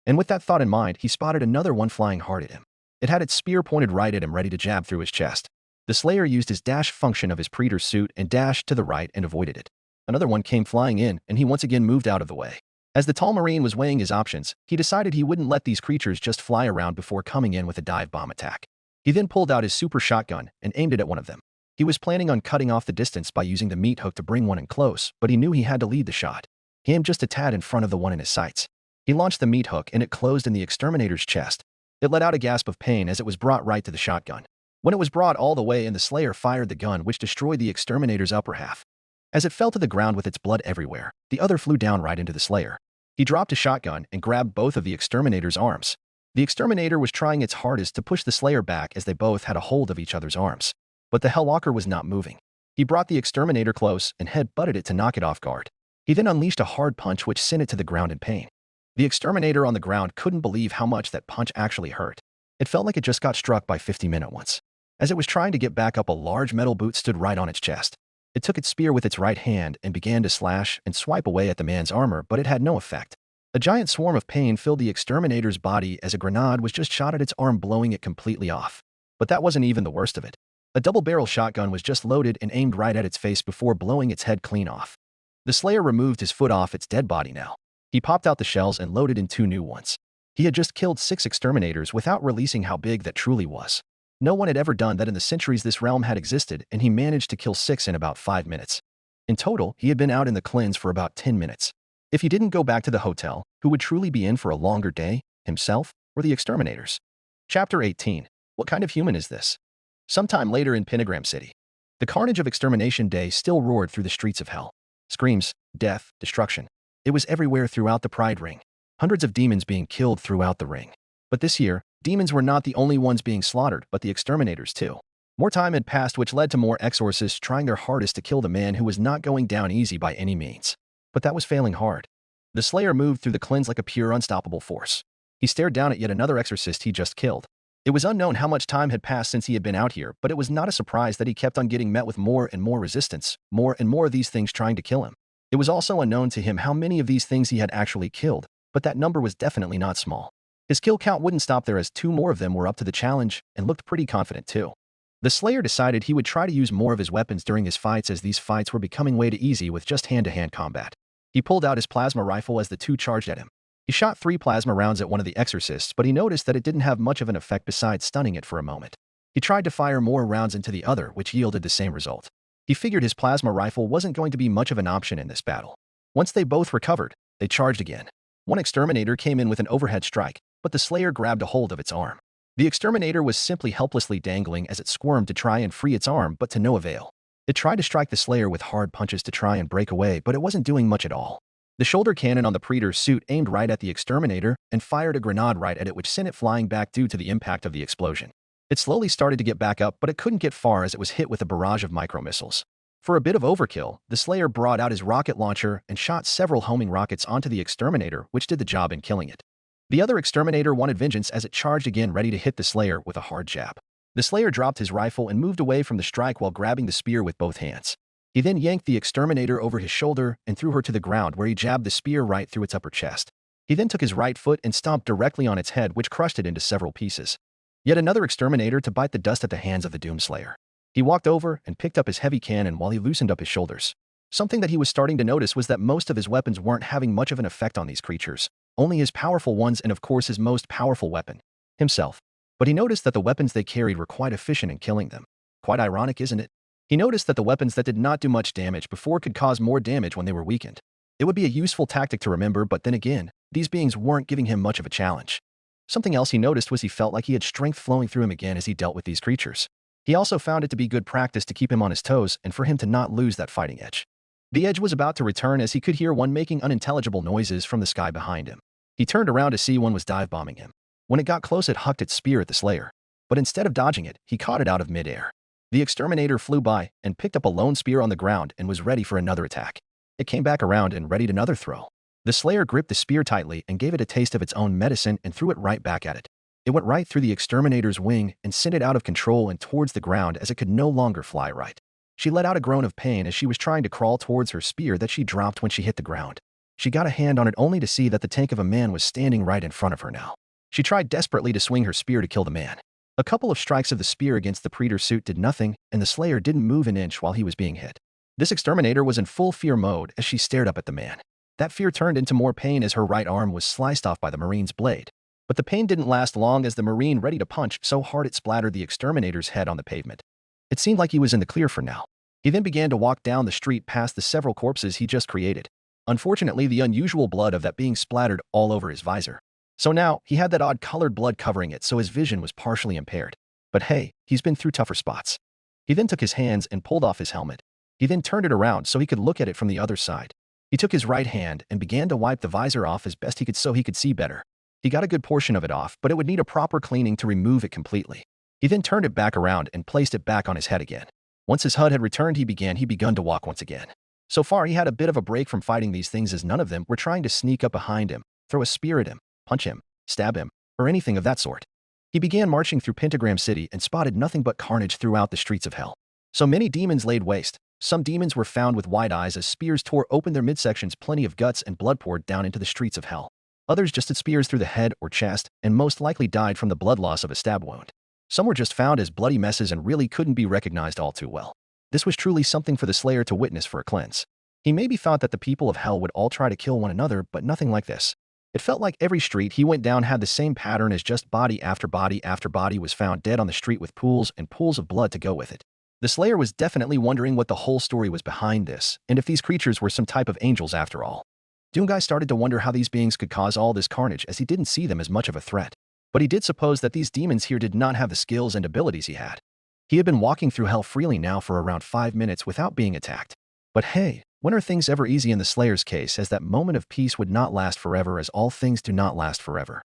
S2: And with that thought in mind, he spotted another one flying hard at him. It had its spear pointed right at him, ready to jab through his chest. The Slayer used his dash function of his Predator suit and dashed to the right and avoided it. Another one came flying in, and he once again moved out of the way. As the tall Marine was weighing his options, he decided he wouldn't let these creatures just fly around before coming in with a dive bomb attack. He then pulled out his super shotgun and aimed it at one of them. He was planning on cutting off the distance by using the meat hook to bring one in close, but he knew he had to lead the shot. He aimed just a tad in front of the one in his sights. He launched the meat hook and it closed in the exterminator's chest. It let out a gasp of pain as it was brought right to the shotgun. When it was brought all the way in, the Slayer fired the gun, which destroyed the exterminator's upper half. As it fell to the ground with its blood everywhere, the other flew down right into the Slayer. He dropped a shotgun and grabbed both of the exterminator's arms. The exterminator was trying its hardest to push the Slayer back as they both had a hold of each other's arms. But the Hellwalker was not moving. He brought the exterminator close and head-butted it to knock it off guard. He then unleashed a hard punch which sent it to the ground in pain. The exterminator on the ground couldn't believe how much that punch actually hurt. It felt like it just got struck by 50 men at once. As it was trying to get back up, a large metal boot stood right on its chest. It took its spear with its right hand and began to slash and swipe away at the man's armor, but it had no effect. A giant swarm of pain filled the exterminator's body as a grenade was just shot at its arm, blowing it completely off. But that wasn't even the worst of it. A double-barrel shotgun was just loaded and aimed right at its face before blowing its head clean off. The Slayer removed his foot off its dead body now. He popped out the shells and loaded in 2 new ones. He had just killed 6 exterminators without releasing how big that truly was. No one had ever done that in the centuries this realm had existed, and he managed to kill 6 in about 5 minutes. In total, he had been out in the cleanse for about 10 minutes. If he didn't go back to the hotel, who would truly be in for a longer day, himself or the exterminators? Chapter 18. What kind of human is this? Sometime later in Pentagram City, the carnage of Extermination Day still roared through the streets of hell. Screams, death, destruction. It was everywhere throughout the Pride Ring. Hundreds of demons being killed throughout the ring. But this year, demons were not the only ones being slaughtered, but the exterminators too. More time had passed, which led to more exorcists trying their hardest to kill the man who was not going down easy by any means. But that was failing hard. The Slayer moved through the cleanse like a pure, unstoppable force. He stared down at yet another exorcist he just killed. It was unknown how much time had passed since he had been out here, but it was not a surprise that he kept on getting met with more and more resistance, more and more of these things trying to kill him. It was also unknown to him how many of these things he had actually killed, but that number was definitely not small. His kill count wouldn't stop there as 2 more of them were up to the challenge and looked pretty confident too. The Slayer decided he would try to use more of his weapons during his fights as these fights were becoming way too easy with just hand-to-hand combat. He pulled out his plasma rifle as the 2 charged at him. He shot 3 plasma rounds at one of the exorcists, but he noticed that it didn't have much of an effect besides stunning it for a moment. He tried to fire more rounds into the other, which yielded the same result. He figured his plasma rifle wasn't going to be much of an option in this battle. Once they both recovered, they charged again. One exterminator came in with an overhead strike, but the Slayer grabbed a hold of its arm. The exterminator was simply helplessly dangling as it squirmed to try and free its arm, but to no avail. It tried to strike the Slayer with hard punches to try and break away, but it wasn't doing much at all. The shoulder cannon on the Predator's suit aimed right at the exterminator and fired a grenade right at it, which sent it flying back due to the impact of the explosion. It slowly started to get back up, but it couldn't get far as it was hit with a barrage of micromissiles. For a bit of overkill, the Slayer brought out his rocket launcher and shot several homing rockets onto the exterminator, which did the job in killing it. The other exterminator wanted vengeance as it charged again, ready to hit the Slayer with a hard jab. The Slayer dropped his rifle and moved away from the strike while grabbing the spear with both hands. He then yanked the exterminator over his shoulder and threw her to the ground where he jabbed the spear right through its upper chest. He then took his right foot and stomped directly on its head, which crushed it into several pieces. Yet another exterminator to bite the dust at the hands of the Doomslayer. He walked over and picked up his heavy cannon while he loosened up his shoulders. Something that he was starting to notice was that most of his weapons weren't having much of an effect on these creatures, only his powerful ones and of course his most powerful weapon, himself. But he noticed that the weapons they carried were quite efficient in killing them. Quite ironic, isn't it? He noticed that the weapons that did not do much damage before could cause more damage when they were weakened. It would be a useful tactic to remember, but then again, these beings weren't giving him much of a challenge. Something else he noticed was he felt like he had strength flowing through him again as he dealt with these creatures. He also found it to be good practice to keep him on his toes and for him to not lose that fighting edge. The edge was about to return as he could hear one making unintelligible noises from the sky behind him. He turned around to see one was dive-bombing him. When it got close, it hucked its spear at the Slayer. But instead of dodging it, he caught it out of midair. The exterminator flew by and picked up a lone spear on the ground and was ready for another attack. It came back around and readied another throw. The Slayer gripped the spear tightly and gave it a taste of its own medicine and threw it right back at it. It went right through the exterminator's wing and sent it out of control and towards the ground as it could no longer fly right. She let out a groan of pain as she was trying to crawl towards her spear that she dropped when she hit the ground. She got a hand on it only to see that the tank of a man was standing right in front of her now. She tried desperately to swing her spear to kill the man. A couple of strikes of the spear against the Predator's suit did nothing, and the Slayer didn't move an inch while he was being hit. This exterminator was in full fear mode as she stared up at the man. That fear turned into more pain as her right arm was sliced off by the Marine's blade. But the pain didn't last long as the Marine ready to punch so hard it splattered the exterminator's head on the pavement. It seemed like he was in the clear for now. He then began to walk down the street past the several corpses he just created. Unfortunately, the unusual blood of that being splattered all over his visor. So now, he had that odd colored blood covering it, so his vision was partially impaired. But hey, he's been through tougher spots. He then took his hands and pulled off his helmet. He then turned it around so he could look at it from the other side. He took his right hand and began to wipe the visor off as best he could so he could see better. He got a good portion of it off, but it would need a proper cleaning to remove it completely. He then turned it back around and placed it back on his head again. Once his HUD had returned, he begun to walk once again. So far, he had a bit of a break from fighting these things as none of them were trying to sneak up behind him, throw a spear at him, punch him, stab him, or anything of that sort. He began marching through Pentagram City and spotted nothing but carnage throughout the streets of hell. So many demons laid waste. Some demons were found with wide eyes as spears tore open their midsections, plenty of guts and blood poured down into the streets of hell. Others just had spears through the head or chest and most likely died from the blood loss of a stab wound. Some were just found as bloody messes and really couldn't be recognized all too well. This was truly something for the Slayer to witness for a cleanse. He maybe thought that the people of hell would all try to kill one another, but nothing like this. It felt like every street he went down had the same pattern as just body after body after body was found dead on the street with pools and pools of blood to go with it. The Slayer was definitely wondering what the whole story was behind this, and if these creatures were some type of angels after all. Doomguy started to wonder how these beings could cause all this carnage as he didn't see them as much of a threat. But he did suppose that these demons here did not have the skills and abilities he had. He had been walking through hell freely now for around 5 minutes without being attacked. But hey, when are things ever easy in the Slayer's case, as that moment of peace would not last forever, as all things do not last forever.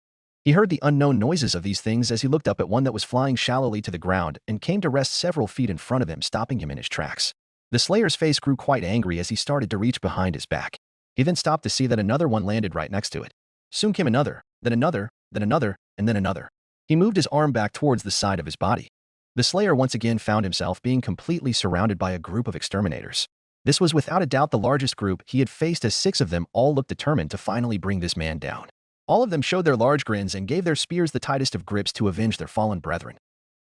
S2: He heard the unknown noises of these things as he looked up at one that was flying shallowly to the ground and came to rest several feet in front of him, stopping him in his tracks. The Slayer's face grew quite angry as he started to reach behind his back. He then stopped to see that another one landed right next to it. Soon came another, then another, then another, and then another. He moved his arm back towards the side of his body. The Slayer once again found himself being completely surrounded by a group of exterminators. This was without a doubt the largest group he had faced, as 6 of them all looked determined to finally bring this man down. All of them showed their large grins and gave their spears the tightest of grips to avenge their fallen brethren.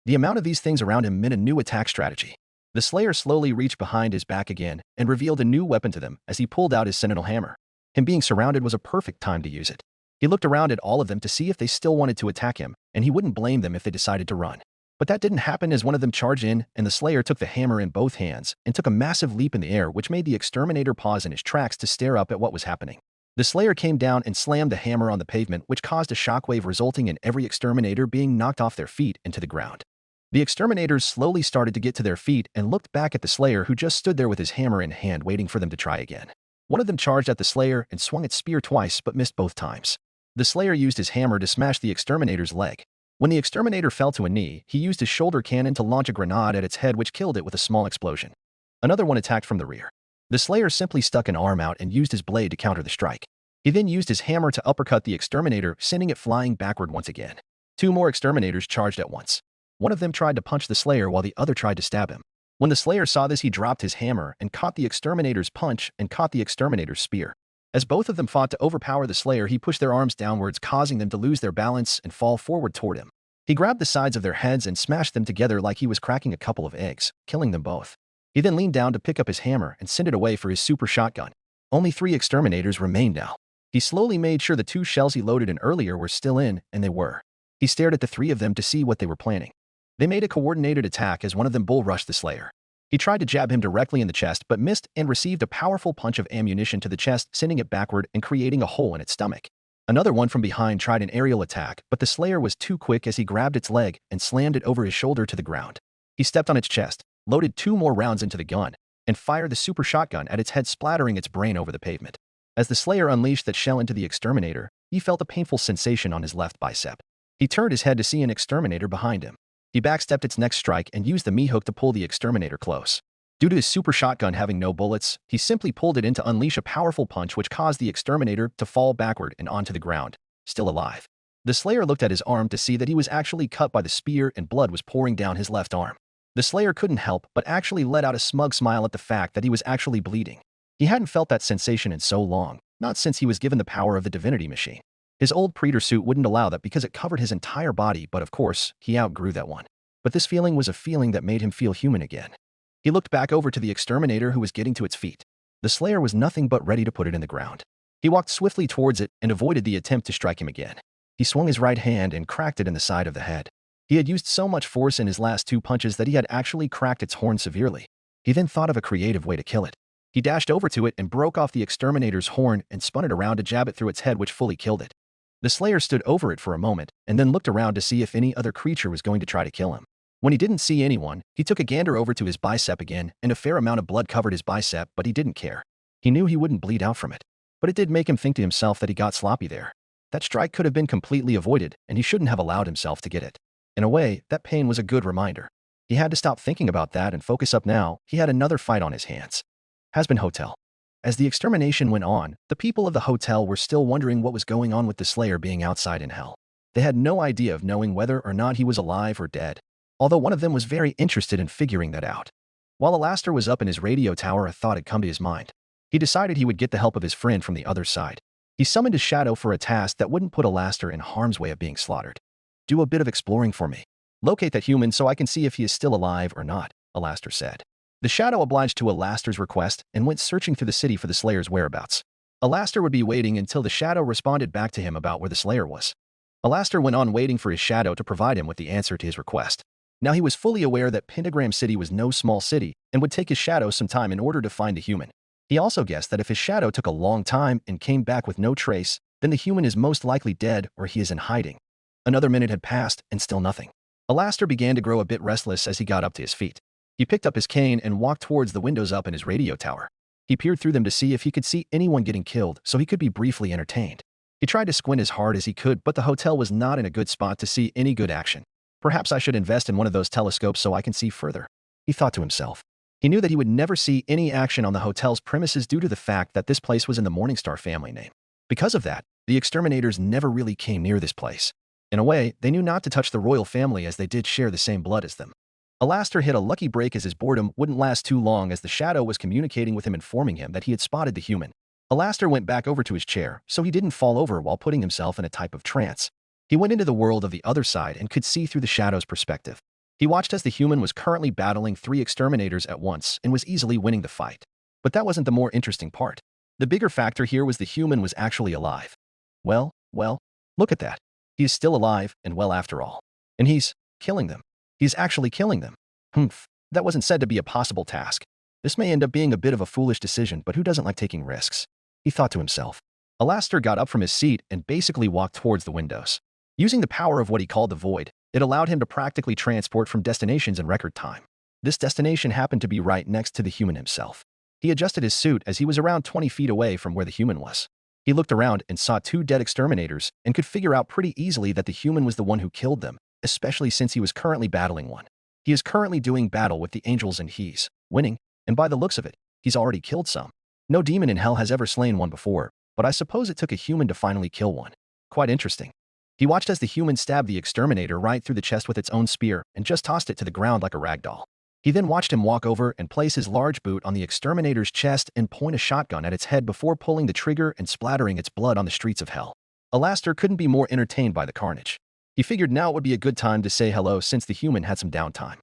S2: The amount of these things around him meant a new attack strategy. The Slayer slowly reached behind his back again and revealed a new weapon to them as he pulled out his sentinel hammer. Him being surrounded was a perfect time to use it. He looked around at all of them to see if they still wanted to attack him, and he wouldn't blame them if they decided to run. But that didn't happen as one of them charged in, and the Slayer took the hammer in both hands and took a massive leap in the air, which made the exterminator pause in his tracks to stare up at what was happening. The Slayer came down and slammed the hammer on the pavement, which caused a shockwave resulting in every exterminator being knocked off their feet into the ground. The exterminators slowly started to get to their feet and looked back at the Slayer, who just stood there with his hammer in hand waiting for them to try again. One of them charged at the Slayer and swung its spear twice but missed both times. The Slayer used his hammer to smash the exterminator's leg. When the exterminator fell to a knee, he used his shoulder cannon to launch a grenade at its head, which killed it with a small explosion. Another one attacked from the rear. The Slayer simply stuck an arm out and used his blade to counter the strike. He then used his hammer to uppercut the exterminator, sending it flying backward once again. 2 more exterminators charged at once. One of them tried to punch the Slayer while the other tried to stab him. When the Slayer saw this, he dropped his hammer and caught the Exterminator's punch and caught the Exterminator's spear. As both of them fought to overpower the Slayer, he pushed their arms downwards, causing them to lose their balance and fall forward toward him. He grabbed the sides of their heads and smashed them together like he was cracking a couple of eggs, killing them both. He then leaned down to pick up his hammer and send it away for his super shotgun. Only 3 Exterminators remained now. He slowly made sure the 2 shells he loaded in earlier were still in, and they were. He stared at the 3 of them to see what they were planning. They made a coordinated attack as one of them bull rushed the Slayer. He tried to jab him directly in the chest but missed and received a powerful punch of ammunition to the chest, sending it backward and creating a hole in its stomach. Another one from behind tried an aerial attack, but the Slayer was too quick as he grabbed its leg and slammed it over his shoulder to the ground. He stepped on its chest, loaded 2 more rounds into the gun, and fired the super shotgun at its head, splattering its brain over the pavement. As the Slayer unleashed that shell into the Exterminator, he felt a painful sensation on his left bicep. He turned his head to see an Exterminator behind him. He backstepped its next strike and used the me-hook to pull the Exterminator close. Due to his super shotgun having no bullets, he simply pulled it in to unleash a powerful punch which caused the Exterminator to fall backward and onto the ground, still alive. The Slayer looked at his arm to see that he was actually cut by the spear and blood was pouring down his left arm. The Slayer couldn't help but actually let out a smug smile at the fact that he was actually bleeding. He hadn't felt that sensation in so long, not since he was given the power of the divinity machine. His old Predator suit wouldn't allow that because it covered his entire body, but of course, he outgrew that one. But this feeling was a feeling that made him feel human again. He looked back over to the Exterminator who was getting to its feet. The Slayer was nothing but ready to put it in the ground. He walked swiftly towards it and avoided the attempt to strike him again. He swung his right hand and cracked it in the side of the head. He had used so much force in his last 2 punches that he had actually cracked its horn severely. He then thought of a creative way to kill it. He dashed over to it and broke off the Exterminator's horn and spun it around to jab it through its head, which fully killed it. The Slayer stood over it for a moment and then looked around to see if any other creature was going to try to kill him. When he didn't see anyone, he took a gander over to his bicep again, and a fair amount of blood covered his bicep, but he didn't care. He knew he wouldn't bleed out from it. But it did make him think to himself that he got sloppy there. That strike could have been completely avoided, and he shouldn't have allowed himself to get it. In a way, that pain was a good reminder. He had to stop thinking about that and focus up now. He had another fight on his hands. Hazbin Hotel. As the extermination went on, the people of the hotel were still wondering what was going on with the Slayer being outside in hell. They had no idea of knowing whether or not he was alive or dead, although one of them was very interested in figuring that out. While Alastor was up in his radio tower, a thought had come to his mind. He decided he would get the help of his friend from the other side. He summoned his shadow for a task that wouldn't put Alastor in harm's way of being slaughtered. "Do a bit of exploring for me. Locate that human so I can see if he is still alive or not," Alastor said. The shadow obliged to Alastor's request and went searching through the city for the Slayer's whereabouts. Alastor would be waiting until the shadow responded back to him about where the Slayer was. Alastor went on waiting for his shadow to provide him with the answer to his request. Now he was fully aware that Pentagram City was no small city and would take his shadow some time in order to find the human. He also guessed that if his shadow took a long time and came back with no trace, then the human is most likely dead or he is in hiding. Another minute had passed and still nothing. Alastor began to grow a bit restless as he got up to his feet. He picked up his cane and walked towards the windows up in his radio tower. He peered through them to see if he could see anyone getting killed so he could be briefly entertained. He tried to squint as hard as he could, but the hotel was not in a good spot to see any good action. Perhaps I should invest in one of those telescopes so I can see further, he thought to himself. He knew that he would never see any action on the hotel's premises due to the fact that this place was in the Morningstar family name. Because of that, the exterminators never really came near this place. In a way, they knew not to touch the royal family as they did share the same blood as them. Alastor hit a lucky break as his boredom wouldn't last too long as the shadow was communicating with him, informing him that he had spotted the human. Alastor went back over to his chair so he didn't fall over while putting himself in a type of trance. He went into the world of the other side and could see through the shadow's perspective. He watched as the human was currently battling 3 exterminators at once and was easily winning the fight. But that wasn't the more interesting part. The bigger factor here was the human was actually alive. Well, look at that. He is still alive and well after all. And he's killing them. He's actually killing them. That wasn't said to be a possible task. This may end up being a bit of a foolish decision, but who doesn't like taking risks? He thought to himself. Alastor got up from his seat and basically walked towards the windows. Using the power of what he called the void, it allowed him to practically transport from destinations in record time. This destination happened to be right next to the human himself. He adjusted his suit as he was around 20 feet away from where the human was. He looked around and saw 2 dead exterminators and could figure out pretty easily that the human was the one who killed them, especially since he was currently battling one. He is currently doing battle with the angels and he's winning, and by the looks of it, he's already killed some. No demon in hell has ever slain one before, but I suppose it took a human to finally kill one. Quite interesting. He watched as the human stabbed the exterminator right through the chest with its own spear and just tossed it to the ground like a rag doll. He then watched him walk over and place his large boot on the exterminator's chest and point a shotgun at its head before pulling the trigger and splattering its blood on the streets of hell. Alastor couldn't be more entertained by the carnage. He figured now would be a good time to say hello since the human had some downtime.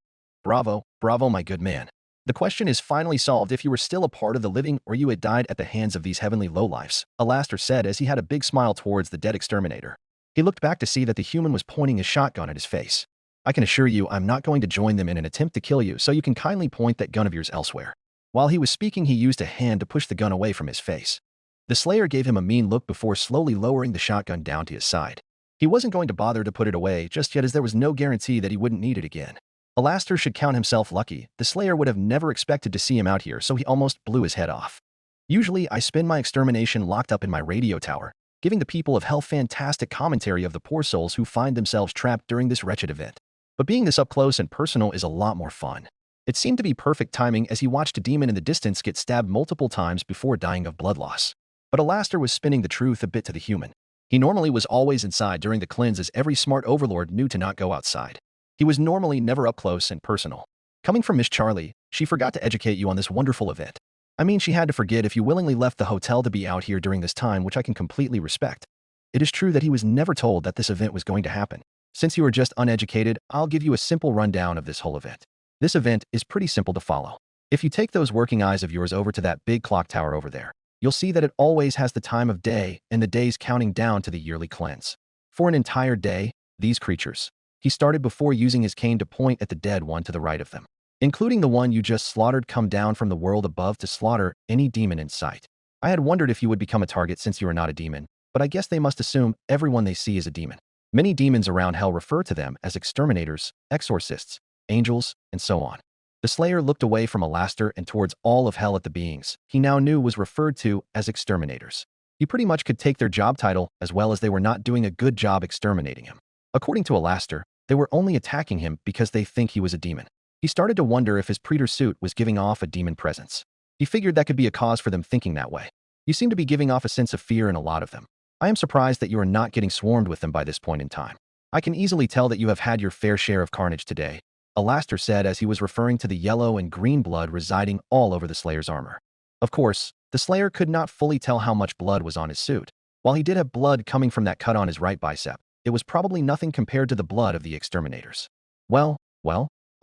S2: Bravo, bravo, my good man. The question is finally solved if you were still a part of the living or you had died at the hands of these heavenly lowlifes, Alastor said as he had a big smile towards the dead exterminator. He looked back to see that the human was pointing his shotgun at his face. I can assure you I'm not going to join them in an attempt to kill you, so you can kindly point that gun of yours elsewhere. While he was speaking, he used a hand to push the gun away from his face. The Slayer gave him a mean look before slowly lowering the shotgun down to his side. He wasn't going to bother to put it away just yet, as there was no guarantee that he wouldn't need it again. Alastor should count himself lucky. The Slayer would have never expected to see him out here, so he almost blew his head off. Usually, I spend my extermination locked up in my radio tower, giving the people of hell fantastic commentary of the poor souls who find themselves trapped during this wretched event. But being this up close and personal is a lot more fun. It seemed to be perfect timing as he watched a demon in the distance get stabbed multiple times before dying of blood loss. But Alastor was spinning the truth a bit to the human. He normally was always inside during the cleanse, as every smart overlord knew to not go outside. He was normally never up close and personal. Coming from Miss Charlie, she forgot to educate you on this wonderful event. I mean, she had to forget if you willingly left the hotel to be out here during this time, which I can completely respect. It is true that he was never told that this event was going to happen. Since you are just uneducated, I'll give you a simple rundown of this whole event. This event is pretty simple to follow. If you take those working eyes of yours over to that big clock tower over there, you'll see that it always has the time of day and the days counting down to the yearly cleanse. For an entire day, these creatures. He started before using his cane to point at the dead one to the right of them, including the one you just slaughtered, come down from the world above to slaughter any demon in sight. I had wondered if you would become a target since you are not a demon, but I guess they must assume everyone they see is a demon. Many demons around hell refer to them as exterminators, exorcists, angels, and so on. The Slayer looked away from Alastor and towards all of hell at the beings he now knew was referred to as exterminators. He pretty much could take their job title, as well as they were not doing a good job exterminating him. According to Alastor, they were only attacking him because they think he was a demon. He started to wonder if his preacher suit was giving off a demon presence. He figured that could be a cause for them thinking that way. You seem to be giving off a sense of fear in a lot of them. I am surprised that you are not getting swarmed with them by this point in time. I can easily tell that you have had your fair share of carnage today, Alastor said as he was referring to the yellow and green blood residing all over the Slayer's armor. Of course, the Slayer could not fully tell how much blood was on his suit. While he did have blood coming from that cut on his right bicep, it was probably nothing compared to the blood of the exterminators. Well,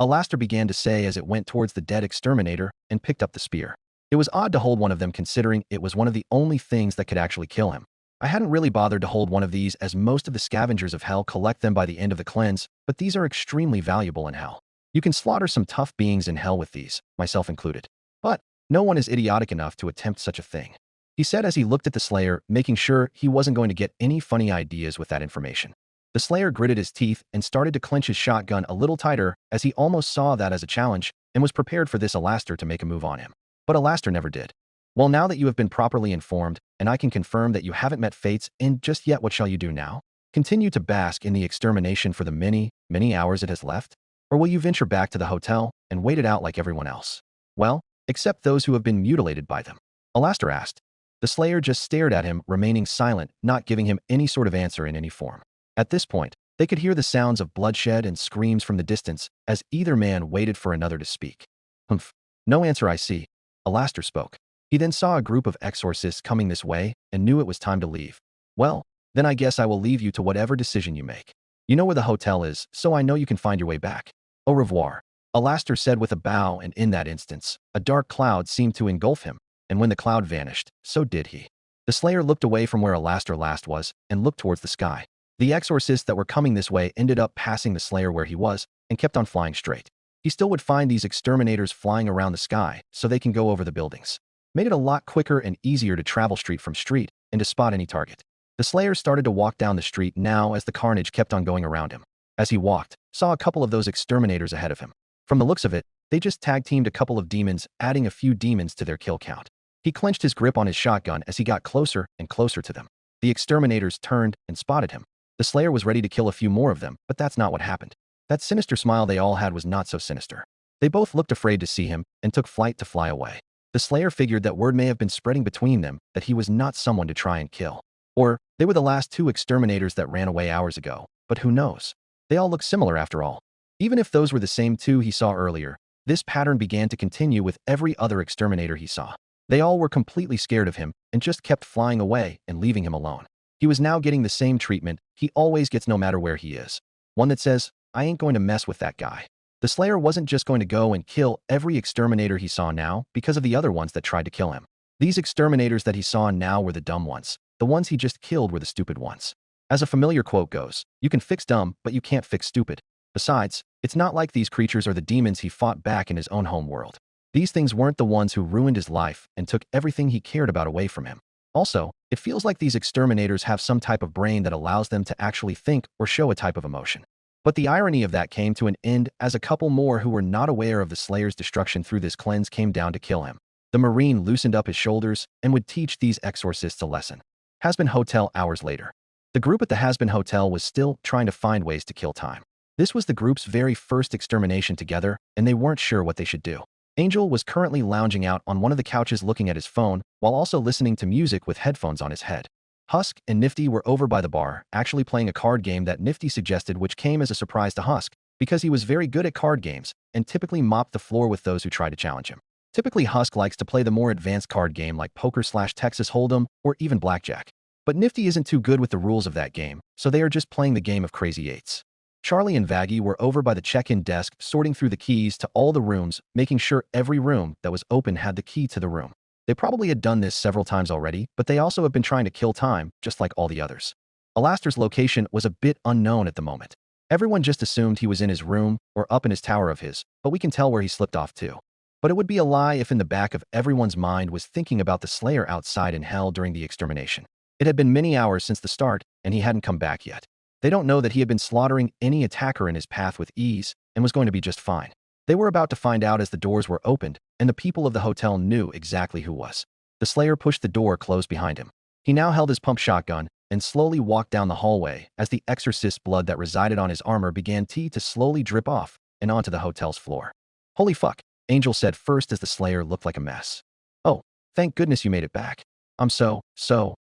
S2: Alastor began to say as it went towards the dead exterminator and picked up the spear. It was odd to hold one of them considering it was one of the only things that could actually kill him. I hadn't really bothered to hold one of these as most of the scavengers of hell collect them by the end of the cleanse, but these are extremely valuable in hell. You can slaughter some tough beings in hell with these, myself included. But no one is idiotic enough to attempt such a thing, he said as he looked at the Slayer, making sure he wasn't going to get any funny ideas with that information. The Slayer gritted his teeth and started to clench his shotgun a little tighter as he almost saw that as a challenge and was prepared for this Alastor to make a move on him. But Alastor never did. Well, now that you have been properly informed, and I can confirm that you haven't met fates, and just yet what shall you do now? Continue to bask in the extermination for the many, many hours it has left? Or will you venture back to the hotel and wait it out like everyone else? Well, except those who have been mutilated by them, Alastor asked. The Slayer just stared at him, remaining silent, not giving him any sort of answer in any form. At this point, they could hear the sounds of bloodshed and screams from the distance as either man waited for another to speak. Humph. No answer, I see. Alastor spoke. He then saw a group of exorcists coming this way and knew it was time to leave. Well, then I guess I will leave you to whatever decision you make. You know where the hotel is, so I know you can find your way back. Au revoir, Alastor said with a bow, and in that instance, a dark cloud seemed to engulf him, and when the cloud vanished, so did he. The Slayer looked away from where Alastor last was and looked towards the sky. The exorcists that were coming this way ended up passing the Slayer where he was and kept on flying straight. He still would find these exterminators flying around the sky so they can go over the buildings. Made it a lot quicker and easier to travel street from street and to spot any target. The Slayer started to walk down the street now as the carnage kept on going around him. As he walked, saw a couple of those exterminators ahead of him. From the looks of it, they just tag-teamed a couple of demons, adding a few demons to their kill count. He clenched his grip on his shotgun as he got closer and closer to them. The exterminators turned and spotted him. The Slayer was ready to kill a few more of them, but that's not what happened. That sinister smile they all had was not so sinister. They both looked afraid to see him and took flight to fly away. The Slayer figured that word may have been spreading between them that he was not someone to try and kill. Or, they were the last two exterminators that ran away hours ago, but who knows? They all look similar after all. Even if those were the same two he saw earlier, this pattern began to continue with every other exterminator he saw. They all were completely scared of him and just kept flying away and leaving him alone. He was now getting the same treatment he always gets no matter where he is. One that says, I ain't going to mess with that guy. The Slayer wasn't just going to go and kill every exterminator he saw now because of the other ones that tried to kill him. These exterminators that he saw now were the dumb ones. The ones he just killed were the stupid ones. As a familiar quote goes, you can fix dumb, but you can't fix stupid. Besides, it's not like these creatures are the demons he fought back in his own home world. These things weren't the ones who ruined his life and took everything he cared about away from him. Also, it feels like these exterminators have some type of brain that allows them to actually think or show a type of emotion. But the irony of that came to an end as a couple more who were not aware of the Slayer's destruction through this cleanse came down to kill him. The Marine loosened up his shoulders and would teach these exorcists a lesson. Hazbin Hotel hours later. The group at the Hazbin Hotel was still trying to find ways to kill time. This was the group's very first extermination together, and they weren't sure what they should do. Angel was currently lounging out on one of the couches looking at his phone, while also listening to music with headphones on his head. Husk and Nifty were over by the bar, actually playing a card game that Nifty suggested, which came as a surprise to Husk, because he was very good at card games, and typically mopped the floor with those who tried to challenge him. Typically, Husk likes to play the more advanced card game like poker/Texas Hold'em, or even blackjack. But Nifty isn't too good with the rules of that game, so they are just playing the game of Crazy Eights. Charlie and Vaggie were over by the check-in desk sorting through the keys to all the rooms, making sure every room that was open had the key to the room. They probably had done this several times already, but they also have been trying to kill time, just like all the others. Alastor's location was a bit unknown at the moment. Everyone just assumed he was in his room or up in his tower of his, but we can tell where he slipped off to. But it would be a lie if in the back of everyone's mind was thinking about the Slayer outside in hell during the extermination. It had been many hours since the start, and he hadn't come back yet. They don't know that he had been slaughtering any attacker in his path with ease and was going to be just fine. They were about to find out as the doors were opened, and the people of the hotel knew exactly who was. The Slayer pushed the door closed behind him. He now held his pump shotgun and slowly walked down the hallway as the Exorcist's blood that resided on his armor began to slowly drip off and onto the hotel's floor. Holy fuck, Angel said first as the Slayer looked like a mess. Oh, thank goodness you made it back. I'm so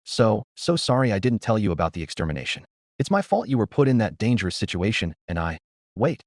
S2: sorry I didn't tell you about the extermination. It's my fault you were put in that dangerous situation, and Wait,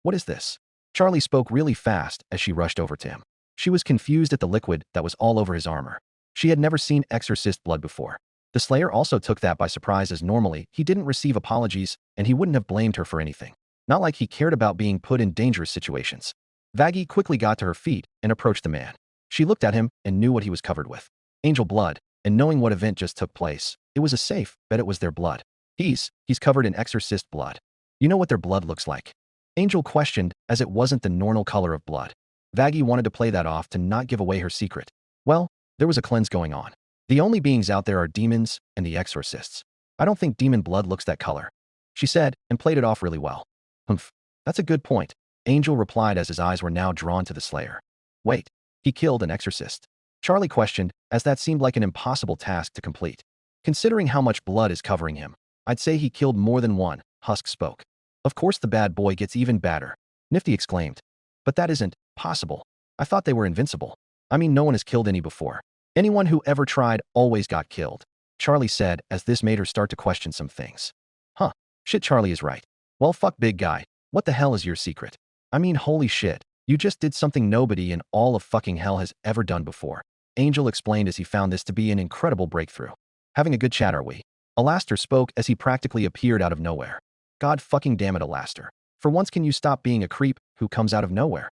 S2: what is this? Charlie spoke really fast as she rushed over to him. She was confused at the liquid that was all over his armor. She had never seen Exorcist blood before. The Slayer also took that by surprise, as normally he didn't receive apologies and he wouldn't have blamed her for anything. Not like he cared about being put in dangerous situations. Vaggie quickly got to her feet and approached the man. She looked at him and knew what he was covered with. Angel blood, and knowing what event just took place, it was a safe bet it was their blood. He's covered in Exorcist blood. You know what their blood looks like? Angel questioned, as it wasn't the normal color of blood. Vaggie wanted to play that off to not give away her secret. Well, there was a cleanse going on. The only beings out there are demons and the exorcists. I don't think demon blood looks that color, she said, and played it off really well. Humph, that's a good point, Angel replied as his eyes were now drawn to the Slayer. Wait, he killed an exorcist? Charlie questioned, as that seemed like an impossible task to complete. Considering how much blood is covering him, I'd say he killed more than one, Husk spoke. Of course the bad boy gets even badder, Nifty exclaimed. But that isn't possible. I thought they were invincible. I mean, no one has killed any before. Anyone who ever tried always got killed, Charlie said, as this made her start to question some things. Huh, shit, Charlie is right. Well, fuck, big guy, what the hell is your secret? I mean, holy shit, you just did something nobody in all of fucking hell has ever done before, Angel explained as he found this to be an incredible breakthrough. Having a good chat, are we? Alastor spoke as he practically appeared out of nowhere. God fucking damn it, Alastor. For once, can you stop being a creep who comes out of nowhere?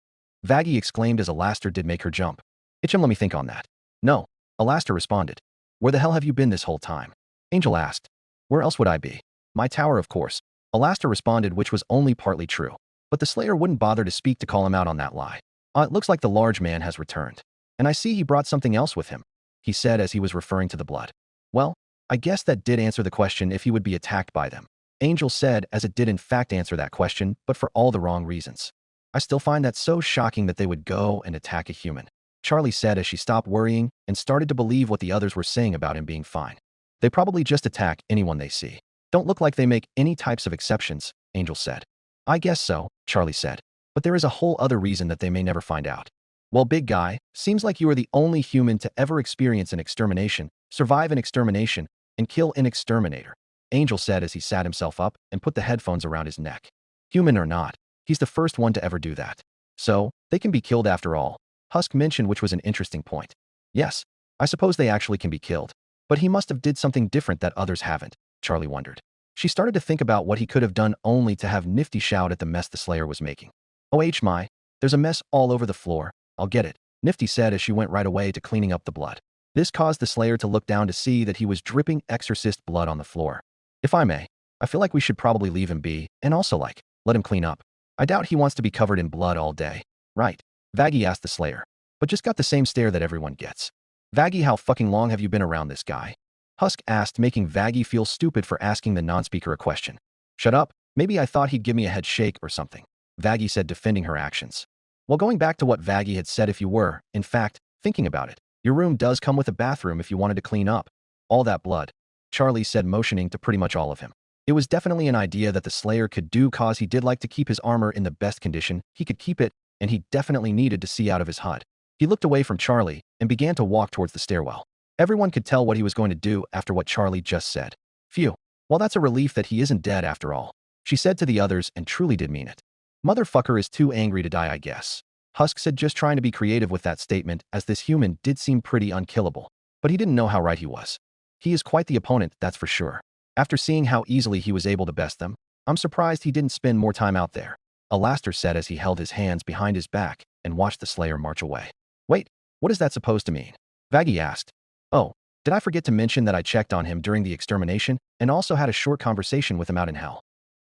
S2: Vaggie exclaimed as Alastor did make her jump. Itchem, let me think on that. No, Alastor responded. Where the hell have you been this whole time? Angel asked. Where else would I be? My tower, of course, Alastor responded, which was only partly true. But the Slayer wouldn't bother to speak to call him out on that lie. It looks like the large man has returned. And I see he brought something else with him, he said as he was referring to the blood. Well, I guess that did answer the question if he would be attacked by them, Angel said, as it did in fact answer that question, but for all the wrong reasons. I still find that so shocking that they would go and attack a human, Charlie said as she stopped worrying and started to believe what the others were saying about him being fine. They probably just attack anyone they see. Don't look like they make any types of exceptions, Angel said. I guess so, Charlie said. But there is a whole other reason that they may never find out. Well, big guy, seems like you are the only human to ever experience an extermination, survive an extermination, and kill an exterminator, Angel said as he sat himself up and put the headphones around his neck. Human or not, he's the first one to ever do that. So, they can be killed after all, Husk mentioned, which was an interesting point. Yes, I suppose they actually can be killed. But he must have did something different that others haven't, Charlie wondered. She started to think about what he could have done only to have Nifty shout at the mess the Slayer was making. Oh my, there's a mess all over the floor, I'll get it, Nifty said as she went right away to cleaning up the blood. This caused the Slayer to look down to see that he was dripping Exorcist blood on the floor. If I may, I feel like we should probably leave him be, and also let him clean up. I doubt he wants to be covered in blood all day. Right? Vaggie asked the Slayer, but just got the same stare that everyone gets. Vaggie, how fucking long have you been around this guy? Husk asked, making Vaggie feel stupid for asking the non-speaker a question. Shut up, maybe I thought he'd give me a head shake or something, Vaggie said, defending her actions. Well, going back to what Vaggie had said, if you were, in fact, thinking about it, your room does come with a bathroom if you wanted to clean up. All that blood, Charlie said, motioning to pretty much all of him. It was definitely an idea that the Slayer could do, cause he did like to keep his armor in the best condition he could keep it, and he definitely needed to see out of his HUD. He looked away from Charlie and began to walk towards the stairwell. Everyone could tell what he was going to do after what Charlie just said. Phew. Well, that's a relief that he isn't dead after all, she said to the others, and truly did mean it. Motherfucker is too angry to die, I guess, Husk said, just trying to be creative with that statement, as this human did seem pretty unkillable. But he didn't know how right he was. He is quite the opponent, that's for sure. After seeing how easily he was able to best them, I'm surprised he didn't spend more time out there, Alastor said as he held his hands behind his back and watched the Slayer march away. Wait, what is that supposed to mean? Vaggie asked. Oh, did I forget to mention that I checked on him during the extermination and also had a short conversation with him out in hell?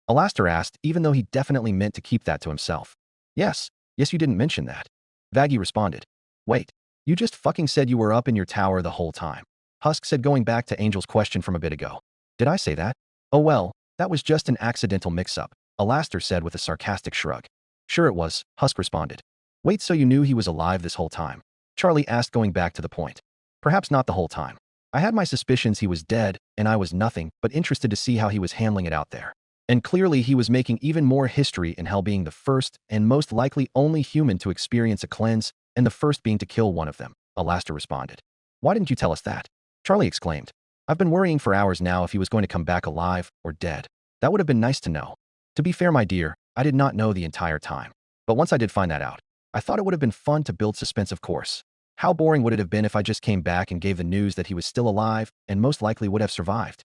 S2: Alastor asked, even though he definitely meant to keep that to himself. Yes, you didn't mention that, Vaggie responded. Wait, you just fucking said you were up in your tower the whole time, Husk said, going back to Angel's question from a bit ago. Did I say that? Oh well, that was just an accidental mix-up, Alastor said with a sarcastic shrug. Sure it was, Husk responded. Wait, so you knew he was alive this whole time? Charlie asked, going back to the point. Perhaps not the whole time. I had my suspicions he was dead, and I was nothing but interested to see how he was handling it out there. And clearly he was making even more history in hell, being the first and most likely only human to experience a cleanse, and the first being to kill one of them, Alastor responded. Why didn't you tell us that? Charlie exclaimed. I've been worrying for hours now if he was going to come back alive or dead. That would have been nice to know. To be fair, my dear, I did not know the entire time. But once I did find that out, I thought it would have been fun to build suspense, of course. How boring would it have been if I just came back and gave the news that he was still alive and most likely would have survived?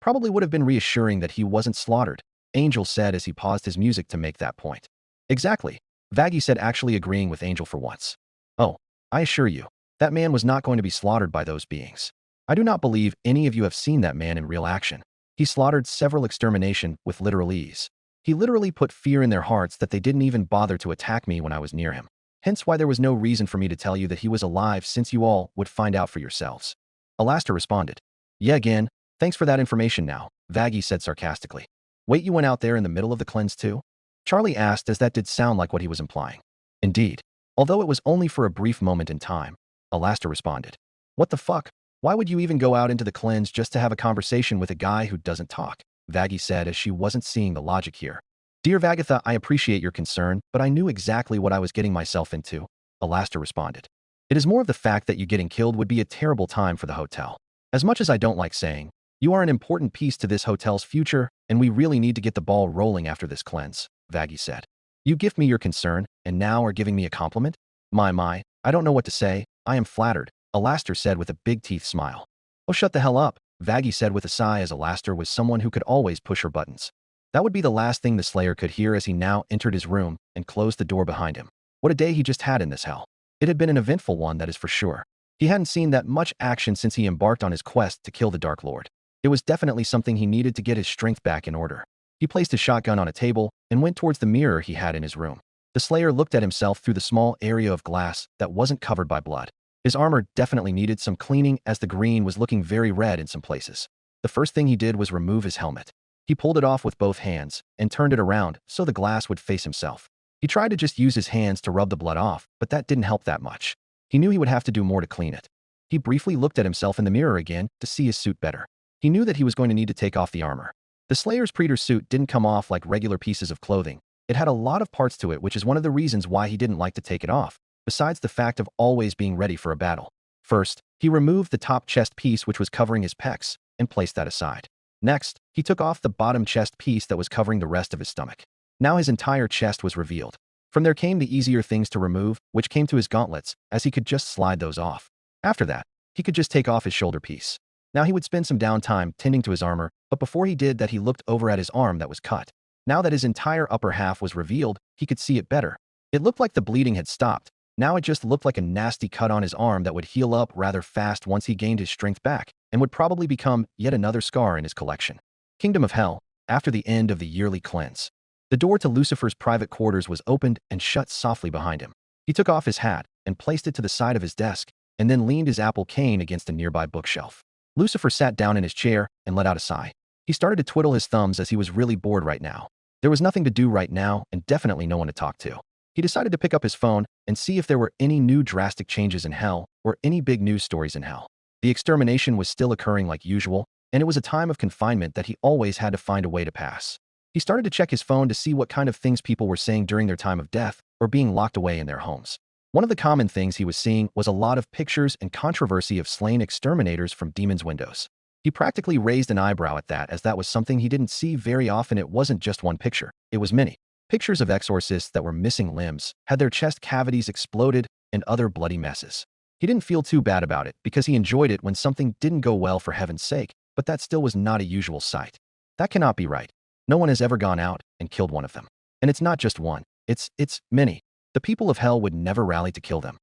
S2: Probably would have been reassuring that he wasn't slaughtered, Angel said as he paused his music to make that point. Exactly, Vaggie said, actually agreeing with Angel for once. Oh, I assure you, that man was not going to be slaughtered by those beings. I do not believe any of you have seen that man in real action. He slaughtered several extermination with literal ease. He literally put fear in their hearts that they didn't even bother to attack me when I was near him. Hence why there was no reason for me to tell you that he was alive, since you all would find out for yourselves. Alastor responded. Yeah, again, thanks for that information now, Vaggie said sarcastically. Wait, you went out there in the middle of the cleanse too? Charlie asked, as that did sound like what he was implying. Indeed. Although it was only for a brief moment in time, Alastor responded. What the fuck? Why would you even go out into the cleanse just to have a conversation with a guy who doesn't talk? Vaggie said as she wasn't seeing the logic here. Dear Vagatha, I appreciate your concern, but I knew exactly what I was getting myself into, Alastor responded. It is more of the fact that you getting killed would be a terrible time for the hotel. As much as I don't like saying, you are an important piece to this hotel's future, and we really need to get the ball rolling after this cleanse, Vaggie said. You gift me your concern, and now are giving me a compliment? My, I don't know what to say, I am flattered, Alastor said with a big teeth smile. Oh, shut the hell up, Vaggie said with a sigh, as Alastor was someone who could always push her buttons. That would be the last thing the Slayer could hear as he now entered his room and closed the door behind him. What a day he just had in this hell. It had been an eventful one, that is for sure. He hadn't seen that much action since he embarked on his quest to kill the Dark Lord. It was definitely something he needed to get his strength back in order. He placed his shotgun on a table and went towards the mirror he had in his room. The Slayer looked at himself through the small area of glass that wasn't covered by blood. His armor definitely needed some cleaning, as the green was looking very red in some places. The first thing he did was remove his helmet. He pulled it off with both hands and turned it around so the glass would face himself. He tried to just use his hands to rub the blood off, but that didn't help that much. He knew he would have to do more to clean it. He briefly looked at himself in the mirror again to see his suit better. He knew that he was going to need to take off the armor. The Slayer's Predator suit didn't come off like regular pieces of clothing. It had a lot of parts to it, which is one of the reasons why he didn't like to take it off, besides the fact of always being ready for a battle. First, he removed the top chest piece, which was covering his pecs, and placed that aside. Next, he took off the bottom chest piece that was covering the rest of his stomach. Now his entire chest was revealed. From there came the easier things to remove, which came to his gauntlets, as he could just slide those off. After that, he could just take off his shoulder piece. Now he would spend some downtime tending to his armor, but before he did that he looked over at his arm that was cut. Now that his entire upper half was revealed, he could see it better. It looked like the bleeding had stopped. Now it just looked like a nasty cut on his arm that would heal up rather fast once he gained his strength back, and would probably become yet another scar in his collection. Kingdom of Hell, after the end of the yearly cleanse. The door to Lucifer's private quarters was opened and shut softly behind him. He took off his hat and placed it to the side of his desk, and then leaned his apple cane against a nearby bookshelf. Lucifer sat down in his chair and let out a sigh. He started to twiddle his thumbs as he was really bored right now. There was nothing to do right now and definitely no one to talk to. He decided to pick up his phone and see if there were any new drastic changes in Hell or any big news stories in Hell. The extermination was still occurring like usual, and it was a time of confinement that he always had to find a way to pass. He started to check his phone to see what kind of things people were saying during their time of death or being locked away in their homes. One of the common things he was seeing was a lot of pictures and controversy of slain exterminators from demons' windows. He practically raised an eyebrow at that, as that was something he didn't see very often. It wasn't just one picture, it was many. Pictures of exorcists that were missing limbs, had their chest cavities exploded, and other bloody messes. He didn't feel too bad about it because he enjoyed it when something didn't go well, for heaven's sake, but that still was not a usual sight. That cannot be right. No one has ever gone out and killed one of them. And it's not just one, it's many. The people of Hell would never rally to kill them.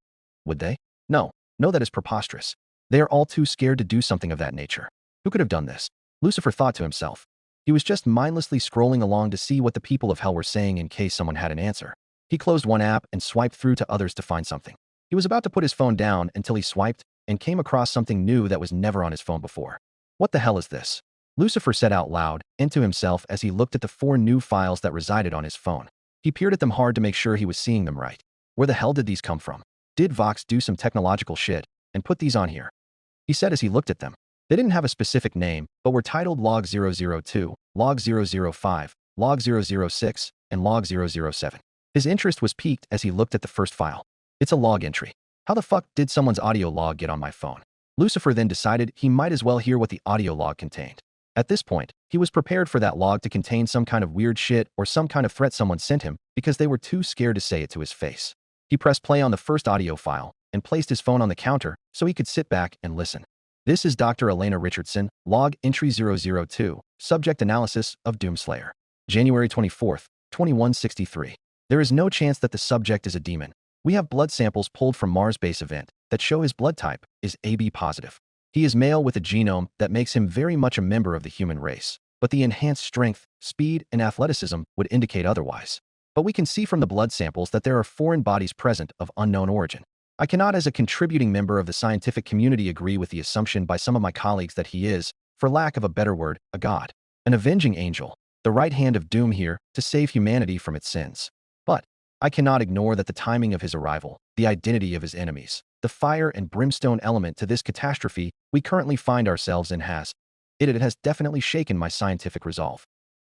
S2: Would they? No, that is preposterous. They are all too scared to do something of that nature. Who could have done this? Lucifer thought to himself. He was just mindlessly scrolling along to see what the people of Hell were saying in case someone had an answer. He closed one app and swiped through to others to find something. He was about to put his phone down until he swiped and came across something new that was never on his phone before. What the hell is this? Lucifer said out loud and to himself as he looked at the 4 new files that resided on his phone. He peered at them hard to make sure he was seeing them right. Where the hell did these come from? Did Vox do some technological shit and put these on here? He said as he looked at them. They didn't have a specific name, but were titled Log 002, Log 005, Log 006, and Log 007. His interest was piqued as he looked at the first file. It's a log entry. How the fuck did someone's audio log get on my phone? Lucifer then decided he might as well hear what the audio log contained. At this point, he was prepared for that log to contain some kind of weird shit or some kind of threat someone sent him because they were too scared to say it to his face. He pressed play on the first audio file and placed his phone on the counter so he could sit back and listen. This is Dr. Elena Richardson, Log Entry 002, Subject Analysis of Doomslayer. January 24th, 2163. There is no chance that the subject is a demon. We have blood samples pulled from Mars base event that show his blood type is AB positive. He is male with a genome that makes him very much a member of the human race, but the enhanced strength, speed, and athleticism would indicate otherwise. But we can see from the blood samples that there are foreign bodies present of unknown origin. I cannot, as a contributing member of the scientific community, agree with the assumption by some of my colleagues that he is, for lack of a better word, a god, an avenging angel, the right hand of doom here to save humanity from its sins. But I cannot ignore that the timing of his arrival, the identity of his enemies, the fire and brimstone element to this catastrophe we currently find ourselves in has definitely shaken my scientific resolve.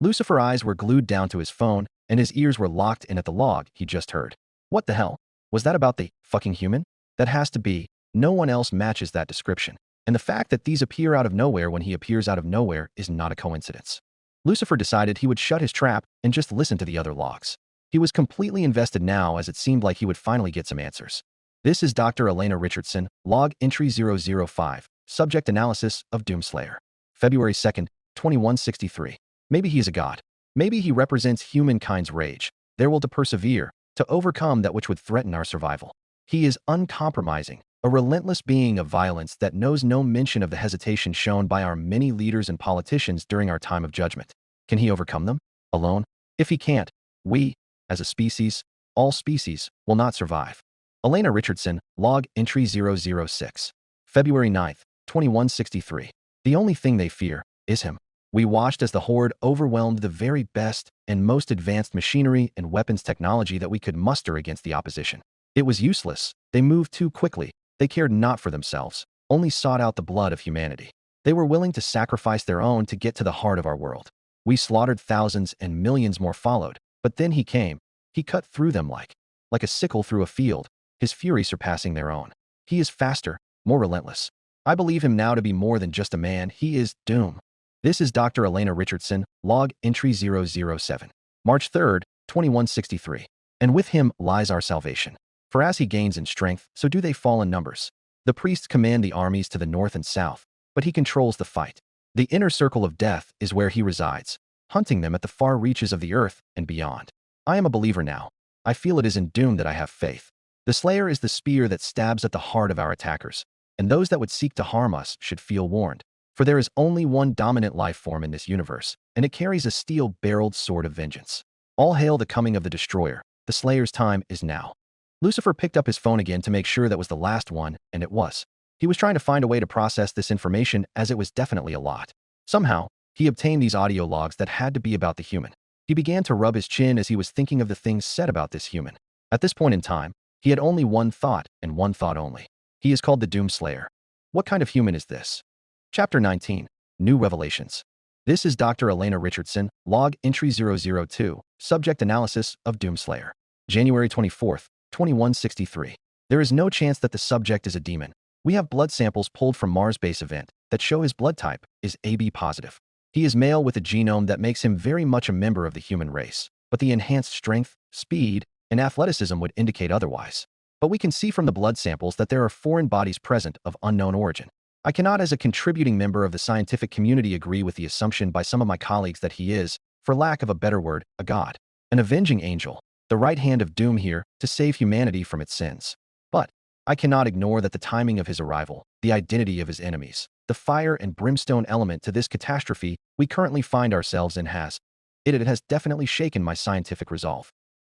S2: Lucifer's eyes were glued down to his phone, and his ears were locked in at the log he just heard. What the hell? Was that about the fucking human? That has to be. No one else matches that description. And the fact that these appear out of nowhere when he appears out of nowhere is not a coincidence. Lucifer decided he would shut his trap and just listen to the other logs. He was completely invested now, as it seemed like he would finally get some answers. This is Dr. Elena Richardson, Log Entry 005, Subject Analysis of Doomslayer. February 2nd, 2163. Maybe he's a god. Maybe he represents humankind's rage, their will to persevere, to overcome that which would threaten our survival. He is uncompromising, a relentless being of violence that knows no mention of the hesitation shown by our many leaders and politicians during our time of judgment. Can he overcome them? Alone? If he can't, we, as a species, all species, will not survive. Elena Richardson, Log Entry 006. February 9th, 2163. The only thing they fear is him. We watched as the Horde overwhelmed the very best and most advanced machinery and weapons technology that we could muster against the opposition. It was useless. They moved too quickly. They cared not for themselves, only sought out the blood of humanity. They were willing to sacrifice their own to get to the heart of our world. We slaughtered thousands and millions more followed, but then he came. He cut through them like a sickle through a field, his fury surpassing their own. He is faster, more relentless. I believe him now to be more than just a man. He is Doom. This is Dr. Elena Richardson, log entry 007. March 3rd, 2163. And with him lies our salvation. For as he gains in strength, so do they fall in numbers. The priests command the armies to the north and south, but he controls the fight. The inner circle of death is where he resides, hunting them at the far reaches of the earth and beyond. I am a believer now. I feel it is in Doom that I have faith. The Slayer is the spear that stabs at the heart of our attackers, and those that would seek to harm us should feel warned. For there is only one dominant life form in this universe, and it carries a steel-barreled sword of vengeance. All hail the coming of the Destroyer. The Slayer's time is now. Lucifer picked up his phone again to make sure that was the last one, and it was. He was trying to find a way to process this information, as it was definitely a lot. Somehow, he obtained these audio logs that had to be about the human. He began to rub his chin as he was thinking of the things said about this human. At this point in time, he had only one thought, and one thought only. He is called the Doomslayer. What kind of human is this? Chapter 19. New Revelations. This is Dr. Elena Richardson, log entry 002, subject analysis of Doomslayer. January 24th, 2163. There is no chance that the subject is a demon. We have blood samples pulled from Mars base event that show his blood type is AB positive. He is male with a genome that makes him very much a member of the human race, but the enhanced strength, speed, and athleticism would indicate otherwise. But we can see from the blood samples that there are foreign bodies present of unknown origin. I cannot, as a contributing member of the scientific community, agree with the assumption by some of my colleagues that he is, for lack of a better word, a god, an avenging angel, the right hand of doom here to save humanity from its sins. But I cannot ignore that the timing of his arrival, the identity of his enemies, the fire and brimstone element to this catastrophe we currently find ourselves in it has definitely shaken my scientific resolve.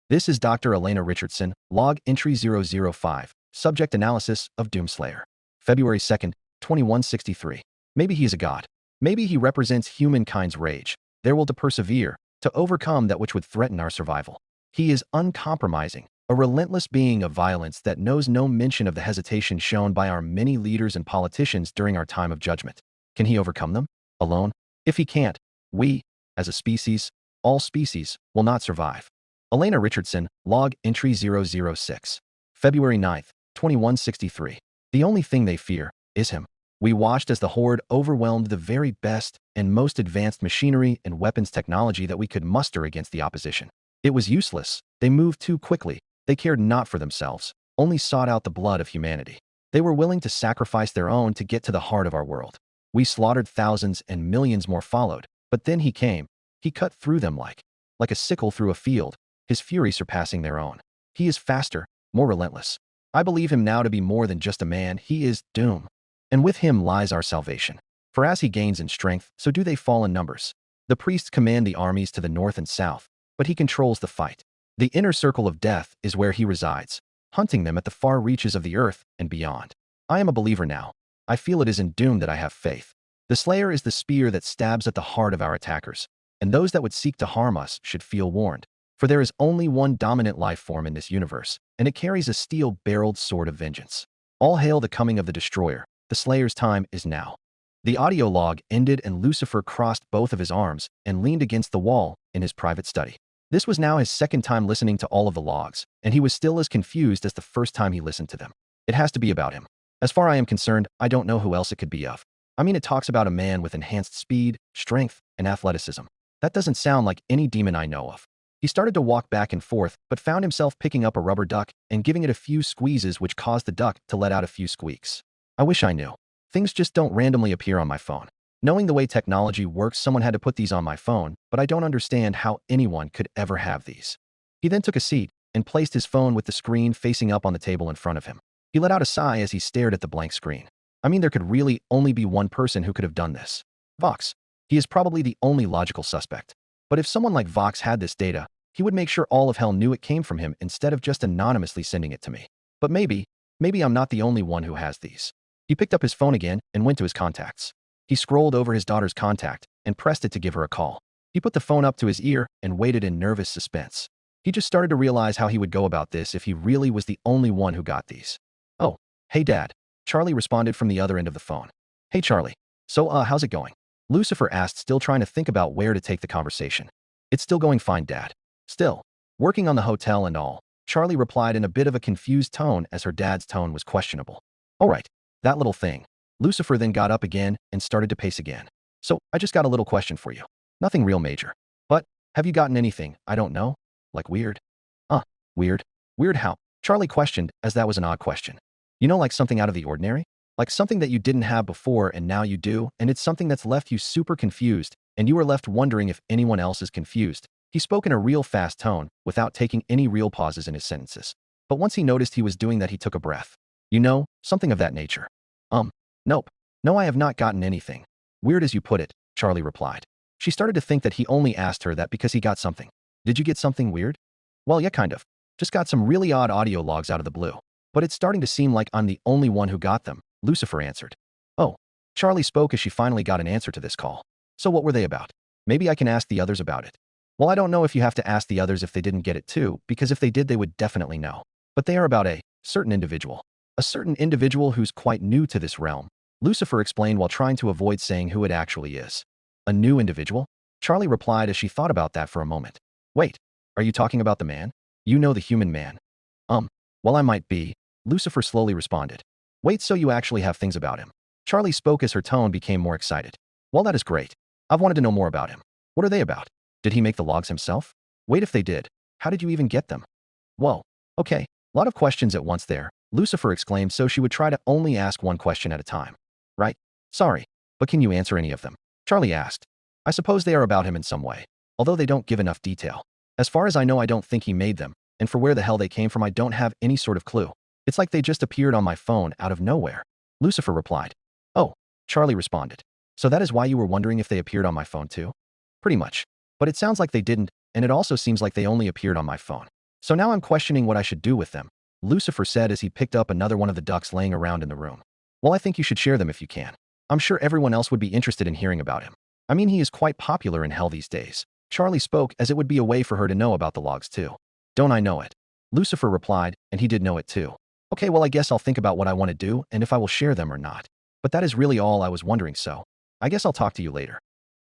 S2: This is Dr. Elena Richardson, log entry 005, subject analysis of Doomslayer. February 2nd, 2163. Maybe he is a god. Maybe he represents humankind's rage, their will to persevere, to overcome that which would threaten our survival. He is uncompromising, a relentless being of violence that knows no mention of the hesitation shown by our many leaders and politicians during our time of judgment. Can he overcome them? Alone? If he can't, we, as a species, all species, will not survive. Elena Richardson, log entry 006. February 9th, 2163. The only thing they fear is him. We watched as the Horde overwhelmed the very best and most advanced machinery and weapons technology that we could muster against the opposition. It was useless. They moved too quickly. They cared not for themselves, only sought out the blood of humanity. They were willing to sacrifice their own to get to the heart of our world. We slaughtered thousands and millions more followed, but then he came. He cut through them like a sickle through a field, his fury surpassing their own. He is faster, more relentless. I believe him now to be more than just a man. He is Doom. And with him lies our salvation. For as he gains in strength, so do they fall in numbers. The priests command the armies to the north and south, but he controls the fight. The inner circle of death is where he resides, hunting them at the far reaches of the earth and beyond. I am a believer now. I feel it is in Doom that I have faith. The Slayer is the spear that stabs at the heart of our attackers, and those that would seek to harm us should feel warned. For there is only one dominant life form in this universe, and it carries a steel-barreled sword of vengeance. All hail the coming of the Destroyer. The Slayer's time is now. The audio log ended and Lucifer crossed both of his arms and leaned against the wall in his private study. This was now his second time listening to all of the logs, and he was still as confused as the first time he listened to them. It has to be about him. As far as I am concerned, I don't know who else it could be of. I mean, it talks about a man with enhanced speed, strength, and athleticism. That doesn't sound like any demon I know of. He started to walk back and forth, but found himself picking up a rubber duck and giving it a few squeezes, which caused the duck to let out a few squeaks. I wish I knew. Things just don't randomly appear on my phone. Knowing the way technology works, someone had to put these on my phone, but I don't understand how anyone could ever have these. He then took a seat and placed his phone with the screen facing up on the table in front of him. He let out a sigh as he stared at the blank screen. I mean, there could really only be one person who could have done this. Vox. He is probably the only logical suspect. But if someone like Vox had this data, he would make sure all of hell knew it came from him instead of just anonymously sending it to me. But maybe I'm not the only one who has these. He picked up his phone again and went to his contacts. He scrolled over his daughter's contact and pressed it to give her a call. He put the phone up to his ear and waited in nervous suspense. He just started to realize how he would go about this if he really was the only one who got these. Oh, hey Dad. Charlie responded from the other end of the phone. Hey Charlie. So, how's it going? Lucifer asked, still trying to think about where to take the conversation. It's still going fine, Dad. Still. Working on the hotel and all. Charlie replied in a bit of a confused tone as her dad's tone was questionable. All right. That little thing. Lucifer then got up again and started to pace again. So, I just got a little question for you. Nothing real major. But, have you gotten anything, I don't know? Like weird? Weird? Weird how? Charlie questioned, as that was an odd question. You know, like something out of the ordinary? Like something that you didn't have before and now you do, and it's something that's left you super confused, and you are left wondering if anyone else is confused. He spoke in a real fast tone, without taking any real pauses in his sentences. But once he noticed he was doing that, he took a breath. You know, something of that nature. Nope. No, I have not gotten anything. Weird as you put it, Charlie replied. She started to think that he only asked her that because he got something. Did you get something weird? Well, yeah, kind of. Just got some really odd audio logs out of the blue. But it's starting to seem like I'm the only one who got them, Lucifer answered. Oh. Charlie spoke as she finally got an answer to this call. So what were they about? Maybe I can ask the others about it. Well, I don't know if you have to ask the others if they didn't get it too, because if they did, they would definitely know. But they are about a certain individual. A certain individual who's quite new to this realm, Lucifer explained while trying to avoid saying who it actually is. A new individual? Charlie replied as she thought about that for a moment. Wait, are you talking about the man? You know, the human man. Well, I might be, Lucifer slowly responded. Wait, so you actually have things about him? Charlie spoke as her tone became more excited. Well, that is great. I've wanted to know more about him. What are they about? Did he make the logs himself? Wait, if they did, how did you even get them? Whoa, okay, lot of questions at once there, Lucifer exclaimed, so she would try to only ask one question at a time. Right? Sorry, but can you answer any of them? Charlie asked. I suppose they are about him in some way, although they don't give enough detail. As far as I know, I don't think he made them, and for where the hell they came from, I don't have any sort of clue. It's like they just appeared on my phone out of nowhere, Lucifer replied. Oh, Charlie responded. So that is why you were wondering if they appeared on my phone too? Pretty much. But it sounds like they didn't, and it also seems like they only appeared on my phone. So now I'm questioning what I should do with them, Lucifer said as he picked up another one of the ducks laying around in the room. Well, I think you should share them if you can. I'm sure everyone else would be interested in hearing about him. I mean, he is quite popular in hell these days. Charlie spoke as it would be a way for her to know about the logs too. Don't I know it? Lucifer replied, and he did know it too. Okay, well, I guess I'll think about what I want to do and if I will share them or not. But that is really all I was wondering, so I guess I'll talk to you later.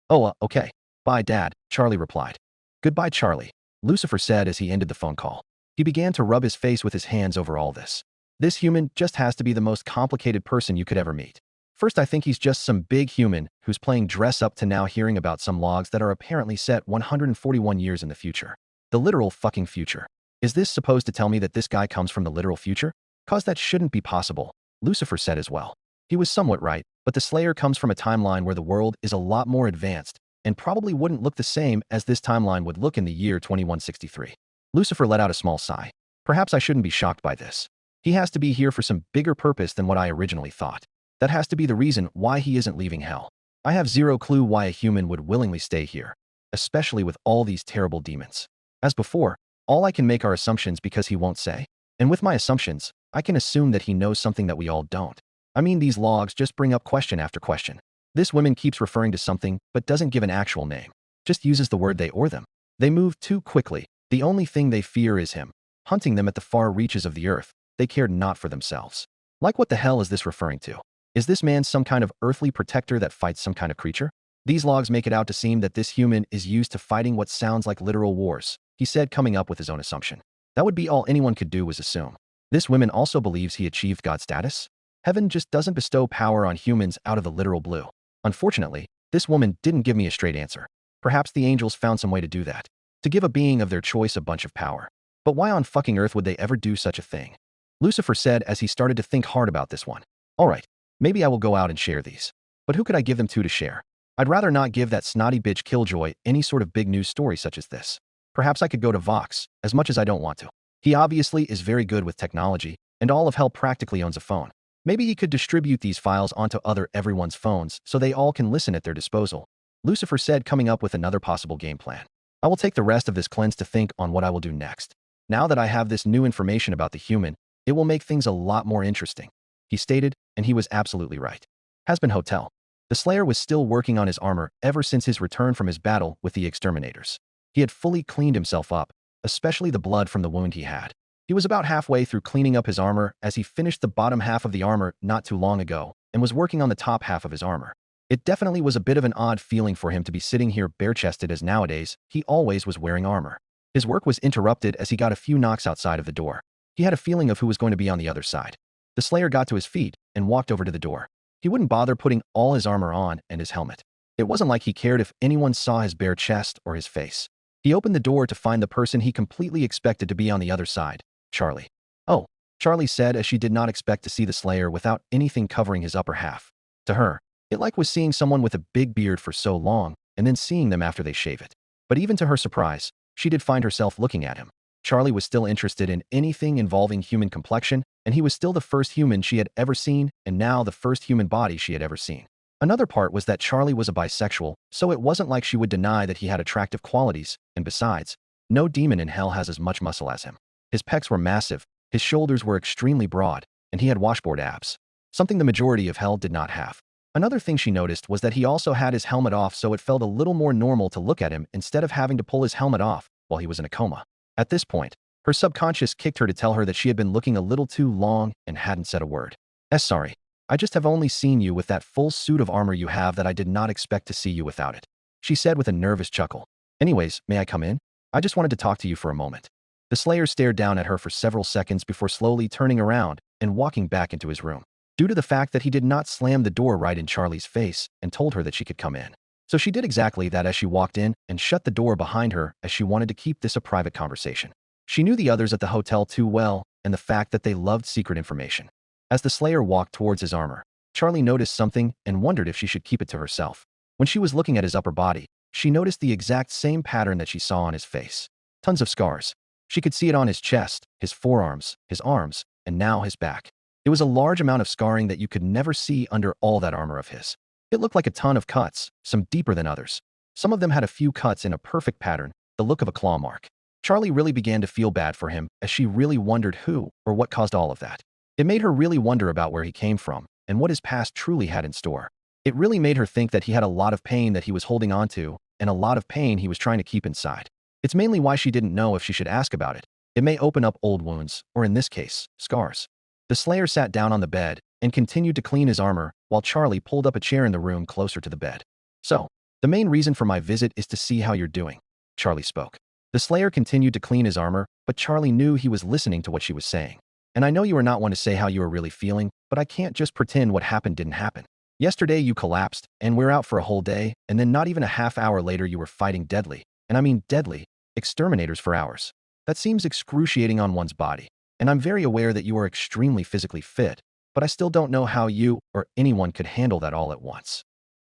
S2: Oh, okay. Bye, Dad, Charlie replied. Goodbye, Charlie, Lucifer said as he ended the phone call. He began to rub his face with his hands over all this. This human just has to be the most complicated person you could ever meet. First, I think he's just some big human who's playing dress up to now hearing about some logs that are apparently set 141 years in the future. The literal fucking future. Is this supposed to tell me that this guy comes from the literal future? Cause that shouldn't be possible, Lucifer said as well. He was somewhat right, but the Slayer comes from a timeline where the world is a lot more advanced and probably wouldn't look the same as this timeline would look in the year 2163. Lucifer let out a small sigh. Perhaps I shouldn't be shocked by this. He has to be here for some bigger purpose than what I originally thought. That has to be the reason why he isn't leaving hell. I have zero clue why a human would willingly stay here, especially with all these terrible demons. As before, all I can make are assumptions because he won't say. And with my assumptions, I can assume that he knows something that we all don't. I mean, these logs just bring up question after question. This woman keeps referring to something but doesn't give an actual name. Just uses the word they or them. They move too quickly. The only thing they fear is him, hunting them at the far reaches of the earth. They cared not for themselves. Like, what the hell is this referring to? Is this man some kind of earthly protector that fights some kind of creature? These logs make it out to seem that this human is used to fighting what sounds like literal wars, he said, coming up with his own assumption. That would be all anyone could do was assume. This woman also believes he achieved God status? Heaven just doesn't bestow power on humans out of the literal blue. Unfortunately, this woman didn't give me a straight answer. Perhaps the angels found some way to do that. To give a being of their choice a bunch of power. But why on fucking earth would they ever do such a thing? Lucifer said as he started to think hard about this one. Alright, maybe I will go out and share these. But who could I give them to share? I'd rather not give that snotty bitch Killjoy any sort of big news story such as this. Perhaps I could go to Vox, as much as I don't want to. He obviously is very good with technology, and all of hell practically owns a phone. Maybe he could distribute these files onto everyone's phones so they all can listen at their disposal. Lucifer said, coming up with another possible game plan. I will take the rest of this cleanse to think on what I will do next. Now that I have this new information about the human, it will make things a lot more interesting. He stated, and he was absolutely right. Hazbin Hotel. The Slayer was still working on his armor ever since his return from his battle with the exterminators. He had fully cleaned himself up, especially the blood from the wound he had. He was about halfway through cleaning up his armor as he finished the bottom half of the armor not too long ago and was working on the top half of his armor. It definitely was a bit of an odd feeling for him to be sitting here bare-chested, as nowadays he always was wearing armor. His work was interrupted as he got a few knocks outside of the door. He had a feeling of who was going to be on the other side. The Slayer got to his feet and walked over to the door. He wouldn't bother putting all his armor on and his helmet. It wasn't like he cared if anyone saw his bare chest or his face. He opened the door to find the person he completely expected to be on the other side, Charlie. "Oh," Charlie said as she did not expect to see the Slayer without anything covering his upper half. To her, it was seeing someone with a big beard for so long and then seeing them after they shave it. But even to her surprise, she did find herself looking at him. Charlie was still interested in anything involving human complexion, and he was still the first human she had ever seen and now the first human body she had ever seen. Another part was that Charlie was a bisexual, so it wasn't like she would deny that he had attractive qualities, and besides, no demon in hell has as much muscle as him. His pecs were massive, his shoulders were extremely broad, and he had washboard abs, something the majority of hell did not have. Another thing she noticed was that he also had his helmet off, so it felt a little more normal to look at him instead of having to pull his helmet off while he was in a coma. At this point, her subconscious kicked her to tell her that she had been looking a little too long and hadn't said a word. Sorry. I just have only seen you with that full suit of armor you have that I did not expect to see you without it," she said with a nervous chuckle. "Anyways, may I come in? I just wanted to talk to you for a moment." The Slayer stared down at her for several seconds before slowly turning around and walking back into his room. Due to the fact that he did not slam the door right in Charlie's face and told her that she could come in. So she did exactly that as she walked in and shut the door behind her as she wanted to keep this a private conversation. She knew the others at the hotel too well and the fact that they loved secret information. As the Slayer walked towards his armor, Charlie noticed something and wondered if she should keep it to herself. When she was looking at his upper body, she noticed the exact same pattern that she saw on his face. Tons of scars. She could see it on his chest, his forearms, his arms, and now his back. It was a large amount of scarring that you could never see under all that armor of his. It looked like a ton of cuts, some deeper than others. Some of them had a few cuts in a perfect pattern, the look of a claw mark. Charlie really began to feel bad for him as she really wondered who or what caused all of that. It made her really wonder about where he came from and what his past truly had in store. It really made her think that he had a lot of pain that he was holding on to and a lot of pain he was trying to keep inside. It's mainly why she didn't know if she should ask about it. It may open up old wounds, or in this case, scars. The Slayer sat down on the bed and continued to clean his armor while Charlie pulled up a chair in the room closer to the bed. "So, the main reason for my visit is to see how you're doing," Charlie spoke. The Slayer continued to clean his armor, but Charlie knew he was listening to what she was saying. "And I know you are not one to say how you are really feeling, but I can't just pretend what happened didn't happen. Yesterday you collapsed, and we're out for a whole day, and then not even a half hour later you were fighting deadly, and I mean deadly, exterminators for hours. That seems excruciating on one's body, and I'm very aware that you are extremely physically fit, but I still don't know how you or anyone could handle that all at once."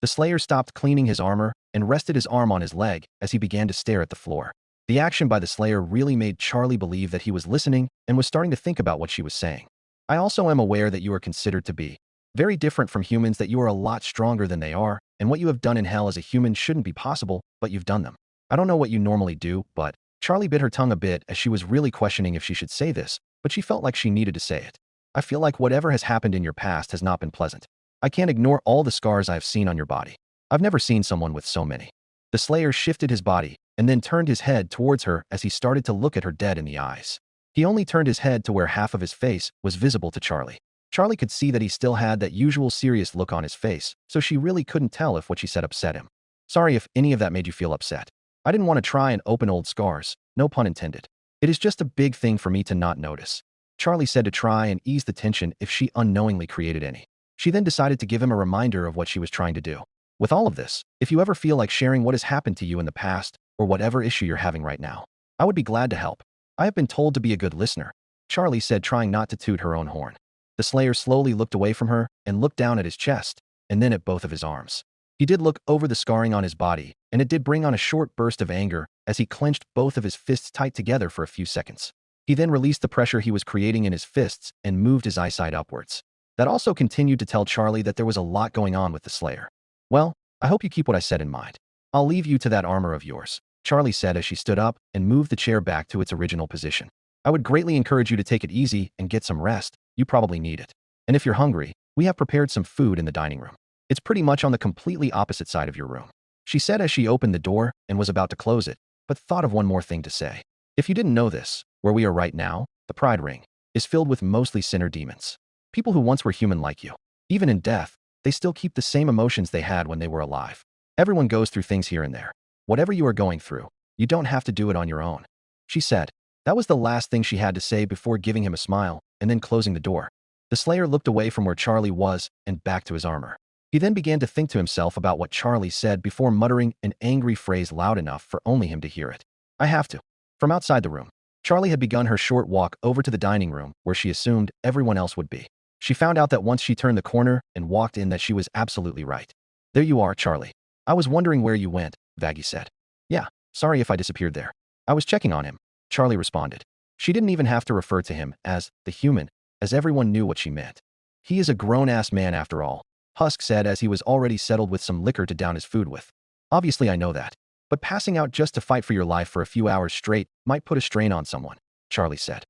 S2: The Slayer stopped cleaning his armor and rested his arm on his leg as he began to stare at the floor. The action by the Slayer really made Charlie believe that he was listening and was starting to think about what she was saying. "I also am aware that you are considered to be very different from humans, that you are a lot stronger than they are, and what you have done in hell as a human shouldn't be possible, but you've done them. I don't know what you normally do, but..." Charlie bit her tongue a bit as she was really questioning if she should say this, but she felt like she needed to say it. "I feel like whatever has happened in your past has not been pleasant. I can't ignore all the scars I have seen on your body. I've never seen someone with so many." The Slayer shifted his body and then turned his head towards her as he started to look at her dead in the eyes. He only turned his head to where half of his face was visible to Charlie. Charlie could see that he still had that usual serious look on his face, so she really couldn't tell if what she said upset him. "Sorry if any of that made you feel upset. I didn't want to try and open old scars, no pun intended. It is just a big thing for me to not notice," Charlie said to try and ease the tension if she unknowingly created any. She then decided to give him a reminder of what she was trying to do. "With all of this, if you ever feel like sharing what has happened to you in the past, or whatever issue you're having right now, I would be glad to help. I have been told to be a good listener," Charlie said, trying not to toot her own horn. The Slayer slowly looked away from her and looked down at his chest, and then at both of his arms. He did look over the scarring on his body, and it did bring on a short burst of anger as he clenched both of his fists tight together for a few seconds. He then released the pressure he was creating in his fists and moved his eyesight upwards. That also continued to tell Charlie that there was a lot going on with the Slayer. "Well, I hope you keep what I said in mind. I'll leave you to that armor of yours," Charlie said as she stood up and moved the chair back to its original position. "I would greatly encourage you to take it easy and get some rest. You probably need it. And if you're hungry, we have prepared some food in the dining room. It's pretty much on the completely opposite side of your room," she said as she opened the door and was about to close it, but thought of one more thing to say. "If you didn't know this, where we are right now, the Pride Ring, is filled with mostly sinner demons. People who once were human like you. Even in death, they still keep the same emotions they had when they were alive. Everyone goes through things here and there. Whatever you are going through, you don't have to do it on your own," she said. That was the last thing she had to say before giving him a smile and then closing the door. The Slayer looked away from where Charlie was and back to his armor. He then began to think to himself about what Charlie said before muttering an angry phrase loud enough for only him to hear it. I have to. From outside the room, Charlie had begun her short walk over to the dining room where she assumed everyone else would be. She found out that once she turned the corner and walked in that she was absolutely right. There you are, Charlie. I was wondering where you went, Vaggie said. Yeah, sorry if I disappeared there. I was checking on him, Charlie responded. She didn't even have to refer to him as the human, as everyone knew what she meant. He is a grown-ass man after all, Husk said as he was already settled with some liquor to down his food with. Obviously I know that. But passing out just to fight for your life for a few hours straight might put a strain on someone, Charlie said.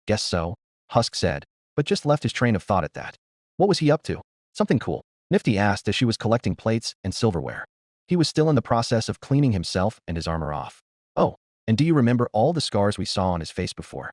S2: Guess so, Husk said, but just left his train of thought at that. What was he up to? Something cool, Nifty asked as she was collecting plates and silverware. He was still in the process of cleaning himself and his armor off. Oh, and do you remember all the scars we saw on his face before?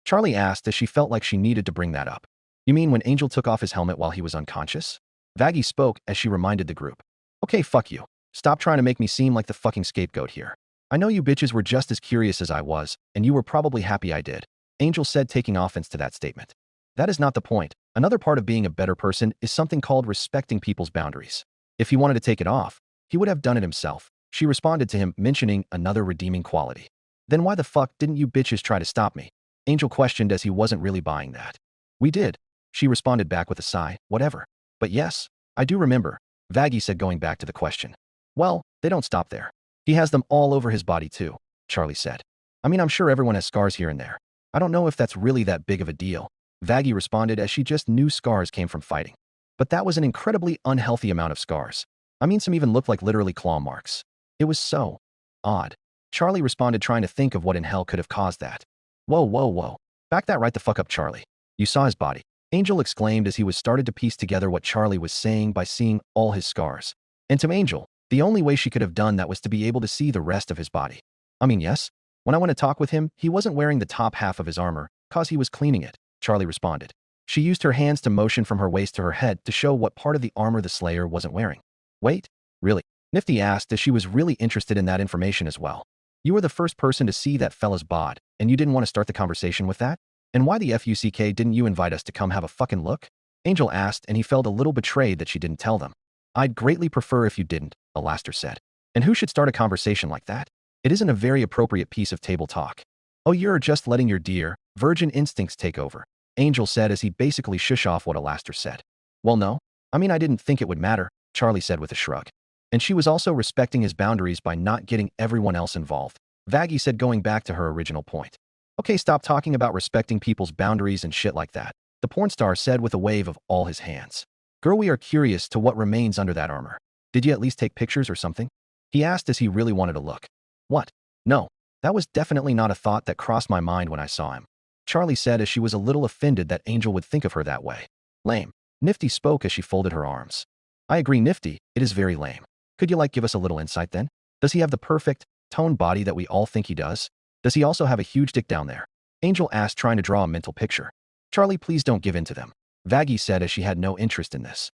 S2: Charlie asked as she felt like she needed to bring that up. You mean when Angel took off his helmet while he was unconscious? Vaggie spoke as she reminded the group. Okay, fuck you. Stop trying to make me seem like the fucking scapegoat here. I know you bitches were just as curious as I was, and you were probably happy I did, Angel said, taking offense to that statement. That is not the point. Another part of being a better person is something called respecting people's boundaries. If he wanted to take it off, he would have done it himself. She responded to him, mentioning another redeeming quality. Then why the fuck didn't you bitches try to stop me? Angel questioned as he wasn't really buying that. We did. She responded back with a sigh, whatever. But yes, I do remember, Vaggie said, going back to the question. Well, they don't stop there. He has them all over his body too, Charlie said. I mean, I'm sure everyone has scars here and there. I don't know if that's really that big of a deal, Vaggie responded as she just knew scars came from fighting. But that was an incredibly unhealthy amount of scars. I mean, some even looked like literally claw marks. It was so odd. Charlie responded, trying to think of what in hell could have caused that. Whoa. Back that right the fuck up, Charlie. You saw his body, Angel exclaimed as he was started to piece together what Charlie was saying by seeing all his scars. And to Angel, the only way she could have done that was to be able to see the rest of his body. I mean, yes. When I went to talk with him, he wasn't wearing the top half of his armor, cause he was cleaning it, Charlie responded. She used her hands to motion from her waist to her head to show what part of the armor the Slayer wasn't wearing. Wait, really? Nifty asked as she was really interested in that information as well. You were the first person to see that fella's bod, and you didn't want to start the conversation with that? And why the FUCK didn't you invite us to come have a fucking look? Angel asked, and he felt a little betrayed that she didn't tell them. I'd greatly prefer if you didn't, Alastor said. And who should start a conversation like that? It isn't a very appropriate piece of table talk. Oh, you're just letting your dear, virgin instincts take over, Angel said as he basically shush off what Alastor said. Well, no. I mean, I didn't think it would matter, Charlie said with a shrug. And she was also respecting his boundaries by not getting everyone else involved, Vaggie said, going back to her original point. Okay, stop talking about respecting people's boundaries and shit like that, the porn star said with a wave of all his hands. Girl, we are curious to what remains under that armor. Did you at least take pictures or something? He asked as he really wanted to look. What? No, that was definitely not a thought that crossed my mind when I saw him, Charlie said as she was a little offended that Angel would think of her that way. Lame. Nifty spoke as she folded her arms. I agree, Nifty, it is very lame. Could you give us a little insight then? Does he have the perfect, toned body that we all think he does? Does he also have a huge dick down there? Angel asked, trying to draw a mental picture. Charlie, please don't give in to them, Vaggie said as she had no interest in this.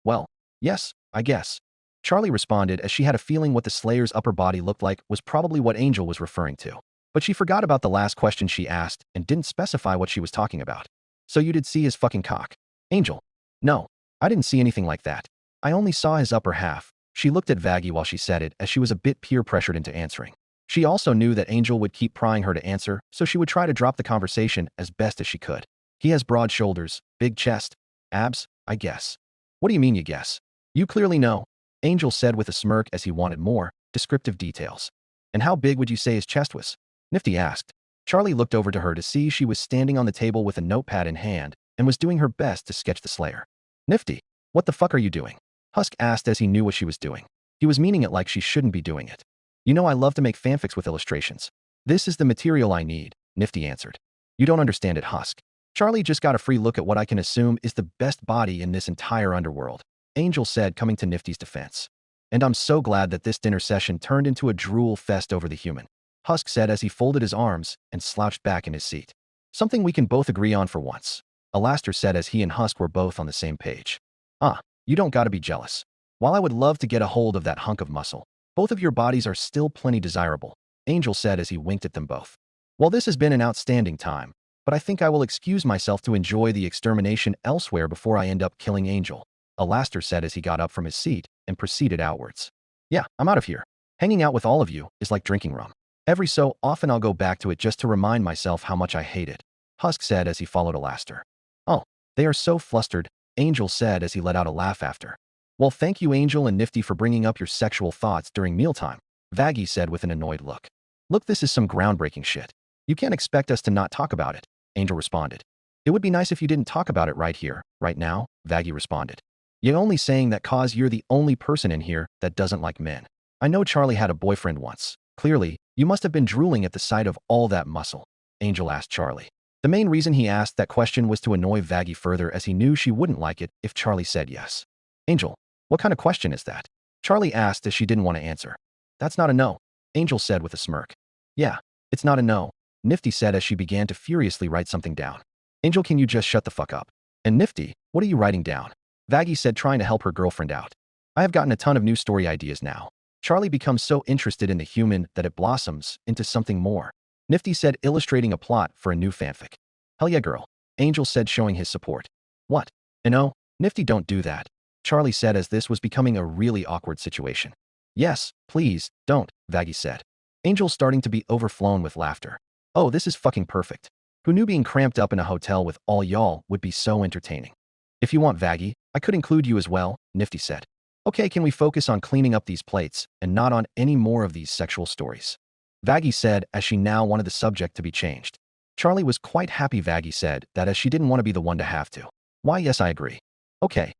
S2: Well, yes, I guess. Charlie responded as she had a feeling what the Slayer's upper body looked like was probably what Angel was referring to. But she forgot about the last question she asked and didn't specify what she was talking about. So you did see his fucking cock? Angel. No, I didn't see anything like that. I only saw his upper half. She looked at Vaggie while she said it as she was a bit peer pressured into answering. She also knew that Angel would keep prying her to answer, so she would try to drop the conversation as best as she could. He has broad shoulders, big chest, abs, I guess. What do you mean you guess? You clearly know, Angel said with a smirk as he wanted more descriptive details. And how big would you say his chest was? Nifty asked. Charlie looked over to her to see she was standing on the table with a notepad in hand and was doing her best to sketch the Slayer. Nifty, what the fuck are you doing? Husk asked as he knew what she was doing. He was meaning it like she shouldn't be doing it. You know I love to make fanfics with illustrations. This is the material I need, Nifty answered. You don't understand it, Husk. Charlie just got a free look at what I can assume is the best body in this entire underworld, Angel said, coming to Nifty's defense. And I'm so glad that this dinner session turned into a drool fest over the human, Husk said as he folded his arms and slouched back in his seat. Something we can both agree on for once, Alastor said as he and Husk were both on the same page. You don't gotta be jealous. While I would love to get a hold of that hunk of muscle, both of your bodies are still plenty desirable, Angel said as he winked at them both. Well, this has been an outstanding time, but I think I will excuse myself to enjoy the extermination elsewhere before I end up killing Angel, Alastor said as he got up from his seat and proceeded outwards. Yeah, I'm out of here. Hanging out with all of you is like drinking rum. Every so often I'll go back to it just to remind myself how much I hate it, Husk said as he followed Alastor. Oh, they are so flustered, Angel said as he let out a laugh after. Well, thank you Angel and Nifty for bringing up your sexual thoughts during mealtime, Vaggie said with an annoyed look. Look, this is some groundbreaking shit. You can't expect us to not talk about it, Angel responded. It would be nice if you didn't talk about it right here, right now, Vaggie responded. You're only saying that cause you're the only person in here that doesn't like men. I know Charlie had a boyfriend once. Clearly, you must have been drooling at the sight of all that muscle, Angel asked Charlie. The main reason he asked that question was to annoy Vaggie further as he knew she wouldn't like it if Charlie said yes. Angel, what kind of question is that? Charlie asked as she didn't want to answer. That's not a no, Angel said with a smirk. Yeah, it's not a no, Nifty said as she began to furiously write something down. Angel, can you just shut the fuck up? And Nifty, what are you writing down? Vaggie said, trying to help her girlfriend out. I have gotten a ton of new story ideas now. Charlie becomes so interested in the human that it blossoms into something more, Nifty said, illustrating a plot for a new fanfic. Hell yeah, girl, Angel said, showing his support. What? No, Nifty, don't do that, Charlie said as this was becoming a really awkward situation. Yes, please, don't, Vaggie said. Angel starting to be overflown with laughter. Oh, this is fucking perfect. Who knew being cramped up in a hotel with all y'all would be so entertaining? If you want, Vaggie, I could include you as well, Nifty said. Okay, can we focus on cleaning up these plates and not on any more of these sexual stories? Vaggie said as she now wanted the subject to be changed. Charlie was quite happy, Vaggie said, that as she didn't want to be the one to have to. Why, yes, I agree. Okay.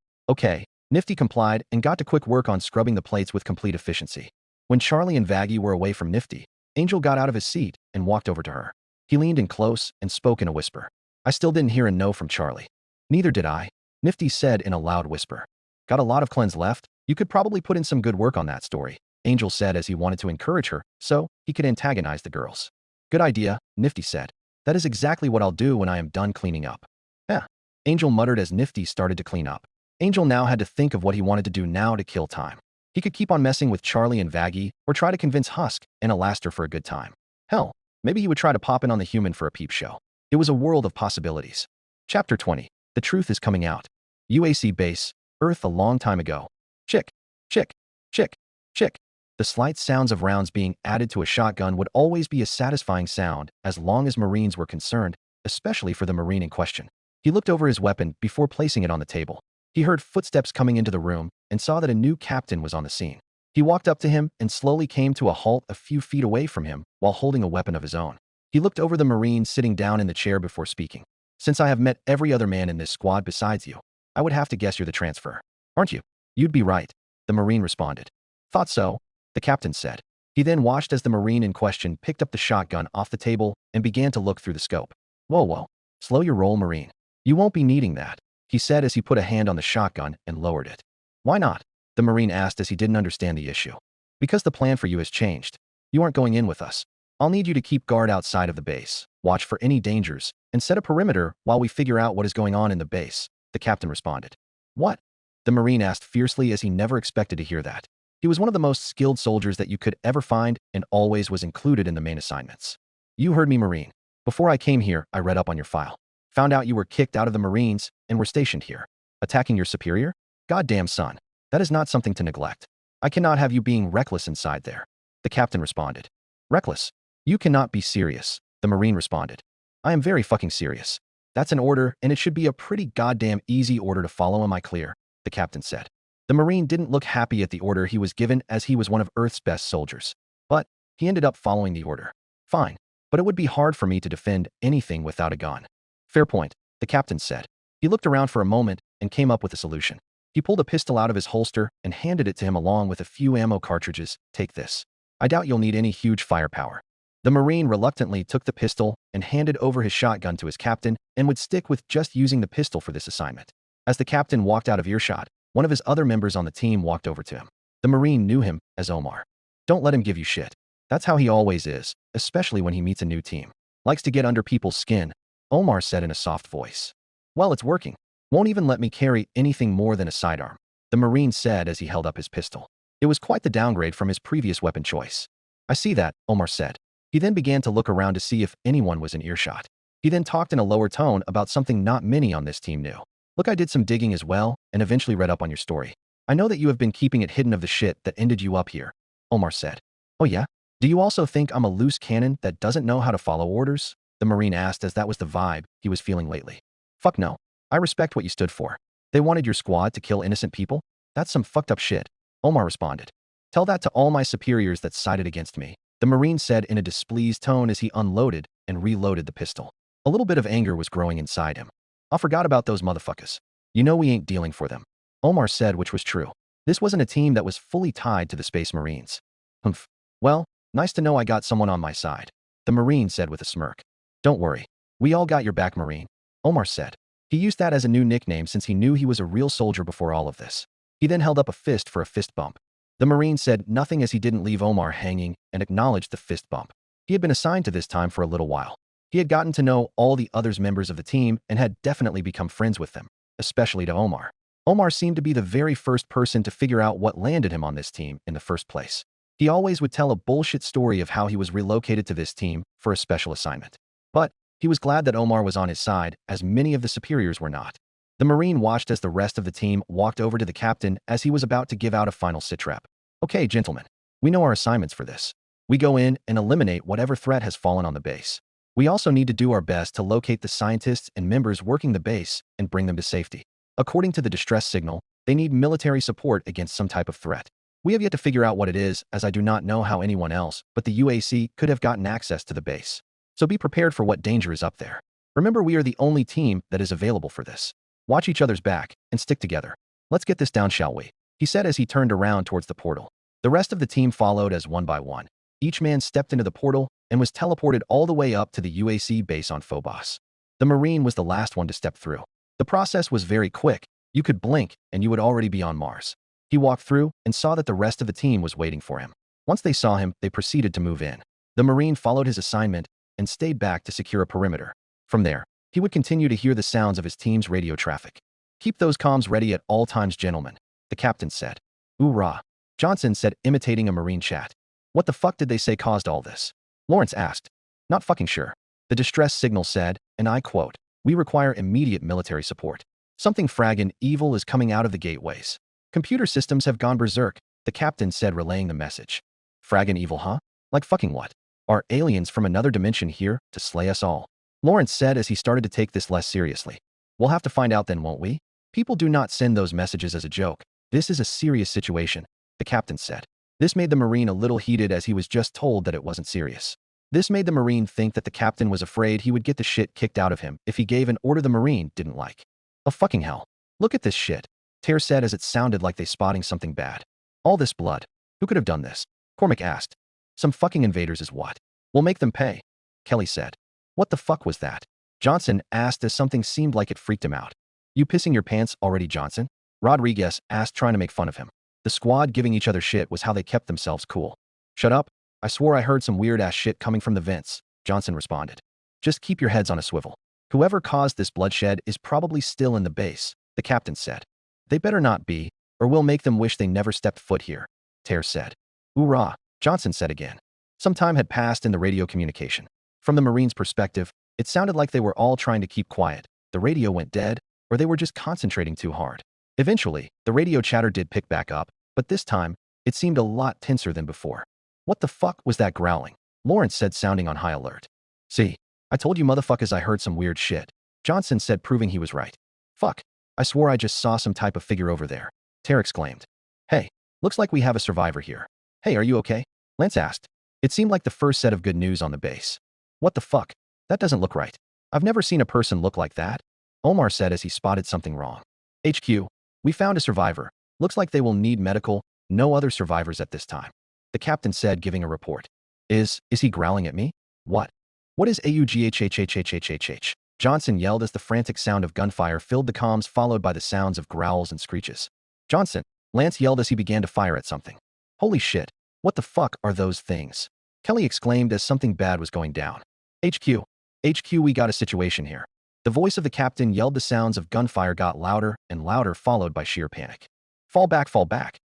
S2: Nifty complied and got to quick work on scrubbing the plates with complete efficiency. When Charlie and Vaggie were away from Nifty, Angel got out of his seat and walked over to her. He leaned in close and spoke in a whisper. I still didn't hear a no from Charlie. Neither did I, Nifty said in a loud whisper. Got a lot of cleanse left? You could probably put in some good work on that story, Angel said as he wanted to encourage her so he could antagonize the girls. Good idea, Nifty said. That is exactly what I'll do when I am done cleaning up. Yeah, Angel muttered as Nifty started to clean up. Angel now had to think of what he wanted to do now to kill time. He could keep on messing with Charlie and Vaggie or try to convince Husk and Alastor for a good time. Hell, maybe he would try to pop in on the human for a peep show. It was a world of possibilities. Chapter 20. The truth is coming out. UAC base, Earth a long time ago. Chick, chick, chick, chick. The slight sounds of rounds being added to a shotgun would always be a satisfying sound as long as Marines were concerned, especially for the Marine in question. He looked over his weapon before placing it on the table. He heard footsteps coming into the room and saw that a new captain was on the scene. He walked up to him and slowly came to a halt a few feet away from him while holding a weapon of his own. He looked over the Marine sitting down in the chair before speaking. Since I have met every other man in this squad besides you, I would have to guess you're the transfer. Aren't you? You'd be right, the Marine responded. Thought so, the captain said. He then watched as the Marine in question picked up the shotgun off the table and began to look through the scope. Whoa, slow your roll, Marine. You won't be needing that, he said as he put a hand on the shotgun and lowered it. Why not? The Marine asked as he didn't understand the issue. Because the plan for you has changed. You aren't going in with us. I'll need you to keep guard outside of the base, watch for any dangers, and set a perimeter while we figure out what is going on in the base, the captain responded. What? The Marine asked fiercely as he never expected to hear that. He was one of the most skilled soldiers that you could ever find and always was included in the main assignments. You heard me, Marine. Before I came here, I read up on your file. Found out you were kicked out of the Marines and were stationed here. Attacking your superior? Goddamn son. That is not something to neglect. I cannot have you being reckless inside there. The captain responded. Reckless? You cannot be serious, the Marine responded. I am very fucking serious. That's an order and it should be a pretty goddamn easy order to follow, am I clear? The captain said. The Marine didn't look happy at the order he was given as he was one of Earth's best soldiers. But he ended up following the order. Fine, but it would be hard for me to defend anything without a gun. Fair point, the captain said. He looked around for a moment and came up with a solution. He pulled a pistol out of his holster and handed it to him along with a few ammo cartridges. Take this. I doubt you'll need any huge firepower. The Marine reluctantly took the pistol and handed over his shotgun to his captain and would stick with just using the pistol for this assignment. As the captain walked out of earshot, one of his other members on the team walked over to him. The Marine knew him as Omar. Don't let him give you shit. That's how he always is, especially when he meets a new team. Likes to get under people's skin, Omar said in a soft voice. Well, it's working. Won't even let me carry anything more than a sidearm, the Marine said as he held up his pistol. It was quite the downgrade from his previous weapon choice. I see that, Omar said. He then began to look around to see if anyone was in earshot. He then talked in a lower tone about something not many on this team knew. Look, I did some digging as well and eventually read up on your story. I know that you have been keeping it hidden of the shit that ended you up here, Omar said. Oh yeah? Do you also think I'm a loose cannon that doesn't know how to follow orders? The Marine asked, as that was the vibe he was feeling lately. Fuck no. I respect what you stood for. They wanted your squad to kill innocent people? That's some fucked up shit, Omar responded. Tell that to all my superiors that sided against me, the Marine said in a displeased tone as he unloaded and reloaded the pistol. A little bit of anger was growing inside him. I forgot about those motherfuckers. You know we ain't dealing for them, Omar said, which was true. This wasn't a team that was fully tied to the Space Marines. Humph. Well, nice to know I got someone on my side, the Marine said with a smirk. Don't worry. We all got your back, Marine, Omar said. He used that as a new nickname since he knew he was a real soldier before all of this. He then held up a fist for a fist bump. The Marine said nothing as he didn't leave Omar hanging and acknowledged the fist bump. He had been assigned to this time for a little while. He had gotten to know all the other members of the team and had definitely become friends with them, especially to Omar. Omar seemed to be the very first person to figure out what landed him on this team in the first place. He always would tell a bullshit story of how he was relocated to this team for a special assignment. But he was glad that Omar was on his side, as many of the superiors were not. The Marine watched as the rest of the team walked over to the captain as he was about to give out a final sitrep. Okay, gentlemen, we know our assignments for this. We go in and eliminate whatever threat has fallen on the base. We also need to do our best to locate the scientists and members working the base and bring them to safety. According to the distress signal, they need military support against some type of threat. We have yet to figure out what it is, as I do not know how anyone else but the UAC could have gotten access to the base. So be prepared for what danger is up there. Remember, we are the only team that is available for this. Watch each other's back and stick together. Let's get this down, shall we? He said as he turned around towards the portal. The rest of the team followed as one by one. Each man stepped into the portal and was teleported all the way up to the UAC base on Phobos. The Marine was the last one to step through. The process was very quick. You could blink and you would already be on Mars. He walked through and saw that the rest of the team was waiting for him. Once they saw him, they proceeded to move in. The Marine followed his assignment and stayed back to secure a perimeter. From there, he would continue to hear the sounds of his team's radio traffic. Keep those comms ready at all times, gentlemen, the captain said. Hoorah, Johnson said, imitating a Marine chat. What the fuck did they say caused all this? Lawrence asked. Not fucking sure. The distress signal said, and I quote, we require immediate military support. Something fraggin' evil is coming out of the gateways. Computer systems have gone berserk, the captain said, relaying the message. Fraggin' evil, huh? Like fucking what? Are aliens from another dimension here to slay us all? Lawrence said as he started to take this less seriously. We'll have to find out then, won't we? People do not send those messages as a joke. This is a serious situation, the captain said. This made the Marine a little heated as he was just told that it wasn't serious. This made the Marine think that the captain was afraid he would get the shit kicked out of him if he gave an order the Marine didn't like. Oh fucking hell. Look at this shit, Ter said as it sounded like they spotting something bad. All this blood. Who could have done this? Cormac asked. Some fucking invaders is what? We'll make them pay, Kelly said. What the fuck was that? Johnson asked as something seemed like it freaked him out. You pissing your pants already, Johnson? Rodriguez asked, trying to make fun of him. The squad giving each other shit was how they kept themselves cool. Shut up. I swore I heard some weird-ass shit coming from the vents, Johnson responded. Just keep your heads on a swivel. Whoever caused this bloodshed is probably still in the base, the captain said. They better not be, or we'll make them wish they never stepped foot here, Ter said. Hoorah, Johnson said again. Some time had passed in the radio communication. From the Marines' perspective, it sounded like they were all trying to keep quiet. The radio went dead, or they were just concentrating too hard. Eventually, the radio chatter did pick back up, but this time, it seemed a lot tenser than before. What the fuck was that growling? Lawrence said, sounding on high alert. See, I told you motherfuckers I heard some weird shit, Johnson said, proving he was right. Fuck, I swore I just saw some type of figure over there, Ter exclaimed. Hey, looks like we have a survivor here. Hey, are you okay? Lance asked. It seemed like the first set of good news on the base. What the fuck? That doesn't look right. I've never seen a person look like that, Omar said as he spotted something wrong. HQ, we found a survivor. Looks like they will need medical. No other survivors at this time, the captain said, giving a report. Is he growling at me? What? What is AUGHHHHHHH? Johnson yelled as the frantic sound of gunfire filled the comms, followed by the sounds of growls and screeches. Johnson, Lance yelled as he began to fire at something. Holy shit, what the fuck are those things? Kelly exclaimed as something bad was going down. HQ, we got a situation here. The voice of the captain yelled. The sounds of gunfire got louder and louder, followed by sheer panic. Fall back,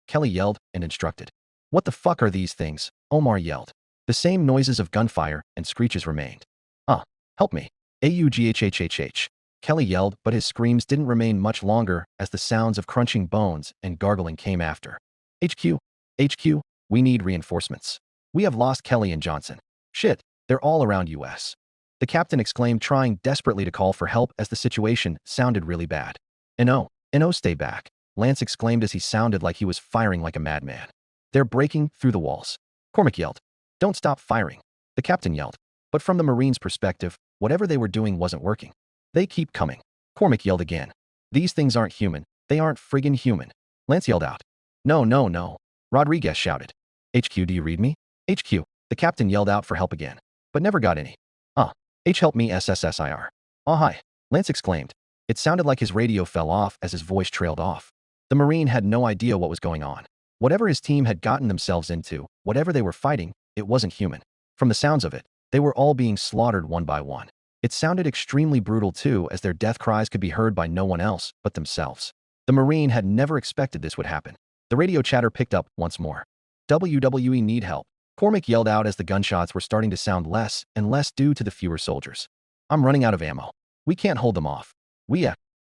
S2: Kelly yelled and instructed. What the fuck are these things? Omar yelled. The same noises of gunfire and screeches remained. Help me. Aughhhh. Kelly yelled, but his screams didn't remain much longer as the sounds of crunching bones and gargling came after. HQ. HQ. We need reinforcements. We have lost Kelly and Johnson. Shit, they're all around US. The captain exclaimed, trying desperately to call for help as the situation sounded really bad. No, stay back, Lance exclaimed as he sounded like he was firing like a madman. They're breaking through the walls. Cormac yelled. Don't stop firing. The captain yelled. But from the Marines' perspective, whatever they were doing wasn't working. They keep coming. Cormac yelled again. These things aren't human. They aren't friggin' human. Lance yelled out. No. Rodriguez shouted. HQ, do you read me? HQ. The captain yelled out for help again, but never got any. Help me SSSIR. Hi. Lance exclaimed. It sounded like his radio fell off as his voice trailed off. The Marine had no idea what was going on. Whatever his team had gotten themselves into, whatever they were fighting, it wasn't human. From the sounds of it, they were all being slaughtered one by one. It sounded extremely brutal too, as their death cries could be heard by no one else but themselves. The Marine had never expected this would happen. The radio chatter picked up once more. WWE need help. Cormac yelled out as the gunshots were starting to sound less and less due to the fewer soldiers. I'm running out of ammo. We can't hold them off.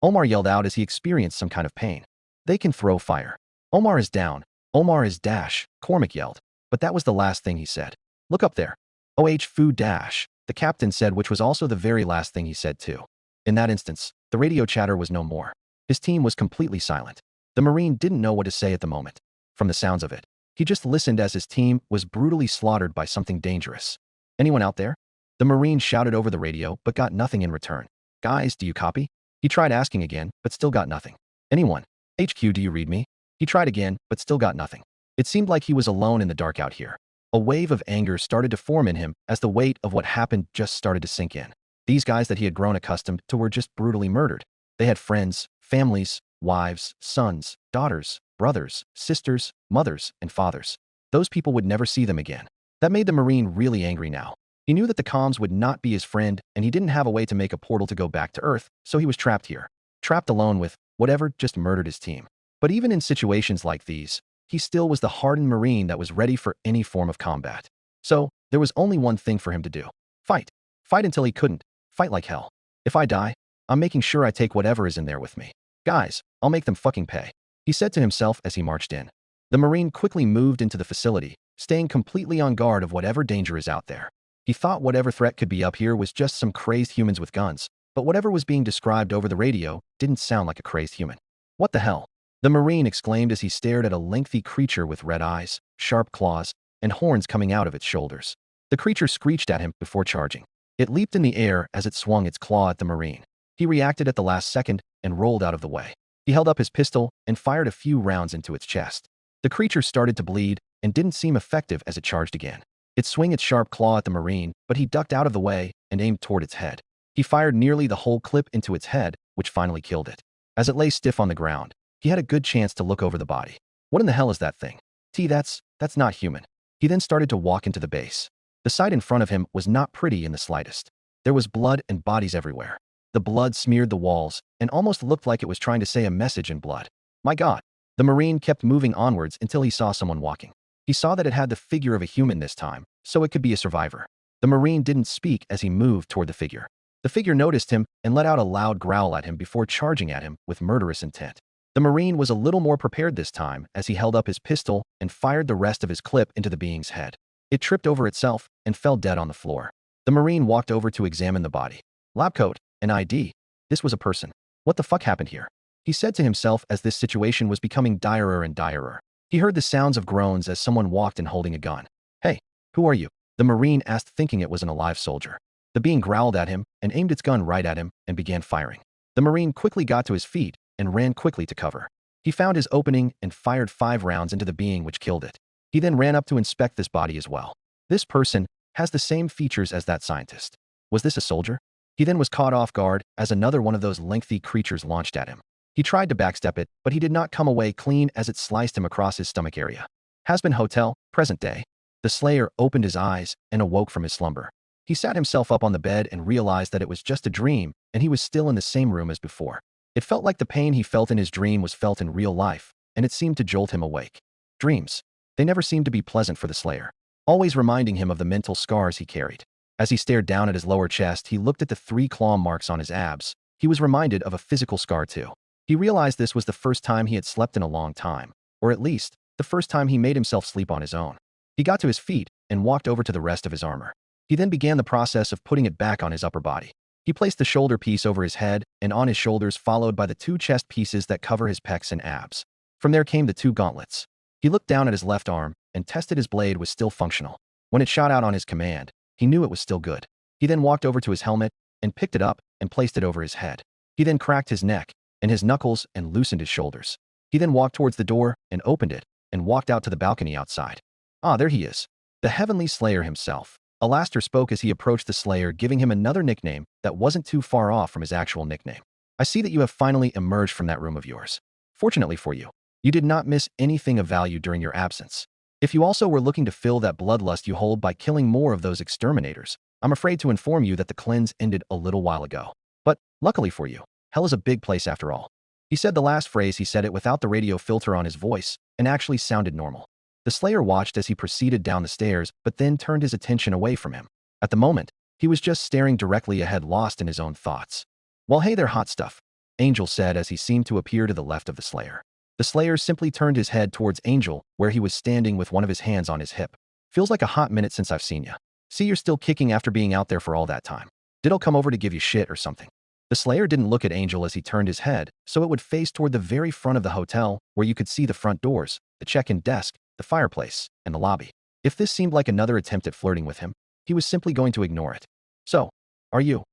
S2: Omar yelled out as he experienced some kind of pain. They can throw fire. Omar is down. Omar is dash, Cormac yelled. But that was the last thing he said. Look up there. Food dash, the captain said, which was also the very last thing he said too. In that instance, the radio chatter was no more. His team was completely silent. The Marine didn't know what to say at the moment. From the sounds of it, he just listened as his team was brutally slaughtered by something dangerous. Anyone out there? The Marine shouted over the radio but got nothing in return. Guys, do you copy? He tried asking again, but still got nothing. Anyone? HQ, do you read me? He tried again, but still got nothing. It seemed like he was alone in the dark out here. A wave of anger started to form in him as the weight of what happened just started to sink in. These guys that he had grown accustomed to were just brutally murdered. They had friends, families, wives, sons, daughters, brothers, sisters, mothers, and fathers. Those people would never see them again. That made the Marine really angry now. He knew that the comms would not be his friend, and he didn't have a way to make a portal to go back to Earth, so he was trapped here. Trapped alone with whatever just murdered his team. But even in situations like these, he still was the hardened Marine that was ready for any form of combat. So, there was only one thing for him to do. Fight. Fight until he couldn't. Fight like hell. If I die, I'm making sure I take whatever is in there with me. Guys, I'll make them fucking pay. He said to himself as he marched in. The Marine quickly moved into the facility, staying completely on guard of whatever danger is out there. He thought whatever threat could be up here was just some crazed humans with guns, but whatever was being described over the radio didn't sound like a crazed human. What the hell? The Marine exclaimed as he stared at a lengthy creature with red eyes, sharp claws, and horns coming out of its shoulders. The creature screeched at him before charging. It leaped in the air as it swung its claw at the Marine. He reacted at the last second and rolled out of the way. He held up his pistol and fired a few rounds into its chest. The creature started to bleed and didn't seem effective as it charged again. It swung its sharp claw at the Marine, but he ducked out of the way and aimed toward its head. He fired nearly the whole clip into its head, which finally killed it. As it lay stiff on the ground, he had a good chance to look over the body. What in the hell is that thing? That's not human. He then started to walk into the base. The sight in front of him was not pretty in the slightest. There was blood and bodies everywhere. The blood smeared the walls and almost looked like it was trying to say a message in blood. My God. The Marine kept moving onwards until he saw someone walking. He saw that it had the figure of a human this time, so it could be a survivor. The Marine didn't speak as he moved toward the figure. The figure noticed him and let out a loud growl at him before charging at him with murderous intent. The Marine was a little more prepared this time as he held up his pistol and fired the rest of his clip into the being's head. It tripped over itself and fell dead on the floor. The Marine walked over to examine the body. Lab coat, an ID. This was a person. What the fuck happened here? He said to himself as this situation was becoming direr and direr. He heard the sounds of groans as someone walked in holding a gun. Hey, who are you? The Marine asked, thinking it was an alive soldier. The being growled at him and aimed its gun right at him and began firing. The Marine quickly got to his feet and ran quickly to cover. He found his opening and fired 5 rounds into the being, which killed it. He then ran up to inspect this body as well. This person has the same features as that scientist. Was this a soldier? He then was caught off guard as another one of those lengthy creatures launched at him. He tried to backstep it, but he did not come away clean as it sliced him across his stomach area. Hazbin Hotel, present day. The Slayer opened his eyes and awoke from his slumber. He sat himself up on the bed and realized that it was just a dream, and he was still in the same room as before. It felt like the pain he felt in his dream was felt in real life, and it seemed to jolt him awake. Dreams. They never seemed to be pleasant for the Slayer, always reminding him of the mental scars he carried. As he stared down at his lower chest, he looked at the 3 claw marks on his abs. He was reminded of a physical scar too. He realized this was the first time he had slept in a long time, or at least, the first time he made himself sleep on his own. He got to his feet and walked over to the rest of his armor. He then began the process of putting it back on his upper body. He placed the shoulder piece over his head and on his shoulders, followed by the 2 chest pieces that cover his pecs and abs. From there came the 2 gauntlets. He looked down at his left arm and tested his blade was still functional. When it shot out on his command, he knew it was still good. He then walked over to his helmet and picked it up and placed it over his head. He then cracked his neck and his knuckles and loosened his shoulders. He then walked towards the door and opened it and walked out to the balcony outside. Ah, there he is. The Heavenly Slayer himself. Alastor spoke as he approached the Slayer, giving him another nickname that wasn't too far off from his actual nickname. I see that you have finally emerged from that room of yours. Fortunately for you, you did not miss anything of value during your absence. If you also were looking to fill that bloodlust you hold by killing more of those exterminators, I'm afraid to inform you that the cleanse ended a little while ago. But, luckily for you, hell is a big place after all. He said the last phrase. He said it without the radio filter on his voice and actually sounded normal. The Slayer watched as he proceeded down the stairs, but then turned his attention away from him. At the moment, he was just staring directly ahead, lost in his own thoughts. Well, hey there, hot stuff, Angel said as he seemed to appear to the left of the Slayer. The Slayer simply turned his head towards Angel, where he was standing with one of his hands on his hip. Feels like a hot minute since I've seen you. See, you're still kicking after being out there for all that time. Did I come over to give you shit or something? The Slayer didn't look at Angel as he turned his head, so it would face toward the very front of the hotel, where you could see the front doors, the check-in desk, the fireplace, and the lobby. If this seemed like another attempt at flirting with him, he was simply going to ignore it. So, are you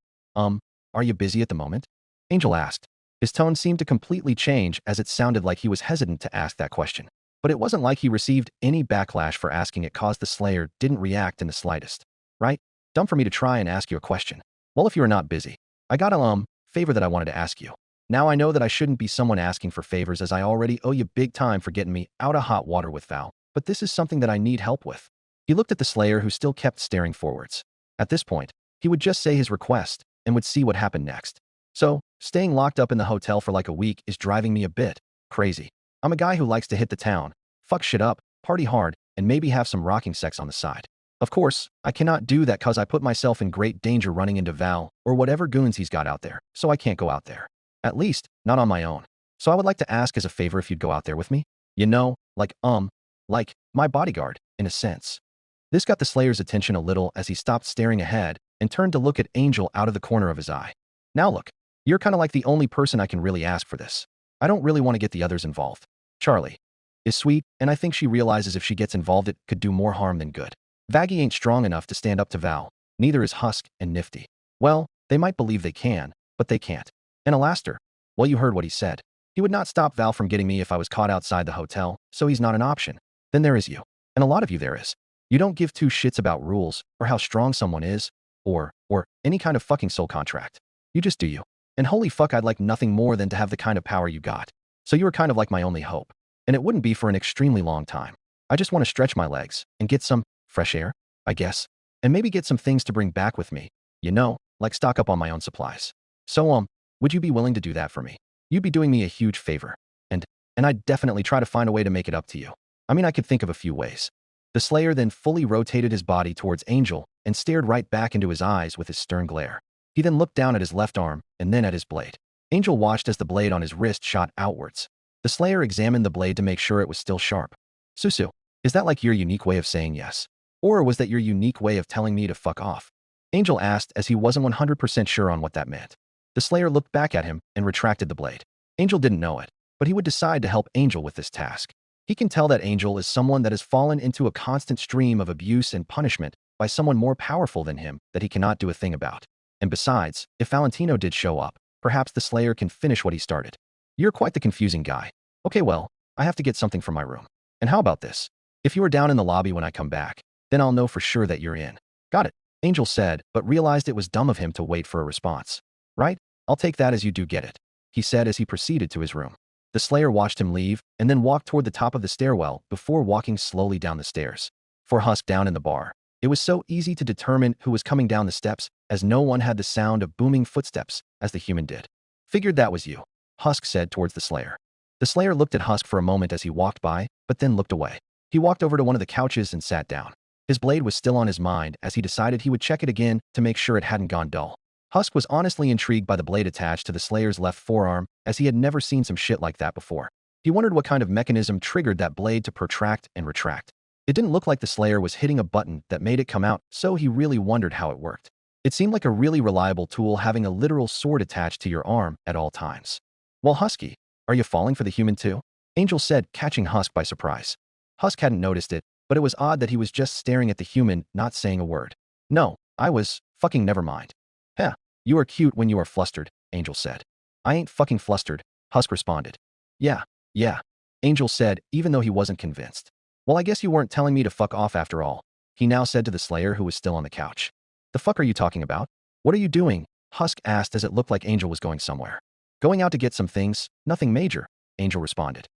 S2: busy at the moment? Angel asked. His tone seemed to completely change as it sounded like he was hesitant to ask that question. But it wasn't like he received any backlash for asking it, cause the Slayer didn't react in the slightest. Right? Dumb for me to try and ask you a question. Well, if you are not busy, I got a favor that I wanted to ask you. Now I know that I shouldn't be someone asking for favors, as I already owe you big time for getting me out of hot water with Val, but this is something that I need help with. He looked at the Slayer, who still kept staring forwards. At this point, he would just say his request and would see what happened next. So, staying locked up in the hotel for like a week is driving me a bit crazy. I'm a guy who likes to hit the town, fuck shit up, party hard, and maybe have some rocking sex on the side. Of course, I cannot do that cause I put myself in great danger running into Val or whatever goons he's got out there, so I can't go out there. At least, not on my own. So I would like to ask as a favor if you'd go out there with me. You know, like my bodyguard, in a sense. This got the Slayer's attention a little as he stopped staring ahead and turned to look at Angel out of the corner of his eye. Now look, you're kind of like the only person I can really ask for this. I don't really want to get the others involved. Charlie is sweet, and I think she realizes if she gets involved it could do more harm than good. Vaggie ain't strong enough to stand up to Val. Neither is Husk and Nifty. Well, they might believe they can, but they can't. And Alastor, well, you heard what he said. He would not stop Val from getting me if I was caught outside the hotel, so he's not an option. Then there is you. And a lot of you there is. You don't give 2 shits about rules, or how strong someone is, or any kind of fucking soul contract. You just do you. And holy fuck, I'd like nothing more than to have the kind of power you got. So you were kind of like my only hope. And it wouldn't be for an extremely long time. I just want to stretch my legs and get some fresh air, I guess. And maybe get some things to bring back with me. You know, like stock up on my own supplies. So, would you be willing to do that for me? You'd be doing me a huge favor. And I'd definitely try to find a way to make it up to you. I mean, I could think of a few ways. The Slayer then fully rotated his body towards Angel and stared right back into his eyes with his stern glare. He then looked down at his left arm and then at his blade. Angel watched as the blade on his wrist shot outwards. The Slayer examined the blade to make sure it was still sharp. Susu, is that like your unique way of saying yes? Or was that your unique way of telling me to fuck off? Angel asked as he wasn't 100% sure on what that meant. The Slayer looked back at him and retracted the blade. Angel didn't know it, but he would decide to help Angel with this task. He can tell that Angel is someone that has fallen into a constant stream of abuse and punishment by someone more powerful than him that he cannot do a thing about. And besides, if Valentino did show up, perhaps the Slayer can finish what he started. You're quite the confusing guy. Okay, well, I have to get something from my room. And how about this? If you are down in the lobby when I come back, then I'll know for sure that you're in. Got it, Angel said, but realized it was dumb of him to wait for a response. Right? I'll take that as you do get it, he said as he proceeded to his room. The Slayer watched him leave and then walked toward the top of the stairwell before walking slowly down the stairs. For Husk down in the bar, it was so easy to determine who was coming down the steps as no one had the sound of booming footsteps as the human did. Figured that was you, Husk said towards the Slayer. The Slayer looked at Husk for a moment as he walked by, but then looked away. He walked over to one of the couches and sat down. His blade was still on his mind as he decided he would check it again to make sure it hadn't gone dull. Husk was honestly intrigued by the blade attached to the Slayer's left forearm, as he had never seen some shit like that before. He wondered what kind of mechanism triggered that blade to protract and retract. It didn't look like the Slayer was hitting a button that made it come out, so he really wondered how it worked. It seemed like a really reliable tool having a literal sword attached to your arm at all times. Well, Husky, are you falling for the human too? Angel said, catching Husk by surprise. Husk hadn't noticed it, but it was odd that he was just staring at the human, not saying a word. No, I was, fucking never mind. Heh, you are cute when you are flustered, Angel said. I ain't fucking flustered, Husk responded. Yeah, Angel said, even though he wasn't convinced. Well, I guess you weren't telling me to fuck off after all, he now said to the Slayer who was still on the couch. The fuck are you talking about? What are you doing? Husk asked as it looked like Angel was going somewhere. Going out to get some things, nothing major, Angel responded.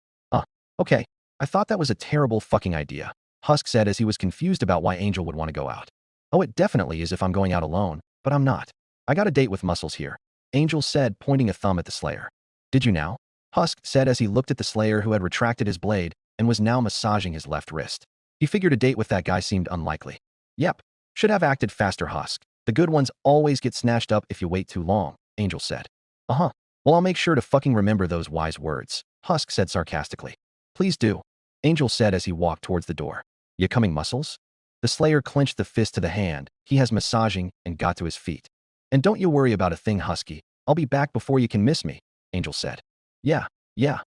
S2: Okay, I thought that was a terrible fucking idea, Husk said as he was confused about why Angel would want to go out. Oh, it definitely is if I'm going out alone, but I'm not. I got a date with Muscles here, Angel said, pointing a thumb at the Slayer. Did you now? Husk said as he looked at the Slayer who had retracted his blade and was now massaging his left wrist. He figured a date with that guy seemed unlikely. Yep, should have acted faster, Husk. The good ones always get snatched up if you wait too long, Angel said. Well, I'll make sure to fucking remember those wise words, Husk said sarcastically. Please do, Angel said as he walked towards the door. You coming, Muscles? The Slayer clenched the fist to the hand he has massaging and got to his feet. And don't you worry about a thing, Husky. I'll be back before you can miss me, Angel said. Yeah,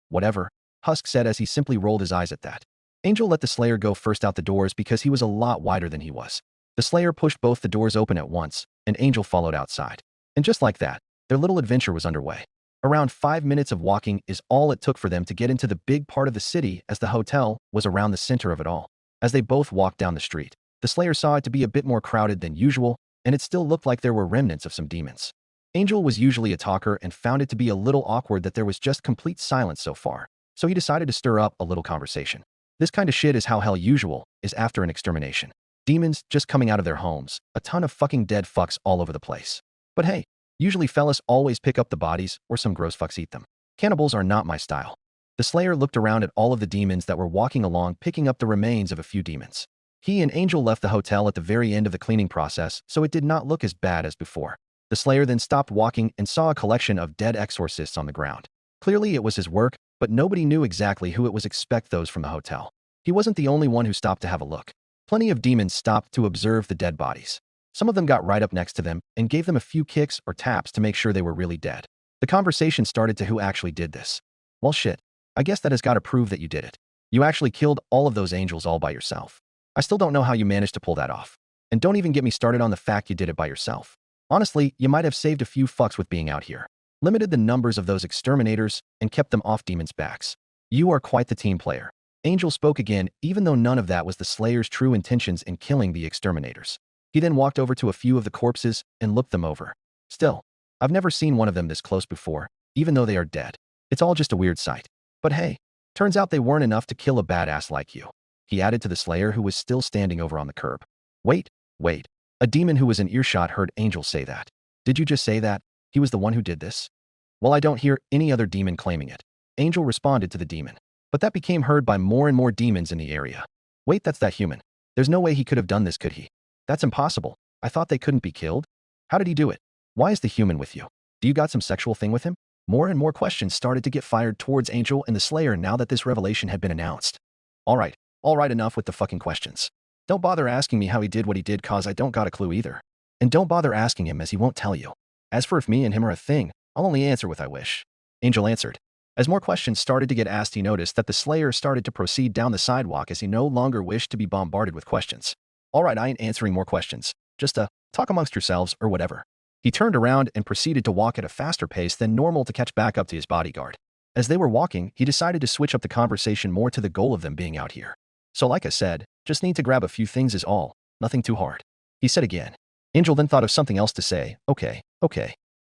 S2: whatever, Husk said as he simply rolled his eyes at that. Angel let the Slayer go first out the doors because he was a lot wider than he was. The Slayer pushed both the doors open at once, and Angel followed outside. And just like that, their little adventure was underway. Around 5 minutes of walking is all it took for them to get into the big part of the city, as the hotel was around the center of it all. As they both walked down the street, the Slayer saw it to be a bit more crowded than usual, and it still looked like there were remnants of some demons. Angel was usually a talker and found it to be a little awkward that there was just complete silence so far, so he decided to stir up a little conversation. This kind of shit is how hell usual is after an extermination. Demons just coming out of their homes, a ton of fucking dead fucks all over the place. But hey, usually fellas always pick up the bodies or some gross fucks eat them. Cannibals are not my style. The Slayer looked around at all of the demons that were walking along, picking up the remains of a few demons. He and Angel left the hotel at the very end of the cleaning process, so it did not look as bad as before. The Slayer then stopped walking and saw a collection of dead exorcists on the ground. Clearly it was his work, but nobody knew exactly who it was. Expect those from the hotel. He wasn't the only one who stopped to have a look. Plenty of demons stopped to observe the dead bodies. Some of them got right up next to them and gave them a few kicks or taps to make sure they were really dead. The conversation started to who actually did this. Well, shit. I guess that has got to prove that you did it. You actually killed all of those angels all by yourself. I still don't know how you managed to pull that off. And don't even get me started on the fact you did it by yourself. Honestly, you might have saved a few fucks with being out here. Limited the numbers of those exterminators and kept them off demons' backs. You are quite the team player. Angel spoke again, even though none of that was the Slayer's true intentions in killing the exterminators. He then walked over to a few of the corpses and looked them over. Still, I've never seen one of them this close before, even though they are dead. It's all just a weird sight. But hey, turns out they weren't enough to kill a badass like you, he added to the Slayer who was still standing over on the curb. Wait. A demon who was in earshot heard Angel say that. Did you just say that? He was the one who did this? Well, I don't hear any other demon claiming it. Angel responded to the demon. But that became heard by more and more demons in the area. Wait, that's that human. There's no way he could have done this, could he? That's impossible. I thought they couldn't be killed. How did he do it? Why is the human with you? Do you got some sexual thing with him? More and more questions started to get fired towards Angel and the Slayer now that this revelation had been announced. All right, enough with the fucking questions. Don't bother asking me how he did what he did, cause I don't got a clue either. And don't bother asking him as he won't tell you. As for if me and him are a thing, I'll only answer with I wish. Angel answered. As more questions started to get asked, he noticed that the Slayer started to proceed down the sidewalk as he no longer wished to be bombarded with questions. All right, I ain't answering more questions. Just talk amongst yourselves or whatever. He turned around and proceeded to walk at a faster pace than normal to catch back up to his bodyguard. As they were walking, he decided to switch up the conversation more to the goal of them being out here. So like I said, just need to grab a few things is all. Nothing too hard. He said again. Angel then thought of something else to say. Okay.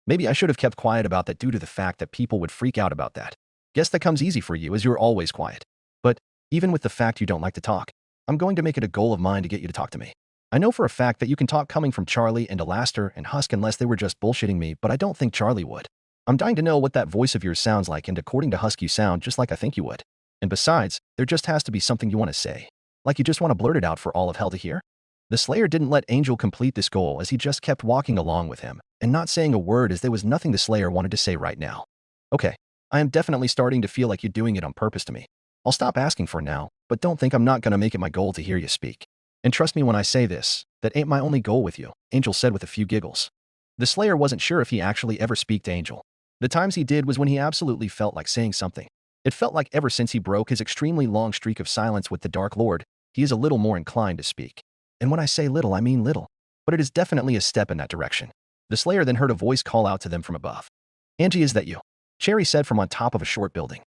S2: Maybe I should have kept quiet about that due to the fact that people would freak out about that. Guess that comes easy for you as you're always quiet. But even with the fact you don't like to talk, I'm going to make it a goal of mine to get you to talk to me. I know for a fact that you can talk coming from Charlie and Alastor and Husk unless they were just bullshitting me, but I don't think Charlie would. I'm dying to know what that voice of yours sounds like, and according to Husk you sound just like I think you would. And besides, there just has to be something you want to say. Like you just want to blurt it out for all of hell to hear? The Slayer didn't let Angel complete this goal as he just kept walking along with him and not saying a word as there was nothing the Slayer wanted to say right now. Okay, I am definitely starting to feel like you're doing it on purpose to me. I'll stop asking for now, but don't think I'm not gonna make it my goal to hear you speak. And trust me when I say this, that ain't my only goal with you, Angel said with a few giggles. The Slayer wasn't sure if he actually ever speak to Angel. The times he did was when he absolutely felt like saying something. It felt like ever since he broke his extremely long streak of silence with the Dark Lord, he is a little more inclined to speak. And when I say little, I mean little. But it is definitely a step in that direction. The Slayer then heard a voice call out to them from above. Angie, is that you? Cherry said from on top of a short building.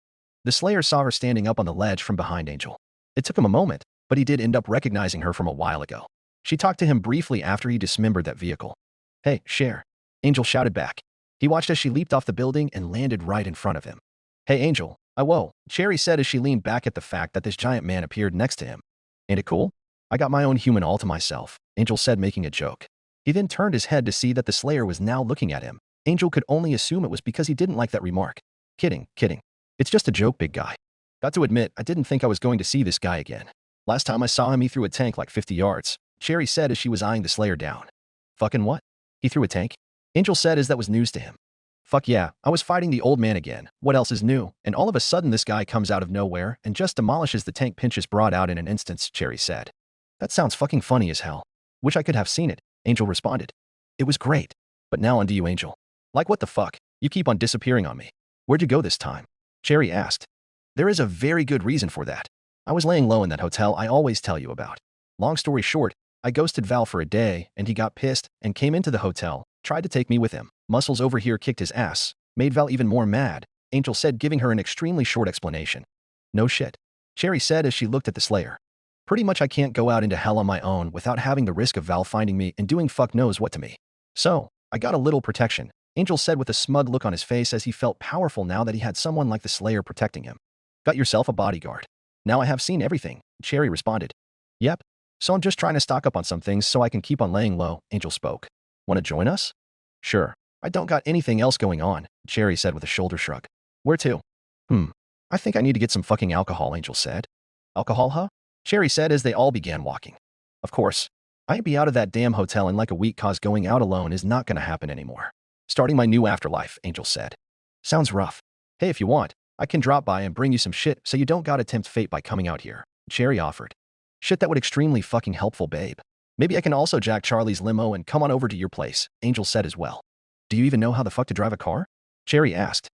S2: The Slayer saw her standing up on the ledge from behind Angel. It took him a moment, but he did end up recognizing her from a while ago. She talked to him briefly after he dismembered that vehicle. Hey, Cher. Angel shouted back. He watched as she leaped off the building and landed right in front of him. Hey, Angel. Whoa, Cherry said as she leaned back at the fact that this giant man appeared next to him. Ain't it cool? I got my own human all to myself, Angel said, making a joke. He then turned his head to see that the Slayer was now looking at him. Angel could only assume it was because he didn't like that remark. Kidding. It's just a joke, big guy. Got to admit, I didn't think I was going to see this guy again. Last time I saw him, he threw a tank like 50 yards, Cherry said as she was eyeing the Slayer down. Fucking what? He threw a tank? Angel said as that was news to him. Fuck yeah, I was fighting the old man again. What else is new? And all of a sudden this guy comes out of nowhere and just demolishes the tank Pentious brought out in an instance, Cherry said. That sounds fucking funny as hell. Wish I could have seen it, Angel responded. It was great. But now onto you, Angel. Like what the fuck? You keep on disappearing on me. Where'd you go this time? Cherry asked. There is a very good reason for that. I was laying low in that hotel I always tell you about. Long story short, I ghosted Val for a day and he got pissed and came into the hotel, tried to take me with him. Muscles over here kicked his ass, made Val even more mad, Angel said, giving her an extremely short explanation. No shit, Cherry said as she looked at the Slayer. Pretty much I can't go out into hell on my own without having the risk of Val finding me and doing fuck knows what to me. So, I got a little protection, Angel said with a smug look on his face as he felt powerful now that he had someone like the Slayer protecting him. Got yourself a bodyguard. Now I have seen everything, Cherry responded. Yep. So I'm just trying to stock up on some things so I can keep on laying low, Angel spoke. Want to join us? Sure. I don't got anything else going on, Cherry said with a shoulder shrug. Where to? I think I need to get some fucking alcohol, Angel said. Alcohol, huh? Cherry said as they all began walking. Of course. I'd be out of that damn hotel in like a week cause going out alone is not gonna happen anymore. Starting my new afterlife, Angel said. Sounds rough. Hey, if you want, I can drop by and bring you some shit so you don't gotta tempt fate by coming out here, Cherry offered. Shit, that would extremely fucking helpful, babe. Maybe I can also jack Charlie's limo and come on over to your place, Angel said as well. Do you even know how the fuck to drive a car? Cherry asked.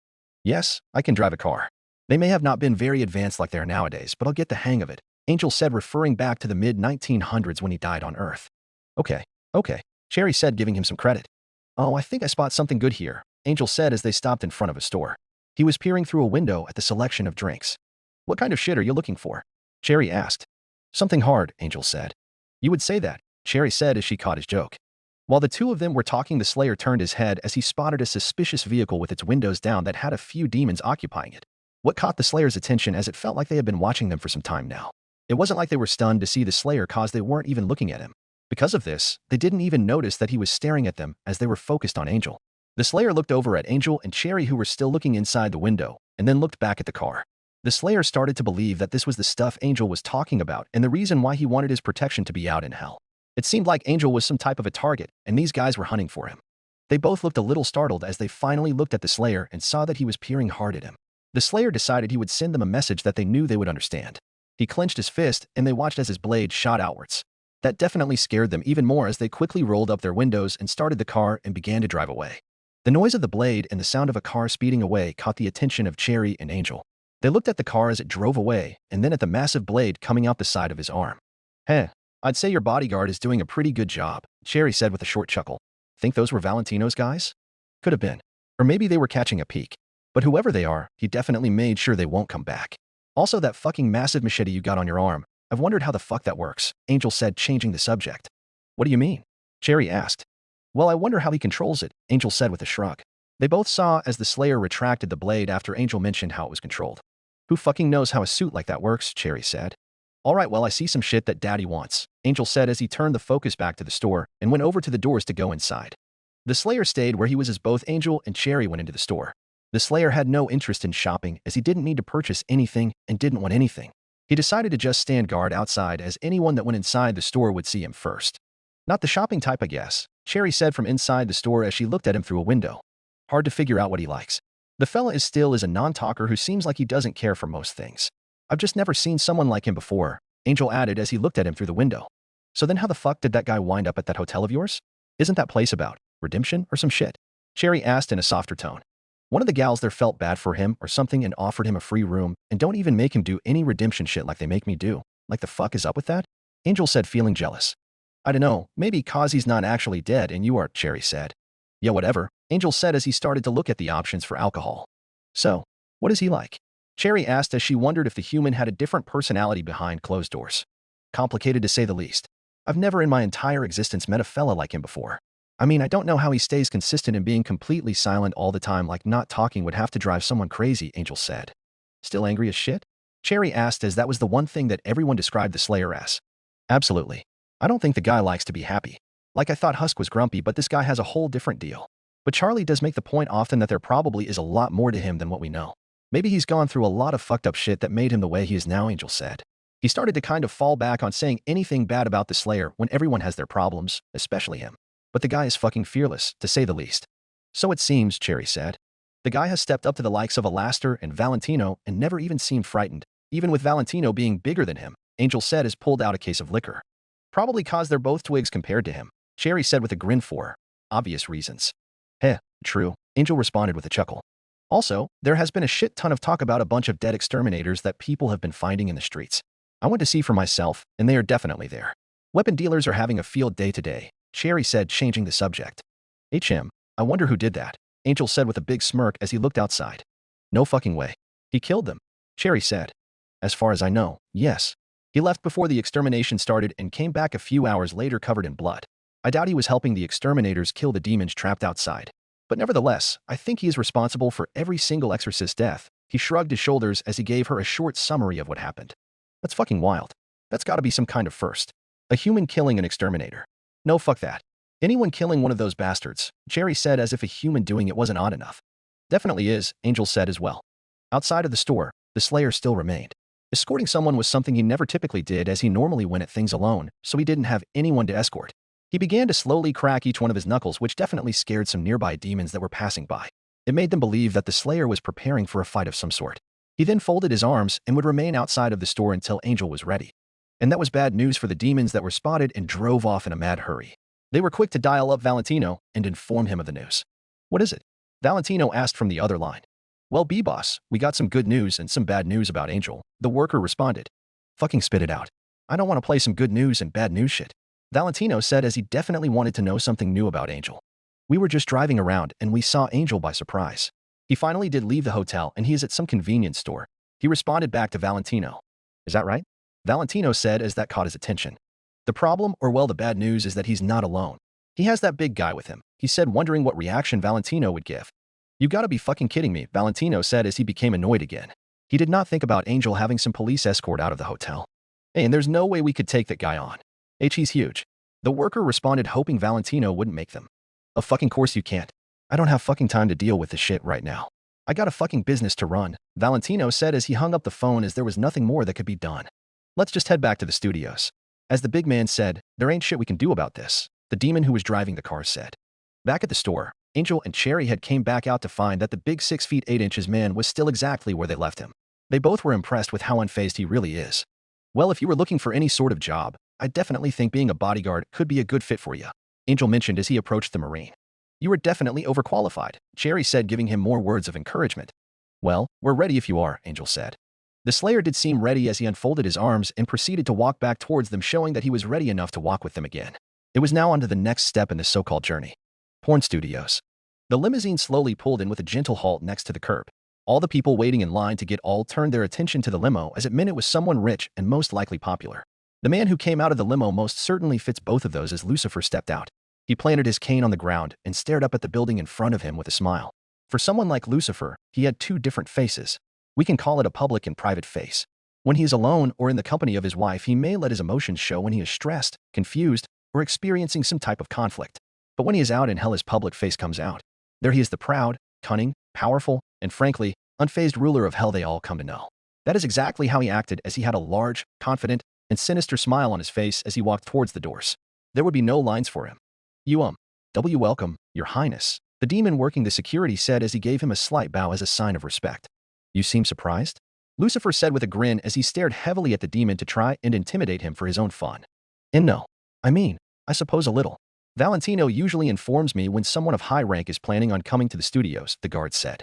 S2: Yes, I can drive a car. They may have not been very advanced like they are nowadays, but I'll get the hang of it, Angel said, referring back to the mid-1900s when he died on Earth. Okay, Cherry said, giving him some credit. Oh, I think I spot something good here, Angel said as they stopped in front of a store. He was peering through a window at the selection of drinks. What kind of shit are you looking for? Cherry asked. Something hard, Angel said. You would say that, Cherry said as she caught his joke. While the two of them were talking, the Slayer turned his head as he spotted a suspicious vehicle with its windows down that had a few demons occupying it. What caught the Slayer's attention as it felt like they had been watching them for some time now. It wasn't like they were stunned to see the Slayer cause they weren't even looking at him. Because of this, they didn't even notice that he was staring at them as they were focused on Angel. The Slayer looked over at Angel and Cherry, who were still looking inside the window, and then looked back at the car. The Slayer started to believe that this was the stuff Angel was talking about and the reason why he wanted his protection to be out in hell. It seemed like Angel was some type of a target, and these guys were hunting for him. They both looked a little startled as they finally looked at the Slayer and saw that he was peering hard at him. The Slayer decided he would send them a message that they knew they would understand. He clenched his fist, and they watched as his blade shot outwards. That definitely scared them even more as they quickly rolled up their windows and started the car and began to drive away. The noise of the blade and the sound of a car speeding away caught the attention of Cherry and Angel. They looked at the car as it drove away, and then at the massive blade coming out the side of his arm. Heh, I'd say your bodyguard is doing a pretty good job, Cherry said with a short chuckle. Think those were Valentino's guys? Could have been. Or maybe they were catching a peek. But whoever they are, he definitely made sure they won't come back. Also, that fucking massive machete you got on your arm, I've wondered how the fuck that works, Angel said, changing the subject. What do you mean? Cherry asked. Well, I wonder how he controls it, Angel said with a shrug. They both saw as the Slayer retracted the blade after Angel mentioned how it was controlled. Who fucking knows how a suit like that works, Cherry said. Alright, well, I see some shit that Daddy wants, Angel said as he turned the focus back to the store and went over to the doors to go inside. The Slayer stayed where he was as both Angel and Cherry went into the store. The Slayer had no interest in shopping as he didn't need to purchase anything and didn't want anything. He decided to just stand guard outside as anyone that went inside the store would see him first. Not the shopping type, I guess, Cherry said from inside the store as she looked at him through a window. Hard to figure out what he likes. The fella is still a non-talker who seems like he doesn't care for most things. I've just never seen someone like him before, Angel added as he looked at him through the window. So then how the fuck did that guy wind up at that hotel of yours? Isn't that place about redemption or some shit? Cherry asked in a softer tone. One of the gals there felt bad for him or something and offered him a free room and don't even make him do any redemption shit like they make me do. Like the fuck is up with that? Angel said, feeling jealous. I don't know, maybe cause he's not actually dead and you are, Cherry said. Yeah, whatever, Angel said as he started to look at the options for alcohol. So, what is he like? Cherry asked as she wondered if the human had a different personality behind closed doors. Complicated to say the least. I've never in my entire existence met a fella like him before. I mean, I don't know how he stays consistent in being completely silent all the time, like not talking would have to drive someone crazy, Angel said. Still angry as shit? Cherry asked as that was the one thing that everyone described the Slayer as. Absolutely. I don't think the guy likes to be happy. Like I thought Husk was grumpy, but this guy has a whole different deal. But Charlie does make the point often that there probably is a lot more to him than what we know. Maybe he's gone through a lot of fucked up shit that made him the way he is now, Angel said. He started to kind of fall back on saying anything bad about the Slayer when everyone has their problems, especially him. But the guy is fucking fearless, to say the least. So it seems, Cherry said. The guy has stepped up to the likes of Alastor and Valentino and never even seemed frightened, even with Valentino being bigger than him, Angel said as pulled out a case of liquor. Probably cause they're both twigs compared to him, Cherry said with a grin for obvious reasons. Heh, true, Angel responded with a chuckle. Also, there has been a shit ton of talk about a bunch of dead exterminators that people have been finding in the streets. I went to see for myself, and they are definitely there. Weapon dealers are having a field day today, Cherry said, changing the subject. I wonder who did that, Angel said with a big smirk as he looked outside. No fucking way. He killed them, Cherry said. As far as I know, yes. He left before the extermination started and came back a few hours later covered in blood. I doubt he was helping the exterminators kill the demons trapped outside. But nevertheless, I think he is responsible for every single Exorcist death. He shrugged his shoulders as he gave her a short summary of what happened. That's fucking wild. That's gotta be some kind of first. A human killing an exterminator. No, fuck that. Anyone killing one of those bastards, Cherry said as if a human doing it wasn't odd enough. Definitely is, Angel said as well. Outside of the store, the Slayer still remained. Escorting someone was something he never typically did as he normally went at things alone, so he didn't have anyone to escort. He began to slowly crack each one of his knuckles, which definitely scared some nearby demons that were passing by. It made them believe that the Slayer was preparing for a fight of some sort. He then folded his arms and would remain outside of the store until Angel was ready. And that was bad news for the demons that were spotted and drove off in a mad hurry. They were quick to dial up Valentino and inform him of the news. What is it? Valentino asked from the other line. Well, B-boss, we got some good news and some bad news about Angel, the worker responded. Fucking spit it out. I don't want to play some good news and bad news shit, Valentino said as he definitely wanted to know something new about Angel. We were just driving around and we saw Angel by surprise. He finally did leave the hotel and he is at some convenience store. He responded back to Valentino. Is that right? Valentino said as that caught his attention. The problem, or well, the bad news is that he's not alone. He has that big guy with him, he said, wondering what reaction Valentino would give. You gotta be fucking kidding me, Valentino said as he became annoyed again. He did not think about Angel having some police escort out of the hotel. Hey, and there's no way we could take that guy on. He's huge. The worker responded, hoping Valentino wouldn't make them. Of fucking course you can't. I don't have fucking time to deal with this shit right now. I got a fucking business to run, Valentino said as he hung up the phone as there was nothing more that could be done. Let's just head back to the studios. As the big man said, there ain't shit we can do about this, the demon who was driving the car said. Back at the store, Angel and Cherry had came back out to find that the big 6 feet 8 inches man was still exactly where they left him. They both were impressed with how unfazed he really is. Well, if you were looking for any sort of job, I definitely think being a bodyguard could be a good fit for you, Angel mentioned as he approached the Marine. You are definitely overqualified, Cherry said, giving him more words of encouragement. Well, we're ready if you are, Angel said. The Slayer did seem ready as he unfolded his arms and proceeded to walk back towards them, showing that he was ready enough to walk with them again. It was now on to the next step in this so-called journey. Porn studios. The limousine slowly pulled in with a gentle halt next to the curb. All the people waiting in line to get all turned their attention to the limo as it meant it was someone rich and most likely popular. The man who came out of the limo most certainly fits both of those as Lucifer stepped out. He planted his cane on the ground and stared up at the building in front of him with a smile. For someone like Lucifer, he had 2 different faces. We can call it a public and private face. When he is alone or in the company of his wife, he may let his emotions show when he is stressed, confused, or experiencing some type of conflict. But when he is out in hell, his public face comes out. There he is, the proud, cunning, powerful, and frankly, unfazed ruler of hell they all come to know. That is exactly how he acted, as he had a large, confident, and sinister smile on his face as he walked towards the doors. There would be no lines for him. Welcome, Your Highness," the demon working the security said as he gave him a slight bow as a sign of respect. "You seem surprised?" Lucifer said with a grin as he stared heavily at the demon to try and intimidate him for his own fun. "And no. I suppose a little. Valentino usually informs me when someone of high rank is planning on coming to the studios," the guard said.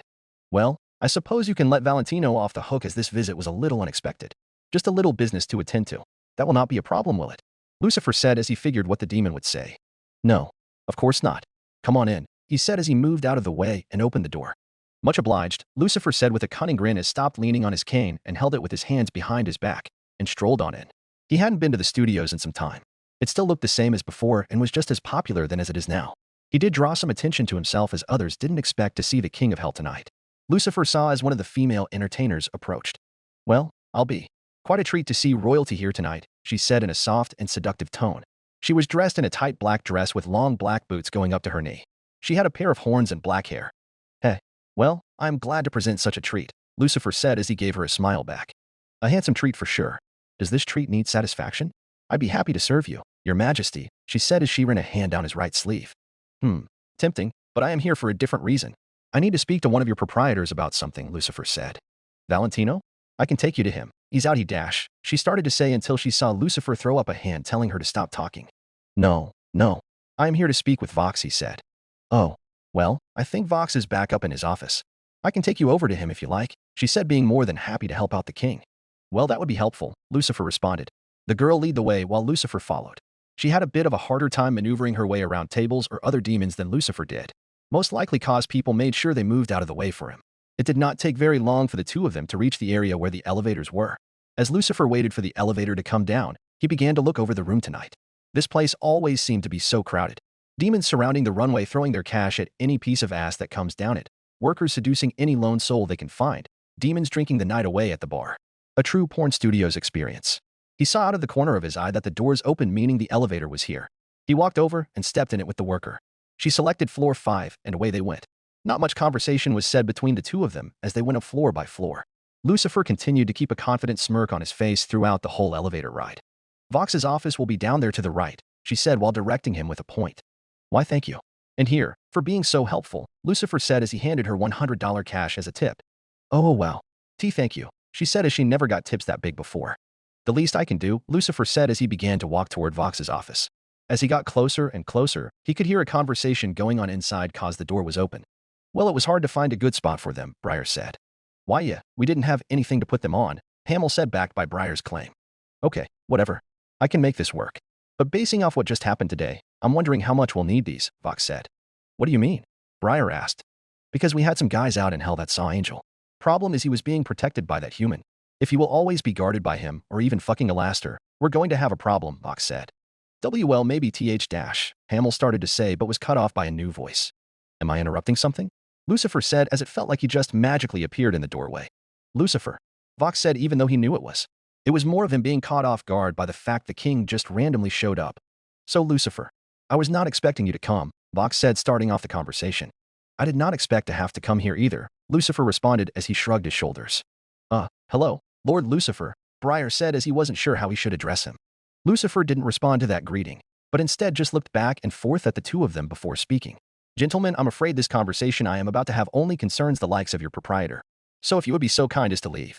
S2: "Well, I suppose you can let Valentino off the hook, as this visit was a little unexpected. Just a little business to attend to. That will not be a problem, will it?" Lucifer said as he figured what the demon would say. "No, of course not. Come on in," he said as he moved out of the way and opened the door. "Much obliged," Lucifer said with a cunning grin as stopped leaning on his cane and held it with his hands behind his back, and strolled on in. He hadn't been to the studios in some time. It still looked the same as before and was just as popular then as it is now. He did draw some attention to himself, as others didn't expect to see the King of Hell tonight. Lucifer saw as one of the female entertainers approached. "Well, I'll be. Quite a treat to see royalty here tonight," she said in a soft and seductive tone. She was dressed in a tight black dress with long black boots going up to her knee. She had a pair of horns and black hair. "Hey, well, I'm glad to present such a treat," Lucifer said as he gave her a smile back. "A handsome treat for sure. Does this treat need satisfaction? I'd be happy to serve you, Your Majesty," she said as she ran a hand down his right sleeve. Tempting, but I am here for a different reason. I need to speak to one of your proprietors about something," Lucifer said. "Valentino? I can take you to him. He's out," she started to say until she saw Lucifer throw up a hand telling her to stop talking. No. I am here to speak with Vox," he said. "Oh, well, I think Vox is back up in his office. I can take you over to him if you like," she said, being more than happy to help out the king. "Well, that would be helpful," Lucifer responded. The girl led the way while Lucifer followed. She had a bit of a harder time maneuvering her way around tables or other demons than Lucifer did, most likely cause people made sure they moved out of the way for him. It did not take very long for the two of them to reach the area where the elevators were. As Lucifer waited for the elevator to come down, he began to look over the room tonight. This place always seemed to be so crowded. Demons surrounding the runway throwing their cash at any piece of ass that comes down it. Workers seducing any lone soul they can find. Demons drinking the night away at the bar. A true porn studios experience. He saw out of the corner of his eye that the doors opened, meaning the elevator was here. He walked over and stepped in it with the worker. She selected floor 5, and away they went. Not much conversation was said between the two of them as they went up floor by floor. Lucifer continued to keep a confident smirk on his face throughout the whole elevator ride. "Vox's office will be down there to the right," she said while directing him with a point. "Why, thank you. And here, for being so helpful," Lucifer said as he handed her $100 cash as a tip. "Oh, wow. Thank you," she said as she never got tips that big before. "The least I can do," Lucifer said as he began to walk toward Vox's office. As he got closer and closer, he could hear a conversation going on inside cause the door was open. "Well, it was hard to find a good spot for them," Briar said. "Why, yeah, we didn't have anything to put them on," Hamill said, backed by Briar's claim. "Okay, whatever. I can make this work. But basing off what just happened today, I'm wondering how much we'll need these," Vox said. "What do you mean?" Briar asked. "Because we had some guys out in hell that saw Angel. Problem is he was being protected by that human. If he will always be guarded by him, or even fucking Alastor, we're going to have a problem," Vox said. "Well, maybe Hamill started to say but was cut off by a new voice. "Am I interrupting something?" Lucifer said as it felt like he just magically appeared in the doorway. "Lucifer," Vox said, even though he knew it was. It was more of him being caught off guard by the fact the king just randomly showed up. "So, Lucifer, I was not expecting you to come," Vox said, starting off the conversation. "I did not expect to have to come here either," Lucifer responded as he shrugged his shoulders. Hello, Lord Lucifer," Briar said as he wasn't sure how he should address him. Lucifer didn't respond to that greeting, but instead just looked back and forth at the two of them before speaking. "Gentlemen, I'm afraid this conversation I am about to have only concerns the likes of your proprietor. So if you would be so kind as to leave."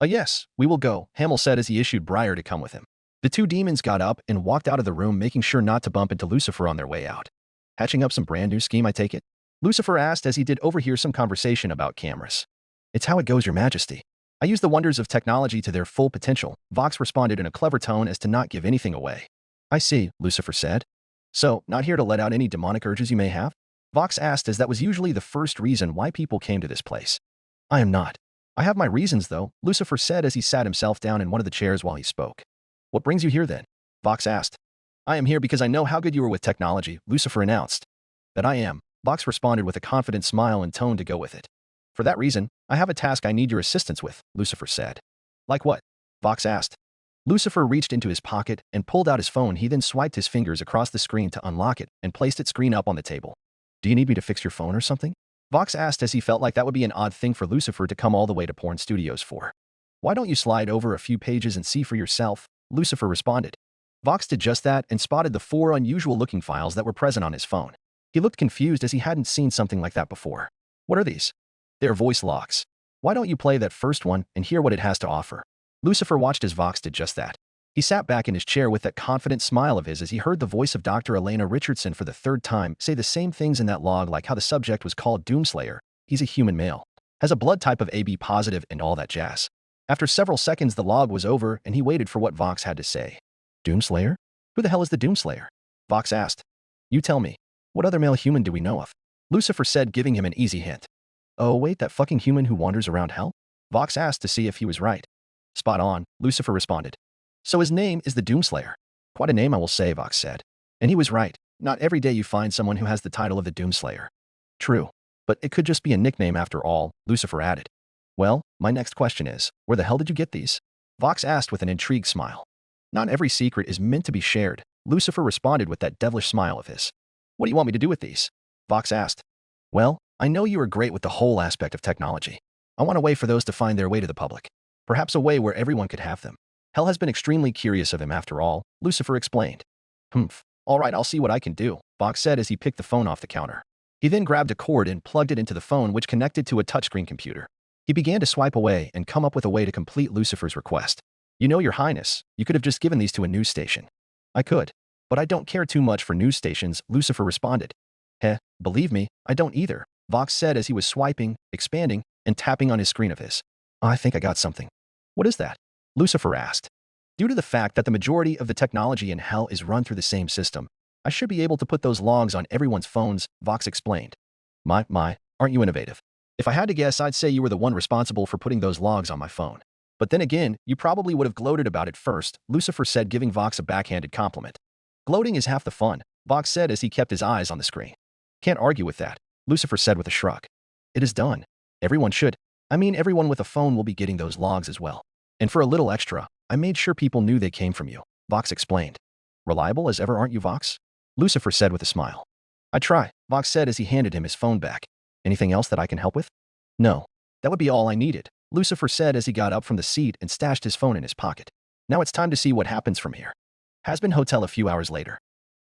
S2: Yes, we will go," Hamill said as he issued Briar to come with him. The two demons got up and walked out of the room, making sure not to bump into Lucifer on their way out. "Hatching up some brand new scheme, I take it?" Lucifer asked as he did overhear some conversation about cameras. "It's how it goes, Your Majesty. I use the wonders of technology to their full potential," Vox responded in a clever tone as to not give anything away. "I see," Lucifer said. "So, not here to let out any demonic urges you may have?" Vox asked, as that was usually the first reason why people came to this place. "I am not. I have my reasons, though," Lucifer said as he sat himself down in one of the chairs while he spoke. "What brings you here, then?" Vox asked. "I am here because I know how good you are with technology," Lucifer announced. "That I am," Vox responded with a confident smile and tone to go with it. "For that reason, I have a task I need your assistance with," Lucifer said. "Like what?" Vox asked. Lucifer reached into his pocket and pulled out his phone. He then swiped his fingers across the screen to unlock it and placed its screen up on the table. "Do you need me to fix your phone or something?" Vox asked as he felt like that would be an odd thing for Lucifer to come all the way to porn studios for. Why don't you slide over a few pages and see for yourself? Lucifer responded. Vox did just that and spotted the 4 unusual-looking files that were present on his phone. He looked confused as he hadn't seen something like that before. What are these? They're voice logs. Why don't you play that first one and hear what it has to offer? Lucifer watched as Vox did just that. He sat back in his chair with that confident smile of his as he heard the voice of Dr. Elena Richardson for the 3rd time say the same things in that log, like how the subject was called Doomslayer. He's a human male. Has a blood type of AB positive and all that jazz. After several seconds, the log was over and he waited for what Vox had to say. Doomslayer? Who the hell is the Doomslayer? Vox asked. You tell me. What other male human do we know of? Lucifer said, giving him an easy hint. Oh wait, that fucking human who wanders around hell? Vox asked to see if he was right. Spot on, Lucifer responded. So his name is the Doomslayer. Quite a name, I will say, Vox said. And he was right. Not every day you find someone who has the title of the Doomslayer. True. But it could just be a nickname after all, Lucifer added. Well, my next question is, where the hell did you get these? Vox asked with an intrigued smile. Not every secret is meant to be shared, Lucifer responded with that devilish smile of his. What do you want me to do with these? Vox asked. Well, I know you are great with the whole aspect of technology. I want a way for those to find their way to the public. Perhaps a way where everyone could have them. Hell has been extremely curious of him after all, Lucifer explained. All right, I'll see what I can do, Vox said as he picked the phone off the counter. He then grabbed a cord and plugged it into the phone, which connected to a touchscreen computer. He began to swipe away and come up with a way to complete Lucifer's request. You know, Your Highness, you could have just given these to a news station. I could. But I don't care too much for news stations, Lucifer responded. Believe me, I don't either, Vox said as he was swiping, expanding, and tapping on his screen of his. I think I got something. What is that? Lucifer asked. Due to the fact that the majority of the technology in hell is run through the same system, I should be able to put those logs on everyone's phones, Vox explained. My, aren't you innovative? If I had to guess, I'd say you were the one responsible for putting those logs on my phone. But then again, you probably would have gloated about it first, Lucifer said, giving Vox a backhanded compliment. Gloating is half the fun, Vox said as he kept his eyes on the screen. Can't argue with that, Lucifer said with a shrug. It is done. Everyone should. I mean, everyone with a phone will be getting those logs as well. And for a little extra, I made sure people knew they came from you, Vox explained. Reliable as ever, aren't you, Vox? Lucifer said with a smile. I try, Vox said as he handed him his phone back. Anything else that I can help with? No. That would be all I needed, Lucifer said as he got up from the seat and stashed his phone in his pocket. Now it's time to see what happens from here. Hazbin Hotel a few hours later.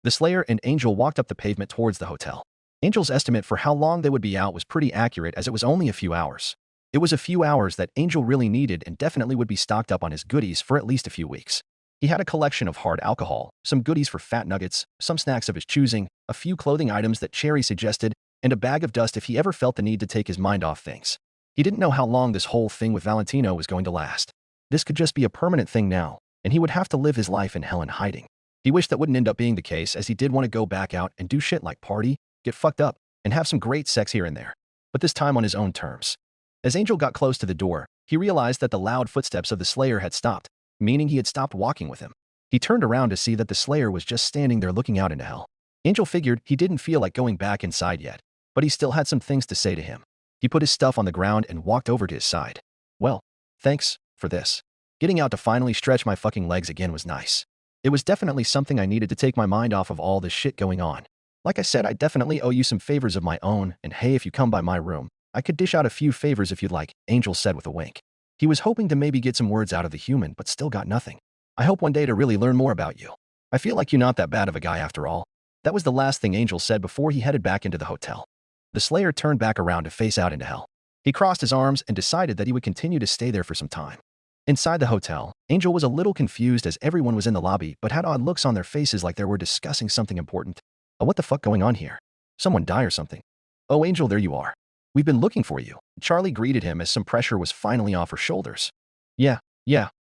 S2: The Slayer and Angel walked up the pavement towards the hotel. Angel's estimate for how long they would be out was pretty accurate, as it was only a few hours. It was a few hours that Angel really needed and definitely would be stocked up on his goodies for at least a few weeks. He had a collection of hard alcohol, some goodies for fat nuggets, some snacks of his choosing, a few clothing items that Cherry suggested, and a bag of dust if he ever felt the need to take his mind off things. He didn't know how long this whole thing with Valentino was going to last. This could just be a permanent thing now, and he would have to live his life in hell in hiding. He wished that wouldn't end up being the case, as he did want to go back out and do shit like party, get fucked up, and have some great sex here and there. But this time on his own terms. As Angel got close to the door, he realized that the loud footsteps of the Slayer had stopped, meaning he had stopped walking with him. He turned around to see that the Slayer was just standing there looking out into hell. Angel figured he didn't feel like going back inside yet, but he still had some things to say to him. He put his stuff on the ground and walked over to his side. Well, thanks for this. Getting out to finally stretch my fucking legs again was nice. It was definitely something I needed to take my mind off of all this shit going on. Like I said, I definitely owe you some favors of my own, and hey, if you come by my room, I could dish out a few favors if you'd like, Angel said with a wink. He was hoping to maybe get some words out of the human, but still got nothing. I hope one day to really learn more about you. I feel like you're not that bad of a guy after all. That was the last thing Angel said before he headed back into the hotel. The Slayer turned back around to face out into hell. He crossed his arms and decided that he would continue to stay there for some time. Inside the hotel, Angel was a little confused as everyone was in the lobby but had odd looks on their faces like they were discussing something important. Oh, what the fuck going on here? Someone die or something? Oh, Angel, there you are. We've been looking for you. Charlie greeted him as some pressure was finally off her shoulders. Yeah,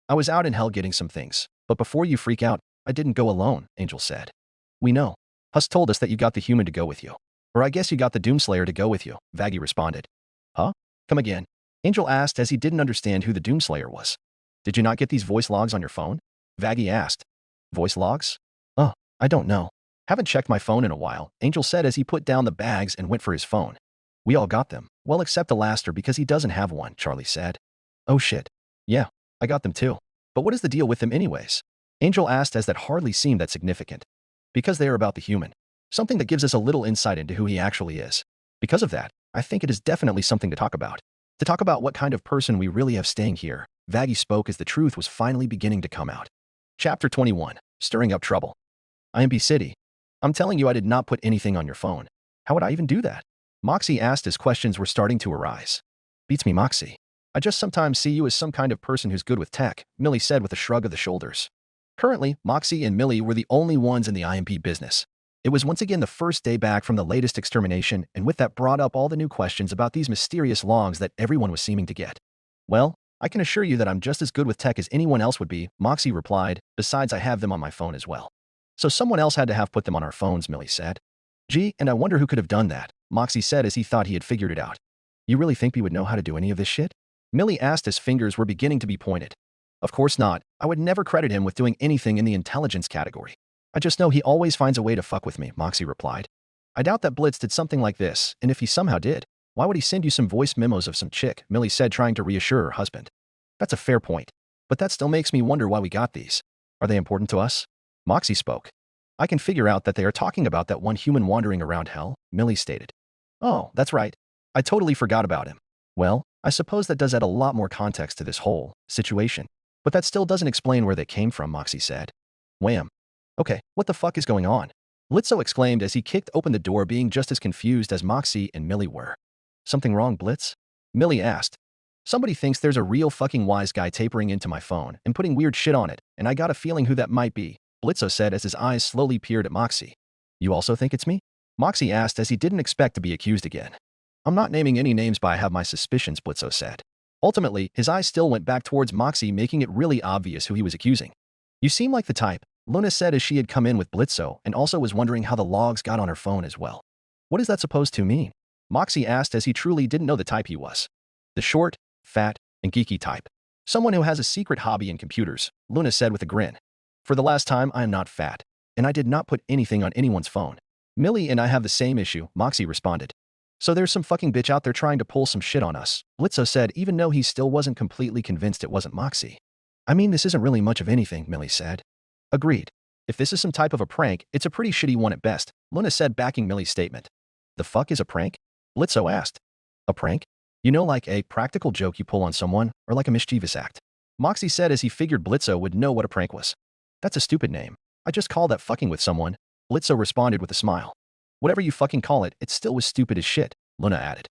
S2: I was out in hell getting some things. But before you freak out, I didn't go alone, Angel said. We know. Huss told us that you got the human to go with you. Or I guess you got the Doomslayer to go with you, Vaggie responded. Huh? Come again? Angel asked as he didn't understand who the Doomslayer was. Did you not get these voice logs on your phone? Vaggie asked. Voice logs? Oh, I don't know. Haven't checked my phone in a while, Angel said as he put down the bags and went for his phone. We all got them. Well, except Alastor because he doesn't have one, Charlie said. Oh shit. Yeah, I got them too. But what is the deal with them anyways? Angel asked as that hardly seemed that significant. Because they are about the human. Something that gives us a little insight into who he actually is. Because of that, I think it is definitely something to talk about. To talk about what kind of person we really have staying here. Vaggie spoke as the truth was finally beginning to come out. Chapter 21. Stirring up trouble. IMP City. I'm telling you I did not put anything on your phone. How would I even do that? Moxie asked as questions were starting to arise. Beats me, Moxie. I just sometimes see you as some kind of person who's good with tech, Millie said with a shrug of the shoulders. Currently, Moxie and Millie were the only ones in the IMP business. It was once again the first day back from the latest extermination, and with that brought up all the new questions about these mysterious logs that everyone was seeming to get. Well, I can assure you that I'm just as good with tech as anyone else would be, Moxie replied, besides I have them on my phone as well. So someone else had to have put them on our phones, Millie said. Gee, and I wonder who could have done that, Moxie said as he thought he had figured it out. You really think we would know how to do any of this shit? Millie asked as fingers were beginning to be pointed. Of course not. I would never credit him with doing anything in the intelligence category. I just know he always finds a way to fuck with me, Moxie replied. I doubt that Blitz did something like this, and if he somehow did, why would he send you some voice memos of some chick, Millie said, trying to reassure her husband. That's a fair point. But that still makes me wonder why we got these. Are they important to us? Moxie spoke. I can figure out that they are talking about that one human wandering around hell, Millie stated. Oh, that's right. I totally forgot about him. Well, I suppose that does add a lot more context to this whole situation. But that still doesn't explain where they came from, Moxie said. Wham. Okay, what the fuck is going on? Blitzo exclaimed as he kicked open the door, being just as confused as Moxie and Millie were. Something wrong, Blitz? Millie asked. Somebody thinks there's a real fucking wise guy tapering into my phone and putting weird shit on it, and I got a feeling who that might be, Blitzo said as his eyes slowly peered at Moxie. You also think it's me? Moxie asked as he didn't expect to be accused again. I'm not naming any names, but I have my suspicions, Blitzo said. Ultimately, his eyes still went back towards Moxie, making it really obvious who he was accusing. You seem like the type, Luna said as she had come in with Blitzo and also was wondering how the logs got on her phone as well. What is that supposed to mean? Moxie asked as he truly didn't know the type he was. The short, fat, and geeky type. Someone who has a secret hobby in computers, Luna said with a grin. For the last time, I am not fat, and I did not put anything on anyone's phone. Millie and I have the same issue, Moxie responded. So there's some fucking bitch out there trying to pull some shit on us, Blitzo said, even though he still wasn't completely convinced it wasn't Moxie. I mean, this isn't really much of anything, Millie said. Agreed. If this is some type of a prank, it's a pretty shitty one at best, Luna said, backing Millie's statement. The fuck is a prank? Blitzo asked. A prank? You know, like a practical joke you pull on someone, or like a mischievous act. Moxie said as he figured Blitzo would know what a prank was. That's a stupid name. I just call that fucking with someone, Blitzo responded with a smile. Whatever you fucking call it, it still was stupid as shit, Luna added.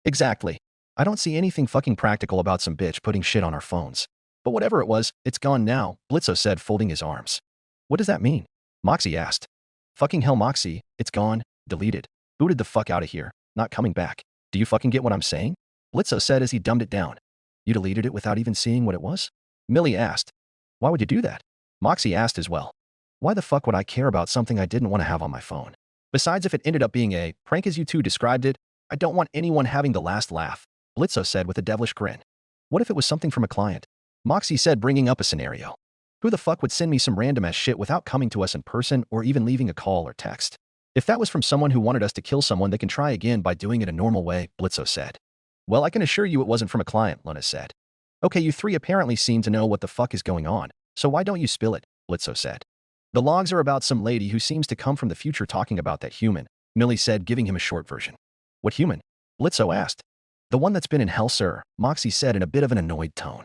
S2: Exactly. I don't see anything fucking practical about some bitch putting shit on our phones. But whatever it was, it's gone now, Blitzo said, folding his arms. What does that mean? Moxie asked. Fucking hell, Moxie, it's gone, deleted, booted the fuck out of here, not coming back. Do you fucking get what I'm saying? Blitzo said as he dumbed it down. You deleted it without even seeing what it was? Millie asked. Why would you do that? Moxie asked as well. Why the fuck would I care about something I didn't want to have on my phone? Besides, if it ended up being a prank as you two described it, I don't want anyone having the last laugh, Blitzo said with a devilish grin. What if it was something from a client? Moxie said, bringing up a scenario. Who the fuck would send me some random ass shit without coming to us in person or even leaving a call or text? If that was from someone who wanted us to kill someone, they can try again by doing it a normal way, Blitzo said. Well, I can assure you it wasn't from a client, Luna said. Okay, you three apparently seem to know what the fuck is going on, so why don't you spill it, Blitzo said. The logs are about some lady who seems to come from the future talking about that human, Millie said, giving him a short version. What human? Blitzo asked. The one that's been in hell, sir, Moxie said in a bit of an annoyed tone.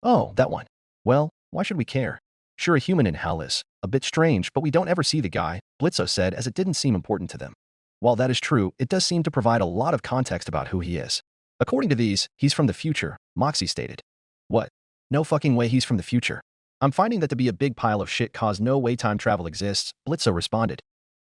S2: Oh, that one. Well, why should we care? Sure, a human in hell is a bit strange, but we don't ever see the guy, Blitzo said, as it didn't seem important to them. While that is true, it does seem to provide a lot of context about who he is. According to these, he's from the future, Moxie stated. What? No fucking way he's from the future. I'm finding that to be a big pile of shit cause no way time travel exists, Blitzo responded.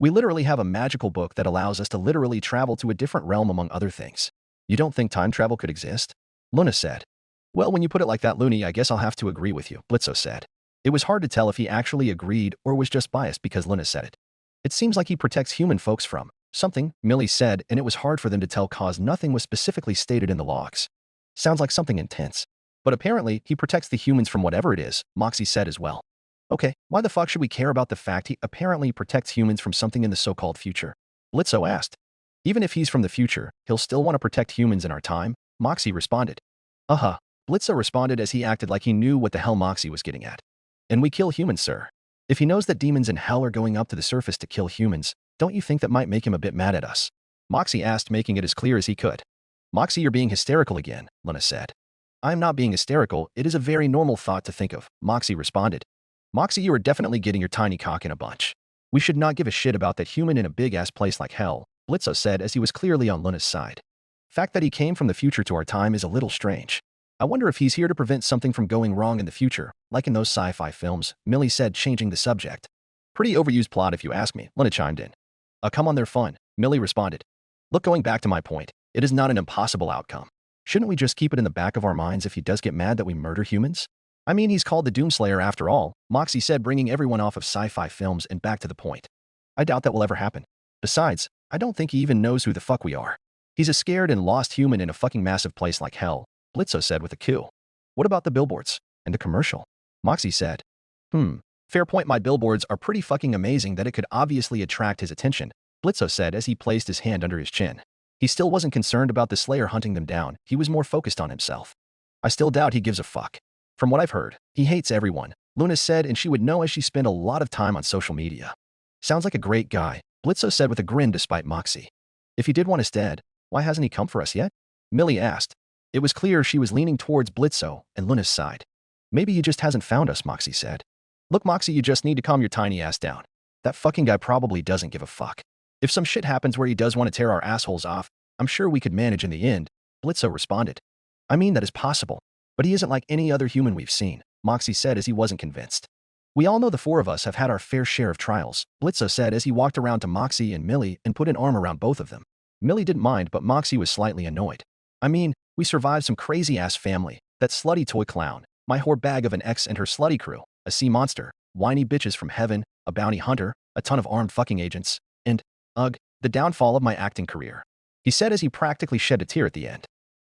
S2: We literally have a magical book that allows us to literally travel to a different realm among other things. You don't think time travel could exist? Luna said. Well, when you put it like that, Looney, I guess I'll have to agree with you, Blitzo said. It was hard to tell if he actually agreed or was just biased because Luna said it. It seems like he protects human folks from something, Millie said, and it was hard for them to tell cause nothing was specifically stated in the logs. Sounds like something intense. But apparently, he protects the humans from whatever it is, Moxie said as well. Okay, why the fuck should we care about the fact he apparently protects humans from something in the so-called future? Blitzo asked. Even if he's from the future, he'll still want to protect humans in our time, Moxie responded. Uh-huh, Blitzo responded as he acted like he knew what the hell Moxie was getting at. And we kill humans, sir. If he knows that demons in hell are going up to the surface to kill humans, don't you think that might make him a bit mad at us? Moxie asked, making it as clear as he could. Moxie, you're being hysterical again, Luna said. I'm not being hysterical, it is a very normal thought to think of, Moxie responded. Moxie, you are definitely getting your tiny cock in a bunch. We should not give a shit about that human in a big-ass place like hell, Blitzo said as he was clearly on Luna's side. Fact that he came from the future to our time is a little strange. I wonder if he's here to prevent something from going wrong in the future, like in those sci-fi films, Millie said, changing the subject. Pretty overused plot if you ask me, Luna chimed in. Come on, they're fun, Millie responded. Look, going back to my point, it is not an impossible outcome. Shouldn't we just keep it in the back of our minds if he does get mad that we murder humans? I mean, he's called the Doomslayer after all, Moxie said, bringing everyone off of sci-fi films and back to the point. I doubt that will ever happen. Besides, I don't think he even knows who the fuck we are. He's a scared and lost human in a fucking massive place like hell, Blitzo said with a Q. What about the billboards? And the commercial? Moxie said. Fair point, my billboards are pretty fucking amazing that it could obviously attract his attention, Blitzo said as he placed his hand under his chin. He still wasn't concerned about the Slayer hunting them down, he was more focused on himself. I still doubt he gives a fuck. From what I've heard, he hates everyone, Luna said, and she would know as she spent a lot of time on social media. Sounds like a great guy, Blitzo said with a grin despite Moxie. If he did want us dead, why hasn't he come for us yet? Millie asked. It was clear she was leaning towards Blitzo and Luna's side. Maybe he just hasn't found us, Moxie said. Look, Moxie, you just need to calm your tiny ass down. That fucking guy probably doesn't give a fuck. If some shit happens where he does want to tear our assholes off, I'm sure we could manage in the end, Blitzo responded. I mean, that is possible. But he isn't like any other human we've seen, Moxie said as he wasn't convinced. We all know the four of us have had our fair share of trials, Blitzo said as he walked around to Moxie and Millie and put an arm around both of them. Millie didn't mind, but Moxie was slightly annoyed. I mean, we survived some crazy-ass family, that slutty toy clown, my whore bag of an ex and her slutty crew, a sea monster, whiny bitches from heaven, a bounty hunter, a ton of armed fucking agents, and, the downfall of my acting career, he said as he practically shed a tear at the end.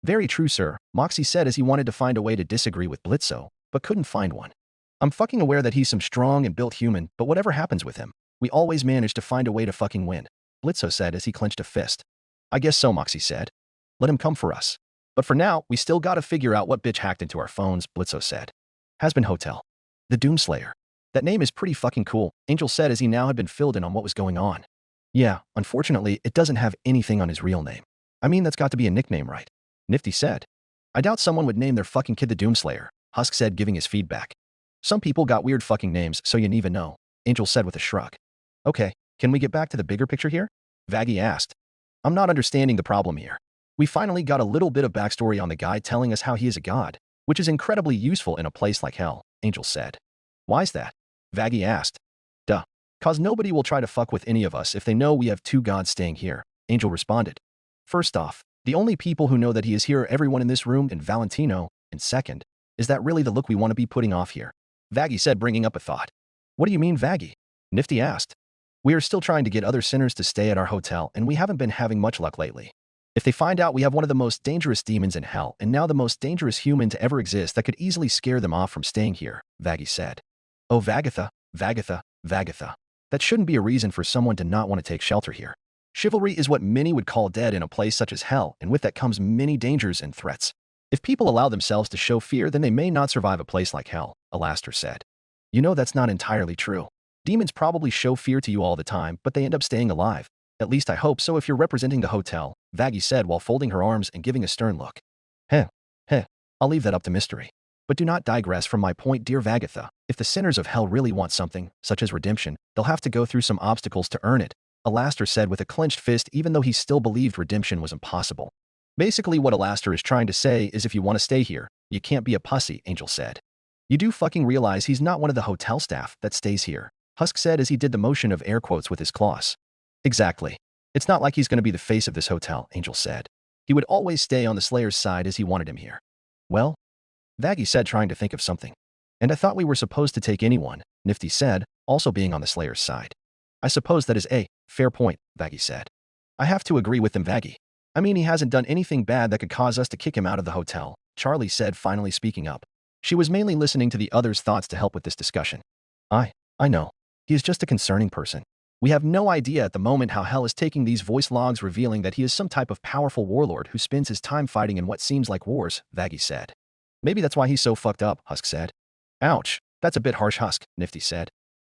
S2: Very true, sir, Moxie said as he wanted to find a way to disagree with Blitzo, but couldn't find one. I'm fucking aware that he's some strong and built human, but whatever happens with him, we always manage to find a way to fucking win, Blitzo said as he clenched a fist. I guess so, Moxie said. Let him come for us. But for now, we still gotta figure out what bitch hacked into our phones, Blitzo said. Hazbin Hotel. The Doomslayer. That name is pretty fucking cool, Angel said as he now had been filled in on what was going on. Yeah, unfortunately, it doesn't have anything on his real name. I mean, that's got to be a nickname, right? Nifty said. I doubt someone would name their fucking kid the Doomslayer, Husk said, giving his feedback. Some people got weird fucking names, so you never know, Angel said with a shrug. Okay, can we get back to the bigger picture here? Vaggie asked. I'm not understanding the problem here. We finally got a little bit of backstory on the guy telling us how he is a god, which is incredibly useful in a place like hell, Angel said. Why's that? Vaggie asked. Duh. 'Cause nobody will try to fuck with any of us if they know we have two gods staying here, Angel responded. First off, the only people who know that he is here are everyone in this room and Valentino, and second, is that really the look we want to be putting off here? Vaggie said, bringing up a thought. What do you mean, Vaggie? Nifty asked. We are still trying to get other sinners to stay at our hotel, and we haven't been having much luck lately. If they find out we have one of the most dangerous demons in hell and now the most dangerous human to ever exist, that could easily scare them off from staying here, Vaggie said. Oh, Vagatha, Vagatha, Vagatha. That shouldn't be a reason for someone to not want to take shelter here. Chivalry is what many would call dead in a place such as hell, and with that comes many dangers and threats. If people allow themselves to show fear, then they may not survive a place like hell, Alastor said. You know, that's not entirely true. Demons probably show fear to you all the time, but they end up staying alive. At least I hope so if you're representing the hotel, Vaggie said while folding her arms and giving a stern look. Heh. I'll leave that up to mystery. But do not digress from my point, dear Vagatha. If the sinners of hell really want something, such as redemption, they'll have to go through some obstacles to earn it, Alastor said with a clenched fist, even though he still believed redemption was impossible. Basically what Alastor is trying to say is if you want to stay here, you can't be a pussy, Angel said. You do fucking realize he's not one of the hotel staff that stays here, Husk said as he did the motion of air quotes with his claws. Exactly. It's not like he's going to be the face of this hotel, Angel said. He would always stay on the Slayer's side as he wanted him here. Well? Vaggie said, trying to think of something. And I thought we were supposed to take anyone, Nifty said, also being on the Slayer's side. I suppose that is a fair point, Vaggie said. I have to agree with him, Vaggie. I mean, he hasn't done anything bad that could cause us to kick him out of the hotel, Charlie said, finally speaking up. She was mainly listening to the others' thoughts to help with this discussion. I know. He is just a concerning person. We have no idea at the moment how hell is taking these voice logs revealing that he is some type of powerful warlord who spends his time fighting in what seems like wars, Vaggie said. Maybe that's why he's so fucked up, Husk said. Ouch, that's a bit harsh, Husk, Nifty said.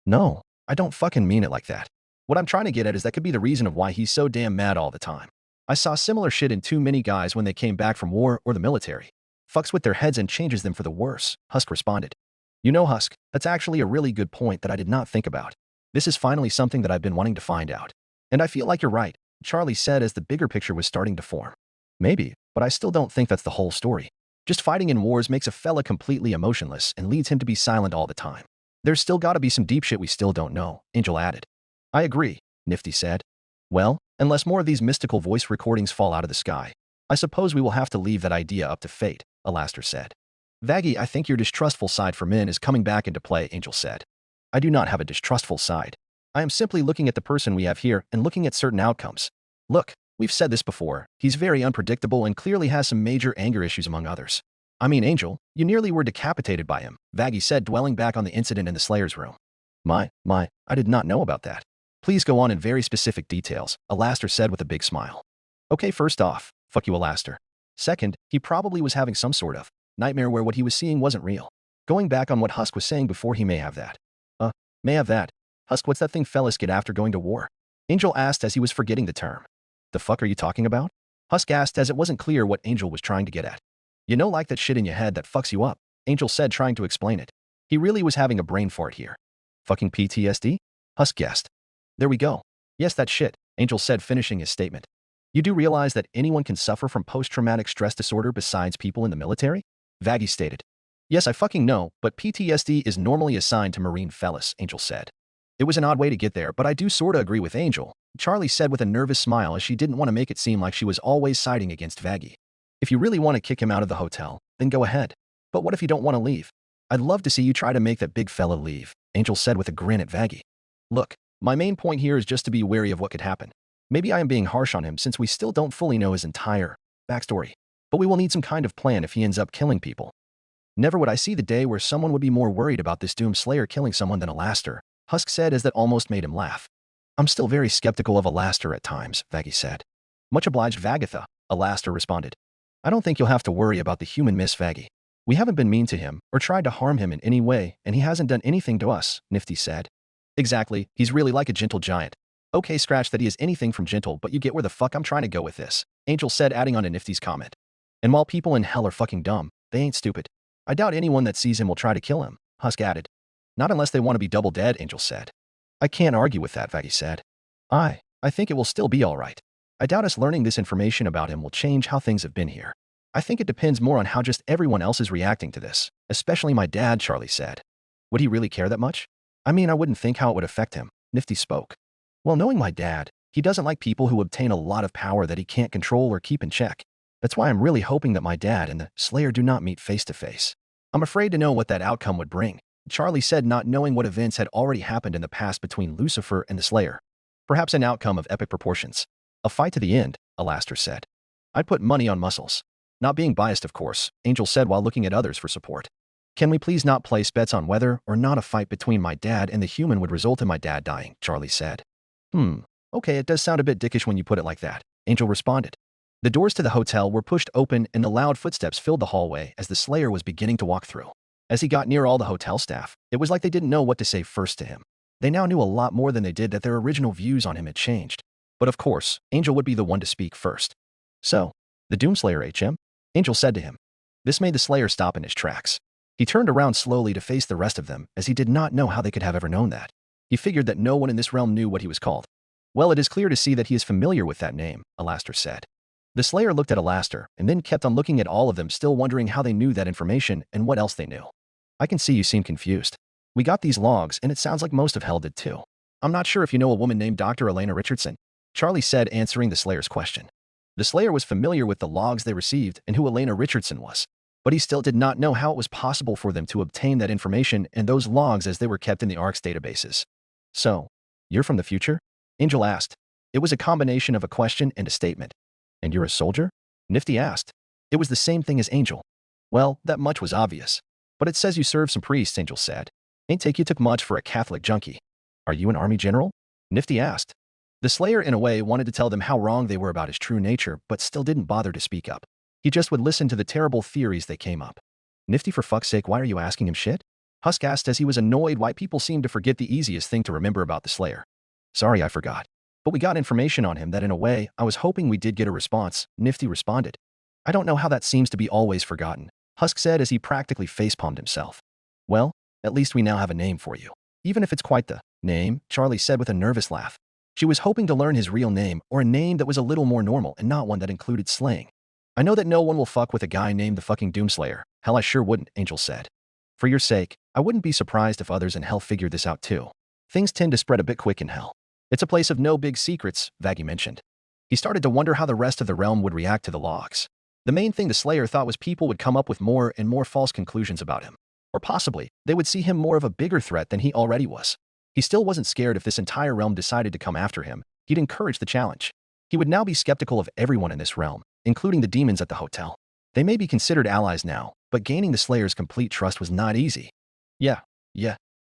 S2: No, I don't fucking mean it like that. What I'm trying to get at is that could be the reason of why he's so damn mad all the time. I saw similar shit in too many guys when they came back from war or the military. fucks with their heads and changes them for the worse, Husk responded. You know, Husk, that's actually a really good point that I did not think about. This is finally something that I've been wanting to find out. And I feel like you're right, Charlie said as the bigger picture was starting to form. Maybe, but I still don't think that's the whole story. Just fighting in wars makes a fella completely emotionless and leads him to be silent all the time. There's still gotta be some deep shit we still don't know, Angel added. I agree, Nifty said. Well, unless more of these mystical voice recordings fall out of the sky, I suppose we will have to leave that idea up to fate, Alastor said. Vaggie, I think your distrustful side for men is coming back into play, Angel said. I do not have a distrustful side. I am simply looking at the person we have here and looking at certain outcomes. Look, we've said this before, he's very unpredictable and clearly has some major anger issues among others. I mean, Angel, you nearly were decapitated by him, Vaggie said, dwelling back on the incident in the Slayer's room. My, I did not know about that. Please go on in very specific details, Alastor said with a big smile. Okay, first off, fuck you, Alastor. Second, he probably was having some sort of nightmare where what he was seeing wasn't real. Going back on what Husk was saying before, he may have that. May have that. Husk, what's that thing fellas get after going to war? Angel asked as he was forgetting the term. The fuck are you talking about? Husk asked as it wasn't clear what Angel was trying to get at. You know, like that shit in your head that fucks you up, Angel said, trying to explain it. He really was having a brain fart here. Fucking PTSD? Husk guessed. There we go. Yes, that shit, Angel said, finishing his statement. You do realize that anyone can suffer from post-traumatic stress disorder besides people in the military? Vaggie stated. Yes, I fucking know, but PTSD is normally assigned to Marine fellas, Angel said. It was an odd way to get there, but I do sorta agree with Angel, Charlie said with a nervous smile as she didn't want to make it seem like she was always siding against Vaggie. If you really want to kick him out of the hotel, then go ahead. But what if you don't want to leave? I'd love to see you try to make that big fella leave, Angel said with a grin at Vaggie. Look, my main point here is just to be wary of what could happen. Maybe I am being harsh on him since we still don't fully know his entire backstory. But we will need some kind of plan if he ends up killing people. Never would I see the day where someone would be more worried about this Doomslayer killing someone than Alastor, Husk said as that almost made him laugh. I'm still very skeptical of Alastor at times, Vaggie said. Much obliged, Vagatha, Alastor responded. I don't think you'll have to worry about the human Miss Vaggie. We haven't been mean to him or tried to harm him in any way, and he hasn't done anything to us, Nifty said. Exactly, he's really like a gentle giant. Okay, scratch that he is anything from gentle, but you get where the fuck I'm trying to go with this, Angel said, adding on to Nifty's comment. And while people in hell are fucking dumb, they ain't stupid. I doubt anyone that sees him will try to kill him, Husk added. Not unless they want to be double dead, Angel said. I can't argue with that, Vaggie said. I think it will still be all right. I doubt us learning this information about him will change how things have been here. I think it depends more on how just everyone else is reacting to this, especially my dad, Charlie said. Would he really care that much? I mean, I wouldn't think how it would affect him, Nifty spoke. Well, knowing my dad, he doesn't like people who obtain a lot of power that he can't control or keep in check. That's why I'm really hoping that my dad and the Slayer do not meet face to face. I'm afraid to know what that outcome would bring, Charlie said, not knowing what events had already happened in the past between Lucifer and the Slayer. Perhaps an outcome of epic proportions. A fight to the end, Alastor said. I'd put money on muscles. Not being biased, of course, Angel said while looking at others for support. Can we please not place bets on whether or not a fight between my dad and the human would result in my dad dying, Charlie said. Okay, it does sound a bit dickish when you put it like that, Angel responded. The doors to the hotel were pushed open and the loud footsteps filled the hallway as the Slayer was beginning to walk through. As he got near all the hotel staff, it was like they didn't know what to say first to him. They now knew a lot more than they did that their original views on him had changed. But of course, Angel would be the one to speak first. So, the Doomslayer, HM? Angel said to him. This made the Slayer stop in his tracks. He turned around slowly to face the rest of them as he did not know how they could have ever known that. He figured that no one in this realm knew what he was called. Well, it is clear to see that he is familiar with that name, Alastor said. The Slayer looked at Alastor and then kept on looking at all of them, still wondering how they knew that information and what else they knew. I can see you seem confused. We got these logs and it sounds like most of hell did too. I'm not sure if you know a woman named Dr. Elena Richardson, Charlie said, answering the Slayer's question. The Slayer was familiar with the logs they received and who Elena Richardson was, but he still did not know how it was possible for them to obtain that information and those logs as they were kept in the ARC's databases. So, you're from the future? Angel asked. It was a combination of a question and a statement. And you're a soldier? Nifty asked. It was the same thing as Angel. Well, that much was obvious. But it says you served some priests, Angel said. Ain't take you took much for a Catholic junkie. Are you an army general? Nifty asked. The Slayer, in a way, wanted to tell them how wrong they were about his true nature, but still didn't bother to speak up. He just would listen to the terrible theories that came up. Nifty, for fuck's sake, why are you asking him shit? Husk asked as he was annoyed why people seemed to forget the easiest thing to remember about the Slayer. Sorry, I forgot. But we got information on him that in a way, I was hoping we did get a response, Nifty responded. I don't know how that seems to be always forgotten, Husk said as he practically facepalmed himself. Well, at least we now have a name for you. Even if it's quite the name, Charlie said with a nervous laugh. She was hoping to learn his real name, or a name that was a little more normal and not one that included slang. I know that no one will fuck with a guy named the fucking Doomslayer. Hell, I sure wouldn't, Angel said. For your sake, I wouldn't be surprised if others in Hell figured this out too. Things tend to spread a bit quick in Hell. It's a place of no big secrets, Vaggie mentioned. He started to wonder how the rest of the realm would react to the logs. The main thing the Slayer thought was people would come up with more and more false conclusions about him. Or possibly, they would see him more of a bigger threat than he already was. He still wasn't scared if this entire realm decided to come after him. He'd encourage the challenge. He would now be skeptical of everyone in this realm, including the demons at the hotel. They may be considered allies now, but gaining the Slayer's complete trust was not easy. Yeah,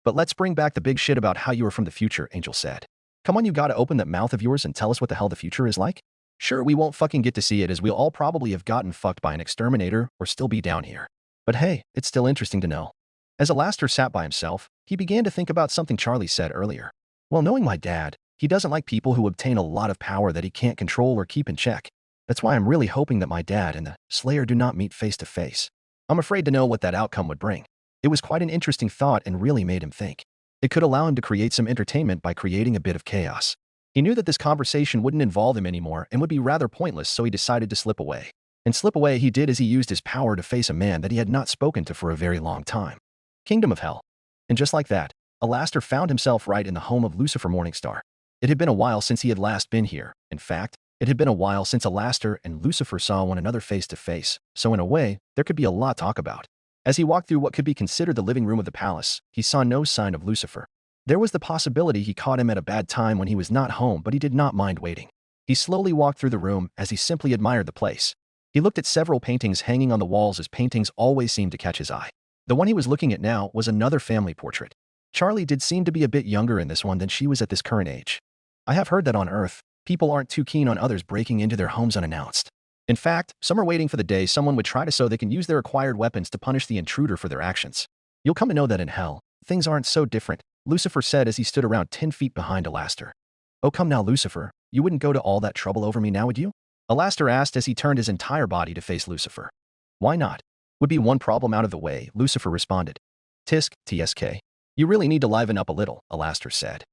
S2: but let's bring back the big shit about how you are from the future, Angel said. Come on, you gotta open that mouth of yours and tell us what the hell the future is like? Sure, we won't fucking get to see it as we'll all probably have gotten fucked by an exterminator or still be down here. But hey, it's still interesting to know. As Alastor sat by himself, he began to think about something Charlie said earlier. Well, knowing my dad, he doesn't like people who obtain a lot of power that he can't control or keep in check. That's why I'm really hoping that my dad and the Slayer do not meet face to face. I'm afraid to know what that outcome would bring. It was quite an interesting thought and really made him think. It could allow him to create some entertainment by creating a bit of chaos. He knew that this conversation wouldn't involve him anymore and would be rather pointless, so he decided to slip away. And slip away he did as he used his power to face a man that he had not spoken to for a very long time. Kingdom of Hell. And just like that, Alastor found himself right in the home of Lucifer Morningstar. It had been a while since he had last been here. In fact, it had been a while since Alastor and Lucifer saw one another face to face, so in a way, there could be a lot to talk about. As he walked through what could be considered the living room of the palace, he saw no sign of Lucifer. There was the possibility he caught him at a bad time when he was not home, but he did not mind waiting. He slowly walked through the room as he simply admired the place. He looked at several paintings hanging on the walls as paintings always seemed to catch his eye. The one he was looking at now was another family portrait. Charlie did seem to be a bit younger in this one than she was at this current age. I have heard that on Earth, people aren't too keen on others breaking into their homes unannounced. In fact, some are waiting for the day someone would try to so they can use their acquired weapons to punish the intruder for their actions. You'll come to know that in Hell, things aren't so different, Lucifer said as he stood around 10 feet behind Alastor. Oh come now, Lucifer, you wouldn't go to all that trouble over me now, would you? Alastor asked as he turned his entire body to face Lucifer. Why not? Would be one problem out of the way, Lucifer responded. Tisk, TSK. You really need to liven up a little, Alastor said.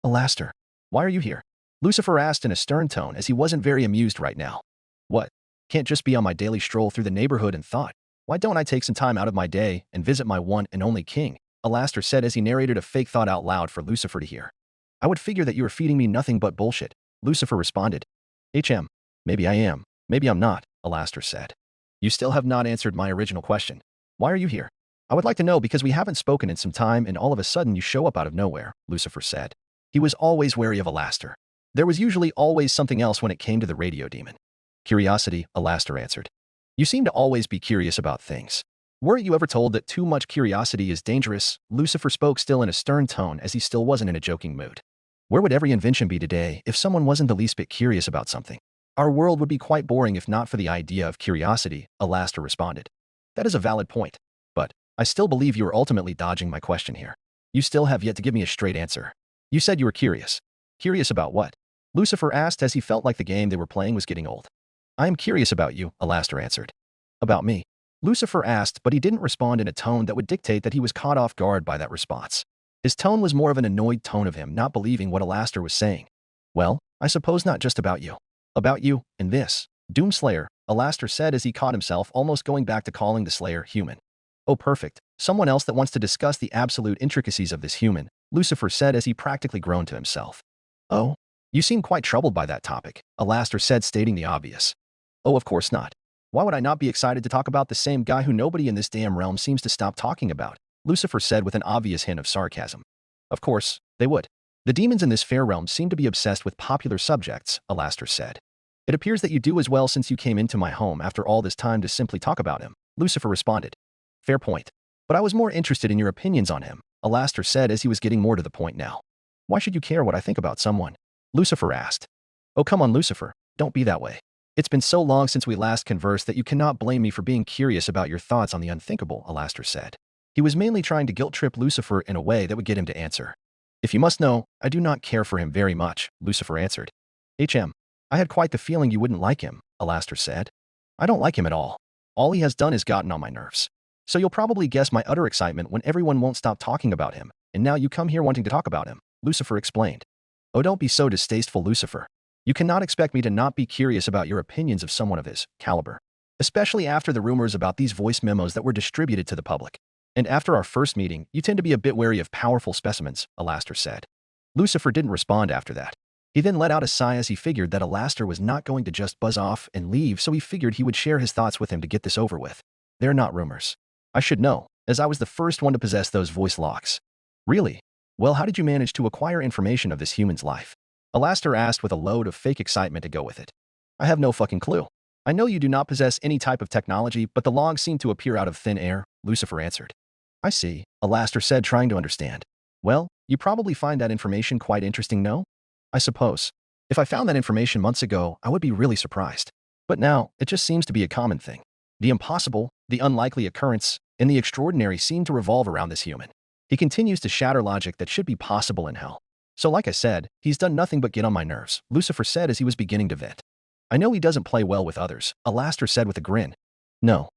S2: Alastor, why are you here? Lucifer asked in a stern tone as he wasn't very amused right now. What? Can't just be on my daily stroll through the neighborhood and thought, why don't I take some time out of my day and visit my one and only king? Alastor said as he narrated a fake thought out loud for Lucifer to hear. I would figure that you are feeding me nothing but bullshit, Lucifer responded. Maybe I am, maybe I'm not, Alastor said. You still have not answered my original question. Why are you here? I would like to know because we haven't spoken in some time and all of a sudden you show up out of nowhere, Lucifer said. He was always wary of Alastor. There was usually always something else when it came to the radio demon. Curiosity, Alastor answered. You seem to always be curious about things. Weren't you ever told that too much curiosity is dangerous? Lucifer spoke still in a stern tone as he still wasn't in a joking mood. Where would every invention be today if someone wasn't the least bit curious about something? Our world would be quite boring if not for the idea of curiosity, Alastor responded. That is a valid point, but I still believe you are ultimately dodging my question here. You still have yet to give me a straight answer. You said you were curious. Curious about what? Lucifer asked as he felt like the game they were playing was getting old. I am curious about you, Alastor answered. About me? Lucifer asked, but he didn't respond in a tone that would dictate that he was caught off guard by that response. His tone was more of an annoyed tone of him not believing what Alastor was saying. Well, I suppose not just about you. About you, and this. Doomslayer, Alastor said as he caught himself almost going back to calling the Slayer human. Oh perfect, someone else that wants to discuss the absolute intricacies of this human, Lucifer said as he practically groaned to himself. Oh? You seem quite troubled by that topic, Alastor said stating the obvious. Oh of course not. Why would I not be excited to talk about the same guy who nobody in this damn realm seems to stop talking about? Lucifer said with an obvious hint of sarcasm. Of course, they would. The demons in this fair realm seem to be obsessed with popular subjects, Alastor said. It appears that you do as well since you came into my home after all this time to simply talk about him, Lucifer responded. Fair point. But I was more interested in your opinions on him, Alastor said as he was getting more to the point now. Why should you care what I think about someone? Lucifer asked. Oh come on Lucifer, don't be that way. It's been so long since we last conversed that you cannot blame me for being curious about your thoughts on the unthinkable, Alastor said. He was mainly trying to guilt-trip Lucifer in a way that would get him to answer. If you must know, I do not care for him very much, Lucifer answered. I had quite the feeling you wouldn't like him, Alastor said. I don't like him at all. All he has done is gotten on my nerves. So you'll probably guess my utter excitement when everyone won't stop talking about him, and now you come here wanting to talk about him, Lucifer explained. Oh, don't be so distasteful, Lucifer. You cannot expect me to not be curious about your opinions of someone of his caliber, especially after the rumors about these voice memos that were distributed to the public. And after our first meeting, you tend to be a bit wary of powerful specimens, Alastor said. Lucifer didn't respond after that. He then let out a sigh as he figured that Alastor was not going to just buzz off and leave, so he figured he would share his thoughts with him to get this over with. They're not rumors. I should know, as I was the first one to possess those voice locks. Really? Well, how did you manage to acquire information of this human's life? Alastor asked with a load of fake excitement to go with it. I have no fucking clue. I know you do not possess any type of technology, but the logs seem to appear out of thin air, Lucifer answered. I see, Alastor said, trying to understand. Well, you probably find that information quite interesting, no? I suppose. If I found that information months ago, I would be really surprised. But now, it just seems to be a common thing. The impossible, the unlikely occurrence, and the extraordinary seem to revolve around this human. He continues to shatter logic that should be possible in hell. So like I said, he's done nothing but get on my nerves, Lucifer said as he was beginning to vent. I know he doesn't play well with others, Alastor said with a grin. No,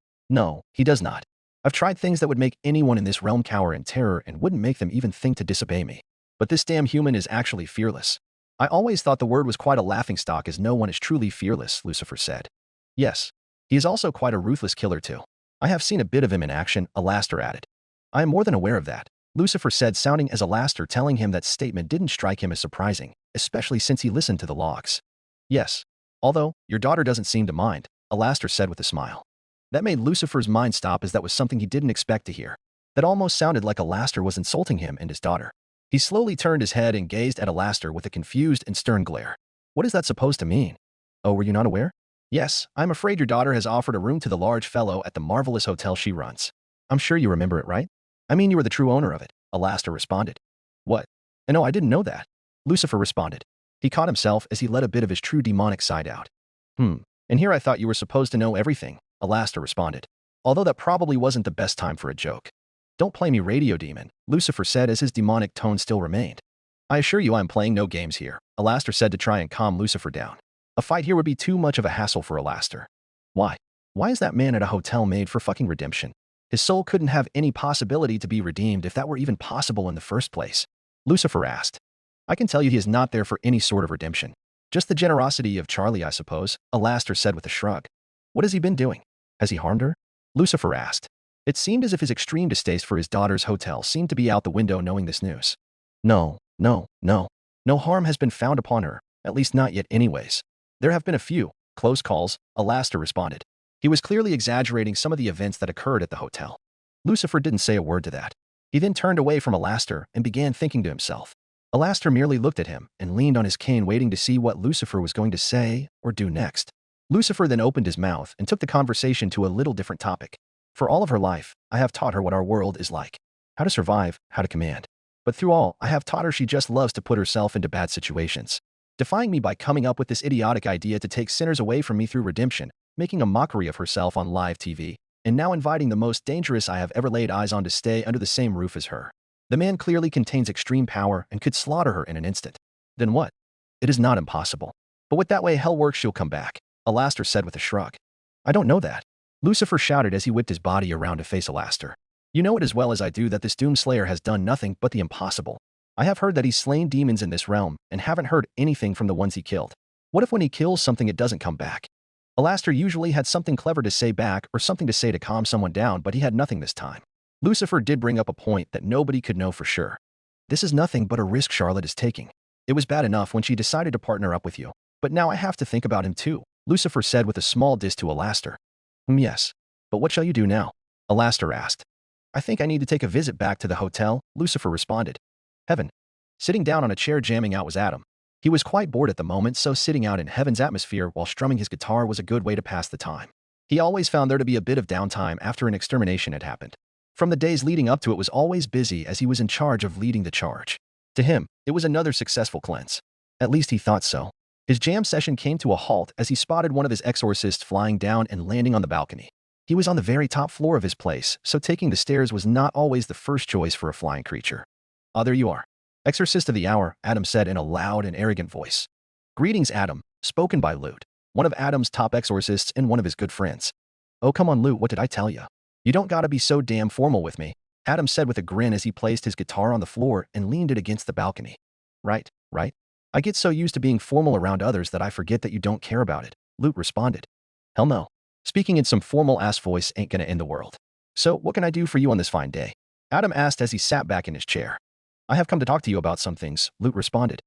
S2: he does not. I've tried things that would make anyone in this realm cower in terror and wouldn't make them even think to disobey me. But this damn human is actually fearless. I always thought the word was quite a laughingstock, as no one is truly fearless, Lucifer said. Yes, he is also quite a ruthless killer too. I have seen a bit of him in action, Alastor added. I am more than aware of that, Lucifer said, sounding as Alastor telling him that statement didn't strike him as surprising, especially since he listened to the logs. Yes, although your daughter doesn't seem to mind, Alastor said with a smile. That made Lucifer's mind stop, as that was something he didn't expect to hear. That almost sounded like Alastor was insulting him and his daughter. He slowly turned his head and gazed at Alastor with a confused and stern glare. What is that supposed to mean? Oh, were you not aware? Yes, I'm afraid your daughter has offered a room to the large fellow at the marvelous hotel she runs. I'm sure you remember it, right? I mean, you were the true owner of it, Alastor responded. What? No, I didn't know that, Lucifer responded. He caught himself as he let a bit of his true demonic side out. And here I thought you were supposed to know everything, Alastor responded. Although that probably wasn't the best time for a joke. Don't play me, radio demon, Lucifer said as his demonic tone still remained. I assure you I am playing no games here, Alastor said to try and calm Lucifer down. A fight here would be too much of a hassle for Alastor. Why? Why is that man at a hotel made for fucking redemption? His soul couldn't have any possibility to be redeemed if that were even possible in the first place, Lucifer asked. I can tell you he is not there for any sort of redemption. Just the generosity of Charlie, I suppose, Alastor said with a shrug. What has he been doing? Has he harmed her? Lucifer asked. It seemed as if his extreme distaste for his daughter's hotel seemed to be out the window knowing this news. No harm has been found upon her, at least not yet anyways. There have been a few close calls, Alastor responded. He was clearly exaggerating some of the events that occurred at the hotel. Lucifer didn't say a word to that. He then turned away from Alastor and began thinking to himself. Alastor merely looked at him and leaned on his cane, waiting to see what Lucifer was going to say or do next. Lucifer then opened his mouth and took the conversation to a little different topic. For all of her life, I have taught her what our world is like. How to survive, how to command. But through all, I have taught her she just loves to put herself into bad situations. Defying me by coming up with this idiotic idea to take sinners away from me through redemption, making a mockery of herself on live TV, and now inviting the most dangerous I have ever laid eyes on to stay under the same roof as her. The man clearly contains extreme power and could slaughter her in an instant. Then what? It is not impossible. But with that way hell works, she'll come back, Alastor said with a shrug. I don't know that, Lucifer shouted as he whipped his body around to face Alastor. You know it as well as I do that this Doomslayer has done nothing but the impossible. I have heard that he's slain demons in this realm and haven't heard anything from the ones he killed. What if when he kills something it doesn't come back? Alastor usually had something clever to say back or something to say to calm someone down, but he had nothing this time. Lucifer did bring up a point that nobody could know for sure. This is nothing but a risk Charlotte is taking. It was bad enough when she decided to partner up with you, but now I have to think about him too, Lucifer said with a small diss to Alastor. Yes. But what shall you do now? Alastor asked. I think I need to take a visit back to the hotel, Lucifer responded. Heaven. Sitting down on a chair jamming out was Adam. He was quite bored at the moment, so sitting out in heaven's atmosphere while strumming his guitar was a good way to pass the time. He always found there to be a bit of downtime after an extermination had happened. From the days leading up to it was always busy as he was in charge of leading the charge. To him, it was another successful cleanse. At least he thought so. His jam session came to a halt as he spotted one of his exorcists flying down and landing on the balcony. He was on the very top floor of his place, so taking the stairs was not always the first choice for a flying creature. Ah, there you are. Exorcist of the hour, Adam said in a loud and arrogant voice. Greetings, Adam, spoken by Lute, one of Adam's top exorcists and one of his good friends. Oh, come on, Lute, what did I tell you? You don't gotta be so damn formal with me, Adam said with a grin as he placed his guitar on the floor and leaned it against the balcony. Right, right. I get so used to being formal around others that I forget that you don't care about it, Lute responded. Hell no. Speaking in some formal-ass voice ain't gonna end the world. So, what can I do for you on this fine day? Adam asked as he sat back in his chair. I have come to talk to you about some things, Lute responded.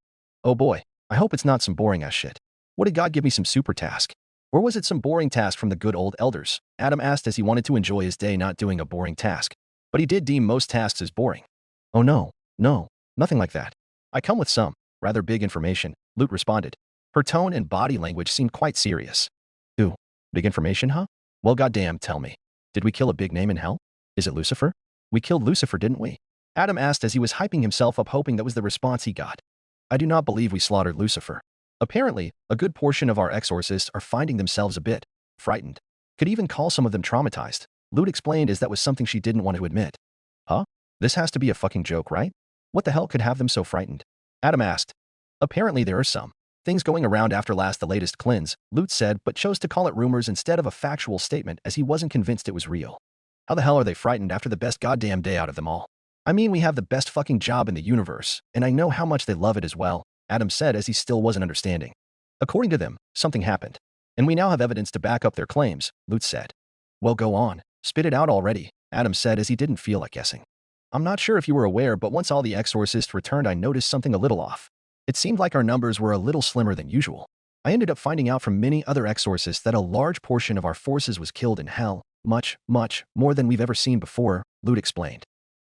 S2: Oh boy, I hope it's not some boring-ass shit. What did God give me some super task? Or was it some boring task from the good old elders? Adam asked as he wanted to enjoy his day not doing a boring task. But he did deem most tasks as boring. Oh no, nothing like that. I come with some, rather big information, Lute responded. Her tone and body language seemed quite serious. Ooh, big information, huh? Well, goddamn, tell me. Did we kill a big name in hell? Is it Lucifer? We killed Lucifer, didn't we? Adam asked as he was hyping himself up, hoping that was the response he got. I do not believe we slaughtered Lucifer. Apparently, a good portion of our exorcists are finding themselves a bit frightened. Could even call some of them traumatized. Lute explained as that was something she didn't want to admit. Huh? This has to be a fucking joke, right? What the hell could have them so frightened? Adam asked. Apparently there are some things going around after the latest cleanse, Lute said, but chose to call it rumors instead of a factual statement as he wasn't convinced it was real. How the hell are they frightened after the best goddamn day out of them all? I mean, we have the best fucking job in the universe, and I know how much they love it as well, Adam said as he still wasn't understanding. According to them, something happened. And we now have evidence to back up their claims, Lute said. Well, go on. Spit it out already, Adam said as he didn't feel like guessing. I'm not sure if you were aware, but once all the exorcists returned, I noticed something a little off. It seemed like our numbers were a little slimmer than usual. I ended up finding out from many other exorcists that a large portion of our forces was killed in hell, much more than we've ever seen before, Lute explained.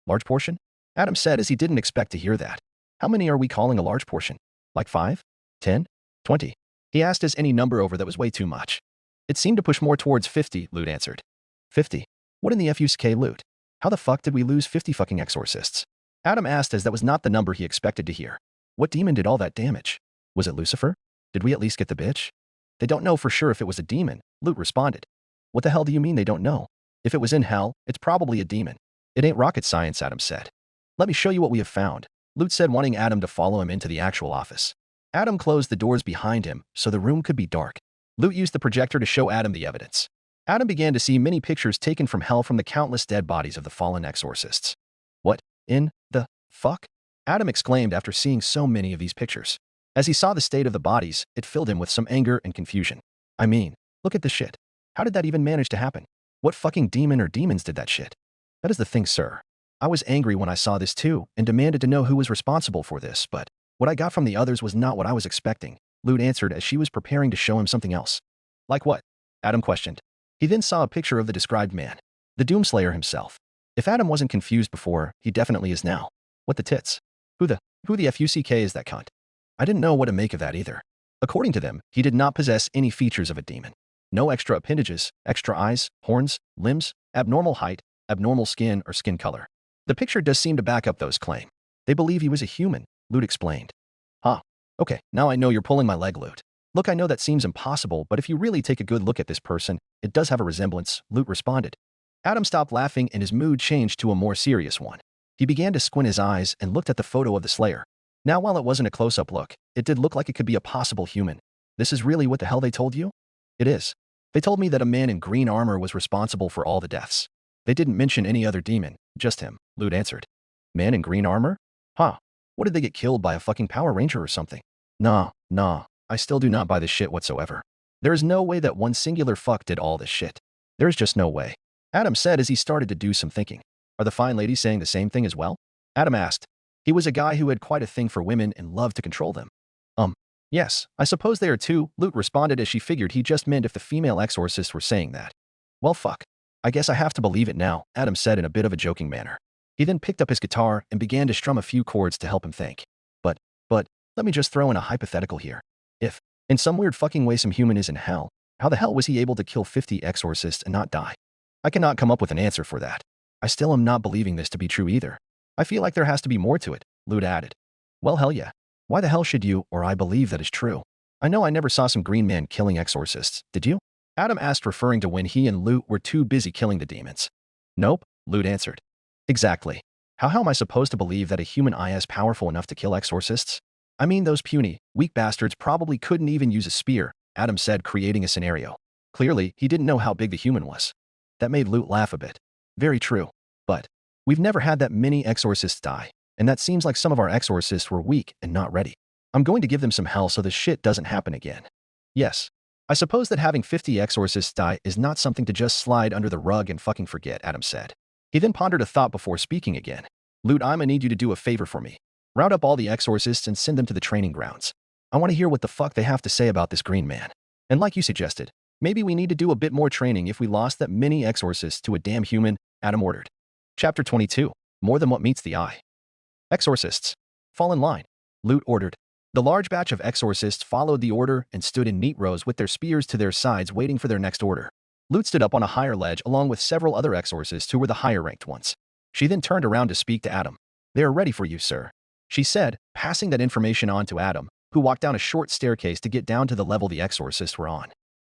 S2: Large portion? Adam said as he didn't expect to hear that. How many are we calling a large portion? Like 5? 10? 20? He asked as any number over that was way too much. It seemed to push more towards 50, Lute answered. 50? What in the FUK, Lute? How the fuck did we lose 50 fucking exorcists? Adam asked as that was not the number he expected to hear. What demon did all that damage? Was it Lucifer? Did we at least get the bitch? They don't know for sure if it was a demon, Lute responded. What the hell do you mean they don't know? If it was in hell, it's probably a demon. It ain't rocket science, Adam said. Let me show you what we have found, Lute said, wanting Adam to follow him into the actual office. Adam closed the doors behind him so the room could be dark. Lute used the projector to show Adam the evidence. Adam began to see many pictures taken from hell from the countless dead bodies of the fallen exorcists. What in the fuck? Adam exclaimed after seeing so many of these pictures. As he saw the state of the bodies, it filled him with some anger and confusion. I mean, look at this shit. How did that even manage to happen? What fucking demon or demons did that shit? That is the thing, sir. I was angry when I saw this too and demanded to know who was responsible for this, but what I got from the others was not what I was expecting, Lute answered as she was preparing to show him something else. Like what? Adam questioned. He then saw a picture of the described man, the Doomslayer himself. If Adam wasn't confused before, he definitely is now. What the tits? Who the FUCK is that cunt? I didn't know what to make of that either. According to them, he did not possess any features of a demon. No extra appendages, extra eyes, horns, limbs, abnormal height, abnormal skin or skin color. The picture does seem to back up those claims. They believe he was a human, Lute explained. Huh. Okay, now I know you're pulling my leg, Lute. Look, I know that seems impossible, but if you really take a good look at this person, it does have a resemblance, Lute responded. Adam stopped laughing and his mood changed to a more serious one. He began to squint his eyes and looked at the photo of the Slayer. Now, while it wasn't a close-up look, it did look like it could be a possible human. This is really what the hell they told you? It is. They told me that a man in green armor was responsible for all the deaths. They didn't mention any other demon, just him, Lute answered. Man in green armor? Huh. What did they get killed by, a fucking Power Ranger or something? Nah, I still do not buy this shit whatsoever. There is no way that one singular fuck did all this shit. There is just no way. Adam said as he started to do some thinking. Are the fine ladies saying the same thing as well? Adam asked. He was a guy who had quite a thing for women and loved to control them. Yes, I suppose they are too, Lute responded as she figured he just meant if the female exorcists were saying that. Well, fuck. I guess I have to believe it now, Adam said in a bit of a joking manner. He then picked up his guitar and began to strum a few chords to help him think. But, let me just throw in a hypothetical here. If, in some weird fucking way, some human is in hell, how the hell was he able to kill 50 exorcists and not die? I cannot come up with an answer for that. I still am not believing this to be true either. I feel like there has to be more to it, Lute added. Well, hell yeah. Why the hell should you or I believe that is true? I know I never saw some green man killing exorcists, did you? Adam asked, referring to when he and Lute were too busy killing the demons. Nope, Lute answered. Exactly. How am I supposed to believe that a human eye is powerful enough to kill exorcists? I mean, those puny, weak bastards probably couldn't even use a spear, Adam said, creating a scenario. Clearly, he didn't know how big the human was. That made Lute laugh a bit. Very true. But we've never had that many exorcists die, and that seems like some of our exorcists were weak and not ready. I'm going to give them some hell so this shit doesn't happen again. Yes. I suppose that having 50 exorcists die is not something to just slide under the rug and fucking forget, Adam said. He then pondered a thought before speaking again. Lute, I'ma need you to do a favor for me. Round up all the exorcists and send them to the training grounds. I want to hear what the fuck they have to say about this green man. And like you suggested, maybe we need to do a bit more training if we lost that many exorcists to a damn human, Adam ordered. Chapter 22. More than what meets the eye. Exorcists. Fall in line. Lute ordered. The large batch of exorcists followed the order and stood in neat rows with their spears to their sides waiting for their next order. Lute stood up on a higher ledge along with several other exorcists who were the higher-ranked ones. She then turned around to speak to Adam. They are ready for you, sir, she said, passing that information on to Adam, who walked down a short staircase to get down to the level the exorcists were on.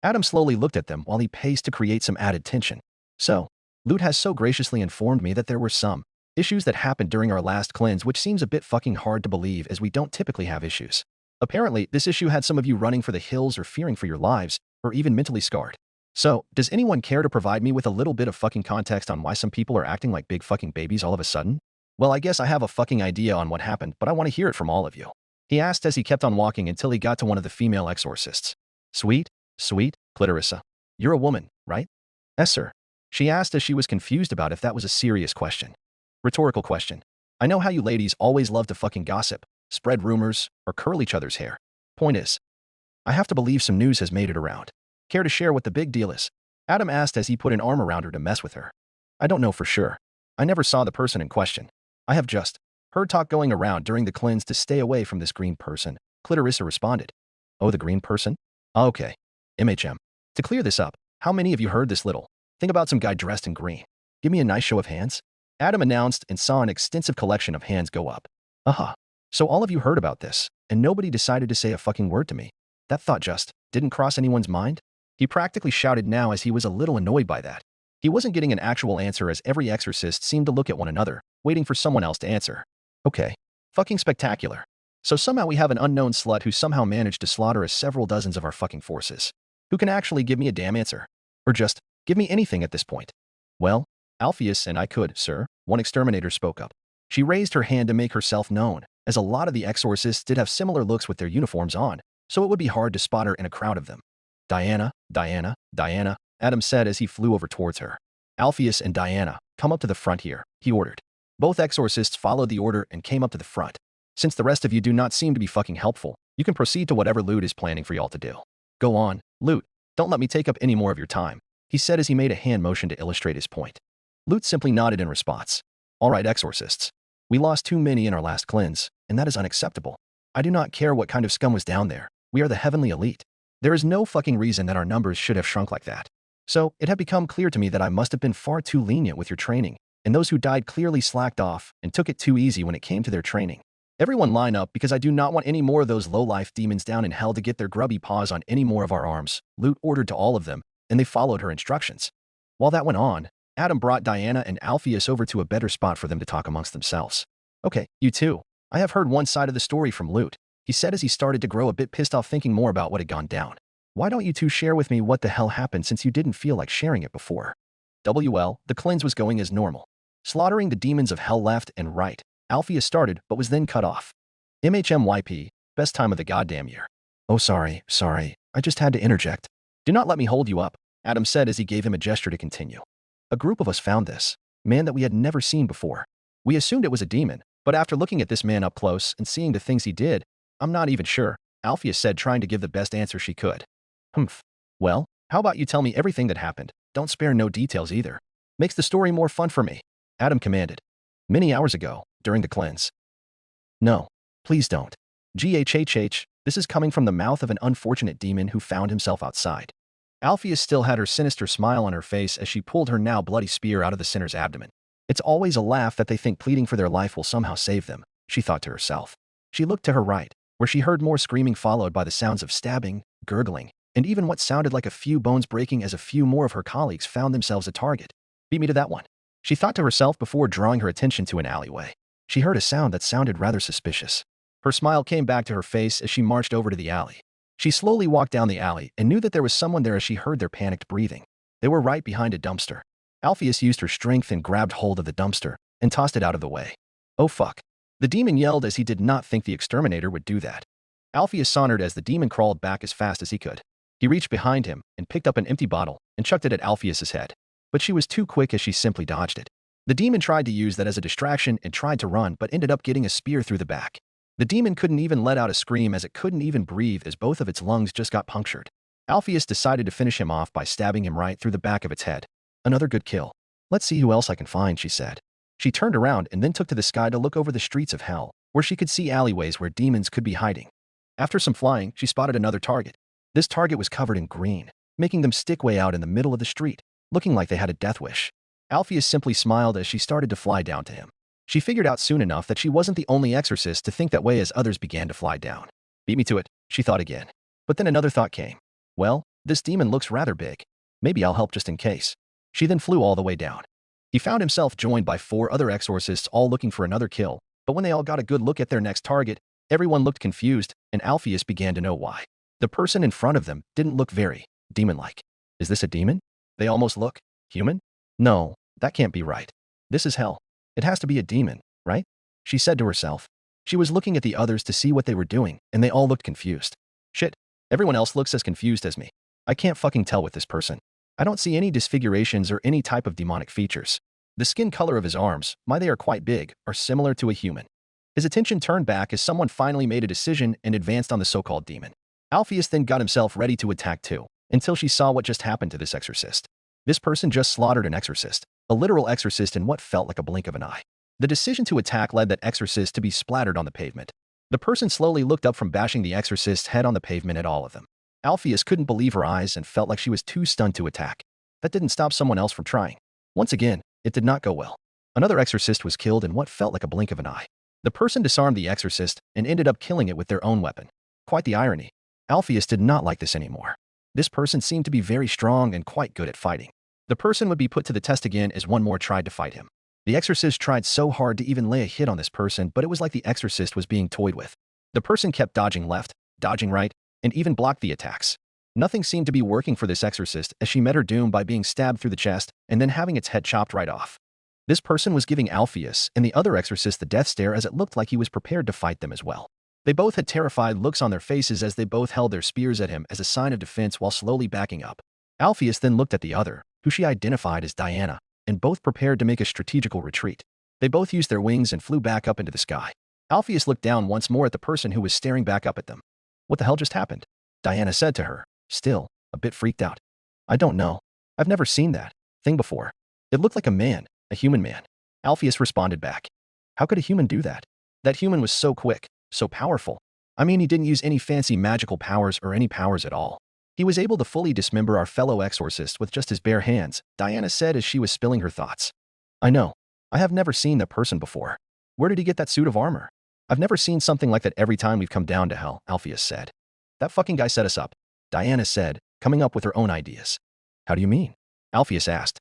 S2: Adam slowly looked at them while he paced to create some added tension. So, Lute has so graciously informed me that there were some issues that happened during our last cleanse, which seems a bit fucking hard to believe as we don't typically have issues. Apparently, this issue had some of you running for the hills or fearing for your lives, or even mentally scarred. So, does anyone care to provide me with a little bit of fucking context on why some people are acting like big fucking babies all of a sudden? Well, I guess I have a fucking idea on what happened, but I want to hear it from all of you. He asked as he kept on walking until he got to one of the female exorcists. Sweet, Clitorissa. You're a woman, right? Yes, sir. She asked as she was confused about if that was a serious question. Rhetorical question. I know how you ladies always love to fucking gossip, spread rumors, or curl each other's hair. Point is, I have to believe some news has made it around. Care to share what the big deal is? Adam asked as he put an arm around her to mess with her. I don't know for sure. I never saw the person in question. I have just heard talk going around during the cleanse to stay away from this green person, Clitorissa responded. Oh, the green person? Okay. MHM. To clear this up, how many of you heard this little thing about some guy dressed in green? Give me a nice show of hands. Adam announced and saw an extensive collection of hands go up. Uh-huh. So all of you heard about this, and nobody decided to say a fucking word to me. That thought just didn't cross anyone's mind? He practically shouted now as he was a little annoyed by that. He wasn't getting an actual answer as every exorcist seemed to look at one another, waiting for someone else to answer. Okay. Fucking spectacular. So somehow we have an unknown slut who somehow managed to slaughter several dozens of our fucking forces. Who can actually give me a damn answer? Or just give me anything at this point? Well, Alpheus and I could, sir, one exterminator spoke up. She raised her hand to make herself known, as a lot of the exorcists did have similar looks with their uniforms on, so it would be hard to spot her in a crowd of them. Diana, Adam said as he flew over towards her. Alpheus and Diana, come up to the front here, he ordered. Both exorcists followed the order and came up to the front. Since the rest of you do not seem to be fucking helpful, you can proceed to whatever Lute is planning for y'all to do. Go on, Lute. Don't let me take up any more of your time, he said as he made a hand motion to illustrate his point. Lute simply nodded in response. All right, exorcists. We lost too many in our last cleanse, and that is unacceptable. I do not care what kind of scum was down there. We are the heavenly elite. There is no fucking reason that our numbers should have shrunk like that. So, it had become clear to me that I must have been far too lenient with your training, and those who died clearly slacked off and took it too easy when it came to their training. Everyone line up because I do not want any more of those low-life demons down in hell to get their grubby paws on any more of our arms, Lute ordered to all of them, and they followed her instructions. While that went on, Adam brought Diana and Alpheus over to a better spot for them to talk amongst themselves. Okay, you two. I have heard one side of the story from Lute, he said as he started to grow a bit pissed off thinking more about what had gone down. Why don't you two share with me what the hell happened since you didn't feel like sharing it before? WL, the cleanse was going as normal. Slaughtering the demons of hell left and right. Alpheus started but was then cut off. MHMYP, best time of the goddamn year. Oh sorry, I just had to interject. Do not let me hold you up, Adam said as he gave him a gesture to continue. A group of us found this man that we had never seen before. We assumed it was a demon, but after looking at this man up close and seeing the things he did, I'm not even sure, Alpheus said trying to give the best answer she could. Humph. Well, how about you tell me everything that happened? Don't spare no details either. Makes the story more fun for me, Adam commanded. Many hours ago, during the cleanse. No, please don't. GHHH, this is coming from the mouth of an unfortunate demon who found himself outside. Alpheus still had her sinister smile on her face as she pulled her now bloody spear out of the sinner's abdomen. It's always a laugh that they think pleading for their life will somehow save them, she thought to herself. She looked to her right, where she heard more screaming followed by the sounds of stabbing, gurgling, and even what sounded like a few bones breaking as a few more of her colleagues found themselves a target. Beat me to that one, she thought to herself before drawing her attention to an alleyway. She heard a sound that sounded rather suspicious. Her smile came back to her face as she marched over to the alley. She slowly walked down the alley and knew that there was someone there as she heard their panicked breathing. They were right behind a dumpster. Alpheus used her strength and grabbed hold of the dumpster and tossed it out of the way. Oh fuck. The demon yelled as he did not think the exterminator would do that. Alpheus sauntered as the demon crawled back as fast as he could. He reached behind him and picked up an empty bottle and chucked it at Alpheus's head. But she was too quick as she simply dodged it. The demon tried to use that as a distraction and tried to run but ended up getting a spear through the back. The demon couldn't even let out a scream as it couldn't even breathe as both of its lungs just got punctured. Alpheus decided to finish him off by stabbing him right through the back of its head. Another good kill. Let's see who else I can find, she said. She turned around and then took to the sky to look over the streets of hell, where she could see alleyways where demons could be hiding. After some flying, she spotted another target. This target was covered in green, making them stick way out in the middle of the street, looking like they had a death wish. Alpheus simply smiled as she started to fly down to him. She figured out soon enough that she wasn't the only exorcist to think that way as others began to fly down. Beat me to it, she thought again. But then another thought came. Well, this demon looks rather big. Maybe I'll help just in case. She then flew all the way down. He found himself joined by 4 other exorcists all looking for another kill, but when they all got a good look at their next target, everyone looked confused, and Alpheus began to know why. The person in front of them didn't look very demon-like. Is this a demon? They almost look human? No, that can't be right. This is hell. It has to be a demon, right? She said to herself. She was looking at the others to see what they were doing, and they all looked confused. Shit, everyone else looks as confused as me. I can't fucking tell with this person. I don't see any disfigurations or any type of demonic features. The skin color of his arms, why they are quite big, are similar to a human. His attention turned back as someone finally made a decision and advanced on the so-called demon. Alpheus then got himself ready to attack too, until she saw what just happened to this exorcist. This person just slaughtered an exorcist, a literal exorcist in what felt like a blink of an eye. The decision to attack led that exorcist to be splattered on the pavement. The person slowly looked up from bashing the exorcist's head on the pavement at all of them. Alpheus couldn't believe her eyes and felt like she was too stunned to attack. That didn't stop someone else from trying. Once again, it did not go well. Another exorcist was killed in what felt like a blink of an eye. The person disarmed the exorcist and ended up killing it with their own weapon. Quite the irony. Alpheus did not like this anymore. This person seemed to be very strong and quite good at fighting. The person would be put to the test again as one more tried to fight him. The exorcist tried so hard to even lay a hit on this person, but it was like the exorcist was being toyed with. The person kept dodging left, dodging right, and even blocked the attacks. Nothing seemed to be working for this exorcist as she met her doom by being stabbed through the chest and then having its head chopped right off. This person was giving Alpheus and the other exorcist the death stare as it looked like he was prepared to fight them as well. They both had terrified looks on their faces as they both held their spears at him as a sign of defense while slowly backing up. Alpheus then looked at the other, who she identified as Diana, and both prepared to make a strategical retreat. They both used their wings and flew back up into the sky. Alpheus looked down once more at the person who was staring back up at them. What the hell just happened? Diana said to her, still a bit freaked out. I don't know. I've never seen that thing before. It looked like a man, a human man. Alpheus responded back. How could a human do that? That human was so quick, so powerful. I mean, he didn't use any fancy magical powers or any powers at all. He was able to fully dismember our fellow exorcist with just his bare hands, Diana said as she was spilling her thoughts. I know. I have never seen that person before. Where did he get that suit of armor? I've never seen something like that every time we've come down to hell, Alpheus said. That fucking guy set us up, Diana said, coming up with her own ideas. How do you mean? Alpheus asked.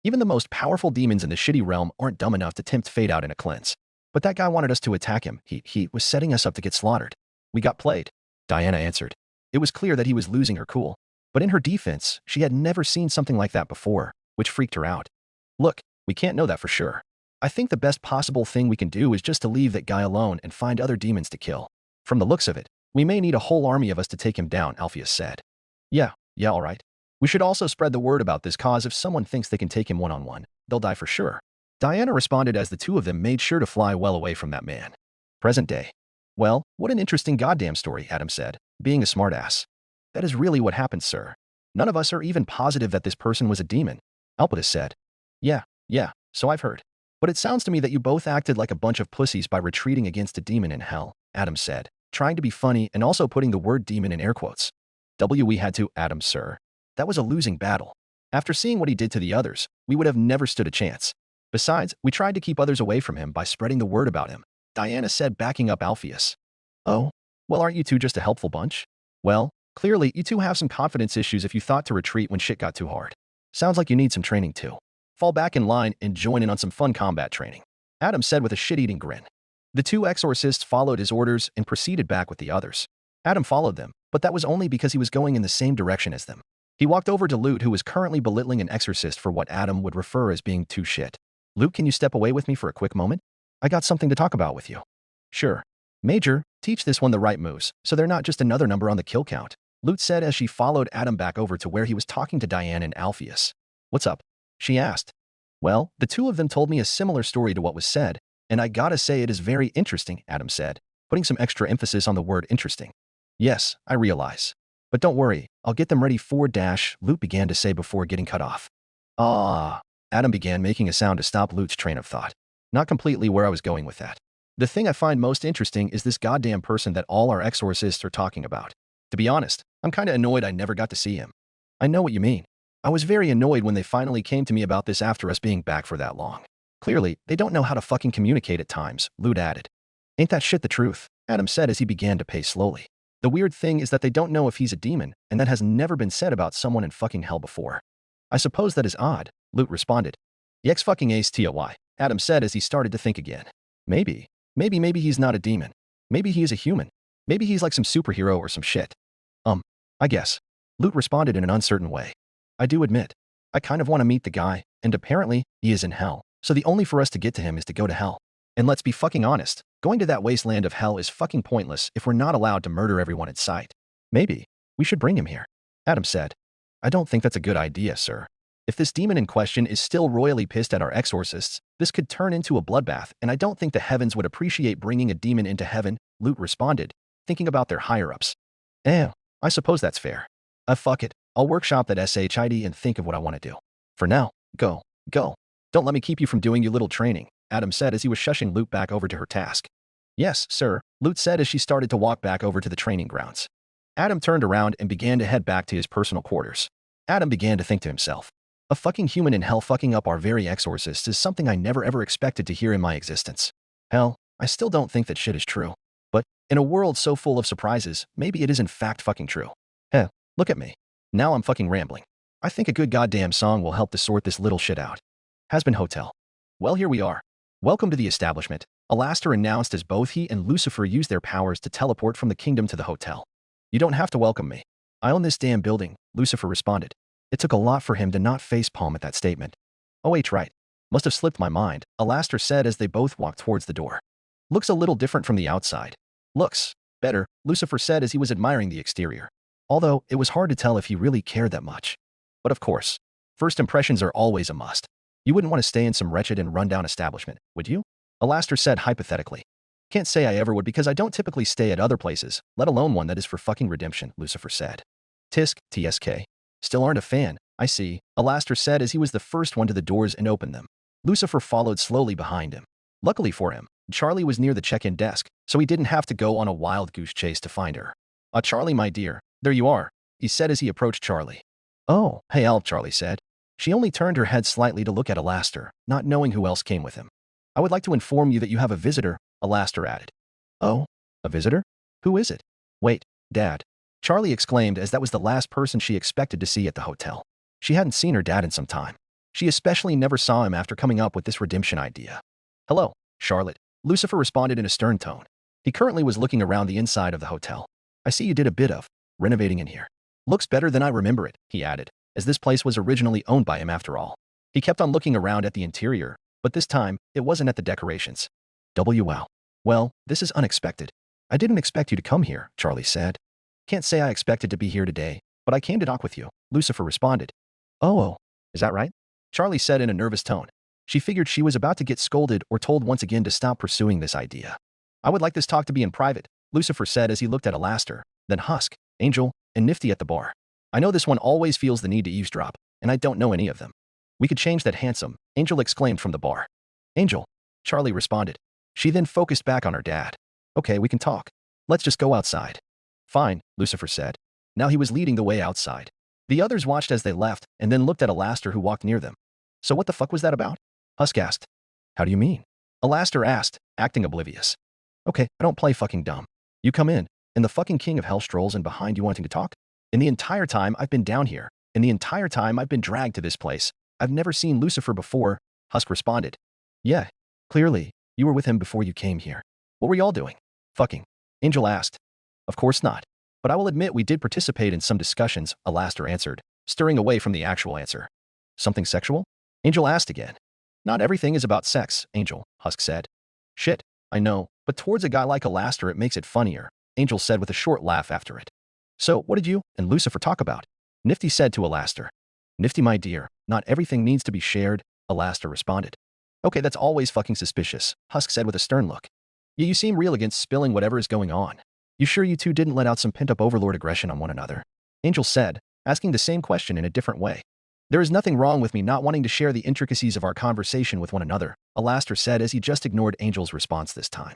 S2: Even the most powerful demons in the shitty realm aren't dumb enough to tempt fate out in a cleanse. But that guy wanted us to attack him. He was setting us up to get slaughtered. We got played, Diana answered. It was clear that he was losing her cool. But in her defense, she had never seen something like that before, which freaked her out. Look, we can't know that for sure. I think the best possible thing we can do is just to leave that guy alone and find other demons to kill. From the looks of it, we may need a whole army of us to take him down, Alpheus said. Yeah, all right. We should also spread the word about this cause if someone thinks they can take him one-on-one. They'll die for sure. Diana responded as the two of them made sure to fly well away from that man. Present day. Well, what an interesting goddamn story, Adam said, being a smartass. That is really what happened, sir. None of us are even positive that this person was a demon, Alpetus said. Yeah, so I've heard. But it sounds to me that you both acted like a bunch of pussies by retreating against a demon in hell, Adam said, trying to be funny and also putting the word demon in air quotes. We had to, Adam, sir. That was a losing battle. After seeing what he did to the others, we would have never stood a chance. Besides, we tried to keep others away from him by spreading the word about him, Diana said, backing up Alpheus. Oh, well, aren't you two just a helpful bunch? Well, clearly you two have some confidence issues if you thought to retreat when shit got too hard. Sounds like you need some training too. Fall back in line and join in on some fun combat training, Adam said with a shit-eating grin. The two exorcists followed his orders and proceeded back with the others. Adam followed them, but that was only because he was going in the same direction as them. He walked over to Luke, who was currently belittling an exorcist for what Adam would refer as being too shit. Luke, can you step away with me for a quick moment? I got something to talk about with you. Sure. Major, teach this one the right moves, so they're not just another number on the kill count, Luke said as she followed Adam back over to where he was talking to Diane and Alpheus. What's up? She asked. Well, the two of them told me a similar story to what was said, and I gotta say it is very interesting, Adam said, putting some extra emphasis on the word interesting. Yes, I realize. But don't worry, I'll get them ready for dash, Luke began to say before getting cut off. Adam began making a sound to stop Luke's train of thought. Not completely where I was going with that. The thing I find most interesting is this goddamn person that all our exorcists are talking about. To be honest, I'm kinda annoyed I never got to see him. I know what you mean. I was very annoyed when they finally came to me about this after us being back for that long. Clearly, they don't know how to fucking communicate at times, Luke added. Ain't that shit the truth? Adam said as he began to pace slowly. The weird thing is that they don't know if he's a demon, and that has never been said about someone in fucking hell before. I suppose that is odd, Luke responded. Yex fucking ace TOY, Adam said as he started to think again. Maybe he's not a demon. Maybe he is a human. Maybe he's like some superhero or some shit. I guess. Luke responded in an uncertain way. I do admit, I kind of want to meet the guy, and apparently, he is in hell, so the only for us to get to him is to go to hell. And let's be fucking honest, going to that wasteland of hell is fucking pointless if we're not allowed to murder everyone in sight. Maybe we should bring him here, Adam said. I don't think that's a good idea, sir. If this demon in question is still royally pissed at our exorcists, this could turn into a bloodbath, and I don't think the heavens would appreciate bringing a demon into heaven, Luke responded, thinking about their higher-ups. I suppose that's fair. Fuck it. I'll workshop that shit and think of what I want to do. For now, go. Don't let me keep you from doing your little training, Adam said as he was shushing Luke back over to her task. Yes, sir, Luke said as she started to walk back over to the training grounds. Adam turned around and began to head back to his personal quarters. Adam began to think to himself, a fucking human in hell fucking up our very exorcists is something I never ever expected to hear in my existence. Hell, I still don't think that shit is true. But, in a world so full of surprises, maybe it is in fact fucking true. Look at me. Now I'm fucking rambling. I think a good goddamn song will help to sort this little shit out. Hazbin Hotel. Well, here we are. Welcome to the establishment, Alastor announced as both he and Lucifer used their powers to teleport from the kingdom to the hotel. You don't have to welcome me. I own this damn building, Lucifer responded. It took a lot for him to not facepalm at that statement. Oh, right. Must have slipped my mind, Alastor said as they both walked towards the door. Looks a little different from the outside. Looks better, Lucifer said as he was admiring the exterior. Although, it was hard to tell if he really cared that much. But of course, first impressions are always a must. You wouldn't want to stay in some wretched and rundown establishment, would you? Alastor said hypothetically. Can't say I ever would because I don't typically stay at other places, let alone one that is for fucking redemption, Lucifer said. TSK. Still aren't a fan, I see, Alastor said as he was the first one to the doors and opened them. Lucifer followed slowly behind him. Luckily for him, Charlie was near the check-in desk, so he didn't have to go on a wild goose chase to find her. Charlie, my dear, there you are, he said as he approached Charlie. Oh, hey Al, Charlie said. She only turned her head slightly to look at Alastor, not knowing who else came with him. I would like to inform you that you have a visitor, Alastor added. Oh, a visitor? Who is it? Wait, Dad. Charlie exclaimed as that was the last person she expected to see at the hotel. She hadn't seen her dad in some time. She especially never saw him after coming up with this redemption idea. Hello, Charlotte, Lucifer responded in a stern tone. He currently was looking around the inside of the hotel. I see you did a bit of renovating in here. Looks better than I remember it, he added, as this place was originally owned by him after all. He kept on looking around at the interior, but this time, it wasn't at the decorations. Wow. Well, this is unexpected. I didn't expect you to come here, Charlie said. Can't say I expected to be here today, but I came to talk with you, Lucifer responded. Oh, is that right? Charlie said in a nervous tone. She figured she was about to get scolded or told once again to stop pursuing this idea. I would like this talk to be in private, Lucifer said as he looked at Alastor, then Husk, Angel, and Nifty at the bar. I know this one always feels the need to eavesdrop, and I don't know any of them. We could change that handsome, Angel exclaimed from the bar. Angel, Charlie responded. She then focused back on her dad. Okay, we can talk. Let's just go outside. Fine, Lucifer said. Now he was leading the way outside. The others watched as they left and then looked at Alastor who walked near them. So what the fuck was that about? Husk asked. How do you mean? Alastor asked, acting oblivious. Okay, I don't play fucking dumb. You come in, and the fucking king of hell strolls in behind you wanting to talk? In the entire time I've been down here, in the entire time I've been dragged to this place, I've never seen Lucifer before, Husk responded. Yeah, clearly, you were with him before you came here. What were y'all doing? Fucking. Angel asked. Of course not. But I will admit we did participate in some discussions, Alastor answered, stirring away from the actual answer. Something sexual? Angel asked again. Not everything is about sex, Angel, Husk said. Shit, I know, but towards a guy like Alastor it makes it funnier, Angel said with a short laugh after it. So, what did you and Lucifer talk about? Nifty said to Alastor. Nifty, my dear, not everything needs to be shared, Alastor responded. Okay, that's always fucking suspicious, Husk said with a stern look. Yeah, you seem real against spilling whatever is going on. You sure you two didn't let out some pent-up overlord aggression on one another? Angel said, asking the same question in a different way. There is nothing wrong with me not wanting to share the intricacies of our conversation with one another, Alastor said as he just ignored Angel's response this time.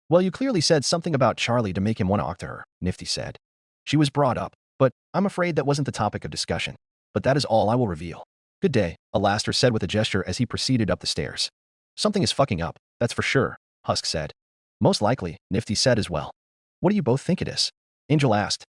S2: Well, you clearly said something about Charlie to make him want to talk to her, Nifty said. She was brought up, but I'm afraid that wasn't the topic of discussion. But that is all I will reveal. Good day, Alastor said with a gesture as he proceeded up the stairs. Something is fucking up, that's for sure, Husk said. Most likely, Nifty said as well. What do you both think it is? Angel asked.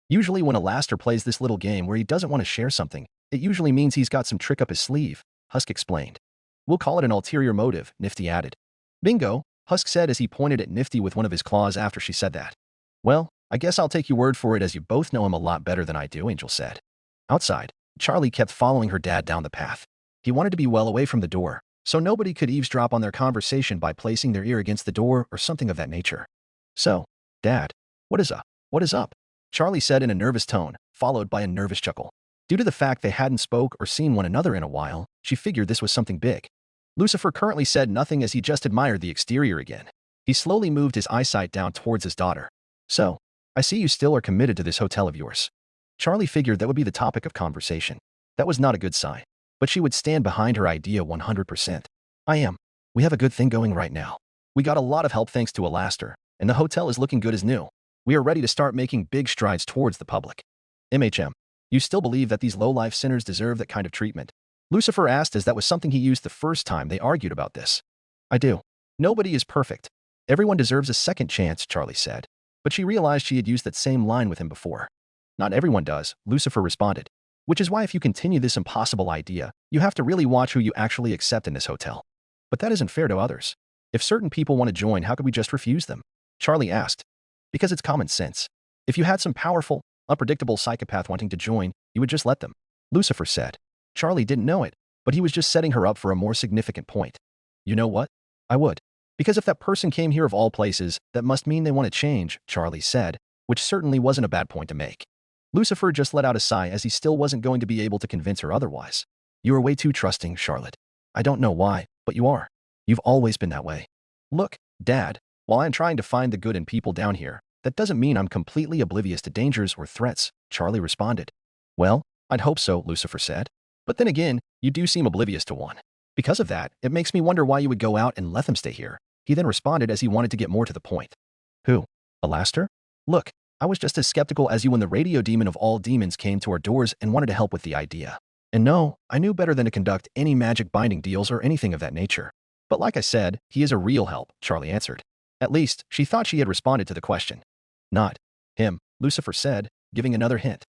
S2: Usually when Alastor plays this little game where he doesn't want to share something, it usually means he's got some trick up his sleeve, Husk explained. We'll call it an ulterior motive, Nifty added. Bingo, Husk said as he pointed at Nifty with one of his claws after she said that. Well, I guess I'll take your word for it as you both know him a lot better than I do, Angel said. Outside, Charlie kept following her dad down the path. He wanted to be well away from the door, so nobody could eavesdrop on their conversation by placing their ear against the door or something of that nature. So, Dad, what is up? What is up? Charlie said in a nervous tone, followed by a nervous chuckle. Due to the fact they hadn't spoke or seen one another in a while, she figured this was something big. Lucifer currently said nothing as he just admired the exterior again. He slowly moved his eyesight down towards his daughter. So, I see you still are committed to this hotel of yours. Charlie figured that would be the topic of conversation. That was not a good sign, but she would stand behind her idea 100%. I am. We have a good thing going right now. We got a lot of help thanks to Alastor, and the hotel is looking good as new. We are ready to start making big strides towards the public. MHM, you still believe that these low-life sinners deserve that kind of treatment? Lucifer asked as that was something he used the first time they argued about this. I do. Nobody is perfect. Everyone deserves a second chance, Charlie said. But she realized she had used that same line with him before. Not everyone does, Lucifer responded. Which is why if you continue this impossible idea, you have to really watch who you actually accept in this hotel. But that isn't fair to others. If certain people want to join, how could we just refuse them? Charlie asked. Because it's common sense. If you had some powerful, unpredictable psychopath wanting to join, you would just let them. Lucifer said. Charlie didn't know it, but he was just setting her up for a more significant point. You know what? I would. Because if that person came here of all places, that must mean they want to change, Charlie said, which certainly wasn't a bad point to make. Lucifer just let out a sigh as he still wasn't going to be able to convince her otherwise. You are way too trusting, Charlotte. I don't know why, but you are. You've always been that way. Look, Dad, while I'm trying to find the good in people down here, that doesn't mean I'm completely oblivious to dangers or threats, Charlie responded. Well, I'd hope so, Lucifer said. But then again, you do seem oblivious to one. Because of that, it makes me wonder why you would go out and let them stay here. He then responded as he wanted to get more to the point. Who? Alastor? Look, I was just as skeptical as you when the radio demon of all demons came to our doors and wanted to help with the idea. And no, I knew better than to conduct any magic binding deals or anything of that nature. But like I said, he is a real help, Charlie answered. At least, she thought she had responded to the question. Not him, Lucifer said, giving another hint.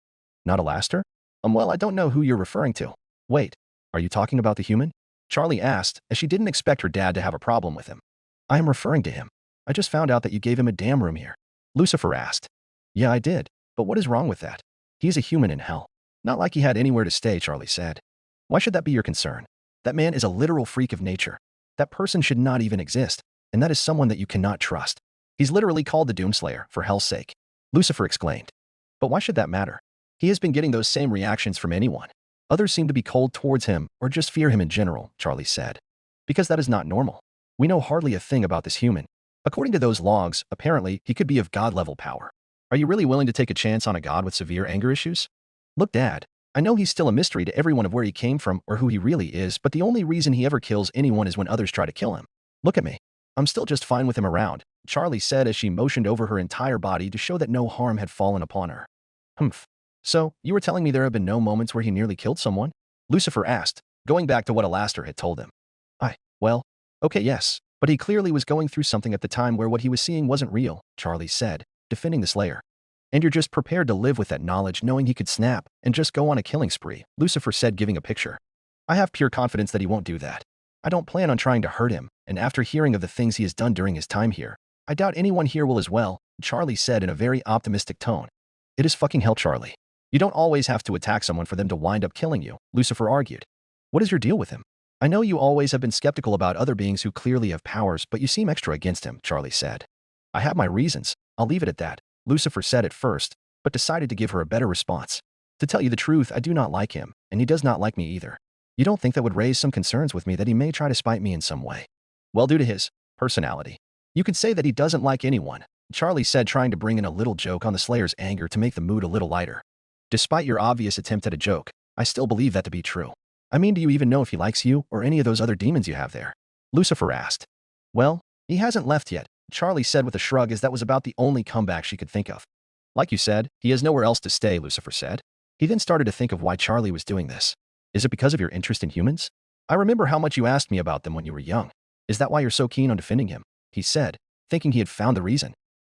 S2: Not Alastor? Well, I don't know who you're referring to. Wait, are you talking about the human? Charlie asked, as she didn't expect her dad to have a problem with him. I am referring to him. I just found out that you gave him a damn room here. Lucifer asked. Yeah, I did. But what is wrong with that? He's a human in hell. Not like he had anywhere to stay, Charlie said. Why should that be your concern? That man is a literal freak of nature. That person should not even exist, and that is someone that you cannot trust. He's literally called the Doomslayer, for hell's sake. Lucifer exclaimed. But why should that matter? He has been getting those same reactions from anyone. Others seem to be cold towards him or just fear him in general, Charlie said. Because that is not normal. We know hardly a thing about this human. According to those logs, apparently, he could be of God-level power. Are you really willing to take a chance on a god with severe anger issues? Look, Dad, I know he's still a mystery to everyone of where he came from or who he really is, but the only reason he ever kills anyone is when others try to kill him. Look at me. I'm still just fine with him around, Charlie said as she motioned over her entire body to show that no harm had fallen upon her. Humph. So, you were telling me there have been no moments where he nearly killed someone? Lucifer asked, going back to what Alastor had told him. Well, okay, yes, but he clearly was going through something at the time where what he was seeing wasn't real, Charlie said, defending the Slayer. And you're just prepared to live with that knowledge knowing he could snap and just go on a killing spree, Lucifer said, giving a picture. I have pure confidence that he won't do that. I don't plan on trying to hurt him, and after hearing of the things he has done during his time here, I doubt anyone here will as well, Charlie said in a very optimistic tone. It is fucking hell, Charlie. You don't always have to attack someone for them to wind up killing you, Lucifer argued. What is your deal with him? I know you always have been skeptical about other beings who clearly have powers, but you seem extra against him, Charlie said. I have my reasons. I'll leave it at that, Lucifer said at first, but decided to give her a better response. To tell you the truth, I do not like him, and he does not like me either. You don't think that would raise some concerns with me that he may try to spite me in some way? Well, due to his personality. You could say that he doesn't like anyone, Charlie said, trying to bring in a little joke on the Slayer's anger to make the mood a little lighter. Despite your obvious attempt at a joke, I still believe that to be true. I mean, do you even know if he likes you or any of those other demons you have there? Lucifer asked. Well, he hasn't left yet, Charlie said with a shrug, as that was about the only comeback she could think of. Like you said, he has nowhere else to stay, Lucifer said. He then started to think of why Charlie was doing this. Is it because of your interest in humans? I remember how much you asked me about them when you were young. Is that why you're so keen on defending him? He said, thinking he had found the reason.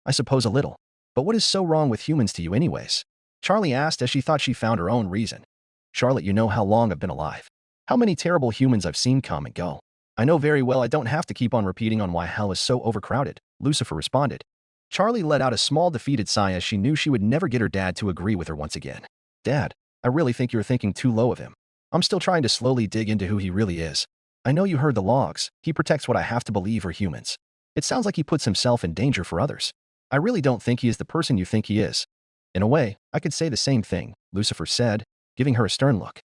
S2: I suppose a little. But what is so wrong with humans to you anyways? Charlie asked as she thought she found her own reason. Charlotte, you know how long I've been alive. How many terrible humans I've seen come and go. I know very well I don't have to keep on repeating on why hell is so overcrowded, Lucifer responded. Charlie let out a small defeated sigh as she knew she would never get her dad to agree with her once again. Dad, I really think you're thinking too low of him. I'm still trying to slowly dig into who he really is. I know you heard the logs. He protects what I have to believe are humans. It sounds like he puts himself in danger for others. I really don't think he is the person you think he is. In a way, I could say the same thing, Lucifer said, giving her a stern look.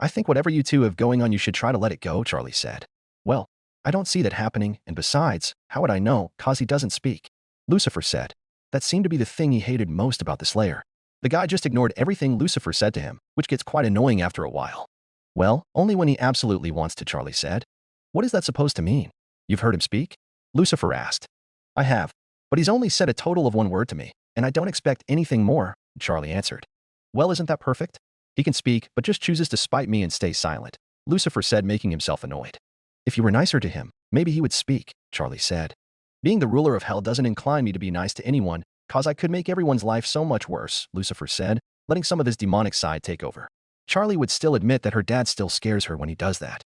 S2: I think whatever you two have going on, you should try to let it go, Charlie said. Well, I don't see that happening, and besides, how would I know, cause he doesn't speak? Lucifer said. That seemed to be the thing he hated most about the Slayer. The guy just ignored everything Lucifer said to him, which gets quite annoying after a while. Well, only when he absolutely wants to, Charlie said. What is that supposed to mean? You've heard him speak? Lucifer asked. I have, but he's only said a total of one word to me, and I don't expect anything more, Charlie answered. Well, isn't that perfect? He can speak, but just chooses to spite me and stay silent, Lucifer said, making himself annoyed. If you were nicer to him, maybe he would speak, Charlie said. Being the ruler of hell doesn't incline me to be nice to anyone, cause I could make everyone's life so much worse, Lucifer said, letting some of his demonic side take over. Charlie would still admit that her dad still scares her when he does that.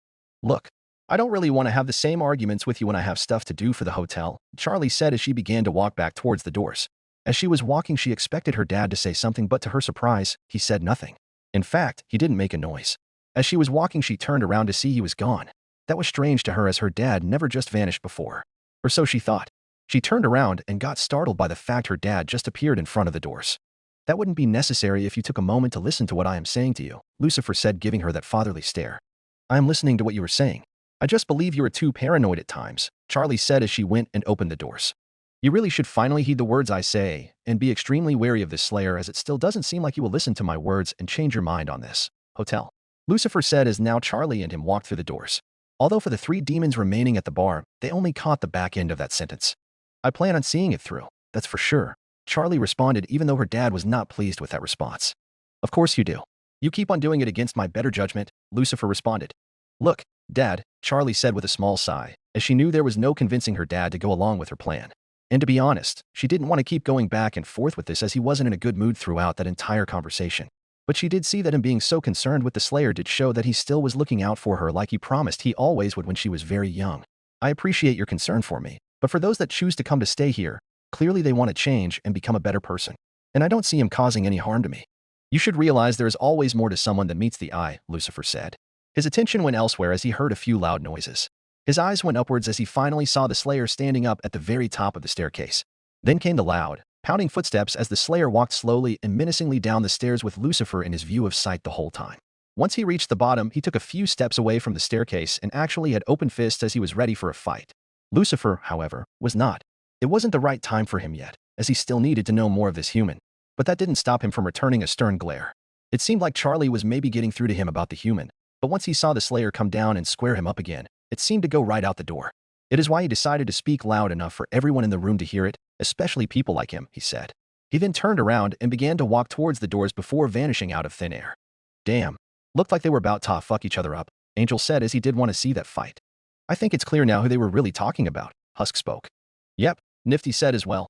S2: Look, I don't really want to have the same arguments with you when I have stuff to do for the hotel, Charlie said as she began to walk back towards the doors. As she was walking, she expected her dad to say something, but to her surprise, he said nothing. In fact, he didn't make a noise. As she was walking, she turned around to see he was gone. That was strange to her, as her dad never just vanished before. Or so she thought. She turned around and got startled by the fact her dad just appeared in front of the doors. That wouldn't be necessary if you took a moment to listen to what I am saying to you, Lucifer said, giving her that fatherly stare. I am listening to what you are saying. I just believe you are too paranoid at times, Charlie said as she went and opened the doors. You really should finally heed the words I say, and be extremely wary of this Slayer, as it still doesn't seem like you will listen to my words and change your mind on this. Hotel. Lucifer said as now Charlie and him walked through the doors. Although for the three demons remaining at the bar, they only caught the back end of that sentence. I plan on seeing it through, that's for sure, Charlie responded, even though her dad was not pleased with that response. Of course you do. You keep on doing it against my better judgment, Lucifer responded. Look, Dad, Charlie said with a small sigh, as she knew there was no convincing her dad to go along with her plan. And to be honest, she didn't want to keep going back and forth with this, as he wasn't in a good mood throughout that entire conversation. But she did see that him being so concerned with the Slayer did show that he still was looking out for her like he promised he always would when she was very young. I appreciate your concern for me, but for those that choose to come to stay here, clearly they want to change and become a better person. And I don't see him causing any harm to me. You should realize there is always more to someone than meets the eye, Lucifer said. His attention went elsewhere as he heard a few loud noises. His eyes went upwards as he finally saw the Slayer standing up at the very top of the staircase. Then came the loud, pounding footsteps as the Slayer walked slowly and menacingly down the stairs with Lucifer in his view of sight the whole time. Once he reached the bottom, he took a few steps away from the staircase and actually had open fists as he was ready for a fight. Lucifer, however, was not. It wasn't the right time for him yet, as he still needed to know more of this human. But that didn't stop him from returning a stern glare. It seemed like Charlie was maybe getting through to him about the human, but once he saw the Slayer come down and square him up again, it seemed to go right out the door. It is why he decided to speak loud enough for everyone in the room to hear it, especially people like him, he said. He then turned around and began to walk towards the doors before vanishing out of thin air. Damn. Looked like they were about to fuck each other up, Angel said as he did want to see that fight. I think it's clear now who they were really talking about, Husk spoke. Yep, Nifty said as well.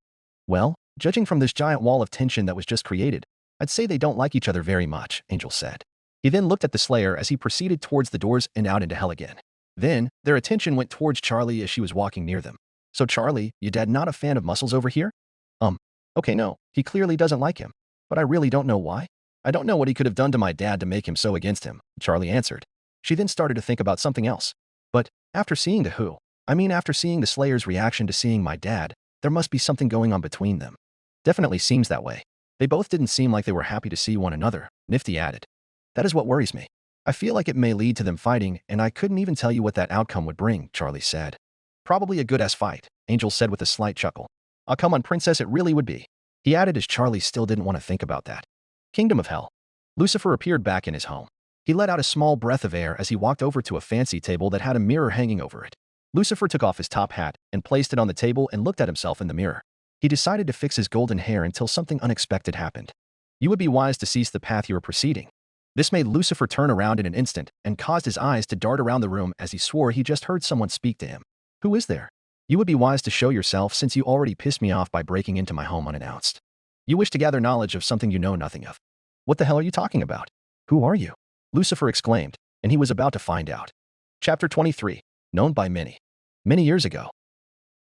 S2: Well, judging from this giant wall of tension that was just created, I'd say they don't like each other very much, Angel said. He then looked at the Slayer as he proceeded towards the doors and out into hell again. Then, their attention went towards Charlie as she was walking near them. So Charlie, your dad not a fan of muscles over here? Okay, no, he clearly doesn't like him. But I really don't know why. I don't know what he could have done to my dad to make him so against him, Charlie answered. She then started to think about something else. But after seeing after seeing the Slayer's reaction to seeing my dad, there must be something going on between them. Definitely seems that way. They both didn't seem like they were happy to see one another, Nifty added. That is what worries me. I feel like it may lead to them fighting, and I couldn't even tell you what that outcome would bring, Charlie said. Probably a good-ass fight, Angel said with a slight chuckle. Oh, come on, princess, it really would be. He added as Charlie still didn't want to think about that. Kingdom of Hell. Lucifer appeared back in his home. He let out a small breath of air as he walked over to a fancy table that had a mirror hanging over it. Lucifer took off his top hat and placed it on the table and looked at himself in the mirror. He decided to fix his golden hair until something unexpected happened. You would be wise to cease the path you are proceeding. This made Lucifer turn around in an instant and caused his eyes to dart around the room as he swore he just heard someone speak to him. Who is there? You would be wise to show yourself since you already pissed me off by breaking into my home unannounced. You wish to gather knowledge of something you know nothing of. What the hell are you talking about? Who are you? Lucifer exclaimed, and he was about to find out. Chapter 23. Known by many. Many years ago.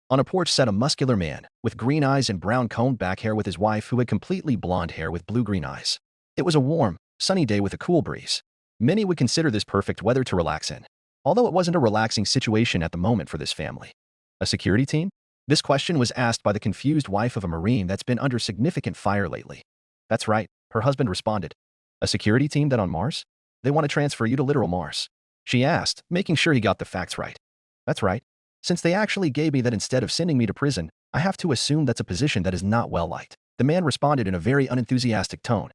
S2: On a porch sat a muscular man, with green eyes and brown combed back hair with his wife who had completely blonde hair with blue-green eyes. It was a warm, sunny day with a cool breeze. Many would consider this perfect weather to relax in, although it wasn't a relaxing situation at the moment for this family. A security team? This question was asked by the confused wife of a Marine that's been under significant fire lately. That's right, her husband responded. A security team that on Mars? They want to transfer you to literal Mars. She asked, making sure he got the facts right. That's right. Since they actually gave me that instead of sending me to prison, I have to assume that's a position that is not well liked. The man responded in a very unenthusiastic tone.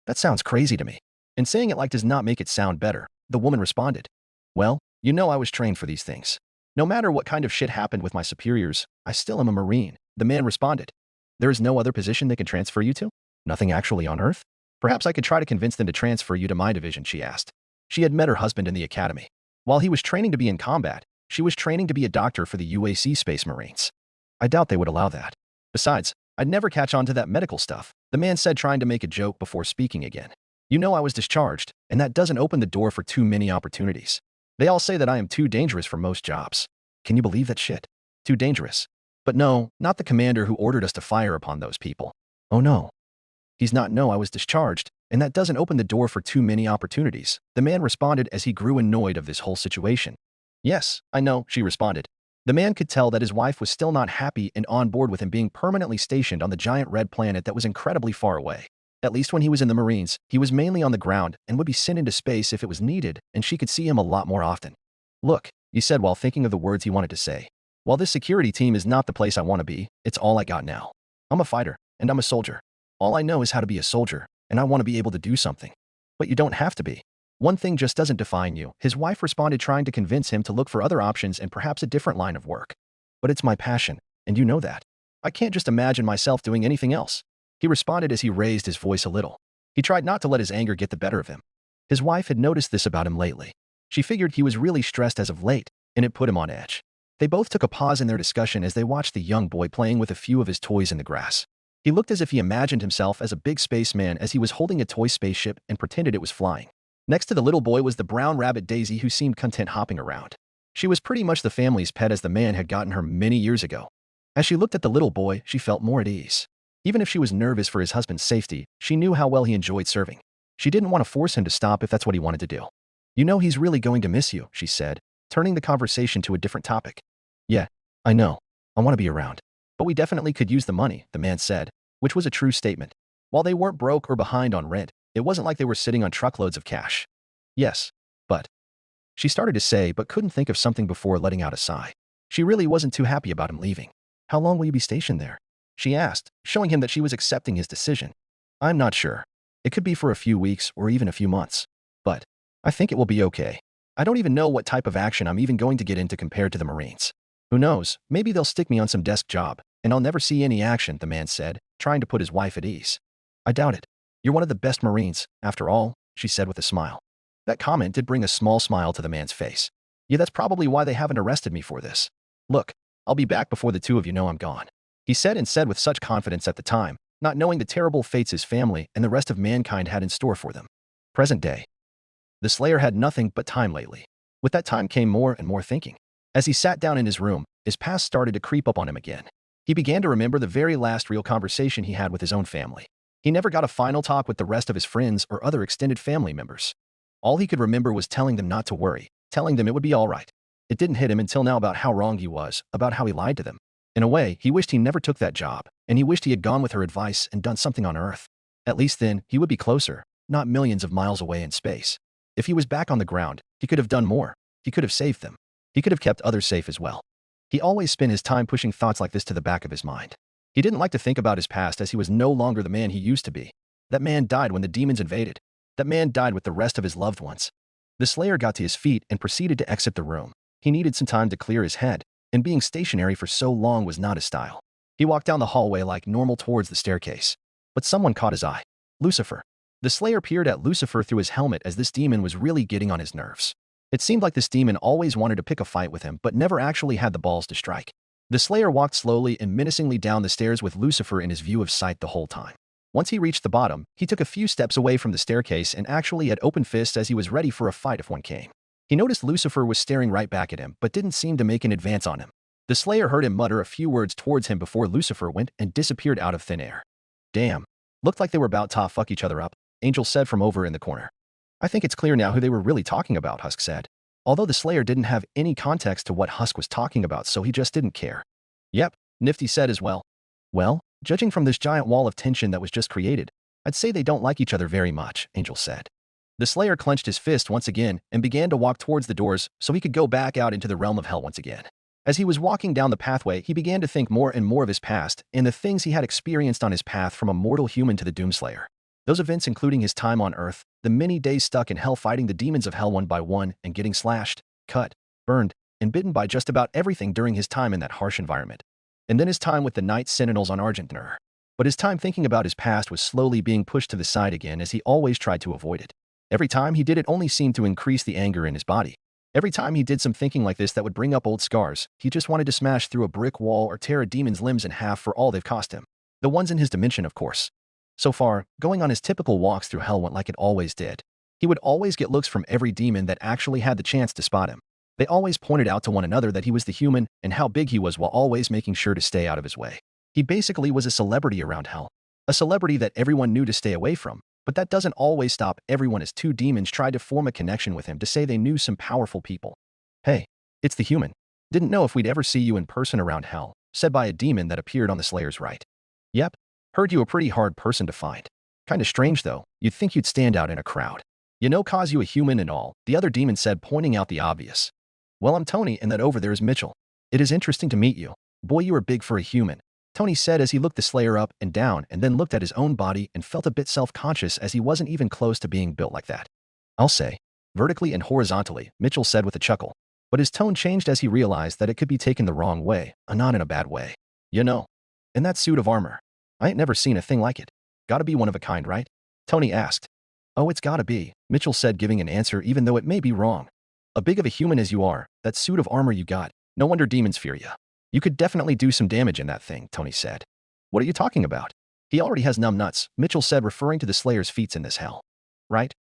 S2: That sounds crazy to me. And saying it like does not make it sound better, the woman responded. Well, you know I was trained for these things. No matter what kind of shit happened with my superiors, I still am a Marine, the man responded. There is no other position they can transfer you to? Nothing actually on Earth? Perhaps I could try to convince them to transfer you to my division, she asked. She had met her husband in the academy. While he was training to be in combat, she was training to be a doctor for the UAC Space Marines. I doubt they would allow that. Besides, I'd never catch on to that medical stuff, the man said, trying to make a joke before speaking again. You know I was discharged, and that doesn't open the door for too many opportunities. They all say that I am too dangerous for most jobs. Can you believe that shit? Too dangerous. But no, not the commander who ordered us to fire upon those people. Oh no. He's not. No, I was discharged, and that doesn't open the door for too many opportunities, the man responded as he grew annoyed of this whole situation. Yes, I know, she responded. The man could tell that his wife was still not happy and on board with him being permanently stationed on the giant red planet that was incredibly far away. At least when he was in the Marines, he was mainly on the ground and would be sent into space if it was needed, and she could see him a lot more often. Look, he said while thinking of the words he wanted to say. While this security team is not the place I want to be, it's all I got now. I'm a fighter, and I'm a soldier. All I know is how to be a soldier, and I want to be able to do something. But you don't have to be. One thing just doesn't define you, his wife responded, trying to convince him to look for other options and perhaps a different line of work. But it's my passion, and you know that. I can't just imagine myself doing anything else. He responded as he raised his voice a little. He tried not to let his anger get the better of him. His wife had noticed this about him lately. She figured he was really stressed as of late, and it put him on edge. They both took a pause in their discussion as they watched the young boy playing with a few of his toys in the grass. He looked as if he imagined himself as a big spaceman as he was holding a toy spaceship and pretended it was flying. Next to the little boy was the brown rabbit Daisy, who seemed content hopping around. She was pretty much the family's pet as the man had gotten her many years ago. As she looked at the little boy, she felt more at ease. Even if she was nervous for his husband's safety, she knew how well he enjoyed serving. She didn't want to force him to stop if that's what he wanted to do. You know he's really going to miss you, she said, turning the conversation to a different topic. Yeah, I know. I want to be around. But we definitely could use the money, the man said, which was a true statement. While they weren't broke or behind on rent, it wasn't like they were sitting on truckloads of cash. Yes, but... She started to say but couldn't think of something before letting out a sigh. She really wasn't too happy about him leaving. How long will you be stationed there? She asked, showing him that she was accepting his decision. I'm not sure. It could be for a few weeks or even a few months. But I think it will be okay. I don't even know what type of action I'm even going to get into compared to the Marines. Who knows, maybe they'll stick me on some desk job, and I'll never see any action, the man said, trying to put his wife at ease. I doubt it. You're one of the best Marines, after all, she said with a smile. That comment did bring a small smile to the man's face. Yeah, that's probably why they haven't arrested me for this. Look, I'll be back before the two of you know I'm gone. He said with such confidence at the time, not knowing the terrible fates his family and the rest of mankind had in store for them. Present day. The Slayer had nothing but time lately. With that time came more and more thinking. As he sat down in his room, his past started to creep up on him again. He began to remember the very last real conversation he had with his own family. He never got a final talk with the rest of his friends or other extended family members. All he could remember was telling them not to worry, telling them it would be all right. It didn't hit him until now about how wrong he was, about how he lied to them. In a way, he wished he never took that job, and he wished he had gone with her advice and done something on Earth. At least then, he would be closer, not millions of miles away in space. If he was back on the ground, he could have done more. He could have saved them. He could have kept others safe as well. He always spent his time pushing thoughts like this to the back of his mind. He didn't like to think about his past as he was no longer the man he used to be. That man died when the demons invaded. That man died with the rest of his loved ones. The Slayer got to his feet and proceeded to exit the room. He needed some time to clear his head, and being stationary for so long was not his style. He walked down the hallway like normal towards the staircase. But someone caught his eye. Lucifer. The Slayer peered at Lucifer through his helmet as this demon was really getting on his nerves. It seemed like this demon always wanted to pick a fight with him but never actually had the balls to strike. The Slayer walked slowly and menacingly down the stairs with Lucifer in his view of sight the whole time. Once he reached the bottom, he took a few steps away from the staircase and actually had open fists as he was ready for a fight if one came. He noticed Lucifer was staring right back at him but didn't seem to make an advance on him. The Slayer heard him mutter a few words towards him before Lucifer went and disappeared out of thin air. Damn. Looked like they were about to fuck each other up, Angel said from over in the corner. I think it's clear now who they were really talking about, Husk said. Although the Slayer didn't have any context to what Husk was talking about, so he just didn't care. Yep, Nifty said as well. Well, judging from this giant wall of tension that was just created, I'd say they don't like each other very much, Angel said. The Slayer clenched his fist once again and began to walk towards the doors so he could go back out into the realm of hell once again. As he was walking down the pathway, he began to think more and more of his past and the things he had experienced on his path from a mortal human to the Doomslayer. Those events including his time on Earth, the many days stuck in hell fighting the demons of hell one by one and getting slashed, cut, burned, and bitten by just about everything during his time in that harsh environment. And then his time with the Night Sentinels on Argentner. But his time thinking about his past was slowly being pushed to the side again as he always tried to avoid it. Every time he did it only seemed to increase the anger in his body. Every time he did some thinking like this that would bring up old scars, he just wanted to smash through a brick wall or tear a demon's limbs in half for all they've cost him. The ones in his dimension, of course. So far, going on his typical walks through hell went like it always did. He would always get looks from every demon that actually had the chance to spot him. They always pointed out to one another that he was the human and how big he was while always making sure to stay out of his way. He basically was a celebrity around hell. A celebrity that everyone knew to stay away from. But that doesn't always stop everyone as two demons tried to form a connection with him to say they knew some powerful people. Hey, it's the human. Didn't know if we'd ever see you in person around hell, said by a demon that appeared on the Slayer's right. Yep, heard you a pretty hard person to find. Kinda strange though, you'd think you'd stand out in a crowd. You know, cause you a human and all, the other demon said, pointing out the obvious. Well, I'm Tony and that over there is Mitchell. It is interesting to meet you. Boy, you are big for a human. Tony said as he looked the Slayer up and down and then looked at his own body and felt a bit self-conscious as he wasn't even close to being built like that. I'll say. Vertically and horizontally, Mitchell said with a chuckle. But his tone changed as he realized that it could be taken the wrong way, not in a bad way. You know. In that suit of armor. I ain't never seen a thing like it. Gotta be one of a kind, right? Tony asked. Oh, it's gotta be, Mitchell said, giving an answer even though it may be wrong. A big of a human as you are, that suit of armor you got, no wonder demons fear you. You could definitely do some damage in that thing, Tony said. What are you talking about? He already has numb nuts, Mitchell said, referring to the Slayer's feats in this hell. Right,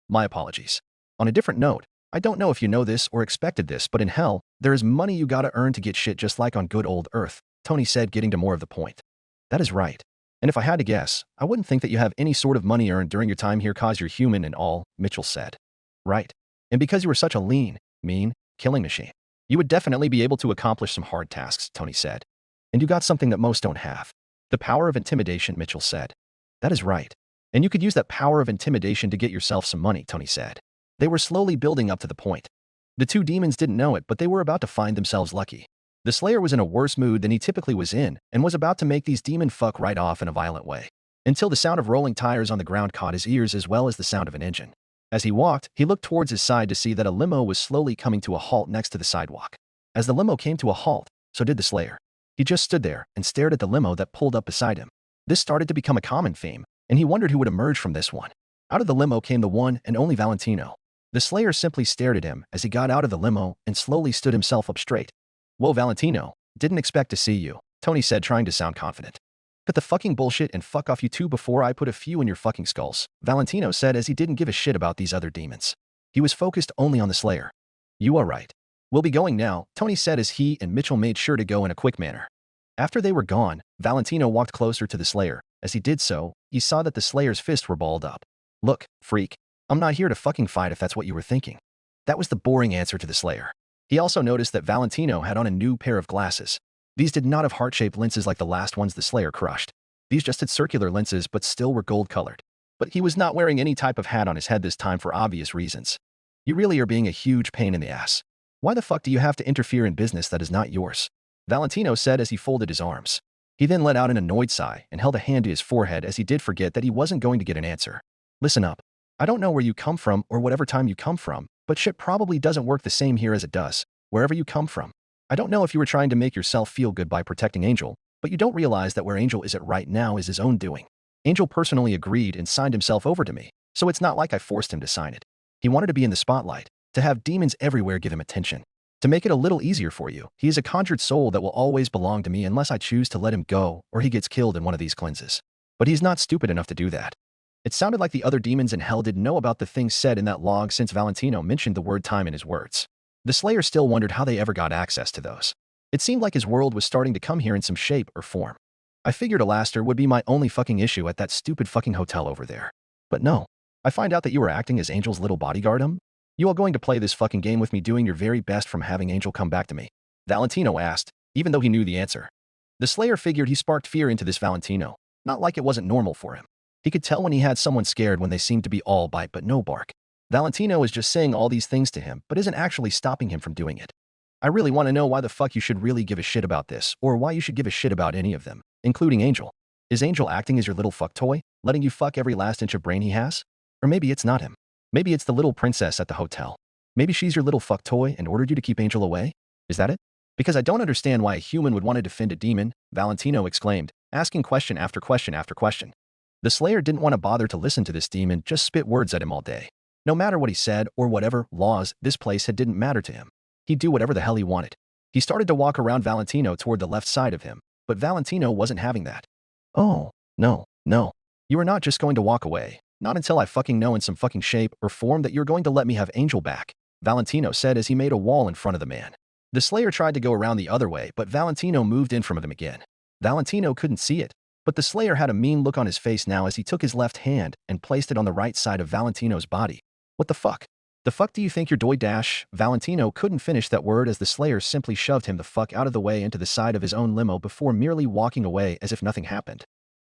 S2: my apologies. On a different note, I don't know if you know this or expected this, but in hell, there is money you gotta earn to get shit just like on good old Earth, Tony said, getting to more of the point. That is right. And if I had to guess, I wouldn't think that you have any sort of money earned during your time here cause you're human and all, Mitchell said. Right. And because you were such a lean, mean, killing machine. You would definitely be able to accomplish some hard tasks, Tony said. And you got something that most don't have. The power of intimidation, Mitchell said. That is right. And you could use that power of intimidation to get yourself some money, Tony said. They were slowly building up to the point. The two demons didn't know it, but they were about to find themselves lucky. The Slayer was in a worse mood than he typically was in and was about to make these demon fuck right off in a violent way. Until the sound of rolling tires on the ground caught his ears as well as the sound of an engine. As he walked, he looked towards his side to see that a limo was slowly coming to a halt next to the sidewalk. As the limo came to a halt, so did the Slayer. He just stood there and stared at the limo that pulled up beside him. This started to become a common theme, and he wondered who would emerge from this one. Out of the limo came the one and only Valentino. The Slayer simply stared at him as he got out of the limo and slowly stood himself up straight. Whoa, Valentino, didn't expect to see you, Tony said, trying to sound confident. Cut the fucking bullshit and fuck off you two before I put a few in your fucking skulls, Valentino said as he didn't give a shit about these other demons. He was focused only on the Slayer. You are right. We'll be going now, Tony said as he and Mitchell made sure to go in a quick manner. After they were gone, Valentino walked closer to the Slayer. As he did so, he saw that the Slayer's fists were balled up. Look, freak, I'm not here to fucking fight if that's what you were thinking. That was the boring answer to the Slayer. He also noticed that Valentino had on a new pair of glasses. These did not have heart-shaped lenses like the last ones the Slayer crushed. These just had circular lenses but still were gold-colored. But he was not wearing any type of hat on his head this time for obvious reasons. You really are being a huge pain in the ass. Why the fuck do you have to interfere in business that is not yours? Valentino said as he folded his arms. He then let out an annoyed sigh and held a hand to his forehead as he did forget that he wasn't going to get an answer. Listen up. I don't know where you come from or whatever time you come from, but shit probably doesn't work the same here as it does, wherever you come from. I don't know if you were trying to make yourself feel good by protecting Angel, but you don't realize that where Angel is at right now is his own doing. Angel personally agreed and signed himself over to me, so it's not like I forced him to sign it. He wanted to be in the spotlight, to have demons everywhere give him attention. To make it a little easier for you, he is a conjured soul that will always belong to me unless I choose to let him go or he gets killed in one of these cleanses. But he's not stupid enough to do that. It sounded like the other demons in hell didn't know about the things said in that log since Valentino mentioned the word time in his words. The Slayer still wondered how they ever got access to those. It seemed like his world was starting to come here in some shape or form. I figured Alastor would be my only fucking issue at that stupid fucking hotel over there. But no. I find out that you were acting as Angel's little bodyguard. You all going to play this fucking game with me doing your very best from having Angel come back to me? Valentino asked, even though he knew the answer. The Slayer figured he sparked fear into this Valentino, not like it wasn't normal for him. He could tell when he had someone scared when they seemed to be all bite but no bark. Valentino is just saying all these things to him but isn't actually stopping him from doing it. I really want to know why the fuck you should really give a shit about this or why you should give a shit about any of them, including Angel. Is Angel acting as your little fuck toy, letting you fuck every last inch of brain he has? Or maybe it's not him. Maybe it's the little princess at the hotel. Maybe she's your little fuck toy and ordered you to keep Angel away? Is that it? Because I don't understand why a human would want to defend a demon, Valentino exclaimed, asking question after question after question. The Slayer didn't want to bother to listen to this demon just spit words at him all day. No matter what he said or whatever laws this place had didn't matter to him. He'd do whatever the hell he wanted. He started to walk around Valentino toward the left side of him, but Valentino wasn't having that. Oh, no. You are not just going to walk away. Not until I fucking know in some fucking shape or form that you're going to let me have Angel back, Valentino said as he made a wall in front of the man. The Slayer tried to go around the other way, but Valentino moved in front of him again. Valentino couldn't see it, but the Slayer had a mean look on his face now as he took his left hand and placed it on the right side of Valentino's body. What the fuck? The fuck do you think you're doing? Valentino couldn't finish that word as the Slayer simply shoved him the fuck out of the way into the side of his own limo before merely walking away as if nothing happened.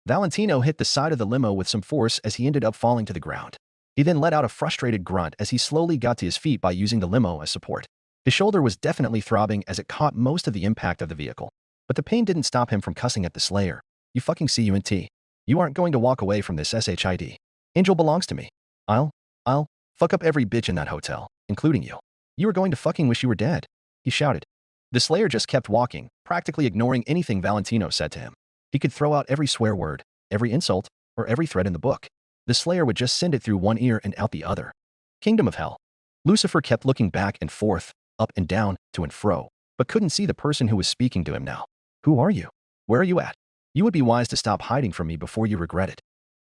S2: Valentino hit the side of the limo with some force as he ended up falling to the ground. He then let out a frustrated grunt as he slowly got to his feet by using the limo as support. His shoulder was definitely throbbing as it caught most of the impact of the vehicle. But the pain didn't stop him from cussing at the Slayer. You fucking CUNT. You aren't going to walk away from this SHID. Angel belongs to me. I'll fuck up every bitch in that hotel, including you. You are going to fucking wish you were dead, he shouted. The Slayer just kept walking, practically ignoring anything Valentino said to him. He could throw out every swear word, every insult, or every threat in the book. The Slayer would just send it through one ear and out the other. Kingdom of Hell. Lucifer kept looking back and forth, up and down, to and fro, but couldn't see the person who was speaking to him now. Who are you? Where are you at? You would be wise to stop hiding from me before you regret it.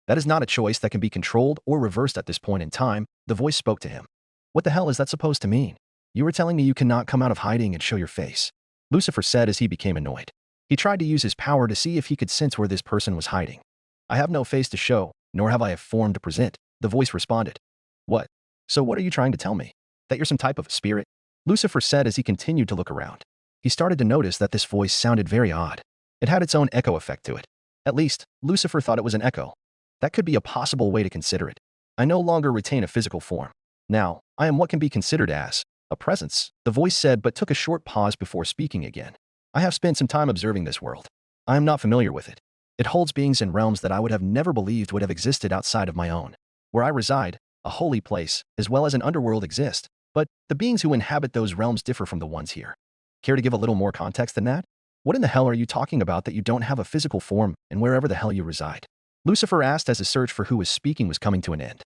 S2: That is not a choice that can be controlled or reversed at this point in time, the voice spoke to him. What the hell is that supposed to mean? You were telling me you cannot come out of hiding and show your face, Lucifer said as he became annoyed. He tried to use his power to see if he could sense where this person was hiding. I have no face to show, nor have I a form to present, the voice responded. What? So what are you trying to tell me? That you're some type of spirit? Lucifer said as he continued to look around. He started to notice that this voice sounded very odd. It had its own echo effect to it. At least, Lucifer thought it was an echo. That could be a possible way to consider it. I no longer retain a physical form. Now, I am what can be considered as a presence, the voice said but took a short pause before speaking again. I have spent some time observing this world. I am not familiar with it. It holds beings and realms that I would have never believed would have existed outside of my own. Where I reside, a holy place, as well as an underworld exist, but the beings who inhabit those realms differ from the ones here. Care to give a little more context than that? What in the hell are you talking about that you don't have a physical form and wherever the hell you reside? Lucifer asked as his search for who was speaking was coming to an end.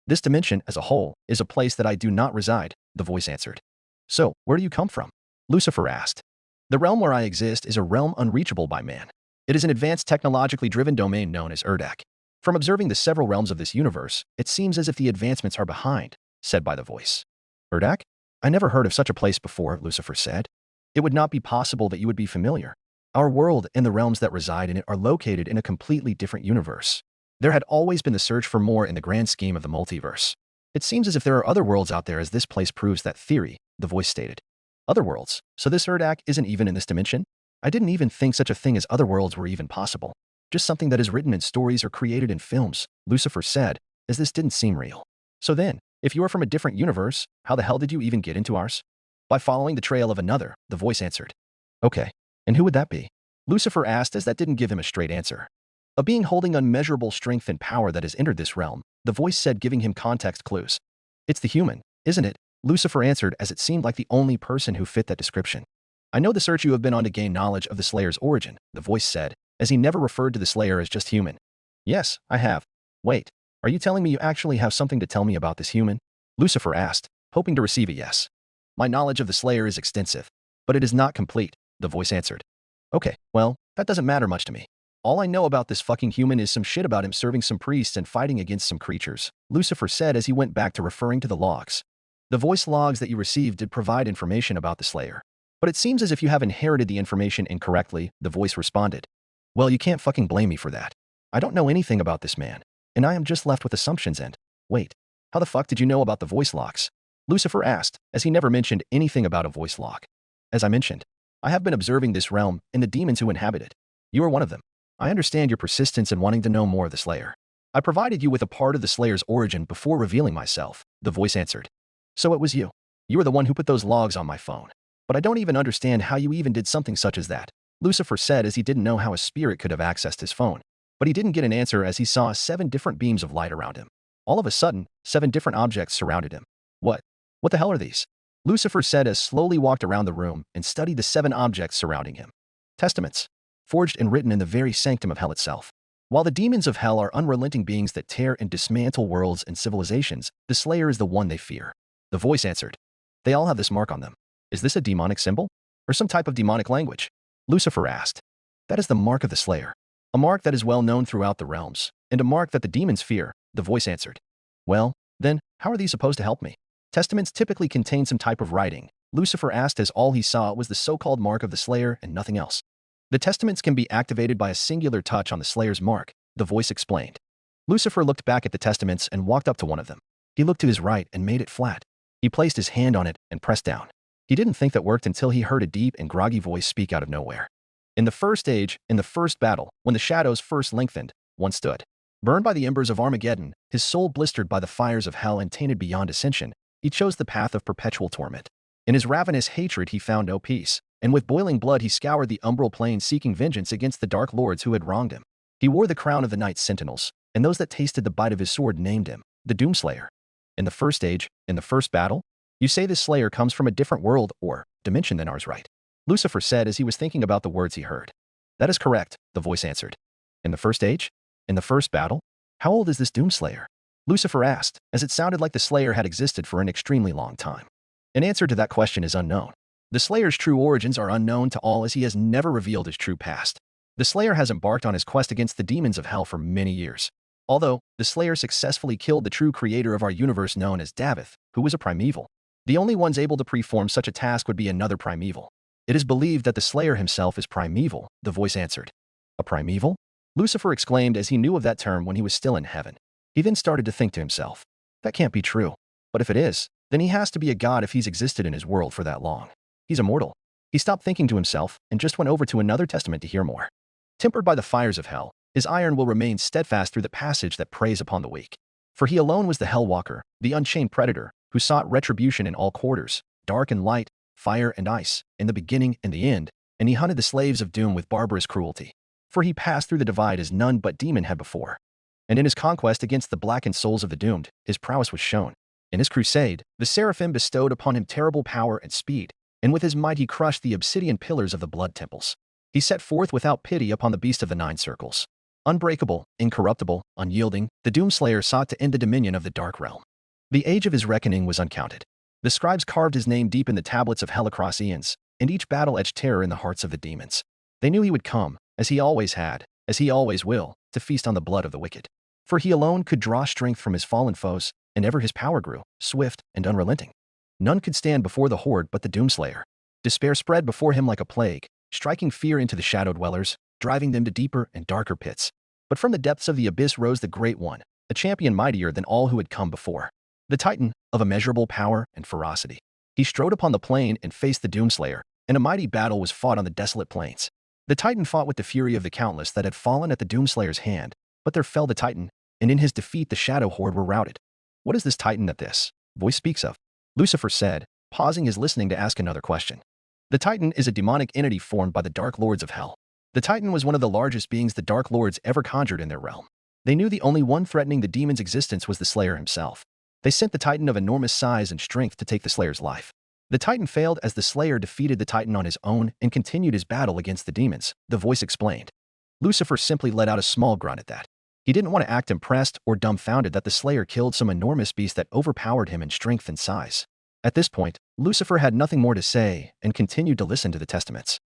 S2: This dimension, as a whole, is a place that I do not reside, the voice answered. So, where do you come from? Lucifer asked. The realm where I exist is a realm unreachable by man. It is an advanced technologically driven domain known as Urdak. From observing the several realms of this universe, it seems as if the advancements are behind, said by the voice. Urdak? I never heard of such a place before, Lucifer said. It would not be possible that you would be familiar. Our world and the realms that reside in it are located in a completely different universe. There had always been the search for more in the grand scheme of the multiverse. It seems as if there are other worlds out there, as this place proves that theory, the voice stated. Other worlds? So this Urdak isn't even in this dimension? I didn't even think such a thing as other worlds were even possible. Just something that is written in stories or created in films, Lucifer said, as this didn't seem real. So then, if you are from a different universe, how the hell did you even get into ours? By following the trail of another, the voice answered. Okay, and who would that be? Lucifer asked, as that didn't give him a straight answer. A being holding unmeasurable strength and power that has entered this realm, the voice said, giving him context clues. It's the human, isn't it? Lucifer answered, as it seemed like the only person who fit that description. I know the search you have been on to gain knowledge of the Slayer's origin, the voice said, as he never referred to the Slayer as just human. Yes, I have. Wait, are you telling me you actually have something to tell me about this human? Lucifer asked, hoping to receive a yes. My knowledge of the Slayer is extensive, but it is not complete, the voice answered. Okay, well, that doesn't matter much to me. All I know about this fucking human is some shit about him serving some priests and fighting against some creatures, Lucifer said as he went back to referring to the logs. The voice logs that you received did provide information about the Slayer. But it seems as if you have inherited the information incorrectly, the voice responded. Well, you can't fucking blame me for that. I don't know anything about this man, and I am just left with assumptions and… Wait, how the fuck did you know about the voice logs? Lucifer asked, as he never mentioned anything about a voice log. As I mentioned, I have been observing this realm and the demons who inhabit it. You are one of them. I understand your persistence in wanting to know more of the Slayer. I provided you with a part of the Slayer's origin before revealing myself, the voice answered. So it was you. You were the one who put those logs on my phone. But I don't even understand how you even did something such as that, Lucifer said, as he didn't know how a spirit could have accessed his phone. But he didn't get an answer, as he saw 7 different beams of light around him. All of a sudden, 7 different objects surrounded him. What the hell are these? Lucifer said, as slowly walked around the room and studied the 7 objects surrounding him. Testaments, forged and written in the very sanctum of hell itself. While the demons of hell are unrelenting beings that tear and dismantle worlds and civilizations, the Slayer is the one they fear. The voice answered. They all have this mark on them. Is this a demonic symbol? Or some type of demonic language? Lucifer asked. That is the mark of the Slayer. A mark that is well known throughout the realms, and a mark that the demons fear, the voice answered. Well, then, how are these supposed to help me? Testaments typically contain some type of writing, Lucifer asked, as all he saw was the so-called mark of the Slayer and nothing else. The testaments can be activated by a singular touch on the Slayer's mark, the voice explained. Lucifer looked back at the testaments and walked up to one of them. He looked to his right and made it flat. He placed his hand on it and pressed down. He didn't think that worked until he heard a deep and groggy voice speak out of nowhere. In the first age, in the first battle, when the shadows first lengthened, one stood. Burned by the embers of Armageddon, his soul blistered by the fires of hell and tainted beyond ascension, he chose the path of perpetual torment. In his ravenous hatred he found no peace, and with boiling blood he scoured the umbral plane seeking vengeance against the dark lords who had wronged him. He wore the crown of the Night Sentinels, and those that tasted the bite of his sword named him the Doomslayer. In the first age, in the first battle, you say this Slayer comes from a different world or dimension than ours, right? Lucifer said as he was thinking about the words he heard. That is correct, the voice answered. In the first age? In the first battle? How old is this Doomslayer? Lucifer asked, as it sounded like the Slayer had existed for an extremely long time. An answer to that question is unknown. The Slayer's true origins are unknown to all, as he has never revealed his true past. The Slayer has embarked on his quest against the demons of hell for many years. Although, the Slayer successfully killed the true creator of our universe known as Davoth, who was a primeval. The only ones able to perform such a task would be another primeval. It is believed that the Slayer himself is primeval, the voice answered. A primeval? Lucifer exclaimed, as he knew of that term when he was still in heaven. He then started to think to himself, that can't be true. But if it is, then he has to be a god if he's existed in his world for that long. He's immortal. He stopped thinking to himself and just went over to another testament to hear more. Tempered by the fires of hell, his iron will remain steadfast through the passage that preys upon the weak. For he alone was the Hellwalker, the unchained predator, who sought retribution in all quarters, dark and light, fire and ice, in the beginning and the end, and he hunted the slaves of doom with barbarous cruelty. For he passed through the divide as none but demon had before. And in his conquest against the blackened souls of the doomed, his prowess was shown. In his crusade, the seraphim bestowed upon him terrible power and speed, and with his might he crushed the obsidian pillars of the blood temples. He set forth without pity upon the beast of the 9 circles. Unbreakable, incorruptible, unyielding, the Doomslayer sought to end the dominion of the dark realm. The age of his reckoning was uncounted. The scribes carved his name deep in the tablets of hell across eons, and each battle etched terror in the hearts of the demons. They knew he would come, as he always had, as he always will, to feast on the blood of the wicked. For he alone could draw strength from his fallen foes, and ever his power grew, swift and unrelenting. None could stand before the horde but the Doomslayer. Despair spread before him like a plague, striking fear into the shadow dwellers, driving them to deeper and darker pits. But from the depths of the abyss rose the Great One, a champion mightier than all who had come before. The Titan, of immeasurable power and ferocity. He strode upon the plain and faced the Doomslayer, and a mighty battle was fought on the desolate plains. The Titan fought with the fury of the countless that had fallen at the Doomslayer's hand, but there fell the Titan, and in his defeat the Shadow Horde were routed. What is this Titan that this voice speaks of? Lucifer said, pausing his listening to ask another question. The Titan is a demonic entity formed by the Dark Lords of Hell. The Titan was one of the largest beings the Dark Lords ever conjured in their realm. They knew the only one threatening the demon's existence was the Slayer himself. They sent the Titan of enormous size and strength to take the Slayer's life. The Titan failed as the Slayer defeated the Titan on his own and continued his battle against the demons, the voice explained. Lucifer simply let out a small grunt at that. He didn't want to act impressed or dumbfounded that the Slayer killed some enormous beast that overpowered him in strength and size. At this point, Lucifer had nothing more to say and continued to listen to the testaments.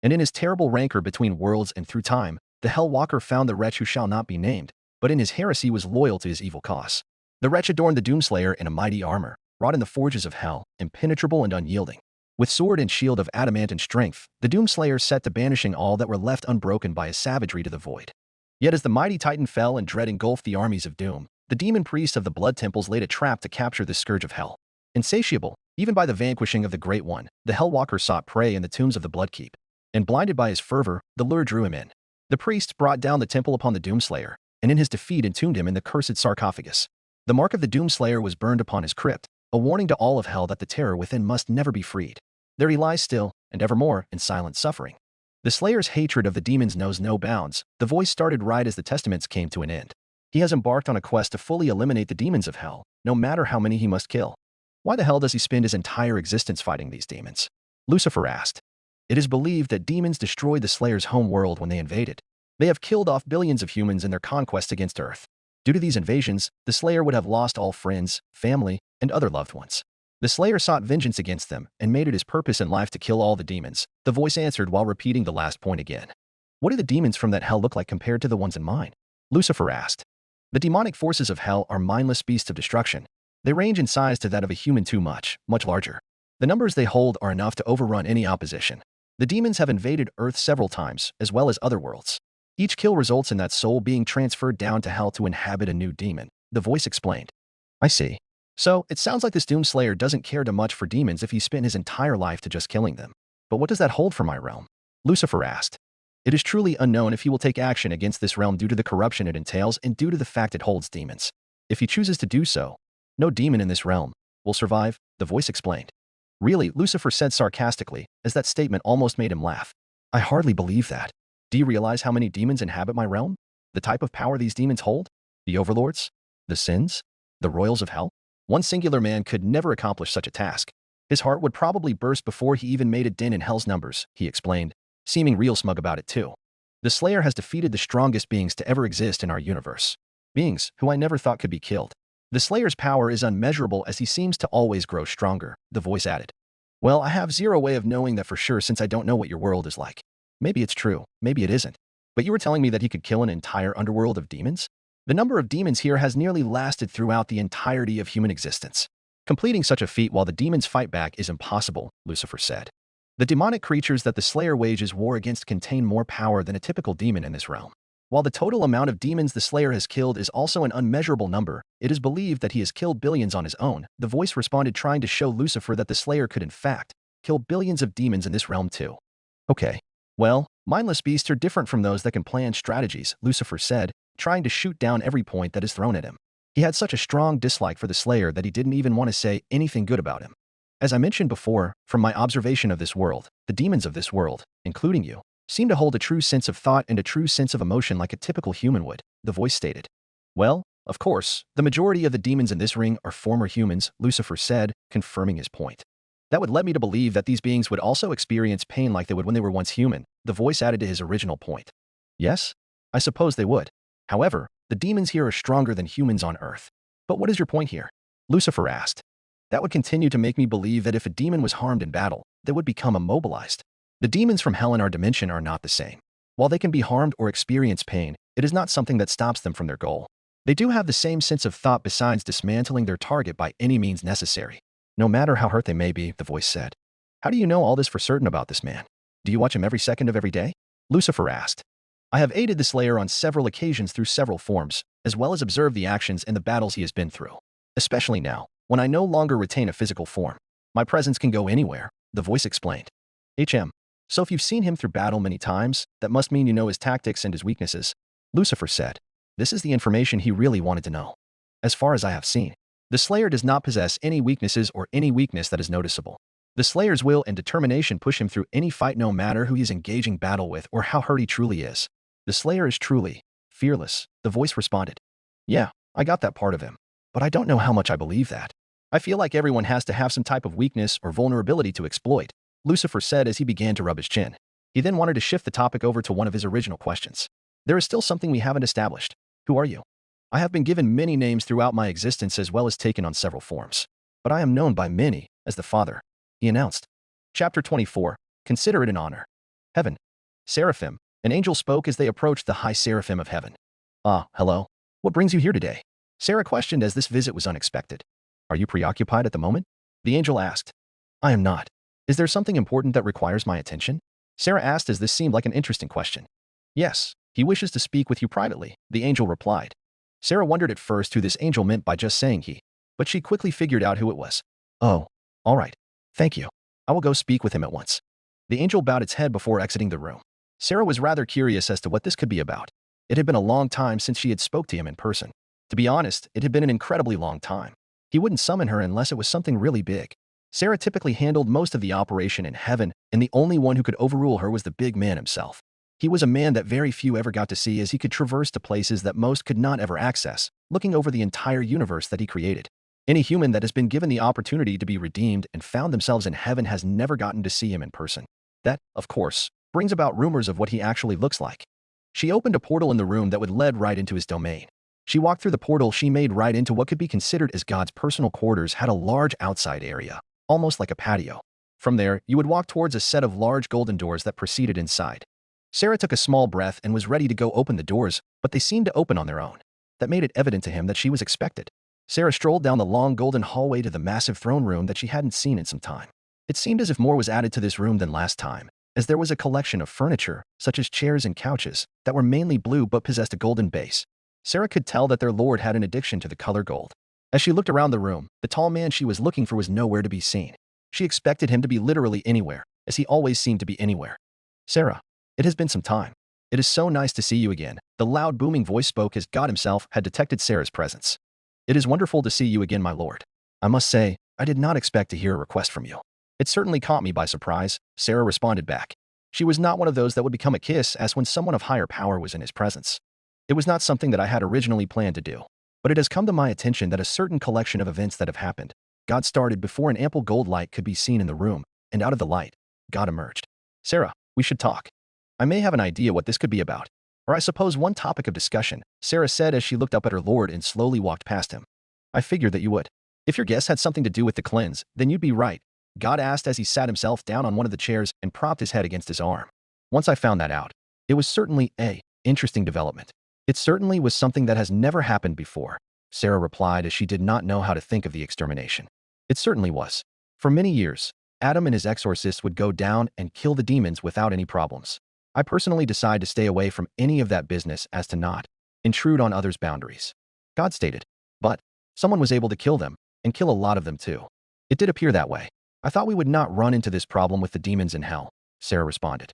S2: And in his terrible rancor between worlds and through time, the Hellwalker found the wretch who shall not be named, but in his heresy was loyal to his evil cause. The wretch adorned the Doomslayer in a mighty armor, wrought in the forges of hell, impenetrable and unyielding. With sword and shield of adamant and strength, the Doomslayer set to banishing all that were left unbroken by his savagery to the void. Yet as the mighty Titan fell and dread engulfed the armies of doom, the demon priests of the blood temples laid a trap to capture the scourge of hell. Insatiable, even by the vanquishing of the Great One, the Hellwalker sought prey in the tombs of the Bloodkeep. And blinded by his fervor, the lure drew him in. The priests brought down the temple upon the Doomslayer, and in his defeat entombed him in the cursed sarcophagus. The mark of the Doomslayer was burned upon his crypt, a warning to all of hell that the terror within must never be freed. There he lies still, and evermore, in silent suffering. The Slayer's hatred of the demons knows no bounds. The voice started right as the testaments came to an end. He has embarked on a quest to fully eliminate the demons of hell, no matter how many he must kill. Why the hell does he spend his entire existence fighting these demons? Lucifer asked. It is believed that demons destroyed the Slayer's home world when they invaded. They have killed off billions of humans in their conquest against Earth. Due to these invasions, the Slayer would have lost all friends, family, and other loved ones. The Slayer sought vengeance against them and made it his purpose in life to kill all the demons, the voice answered while repeating the last point again. What do the demons from that hell look like compared to the ones in mine? Lucifer asked. The demonic forces of hell are mindless beasts of destruction. They range in size to that of a human much larger. The numbers they hold are enough to overrun any opposition. The demons have invaded Earth several times, as well as other worlds. Each kill results in that soul being transferred down to hell to inhabit a new demon, the voice explained. I see. So, it sounds like this Doomslayer doesn't care too much for demons if he spent his entire life to just killing them. But what does that hold for my realm? Lucifer asked. It is truly unknown if he will take action against this realm due to the corruption it entails and due to the fact it holds demons. If he chooses to do so, no demon in this realm will survive, the voice explained. Really, Lucifer said sarcastically, as that statement almost made him laugh. I hardly believe that. Do you realize how many demons inhabit my realm? The type of power these demons hold? The overlords? The sins? The royals of hell? One singular man could never accomplish such a task. His heart would probably burst before he even made a dent in hell's numbers, he explained, seeming real smug about it too. The Slayer has defeated the strongest beings to ever exist in our universe. Beings who I never thought could be killed. The Slayer's power is unmeasurable as he seems to always grow stronger, the voice added. Well, I have zero way of knowing that for sure since I don't know what your world is like. Maybe it's true, maybe it isn't. But you were telling me that he could kill an entire underworld of demons? The number of demons here has nearly lasted throughout the entirety of human existence. Completing such a feat while the demons fight back is impossible, Lucifer said. The demonic creatures that the Slayer wages war against contain more power than a typical demon in this realm. While the total amount of demons the Slayer has killed is also an unmeasurable number, it is believed that he has killed billions on his own. The voice responded, trying to show Lucifer that the Slayer could in fact kill billions of demons in this realm too. Okay. Well, mindless beasts are different from those that can plan strategies, Lucifer said, trying to shoot down every point that is thrown at him. He had such a strong dislike for the Slayer that he didn't even want to say anything good about him. As I mentioned before, from my observation of this world, the demons of this world, including you, seem to hold a true sense of thought and a true sense of emotion like a typical human would, the voice stated. Well, of course, the majority of the demons in this ring are former humans, Lucifer said, confirming his point. That would lead me to believe that these beings would also experience pain like they would when they were once human, the voice added to his original point. Yes, I suppose they would. However, the demons here are stronger than humans on Earth. But what is your point here? Lucifer asked. That would continue to make me believe that if a demon was harmed in battle, they would become immobilized. The demons from hell in our dimension are not the same. While they can be harmed or experience pain, it is not something that stops them from their goal. They do have the same sense of thought besides dismantling their target by any means necessary. No matter how hurt they may be, the voice said. How do you know all this for certain about this man? Do you watch him every second of every day? Lucifer asked. I have aided the Slayer on several occasions through several forms, as well as observed the actions and the battles he has been through. Especially now, when I no longer retain a physical form. My presence can go anywhere, the voice explained. So if you've seen him through battle many times, that must mean you know his tactics and his weaknesses, Lucifer said. This is the information he really wanted to know. As far as I have seen, the Slayer does not possess any weaknesses or any weakness that is noticeable. The Slayer's will and determination push him through any fight no matter who he is engaging battle with or how hurt he truly is. The Slayer is truly fearless, the voice responded. Yeah, I got that part of him, but I don't know how much I believe that. I feel like everyone has to have some type of weakness or vulnerability to exploit, Lucifer said as he began to rub his chin. He then wanted to shift the topic over to one of his original questions. There is still something we haven't established. Who are you? I have been given many names throughout my existence as well as taken on several forms. But I am known by many as the Father, he announced. Chapter 24. Consider it an honor. Heaven. Seraphim. An angel spoke as they approached the high seraphim of heaven. Ah, hello. What brings you here today? Sarah questioned as this visit was unexpected. Are you preoccupied at the moment? The angel asked. I am not. Is there something important that requires my attention? Sarah asked as this seemed like an interesting question. Yes, he wishes to speak with you privately, the angel replied. Sarah wondered at first who this angel meant by just saying he, but she quickly figured out who it was. Oh, all right. Thank you. I will go speak with him at once. The angel bowed its head before exiting the room. Sarah was rather curious as to what this could be about. It had been a long time since she had spoke to him in person. To be honest, it had been an incredibly long time. He wouldn't summon her unless it was something really big. Sarah typically handled most of the operation in heaven, and the only one who could overrule her was the big man himself. He was a man that very few ever got to see as he could traverse to places that most could not ever access, looking over the entire universe that he created. Any human that has been given the opportunity to be redeemed and found themselves in heaven has never gotten to see him in person. That, of course, brings about rumors of what he actually looks like. She opened a portal in the room that would lead right into his domain. She walked through the portal she made right into what could be considered as God's personal quarters had a large outside area, almost like a patio. From there, you would walk towards a set of large golden doors that proceeded inside. Sarah took a small breath and was ready to go open the doors, but they seemed to open on their own. That made it evident to him that she was expected. Sarah strolled down the long golden hallway to the massive throne room that she hadn't seen in some time. It seemed as if more was added to this room than last time, as there was a collection of furniture, such as chairs and couches, that were mainly blue but possessed a golden base. Sarah could tell that their lord had an addiction to the color gold. As she looked around the room, the tall man she was looking for was nowhere to be seen. She expected him to be literally anywhere, as he always seemed to be anywhere. Sarah, it has been some time. It is so nice to see you again, the loud booming voice spoke as God himself had detected Sarah's presence. It is wonderful to see you again, my lord. I must say, I did not expect to hear a request from you. It certainly caught me by surprise, Sarah responded back. She was not one of those that would become a kiss as when someone of higher power was in his presence. It was not something that I had originally planned to do, but it has come to my attention that a certain collection of events that have happened, God started before an ample gold light could be seen in the room, and out of the light, God emerged. Sarah, we should talk. I may have an idea what this could be about, or I suppose one topic of discussion, Sarah said as she looked up at her lord and slowly walked past him. I figured that you would. If your guess had something to do with the cleanse, then you'd be right, God asked as he sat himself down on one of the chairs and propped his head against his arm. Once I found that out, it was certainly a interesting development. It certainly was something that has never happened before, Sarah replied as she did not know how to think of the extermination. It certainly was. For many years, Adam and his exorcist would go down and kill the demons without any problems. I personally decide to stay away from any of that business as to not intrude on others' boundaries. God stated. But someone was able to kill them, and kill a lot of them too. It did appear that way. I thought we would not run into this problem with the demons in hell, Sarah responded.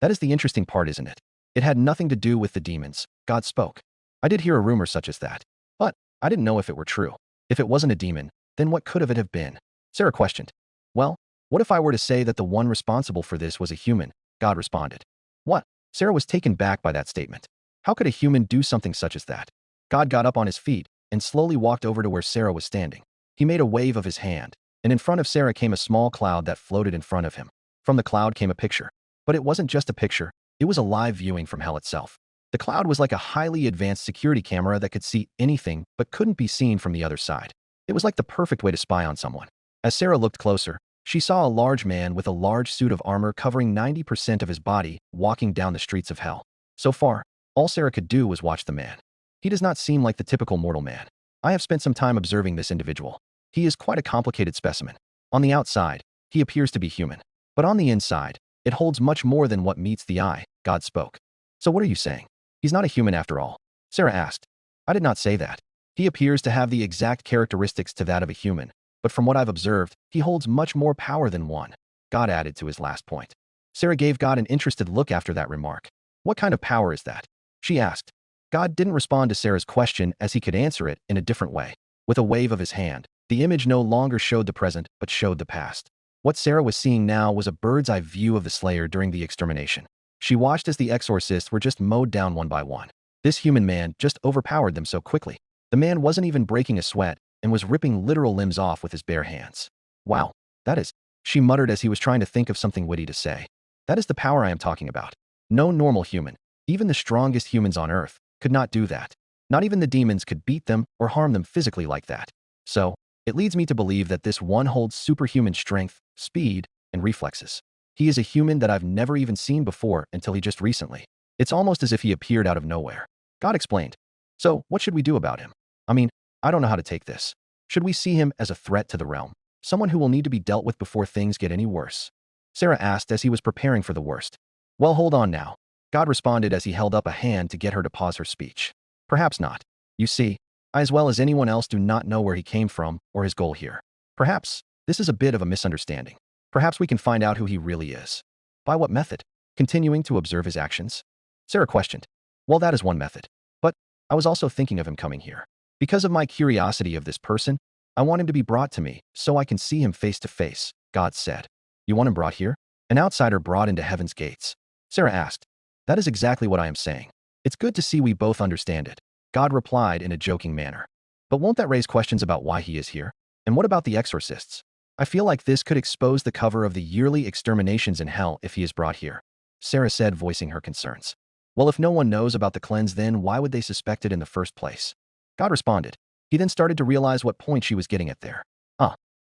S2: That is the interesting part, isn't it? It had nothing to do with the demons, God spoke. I did hear a rumor such as that, but I didn't know if it were true. If it wasn't a demon, then what could it have been? Sarah questioned. Well, what if I were to say that the one responsible for this was a human? God responded. What? Sarah was taken back by that statement. How could a human do something such as that? God got up on his feet and slowly walked over to where Sarah was standing. He made a wave of his hand, and in front of Sarah came a small cloud that floated in front of him. From the cloud came a picture. But it wasn't just a picture, it was a live viewing from hell itself. The cloud was like a highly advanced security camera that could see anything but couldn't be seen from the other side. It was like the perfect way to spy on someone. As Sarah looked closer, she saw a large man with a large suit of armor covering 90% of his body walking down the streets of hell. So far, all Sarah could do was watch the man. He does not seem like the typical mortal man. I have spent some time observing this individual. He is quite a complicated specimen. On the outside, he appears to be human. But on the inside, It holds much more than what meets the eye, God spoke. So what are you saying? He's not a human after all. Sarah asked. I did not say that. He appears to have the exact characteristics to that of a human, but from what I've observed, he holds much more power than one, God added to his last point. Sarah gave God an interested look after that remark. What kind of power is that? She asked. God didn't respond to Sarah's question as he could answer it in a different way. With a wave of his hand, the image no longer showed the present but showed the past. What Sarah was seeing now was a bird's-eye view of the Slayer during the extermination. She watched as the Exorcists were just mowed down one by one. This human man just overpowered them so quickly. The man wasn't even breaking a sweat and was ripping literal limbs off with his bare hands. Wow, that is, she muttered as he was trying to think of something witty to say. That is the power I am talking about. No normal human, even the strongest humans on Earth, could not do that. Not even the demons could beat them or harm them physically like that. So, it leads me to believe that this one holds superhuman strength, speed, and reflexes. He is a human that I've never even seen before until he just recently. It's almost as if he appeared out of nowhere. God explained. So, what should we do about him? I mean, I don't know how to take this. Should we see him as a threat to the realm? Someone who will need to be dealt with before things get any worse? Sarah asked as he was preparing for the worst. Well, hold on now. God responded as he held up a hand to get her to pause her speech. Perhaps not. You see, I as well as anyone else do not know where he came from or his goal here. Perhaps this is a bit of a misunderstanding. Perhaps we can find out who he really is. By what method? Continuing to observe his actions? Sarah questioned. Well, that is one method. But I was also thinking of him coming here. Because of my curiosity of this person, I want him to be brought to me so I can see him face to face, God said. You want him brought here? An outsider brought into heaven's gates? Sarah asked. That is exactly what I am saying. It's good to see we both understand it. God replied in a joking manner. But won't that raise questions about why he is here? And what about the exorcists? I feel like this could expose the cover of the yearly exterminations in hell if he is brought here, Sarah said, voicing her concerns. Well, if no one knows about the cleanse, then why would they suspect it in the first place? God responded. He then started to realize what point she was getting at there.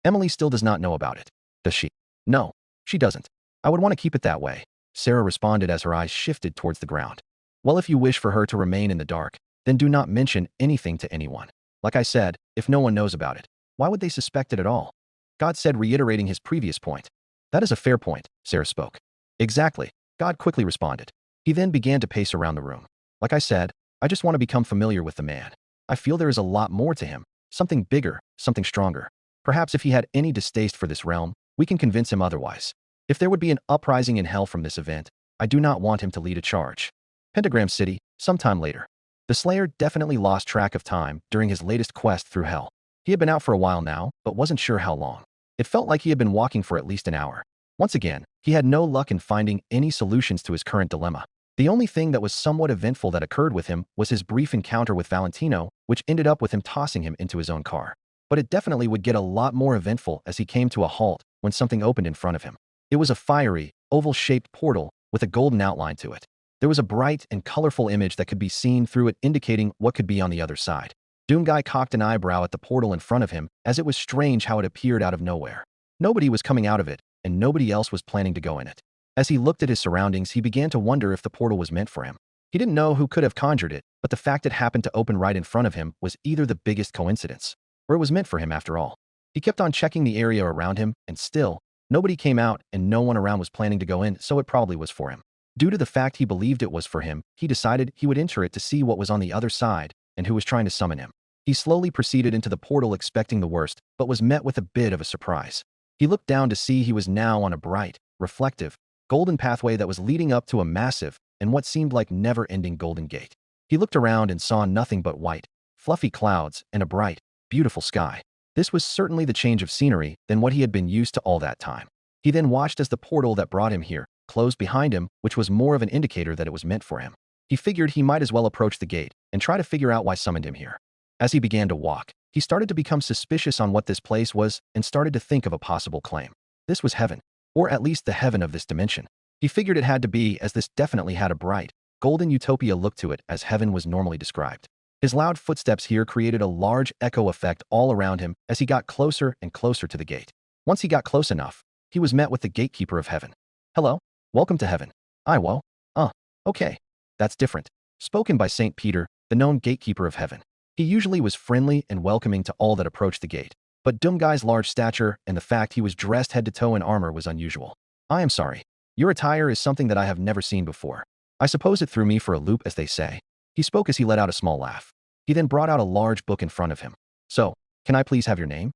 S2: Emily still does not know about it. Does she? No, she doesn't. I would want to keep it that way, Sarah responded as her eyes shifted towards the ground. Well, if you wish for her to remain in the dark, then do not mention anything to anyone. Like I said, if no one knows about it, why would they suspect it at all? God said, reiterating his previous point. That is a fair point, Sarah spoke. Exactly, God quickly responded. He then began to pace around the room. Like I said, I just want to become familiar with the man. I feel there is a lot more to him, something bigger, something stronger. Perhaps if he had any distaste for this realm, we can convince him otherwise. If there would be an uprising in hell from this event, I do not want him to lead a charge. Pentagram City, sometime later. The Slayer definitely lost track of time during his latest quest through hell. He had been out for a while now, but wasn't sure how long. It felt like he had been walking for at least an hour. Once again, he had no luck in finding any solutions to his current dilemma. The only thing that was somewhat eventful that occurred with him was his brief encounter with Valentino, which ended up with him tossing him into his own car. But it definitely would get a lot more eventful as he came to a halt when something opened in front of him. It was a fiery, oval-shaped portal with a golden outline to it. There was a bright and colorful image that could be seen through it, indicating what could be on the other side. Doomguy cocked an eyebrow at the portal in front of him, as it was strange how it appeared out of nowhere. Nobody was coming out of it, and nobody else was planning to go in it. As he looked at his surroundings, he began to wonder if the portal was meant for him. He didn't know who could have conjured it, but the fact it happened to open right in front of him was either the biggest coincidence, or it was meant for him after all. He kept on checking the area around him, and still, nobody came out and no one around was planning to go in, so it probably was for him. Due to the fact he believed it was for him, he decided he would enter it to see what was on the other side and who was trying to summon him. He slowly proceeded into the portal expecting the worst, but was met with a bit of a surprise. He looked down to see he was now on a bright, reflective, golden pathway that was leading up to a massive and what seemed like never-ending golden gate. He looked around and saw nothing but white, fluffy clouds and a bright, beautiful sky. This was certainly the change of scenery than what he had been used to all that time. He then watched as the portal that brought him here closed behind him, which was more of an indicator that it was meant for him. He figured he might as well approach the gate and try to figure out why summoned him here. As he began to walk, he started to become suspicious on what this place was and started to think of a possible claim. This was heaven, or at least the heaven of this dimension. He figured it had to be, as this definitely had a bright, golden utopia look to it as heaven was normally described. His loud footsteps here created a large echo effect all around him as he got closer and closer to the gate. Once he got close enough, he was met with the gatekeeper of heaven. Hello, welcome to heaven. Okay, that's different. Spoken by St. Peter, the known gatekeeper of heaven. He usually was friendly and welcoming to all that approached the gate, but Doomguy's large stature and the fact he was dressed head to toe in armor was unusual. I am sorry. Your attire is something that I have never seen before. I suppose it threw me for a loop, as they say. He spoke as he let out a small laugh. He then brought out a large book in front of him. So, can I please have your name?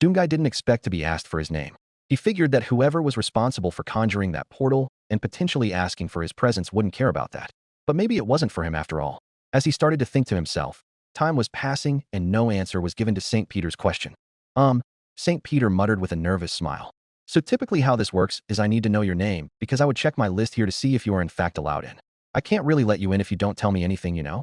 S2: Doomguy didn't expect to be asked for his name. He figured that whoever was responsible for conjuring that portal and potentially asking for his presence wouldn't care about that. But maybe it wasn't for him after all. As he started to think to himself, time was passing and no answer was given to St. Peter's question. St. Peter muttered with a nervous smile. So typically how this works is I need to know your name because I would check my list here to see if you are in fact allowed in. I can't really let you in if you don't tell me anything, you know?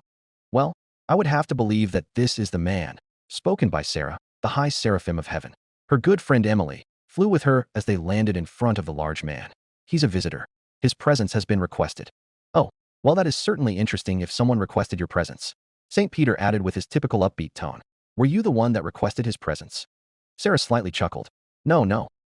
S2: Well, I would have to believe that this is the man, spoken by Sarah, the high seraphim of heaven. Her good friend Emily flew with her as they landed in front of the large man. He's a visitor. His presence has been requested. Oh, well, that is certainly interesting if someone requested your presence. St. Peter added with his typical upbeat tone. Were you the one that requested his presence? Sarah slightly chuckled. No,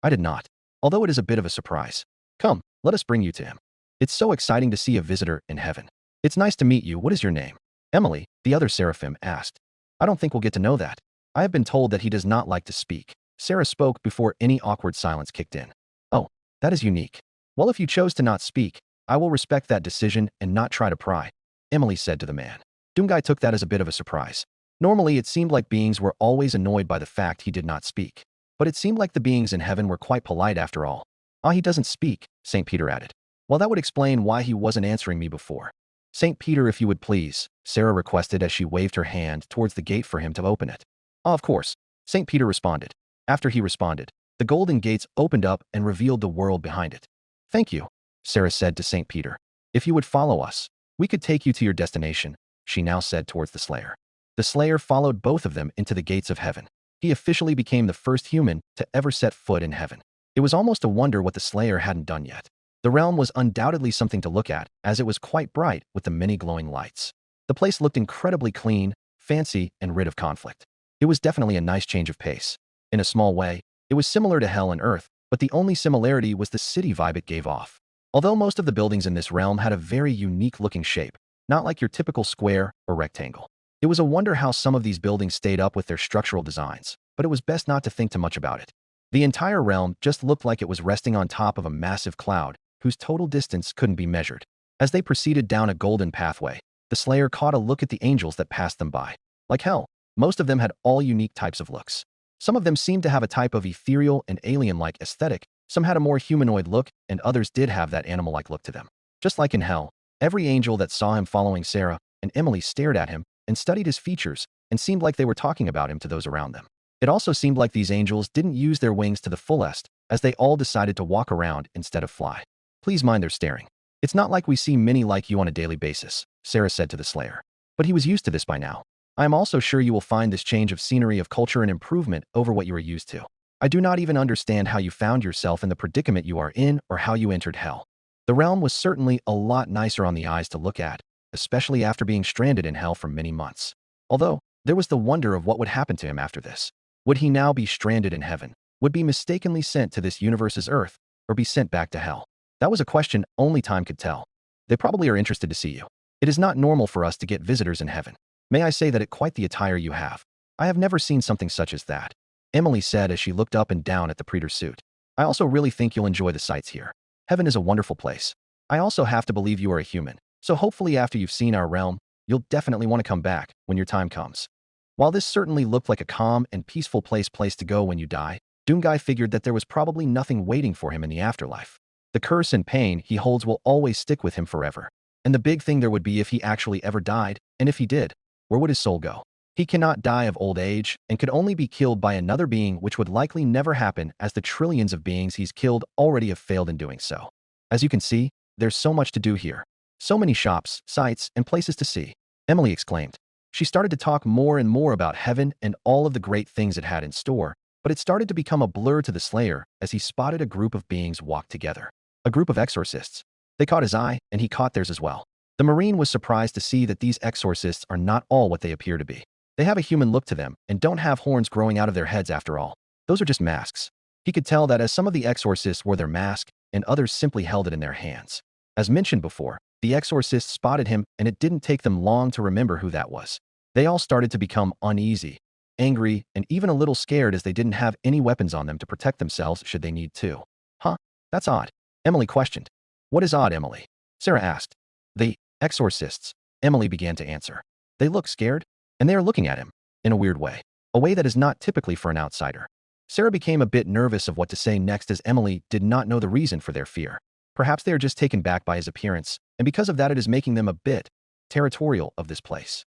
S2: I did not. Although it is a bit of a surprise. Come, let us bring you to him. It's so exciting to see a visitor in heaven. It's nice to meet you. What is your name? Emily, the other seraphim, asked. I don't think we'll get to know that. I have been told that he does not like to speak. Sarah spoke before any awkward silence kicked in. Oh, that is unique. Well, if you chose to not speak, I will respect that decision and not try to pry, Emily said to the man. Doomguy took that as a bit of a surprise. Normally, it seemed like beings were always annoyed by the fact he did not speak. But it seemed like the beings in heaven were quite polite after all. He doesn't speak, St. Peter added. Well, that would explain why he wasn't answering me before. St. Peter, if you would please, Sarah requested as she waved her hand towards the gate for him to open it. Of course, St. Peter responded. After he responded, the golden gates opened up and revealed the world behind it. Thank you, Sarah said to St. Peter. If you would follow us, we could take you to your destination, she now said towards the Slayer. The Slayer followed both of them into the gates of heaven. He officially became the first human to ever set foot in heaven. It was almost a wonder what the Slayer hadn't done yet. The realm was undoubtedly something to look at, as it was quite bright with the many glowing lights. The place looked incredibly clean, fancy, and rid of conflict. It was definitely a nice change of pace. In a small way, it was similar to hell and earth, but the only similarity was the city vibe it gave off. Although most of the buildings in this realm had a very unique-looking shape, not like your typical square or rectangle. It was a wonder how some of these buildings stayed up with their structural designs, but it was best not to think too much about it. The entire realm just looked like it was resting on top of a massive cloud, whose total distance couldn't be measured. As they proceeded down a golden pathway, the Slayer caught a look at the angels that passed them by. Like hell, most of them had all unique types of looks. Some of them seemed to have a type of ethereal and alien-like aesthetic, some had a more humanoid look, and others did have that animal-like look to them. Just like in hell, every angel that saw him following Sarah and Emily stared at him and studied his features and seemed like they were talking about him to those around them. It also seemed like these angels didn't use their wings to the fullest, as they all decided to walk around instead of fly. Please mind their staring. It's not like we see many like you on a daily basis, Sarah said to the Slayer. But he was used to this by now. I am also sure you will find this change of scenery of culture an improvement over what you are used to. I do not even understand how you found yourself in the predicament you are in or how you entered hell. The realm was certainly a lot nicer on the eyes to look at, especially after being stranded in hell for many months. Although, there was the wonder of what would happen to him after this. Would he now be stranded in heaven? Would be mistakenly sent to this universe's earth, or be sent back to hell? That was a question only time could tell. They probably are interested to see you. It is not normal for us to get visitors in heaven. May I say that it quite the attire you have. I have never seen something such as that, Emily said as she looked up and down at the Praetor's suit. I also really think you'll enjoy the sights here. Heaven is a wonderful place. I also have to believe you are a human, so hopefully after you've seen our realm, you'll definitely want to come back when your time comes. While this certainly looked like a calm and peaceful place to go when you die, Doomguy figured that there was probably nothing waiting for him in the afterlife. The curse and pain he holds will always stick with him forever. And the big thing there would be if he actually ever died, and if he did, where would his soul go? He cannot die of old age and could only be killed by another being, which would likely never happen as the trillions of beings he's killed already have failed in doing so. As you can see, there's so much to do here. So many shops, sights, and places to see, Emily exclaimed. She started to talk more and more about heaven and all of the great things it had in store, but it started to become a blur to the Slayer as he spotted a group of beings walk together. A group of exorcists. They caught his eye, and he caught theirs as well. The Marine was surprised to see that these exorcists are not all what they appear to be. They have a human look to them and don't have horns growing out of their heads after all. Those are just masks. He could tell that as some of the exorcists wore their mask and others simply held it in their hands. As mentioned before, the exorcists spotted him and it didn't take them long to remember who that was. They all started to become uneasy, angry, and even a little scared as they didn't have any weapons on them to protect themselves should they need to. Huh? That's odd, Emily questioned. What is odd, Emily? Sarah asked. The exorcists, Emily began to answer. They look scared, and they are looking at him, in a weird way. A way that is not typically for an outsider. Sarah became a bit nervous of what to say next as Emily did not know the reason for their fear. Perhaps they are just taken back by his appearance, and because of that it is making them a bit territorial of this place.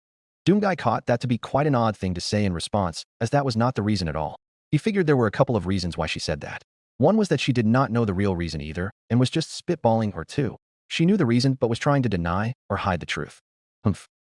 S2: Doomguy caught that to be quite an odd thing to say in response, as that was not the reason at all. He figured there were a couple of reasons why she said that. One was that she did not know the real reason either, and was just spitballing, or two, she knew the reason but was trying to deny or hide the truth.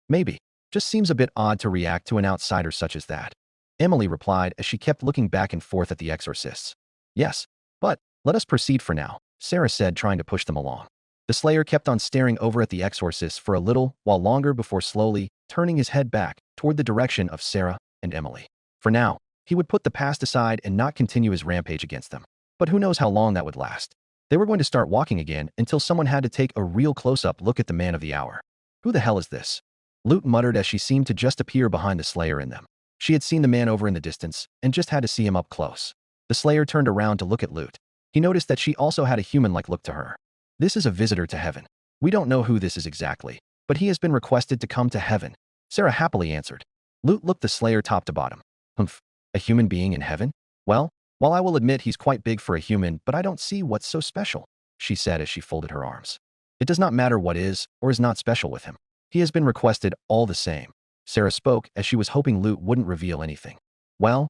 S2: Maybe. Just seems a bit odd to react to an outsider such as that. Emily replied as she kept looking back and forth at the exorcists. Yes, but let us proceed for now, Sarah said, trying to push them along. The Slayer kept on staring over at the exorcists for a little while longer before slowly turning his head back toward the direction of Sarah and Emily. For now, he would put the past aside and not continue his rampage against them. But who knows how long that would last. They were going to start walking again until someone had to take a real close-up look at the man of the hour. Who the hell is this? Lute muttered as she seemed to just appear behind the Slayer in them. She had seen the man over in the distance and just had to see him up close. The Slayer turned around to look at Lute. He noticed that she also had a human-like look to her. This is a visitor to heaven. We don't know who this is exactly, but he has been requested to come to heaven, Sarah happily answered. Lute looked the Slayer top to bottom. A human being in heaven? Well, while I will admit he's quite big for a human, but I don't see what's so special, she said as she folded her arms. It does not matter what is or is not special with him. He has been requested all the same. Sarah spoke as she was hoping Lute wouldn't reveal anything. Well.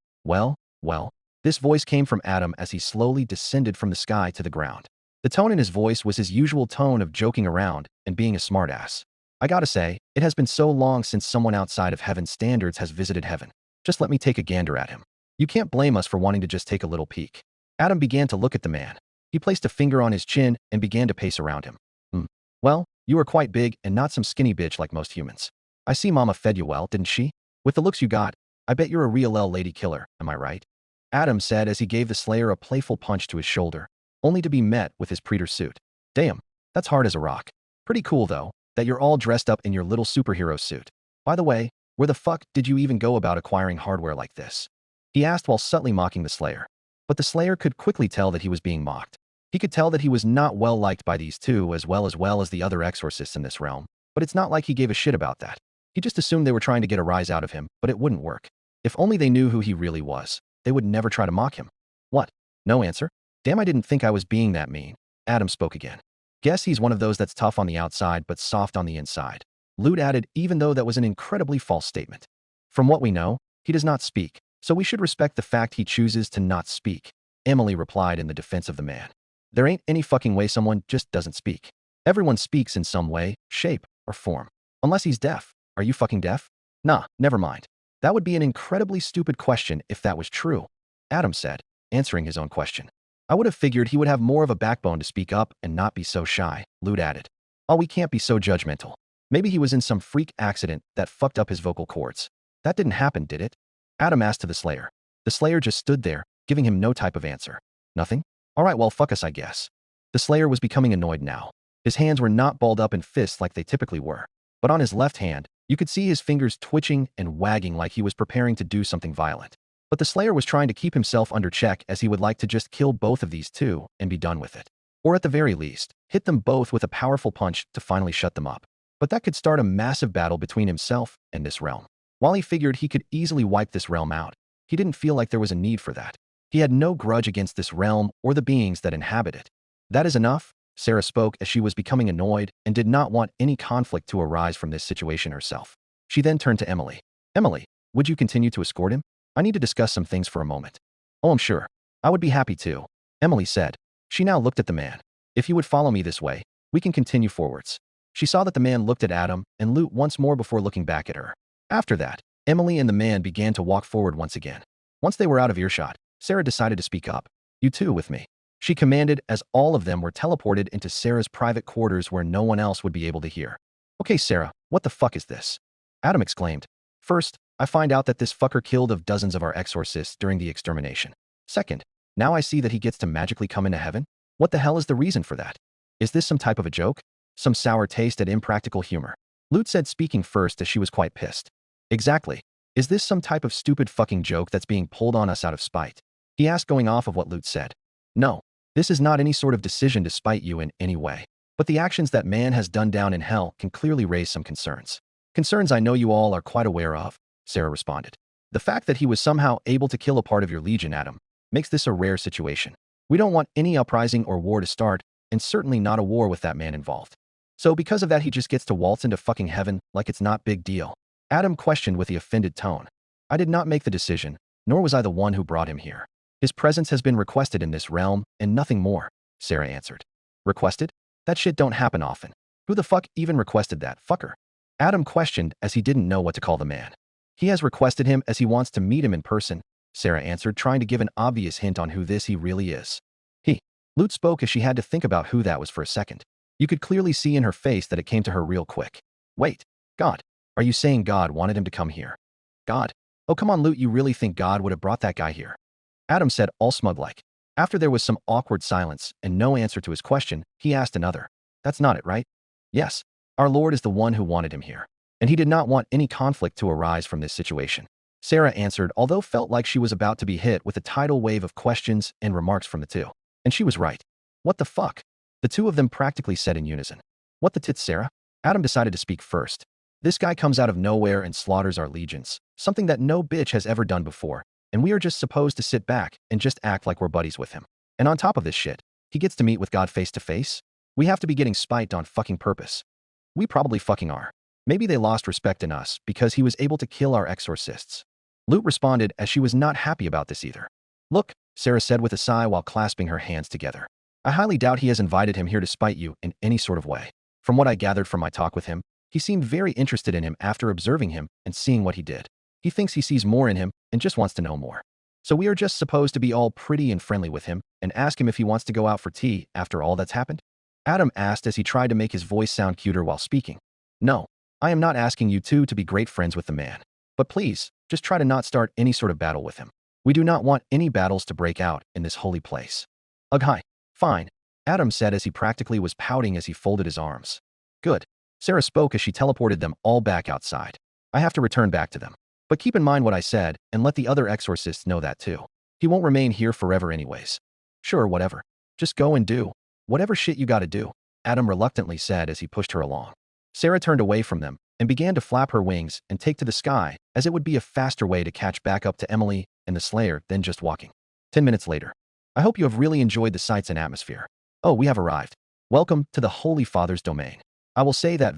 S2: This voice came from Adam as he slowly descended from the sky to the ground. The tone in his voice was his usual tone of joking around and being a smartass. I gotta say, it has been so long since someone outside of heaven's standards has visited heaven. Just let me take a gander at him. You can't blame us for wanting to just take a little peek. Adam began to look at the man. He placed a finger on his chin and began to pace around him. Well, you are quite big and not some skinny bitch like most humans. I see Mama fed you well, didn't she? With the looks you got, I bet you're a real lady killer, am I right? Adam said as he gave the Slayer a playful punch to his shoulder, only to be met with his preacher suit. Damn, that's hard as a rock. Pretty cool though, that you're all dressed up in your little superhero suit. By the way, where the fuck did you even go about acquiring hardware like this? He asked while subtly mocking the Slayer. But the Slayer could quickly tell that he was being mocked. He could tell that he was not well liked by these two as well as the other exorcists in this realm, but it's not like he gave a shit about that. He just assumed they were trying to get a rise out of him, but it wouldn't work. If only they knew who he really was, they would never try to mock him. What? No answer? Damn, I didn't think I was being that mean. Adam spoke again. Guess he's one of those that's tough on the outside but soft on the inside. Lute added, even though that was an incredibly false statement. From what we know, he does not speak, so we should respect the fact he chooses to not speak. Emily replied in the defense of the man. There ain't any fucking way someone just doesn't speak. Everyone speaks in some way, shape, or form. Unless he's deaf. Are you fucking deaf? Nah, never mind. That would be an incredibly stupid question if that was true, Adam said, answering his own question. I would have figured he would have more of a backbone to speak up and not be so shy, Lute added. Oh, we can't be so judgmental. Maybe he was in some freak accident that fucked up his vocal cords. That didn't happen, did it? Adam asked to the Slayer. The Slayer just stood there, giving him no type of answer. Nothing? Alright, well fuck us I guess. The Slayer was becoming annoyed now. His hands were not balled up in fists like they typically were. But on his left hand, you could see his fingers twitching and wagging like he was preparing to do something violent. But the Slayer was trying to keep himself under check as he would like to just kill both of these two and be done with it. Or at the very least, hit them both with a powerful punch to finally shut them up. But that could start a massive battle between himself and this realm. While he figured he could easily wipe this realm out, he didn't feel like there was a need for that. He had no grudge against this realm or the beings that inhabit it. That is enough, Sarah spoke as she was becoming annoyed and did not want any conflict to arise from this situation herself. She then turned to Emily. Emily, would you continue to escort him? I need to discuss some things for a moment. Oh, I'm sure. I would be happy to, Emily said. She now looked at the man. If you would follow me this way, we can continue forwards. She saw that the man looked at Adam and Lute once more before looking back at her. After that, Emily and the man began to walk forward once again. Once they were out of earshot, Sarah decided to speak up. You two with me, she commanded as all of them were teleported into Sarah's private quarters where no one else would be able to hear. Okay, Sarah, what the fuck is this? Adam exclaimed. First, I find out that this fucker killed of dozens of our exorcists during the extermination. Second, now I see that he gets to magically come into heaven? What the hell is the reason for that? Is this some type of a joke? Some sour taste at impractical humor? Lute said, speaking first as she was quite pissed. Exactly. Is this some type of stupid fucking joke that's being pulled on us out of spite? He asked, going off of what Lute said. No, this is not any sort of decision to spite you in any way. But the actions that man has done down in hell can clearly raise some concerns. Concerns I know you all are quite aware of, Sarah responded. The fact that he was somehow able to kill a part of your legion, Adam, makes this a rare situation. We don't want any uprising or war to start, and certainly not a war with that man involved. So because of that, he just gets to waltz into fucking heaven like it's not big deal. Adam questioned with the offended tone. I did not make the decision, nor was I the one who brought him here. His presence has been requested in this realm, and nothing more, Sarah answered. Requested? That shit don't happen often. Who the fuck even requested that fucker? Adam questioned as he didn't know what to call the man. He has requested him as he wants to meet him in person, Sarah answered, trying to give an obvious hint on who he really is. Lute spoke as she had to think about who that was for a second. You could clearly see in her face that it came to her real quick. Wait, God, are you saying God wanted him to come here? God? Oh, come on, Lute, you really think God would have brought that guy here? Adam said, all smug-like. After there was some awkward silence and no answer to his question, he asked another. That's not it, right? Yes, our Lord is the one who wanted him here, and he did not want any conflict to arise from this situation. Sarah answered, although felt like she was about to be hit with a tidal wave of questions and remarks from the two. And she was right. What the fuck? The two of them practically said in unison. What the tits, Sarah? Adam decided to speak first. This guy comes out of nowhere and slaughters our legions, something that no bitch has ever done before, and we are just supposed to sit back and just act like we're buddies with him. And on top of this shit, he gets to meet with God face to face? We have to be getting spiked on fucking purpose. We probably fucking are. Maybe they lost respect in us because he was able to kill our exorcists. Lute responded as she was not happy about this either. Look, Sarah said with a sigh while clasping her hands together. I highly doubt he has invited him here to spite you in any sort of way. From what I gathered from my talk with him, he seemed very interested in him after observing him and seeing what he did. He thinks he sees more in him and just wants to know more. So we are just supposed to be all pretty and friendly with him and ask him if he wants to go out for tea after all that's happened? Adam asked as he tried to make his voice sound cuter while speaking. No, I am not asking you two to be great friends with the man. But please, just try to not start any sort of battle with him. We do not want any battles to break out in this holy place. Ugh, hi. Fine, Adam said as he practically was pouting as he folded his arms. Good. Sarah spoke as she teleported them all back outside. I have to return back to them. But keep in mind what I said and let the other exorcists know that too. He won't remain here forever anyways. Sure, whatever. Just go and do whatever shit you gotta do, Adam reluctantly said as he pushed her along. Sarah turned away from them and began to flap her wings and take to the sky as it would be a faster way to catch back up to Emily and the Slayer than just walking. 10 minutes later. I hope you have really enjoyed the sights and atmosphere. Oh, we have arrived. Welcome to the Holy Father's domain. I will say that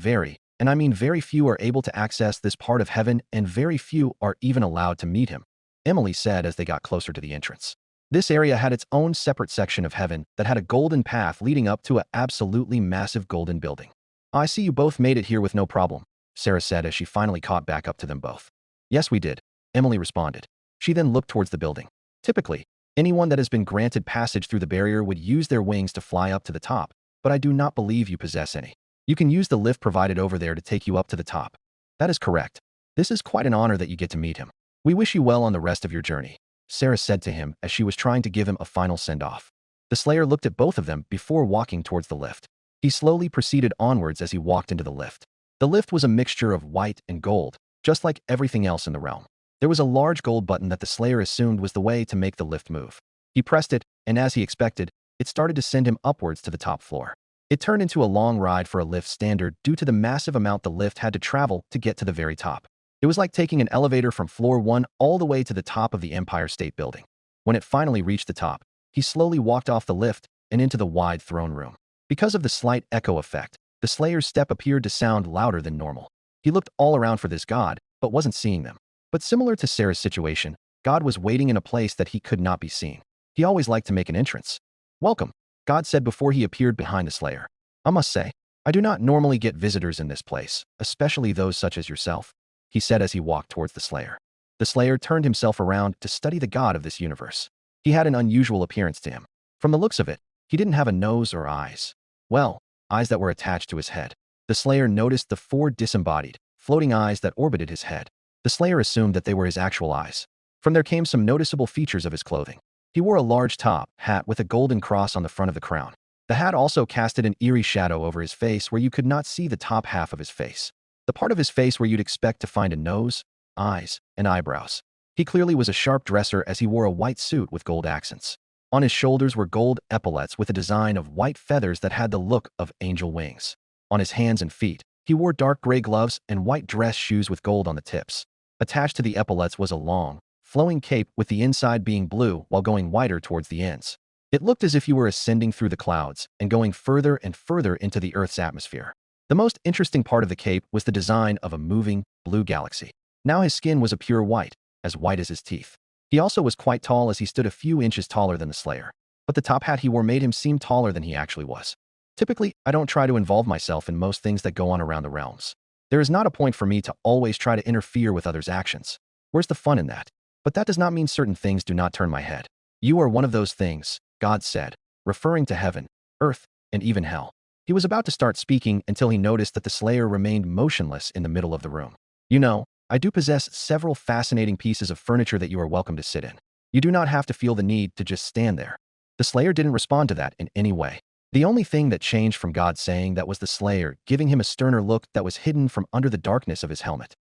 S2: and I mean very few are able to access this part of heaven and very few are even allowed to meet him, Emily said as they got closer to the entrance. This area had its own separate section of heaven that had a golden path leading up to an absolutely massive golden building. I see you both made it here with no problem, Sarah said as she finally caught back up to them both. Yes, we did, Emily responded. She then looked towards the building. Typically, anyone that has been granted passage through the barrier would use their wings to fly up to the top, but I do not believe you possess any. You can use the lift provided over there to take you up to the top. That is correct. This is quite an honor that you get to meet him. We wish you well on the rest of your journey, Sarah said to him as she was trying to give him a final send-off. The Slayer looked at both of them before walking towards the lift. He slowly proceeded onwards as he walked into the lift. The lift was a mixture of white and gold, just like everything else in the realm. There was a large gold button that the Slayer assumed was the way to make the lift move. He pressed it, and as he expected, it started to send him upwards to the top floor. It turned into a long ride for a lift standard due to the massive amount the lift had to travel to get to the very top. It was like taking an elevator from floor 1 all the way to the top of the Empire State Building. When it finally reached the top, he slowly walked off the lift and into the wide throne room. Because of the slight echo effect, the Slayer's step appeared to sound louder than normal. He looked all around for this god, but wasn't seeing them. But similar to Sarah's situation, God was waiting in a place that he could not be seen. He always liked to make an entrance. Welcome, God said before he appeared behind the Slayer. I must say, I do not normally get visitors in this place, especially those such as yourself, he said as he walked towards the Slayer. The Slayer turned himself around to study the god of this universe. He had an unusual appearance to him. From the looks of it, he didn't have a nose or eyes. Well, eyes that were attached to his head. The Slayer noticed the 4 disembodied, floating eyes that orbited his head. The Slayer assumed that they were his actual eyes. From there came some noticeable features of his clothing. He wore a large top hat with a golden cross on the front of the crown. The hat also casted an eerie shadow over his face where you could not see the top half of his face. The part of his face where you'd expect to find a nose, eyes, and eyebrows. He clearly was a sharp dresser as he wore a white suit with gold accents. On his shoulders were gold epaulets with a design of white feathers that had the look of angel wings. On his hands and feet, he wore dark gray gloves and white dress shoes with gold on the tips. Attached to the epaulets was a long, flowing cape with the inside being blue while going wider towards the ends. It looked as if you were ascending through the clouds and going further and further into the Earth's atmosphere. The most interesting part of the cape was the design of a moving, blue galaxy. Now his skin was a pure white as his teeth. He also was quite tall as he stood a few inches taller than the Slayer. But the top hat he wore made him seem taller than he actually was. Typically, I don't try to involve myself in most things that go on around the realms. There is not a point for me to always try to interfere with others' actions. Where's the fun in that? But that does not mean certain things do not turn my head. You are one of those things, God said, referring to heaven, earth, and even hell. He was about to start speaking until he noticed that the Slayer remained motionless in the middle of the room. You know, I do possess several fascinating pieces of furniture that you are welcome to sit in. You do not have to feel the need to just stand there. The Slayer didn't respond to that in any way. The only thing that changed from God saying that was the Slayer giving him a sterner look that was hidden from under the darkness of his helmet.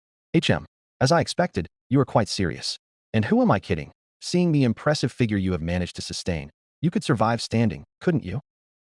S2: As I expected, you are quite serious. And who am I kidding? Seeing the impressive figure you have managed to sustain, you could survive standing, couldn't you?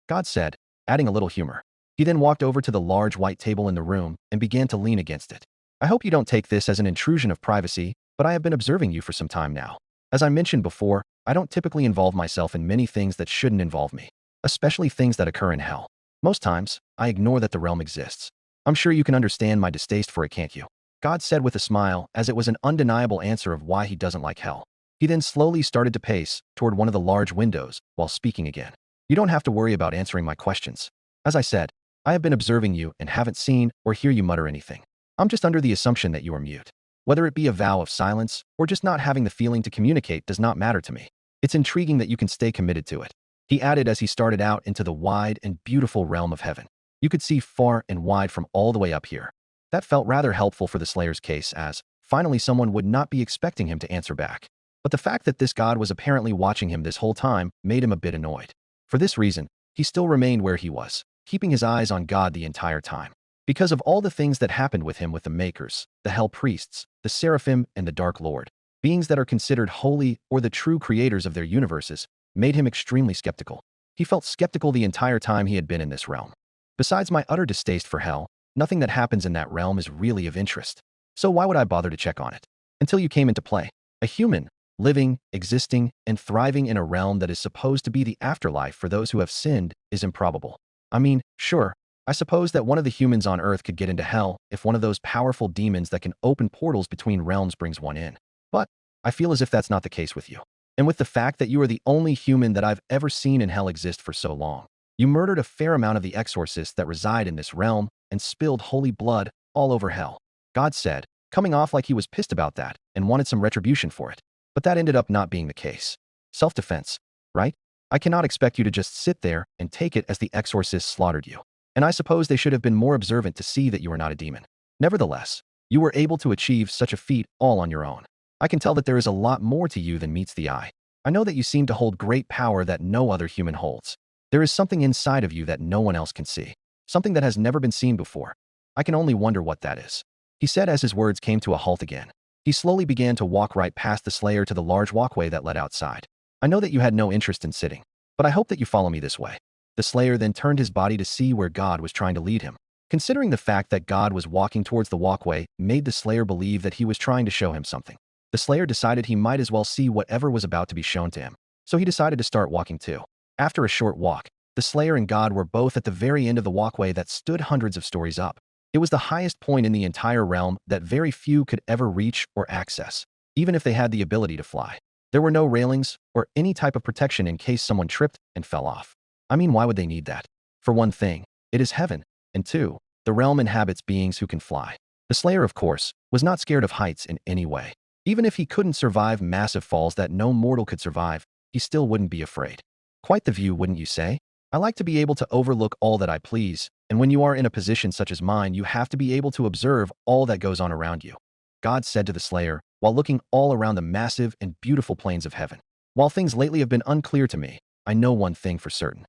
S2: God said, adding a little humor. He then walked over to the large white table in the room and began to lean against it. I hope you don't take this as an intrusion of privacy, but I have been observing you for some time now. As I mentioned before, I don't typically involve myself in many things that shouldn't involve me, especially things that occur in hell. Most times, I ignore that the realm exists. I'm sure you can understand my distaste for it, can't you? God said with a smile, as it was an undeniable answer of why he doesn't like hell. He then slowly started to pace toward one of the large windows while speaking again. You don't have to worry about answering my questions. As I said, I have been observing you and haven't seen or hear you mutter anything. I'm just under the assumption that you are mute. Whether it be a vow of silence or just not having the feeling to communicate does not matter to me. It's intriguing that you can stay committed to it. He added as he started out into the wide and beautiful realm of heaven. You could see far and wide from all the way up here. That felt rather helpful for the Slayer's case as, finally, someone would not be expecting him to answer back. But the fact that this god was apparently watching him this whole time made him a bit annoyed. For this reason, he still remained where he was, keeping his eyes on God the entire time. Because of all the things that happened with him with the Makers, the Hell Priests, the Seraphim, and the Dark Lord, beings that are considered holy or the true creators of their universes, made him extremely skeptical. He felt skeptical the entire time he had been in this realm. Besides my utter distaste for hell, nothing that happens in that realm is really of interest. So why would I bother to check on it? Until you came into play. A human, living, existing, and thriving in a realm that is supposed to be the afterlife for those who have sinned is improbable. I mean, sure, I suppose that one of the humans on Earth could get into hell if one of those powerful demons that can open portals between realms brings one in. But I feel as if that's not the case with you. And with the fact that you are the only human that I've ever seen in hell exist for so long. You murdered a fair amount of the exorcists that reside in this realm and spilled holy blood all over hell. God said, coming off like he was pissed about that and wanted some retribution for it. But that ended up not being the case. Self-defense, right? I cannot expect you to just sit there and take it as the exorcists slaughtered you. And I suppose they should have been more observant to see that you are not a demon. Nevertheless, you were able to achieve such a feat all on your own. I can tell that there is a lot more to you than meets the eye. I know that you seem to hold great power that no other human holds. There is something inside of you that no one else can see. Something that has never been seen before. I can only wonder what that is. He said as his words came to a halt again. He slowly began to walk right past the Slayer to the large walkway that led outside. I know that you had no interest in sitting, but I hope that you follow me this way. The Slayer then turned his body to see where God was trying to lead him. Considering the fact that God was walking towards the walkway made the Slayer believe that he was trying to show him something. The Slayer decided he might as well see whatever was about to be shown to him, so he decided to start walking too. After a short walk, the Slayer and God were both at the very end of the walkway that stood hundreds of stories up. It was the highest point in the entire realm that very few could ever reach or access, even if they had the ability to fly. There were no railings or any type of protection in case someone tripped and fell off. I mean, why would they need that? For one thing, it is heaven, and two, the realm inhabits beings who can fly. The Slayer, of course, was not scared of heights in any way. Even if he couldn't survive massive falls that no mortal could survive, he still wouldn't be afraid. Quite the view, wouldn't you say? I like to be able to overlook all that I please, and when you are in a position such as mine, you have to be able to observe all that goes on around you. God said to the Slayer, while looking all around the massive and beautiful plains of heaven. While things lately have been unclear to me, I know one thing for certain.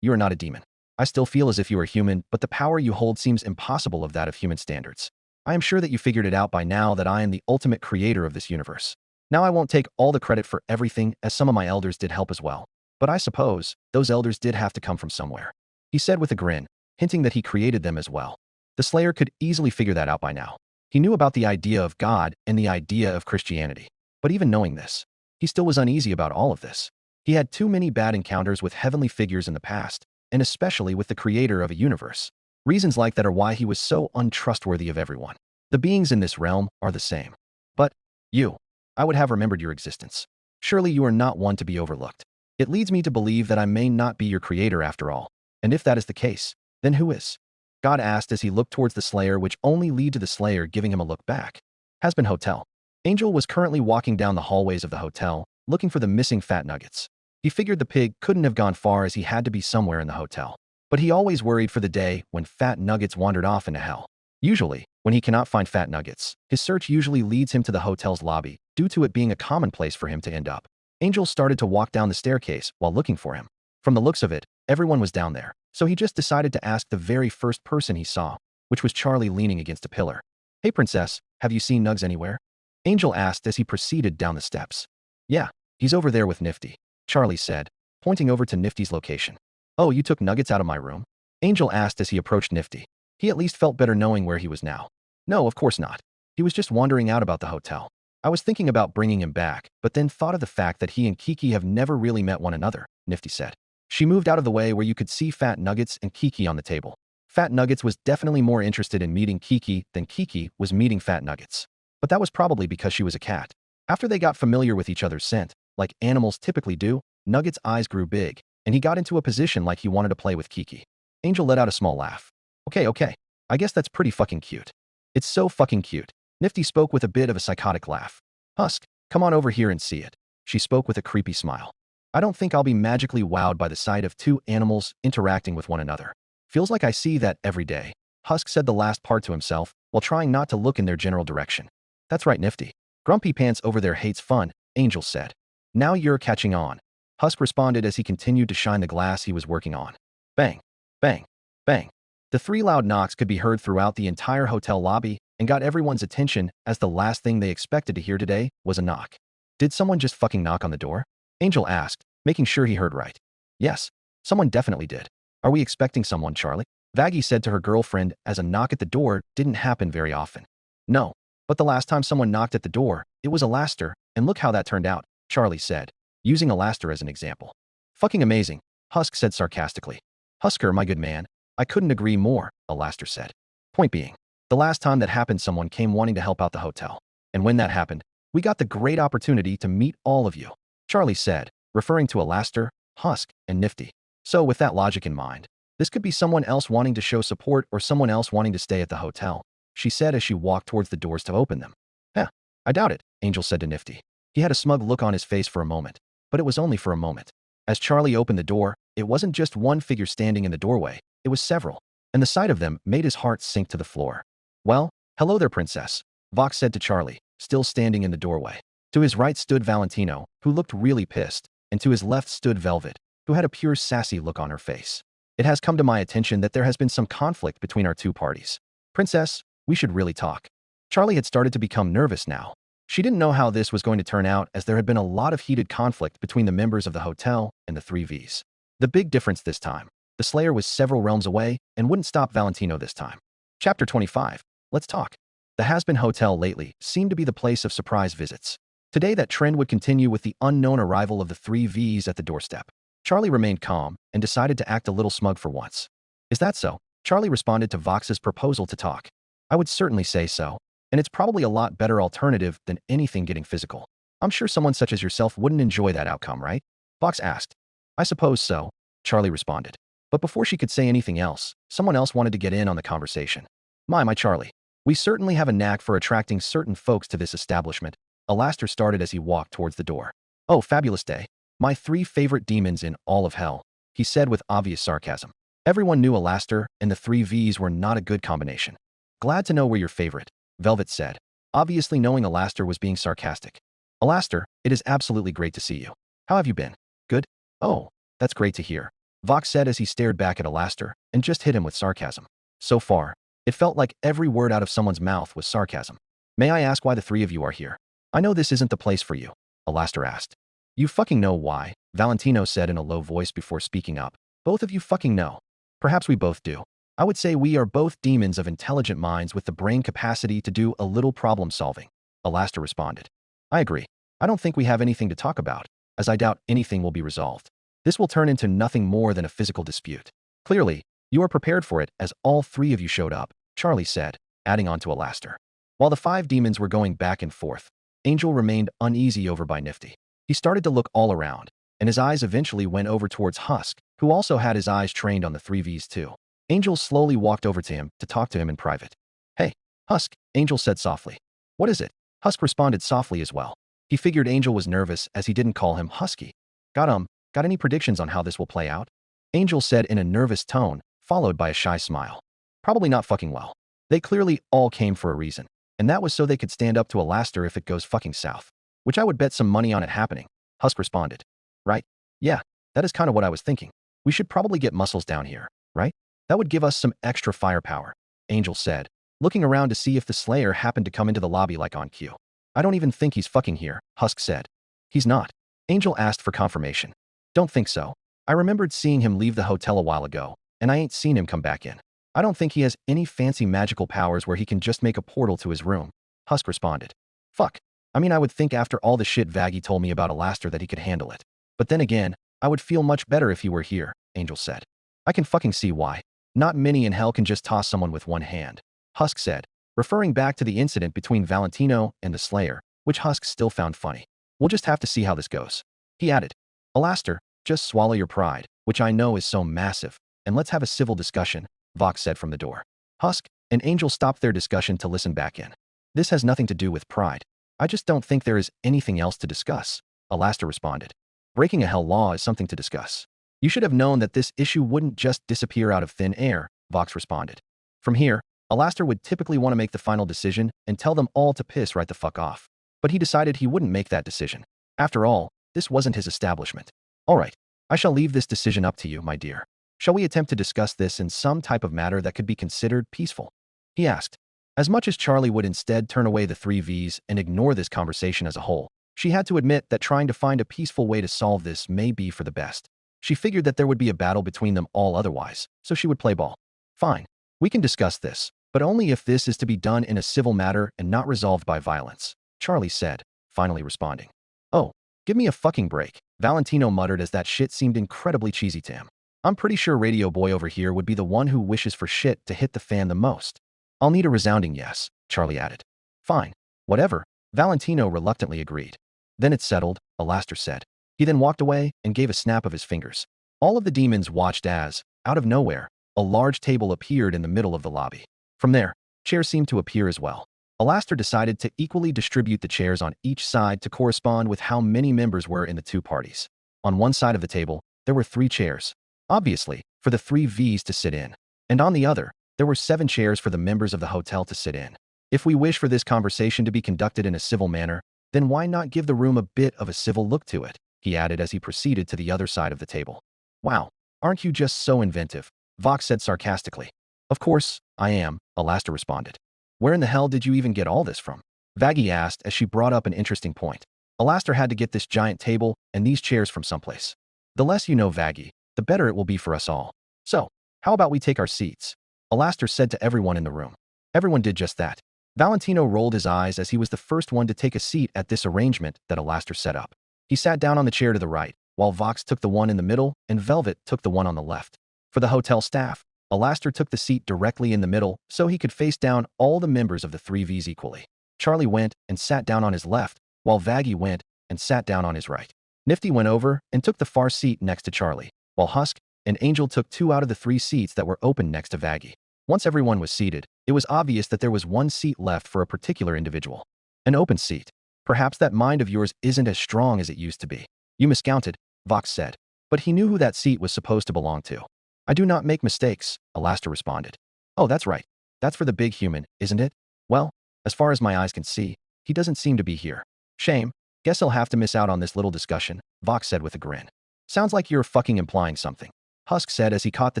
S2: You are not a demon. I still feel as if you are human, but the power you hold seems impossible of that of human standards. I am sure that you figured it out by now that I am the ultimate creator of this universe. Now I won't take all the credit for everything, as some of my elders did help as well. But I suppose those elders did have to come from somewhere," he said with a grin, hinting that he created them as well. The Slayer could easily figure that out by now. He knew about the idea of God and the idea of Christianity. But even knowing this, he still was uneasy about all of this. He had too many bad encounters with heavenly figures in the past, and especially with the creator of a universe. Reasons like that are why he was so untrustworthy of everyone. The beings in this realm are the same. But you, I would have remembered your existence. Surely you are not one to be overlooked. It leads me to believe that I may not be your creator after all. And if that is the case, then who is? God asked as he looked towards the Slayer, which only led to the Slayer giving him a look back. Hazbin Hotel. Angel was currently walking down the hallways of the hotel, looking for the missing fat nuggets. He figured the pig couldn't have gone far as he had to be somewhere in the hotel. But he always worried for the day when fat nuggets wandered off into hell. Usually, when he cannot find fat nuggets, his search usually leads him to the hotel's lobby, due to it being a common place for him to end up. Angel started to walk down the staircase while looking for him. From the looks of it, everyone was down there, so he just decided to ask the very first person he saw, which was Charlie leaning against a pillar. "Hey princess, have you seen Nugs anywhere?" Angel asked as he proceeded down the steps. "Yeah, he's over there with Nifty," Charlie said, pointing over to Nifty's location. "Oh, you took Nuggets out of my room?" Angel asked as he approached Nifty. He at least felt better knowing where he was now. "No, of course not. He was just wandering out about the hotel. I was thinking about bringing him back, but then thought of the fact that he and Kiki have never really met one another," Nifty said. She moved out of the way where you could see Fat Nuggets and Kiki on the table. Fat Nuggets was definitely more interested in meeting Kiki than Kiki was meeting Fat Nuggets. But that was probably because she was a cat. After they got familiar with each other's scent, like animals typically do, Nuggets' eyes grew big, and he got into a position like he wanted to play with Kiki. Angel let out a small laugh. Okay, I guess that's pretty fucking cute." "It's so fucking cute." Nifty spoke with a bit of a psychotic laugh. "Husk, come on over here and see it." She spoke with a creepy smile. "I don't think I'll be magically wowed by the sight of two animals interacting with one another. Feels like I see that every day." Husk said the last part to himself, while trying not to look in their general direction. "That's right, Nifty. Grumpy Pants over there hates fun," Angel said. "Now you're catching on." Husk responded as he continued to shine the glass he was working on. Bang, bang, bang. The three loud knocks could be heard throughout the entire hotel lobby and got everyone's attention as the last thing they expected to hear today was a knock. "Did someone just fucking knock on the door?" Angel asked, making sure he heard right. "Yes, someone definitely did. Are we expecting someone, Charlie?" Vaggie said to her girlfriend as a knock at the door didn't happen very often. "No, but the last time someone knocked at the door, it was Alastor, and look how that turned out," Charlie said, using Alastor as an example. "Fucking amazing," Husk said sarcastically. "Husker, my good man, I couldn't agree more," Alastor said. "Point being, the last time that happened someone came wanting to help out the hotel. And when that happened, we got the great opportunity to meet all of you," Charlie said, referring to Alastor, Husk, and Nifty. "So with that logic in mind, this could be someone else wanting to show support or someone else wanting to stay at the hotel," she said as she walked towards the doors to open them. "Heh, I doubt it," Angel said to Nifty. He had a smug look on his face for a moment, but it was only for a moment. As Charlie opened the door, it wasn't just one figure standing in the doorway, it was several, and the sight of them made his heart sink to the floor. "Well, hello there, princess," Vox said to Charlie, still standing in the doorway. To his right stood Valentino, who looked really pissed, and to his left stood Velvet, who had a pure sassy look on her face. "It has come to my attention that there has been some conflict between our two parties. Princess, we should really talk." Charlie had started to become nervous now. She didn't know how this was going to turn out as there had been a lot of heated conflict between the members of the hotel and the 3Vs. The big difference this time, the Slayer was several realms away and wouldn't stop Valentino this time. Chapter 25. Let's talk. The Hazbin Hotel lately seemed to be the place of surprise visits. Today that trend would continue with the unknown arrival of the 3Vs at the doorstep. Charlie remained calm and decided to act a little smug for once. "Is that so?" Charlie responded to Vox's proposal to talk. "I would certainly say so. And it's probably a lot better alternative than anything getting physical. I'm sure someone such as yourself wouldn't enjoy that outcome, right?" Vox asked. "I suppose so," Charlie responded. But before she could say anything else, someone else wanted to get in on the conversation. My Charlie. We certainly have a knack for attracting certain folks to this establishment," Alastor started as he walked towards the door. "Oh, fabulous day. My three favorite demons in all of hell," he said with obvious sarcasm. Everyone knew Alastor and the 3Vs were not a good combination. "Glad to know we're your favorite," Velvet said, obviously knowing Alastor was being sarcastic. "Alastor, it is absolutely great to see you. How have you been? Good? Oh, that's great to hear," Vox said as he stared back at Alastor and just hit him with sarcasm. So far, it felt like every word out of someone's mouth was sarcasm. "May I ask why the three of you are here?" I know this isn't the place for you, Alastor asked. You fucking know why, Valentino said in a low voice before speaking up. Both of you fucking know. Perhaps we both do. I would say we are both demons of intelligent minds with the brain capacity to do a little problem solving, Alastor responded. I agree. I don't think we have anything to talk about, as I doubt anything will be resolved. This will turn into nothing more than a physical dispute. Clearly, you are prepared for it as all three of you showed up, Charlie said, adding on to Alastor. While the five demons were going back and forth, Angel remained uneasy over by Nifty. He started to look all around, and his eyes eventually went over towards Husk, who also had his eyes trained on the 3Vs too. Angel slowly walked over to him to talk to him in private. Hey, Husk, Angel said softly. What is it? Husk responded softly as well. He figured Angel was nervous as he didn't call him Husky. Got any predictions on how this will play out? Angel said in a nervous tone, followed by a shy smile. Probably not fucking well. They clearly all came for a reason, and that was so they could stand up to Alastor if it goes fucking south. Which I would bet some money on it happening, Husk responded. Right? Yeah, that is kind of what I was thinking. We should probably get muscles down here, right? That would give us some extra firepower, Angel said, looking around to see if the Slayer happened to come into the lobby like on cue. I don't even think he's fucking here, Husk said. He's not. Angel asked for confirmation. Don't think so. I remembered seeing him leave the hotel a while ago, and I ain't seen him come back in. I don't think he has any fancy magical powers where he can just make a portal to his room, Husk responded. Fuck. I mean, I would think after all the shit Vaggie told me about Alastor that he could handle it. But then again, I would feel much better if he were here, Angel said. I can fucking see why. Not many in hell can just toss someone with one hand, Husk said, referring back to the incident between Valentino and the Slayer, which Husk still found funny. We'll just have to see how this goes. He added, Alastor, just swallow your pride, which I know is so massive, and let's have a civil discussion, Vox said from the door. Husk and Angel stopped their discussion to listen back in. This has nothing to do with pride. I just don't think there is anything else to discuss, Alastor responded. Breaking a hell law is something to discuss. You should have known that this issue wouldn't just disappear out of thin air, Vox responded. From here, Alastor would typically want to make the final decision and tell them all to piss right the fuck off. But he decided he wouldn't make that decision. After all, this wasn't his establishment. All right, I shall leave this decision up to you, my dear. Shall we attempt to discuss this in some type of matter that could be considered peaceful? He asked. As much as Charlie would instead turn away the 3Vs and ignore this conversation as a whole, she had to admit that trying to find a peaceful way to solve this may be for the best. She figured that there would be a battle between them all otherwise, so she would play ball. Fine, we can discuss this, but only if this is to be done in a civil matter and not resolved by violence, Charlie said, finally responding. Oh, give me a fucking break, Valentino muttered as that shit seemed incredibly cheesy to him. I'm pretty sure Radio Boy over here would be the one who wishes for shit to hit the fan the most. I'll need a resounding yes, Charlie added. Fine, whatever, Valentino reluctantly agreed. Then it's settled, Alastor said. He then walked away and gave a snap of his fingers. All of the demons watched as, out of nowhere, a large table appeared in the middle of the lobby. From there, chairs seemed to appear as well. Alastor decided to equally distribute the chairs on each side to correspond with how many members were in the two parties. On one side of the table, there were 3 chairs, obviously, for the 3Vs to sit in. And on the other, there were 7 chairs for the members of the hotel to sit in. If we wish for this conversation to be conducted in a civil manner, then why not give the room a bit of a civil look to it, he added as he proceeded to the other side of the table. Wow, aren't you just so inventive, Vox said sarcastically. Of course, I am, Alastor responded. Where in the hell did you even get all this from? Vaggie asked as she brought up an interesting point. Alastor had to get this giant table and these chairs from someplace. The less you know, Vaggie, the better it will be for us all. So, how about we take our seats? Alastor said to everyone in the room. Everyone did just that. Valentino rolled his eyes as he was the first one to take a seat at this arrangement that Alastor set up. He sat down on the chair to the right, while Vox took the one in the middle and Velvet took the one on the left. For the hotel staff, Alastor took the seat directly in the middle so he could face down all the members of the 3Vs equally. Charlie went and sat down on his left, while Vaggie went and sat down on his right. Nifty went over and took the far seat next to Charlie, while Husk and Angel took 2 out of the 3 seats that were open next to Vaggie. Once everyone was seated, it was obvious that there was one seat left for a particular individual. An open seat. Perhaps that mind of yours isn't as strong as it used to be. You miscounted, Vox said, but he knew who that seat was supposed to belong to. I do not make mistakes, Alastor responded. Oh, that's right. That's for the big human, isn't it? Well, as far as my eyes can see, he doesn't seem to be here. Shame. Guess he'll have to miss out on this little discussion, Vox said with a grin. Sounds like you're fucking implying something, Husk said as he caught the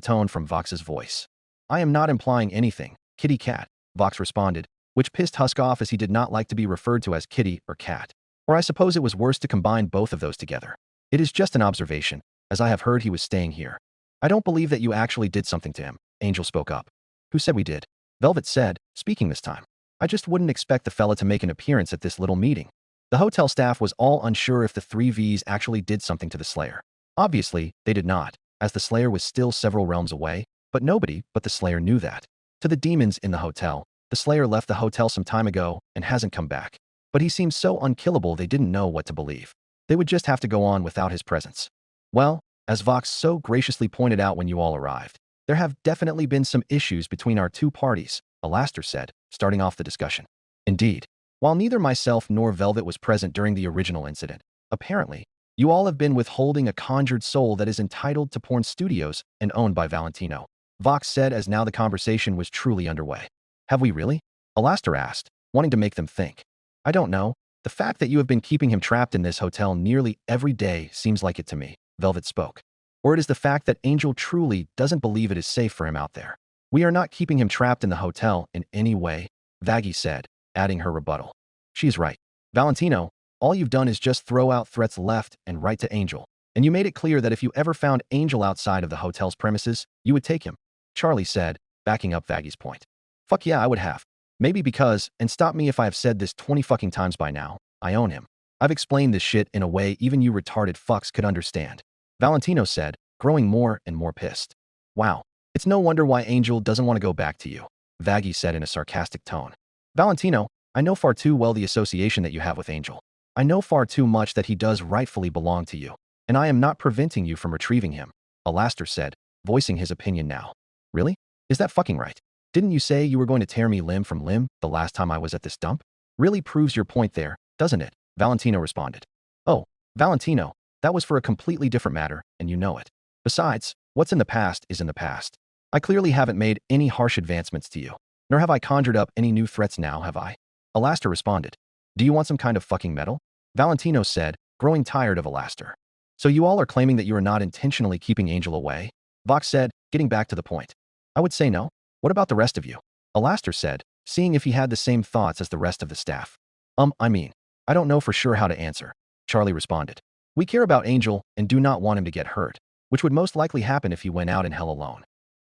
S2: tone from Vox's voice. I am not implying anything, kitty cat, Vox responded, which pissed Husk off as he did not like to be referred to as Kitty or Cat. Or I suppose it was worse to combine both of those together. It is just an observation, as I have heard he was staying here. I don't believe that you actually did something to him, Angel spoke up. Who said we did? Velvet said, speaking this time. I just wouldn't expect the fella to make an appearance at this little meeting. The hotel staff was all unsure if the 3Vs actually did something to the Slayer. Obviously, they did not, as the Slayer was still several realms away, but nobody but the Slayer knew that. To the demons in the hotel, the Slayer left the hotel some time ago and hasn't come back. But he seemed so unkillable they didn't know what to believe. They would just have to go on without his presence. Well, as Vox so graciously pointed out when you all arrived, there have definitely been some issues between our two parties, Alastor said, starting off the discussion. Indeed. While neither myself nor Velvet was present during the original incident, apparently, you all have been withholding a conjured soul that is entitled to porn studios and owned by Valentino, Vox said as now the conversation was truly underway. Have we really? Alastor asked, wanting to make them think. I don't know. The fact that you have been keeping him trapped in this hotel nearly every day seems like it to me, Velvet spoke. Or it is the fact that Angel truly doesn't believe it is safe for him out there. We are not keeping him trapped in the hotel in any way, Vaggie said, adding her rebuttal. She's right. Valentino, all you've done is just throw out threats left and right to Angel, and you made it clear that if you ever found Angel outside of the hotel's premises, you would take him, Charlie said, backing up Vaggie's point. Fuck yeah, I would have. Maybe because, and stop me if I have said this 20 fucking times by now, I own him. I've explained this shit in a way even you retarded fucks could understand. Valentino said, growing more and more pissed. Wow. It's no wonder why Angel doesn't want to go back to you, Vaggie said in a sarcastic tone. Valentino, I know far too well the association that you have with Angel. I know far too much that he does rightfully belong to you, and I am not preventing you from retrieving him, Alastor said, voicing his opinion now. Really? Is that fucking right? Didn't you say you were going to tear me limb from limb the last time I was at this dump? Really proves your point there, doesn't it? Valentino responded. Oh, Valentino, that was for a completely different matter, and you know it. Besides, what's in the past is in the past. I clearly haven't made any harsh advancements to you, nor have I conjured up any new threats now, have I? Alastor responded. Do you want some kind of fucking medal? Valentino said, growing tired of Alastor. So you all are claiming that you are not intentionally keeping Angel away? Vox said, getting back to the point. I would say no. What about the rest of you? Alastor said, seeing if he had the same thoughts as the rest of the staff. I don't know for sure how to answer, Charlie responded. We care about Angel and do not want him to get hurt, which would most likely happen if he went out in hell alone.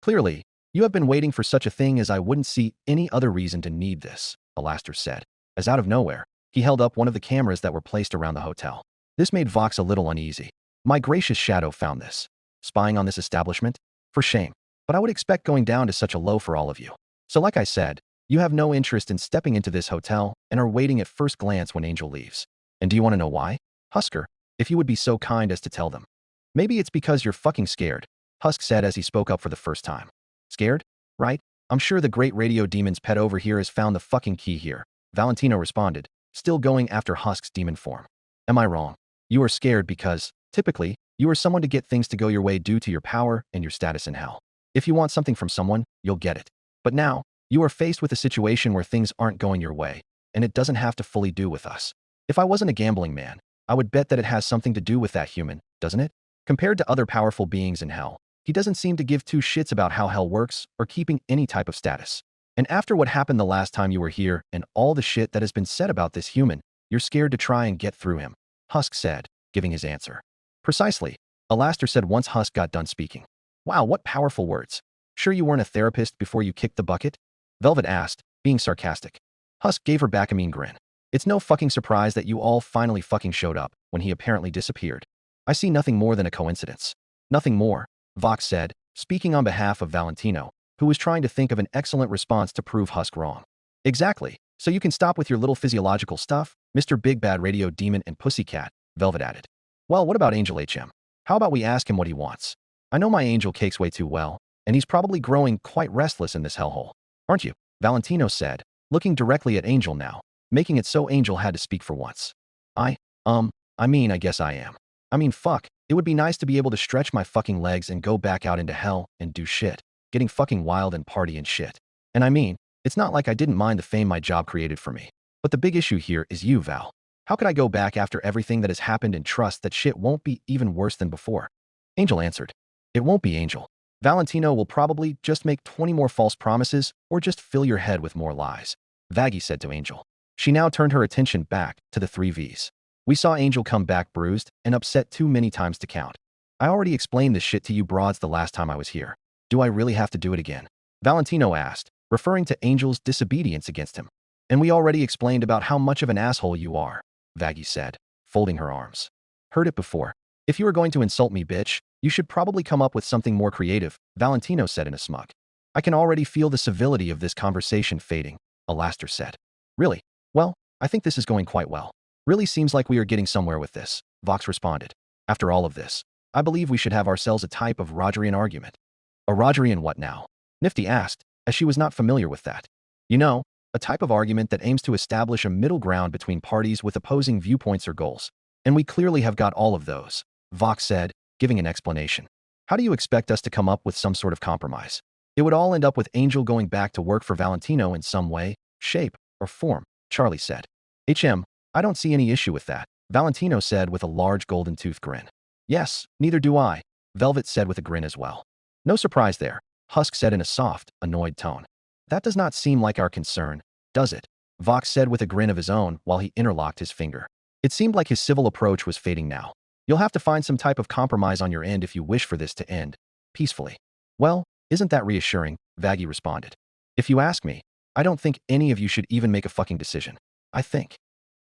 S2: Clearly, you have been waiting for such a thing as I wouldn't see any other reason to need this, Alastor said, as out of nowhere, he held up one of the cameras that were placed around the hotel. This made Vox a little uneasy. My gracious shadow found this. Spying on this establishment? For shame. But I would expect going down to such a low for all of you. So like I said, you have no interest in stepping into this hotel and are waiting at first glance when Angel leaves. And do you want to know why? Husker, if you would be so kind as to tell them. Maybe it's because you're fucking scared, Husk said as he spoke up for the first time. Scared? Right? I'm sure the great radio demon's pet over here has found the fucking key here, Valentino responded, still going after Husk's demon form. Am I wrong? You are scared because, typically, you are someone to get things to go your way due to your power and your status in hell. If you want something from someone, you'll get it. But now, you are faced with a situation where things aren't going your way, and it doesn't have to fully do with us. If I wasn't a gambling man, I would bet that it has something to do with that human, doesn't it? Compared to other powerful beings in hell, he doesn't seem to give two shits about how hell works or keeping any type of status. And after what happened the last time you were here and all the shit that has been said about this human, you're scared to try and get through him, Husk said, giving his answer. Precisely, Alastor said once Husk got done speaking. Wow, what powerful words. Sure you weren't a therapist before you kicked the bucket? Velvet asked, being sarcastic. Husk gave her back a mean grin. It's no fucking surprise that you all finally fucking showed up when he apparently disappeared. I see nothing more than a coincidence. Nothing more, Vox said, speaking on behalf of Valentino, who was trying to think of an excellent response to prove Husk wrong. Exactly. So you can stop with your little physiological stuff, Mr. Big Bad Radio Demon and Pussycat, Velvet added. Well, what about Angel HM? How about we ask him what he wants? I know my Angel cakes way too well, and he's probably growing quite restless in this hellhole. Aren't you? Valentino said, looking directly at Angel now, making it so Angel had to speak for once. I guess I am. Fuck, it would be nice to be able to stretch my fucking legs and go back out into hell and do shit, getting fucking wild and party and shit. And it's not like I didn't mind the fame my job created for me. But the big issue here is you, Val. How could I go back after everything that has happened and trust that shit won't be even worse than before? Angel answered. It won't be, Angel. Valentino will probably just make 20 more false promises or just fill your head with more lies. Vaggie said to Angel. She now turned her attention back to the 3Vs. We saw Angel come back bruised and upset too many times to count. I already explained this shit to you broads the last time I was here. Do I really have to do it again? Valentino asked, referring to Angel's disobedience against him. And we already explained about how much of an asshole you are, Vaggie said, folding her arms. Heard it before. If you are going to insult me, bitch, you should probably come up with something more creative, Valentino said in a smug. I can already feel the civility of this conversation fading, Alastor said. Really? Well, I think this is going quite well. Really seems like we are getting somewhere with this, Vox responded. After all of this, I believe we should have ourselves a type of Rogerian argument. A Rogerian what now? Nifty asked, as she was not familiar with that. You know, a type of argument that aims to establish a middle ground between parties with opposing viewpoints or goals. And we clearly have got all of those, Vox said, giving an explanation. How do you expect us to come up with some sort of compromise? It would all end up with Angel going back to work for Valentino in some way, shape, or form, Charlie said. I don't see any issue with that, Valentino said with a large golden tooth grin. Yes, neither do I, Velvet said with a grin as well. No surprise there, Husk said in a soft, annoyed tone. That does not seem like our concern, does it? Vox said with a grin of his own while he interlocked his finger. It seemed like his civil approach was fading now. You'll have to find some type of compromise on your end if you wish for this to end peacefully. Well, isn't that reassuring? Vaggie responded. If you ask me, I don't think any of you should even make a fucking decision. I think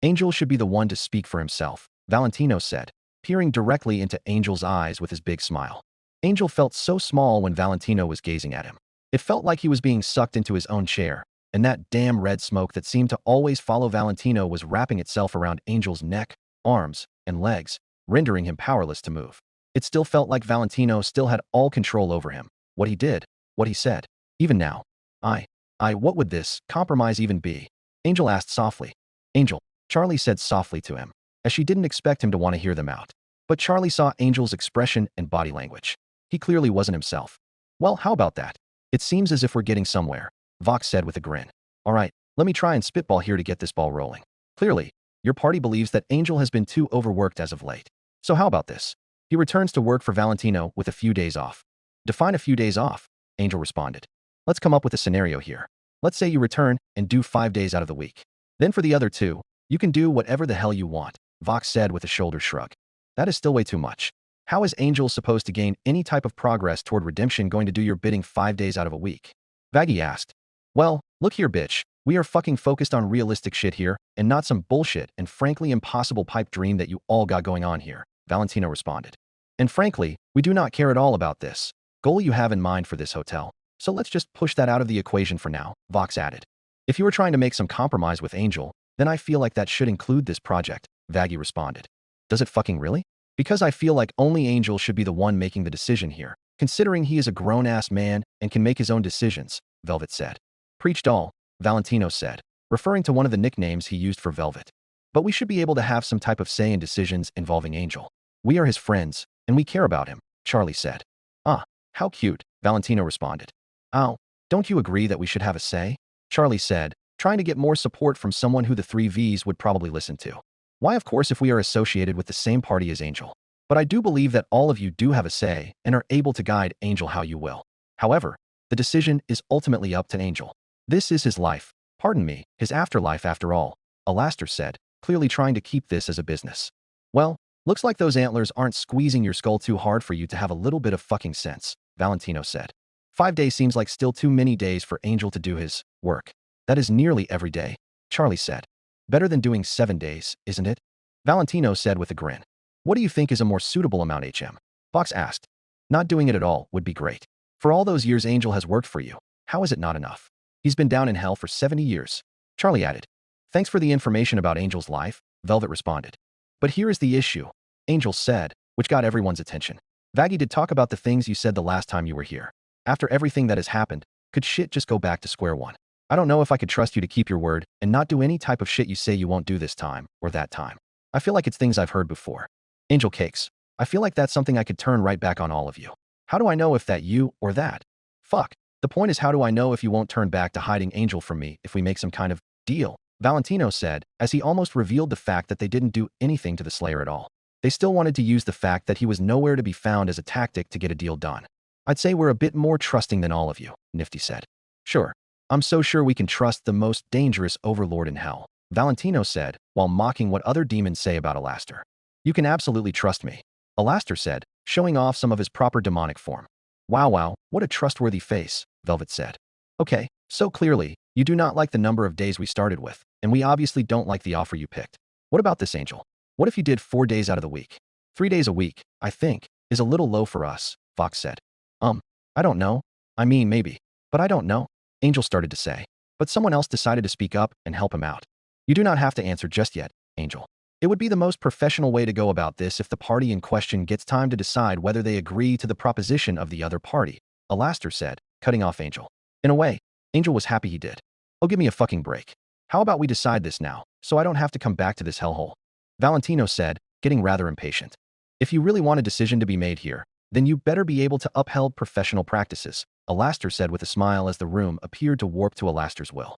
S2: Angel should be the one to speak for himself, Valentino said, peering directly into Angel's eyes with his big smile. Angel felt so small when Valentino was gazing at him. It felt like he was being sucked into his own chair, and that damn red smoke that seemed to always follow Valentino was wrapping itself around Angel's neck, arms, and legs, rendering him powerless to move. It still felt like Valentino still had all control over him, what he did, what he said. Even now. What would this compromise even be? Angel asked softly. Angel, Charlie said softly to him, as she didn't expect him to want to hear them out. But Charlie saw Angel's expression and body language. He clearly wasn't himself. Well, how about that? It seems as if we're getting somewhere, Vox said with a grin. All right, let me try and spitball here to get this ball rolling. Clearly, your party believes that Angel has been too overworked as of late. So how about this? He returns to work for Valentino with a few days off. Define a few days off, Angel responded. Let's come up with a scenario here. Let's say you return and do 5 days out of the week. Then for the other 2, you can do whatever the hell you want, Vox said with a shoulder shrug. That is still way too much. How is Angel supposed to gain any type of progress toward redemption going to do your bidding 5 days out of a week? Vaggie asked. Well, look here, bitch. We are fucking focused on realistic shit here, and not some bullshit and frankly impossible pipe dream that you all got going on here, Valentino responded. And frankly, we do not care at all about this goal you have in mind for this hotel. So let's just push that out of the equation for now, Vox added. If you were trying to make some compromise with Angel, then I feel like that should include this project, Vaggie responded. Does it fucking really? Because I feel like only Angel should be the one making the decision here, considering he is a grown-ass man and can make his own decisions, Velvet said. Preached all, Valentino said, referring to one of the nicknames he used for Velvet. But we should be able to have some type of say in decisions involving Angel. We are his friends, and we care about him, Charlie said. Ah, how cute, Valentino responded. Oh, don't you agree that we should have a say? Charlie said, trying to get more support from someone who the 3Vs would probably listen to. Why, of course, if we are associated with the same party as Angel. But I do believe that all of you do have a say and are able to guide Angel how you will. However, the decision is ultimately up to Angel. This is his life. Pardon me, his afterlife after all, Alastor said, clearly trying to keep this as a business. Well, looks like those antlers aren't squeezing your skull too hard for you to have a little bit of fucking sense, Valentino said. 5 days seems like still too many days for Angel to do his work. That is nearly every day, Charlie said. Better than doing 7 days, isn't it? Valentino said with a grin. What do you think is a more suitable amount, HM? Vox asked. Not doing it at all would be great. For all those years Angel has worked for you, how is it not enough? He's been down in hell for 70 years, Charlie added. Thanks for the information about Angel's life, Velvet responded. But here is the issue, Angel said, which got everyone's attention. Vaggie did talk about the things you said the last time you were here. After everything that has happened, could shit just go back to square one? I don't know if I could trust you to keep your word and not do any type of shit you say you won't do this time or that time. I feel like it's things I've heard before. Angel cakes. I feel like that's something I could turn right back on all of you. How do I know if that you or that? Fuck. The point is, how do I know if you won't turn back to hiding Angel from me if we make some kind of deal? Valentino said, as he almost revealed the fact that they didn't do anything to the Slayer at all. They still wanted to use the fact that he was nowhere to be found as a tactic to get a deal done. I'd say we're a bit more trusting than all of you, Nifty said. Sure. I'm so sure we can trust the most dangerous overlord in hell, Valentino said, while mocking what other demons say about Alastor. You can absolutely trust me, Alastor said, showing off some of his proper demonic form. Wow, what a trustworthy face, Velvet said. Okay, so clearly, you do not like the number of days we started with, and we obviously don't like the offer you picked. What about this, Angel? What if you did 4 days out of the week? 3 days a week, I think, is a little low for us, Vox said. I don't know. I mean, maybe. But I don't know, Angel started to say. But someone else decided to speak up and help him out. You do not have to answer just yet, Angel. It would be the most professional way to go about this if the party in question gets time to decide whether they agree to the proposition of the other party, Alastor said, cutting off Angel. In a way, Angel was happy he did. Oh, give me a fucking break. How about we decide this now, so I don't have to come back to this hellhole? Valentino said, getting rather impatient. If you really want a decision to be made here, then you better be able to uphold professional practices, Alastor said with a smile as the room appeared to warp to Alastor's will.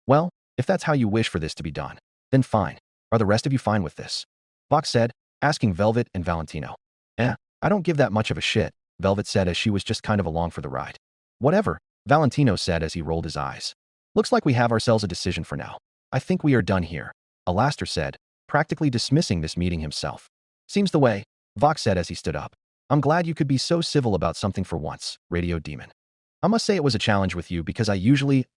S2: Well, if that's how you wish for this to be done, then fine. Are the rest of you fine with this? Vox said, asking Velvet and Valentino. I don't give that much of a shit, Velvet said as she was just kind of along for the ride. Whatever, Valentino said as he rolled his eyes. Looks like we have ourselves a decision for now. I think we are done here, Alastor said, practically dismissing this meeting himself. Seems the way, Vox said as he stood up. I'm glad you could be so civil about something for once, Radio Demon. I must say it was a challenge with you because I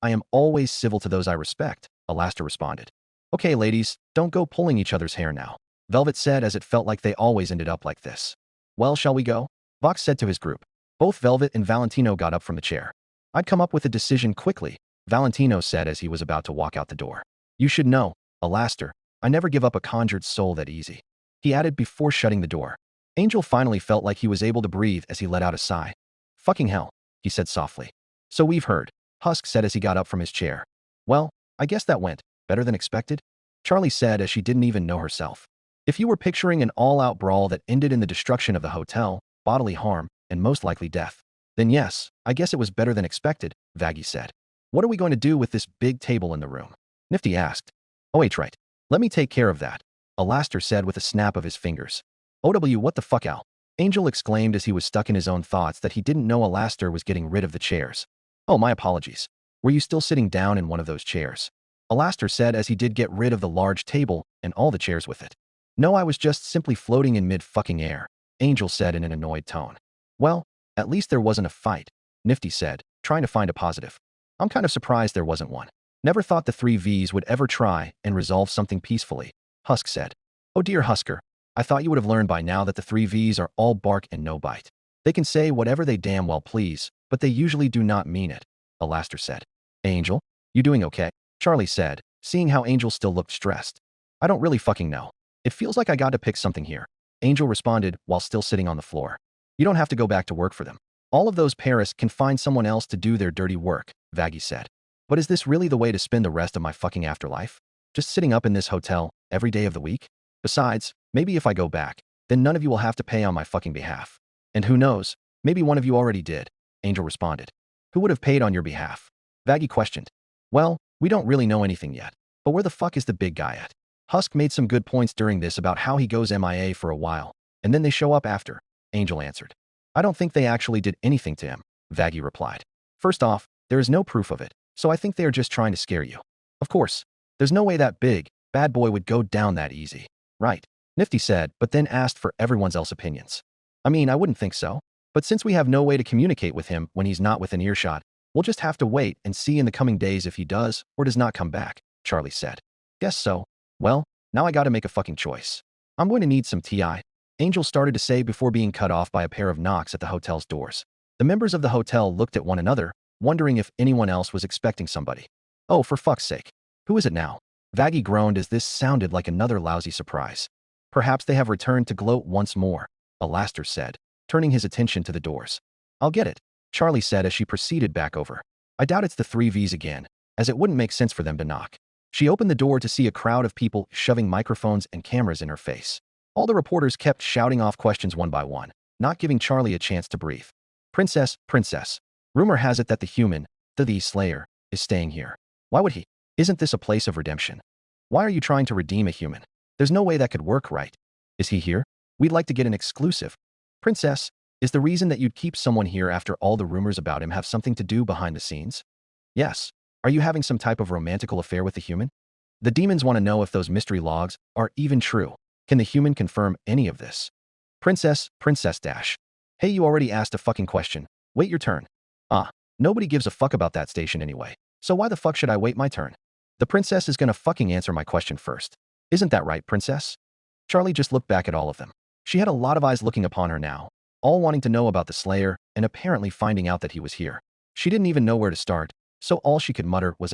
S2: am always civil to those I respect, Alastor responded. Okay, ladies, don't go pulling each other's hair now, Velvet said as it felt like they always ended up like this. Well, shall we go? Vox said to his group. Both Velvet and Valentino got up from the chair. I'd come up with a decision quickly, Valentino said as he was about to walk out the door. You should know, Alastor, I never give up a conjured soul that easy. He added before shutting the door. Angel finally felt like he was able to breathe as he let out a sigh. Fucking hell, he said softly. So we've heard, Husk said as he got up from his chair. Well, I guess that went better than expected, Charlie said as she didn't even know herself. If you were picturing an all-out brawl that ended in the destruction of the hotel, bodily harm, and most likely death, then yes, I guess it was better than expected, Vaggie said. What are we going to do with this big table in the room? Nifty asked. Oh, right. Let me take care of that, Alastor said with a snap of his fingers. OW, what the fuck, Al? Angel exclaimed as he was stuck in his own thoughts that he didn't know Alastor was getting rid of the chairs. Oh, my apologies. Were you still sitting down in one of those chairs? Alastor said as he did get rid of the large table and all the chairs with it. No, I was just simply floating in mid-fucking air, Angel said in an annoyed tone. Well, at least there wasn't a fight, Nifty said, trying to find a positive. I'm kind of surprised there wasn't one. Never thought the 3 Vs would ever try and resolve something peacefully, Husk said. Oh dear Husker, I thought you would have learned by now that the 3 Vs are all bark and no bite. They can say whatever they damn well please, but they usually do not mean it, Alastor said. Angel, you doing okay? Charlie said, seeing how Angel still looked stressed. I don't really fucking know. It feels like I got to pick something here, Angel responded while still sitting on the floor. You don't have to go back to work for them. All of those Paris can find someone else to do their dirty work, Vaggie said. But is this really the way to spend the rest of my fucking afterlife? Just sitting up in this hotel every day of the week? Besides, maybe if I go back, then none of you will have to pay on my fucking behalf. And who knows, maybe one of you already did, Angel responded. Who would have paid on your behalf? Vaggie questioned. Well, we don't really know anything yet. But where the fuck is the big guy at? Husk made some good points during this about how he goes MIA for a while, and then they show up after, Angel answered. I don't think they actually did anything to him, Vaggie replied. First off, there is no proof of it, so I think they are just trying to scare you. Of course, there's no way that big, bad boy would go down that easy. Right, Nifty said, but then asked for everyone else's opinions. I mean, I wouldn't think so. But since we have no way to communicate with him when he's not within earshot, we'll just have to wait and see in the coming days if he does or does not come back, Charlie said. Guess so. Well, now I gotta make a fucking choice. I'm going to need some TI, Angel started to say before being cut off by a pair of knocks at the hotel's doors. The members of the hotel looked at one another, wondering if anyone else was expecting somebody. Oh, for fuck's sake. Who is it now? Vaggie groaned as this sounded like another lousy surprise. Perhaps they have returned to gloat once more, Alastor said, turning his attention to the doors. I'll get it, Charlie said as she proceeded back over. I doubt it's the 3 Vs again, as it wouldn't make sense for them to knock. She opened the door to see a crowd of people shoving microphones and cameras in her face. All the reporters kept shouting off questions one by one, not giving Charlie a chance to breathe. Princess, rumor has it that the human, the Slayer, is staying here. Why would he? Isn't this a place of redemption? Why are you trying to redeem a human? There's no way that could work, right? Is he here? We'd like to get an exclusive. Princess, is the reason that you'd keep someone here after all the rumors about him have something to do behind the scenes? Yes. Are you having some type of romantical affair with the human? The demons want to know if those mystery logs are even true. Can the human confirm any of this? Princess dash. Hey, you already asked a fucking question. Wait your turn. Nobody gives a fuck about that station anyway. So why the fuck should I wait my turn? The princess is gonna fucking answer my question first. Isn't that right, princess? Charlie just looked back at all of them. She had a lot of eyes looking upon her now, all wanting to know about the Slayer and apparently finding out that he was here. She didn't even know where to start, so all she could mutter was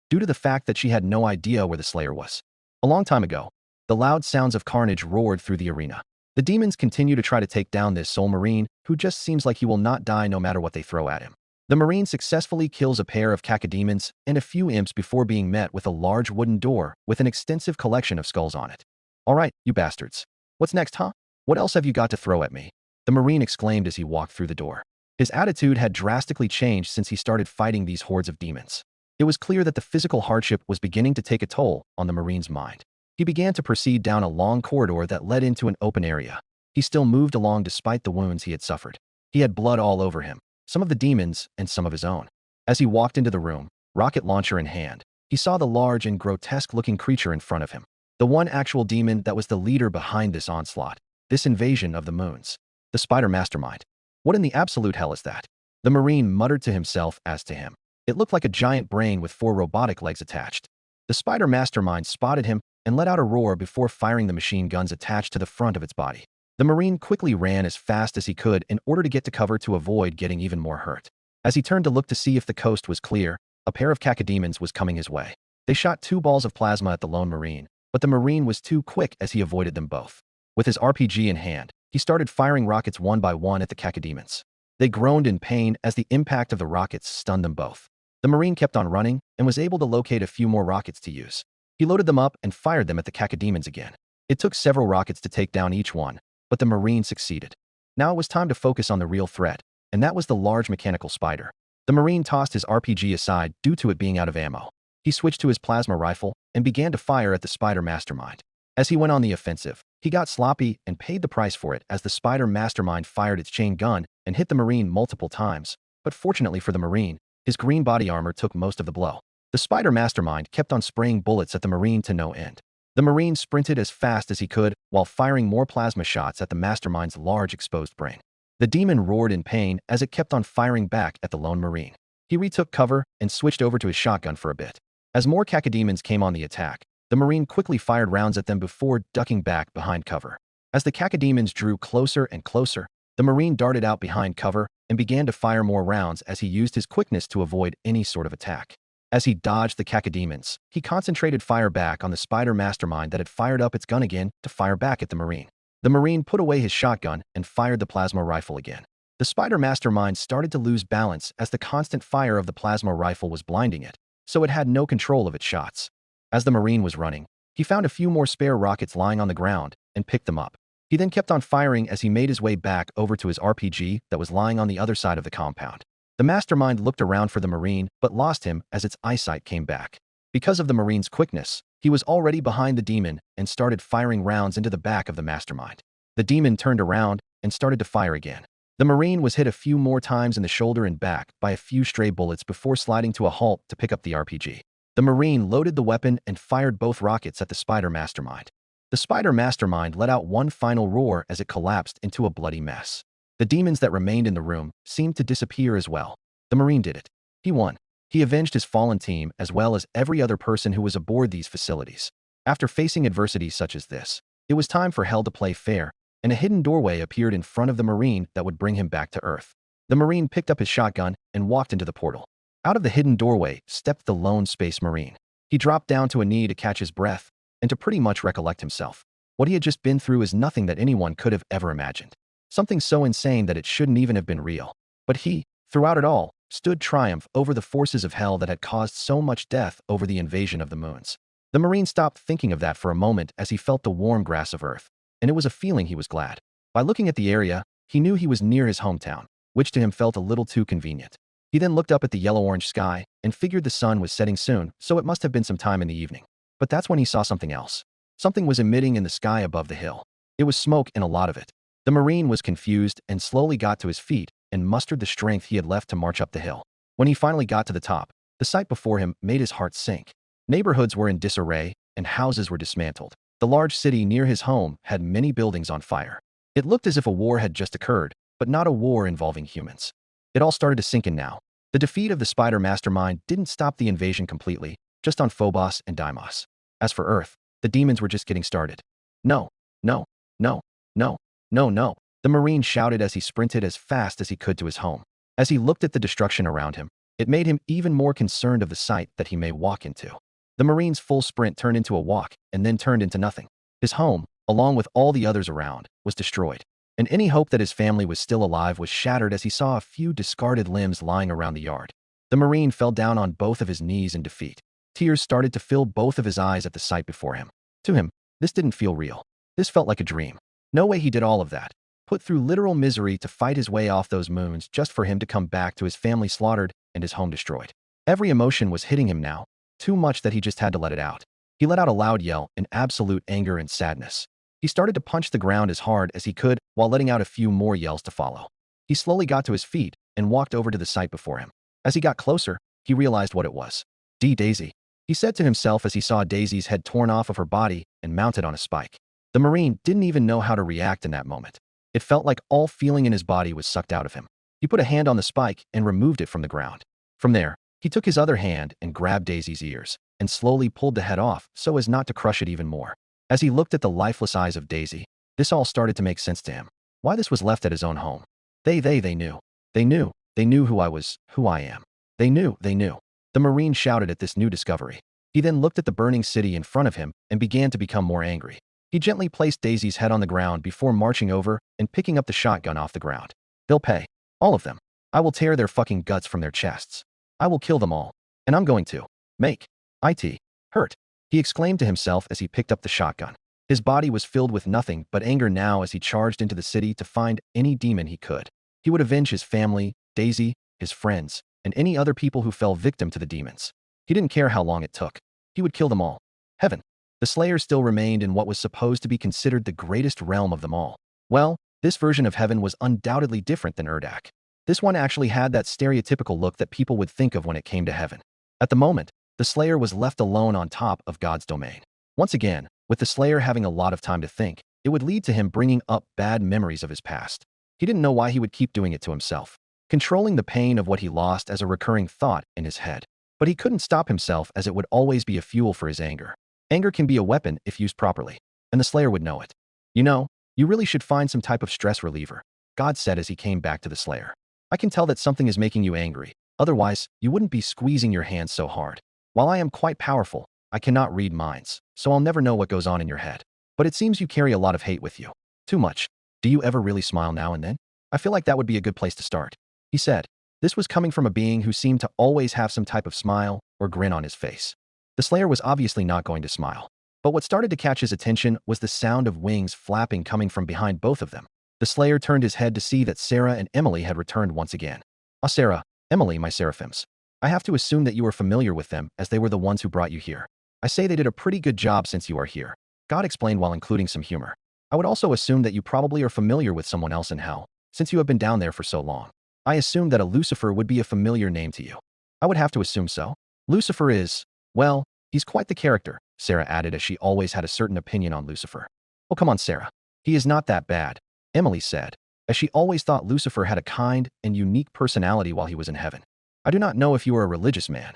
S2: due to the fact that she had no idea where the Slayer was. A long time ago, the loud sounds of carnage roared through the arena. The demons continue to try to take down this soul marine who just seems like he will not die no matter what they throw at him. The marine successfully kills a pair of cacodemons and a few imps before being met with a large wooden door with an extensive collection of skulls on it. All right, you bastards. What's next, huh? What else have you got to throw at me? The marine exclaimed as he walked through the door. His attitude had drastically changed since he started fighting these hordes of demons. It was clear that the physical hardship was beginning to take a toll on the marine's mind. He began to proceed down a long corridor that led into an open area. He still moved along despite the wounds he had suffered. He had blood all over him, some of the demons and some of his own. As he walked into the room, rocket launcher in hand, he saw the large and grotesque-looking creature in front of him. The one actual demon that was the leader behind this onslaught, this invasion of the moons. The spider mastermind. What in the absolute hell is that? The marine muttered to himself as to him. It looked like a giant brain with 4 robotic legs attached. The spider mastermind spotted him and let out a roar before firing the machine guns attached to the front of its body. The marine quickly ran as fast as he could in order to get to cover to avoid getting even more hurt. As he turned to look to see if the coast was clear, a pair of cacodemons was coming his way. They shot 2 balls of plasma at the lone marine, but the marine was too quick as he avoided them both. With his RPG in hand, he started firing rockets one by one at the cacodemons. They groaned in pain as the impact of the rockets stunned them both. The marine kept on running and was able to locate a few more rockets to use. He loaded them up and fired them at the cacodemons again. It took several rockets to take down each one, but the marine succeeded. Now it was time to focus on the real threat, and that was the large mechanical spider. The marine tossed his RPG aside due to it being out of ammo. He switched to his plasma rifle and began to fire at the spider mastermind. As he went on the offensive, he got sloppy and paid the price for it as the spider mastermind fired its chain gun and hit the marine multiple times. But fortunately for the marine, his green body armor took most of the blow. The spider mastermind kept on spraying bullets at the marine to no end. The marine sprinted as fast as he could while firing more plasma shots at the mastermind's large exposed brain. The demon roared in pain as it kept on firing back at the lone marine. He retook cover and switched over to his shotgun for a bit. As more cacodemons came on the attack, the marine quickly fired rounds at them before ducking back behind cover. As the cacodemons drew closer and closer, the marine darted out behind cover and began to fire more rounds as he used his quickness to avoid any sort of attack. As he dodged the cacodemons, he concentrated fire back on the spider mastermind that had fired up its gun again to fire back at the marine. The marine put away his shotgun and fired the plasma rifle again. The spider mastermind started to lose balance as the constant fire of the plasma rifle was blinding it, so it had no control of its shots. As the marine was running, he found a few more spare rockets lying on the ground and picked them up. He then kept on firing as he made his way back over to his RPG that was lying on the other side of the compound. The mastermind looked around for the marine but lost him as its eyesight came back. Because of the marine's quickness, he was already behind the demon and started firing rounds into the back of the mastermind. The demon turned around and started to fire again. The marine was hit a few more times in the shoulder and back by a few stray bullets before sliding to a halt to pick up the RPG. The marine loaded the weapon and fired both rockets at the spider mastermind. The spider mastermind let out one final roar as it collapsed into a bloody mess. The demons that remained in the room seemed to disappear as well. The marine did it. He won. He avenged his fallen team as well as every other person who was aboard these facilities. After facing adversity such as this, it was time for hell to play fair, and a hidden doorway appeared in front of the marine that would bring him back to Earth. The marine picked up his shotgun and walked into the portal. Out of the hidden doorway stepped the lone space marine. He dropped down to a knee to catch his breath and to pretty much recollect himself. What he had just been through is nothing that anyone could have ever imagined. Something so insane that it shouldn't even have been real. But he, throughout it all, stood triumph over the forces of hell that had caused so much death over the invasion of the moons. The marine stopped thinking of that for a moment as he felt the warm grass of Earth, and it was a feeling he was glad. By looking at the area, he knew he was near his hometown, which to him felt a little too convenient. He then looked up at the yellow-orange sky and figured the sun was setting soon, so it must have been some time in the evening. But that's when he saw something else. Something was emitting in the sky above the hill. It was smoke and a lot of it. The marine was confused and slowly got to his feet and mustered the strength he had left to march up the hill. When he finally got to the top, The sight before him made his heart sink. Neighborhoods were in disarray, and houses were dismantled. The large city near his home had many buildings on fire. It looked as if a war had just occurred, but not a war involving humans. It all started to sink in now. The defeat of the spider mastermind didn't stop the invasion completely, just on Phobos and Deimos. As for Earth, the demons were just getting started. No, no, no, no, no, no. The Marine shouted as he sprinted as fast as he could to his home. As he looked at the destruction around him, it made him even more concerned of the sight that he may walk into. The Marine's full sprint turned into a walk and then turned into nothing. His home, along with all the others around, was destroyed. And any hope that his family was still alive was shattered as he saw a few discarded limbs lying around the yard. The Marine fell down on both of his knees in defeat. Tears started to fill both of his eyes at the sight before him. To him, this didn't feel real. This felt like a dream. No way he did all of that. Put through literal misery to fight his way off those moons just for him to come back to his family slaughtered and his home destroyed. Every emotion was hitting him now, too much that he just had to let it out. He let out a loud yell in absolute anger and sadness. He started to punch the ground as hard as he could while letting out a few more yells to follow. He slowly got to his feet and walked over to the sight before him. As he got closer, he realized what it was. Daisy, he said to himself as he saw Daisy's head torn off of her body and mounted on a spike. The Marine didn't even know how to react in that moment. It felt like all feeling in his body was sucked out of him. He put a hand on the spike and removed it from the ground. From there, he took his other hand and grabbed Daisy's ears and slowly pulled the head off so as not to crush it even more. As he looked at the lifeless eyes of Daisy, this all started to make sense to him. Why this was left at his own home. They knew. They knew who I was, who I am. They knew. The Marine shouted at this new discovery. He then looked at the burning city in front of him and began to become more angry. He gently placed Daisy's head on the ground before marching over and picking up the shotgun off the ground. They'll pay. All of them. I will tear their fucking guts from their chests. I will kill them all. And I'm going to make it hurt, he exclaimed to himself as he picked up the shotgun. His body was filled with nothing but anger now as he charged into the city to find any demon he could. He would avenge his family, Daisy, his friends, and any other people who fell victim to the demons. He didn't care how long it took. He would kill them all. Heaven. The Slayer still remained in what was supposed to be considered the greatest realm of them all. Well, this version of heaven was undoubtedly different than Urdak. This one actually had that stereotypical look that people would think of when it came to heaven. At the moment, the Slayer was left alone on top of God's domain. Once again, with the Slayer having a lot of time to think, it would lead to him bringing up bad memories of his past. He didn't know why he would keep doing it to himself, controlling the pain of what he lost as a recurring thought in his head. But he couldn't stop himself as it would always be a fuel for his anger. Anger can be a weapon if used properly, and the Slayer would know it. You know, you really should find some type of stress reliever, God said as he came back to the Slayer. I can tell that something is making you angry. Otherwise, you wouldn't be squeezing your hands so hard. While I am quite powerful, I cannot read minds, so I'll never know what goes on in your head. But it seems you carry a lot of hate with you. Too much. Do you ever really smile now and then? I feel like that would be a good place to start, he said. This was coming from a being who seemed to always have some type of smile or grin on his face. The Slayer was obviously not going to smile. But what started to catch his attention was the sound of wings flapping coming from behind both of them. The Slayer turned his head to see that Sarah and Emily had returned once again. Ah, Sarah, Emily, my seraphims. I have to assume that you are familiar with them as they were the ones who brought you here. I say they did a pretty good job since you are here, God explained while including some humor. I would also assume that you probably are familiar with someone else in hell, since you have been down there for so long. I assumed that a Lucifer would be a familiar name to you. I would have to assume so. Lucifer is, well, he's quite the character, Sarah added as she always had a certain opinion on Lucifer. Oh, come on, Sarah. He is not that bad, Emily said, as she always thought Lucifer had a kind and unique personality while he was in heaven. I do not know if you are a religious man.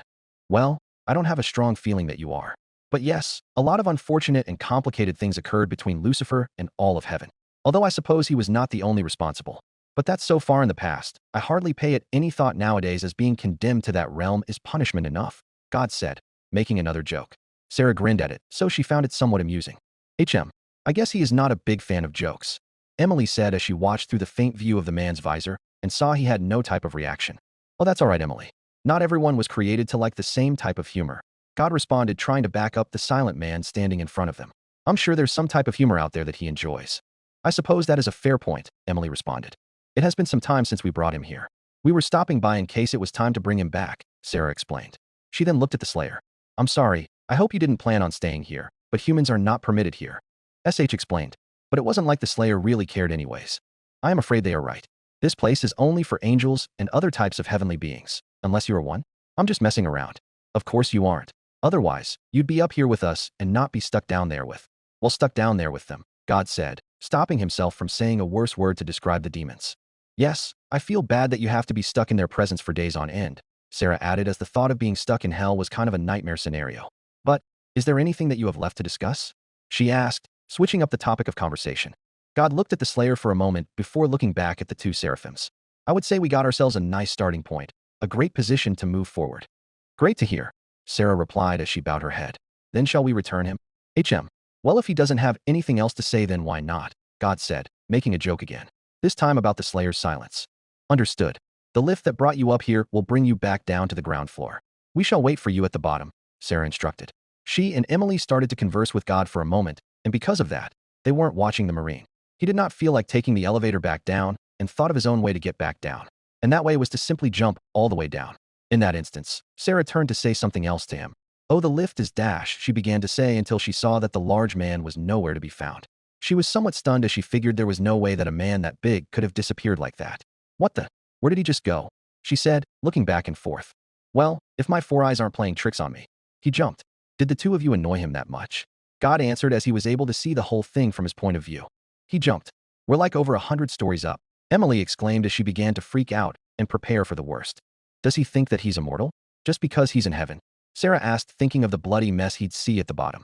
S2: Well, I don't have a strong feeling that you are. But yes, a lot of unfortunate and complicated things occurred between Lucifer and all of heaven. Although I suppose he was not the only responsible. But that's so far in the past, I hardly pay it any thought nowadays as being condemned to that realm is punishment enough, God said, making another joke. Sarah grinned at it, so she found it somewhat amusing. I guess he is not a big fan of jokes, Emily said as she watched through the faint view of the man's visor and saw he had no type of reaction. Oh, that's all right, Emily. Not everyone was created to like the same type of humor, God responded, trying to back up the silent man standing in front of them. I'm sure there's some type of humor out there that he enjoys. I suppose that is a fair point, Emily responded. It has been some time since we brought him here. We were stopping by in case it was time to bring him back, Sarah explained. She then looked at the Slayer. I'm sorry, I hope you didn't plan on staying here, but humans are not permitted here. SH explained. But it wasn't like the Slayer really cared anyways. I am afraid they are right. This place is only for angels and other types of heavenly beings, unless you are one. I'm just messing around. Of course you aren't. Otherwise, you'd be up here with us and not be stuck down there with. Well, stuck down there with them, God said, stopping himself from saying a worse word to describe the demons. Yes, I feel bad that you have to be stuck in their presence for days on end, Sarah added, as the thought of being stuck in hell was kind of a nightmare scenario. But, is there anything that you have left to discuss? She asked, switching up the topic of conversation. God looked at the Slayer for a moment before looking back at the two seraphims. I would say we got ourselves a nice starting point, a great position to move forward. Great to hear, Sarah replied as she bowed her head. Then shall we return him? Well, if he doesn't have anything else to say, then why not? God said, making a joke again. This time about the Slayer's silence. Understood. The lift that brought you up here will bring you back down to the ground floor. We shall wait for you at the bottom, Sarah instructed. She and Emily started to converse with God for a moment, and because of that, they weren't watching the Marine. He did not feel like taking the elevator back down and thought of his own way to get back down. And that way was to simply jump all the way down. In that instance, Sarah turned to say something else to him. Oh, the lift is dash, she began to say until she saw that the large man was nowhere to be found. She was somewhat stunned as she figured there was no way that a man that big could have disappeared like that. What the? Where did he just go? She said, looking back and forth. Well, if my four eyes aren't playing tricks on me. He jumped. Did the two of you annoy him that much? God answered as he was able to see the whole thing from his point of view. He jumped. We're like over 100 stories up, Emily exclaimed as she began to freak out and prepare for the worst. Does he think that he's immortal? Just because he's in heaven? Sarah asked, thinking of the bloody mess he'd see at the bottom.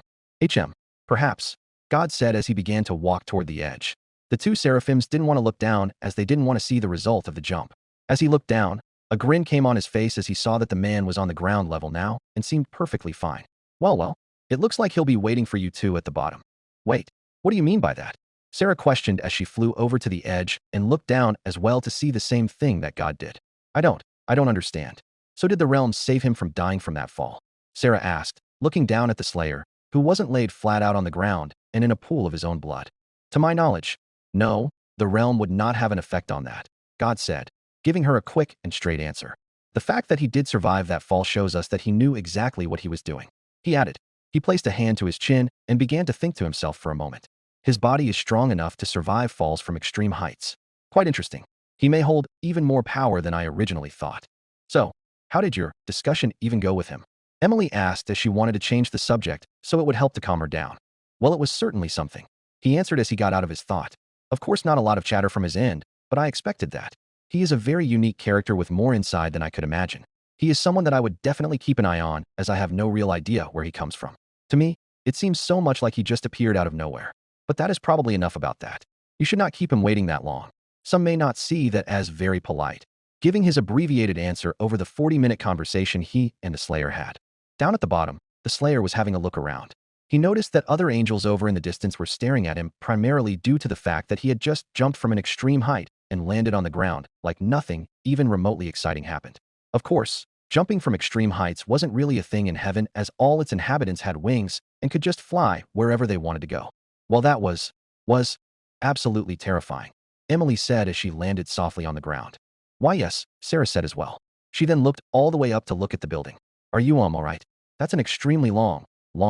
S2: Perhaps, God said as he began to walk toward the edge. The two seraphims didn't want to look down as they didn't want to see the result of the jump. As he looked down, a grin came on his face as he saw that the man was on the ground level now and seemed perfectly fine. Well, it looks like he'll be waiting for you two at the bottom. Wait, what do you mean by that? Sarah questioned as she flew over to the edge and looked down as well to see the same thing that God did. I don't understand. So did the realm save him from dying from that fall? Sarah asked, looking down at the Slayer, who wasn't laid flat out on the ground and in a pool of his own blood. To my knowledge, no, the realm would not have an effect on that, God said, giving her a quick and straight answer. The fact that he did survive that fall shows us that he knew exactly what he was doing. He added. He placed a hand to his chin and began to think to himself for a moment. His body is strong enough to survive falls from extreme heights. Quite interesting. He may hold even more power than I originally thought. So, how did your discussion even go with him? Emily asked as she wanted to change the subject so it would help to calm her down. Well, it was certainly something. He answered as he got out of his thought. Of course, not a lot of chatter from his end, but I expected that. He is a very unique character with more inside than I could imagine. He is someone that I would definitely keep an eye on as I have no real idea where he comes from. To me, it seems so much like he just appeared out of nowhere. But that is probably enough about that. You should not keep him waiting that long. Some may not see that as very polite. Giving his abbreviated answer over the 40-minute conversation he and the Slayer had. Down at the bottom, the Slayer was having a look around. He noticed that other angels over in the distance were staring at him primarily due to the fact that he had just jumped from an extreme height and landed on the ground like nothing even remotely exciting happened. Of course, jumping from extreme heights wasn't really a thing in heaven as all its inhabitants had wings and could just fly wherever they wanted to go. Well, that was absolutely terrifying, Emily said as she landed softly on the ground. Why yes, Sarah said as well. She then looked all the way up to look at the building. Are you all right? That's an extremely long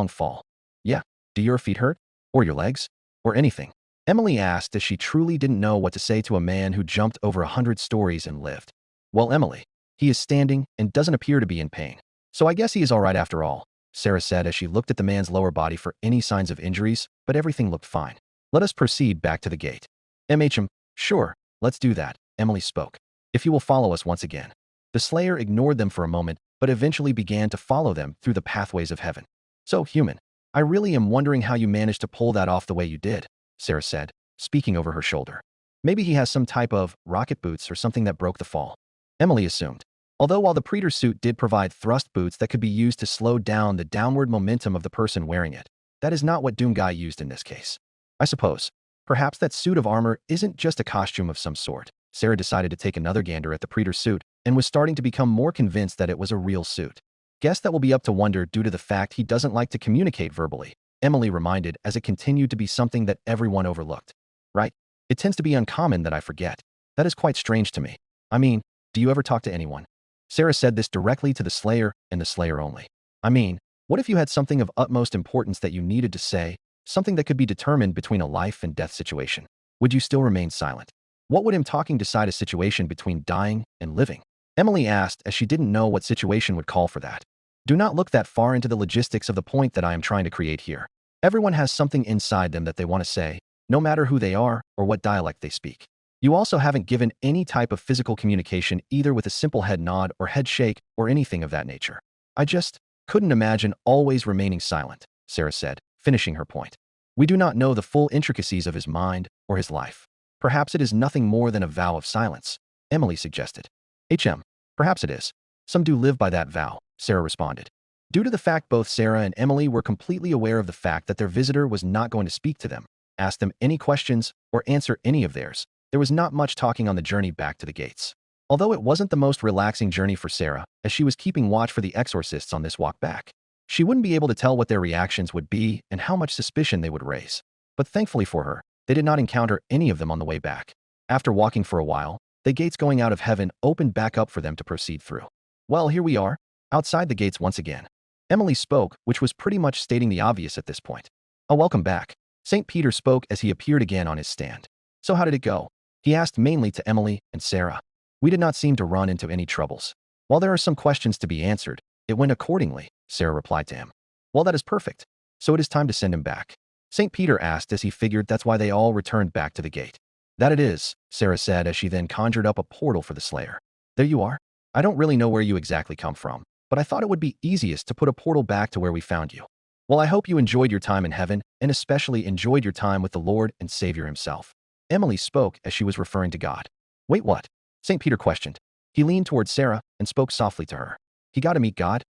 S2: fall. Yeah, do your feet hurt? Or your legs? Or anything? Emily asked as she truly didn't know what to say to a man who jumped over 100 stories and lived. Well, Emily, he is standing and doesn't appear to be in pain. So I guess he is all right after all, Sarah said as she looked at the man's lower body for any signs of injuries, but everything looked fine. Let us proceed back to the gate. Sure, let's do that, Emily spoke. If you will follow us once again. The Slayer ignored them for a moment, but eventually began to follow them through the pathways of heaven. So, human, I really am wondering how you managed to pull that off the way you did, Sarah said, speaking over her shoulder. Maybe he has some type of rocket boots or something that broke the fall. Emily assumed. Although while the Predator suit did provide thrust boots that could be used to slow down the downward momentum of the person wearing it, that is not what Doom Guy used in this case. I suppose. Perhaps that suit of armor isn't just a costume of some sort. Sarah decided to take another gander at the Predator suit and was starting to become more convinced that it was a real suit. Guess that will be up to wonder due to the fact he doesn't like to communicate verbally, Emily reminded as it continued to be something that everyone overlooked. Right? It tends to be uncommon that I forget. That is quite strange to me. I mean, do you ever talk to anyone? Sarah said this directly to the Slayer and the Slayer only. I mean, what if you had something of utmost importance that you needed to say, something that could be determined between a life and death situation? Would you still remain silent? What would him talking decide a situation between dying and living? Emily asked, as she didn't know what situation would call for that. Do not look that far into the logistics of the point that I am trying to create here. Everyone has something inside them that they want to say, no matter who they are or what dialect they speak. You also haven't given any type of physical communication, either with a simple head nod or head shake or anything of that nature. I just couldn't imagine always remaining silent, Sarah said, finishing her point. We do not know the full intricacies of his mind or his life. Perhaps it is nothing more than a vow of silence, Emily suggested. Perhaps it is. Some do live by that vow, Sarah responded. Due to the fact both Sarah and Emily were completely aware of the fact that their visitor was not going to speak to them, ask them any questions, or answer any of theirs, there was not much talking on the journey back to the gates. Although it wasn't the most relaxing journey for Sarah, as she was keeping watch for the Exorcists on this walk back. She wouldn't be able to tell what their reactions would be and how much suspicion they would raise. But thankfully for her, they did not encounter any of them on the way back. After walking for a while, the gates going out of heaven opened back up for them to proceed through. Well, here we are, outside the gates once again. Emily spoke, which was pretty much stating the obvious at this point. Oh, welcome back. St. Peter spoke as he appeared again on his stand. So how did it go? He asked mainly to Emily and Sarah. We did not seem to run into any troubles. While there are some questions to be answered, it went accordingly, Sarah replied to him. Well, that is perfect. So it is time to send him back. St. Peter asked as he figured that's why they all returned back to the gate. That it is, Sarah said as she then conjured up a portal for the Slayer. There you are. I don't really know where you exactly come from, but I thought it would be easiest to put a portal back to where we found you. Well, I hope you enjoyed your time in heaven, and especially enjoyed your time with the Lord and Savior himself. Emily spoke as she was referring to God. Wait, what? St. Peter questioned. He leaned towards Sarah and spoke softly to her. He got to meet God?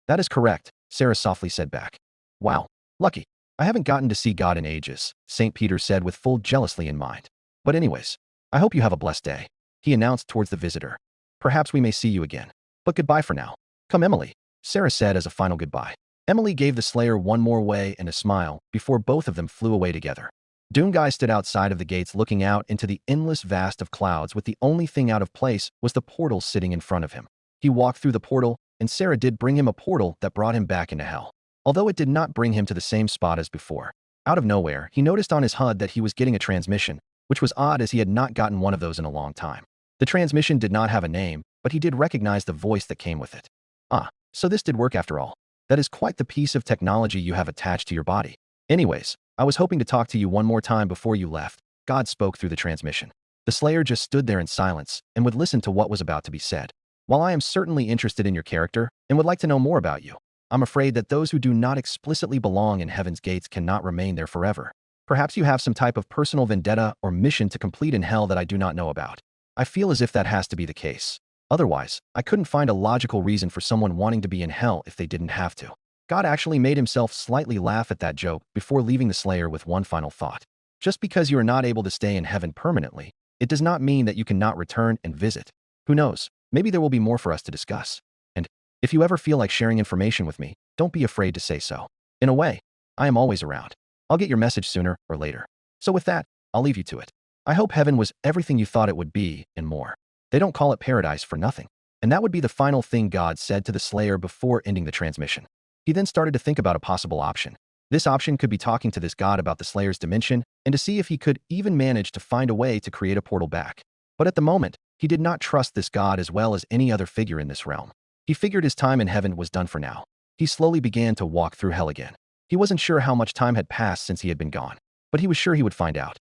S2: That is correct, Sarah softly said back. Wow, lucky. I haven't gotten to see God in ages, St. Peter said with full jealousy in mind. But anyways, I hope you have a blessed day, he announced towards the visitor. Perhaps we may see you again. But goodbye for now. Come, Emily, Sarah said as a final goodbye. Emily gave the Slayer one more way and a smile before both of them flew away together. Doomguy stood outside of the gates looking out into the endless vast of clouds with the only thing out of place was the portal sitting in front of him. He walked through the portal, and Sarah did bring him a portal that brought him back into hell. Although it did not bring him to the same spot as before. Out of nowhere, he noticed on his HUD that he was getting a transmission, which was odd as he had not gotten one of those in a long time. The transmission did not have a name, but he did recognize the voice that came with it. Ah, so this did work after all. That is quite the piece of technology you have attached to your body. Anyways, I was hoping to talk to you one more time before you left, God spoke through the transmission. The Slayer just stood there in silence and would listen to what was about to be said. While I am certainly interested in your character and would like to know more about you, I'm afraid that those who do not explicitly belong in heaven's gates cannot remain there forever. Perhaps you have some type of personal vendetta or mission to complete in hell that I do not know about. I feel as if that has to be the case. Otherwise, I couldn't find a logical reason for someone wanting to be in hell if they didn't have to. God actually made himself slightly laugh at that joke before leaving the Slayer with one final thought. Just because you are not able to stay in heaven permanently, it does not mean that you cannot return and visit. Who knows, maybe there will be more for us to discuss. And if you ever feel like sharing information with me, don't be afraid to say so. In a way, I am always around. I'll get your message sooner or later. So with that, I'll leave you to it. I hope heaven was everything you thought it would be and more. They don't call it paradise for nothing. And that would be the final thing God said to the Slayer before ending the transmission. He then started to think about a possible option. This option could be talking to this God about the Slayer's dimension and to see if he could even manage to find a way to create a portal back. But at the moment, he did not trust this God as well as any other figure in this realm. He figured his time in heaven was done for now. He slowly began to walk through hell again. He wasn't sure how much time had passed since he had been gone, but he was sure he would find out.